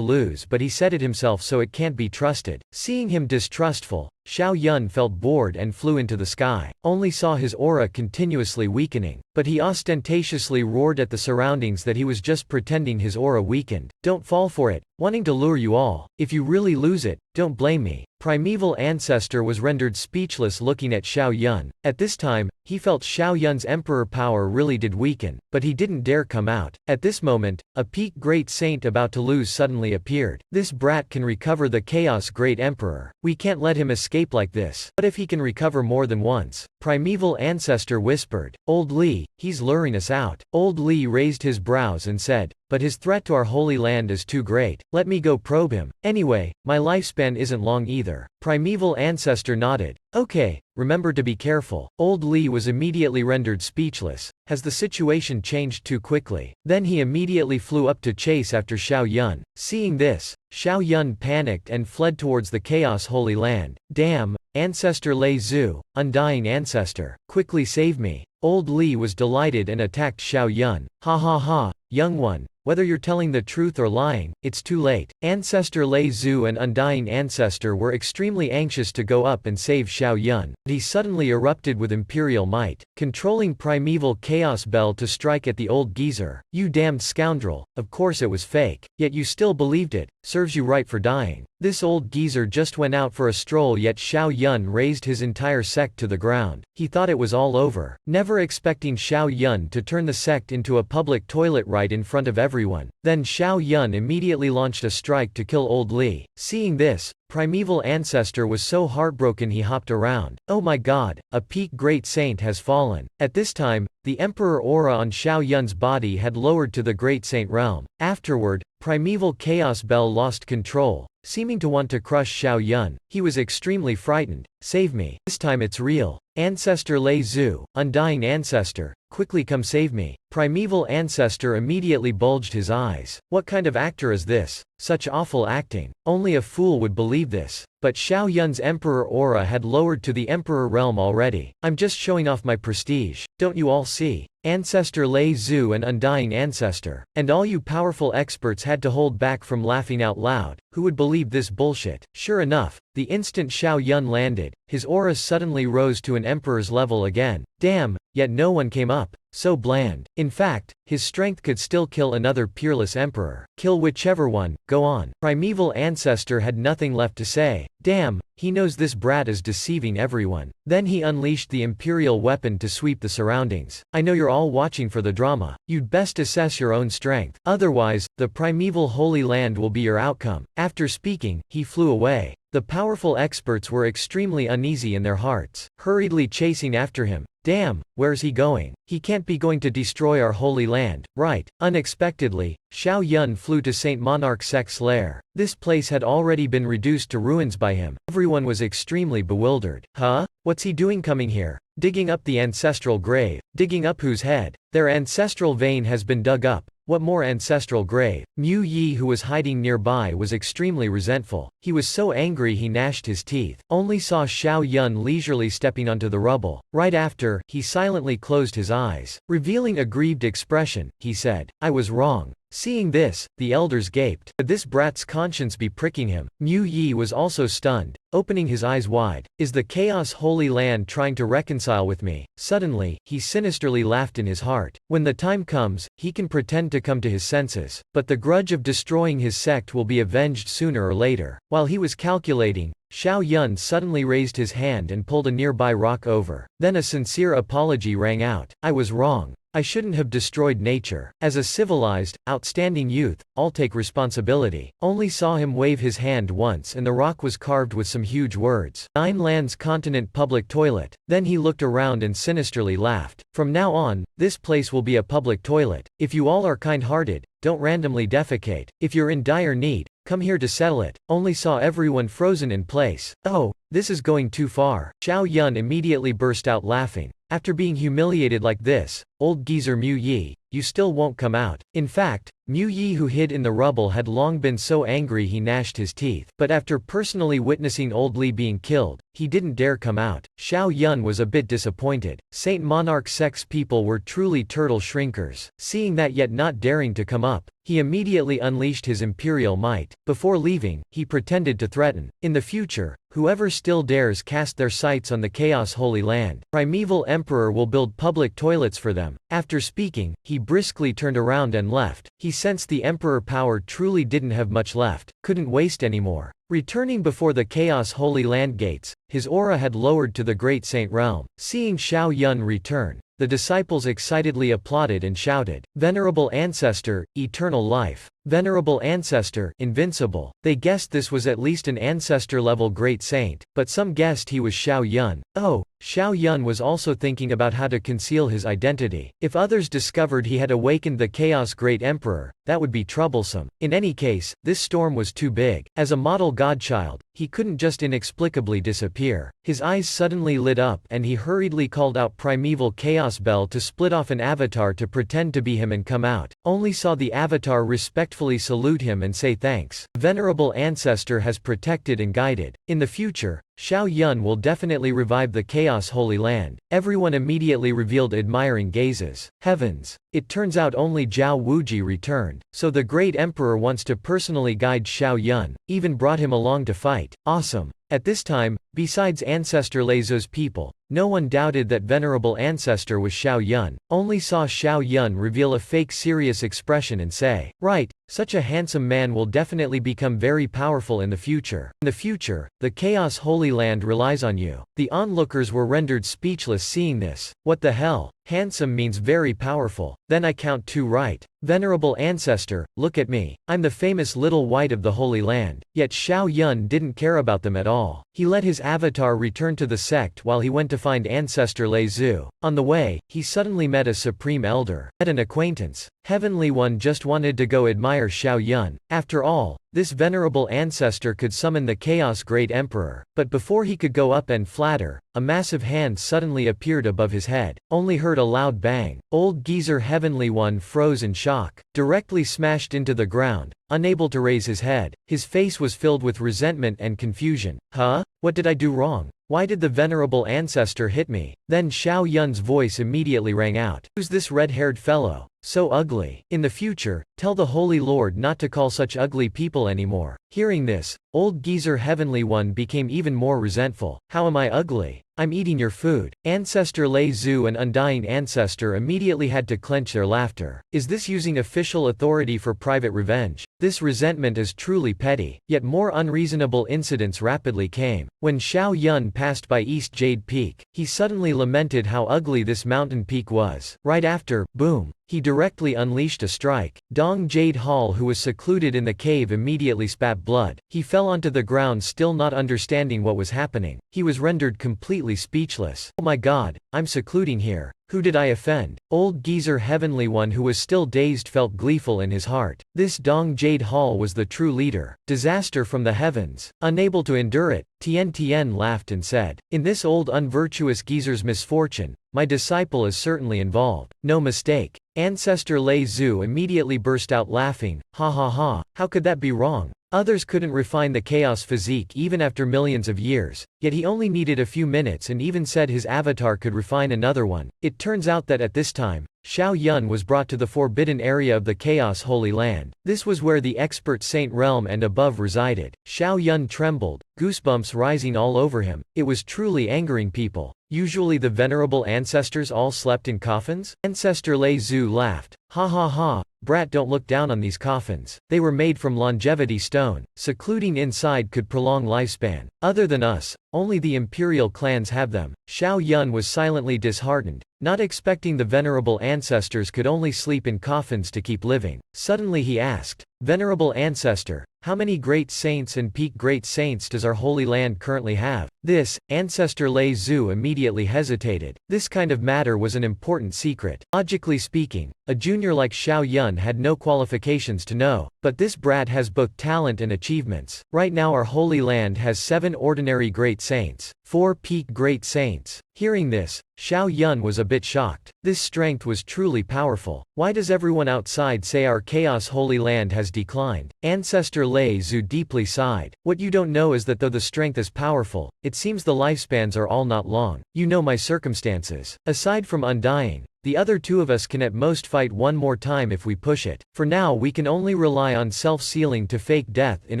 lose, but he said it himself so it can't be trusted. Seeing him distrustful, Xiao Yun felt bored and flew into the sky. Only saw his aura continuously weakening. But he ostentatiously roared at the surroundings that he was just pretending his aura weakened. Don't fall for it, wanting to lure you all. If you really lose it, don't blame me. Primeval Ancestor was rendered speechless looking at Xiao Yun. At this time, he felt Xiao Yun's emperor power really did weaken, but he didn't dare come out. At this moment, a peak great saint about to lose suddenly appeared. This brat can recover the Chaos Great Emperor. We can't let him escape like this. What if he can recover more than once? Primeval Ancestor whispered. Old Li, he's luring us out. Old Li raised his brows and said, but his threat to our holy land is too great. Let me go probe him. Anyway, my lifespan isn't long either. Primeval Ancestor nodded. Okay, remember to be careful. Old Li was immediately rendered speechless. Has the situation changed too quickly? Then he immediately flew up to chase after Xiao Yun. Seeing this, Xiao Yun panicked and fled towards the Chaos Holy Land. Damn, Ancestor Lei Zhu, Undying Ancestor, quickly save me. Old Li was delighted and attacked Xiao Yun. Ha ha ha, young one. Whether you're telling the truth or lying, it's too late. Ancestor Lei Zhu and Undying Ancestor were extremely anxious to go up and save Xiao Yun, but he suddenly erupted with imperial might, controlling Primeval Chaos Bell to strike at the old geezer. You damned scoundrel, of course it was fake, yet you still believed it, serves you right for dying. This old geezer just went out for a stroll, yet Xiao Yun razed his entire sect to the ground. He thought it was all over, never expecting Xiao Yun to turn the sect into a public toilet right in front of everyone. Then Xiao Yun immediately launched a strike to kill Old Li. Seeing this, Primeval Ancestor was so heartbroken he hopped around. Oh my god, a peak great saint has fallen. At this time, the Emperor aura on Xiao Yun's body had lowered to the Great Saint realm. Afterward, Primeval Chaos Bell lost control, seeming to want to crush Xiao Yun. He was extremely frightened. Save me. This time it's real. Ancestor Lei Zhu, Undying Ancestor, quickly come save me. Primeval Ancestor immediately bulged his eyes. What kind of actor is this? Such awful acting. Only a fool would believe this. but Xiao Yun's emperor aura had lowered to the emperor realm already. I'm just showing off my prestige, don't you all see? Ancestor Lei Zhu and Undying Ancestor. And all you powerful experts had to hold back from laughing out loud. Who would believe this bullshit? Sure enough, the instant Xiao Yun landed, his aura suddenly rose to an emperor's level again. Damn, yet no one came up. So bland. In fact, his strength could still kill another peerless emperor. Kill whichever one, go on. Primeval Ancestor had nothing left to say. Damn, he knows this brat is deceiving everyone. Then he unleashed the imperial weapon to sweep the surroundings. I know you're all watching for the drama. You'd best assess your own strength. Otherwise, the primeval Holy Land will be your outcome. After speaking, he flew away. The powerful experts were extremely uneasy in their hearts, hurriedly chasing after him. Damn, where's he going? He can't be going to destroy our holy land, right? Unexpectedly, Xiao Yun flew to Saint Monarch Sek's lair. This place had already been reduced to ruins by him. Everyone was extremely bewildered. Huh? What's he doing coming here? Digging up the ancestral grave. Digging up whose head? Their ancestral vein has been dug up. What more ancestral grave? Mu Yi, who was hiding nearby, was extremely resentful. He was so angry he gnashed his teeth. Only saw Xiao Yun leisurely stepping onto the rubble. Right after, he silently closed his eyes. Revealing a grieved expression, he said, I was wrong. Seeing this, the elders gaped. Could this brat's conscience be pricking him? Mu Yi was also stunned, opening his eyes wide. Is the Chaos Holy Land trying to reconcile with me? Suddenly, he sinisterly laughed in his heart. When the time comes, he can pretend to come to his senses. But the grudge of destroying his sect will be avenged sooner or later. While he was calculating, Xiao Yun suddenly raised his hand and pulled a nearby rock over. Then a sincere apology rang out. I was wrong. I shouldn't have destroyed nature. As a civilized, outstanding youth, I'll take responsibility. Only saw him wave his hand once and the rock was carved with some huge words. 9 Lands Continent Public Toilet. Then he looked around and sinisterly laughed. From now on, this place will be a public toilet. If you all are kind-hearted, don't randomly defecate. If you're in dire need, come here to settle it. Only saw everyone frozen in place. Oh, this is going too far. Xiao Yun immediately burst out laughing. After being humiliated like this, old geezer Mu Yi, you still won't come out. In fact, Mu Yi, who hid in the rubble, had long been so angry he gnashed his teeth. But after personally witnessing old Li being killed, he didn't dare come out. Xiao Yun was a bit disappointed. Saint Monarch Sek's people were truly turtle shrinkers. Seeing that yet not daring to come up, he immediately unleashed his imperial might. Before leaving, he pretended to threaten. In the future, whoever still dares cast their sights on the Chaos Holy Land, Primeval Emperor will build public toilets for them. After speaking, he briskly turned around and left. He sensed the Emperor power truly didn't have much left, couldn't waste anymore. Returning before the Chaos Holy Land gates, his aura had lowered to the Great Saint Realm. Seeing Xiao Yun return, the disciples excitedly applauded and shouted, Venerable Ancestor, eternal life. Venerable Ancestor, invincible. They guessed this was at least an ancestor-level great saint, but some guessed he was Xiao Yun. Oh, Xiao Yun was also thinking about how to conceal his identity. If others discovered he had awakened the Chaos Great Emperor, that would be troublesome. In any case, this storm was too big. As a model godchild, he couldn't just inexplicably disappear. His eyes suddenly lit up and he hurriedly called out Primeval Chaos Bell to split off an avatar to pretend to be him and come out. Only saw the avatar respectfully salute him and say thanks. Venerable Ancestor has protected and guided. In the future, Xiao Yun will definitely revive the Chaos Holy Land. Everyone immediately revealed admiring gazes. Heavens! It turns out only Zhao Wuji returned. So the great emperor wants to personally guide Xiao Yun, even brought him along to fight. Awesome! At this time, besides Ancestor Leizo's people, no one doubted that Venerable Ancestor was Xiao Yun. Only saw Xiao Yun reveal a fake serious expression and say, right, such a handsome man will definitely become very powerful in the future. In the future, the Chaos Holy Land relies on you. The onlookers were rendered speechless seeing this. What the hell? Handsome means very powerful. Then I count 2 right. Venerable Ancestor, look at me. I'm the famous little white of the Holy Land. Yet Xiao Yun didn't care about them at all. He let his avatar return to the sect while he went to find Ancestor Lei Zhu. On the way, he suddenly met a supreme elder. Met an acquaintance. Heavenly One just wanted to go admire Xiao Yun. After all, This venerable ancestor could summon the Chaos Great Emperor. But before he could go up and flatter, a massive hand suddenly appeared above his head. Only heard a loud bang. Old Geezer Heavenly One froze in shock, directly smashed into the ground, unable to raise his head. His face was filled with resentment and confusion. Huh? What did I do wrong? Why did the venerable ancestor hit me? Then Xiao Yun's voice immediately rang out. Who's this red-haired fellow? So ugly. In the future, tell the Holy Lord not to call such ugly people anymore. Hearing this, old Geezer Heavenly One became even more resentful. How am I ugly? I'm eating your food. Ancestor Lei Zhu and Undying Ancestor immediately had to clench their laughter. Is this using official authority for private revenge? This resentment is truly petty. Yet more unreasonable incidents rapidly came. When Xiao Yun passed by East Jade Peak, he suddenly lamented how ugly this mountain peak was. Right after, boom, he directly unleashed a strike. Dong Jade Hall, who was secluded in the cave, immediately spat blood. He fell onto the ground, still not understanding what was happening. He was rendered completely speechless. Oh my god, I'm secluding here. Who did I offend? Old Geezer Heavenly One, who was still dazed, felt gleeful in his heart. This Dong Jade Hall was the true leader. Disaster from the heavens. Unable to endure it, Tian Tian laughed and said, in this old unvirtuous geezer's misfortune, my disciple is certainly involved. No mistake. Ancestor Lei Zhu immediately burst out laughing. Ha ha ha, how could that be wrong? Others couldn't refine the chaos physique even after millions of years, yet he only needed a few minutes and even said his avatar could refine another one. It turns out that at this time, Xiao Yun was brought to the forbidden area of the Chaos Holy Land. This was where the expert Saint Realm and above resided. Xiao Yun trembled, goosebumps rising all over him. It was truly angering people. Usually the venerable ancestors all slept in coffins? Ancestor Lei Zhu laughed. Ha ha ha, brat, don't look down on these coffins. They were made from longevity stone. Secluding inside could prolong lifespan. Other than us, only the imperial clans have them. Xiao Yun was silently disheartened, not expecting the venerable ancestors could only sleep in coffins to keep living. Suddenly he asked, Venerable Ancestor, how many great saints and peak great saints does our holy land currently have? This, Ancestor Lei Zhu immediately hesitated. This kind of matter was an important secret. Logically speaking, a junior like Xiao Yun had no qualifications to know, but this brat has both talent and achievements. Right now our holy land has 7 ordinary great saints, 4 peak great saints. Hearing this, Xiao Yun was a bit shocked. This strength was truly powerful. Why does everyone outside say our chaos holy land has declined? Ancestor Lei Zhu deeply sighed. What you don't know is that though the strength is powerful, it seems the lifespans are all not long. You know my circumstances. Aside from Undying, the other 2 of us can at most fight one more time if we push it. For now we can only rely on self-sealing to fake death in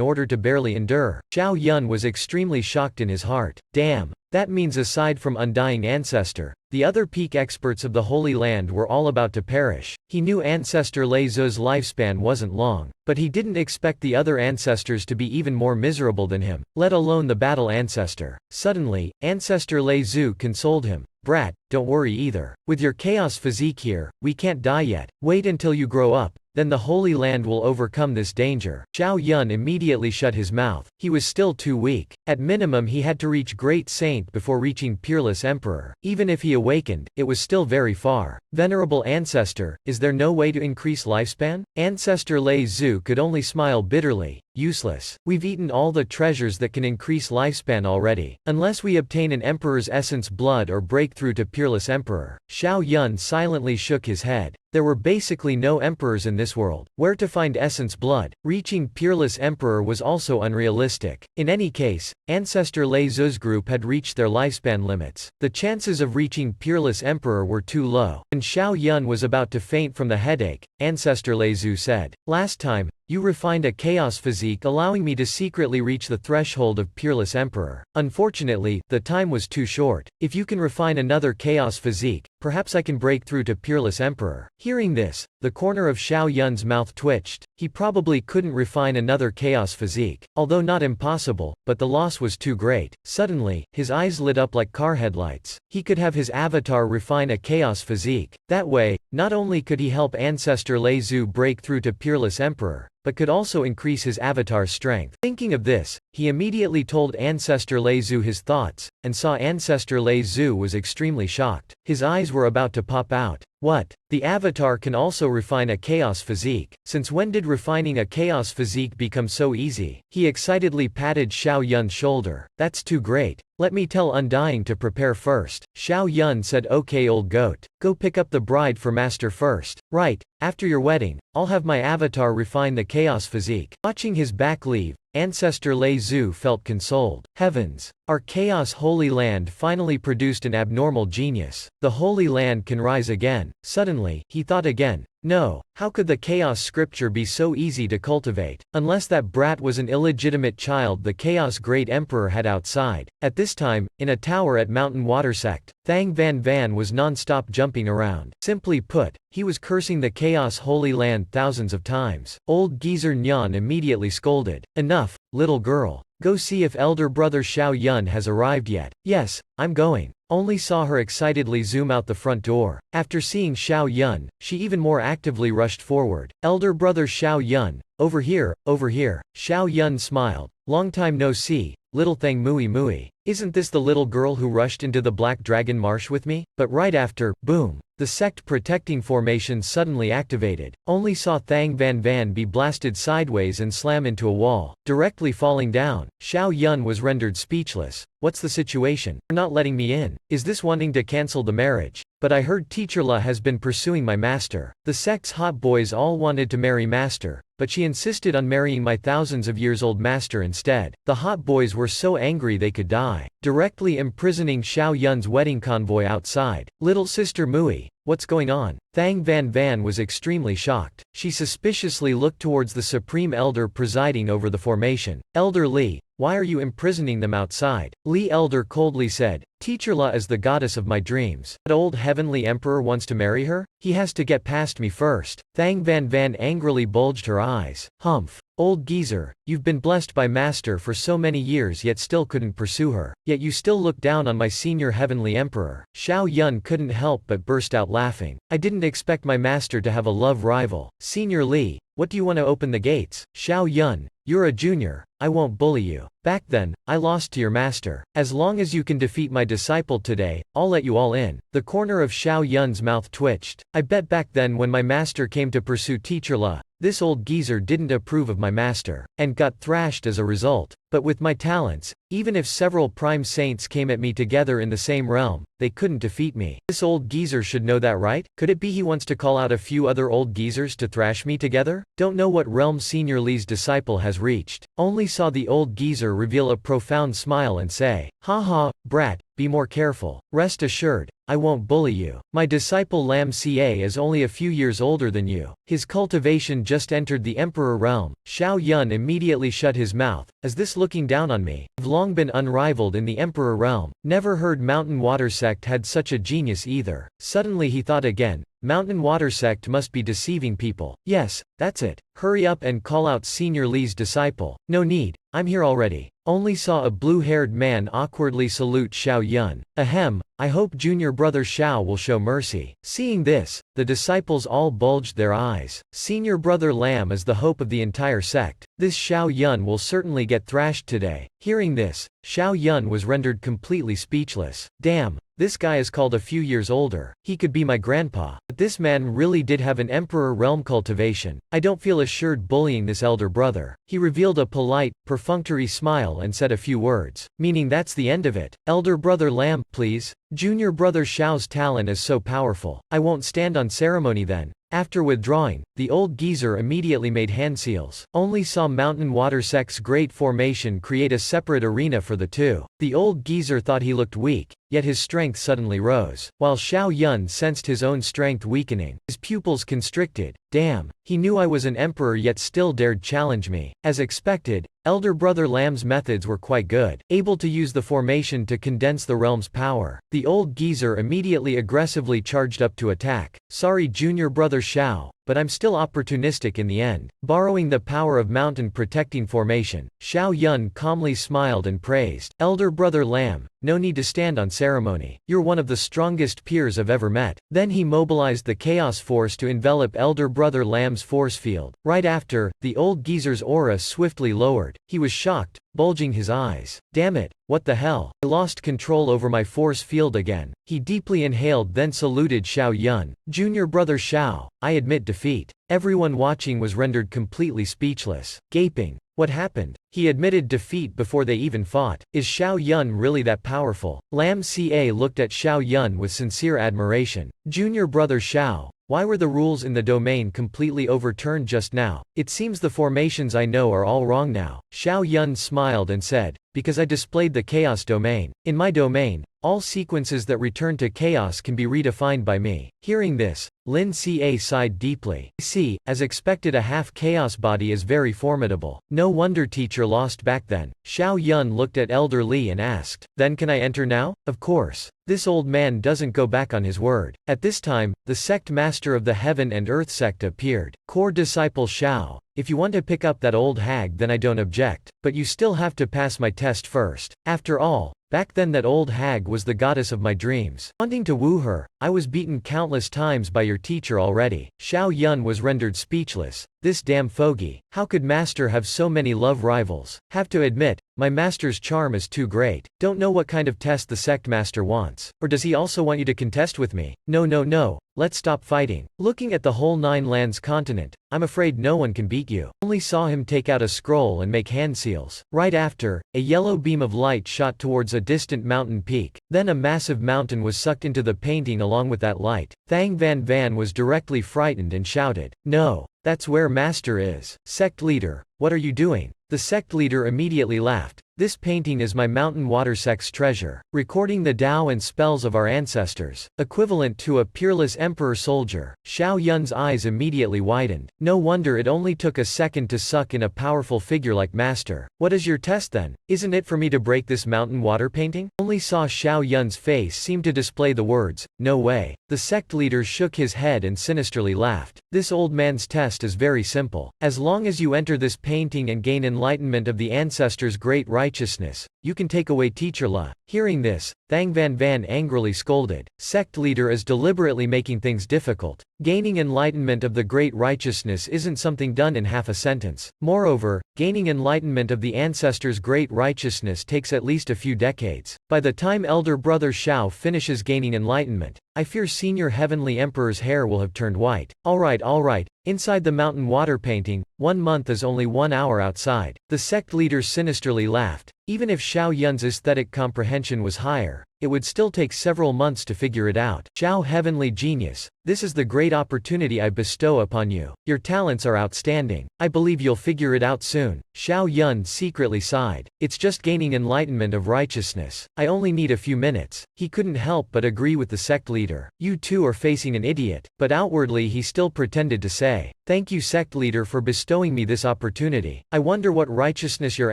order to barely endure. Xiao Yun was extremely shocked in his heart. Damn. That means aside from Undying Ancestor, the other peak experts of the Holy Land were all about to perish. He knew Ancestor Lei Zhu's lifespan wasn't long, but he didn't expect the other ancestors to be even more miserable than him, let alone the battle ancestor. Suddenly, Ancestor Lei Zhu consoled him. Brat, don't worry either. With your chaos physique here, we can't die yet. Wait until you grow up, then the Holy Land will overcome this danger. Xiao Yun immediately shut his mouth. He was still too weak. At minimum he had to reach Great Saint before reaching Peerless Emperor. Even if he awakened, it was still very far. Venerable Ancestor, is there no way to increase lifespan? Ancestor Lei Zhu could only smile bitterly. Useless. We've eaten all the treasures that can increase lifespan already. Unless we obtain an Emperor's Essence blood or break through to Peerless Emperor. Xiao Yun silently shook his head. There were basically no emperors in this world. Where to find Essence blood? Reaching Peerless Emperor was also unrealistic. In any case, Ancestor Lei Zhu's group had reached their lifespan limits. The chances of reaching Peerless Emperor were too low. When Xiao Yun was about to faint from the headache, Ancestor Lei Zhu said, last time, you refined a chaos physique allowing me to secretly reach the threshold of Peerless Emperor. Unfortunately, the time was too short. If you can refine another chaos physique, perhaps I can break through to Peerless Emperor. Hearing this, the corner of Xiao Yun's mouth twitched. He probably couldn't refine another chaos physique, although not impossible, but the loss was too great. Suddenly, his eyes lit up like car headlights. He could have his avatar refine a chaos physique. That way, not only could he help Ancestor Lei Zhu break through to Peerless Emperor, but could also increase his avatar's strength. Thinking of this, he immediately told Ancestor Lei Zhu his thoughts, and saw Ancestor Lei Zhu was extremely shocked. His eyes were about to pop out. What? The avatar can also refine a chaos physique. Since when did refining a chaos physique become so easy? He excitedly patted Xiao Yun's shoulder. That's too great. Let me tell Undying to prepare first. Xiao Yun said, okay old goat. Go pick up the bride for master first. Right, after your wedding, I'll have my avatar refine the chaos physique. Watching his back leave, Ancestor Lei Zhu felt consoled. Heavens! Our chaos holy land finally produced an abnormal genius. The holy land can rise again. Suddenly, he thought again. No, how could the chaos scripture be so easy to cultivate? Unless that brat was an illegitimate child the chaos great emperor had outside. At this time, in a tower at Mountain Water Sect, Thang Van Van was non-stop jumping around. Simply put, he was cursing the chaos holy land thousands of times. Old geezer Nyan immediately scolded. Enough, little girl. Go see if elder brother Xiao Yun has arrived yet. Yes, I'm going. Only saw her excitedly zoom out the front door. After seeing Xiao Yun, she even more actively rushed forward. Elder brother Xiao Yun, over here, over here. Xiao Yun smiled. Long time no see, little thing Mui Mui. Isn't this the little girl who rushed into the Black Dragon Marsh with me? But right after, boom. The sect protecting formation suddenly activated. Only saw Thang Van Van be blasted sideways and slam into a wall. Directly falling down, Xiao Yun was rendered speechless. What's the situation? You're not letting me in. Is this wanting to cancel the marriage? But I heard Teacher La has been pursuing my master. The sect's hot boys all wanted to marry master, but she insisted on marrying my thousands of years old master instead. The hot boys were so angry they could die, directly imprisoning Xiao Yun's wedding convoy outside. Little sister Mui, what's going on? Thang Van Van was extremely shocked. She suspiciously looked towards the supreme elder presiding over the formation. Elder Li, why are you imprisoning them outside? Li Elder coldly said, Teacher La is the goddess of my dreams. That old heavenly emperor wants to marry her? He has to get past me first. Thang Van Van angrily bulged her eyes. Humph. Old geezer, you've been blessed by master for so many years yet still couldn't pursue her. Yet you still look down on my senior heavenly emperor. Xiao Yun couldn't help but burst out laughing. I didn't expect my master to have a love rival. Senior Li, what do you want to open the gates? Xiao Yun, you're a junior, I won't bully you. Back then, I lost to your master. As long as you can defeat my disciple today, I'll let you all in. The corner of Xiao Yun's mouth twitched. I bet back then when my master came to pursue Teacher La, this old geezer didn't approve of my master, and got thrashed as a result. But with my talents, even if several prime saints came at me together in the same realm, they couldn't defeat me. This old geezer should know that, right? Could it be he wants to call out a few other old geezers to thrash me together? Don't know what realm Senior Li's disciple has reached. Only saw the old geezer reveal a profound smile and say, haha, brat, be more careful. Rest assured, I won't bully you. My disciple Lam Ca is only a few years older than you. His cultivation just entered the emperor realm. Xiao Yun immediately shut his mouth. As this looking down on me, I've long been unrivaled in the emperor realm. Never heard Mountain Water Sect had such a genius either. Suddenly he thought again. Mountain Water Sect must be deceiving people. Yes, that's it. Hurry up and call out Senior Li's disciple. No need, I'm here already. Only saw a blue-haired man awkwardly salute Xiao Yun. Ahem, I hope junior brother Xiao will show mercy. Seeing this, the disciples all bulged their eyes. Senior brother Lam is the hope of the entire sect. This Xiao Yun will certainly get thrashed today. Hearing this, Xiao Yun was rendered completely speechless. Damn. This guy is called a few years older. He could be my grandpa. But this man really did have an emperor realm cultivation. I don't feel assured bullying this elder brother. He revealed a polite, perfunctory smile and said a few words. Meaning that's the end of it. Elder brother Lam, please. Junior brother Xiao's talent is so powerful. I won't stand on ceremony then. After withdrawing, the old geezer immediately made hand seals. Only saw Mountain Water Sect's great formation create a separate arena for the two. The old geezer thought he looked weak, yet his strength suddenly rose. While Xiao Yun sensed his own strength weakening, his pupils constricted. Damn, he knew I was an emperor yet still dared challenge me. As expected, elder brother Lam's methods were quite good, able to use the formation to condense the realm's power. The old geezer immediately aggressively charged up to attack. Sorry junior brother Xiao, but I'm still opportunistic in the end. Borrowing the power of mountain protecting formation, Xiao Yun calmly smiled and praised. Elder brother Lam, no need to stand on ceremony. You're one of the strongest peers I've ever met. Then he mobilized the chaos force to envelop elder brother Lam's force field. Right after, the old geezer's aura swiftly lowered. He was shocked, bulging his eyes. Damn it, What the hell? I lost control over my force field again. He deeply inhaled then saluted Xiao Yun. Junior brother Xiao, I admit defeat. Everyone watching was rendered completely speechless, gaping. What happened? He admitted defeat before they even fought. Is Xiao Yun really that powerful? Lam Ca looked at Xiao Yun with sincere admiration. Junior brother Xiao, why were the rules in the domain completely overturned just now? It seems the formations I know are all wrong now. Xiao Yun smiled and said, because I displayed the chaos domain. In my domain, all sequences that return to chaos can be redefined by me. Hearing this, Lin Ca sighed deeply. See, as expected, a half-chaos body is very formidable. No wonder teacher lost back then. Xiao Yun looked at Elder Li and asked, then can I enter now? Of course. This old man doesn't go back on his word. At this time, the sect master of the Heaven and Earth sect appeared. Core disciple Xiao, if you want to pick up that old hag then I don't object, but you still have to pass my test first. After all, back then that old hag was the goddess of my dreams. Wanting to woo her, I was beaten countless times by your teacher already. Xiao Yun was rendered speechless. This damn fogey. How could master have so many love rivals? Have to admit, my master's charm is too great. Don't know what kind of test the sect master wants. Or does he also want you to contest with me? No. Let's stop fighting. Looking at the whole 9 lands continent, I'm afraid no one can beat you. Only saw him take out a scroll and make hand seals. Right after, a yellow beam of light shot towards a distant mountain peak. Then a massive mountain was sucked into the painting along with that light. Thang Van Van was directly frightened and shouted, no. That's where master is. Sect leader, what are you doing? The sect leader immediately laughed. This painting is my mountain water sect's treasure, recording the Tao and spells of our ancestors, equivalent to a peerless emperor soldier. Xiao Yun's eyes immediately widened. No wonder it only took a second to suck in a powerful figure like master. What is your test then? Isn't it for me to break this mountain water painting? Only saw Xiao Yun's face seem to display the words, no way. The sect leader shook his head and sinisterly laughed. This old man's test is very simple. As long as you enter this painting and gain enlightenment of the ancestors' great righteousness, you can take away teacher La. Hearing this, Thang Van Van angrily scolded. Sect leader is deliberately making things difficult. Gaining enlightenment of the great righteousness isn't something done in half a sentence. Moreover, gaining enlightenment of the ancestors' great righteousness takes at least a few decades. By the time elder brother Xiao finishes gaining enlightenment, I fear senior heavenly emperor's hair will have turned white. Alright. Inside the mountain water painting, 1 month is only 1 hour outside. The sect leader sinisterly laughed. Even if Xiao Yun's aesthetic comprehension was higher, it would still take several months to figure it out. Xiao heavenly genius, this is the great opportunity I bestow upon you. Your talents are outstanding. I believe you'll figure it out soon. Xiao Yun secretly sighed. It's just gaining enlightenment of righteousness. I only need a few minutes. He couldn't help but agree with the sect leader. You two are facing an idiot. But outwardly he still pretended to say, thank you sect leader for bestowing me this opportunity. I wonder what righteousness your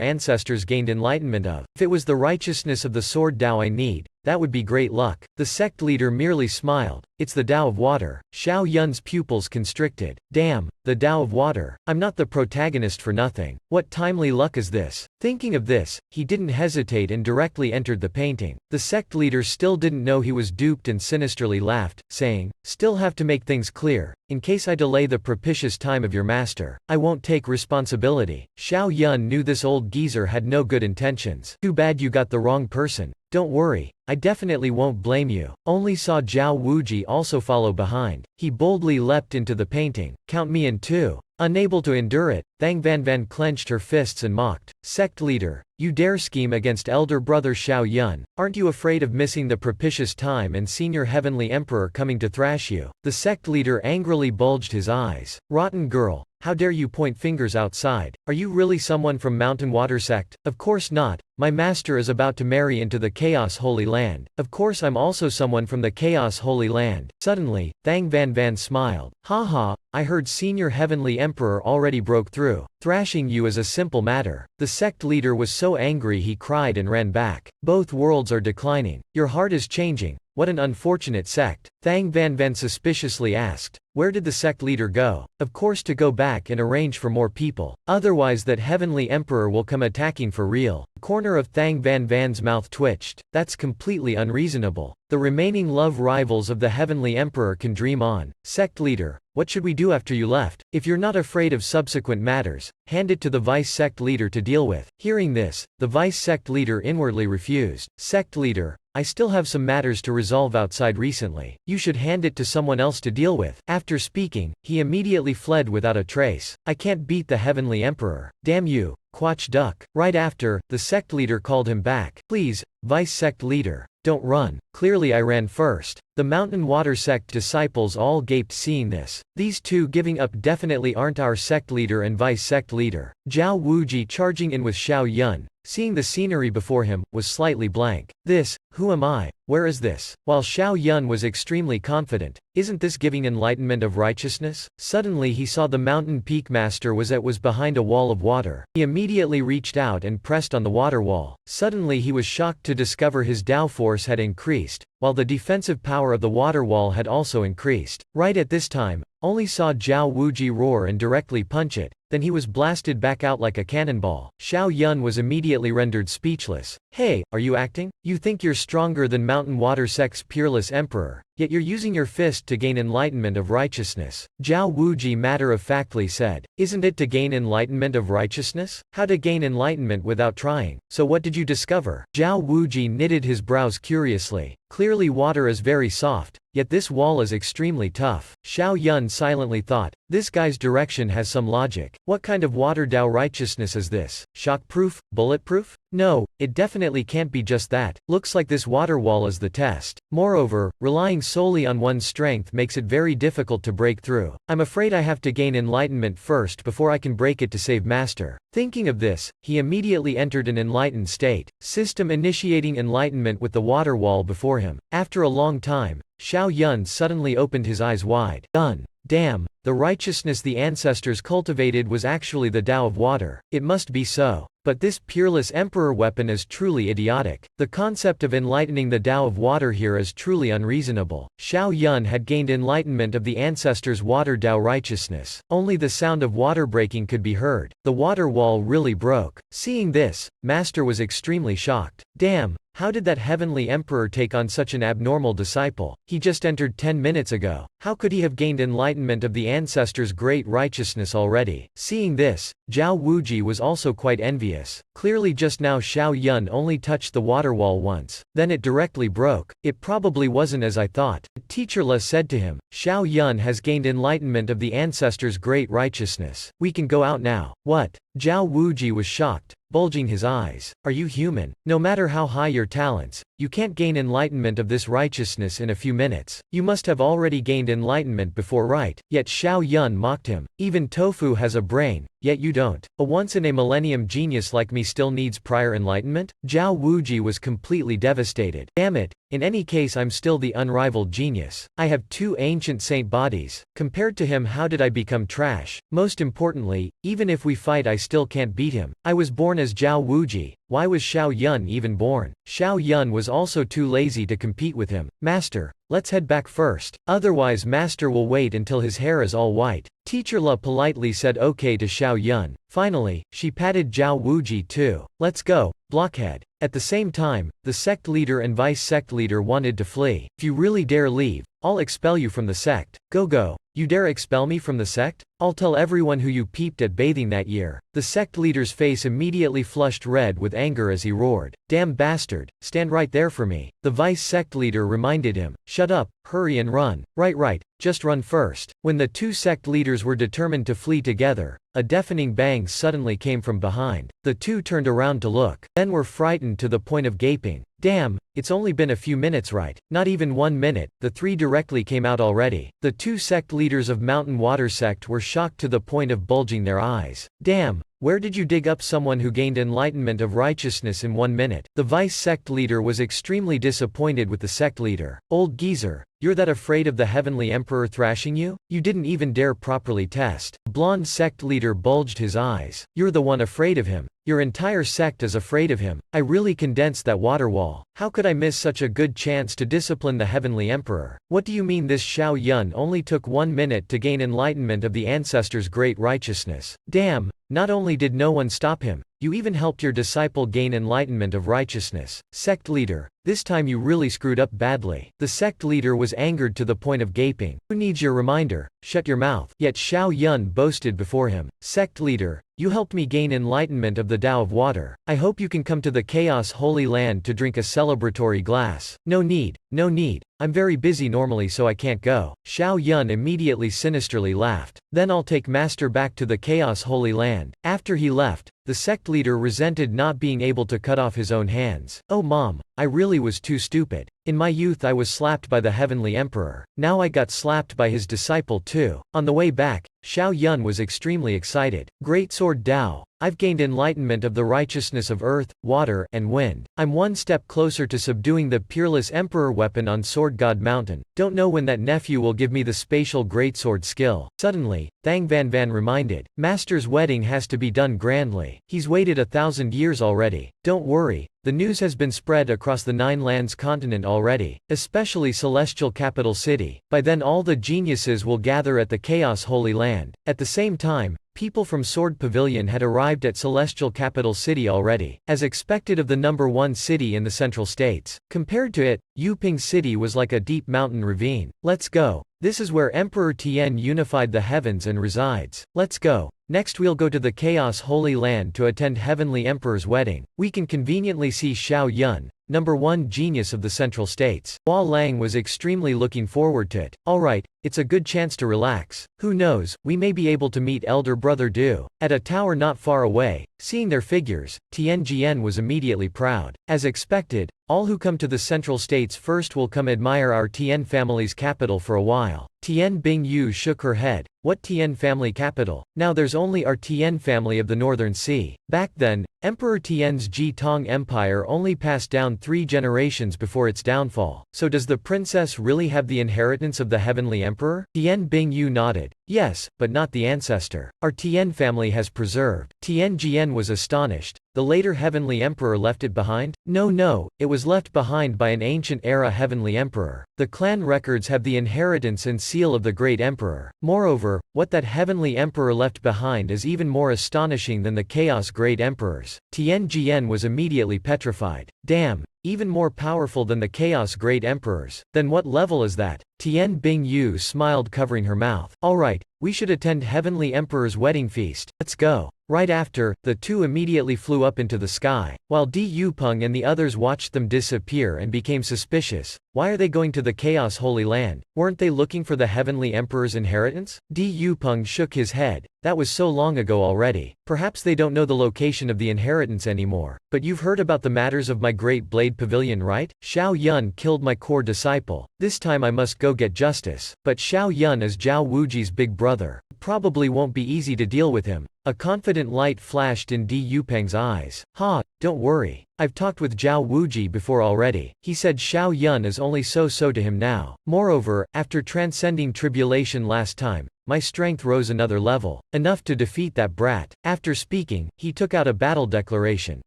ancestors gained enlightenment of. If it was the righteousness of the sword Tao I need, that would be great luck. The sect leader merely smiled. It's the Tao of water. Xiao Yun's pupils constricted. Damn, the Tao of water. I'm not the protagonist for nothing. What timely luck is this? Thinking of this, he didn't hesitate and directly entered the painting. The sect leader still didn't know he was duped and sinisterly laughed, saying, still have to make things clear. In case I delay the propitious time of your master, I won't take responsibility. Xiao Yun knew this old geezer had no good intentions. Too bad you got the wrong person. Don't worry, I definitely won't blame you. Only saw Zhao Wuji also follow behind. He boldly leapt into the painting. Count me in too. Unable to endure it, Thang Van Van clenched her fists and mocked. Sect leader, you dare scheme against elder brother Xiao Yun. Aren't you afraid of missing the propitious time and senior heavenly emperor coming to thrash you? The sect leader angrily bulged his eyes. Rotten girl. How dare you point fingers outside? Are you really someone from Mountain Water Sect? Of course not. My master is about to marry into the Chaos Holy Land. Of course I'm also someone from the Chaos Holy Land. Suddenly, Thang Van Van smiled. Haha, I heard Senior Heavenly Emperor already broke through. Thrashing you is a simple matter. The sect leader was so angry he cried and ran back. Both worlds are declining. Your heart is changing. What an unfortunate sect. Thang Van Van suspiciously asked. Where did the sect leader go? Of course to go back and arrange for more people. Otherwise that heavenly emperor will come attacking for real. Corner corner of Thang Van Van's mouth twitched. That's completely unreasonable. The remaining love rivals of the Heavenly Emperor can dream on. Sect leader, what should we do after you left? If you're not afraid of subsequent matters, hand it to the vice sect leader to deal with. Hearing this, the vice sect leader inwardly refused. Sect leader, I still have some matters to resolve outside recently. You should hand it to someone else to deal with. After speaking, he immediately fled without a trace. I can't beat the Heavenly Emperor. Damn you, Quatch Duck. Right after, the sect leader called him back. Please, vice sect leader, don't run. Clearly I ran first. The Mountain Water sect disciples all gaped seeing this. These two giving up definitely aren't our sect leader and vice sect leader. Zhao Wuji charging in with Xiao Yun, seeing the scenery before him, was slightly blank. This, who am I? Where is this? While Xiao Yun was extremely confident, isn't this giving enlightenment of righteousness? Suddenly he saw the mountain peak master was behind a wall of water. He immediately reached out and pressed on the water wall. Suddenly he was shocked to discover his Dao force had increased, while the defensive power of the water wall had also increased. Right at this time, only saw Zhao Wuji roar and directly punch it, then he was blasted back out like a cannonball. Xiao Yun was immediately rendered speechless. Hey, are you acting? You think you're stronger than Mountain Water Sect's peerless emperor, yet you're using your fist to gain enlightenment of righteousness. Zhao Wuji matter-of-factly said, isn't it to gain enlightenment of righteousness? How to gain enlightenment without trying? So what did you discover? Zhao Wuji knitted his brows curiously. Clearly water is very soft, yet this wall is extremely tough. Xiao Yun silently thought, this guy's direction has some logic. What kind of water Dao righteousness is this? Shockproof? Bulletproof? No, it definitely can't be just that. Looks like this water wall is the test. Moreover, relying solely on one's strength makes it very difficult to break through. I'm afraid I have to gain enlightenment first before I can break it to save master. Thinking of this, he immediately entered an enlightened state, system initiating enlightenment with the water wall before him. After a long time, Xiao Yun suddenly opened his eyes wide. Done. Damn, the righteousness the ancestors cultivated was actually the Tao of water. It must be so. But this peerless emperor weapon is truly idiotic. The concept of enlightening the Tao of water here is truly unreasonable. Xiao Yun had gained enlightenment of the ancestors' water Tao righteousness. Only the sound of water breaking could be heard. The water wall really broke. Seeing this, Master was extremely shocked. Damn. How did that heavenly emperor take on such an abnormal disciple? He just entered 10 minutes ago. How could he have gained enlightenment of the ancestors' great righteousness already? Seeing this, Zhao Wuji was also quite envious. Clearly just now Xiao Yun only touched the water wall once. Then it directly broke. It probably wasn't as I thought. Teacher Le said to him, Xiao Yun has gained enlightenment of the ancestors' great righteousness. We can go out now. What? Zhao Wuji was shocked, bulging his eyes. Are you human? No matter how high your talents, you can't gain enlightenment of this righteousness in a few minutes. You must have already gained enlightenment before, right? Yet Xiao Yun mocked him. Even Tofu has a brain, yet you don't. A once-in-a-millennium genius like me still needs prior enlightenment? Zhao Wuji was completely devastated. Damn it. In any case I'm still the unrivaled genius. I have 2 ancient saint bodies. Compared to him how did I become trash? Most importantly, even if we fight I still can't beat him. I was born as Zhao Wuji. Why was Xiao Yun even born? Xiao Yun was also too lazy to compete with him. Master, let's head back first. Otherwise Master will wait until his hair is all white. Teacher Le politely said okay to Xiao Yun. Finally, she patted Zhao Wuji too. Let's go, blockhead. At the same time, the sect leader and vice sect leader wanted to flee. If you really dare leave, I'll expel you from the sect. Go. You dare expel me from the sect? I'll tell everyone who you peeped at bathing that year. The sect leader's face immediately flushed red with anger as he roared. Damn bastard, stand right there for me. The vice sect leader reminded him. Shut up, hurry and run. Right, just run first. When the 2 sect leaders were determined to flee together, a deafening bang suddenly came from behind. The 2 turned around to look, then were frightened to the point of gaping. Damn, it's only been a few minutes, right? Not even 1 minute, the 3 directly came out already. The 2 sect leaders of Mountain Water sect were shocked to the point of bulging their eyes. Damn, where did you dig up someone who gained enlightenment of righteousness in 1 minute? The vice sect leader was extremely disappointed with the sect leader. Old geezer, you're that afraid of the heavenly emperor thrashing you? You didn't even dare properly test. Blonde sect leader bulged his eyes. You're the one afraid of him. Your entire sect is afraid of him. I really condensed that water wall. How could I miss such a good chance to discipline the heavenly emperor? What do you mean this Xiao Yun only took 1 minute to gain enlightenment of the ancestors' great righteousness? Damn, not only did no one stop him, You even helped your disciple gain enlightenment of righteousness. Sect leader, this time you really screwed up badly. The sect leader was angered to the point of gaping. Who needs your reminder? Shut your mouth. Yet Xiao Yun boasted before him. Sect leader, you helped me gain enlightenment of the Tao of water. I hope you can come to the Chaos Holy Land to drink a celebratory glass. No need, no need. I'm very busy normally so I can't go. Xiao Yun immediately sinisterly laughed. Then I'll take Master back to the Chaos Holy Land. After he left, the sect leader resented not being able to cut off his own hands. Oh mom, I really was too stupid. In my youth I was slapped by the Heavenly Emperor. Now I got slapped by his disciple too. On the way back, Xiao Yun was extremely excited. Great Sword Tao, I've gained enlightenment of the righteousness of earth, water, and wind. I'm one step closer to subduing the peerless Emperor weapon on Sword God Mountain. Don't know when that nephew will give me the spatial greatsword skill. Suddenly, Thang Van Van reminded, Master's wedding has to be done grandly. He's waited 1,000 years already. Don't worry. The news has been spread across the Nine Lands continent already, especially Celestial Capital City. By then all the geniuses will gather at the Chaos Holy Land. At the same time, people from Sword Pavilion had arrived at Celestial Capital City already, as expected of the #1 city in the Central States. Compared to it, Yuping City was like a deep mountain ravine. Let's go. This is where Emperor Tien unified the heavens and resides. Let's go. Next we'll go to the Chaos Holy Land to attend Heavenly Emperor's wedding. We can conveniently see Xiao Yun, #1 genius of the Central States. Hua Lang was extremely looking forward to it. Alright, it's a good chance to relax. Who knows, we may be able to meet elder brother Du. At a tower not far away, seeing their figures, Tien Jian was immediately proud. As expected, all who come to the Central States first will come admire our Tien family's capital for a while. Tien Bingyu shook her head. What Tien family capital? Now there's only our Tien family of the Northern Sea. Back then, Emperor Tien's Ji Tong Empire only passed down 3 generations before its downfall. So does the princess really have the inheritance of the Heavenly Emperor? Tien Bingyu nodded. Yes, but not the ancestor. Our Tien family has preserved. Tien Jian was astonished. The later Heavenly Emperor left it behind? No, it was left behind by an ancient era Heavenly Emperor. The clan records have the inheritance and seal of the Great Emperor. Moreover, what that Heavenly Emperor left behind is even more astonishing than the Chaos Great Emperors. Tien Jian was immediately petrified. Damn, even more powerful than the Chaos Great Emperors. Then what level is that? Tien Bingyu smiled, covering her mouth. Alright, we should attend Heavenly Emperor's wedding feast. Let's go. Right after, the two immediately flew up into the sky, while Di Yupeng and the others watched them disappear and became suspicious. Why are they going to the Chaos Holy Land? Weren't they looking for the Heavenly Emperor's inheritance? Di Yupeng shook his head. That was so long ago already. Perhaps they don't know the location of the inheritance anymore. But you've heard about the matters of my Great Blade Pavilion, right? Xiao Yun killed my core disciple. This time I must go get justice. But Xiao Yun is Zhao Wuji's big brother. Probably won't be easy to deal with him. A confident light flashed in Di Yupeng's eyes. Ha, don't worry. I've talked with Zhao Wuji before already. He said Xiao Yun is only so-so to him now. Moreover, after transcending tribulation last time, my strength rose another level, enough to defeat that brat. After speaking, he took out a battle declaration.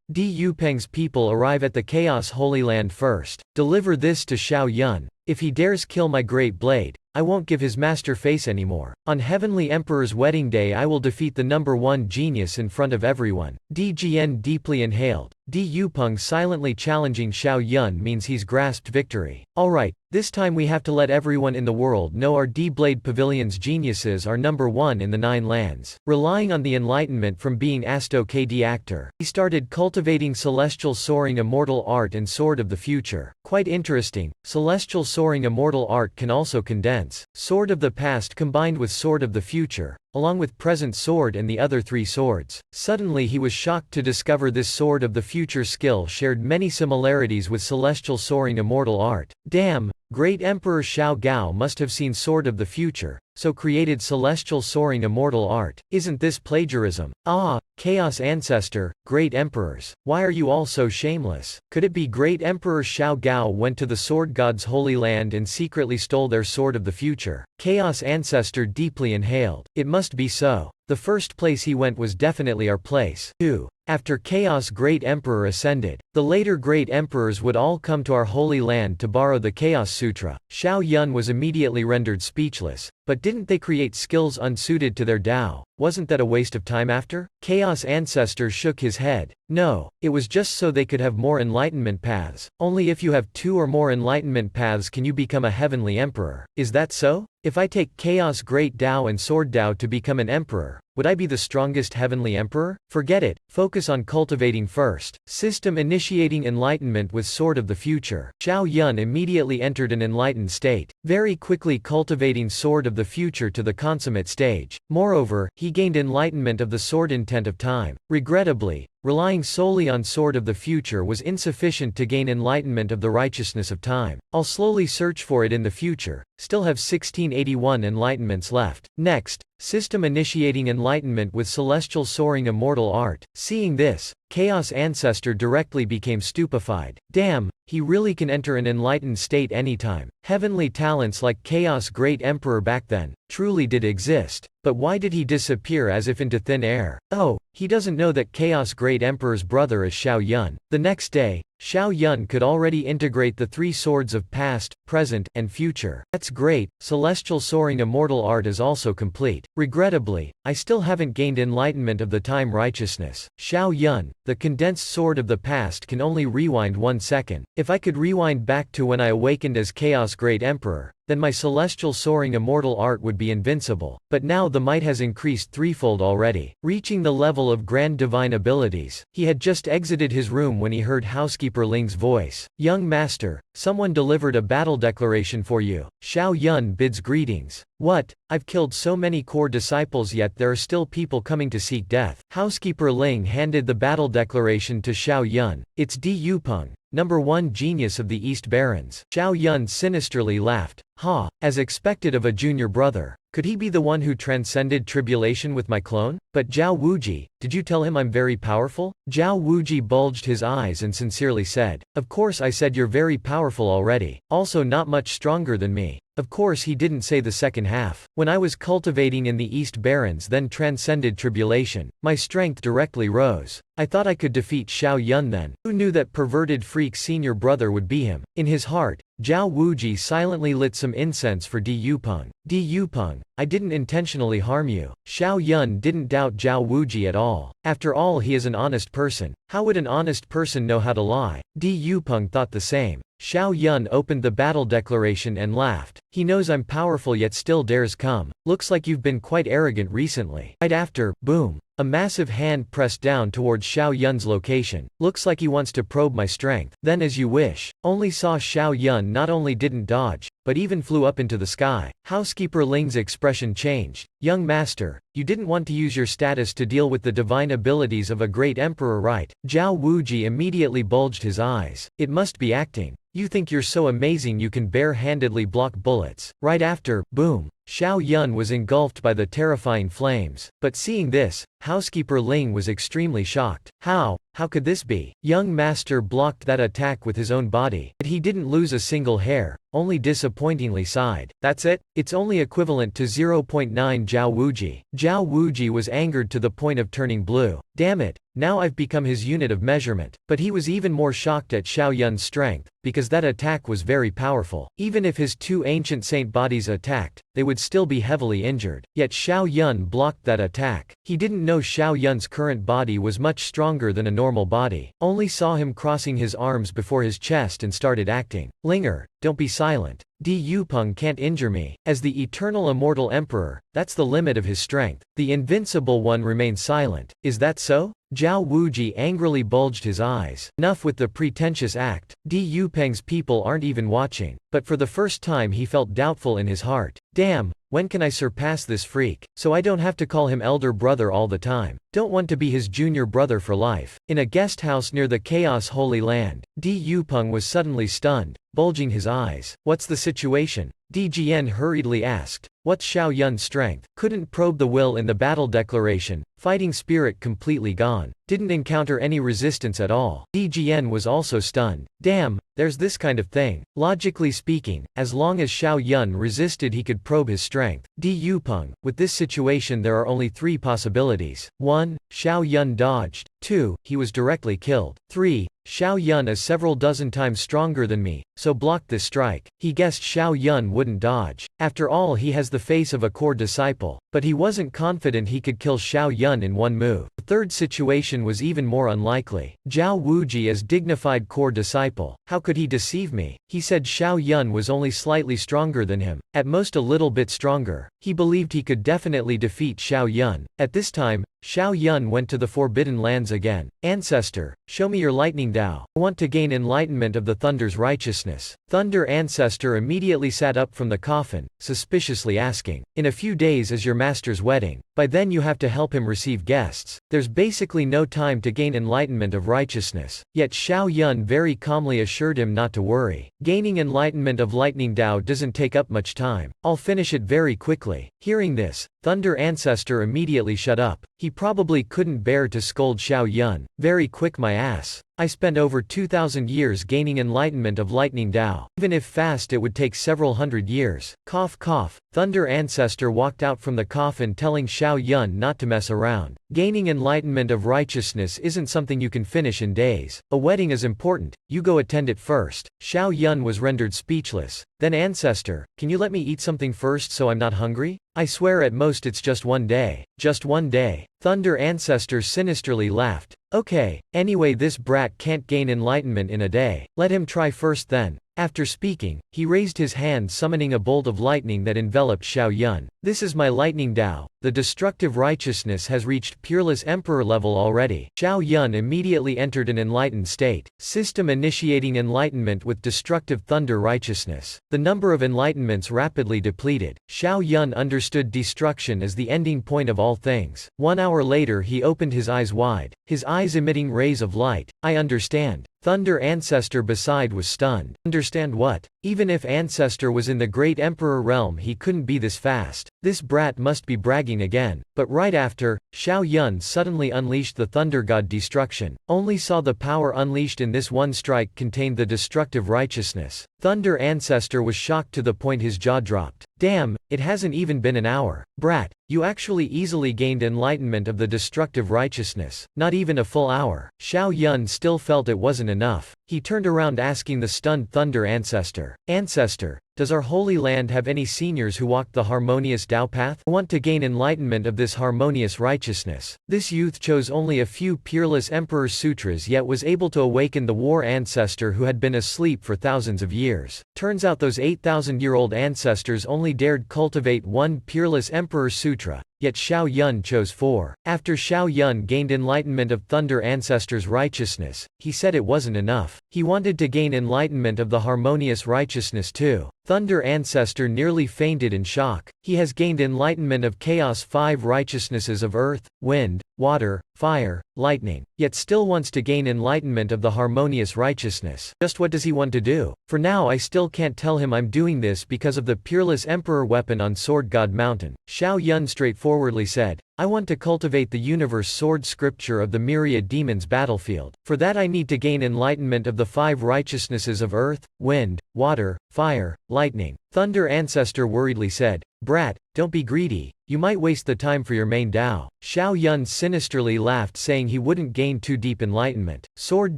Di Yupeng's people arrive at the Chaos Holy Land first. Deliver this to Xiao Yun. If he dares kill my great blade, I won't give his master face anymore. On Heavenly Emperor's wedding day I will defeat the #1 genius in front of everyone. Di Jian deeply inhaled. Di Yupeng silently challenging Xiao Yun means he's grasped victory. Alright, this time we have to let everyone in the world know our D-Blade Pavilion's geniuses are #1 in the 9 lands. Relying on the enlightenment from being Asto KD actor, he started cultivating Celestial Soaring Immortal Art and Sword of the Future. Quite interesting, Celestial Soaring Immortal Art can also condense Sword of the Past combined with Sword of the Future, along with Present Sword and the other 3 swords. Suddenly he was shocked to discover this Sword of the Future skill shared many similarities with Celestial Soaring Immortal Art. Damn, Great Emperor Xiao Gao must have seen Sword of the Future, so created Celestial Soaring Immortal Art. Isn't this plagiarism? Ah, Chaos Ancestor, Great Emperors, why are you all so shameless? Could it be Great Emperor Xiao Gao went to the Sword God's Holy Land and secretly stole their Sword of the Future? Chaos Ancestor deeply inhaled. It must be so. The first place he went was definitely our place. 2. After Chaos Great Emperor ascended, the later Great Emperors would all come to our Holy Land to borrow the Chaos Sutra. Xiao Yun was immediately rendered speechless. But didn't they create skills unsuited to their Tao? wasn't that a waste of time after? Chaos Ancestor shook his head. No, it was just so they could have more enlightenment paths. Only if you have 2 or more enlightenment paths can you become a heavenly emperor. Is that so? If I take Chaos Great Dao and Sword Dao to become an emperor, would I be the strongest heavenly emperor? Forget it, focus on cultivating first. System initiating enlightenment with Sword of the Future. Xiao Yun immediately entered an enlightened state, very quickly cultivating Sword of the Future to the consummate stage. Moreover, he gained enlightenment of the Sword Intent of Time. Regrettably, relying solely on Sword of the Future was insufficient to gain enlightenment of the righteousness of time. I'll slowly search for it in the future, still have 1681 enlightenments left. Next, system initiating enlightenment with celestial soaring immortal art. Seeing this, Chaos Ancestor directly became stupefied. Damn, he really can enter an enlightened state anytime. Heavenly talents like Chaos Great Emperor back then truly did exist, but why did he disappear as if into thin air? Oh, he doesn't know that Chaos Great Emperor's brother is Xiao Yun. The next day, Xiao Yun could already integrate the 3 swords of past, present, and future. That's great. Celestial soaring immortal art is also complete. Regrettably, I still haven't gained enlightenment of the time righteousness. Xiao Yun, the condensed sword of the past can only rewind 1 second. If I could rewind back to when I awakened as Chaos Great Emperor, then my celestial soaring immortal art would be invincible. But now the might has increased threefold already, reaching the level of grand divine abilities. He had just exited his room when he heard housekeeper Ling's voice. Young master, someone delivered a battle declaration for you. Xiao Yun bids greetings. What? I've killed so many core disciples yet there are still people coming to seek death. Housekeeper Ling handed the battle declaration to Xiao Yun. It's Di Yupeng, #1 genius of the East Barons. Xiao Yun sinisterly laughed. Ha, as expected of a junior brother. Could he be the one who transcended tribulation with my clone? But Zhao Wuji, did you tell him I'm very powerful? Zhao Wuji bulged his eyes and sincerely said, of course I said you're very powerful already, also not much stronger than me. Of course he didn't say the second half. When I was cultivating in the East Barons then transcended tribulation, my strength directly rose. I thought I could defeat Xiao Yun then. Who knew that perverted freak senior brother would be him? In his heart, Zhao Wuji silently lit some incense for Di Yupeng. Di Yupeng, I didn't intentionally harm you. Xiao Yun didn't doubt Zhao Wuji at all. After all he is an honest person. How would an honest person know how to lie? Di Yupeng thought the same. Xiao Yun opened the battle declaration and laughed. He knows I'm powerful yet still dares come. Looks like you've been quite arrogant recently. Right after, boom. A massive hand pressed down towards Xiao Yun's location. Looks like he wants to probe my strength. Then as you wish. Only saw Xiao Yun not only didn't dodge, but even flew up into the sky. Housekeeper Ling's expression changed. Young master, you didn't want to use your status to deal with the divine abilities of a great emperor, right? Zhao Wuji immediately bulged his eyes. It must be acting. You think you're so amazing you can bare-handedly block bullets. Right after, boom. Xiao Yun was engulfed by the terrifying flames. But seeing this, housekeeper Ling was extremely shocked. How could this be? Young master blocked that attack with his own body. But he didn't lose a single hair, only disappointingly sighed. That's it? It's only equivalent to 0.9 Zhao Wuji. Zhao Wuji was angered to the point of turning blue. Damn it, now I've become his unit of measurement. But he was even more shocked at Xiao Yun's strength, because that attack was very powerful. Even if his 2 ancient saint bodies attacked, they would still be heavily injured. Yet Xiao Yun blocked that attack. He didn't know Xiao Yun's current body was much stronger than a normal body. Only saw him crossing his arms before his chest and started acting. Linger, don't be silent. Di Yupeng can't injure me. As the eternal immortal emperor, that's the limit of his strength. The invincible one remains silent. Is that so? Zhao Wuji angrily bulged his eyes. Enough with the pretentious act. Di Yupeng's people aren't even watching. But for the first time he felt doubtful in his heart. Damn, when can I surpass this freak, so I don't have to call him elder brother all the time? Don't want to be his junior brother for life. In a guest house near the Chaos Holy Land, Di Yupeng was suddenly stunned, bulging his eyes. What's the situation? Di Jian hurriedly asked. What's Xiao Yun's strength? Couldn't probe the will in the battle declaration. Fighting spirit completely gone. Didn't encounter any resistance at all. Di Jian was also stunned. Damn, there's this kind of thing. Logically speaking, as long as Xiao Yun resisted he could probe his strength. Di Yupeng, with this situation there are only 3 possibilities. 1. Xiao Yun dodged. 2. He was directly killed. 3. Xiao Yun is several dozen times stronger than me, so blocked this strike. He guessed Xiao Yun wouldn't dodge. After all, he has the face of a core disciple, but he wasn't confident he could kill Xiao Yun in one move. The third situation was even more unlikely. Zhao Wuji is dignified core disciple. How could he deceive me? He said Xiao Yun was only slightly stronger than him, at most a little bit stronger. He believed he could definitely defeat Xiao Yun. At this time, Xiao Yun went to the Forbidden Lands again. Ancestor, show me your lightning Dao. I want to gain enlightenment of the Thunder's righteousness. Thunder Ancestor immediately sat up from the coffin, suspiciously asking, in a few days is your master's wedding. By then you have to help him receive guests. There's basically no time to gain enlightenment of righteousness. Yet Xiao Yun very calmly assured him not to worry. Gaining enlightenment of lightning Dao doesn't take up much time. I'll finish it very quickly. Hearing this, Thunder Ancestor immediately shut up. He probably couldn't bear to scold Xiao Yun. Very quick my ass. I spent over 2,000 years gaining enlightenment of lightning Dao. Even if fast it would take several hundred years. Cough cough. Thunder Ancestor walked out from the coffin telling Xiao Yun not to mess around. Gaining enlightenment of righteousness isn't something you can finish in days. A wedding is important, you go attend it first. Xiao Yun was rendered speechless. Then Ancestor, can you let me eat something first so I'm not hungry? I swear at most it's just one day. Just one day. Thunder Ancestor sinisterly laughed. Okay, anyway this brat can't gain enlightenment in a day. Let him try first then. After speaking, he raised his hand summoning a bolt of lightning that enveloped Xiao Yun. This is my lightning Dao. The destructive righteousness has reached peerless emperor level already. Xiao Yun immediately entered an enlightened state. System initiating enlightenment with destructive thunder righteousness. The number of enlightenments rapidly depleted. Xiao Yun understood destruction as the ending point of all things. 1 hour later he opened his eyes wide, his eyes emitting rays of light. I understand. Thunder Ancestor beside was stunned. Understand what? Even if Ancestor was in the great emperor realm he couldn't be this fast. This brat must be bragging again. But right after, Xiao Yun suddenly unleashed the thunder god destruction. Only saw the power unleashed in this one strike contained the destructive righteousness. Thunder Ancestor was shocked to the point his jaw dropped. Damn, it hasn't even been an hour. Brat, you actually easily gained enlightenment of the destructive righteousness. Not even a full hour. Xiao Yun still felt it wasn't enough. He turned around asking the stunned Thunder Ancestor. Ancestor, does our holy land have any seniors who walked the harmonious Tao path? I want to gain enlightenment of this harmonious righteousness. This youth chose only a few peerless emperor sutras yet was able to awaken the war ancestor who had been asleep for thousands of years. Turns out those 8,000-year-old ancestors only dared cultivate one peerless emperor sutra. Yet Xiao Yun chose 4. After Xiao Yun gained enlightenment of Thunder Ancestor's righteousness, he said it wasn't enough. He wanted to gain enlightenment of the harmonious righteousness too. Thunder Ancestor nearly fainted in shock. He has gained enlightenment of Chaos 5 righteousnesses of earth, wind, water, fire, lightning, yet still wants to gain enlightenment of the harmonious righteousness. Just what does he want to do? For now I still can't tell him I'm doing this because of the peerless emperor weapon on Sword God Mountain. Xiao Yun straightforwardly said, I want to cultivate the universe sword scripture of the myriad demons battlefield. For that I need to gain enlightenment of the 5 righteousnesses of earth, wind, water, fire, lightning. Thunder Ancestor worriedly said, Brat, don't be greedy. You might waste the time for your main Dao. Xiao Yun sinisterly laughed saying he wouldn't gain too deep enlightenment. Sword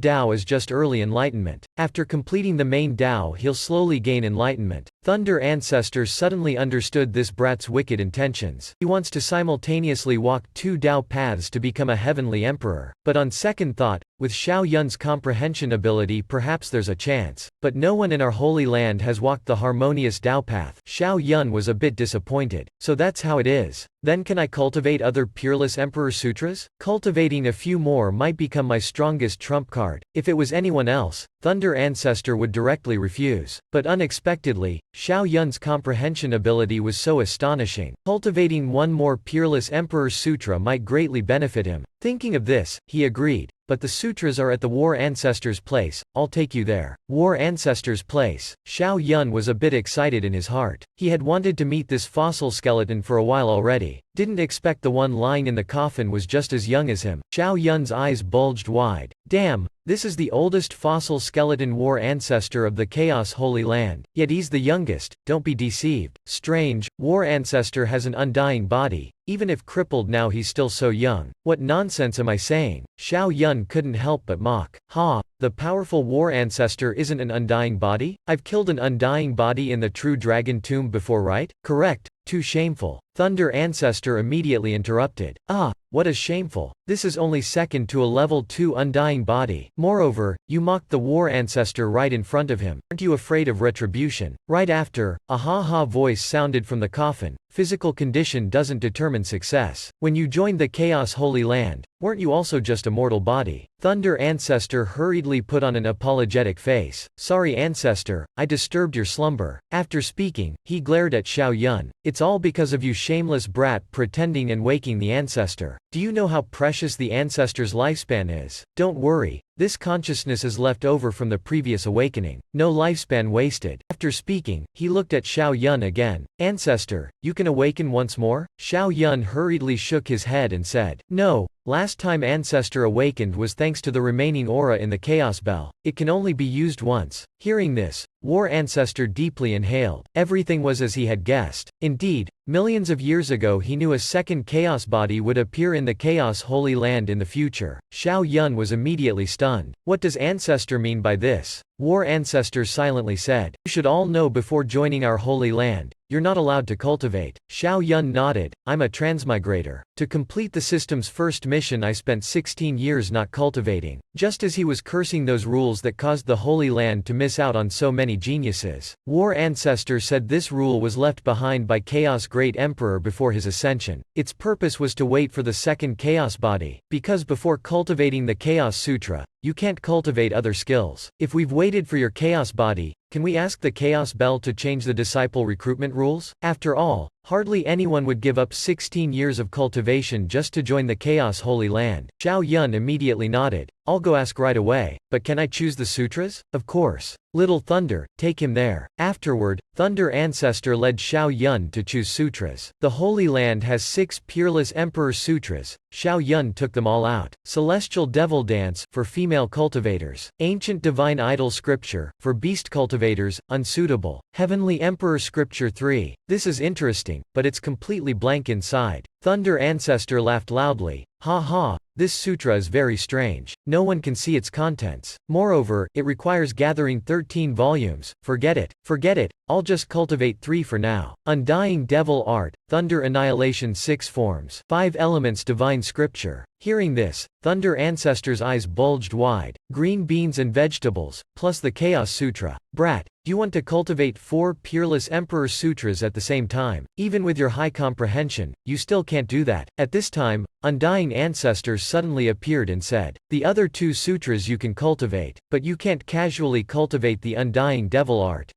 Dao is just early enlightenment. After completing the main Dao he'll slowly gain enlightenment. Thunder Ancestor suddenly understood this brat's wicked intentions. He wants to simultaneously walk 2 Dao paths to become a heavenly emperor. But on second thought, with Xiao Yun's comprehension ability perhaps there's a chance. But no one in our holy land has walked the harmonious Dao path. Xiao Yun was a bit disappointed. So that's how it is. Then can I cultivate other peerless emperor sutras? Cultivating a few more might become my strongest trump card. If it was anyone else, Thunder Ancestor would directly refuse. But unexpectedly, Xiao Yun's comprehension ability was so astonishing. Cultivating one more peerless emperor sutra might greatly benefit him. Thinking of this, he agreed. But the sutras are at the War Ancestor's place, I'll take you there. War Ancestor's place. Xiao Yun was a bit excited in his heart. He had wanted to meet this fossil skeleton for a while already. Didn't expect the one lying in the coffin was just as young as him. Xiao Yun's eyes bulged wide. Damn, this is the oldest fossil skeleton war ancestor of the Chaos Holy Land, yet he's the youngest, don't be deceived. Strange, war ancestor has an undying body, even if crippled now he's still so young. What nonsense am I saying? Xiao Yun couldn't help but mock. Ha, the powerful war ancestor isn't an undying body? I've killed an undying body in the true dragon tomb before, right? Correct, too shameful. Thunder Ancestor immediately interrupted. Ah, what is shameful? This is only second to a level 2 undying body. Moreover, you mocked the war ancestor right in front of him. Aren't you afraid of retribution? Right after, a ha-ha voice sounded from the coffin. Physical condition doesn't determine success. When you joined the Chaos Holy Land, weren't you also just a mortal body? Thunder Ancestor hurriedly put on an apologetic face. Sorry Ancestor, I disturbed your slumber. After speaking, he glared at Xiao Yun. It's all because of you shameless brat pretending and waking the ancestor. Do you know how precious the ancestor's lifespan is? Don't worry. This consciousness is left over from the previous awakening. No lifespan wasted. After speaking, he looked at Xiao Yun again. Ancestor, you can awaken once more? Xiao Yun hurriedly shook his head and said, no. Last time Ancestor awakened was thanks to the remaining aura in the Chaos Bell. It can only be used once. Hearing this, War Ancestor deeply inhaled. Everything was as he had guessed. Indeed, millions of years ago he knew a second Chaos body would appear in the Chaos Holy Land in the future. Xiao Yun was immediately stunned. What does Ancestor mean by this? War Ancestor silently said, you should all know before joining our Holy Land, you're not allowed to cultivate. Xiao Yun nodded, I'm a transmigrator. To complete the system's first mission I spent 16 years not cultivating. Just as he was cursing those rules that caused the Holy Land to miss out on so many geniuses. War Ancestor said this rule was left behind by Chaos Great Emperor before his ascension. Its purpose was to wait for the second Chaos body, because before cultivating the Chaos Sutra, you can't cultivate other skills. If we've waited for your Chaos body, can we ask the Chaos Bell to change the disciple recruitment rules? After all, hardly anyone would give up 16 years of cultivation just to join the Chaos Holy Land. Xiao Yun immediately nodded. I'll go ask right away, but can I choose the sutras? Of course. Little Thunder, take him there. Afterward, Thunder Ancestor led Xiao Yun to choose sutras. The Holy Land has 6 Peerless Emperor Sutras. Xiao Yun took them all out. Celestial Devil Dance, for female cultivators. Ancient Divine Idol Scripture, for beast cultivators, unsuitable. Heavenly Emperor Scripture 3. This is interesting, but it's completely blank inside. Thunder Ancestor laughed loudly. Ha ha, this sutra is very strange. No one can see its contents. Moreover, it requires gathering 13 volumes. Forget it. Forget it. I'll just cultivate 3 for now. Undying Devil Art, Thunder Annihilation 6 Forms. 5 Elements Divine Scripture. Hearing this, Thunder Ancestor's eyes bulged wide. Green beans and vegetables, plus the Chaos Sutra. Brat, do you want to cultivate 4 Peerless Emperor Sutras at the same time? Even with your high comprehension, you still can't do that. At this time, Undying Ancestor suddenly appeared and said, the other 2 sutras you can cultivate, but you can't casually cultivate the Undying Devil Art.